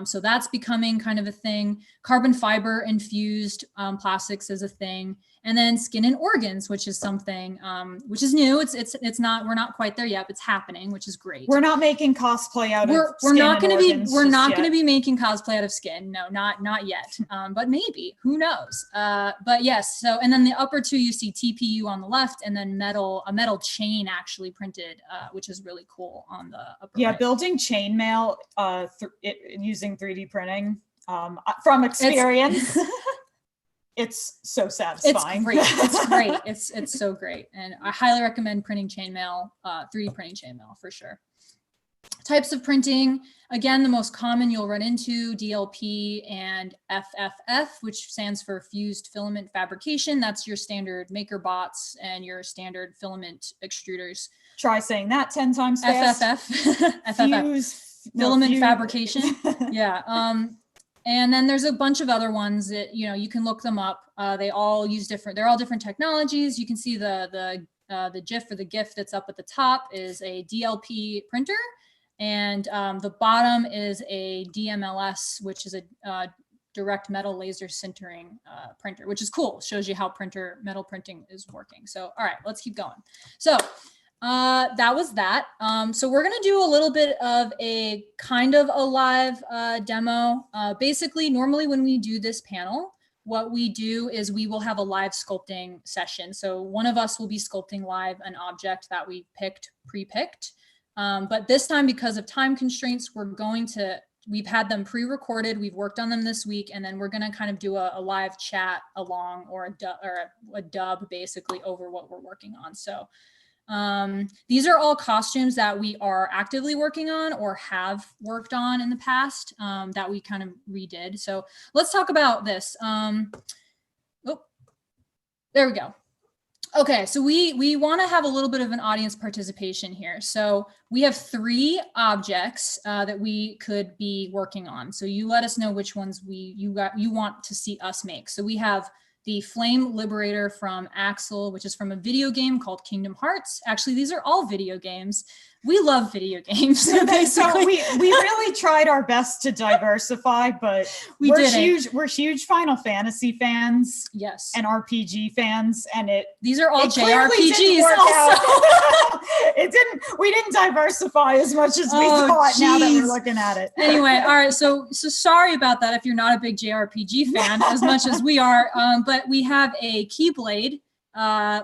S11: So that's becoming kind of a thing. Carbon fiber infused plastics is a thing. And then skin and organs, which is something which is new. It's not, we're not quite there yet, but it's happening, which is great.
S12: We're not making cosplay out of
S11: we're
S12: skin
S11: not going to be
S12: organs
S11: we're
S12: just
S11: not
S12: yet.
S11: going to be making cosplay out of skin. No, not yet. But maybe, who knows? But yes, so and then the upper two you see TPU on the left, and then a metal chain actually printed, which is really cool on the upper right.
S12: Building chainmail using 3D printing from experience. It's so satisfying.
S11: It's great. It's great. It's so great. And I highly recommend printing chainmail, 3D printing chainmail for sure. Types of printing, again, the most common you'll run into, DLP and FFF, which stands for fused filament fabrication. That's your standard maker bots and your standard filament extruders.
S12: Try saying that 10 times fast.
S11: FFF. Filament fabrication. Yeah. And then there's a bunch of other ones that, you can look them up. They're all different technologies. You can see the GIF or the GIF that's up at the top is a DLP printer. And the bottom is a DMLS, which is a direct metal laser sintering printer, which is cool. Shows you how metal printing is working. So, all right, let's keep going. So that was that. So we're going to do a little bit of a kind of a live demo. Basically, normally when we do this panel, what we do is we will have a live sculpting session. So one of us will be sculpting live an object that we pre-picked. But this time, because of time constraints, we've had them pre-recorded. We've worked on them this week, and then we're going to kind of do a live chat along or a dub basically over what we're working on. So These are all costumes that we are actively working on or have worked on in the past that we kind of redid. So let's talk about this. There we go. Okay, so we want to have a little bit of an audience participation here. So we have 3 objects that we could be working on. So you let us know which ones you want to see us make. So we have the Flame Liberator from Axel, which is from a video game called Kingdom Hearts. Actually, these are all video games. We love video games.
S12: So we really tried our best to diversify, but we're huge Final Fantasy fans.
S11: Yes.
S12: And RPG fans, and
S11: these are all JRPGs
S12: also. We didn't diversify as much as we thought. Now that we're looking at it.
S11: Anyway, all right. So sorry about that if you're not a big JRPG fan as much as we are. But we have a Keyblade.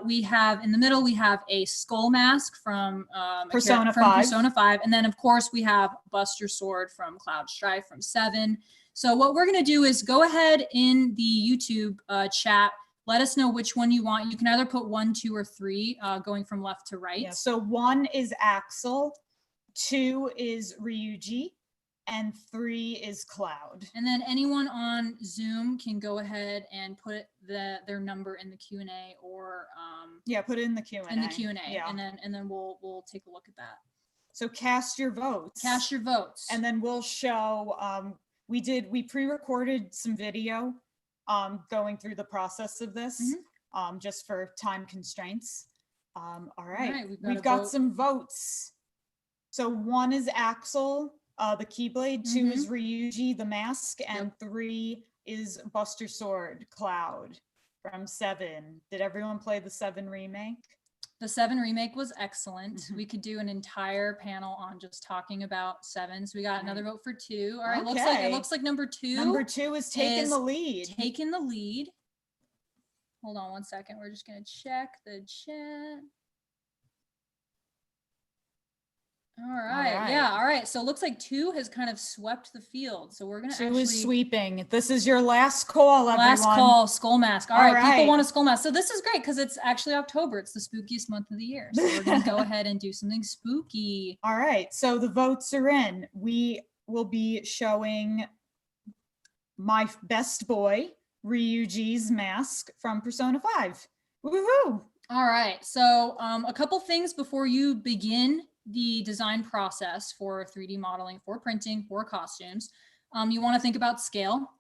S11: We have in the middle, we have a skull mask from
S12: Persona 5.
S11: And then of course we have Buster Sword from Cloud Strife from 7. So what we're going to do is go ahead in the YouTube chat. Let us know which one you want. You can either put 1, 2, or 3 going from left to right.
S12: Yeah, so 1 is Axel, 2 is Ryuji, and 3 is Cloud.
S11: And then anyone on Zoom can go ahead and put their number in the Q&A or
S12: put it in the Q&A.
S11: Yeah. And then we'll take a look at that.
S12: So cast your votes.
S11: Cast your votes.
S12: And then we'll show we pre-recorded some video going through the process of this just for time constraints. All right. We've got some votes. So 1 is Axel, the Keyblade, 2 is Ryuji, the mask, and 3 is Buster Sword, Cloud from 7. Did everyone play the 7 remake?
S11: The 7 remake was excellent. We could do an entire panel on just talking about 7. So we got another vote for 2. All right, it looks like number 2.
S12: Number 2 is taking the lead.
S11: Taking the lead. Hold on one second. We're just gonna check the chat. All right. Yeah. All right. So it looks like 2 has kind of swept the field. So we're going to
S12: 2 is sweeping. This is your last call, everyone.
S11: Last call, skull mask. All right. People want a skull mask. So this is great because it's actually October. It's the spookiest month of the year. So we're going to go ahead and do something spooky.
S12: All right. So the votes are in. We will be showing my best boy, Ryuji's mask from Persona 5. Woohoo!
S11: All right. So a couple things before you begin the design process for 3D modeling, for printing, for costumes. You want to think about scale.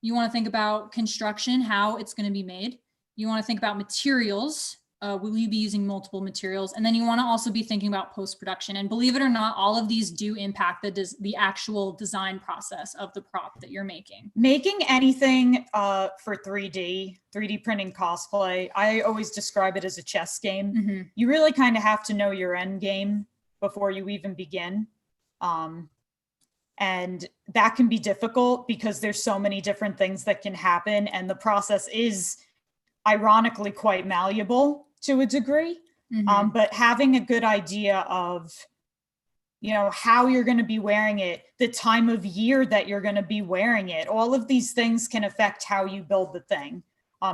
S11: You want to think about construction, how it's going to be made. You want to think about materials. Will you be using multiple materials? And then you want to also be thinking about post-production. And believe it or not, all of these do impact the actual design process of the prop that you're making.
S12: Making anything for 3D printing cosplay, I always describe it as a chess game. You really kind of have to know your end game before you even begin. And that can be difficult because there's so many different things that can happen. And the process is ironically quite malleable to a degree. But having a good idea of, how you're going to be wearing it, the time of year that you're going to be wearing it, all of these things can affect how you build the thing.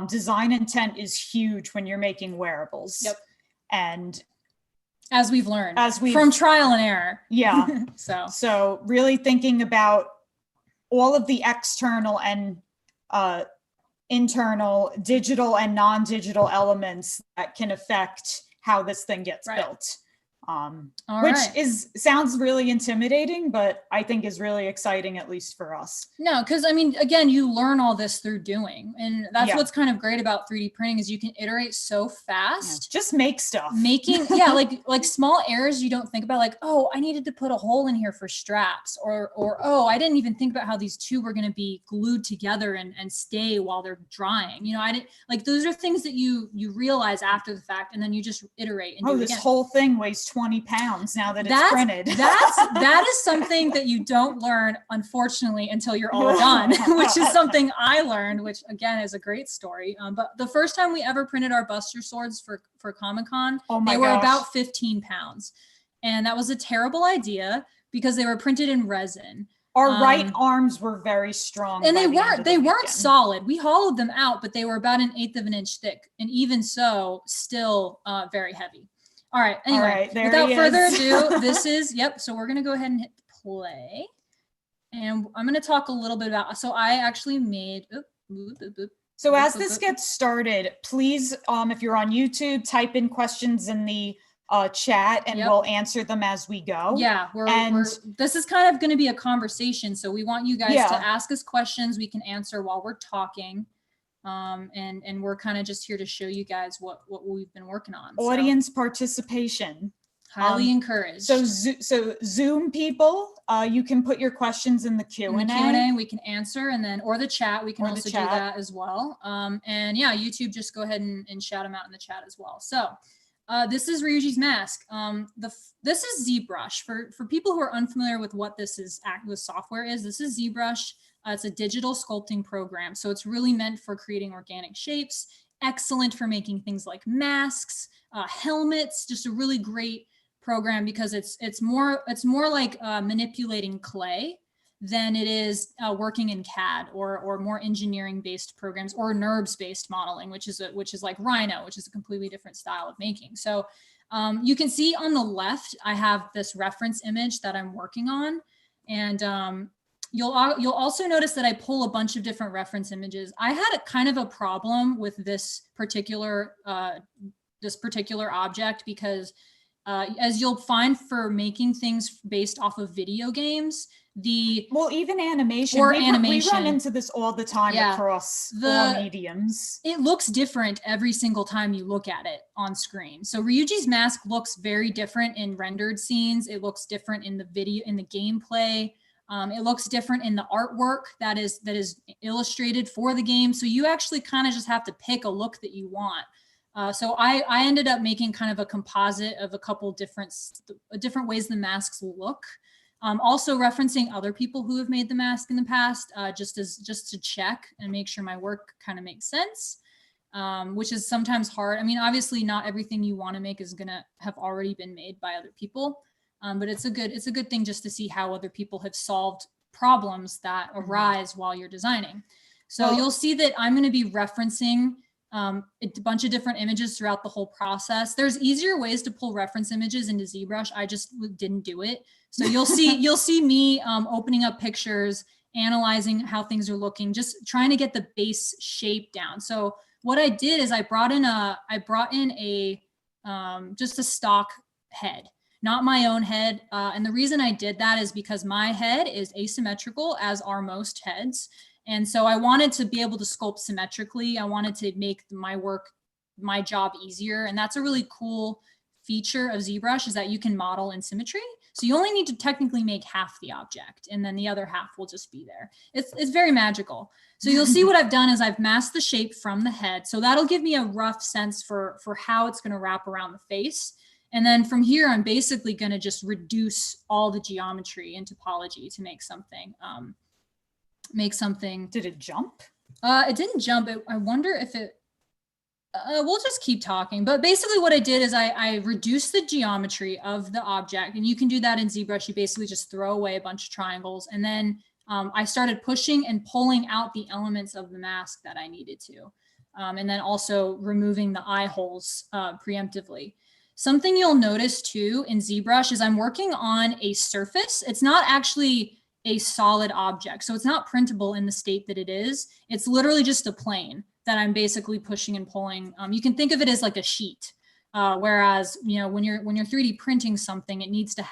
S12: Design intent is huge when you're making wearables.
S11: Yep.
S12: And
S11: as we've learned from trial and error.
S12: Yeah.
S11: So
S12: really thinking about all of the external and internal, digital and non-digital elements that can affect how this thing gets built. Which sounds really intimidating, but I think is really exciting, at least for us.
S11: No, because I mean, again, you learn all this through doing. And that's what's kind of great about 3D printing is you can iterate so fast.
S12: Just make stuff.
S11: Making, like small errors you don't think about, like, oh, I needed to put a hole in here for straps, or oh, I didn't even think about how these two were going to be glued together and stay while they're drying. I didn't, like, those are things that you realize after the fact, and then you just iterate and do it
S12: this
S11: again.
S12: Whole thing weighs 20 pounds now that it's printed.
S11: That is something that you don't learn, unfortunately, until you're all done, which is something I learned, which again is a great story. But the first time we ever printed our Buster Swords for Comic-Con, they were about 15 pounds. And that was a terrible idea because they were printed in resin.
S12: Our right arms were very strong.
S11: And they weren't solid. We hollowed them out, but they were about 1/8 of an inch thick. And even so, still very heavy. All right. Anyway,
S12: All right, there
S11: without
S12: he
S11: further
S12: is.
S11: ado, this is, yep. So we're going to go ahead and hit play. And I'm going to talk a little bit about, so I actually made,
S12: So as this gets started, please, if you're on YouTube, type in questions in the chat and we'll answer them as we go.
S11: Yeah, this is kind of going to be a conversation. So we want you guys to ask us questions we can answer while we're talking. And we're kind of just here to show you guys what we've been working on.
S12: Audience participation.
S11: Highly encouraged.
S12: So Zoom people, you can put your questions in the Q&A.
S11: In the Q&A we can answer, and then, or the chat, we can also do that as well. And yeah, YouTube, just go ahead and shout them out in the chat as well. So this is Ryuji's mask. This is ZBrush. For people who are unfamiliar with what this software is, this is ZBrush. It's a digital sculpting program. So it's really meant for creating organic shapes, excellent for making things like masks, helmets, just a really great program because it's more like manipulating clay than it is working in CAD or more engineering based programs or NURBS based modeling, which is like Rhino, which is a completely different style of making. So you can see on the left, I have this reference image that I'm working on, and you'll also notice that I pull a bunch of different reference images. I had a kind of a problem with this particular object because as you'll find for making things based off of video games,
S12: even animation, we run into this all the time across all mediums.
S11: It looks different every single time you look at it on screen. So Ryuji's mask looks very different in rendered scenes. It looks different in the video, in the gameplay. It looks different in the artwork that is illustrated for the game. So you actually kind of just have to pick a look that you want. So I ended up making kind of a composite of a couple different ways the masks look. Also referencing other people who have made the mask in the past, just to check and make sure my work kind of makes sense, which is sometimes hard. I mean, obviously not everything you want to make is gonna have already been made by other people. But it's a good thing just to see how other people have solved problems that arise while you're designing. So you'll see that I'm going to be referencing a bunch of different images throughout the whole process. There's easier ways to pull reference images into ZBrush. I just didn't do it. So you'll see me opening up pictures, analyzing how things are looking, just trying to get the base shape down. So what I did is I brought in just a stock head. Not my own head. And the reason I did that is because my head is asymmetrical, as are most heads. And so I wanted to be able to sculpt symmetrically. I wanted to make my job easier. And that's a really cool feature of ZBrush, is that you can model in symmetry. So you only need to technically make half the object, and then the other half will just be there. It's very magical. So you'll see what I've done is I've masked the shape from the head. So that'll give me a rough sense for how it's going to wrap around the face. And then from here, I'm basically going to just reduce all the geometry in topology to make something.
S12: Did it jump?
S11: It didn't jump. I wonder if it. We'll just keep talking. But basically, what I did is I reduced the geometry of the object, and you can do that in ZBrush. You basically just throw away a bunch of triangles, and then I started pushing and pulling out the elements of the mask that I needed to, and then also removing the eye holes preemptively. Something you'll notice too in ZBrush is I'm working on a surface. It's not actually a solid object. So it's not printable in the state that it is. It's literally just a plane that I'm basically pushing and pulling. You can think of it as like a sheet. Whereas, when you're 3D printing something, it needs to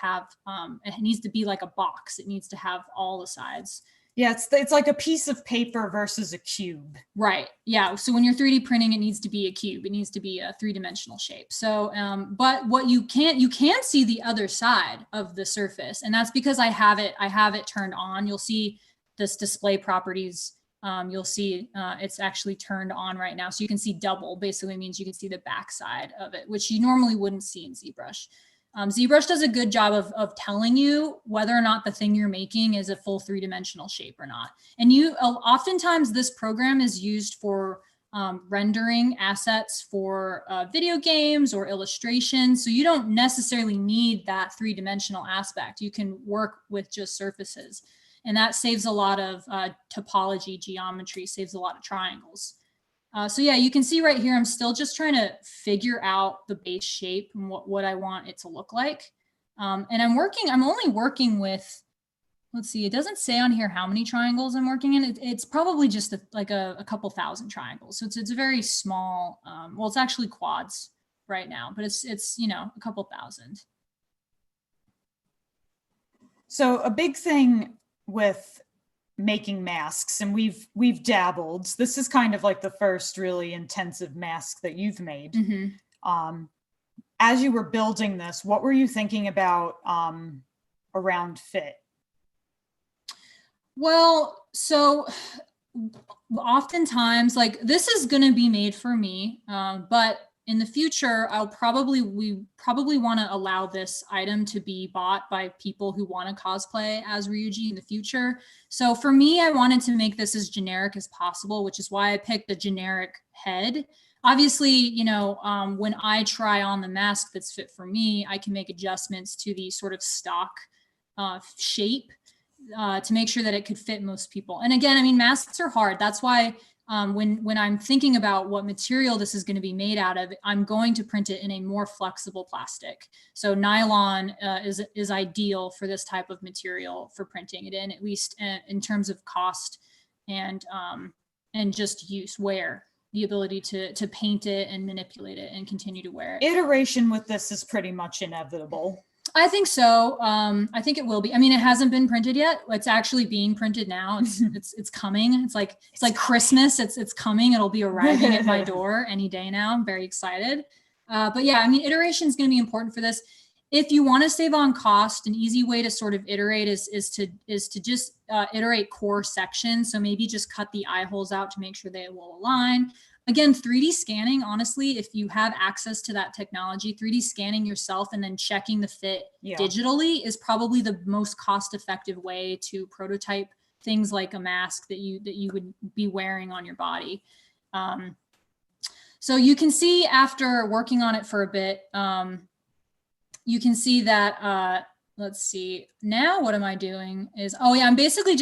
S11: be like a box. It needs to have all the sides.
S12: Yeah, it's like a piece of paper versus a cube.
S11: Right. Yeah. So when you're 3D printing, it needs to be a cube. It needs to be a three-dimensional shape. So, but what you can see the other side of the surface, and that's because I have it turned on. You'll see this display properties. You'll see it's actually turned on right now. So you can see double. Basically means you can see the back side of it, which you normally wouldn't see in ZBrush. ZBrush does a good job of telling you whether or not the thing you're making is a full three-dimensional shape or not. And oftentimes this program is used for rendering assets for video games or illustrations. So you don't necessarily need that three-dimensional aspect. You can work with just surfaces. And that saves a lot of topology, geometry, saves a lot of triangles. So yeah, you can see right here, I'm still just trying to figure out the base shape and what I want it to look like. And I'm only working with, let's see, it doesn't say on here how many triangles I'm working in. It's probably just like a couple thousand triangles. So it's a very small, well, it's actually quads right now, but it's, you know, a couple thousand.
S12: So a big thing with making masks, and we've dabbled. This is kind of like the first really intensive mask that you've made. As you were building this, what were you thinking about around fit?
S11: Well, so oftentimes, like, this is going to be made for me, but in the future, we probably want to allow this item to be bought by people who want to cosplay as Ryuji in the future. So for me, I wanted to make this as generic as possible, which is why I picked a generic head. Obviously, you know, when I try on the mask that's fit for me, I can make adjustments to the sort of stock shape to make sure that it could fit most people. And again, I mean, masks are hard. That's why when I'm thinking about what material this is going to be made out of, I'm going to print it in a more flexible plastic. So nylon is ideal for this type of material for printing it in, at least in terms of cost and just wear, the ability to paint it and manipulate it and continue to wear it.
S12: Iteration with this is pretty much inevitable.
S11: I think so. I think it will be. I mean, it hasn't been printed yet. It's actually being printed now. It's coming. It's like Christmas. It's coming. It'll be arriving at my door any day now. I'm very excited. But yeah, I mean, iteration is going to be important for this. If you want to save on cost, an easy way to sort of iterate is to just iterate core sections. So maybe just cut the eye holes out to make sure they will align. Again, 3D scanning, honestly, if you have access to that technology, 3D scanning yourself and then checking the fit digitally is probably the most cost-effective way to prototype things like a mask that you would be wearing on your body. So you can see after working on it for a bit, you can see that, let's see, now what am I doing is, oh yeah, I'm basically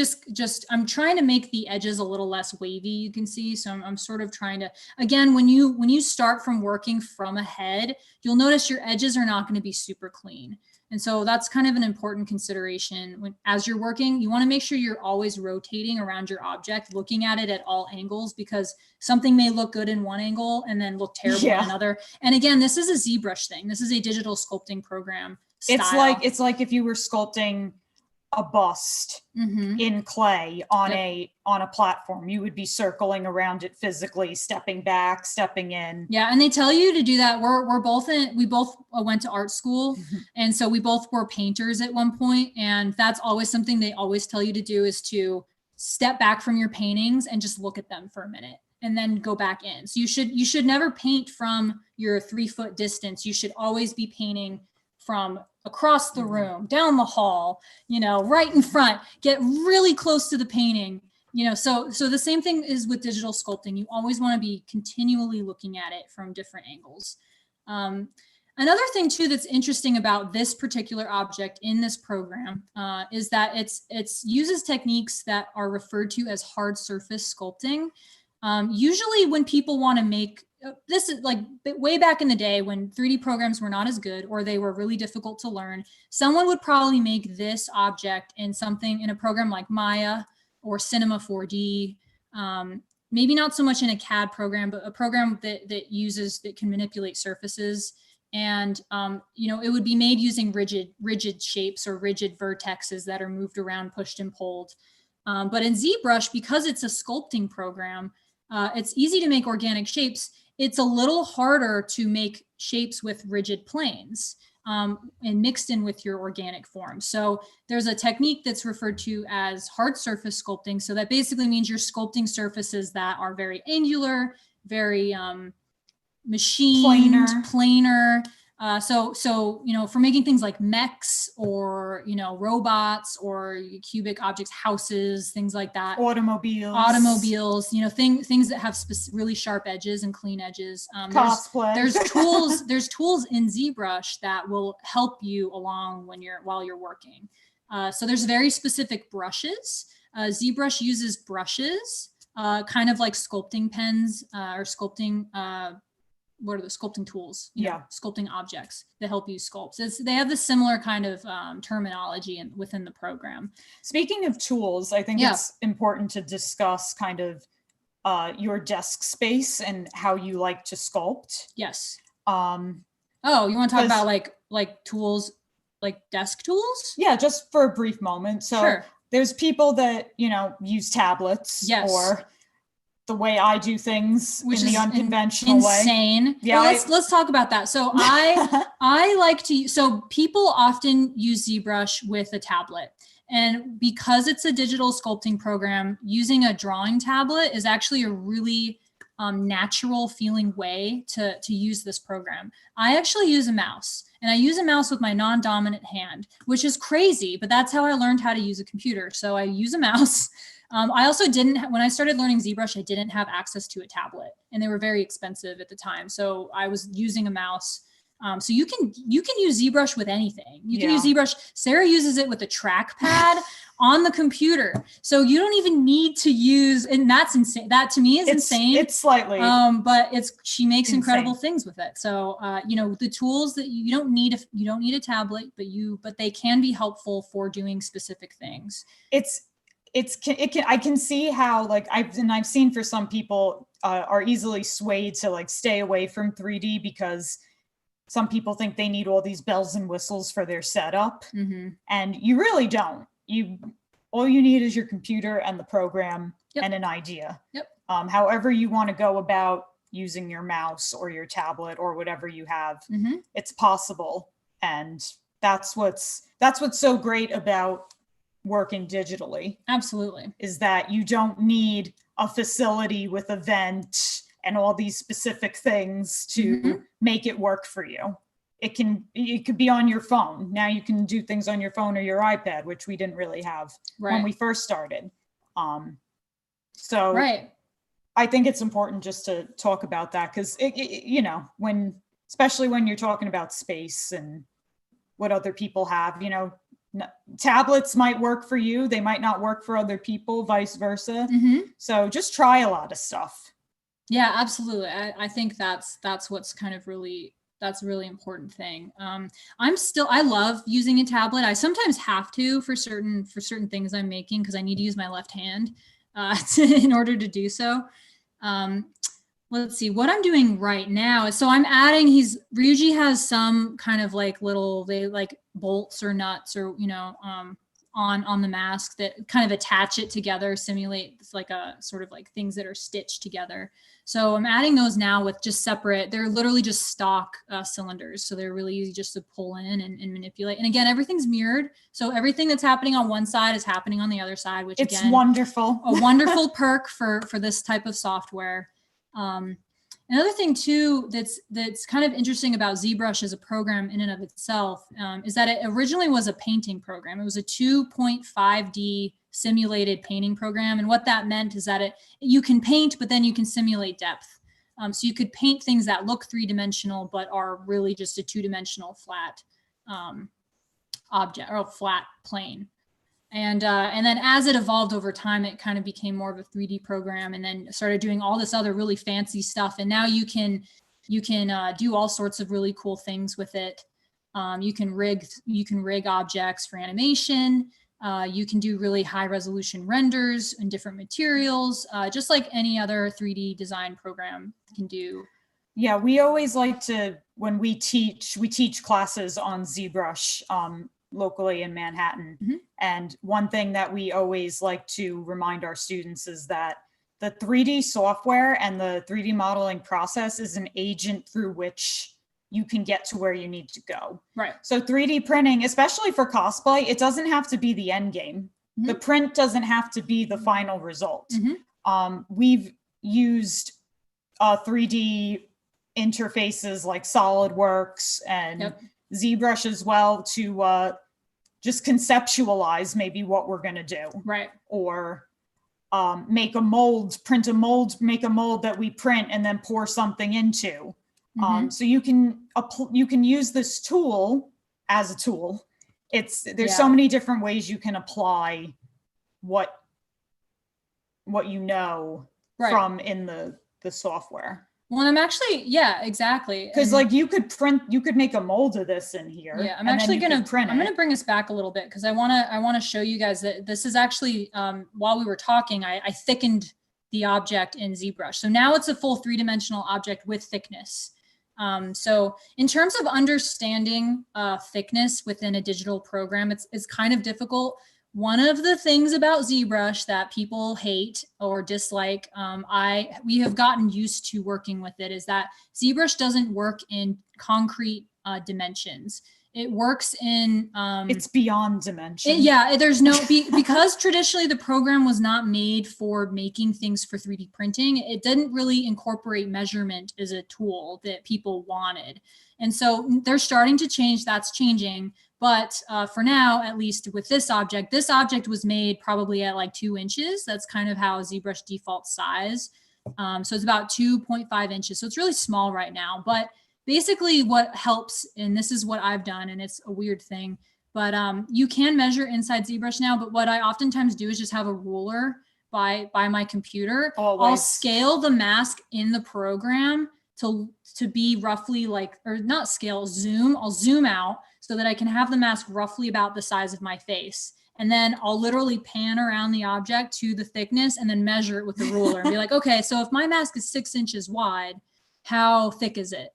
S11: I'm trying to make the edges a little less wavy, you can see. So I'm sort of trying to, again, when you start from working from a head, you'll notice your edges are not going to be super clean. And so that's kind of an important consideration as you're working. You want to make sure you're always rotating around your object, looking at it at all angles, because something may look good in one angle and then look terrible in another. And again, this is a ZBrush thing. This is a digital sculpting program style.
S12: It's like if you were sculpting a bust in clay on a platform, you would be circling around it physically, stepping back, stepping in.
S11: Yeah, and they tell you to do that. We both went to art school, and so we both were painters at one point, and that's always something they always tell you to do, is to step back from your paintings and just look at them for a minute and then go back in. So you should never paint from your 3-foot distance. You should always be painting from across the room, down the hall, you know, right in front, get really close to the painting, you know. So the same thing is with digital sculpting. You always want to be continually looking at it from different angles. Another thing too that's interesting about this particular object in this program is that it uses techniques that are referred to as hard surface sculpting. Usually when people want to make, this is like way back in the day when 3D programs were not as good or they were really difficult to learn, someone would probably make this object in a program like Maya or Cinema 4D, maybe not so much in a CAD program, but a program that can manipulate surfaces. And, you know, it would be made using rigid shapes or rigid vertexes that are moved around, pushed and pulled. But in ZBrush, because it's a sculpting program, it's easy to make organic shapes. It's a little harder to make shapes with rigid planes and mixed in with your organic form. So there's a technique that's referred to as hard surface sculpting. So that basically means you're sculpting surfaces that are very angular, very machined, planar. So, you know, for making things like mechs or, you know, robots or cubic objects, houses, things like that. Automobiles, you know, things that have really sharp edges and clean edges.
S12: Cosplay.
S11: There's tools in ZBrush that will help you along while you're working. So there's very specific brushes. ZBrush uses brushes kind of like sculpting pens or sculpting, what are the sculpting tools? You know, sculpting objects that help you sculpt. They have the similar kind of terminology within the program.
S12: Speaking of tools, I think it's important to discuss kind of your desk space and how you like to sculpt.
S11: Yes. Oh, you want to talk about like tools, like desk tools?
S12: Yeah, just for a brief moment. So there's people that, you know, use tablets or the way I do things, which in the unconventional way.
S11: Insane.
S12: Yeah,
S11: well, let's talk about that. So I like to, so people often use ZBrush with a tablet. And because it's a digital sculpting program, using a drawing tablet is actually a really natural feeling way to use this program. I actually use a mouse, and I use a mouse with my non-dominant hand, which is crazy, but that's how I learned how to use a computer. So I use a mouse. I also when I started learning ZBrush, I didn't have access to a tablet, and they were very expensive at the time. So I was using a mouse. So you can use ZBrush with anything. You can use ZBrush. Sarah uses it with a trackpad on the computer. So you don't even need to use, and that's insane. That to me is insane.
S12: It's slightly,
S11: but she makes incredible things with it. So you know, the tools that you don't need a tablet, but they can be helpful for doing specific things.
S12: I can see how, like, I've seen for some people are easily swayed to like stay away from 3D because some people think they need all these bells and whistles for their setup, and you really don't. All you need is your computer and the program and an idea. However you want to go about using your mouse or your tablet or whatever you have, it's possible, and that's what's so great about working digitally.
S11: Absolutely.
S12: Is that you don't need a facility with a vent and all these specific things to make it work for you. It could be on your phone. Now you can do things on your phone or your iPad, which we didn't really have when we first started. So I think it's important just to talk about that, because you know, especially when you're talking about space and what other people have, you know, tablets might work for you, they might not work for other people, vice versa. So just try a lot of stuff.
S11: Yeah, absolutely. I think that's what's kind of that's a really important thing. I love using a tablet. I sometimes have to for certain things I'm making, because I need to use my left hand in order to do so. Let's see what I'm doing right now. So I'm adding, Ryuji has some kind of like like bolts or nuts or, you know, on the mask that kind of attach it together, simulate like a sort of like things that are stitched together. So I'm adding those now with just separate, they're literally just stock cylinders. So they're really easy just to pull in and manipulate. And again, everything's mirrored. So everything that's happening on one side is happening on the other side, which
S12: it's
S11: again,
S12: wonderful.
S11: A wonderful perk for this type of software. Another thing too that's kind of interesting about ZBrush as a program in and of itself is that it originally was a painting program. It was a 2.5D simulated painting program, and what that meant is that you can paint, but then you can simulate depth. So you could paint things that look three-dimensional but are really just a two-dimensional flat object or a flat plane. And then as it evolved over time, it kind of became more of a 3D program, and then started doing all this other really fancy stuff. And now you can do all sorts of really cool things with it. You can rig objects for animation. You can do really high resolution renders in different materials, just like any other 3D design program can do.
S12: Yeah, we always like to, when we teach classes on ZBrush locally in Manhattan. And one thing that we always like to remind our students is that the 3D software and the 3D modeling process is an agent through which you can get to where you need to go.
S11: Right.
S12: So 3D printing, especially for cosplay, it doesn't have to be the end game. The print doesn't have to be the final result. We've used 3D interfaces like SolidWorks and ZBrush as well to just conceptualize maybe what we're going to do.
S11: Right.
S12: Or make a mold, make a mold that we print and then pour something into. So you can use this tool as a tool. There's so many different ways you can apply what what you know
S11: Right.
S12: from in the software.
S11: Well, and I'm actually, yeah, exactly.
S12: Because
S11: And-
S12: like you could make a mold of this in here.
S11: Yeah, I'm
S12: and
S11: actually
S12: then you
S11: gonna
S12: could print
S11: I'm
S12: it.
S11: gonna bring us back a little bit because I wanna show you guys that this is actually while we were talking, I thickened the object in ZBrush. So now it's a full 3-dimensional object with thickness. So in terms of understanding thickness within a digital program, it's kind of difficult. One of the things about ZBrush that people hate or dislike, we have gotten used to working with it, is that ZBrush doesn't work in concrete dimensions. It works in
S12: it's beyond dimension.
S11: There's no because traditionally the program was not made for making things for 3D printing. It didn't really incorporate measurement as a tool that people wanted, and so they're starting to change. That's changing. But for now, at least with this object was made probably at like 2 inches. That's kind of how ZBrush default size. So it's about 2.5 inches. So it's really small right now. But basically what helps, and this is what I've done, and it's a weird thing, but you can measure inside ZBrush now. But what I oftentimes do is just have a ruler by my computer.
S12: Always.
S11: I'll scale the mask in the program to be roughly like, or not scale, I'll zoom out so that I can have the mask roughly about the size of my face. And then I'll literally pan around the object to the thickness and then measure it with the ruler and be like, okay, so if my mask is 6 inches wide, how thick is it?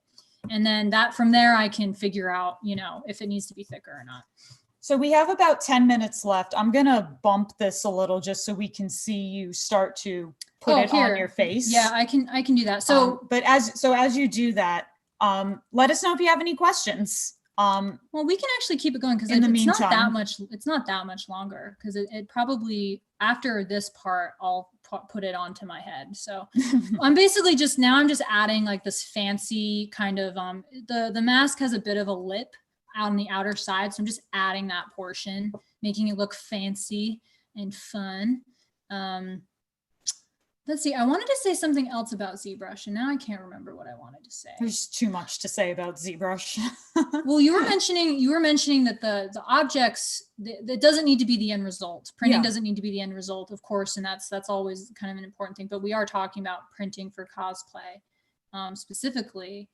S11: And then from there, I can figure out, if it needs to be thicker or not.
S12: So we have about 10 minutes left. I'm gonna bump this a little just so we can see you start to put it on your face.
S11: Yeah, I can do that. So,
S12: but as you do that, let us know if you have any questions.
S11: Well, we can actually keep it going because it's not that much longer because it probably, after this part, I'll put it onto my head. So I'm basically just adding like this fancy kind of, the mask has a bit of a lip on the outer side. So I'm just adding that portion, making it look fancy and fun. Let's see, I wanted to say something else about ZBrush and now I can't remember what I wanted to say.
S12: There's too much to say about ZBrush.
S11: Well, you were mentioning that the objects, that doesn't need to be the end result. Printing doesn't need to be the end result, of course, and that's always kind of an important thing. But we are talking about printing for cosplay specifically.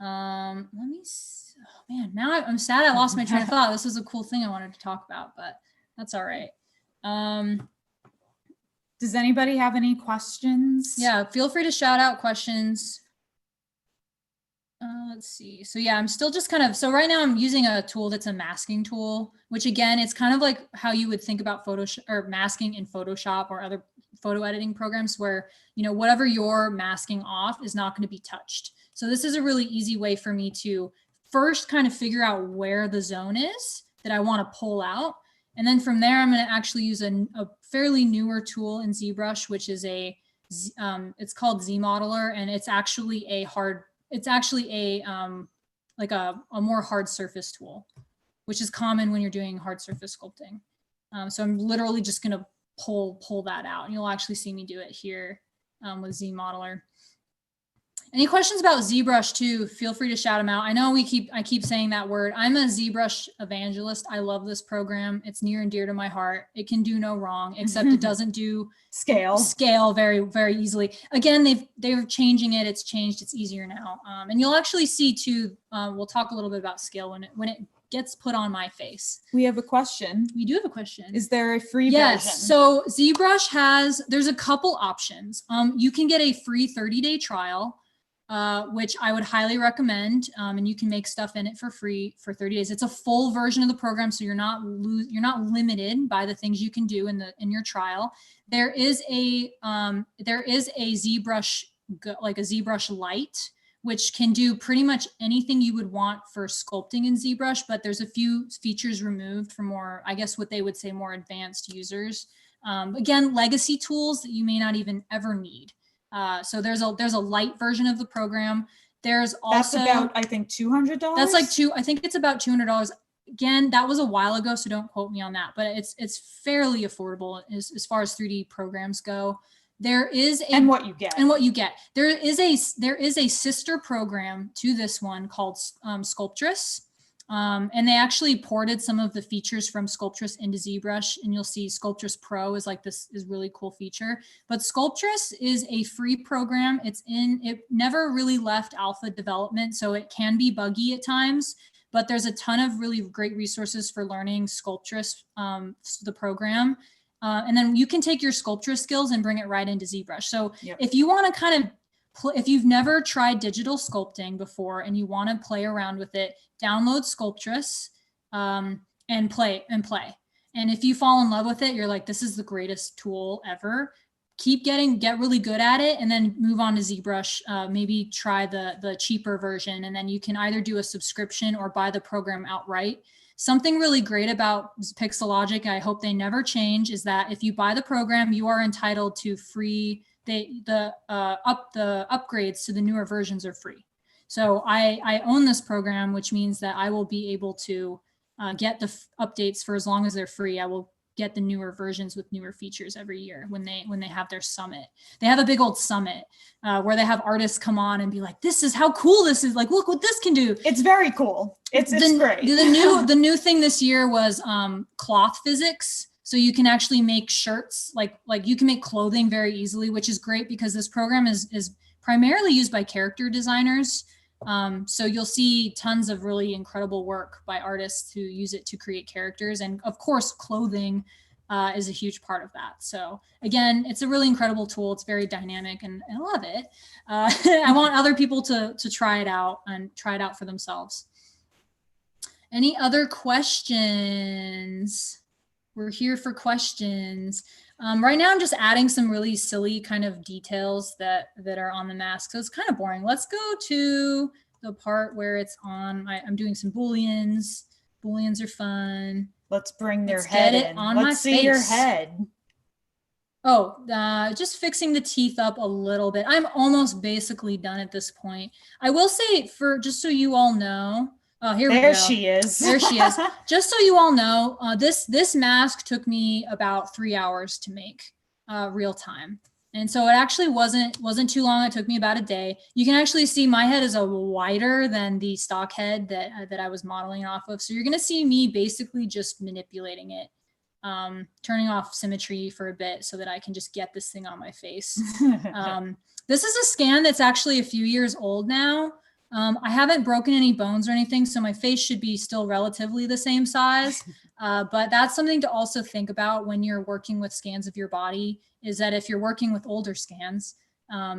S11: Let me see. Oh man, now I'm sad I lost my train of thought. This was a cool thing I wanted to talk about, but that's all right.
S12: Does anybody have any questions?
S11: Yeah, feel free to shout out questions. Let's see. So yeah, I'm still just so right now I'm using a tool that's a masking tool, which again, it's kind of like how you would think about Photoshop or masking in Photoshop or other photo editing programs where, whatever you're masking off is not going to be touched. So this is a really easy way for me to first kind of figure out where the zone is that I want to pull out. And then from there, I'm going to actually use a fairly newer tool in ZBrush, which is it's called Z-Modeler, and it's actually like a more hard surface tool, which is common when you're doing hard surface sculpting. So I'm literally just going to pull that out, and you'll actually see me do it here with Z-Modeler. Any questions about ZBrush too, feel free to shout them out. I know I keep saying that word. I'm a ZBrush evangelist. I love this program. It's near and dear to my heart. It can do no wrong, except it doesn't do scale very, very easily. Again, they're changing it. It's changed. It's easier now. And you'll actually see too, we'll talk a little bit about scale when it gets put on my face.
S12: We have a question.
S11: We do have a question.
S12: Is there a free version?
S11: Yes. So ZBrush there's a couple options. You can get a free 30-day trial, which I would highly recommend, and you can make stuff in it for free for 30 days. It's a full version of the program, so you're not limited by the things you can do in your trial. There is a ZBrush, like a ZBrush Lite, which can do pretty much anything you would want for sculpting in ZBrush, but there's a few features removed for more, I guess what they would say, more advanced users. Again, legacy tools that you may not even ever need. So there's a light version of the program. There's also,
S12: that's about, I think, $200.
S11: That's like I think it's about $200. Again, that was a while ago, so don't quote me on that, but it's fairly affordable as far as 3D programs go. There is
S12: and what you get.
S11: There is a sister program to this one called Sculptress. And they actually ported some of the features from Sculptress into ZBrush, and you'll see Sculptress Pro is like this is really cool feature. But Sculptress is a free program. It never really left alpha development, so it can be buggy at times, but there's a ton of really great resources for learning Sculptress, the program. And then you can take your Sculptress skills and bring it right into ZBrush. So if you want to kind of if you've never tried digital sculpting before and you want to play around with it, download Sculptress and play. And if you fall in love with it, you're like, this is the greatest tool ever. Get really good at it, and then move on to ZBrush. Maybe try the cheaper version, and then you can either do a subscription or buy the program outright. Something really great about Pixelogic, I hope they never change, is that if you buy the program, you are entitled to free. The upgrades to the newer versions are free. So I own this program, which means that I will be able to get the updates for as long as they're free. I will get the newer versions with newer features every year when they have their summit. They have a big old summit where they have artists come on and be like, this is how cool this is. Like, look what this can do.
S12: It's very cool. It's great.
S11: The new thing this year was cloth physics. So you can actually make shirts, like you can make clothing very easily, which is great because this program is primarily used by character designers. So you'll see tons of really incredible work by artists who use it to create characters. And of course, clothing is a huge part of that. So again, it's a really incredible tool. It's very dynamic and I love it. I want other people to try it out and try it out for themselves. Any other questions? We're here for questions. Right now, I'm just adding some really silly kind of details that are on the mask. So it's kind of boring. Let's go to the part where it's on. I'm doing some Booleans. Booleans are fun.
S12: Let's bring their head in. Let's see your head.
S11: Oh, just fixing the teeth up a little bit. I'm almost basically done at this point. I will say, just so you all know, here we go.
S12: There she is.
S11: There she is. Just so you all know, this mask took me about 3 hours to make real time. And so it actually wasn't too long. It took me about a day. You can actually see my head is wider than the stock head that I was modeling off of. So you're going to see me basically just manipulating it, turning off symmetry for a bit so that I can just get this thing on my face. This is a scan that's actually a few years old now. I haven't broken any bones or anything, so my face should be still relatively the same size. But that's something to also think about when you're working with scans of your body, is that if you're working with older scans,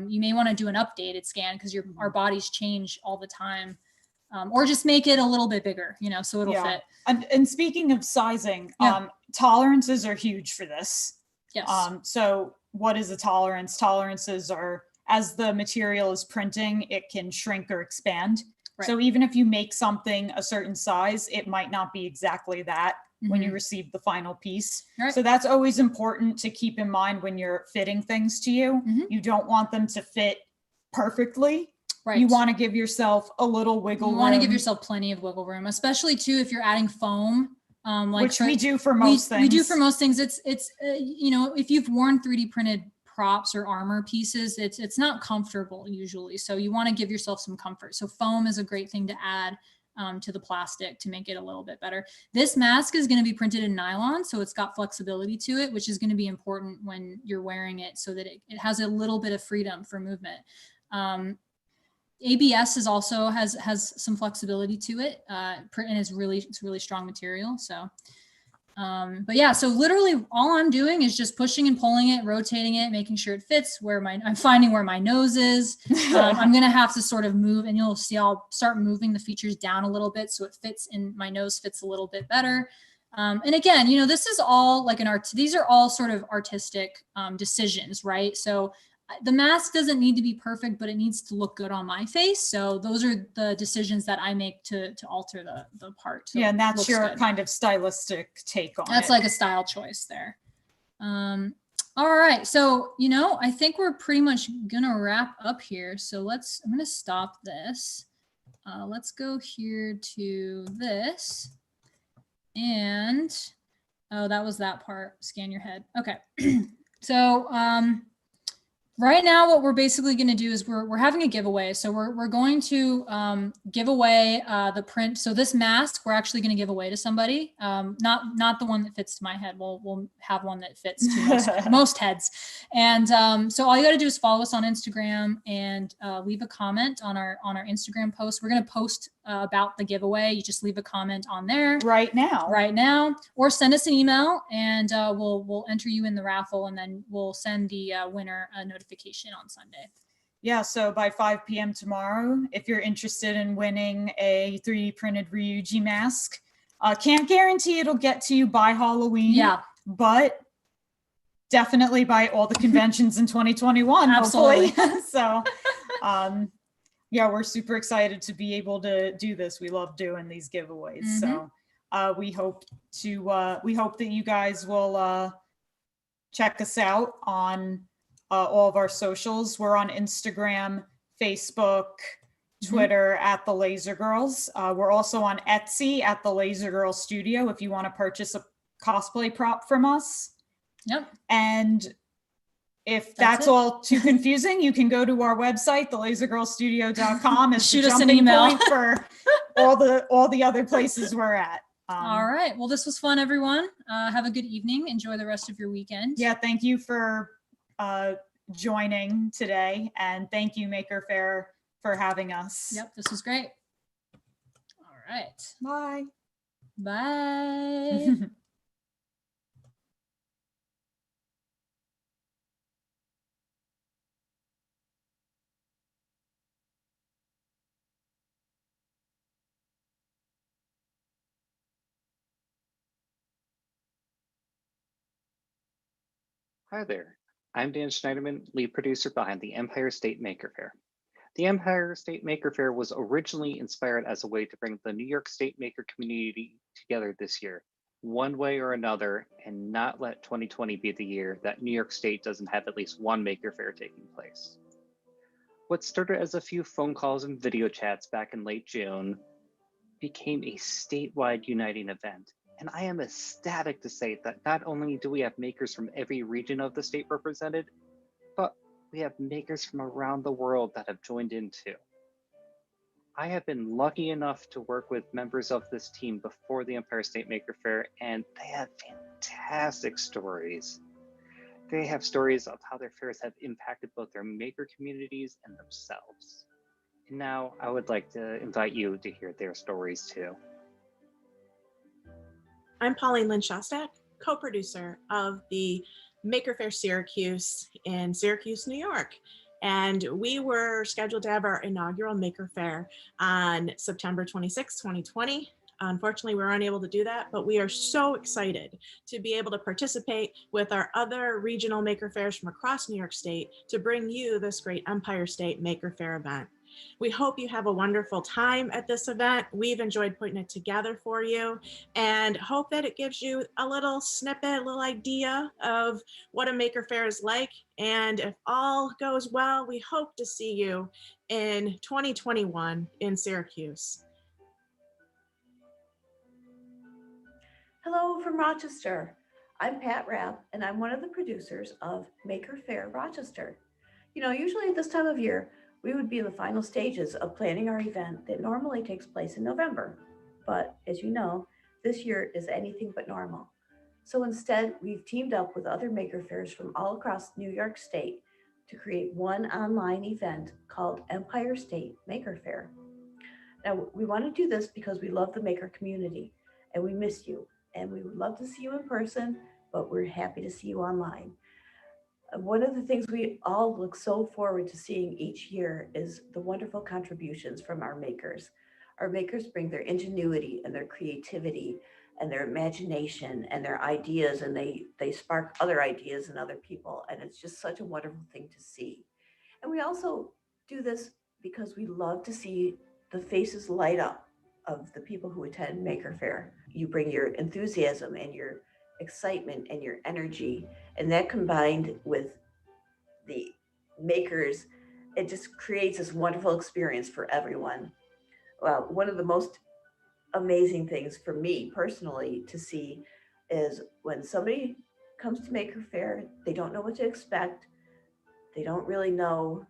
S11: you may want to do an updated scan because our bodies change all the time. Or just make it a little bit bigger, so it'll fit.
S12: And speaking of sizing, tolerances are huge for this.
S11: Yes.
S12: So what is a tolerance? Tolerances are, as the material is printing, it can shrink or expand. Right. So even if you make something a certain size, it might not be exactly that when you receive the final piece. Right. So that's always important to keep in mind when you're fitting things to you. You don't want them to fit perfectly. Right. You want to give yourself a little wiggle room.
S11: You want to give yourself plenty of wiggle room, especially too if you're adding foam.
S12: Which we do for most things.
S11: We do for most things. It's if you've worn 3D printed props or armor pieces, it's not comfortable usually. So you want to give yourself some comfort. So foam is a great thing to add to the plastic to make it a little bit better. This mask is going to be printed in nylon, so it's got flexibility to it, which is going to be important when you're wearing it so that it has a little bit of freedom for movement. ABS is also has some flexibility to it, and it's really strong material. So but yeah, so literally all I'm doing is just pushing and pulling it, rotating it, making sure it fits I'm finding where my nose is. I'm going to have to sort of move, and you'll see I'll start moving the features down a little bit so it fits in, my nose fits a little bit better. And again, this is all like these are all sort of artistic decisions, right? So the mask doesn't need to be perfect, but it needs to look good on my face. So those are the decisions that I make to alter the part. So
S12: and that's your kind of stylistic take on it.
S11: That's like a style choice there. All right. So, I think we're pretty much gonna wrap up here. So I'm gonna stop this. Let's go here to this. And, oh, that was that part. Scan your head. Okay. So, Right now, what we're basically going to do is we're having a giveaway. So we're going to give away the print. So this mask, we're actually going to give away to somebody. Not the one that fits to my head. We'll have one that fits to most heads. And so all you got to do is follow us on Instagram and leave a comment on our Instagram post. We're going to post about the giveaway. You just leave a comment on there
S12: right now,
S11: or send us an email, and we'll enter you in the raffle, and then we'll send the winner a notification on Sunday.
S12: Yeah, so by 5 p.m. tomorrow, if you're interested in winning a 3D printed Ryuji mask, can't guarantee it'll get to you by Halloween.
S11: Yeah,
S12: but definitely by all the conventions in 2021.
S11: Absolutely.
S12: Hopefully. So, yeah, we're super excited to be able to do this. We love doing these giveaways. So we hope that you guys will check us out on all of our socials. We're on Instagram, Facebook, Twitter at the Laser Girls. We're also on Etsy at the Laser Girl Studio if you want to purchase a cosplay prop from us.
S11: Yep.
S12: And if that's all too confusing, you can go to our website, thelasergirlstudio.com, as
S11: Shoot
S12: the
S11: us an
S12: jumping
S11: email
S12: point for all the other places we're at.
S11: All right. Well, this was fun, everyone. Have a good evening. Enjoy the rest of your weekend.
S12: Yeah, thank you for joining today, and thank you, Maker Faire, for having us.
S11: Yep, this was great. All right.
S12: Bye.
S11: Bye.
S1: Hi there, I'm Dan Schneiderman, lead producer behind the Empire State Maker Faire. The Empire State Maker Faire was originally inspired as a way to bring the New York State maker community together this year, one way or another, and not let 2020 be the year that New York State doesn't have at least one Maker Faire taking place. What started as a few phone calls and video chats back in late June became a statewide uniting event. And I am ecstatic to say that not only do we have makers from every region of the state represented, but we have makers from around the world that have joined in too. I have been lucky enough to work with members of this team before the Empire State Maker Faire, and they have fantastic stories. They have stories of how their fairs have impacted both their maker communities and themselves. And now I would like to invite you to hear their stories too.
S13: I'm Pauline Lynn Shostak, co-producer of the Maker Faire Syracuse in Syracuse, New York. And we were scheduled to have our inaugural Maker Faire on September 26, 2020. Unfortunately, we were unable to do that, but we are so excited to be able to participate with our other regional Maker Fairs from across New York State to bring you this great Empire State Maker Faire event. We hope you have a wonderful time at this event. We've enjoyed putting it together for you and hope that it gives you a little snippet, a little idea of what a Maker Faire is like. And if all goes well, we hope to see you in 2021 in Syracuse.
S14: Hello from Rochester. I'm Pat Rapp, and I'm one of the producers of Maker Faire Rochester. You know, usually at this time of year, we would be in the final stages of planning our event that normally takes place in November. But as you know, this year is anything but normal. So instead, we've teamed up with other Maker Fairs from all across New York State to create one online event called Empire State Maker Faire. Now, we want to do this because we love the maker community and we miss you. And we would love to see you in person, but we're happy to see you online. One of the things we all look so forward to seeing each year is the wonderful contributions from our makers. Our makers bring their ingenuity and their creativity and their imagination and their ideas, and they spark other ideas in other people. And it's just such a wonderful thing to see. And we also do this because we love to see the faces light up of the people who attend Maker Faire. You bring your enthusiasm and your excitement and your energy, and that combined with the makers, it just creates this wonderful experience for everyone. Well, one of the most amazing things for me personally to see is when somebody comes to Maker Faire, they don't know what to expect. They don't really know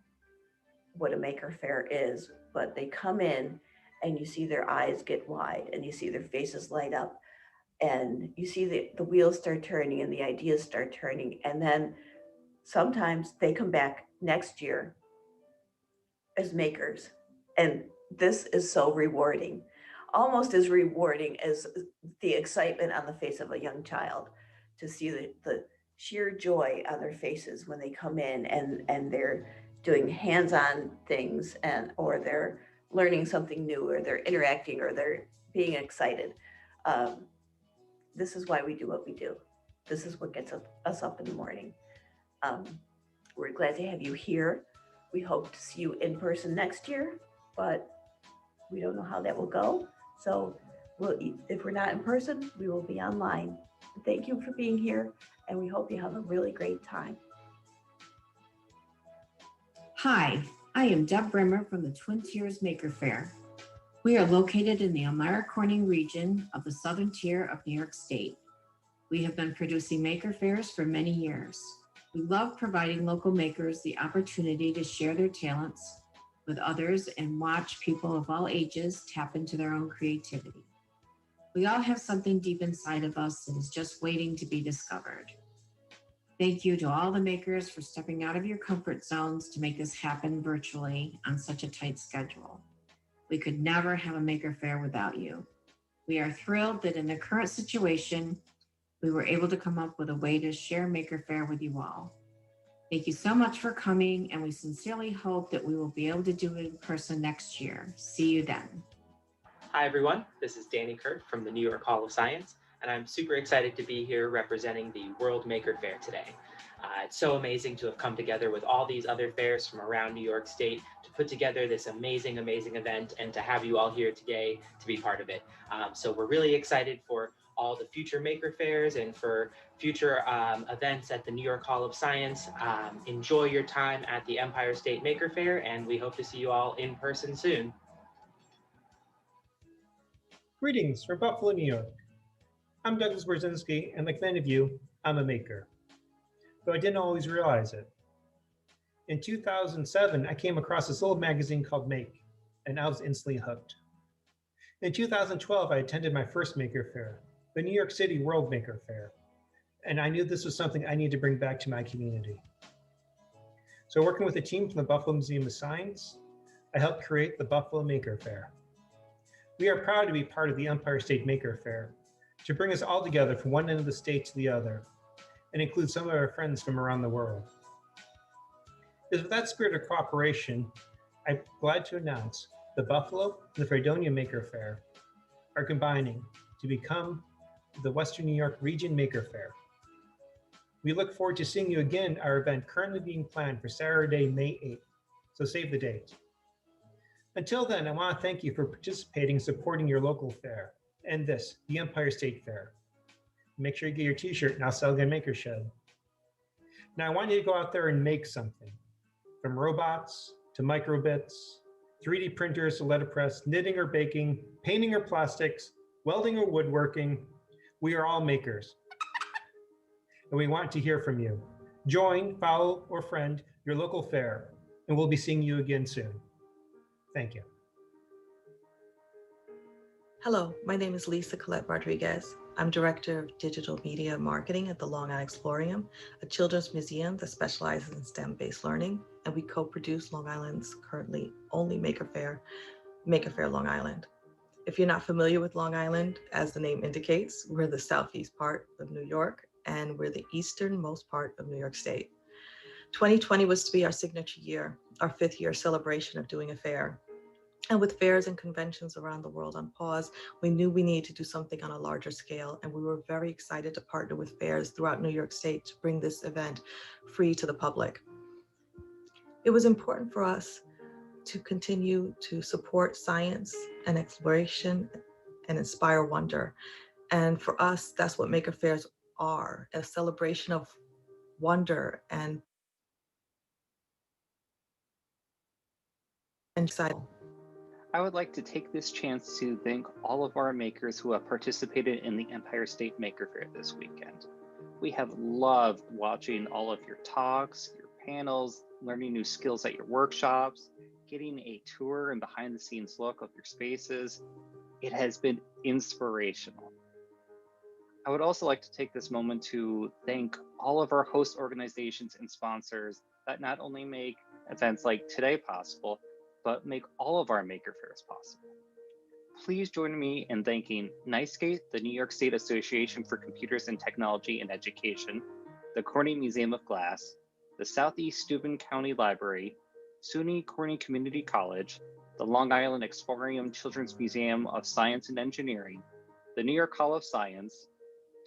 S14: what a maker fair is, but they come in and you see their eyes get wide and you see their faces light up and you see the wheels start turning and the ideas start turning. And then sometimes they come back next year as makers. And this is so rewarding, almost as rewarding as the excitement on the face of a young child to see the sheer joy on their faces when they come in and they're doing hands-on things or they're learning something new or they're interacting or they're being excited. This is why we do what we do. This is what gets us up in the morning. We're glad to have you here. We hope to see you in person next year, but we don't know how that will go. So if we're not in person, we will be online. Thank you for being here, and we hope you have a really great time.
S3: Hi, I am Deb Brimmer from the Twin Tiers Maker Faire. We are located in the Elmira Corning region of the southern tier of New York State. We have been producing maker fairs for many years. We love providing local makers the opportunity to share their talents with others and watch people of all ages tap into their own creativity. We all have something deep inside of us that is just waiting to be discovered. Thank you to all the makers for stepping out of your comfort zones to make this happen virtually on such a tight schedule. We could never have a maker fair without you. We are thrilled that in the current situation, we were able to come up with a way to share Maker Faire with you all. Thank you so much for coming, and we sincerely hope that we will be able to do it in person next year. See you then.
S5: Hi everyone, this is Danny Kurt from the New York Hall of Science, and I'm super excited to be here representing the World Maker Faire today. It's so amazing to have come together with all these other fairs from around New York State to put together this amazing event and to have you all here today to be part of it. So we're really excited for all the future Maker Fairs and for future events at the New York Hall of Science. Enjoy your time at the Empire State Maker Faire, and we hope to see you all in person soon.
S15: Greetings from Buffalo, New York. I'm Douglas Brzezinski, and like many of you, I'm a maker. Though I didn't always realize it. In 2007, I came across this little magazine called Make, and I was instantly hooked. In 2012, I attended my first Maker Faire, the New York City World Maker Faire, and I knew this was something I need to bring back to my community. So working with a team from the Buffalo Museum of Science, I helped create the Buffalo Maker Faire. We are proud to be part of the Empire State Maker Faire, to bring us all together from one end of the state to the other, and include some of our friends from around the world. It is with that spirit of cooperation, I'm glad to announce the Buffalo and the Fredonia Maker Faire are combining to become the Western New York Region Maker Faire. We look forward to seeing you again at our event currently being planned for Saturday, May 8th, so save the date. Until then, I want to thank you for participating and supporting your local fair and this, the Empire State Fair. Make sure you get your t-shirt and I'll sell you a maker shed. Now I want you to go out there and make something, from robots to microbits, 3D printers to letterpress, knitting or baking, painting or plastics, welding or woodworking. We are all makers, and we want to hear from you. Join, follow, or friend your local fair, and we'll be seeing you again soon. Thank you.
S16: Hello, my name is Lisa Colette Rodriguez. I'm Director of Digital Media Marketing at the Long Island Explorium, a children's museum that specializes in STEM-based learning, and we co-produce Long Island's currently only Maker Faire Long Island. If you're not familiar with Long Island, as the name indicates, we're the southeast part of New York, and we're the easternmost part of New York State. 2020 was to be our signature year, our 5th year celebration of doing a fair. And with fairs and conventions around the world on pause, we knew we needed to do something on a larger scale, and we were very excited to partner with fairs throughout New York State to bring this event free to the public. It was important for us to continue to support science and exploration and inspire wonder. And for us, that's what Maker Fairs are, a celebration of wonder and excitement.
S1: I would like to take this chance to thank all of our makers who have participated in the Empire State Maker Faire this weekend. We have loved watching all of your talks, your panels, learning new skills at your workshops, getting a tour and behind the scenes look of your spaces. It has been inspirational. I would also like to take this moment to thank all of our host organizations and sponsors that not only make events like today possible, but make all of our Maker Fairs possible. Please join me in thanking NYSCATE, the New York State Association for Computers and Technology in Education, the Corning Museum of Glass, the Southeast Steuben County Library, SUNY Corning Community College, the Long Island Explorium Children's Museum of Science and Engineering, the New York Hall of Science,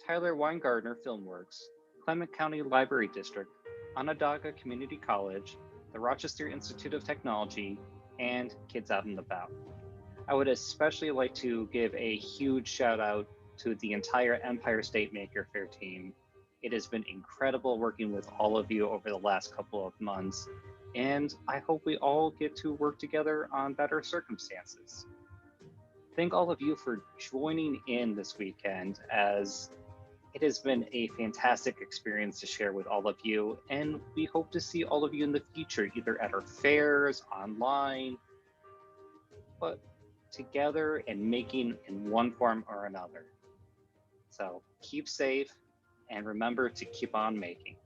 S1: Tyler Weingartner Filmworks, Clement County Library District, Onondaga Community College, the Rochester Institute of Technology, and Kids Out and About. I would especially like to give a huge shout out to the entire Empire State Maker Faire team. It has been incredible working with all of you over the last couple of months, and I hope we all get to work together on better circumstances. Thank all of you for joining in this weekend, as it has been a fantastic experience to share with all of you, and we hope to see all of you in the future, either at our fairs, online, but together and making in one form or another. So keep safe and remember to keep on making.